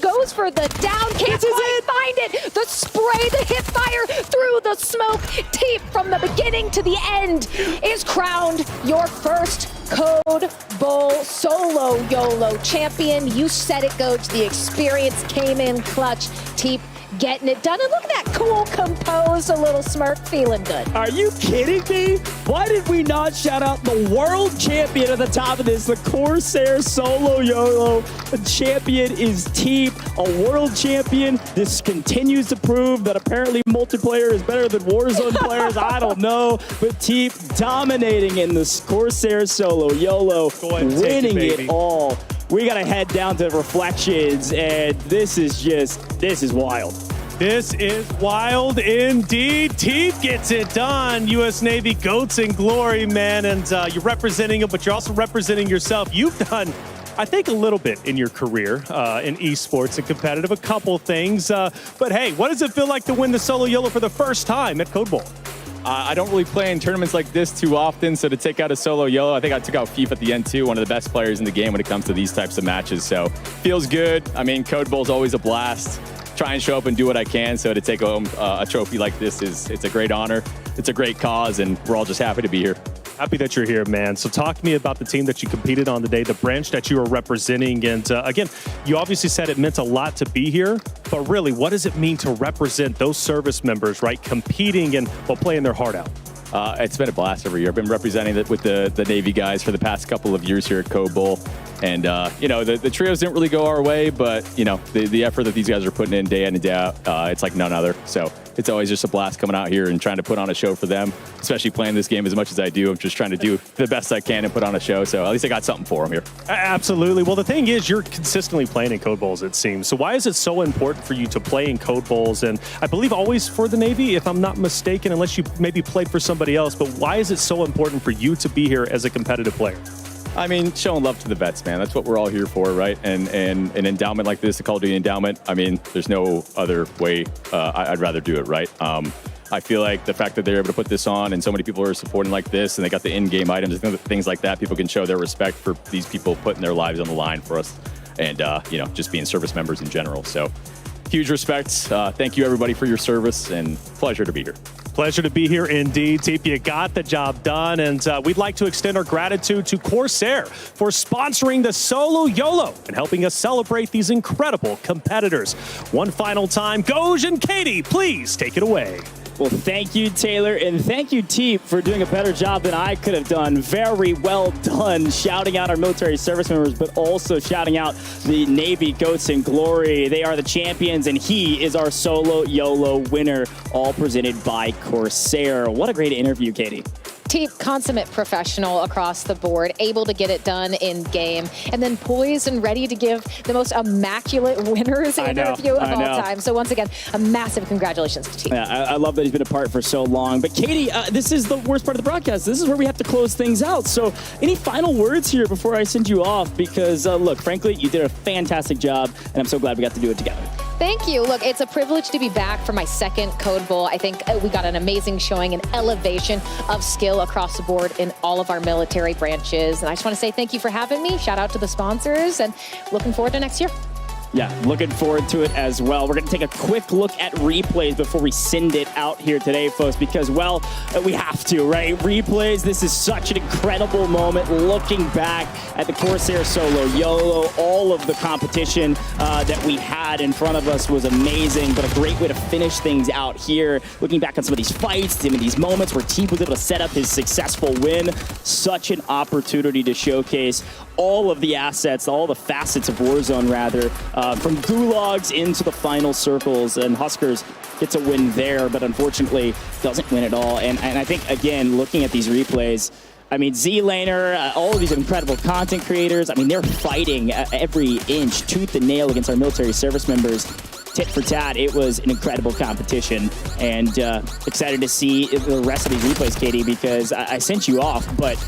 goes for the down. Can't quite find it. The spray, the hip fire through the smoke. Teep from the beginning to the end is crowned your first Code Bowl solo YOLO champion. You said it, Coach. The experience came in clutch. Teep getting it done. And look at that cool, composed, a little smirk, feeling good. Are you kidding me? Why did we not shout out the world champion at the top of this? The Corsair solo YOLO. The champion is Teep, a world champion. This continues to prove that apparently multiplayer is better than Warzone players. I don't know. But Teep dominating in the Corsair solo YOLO, winning it all. We got to head down to reflections, and this is wild. This is wild indeed. Teep gets it done. U.S. Navy, Goats and Glory, man. And you're representing them, but you're also representing yourself. You've done, I think, a little bit in your career in esports and competitive, a couple things. But hey, what does it feel like to win the solo YOLO for the first time at Code Bowl? I don't really play in tournaments like this too often, so to take out a solo YOLO, I think I took out FIFA at the end too, one of the best players in the game when it comes to these types of matches, so feels good. I mean, Code Bowl's always a blast. try and show up and do what I can. So to take home a trophy like this it's a great honor. It's a great cause, and we're all just happy to be here. Happy that you're here, man. So talk to me about the team that you competed on today, the branch that you were representing. And again, you obviously said it meant a lot to be here, but really, what does it mean to represent those service members, right, competing and while playing their heart out? It's been a blast every year. I've been representing it with the Navy guys for the past couple of years here at Code Bowl. And, the trios didn't really go our way, but, the effort that these guys are putting in day and day out, it's like none other. So it's always just a blast coming out here and trying to put on a show for them, especially playing this game as much as I do. I'm just trying to do the best I can and put on a show. So at least I got something for them here. Absolutely. Well, the thing is, you're consistently playing in Code Bowls, it seems. So why is it so important for you to play in Code Bowls? And I believe always for the Navy, if I'm not mistaken, unless you maybe played for somebody else. But why is it so important for you to be here as a competitive player? I mean, showing love to the vets, man. That's what we're all here for, right? And an endowment like this, the Call of Duty endowment, I mean, there's no other way I'd rather do it, right? I feel like the fact that they're able to put this on and so many people are supporting like this and they got the in-game items, things like that, people can show their respect for these people putting their lives on the line for us and, just being service members in general. So huge respect. Thank you, everybody, for your service, and pleasure to be here. Pleasure to be here indeed, Teep. You got the job done, and we'd like to extend our gratitude to Corsair for sponsoring the Solo YOLO and helping us celebrate these incredible competitors. One final time, Goj and Katie, please take it away. Well, thank you, Taylor, and thank you, Teep, for doing a better job than I could have done. Very well done, shouting out our military service members, but also shouting out the Navy Goats in Glory. They are the champions, and he is our Solo YOLO winner, all presented by Corsair. What a great interview, Katie. Teep, consummate professional across the board, able to get it done in game, and then poised and ready to give the most immaculate winners interview of all time. So once again, a massive congratulations to Teep. Yeah, I love that he's been a part for so long. But Katie, this is the worst part of the broadcast. This is where we have to close things out. So any final words here before I send you off? Because look, frankly, you did a fantastic job, and I'm so glad we got to do it together. Thank you. Look, it's a privilege to be back for my second Code Bowl. I think we got an amazing showing, an elevation of skill across the board in all of our military branches. And I just want to say thank you for having me. Shout out to the sponsors, and looking forward to next year. Yeah, looking forward to it as well. We're going to take a quick look at replays before we send it out here today, folks, because, well, we have to, right? Replays, this is such an incredible moment. Looking back at the Corsair Solo YOLO, all of the competition that we had in front of us was amazing, but a great way to finish things out here. Looking back on some of these fights, some of these moments where Teep was able to set up his successful win. Such an opportunity to showcase all of the assets, all the facets of Warzone, rather, from gulags into the final circles, and Huskers gets a win there, but unfortunately doesn't win at all. And I think, again, looking at these replays, I mean, Z-Laner, all of these incredible content creators, I mean, they're fighting every inch, tooth and nail against our military service members. Tit for tat, it was an incredible competition, and excited to see the rest of these replays, Katie, because I sent you off, but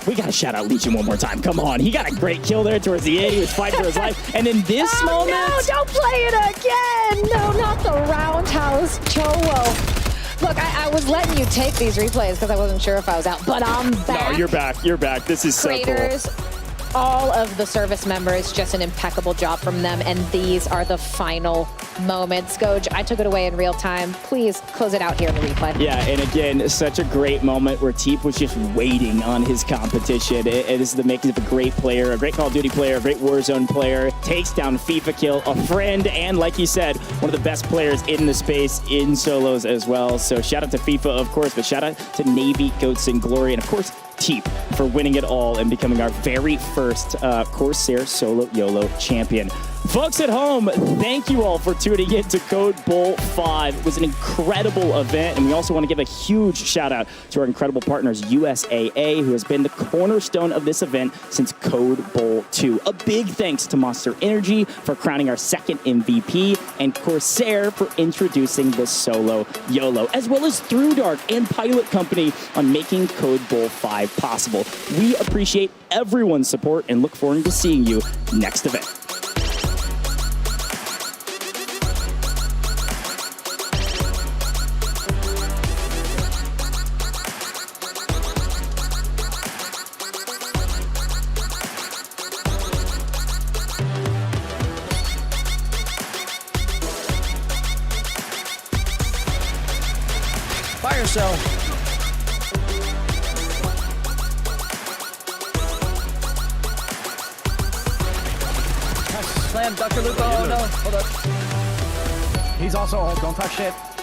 we got to shout out Legion one more time. Come on. He got a great kill there towards the end. He was fighting for his life. And in this moment... No, don't play it again. No, not the roundhouse Chowo. Look, I was letting you take these replays because I wasn't sure if I was out, but I'm back. No, you're back. You're back. This is Creators, so cool. All of the service members, just an impeccable job from them, and these are the final moments. Goj, I took it away in real time. Please close it out here in the replay. Yeah, and again, such a great moment where Teep was just waiting on his competition. It is the making of a great player, a great Call of Duty player, a great Warzone player, takes down FIFA kill, a friend, and like you said, one of the best players in the space in solos as well. So shout out to FIFA, of course, but shout out to Navy Goats in Glory, and of course, Teep for winning it all and becoming our very first Corsair Solo YOLO champion. Folks at home, thank you all for tuning in to Code Bowl 5. It was an incredible event, and we also want to give a huge shout out to our incredible partners, USAA, who has been the cornerstone of this event since Code Bowl 2. A big thanks to Monster Energy for crowning our second MVP, and Corsair for introducing the Solo YOLO, as well as Through Dark and Pilot Company on making Code Bowl 5 possible. We appreciate everyone's support and look forward to seeing you next event. fire cell. Slam, Dr. Luke. Oh no, hold up. He's also ult. Don't touch shit.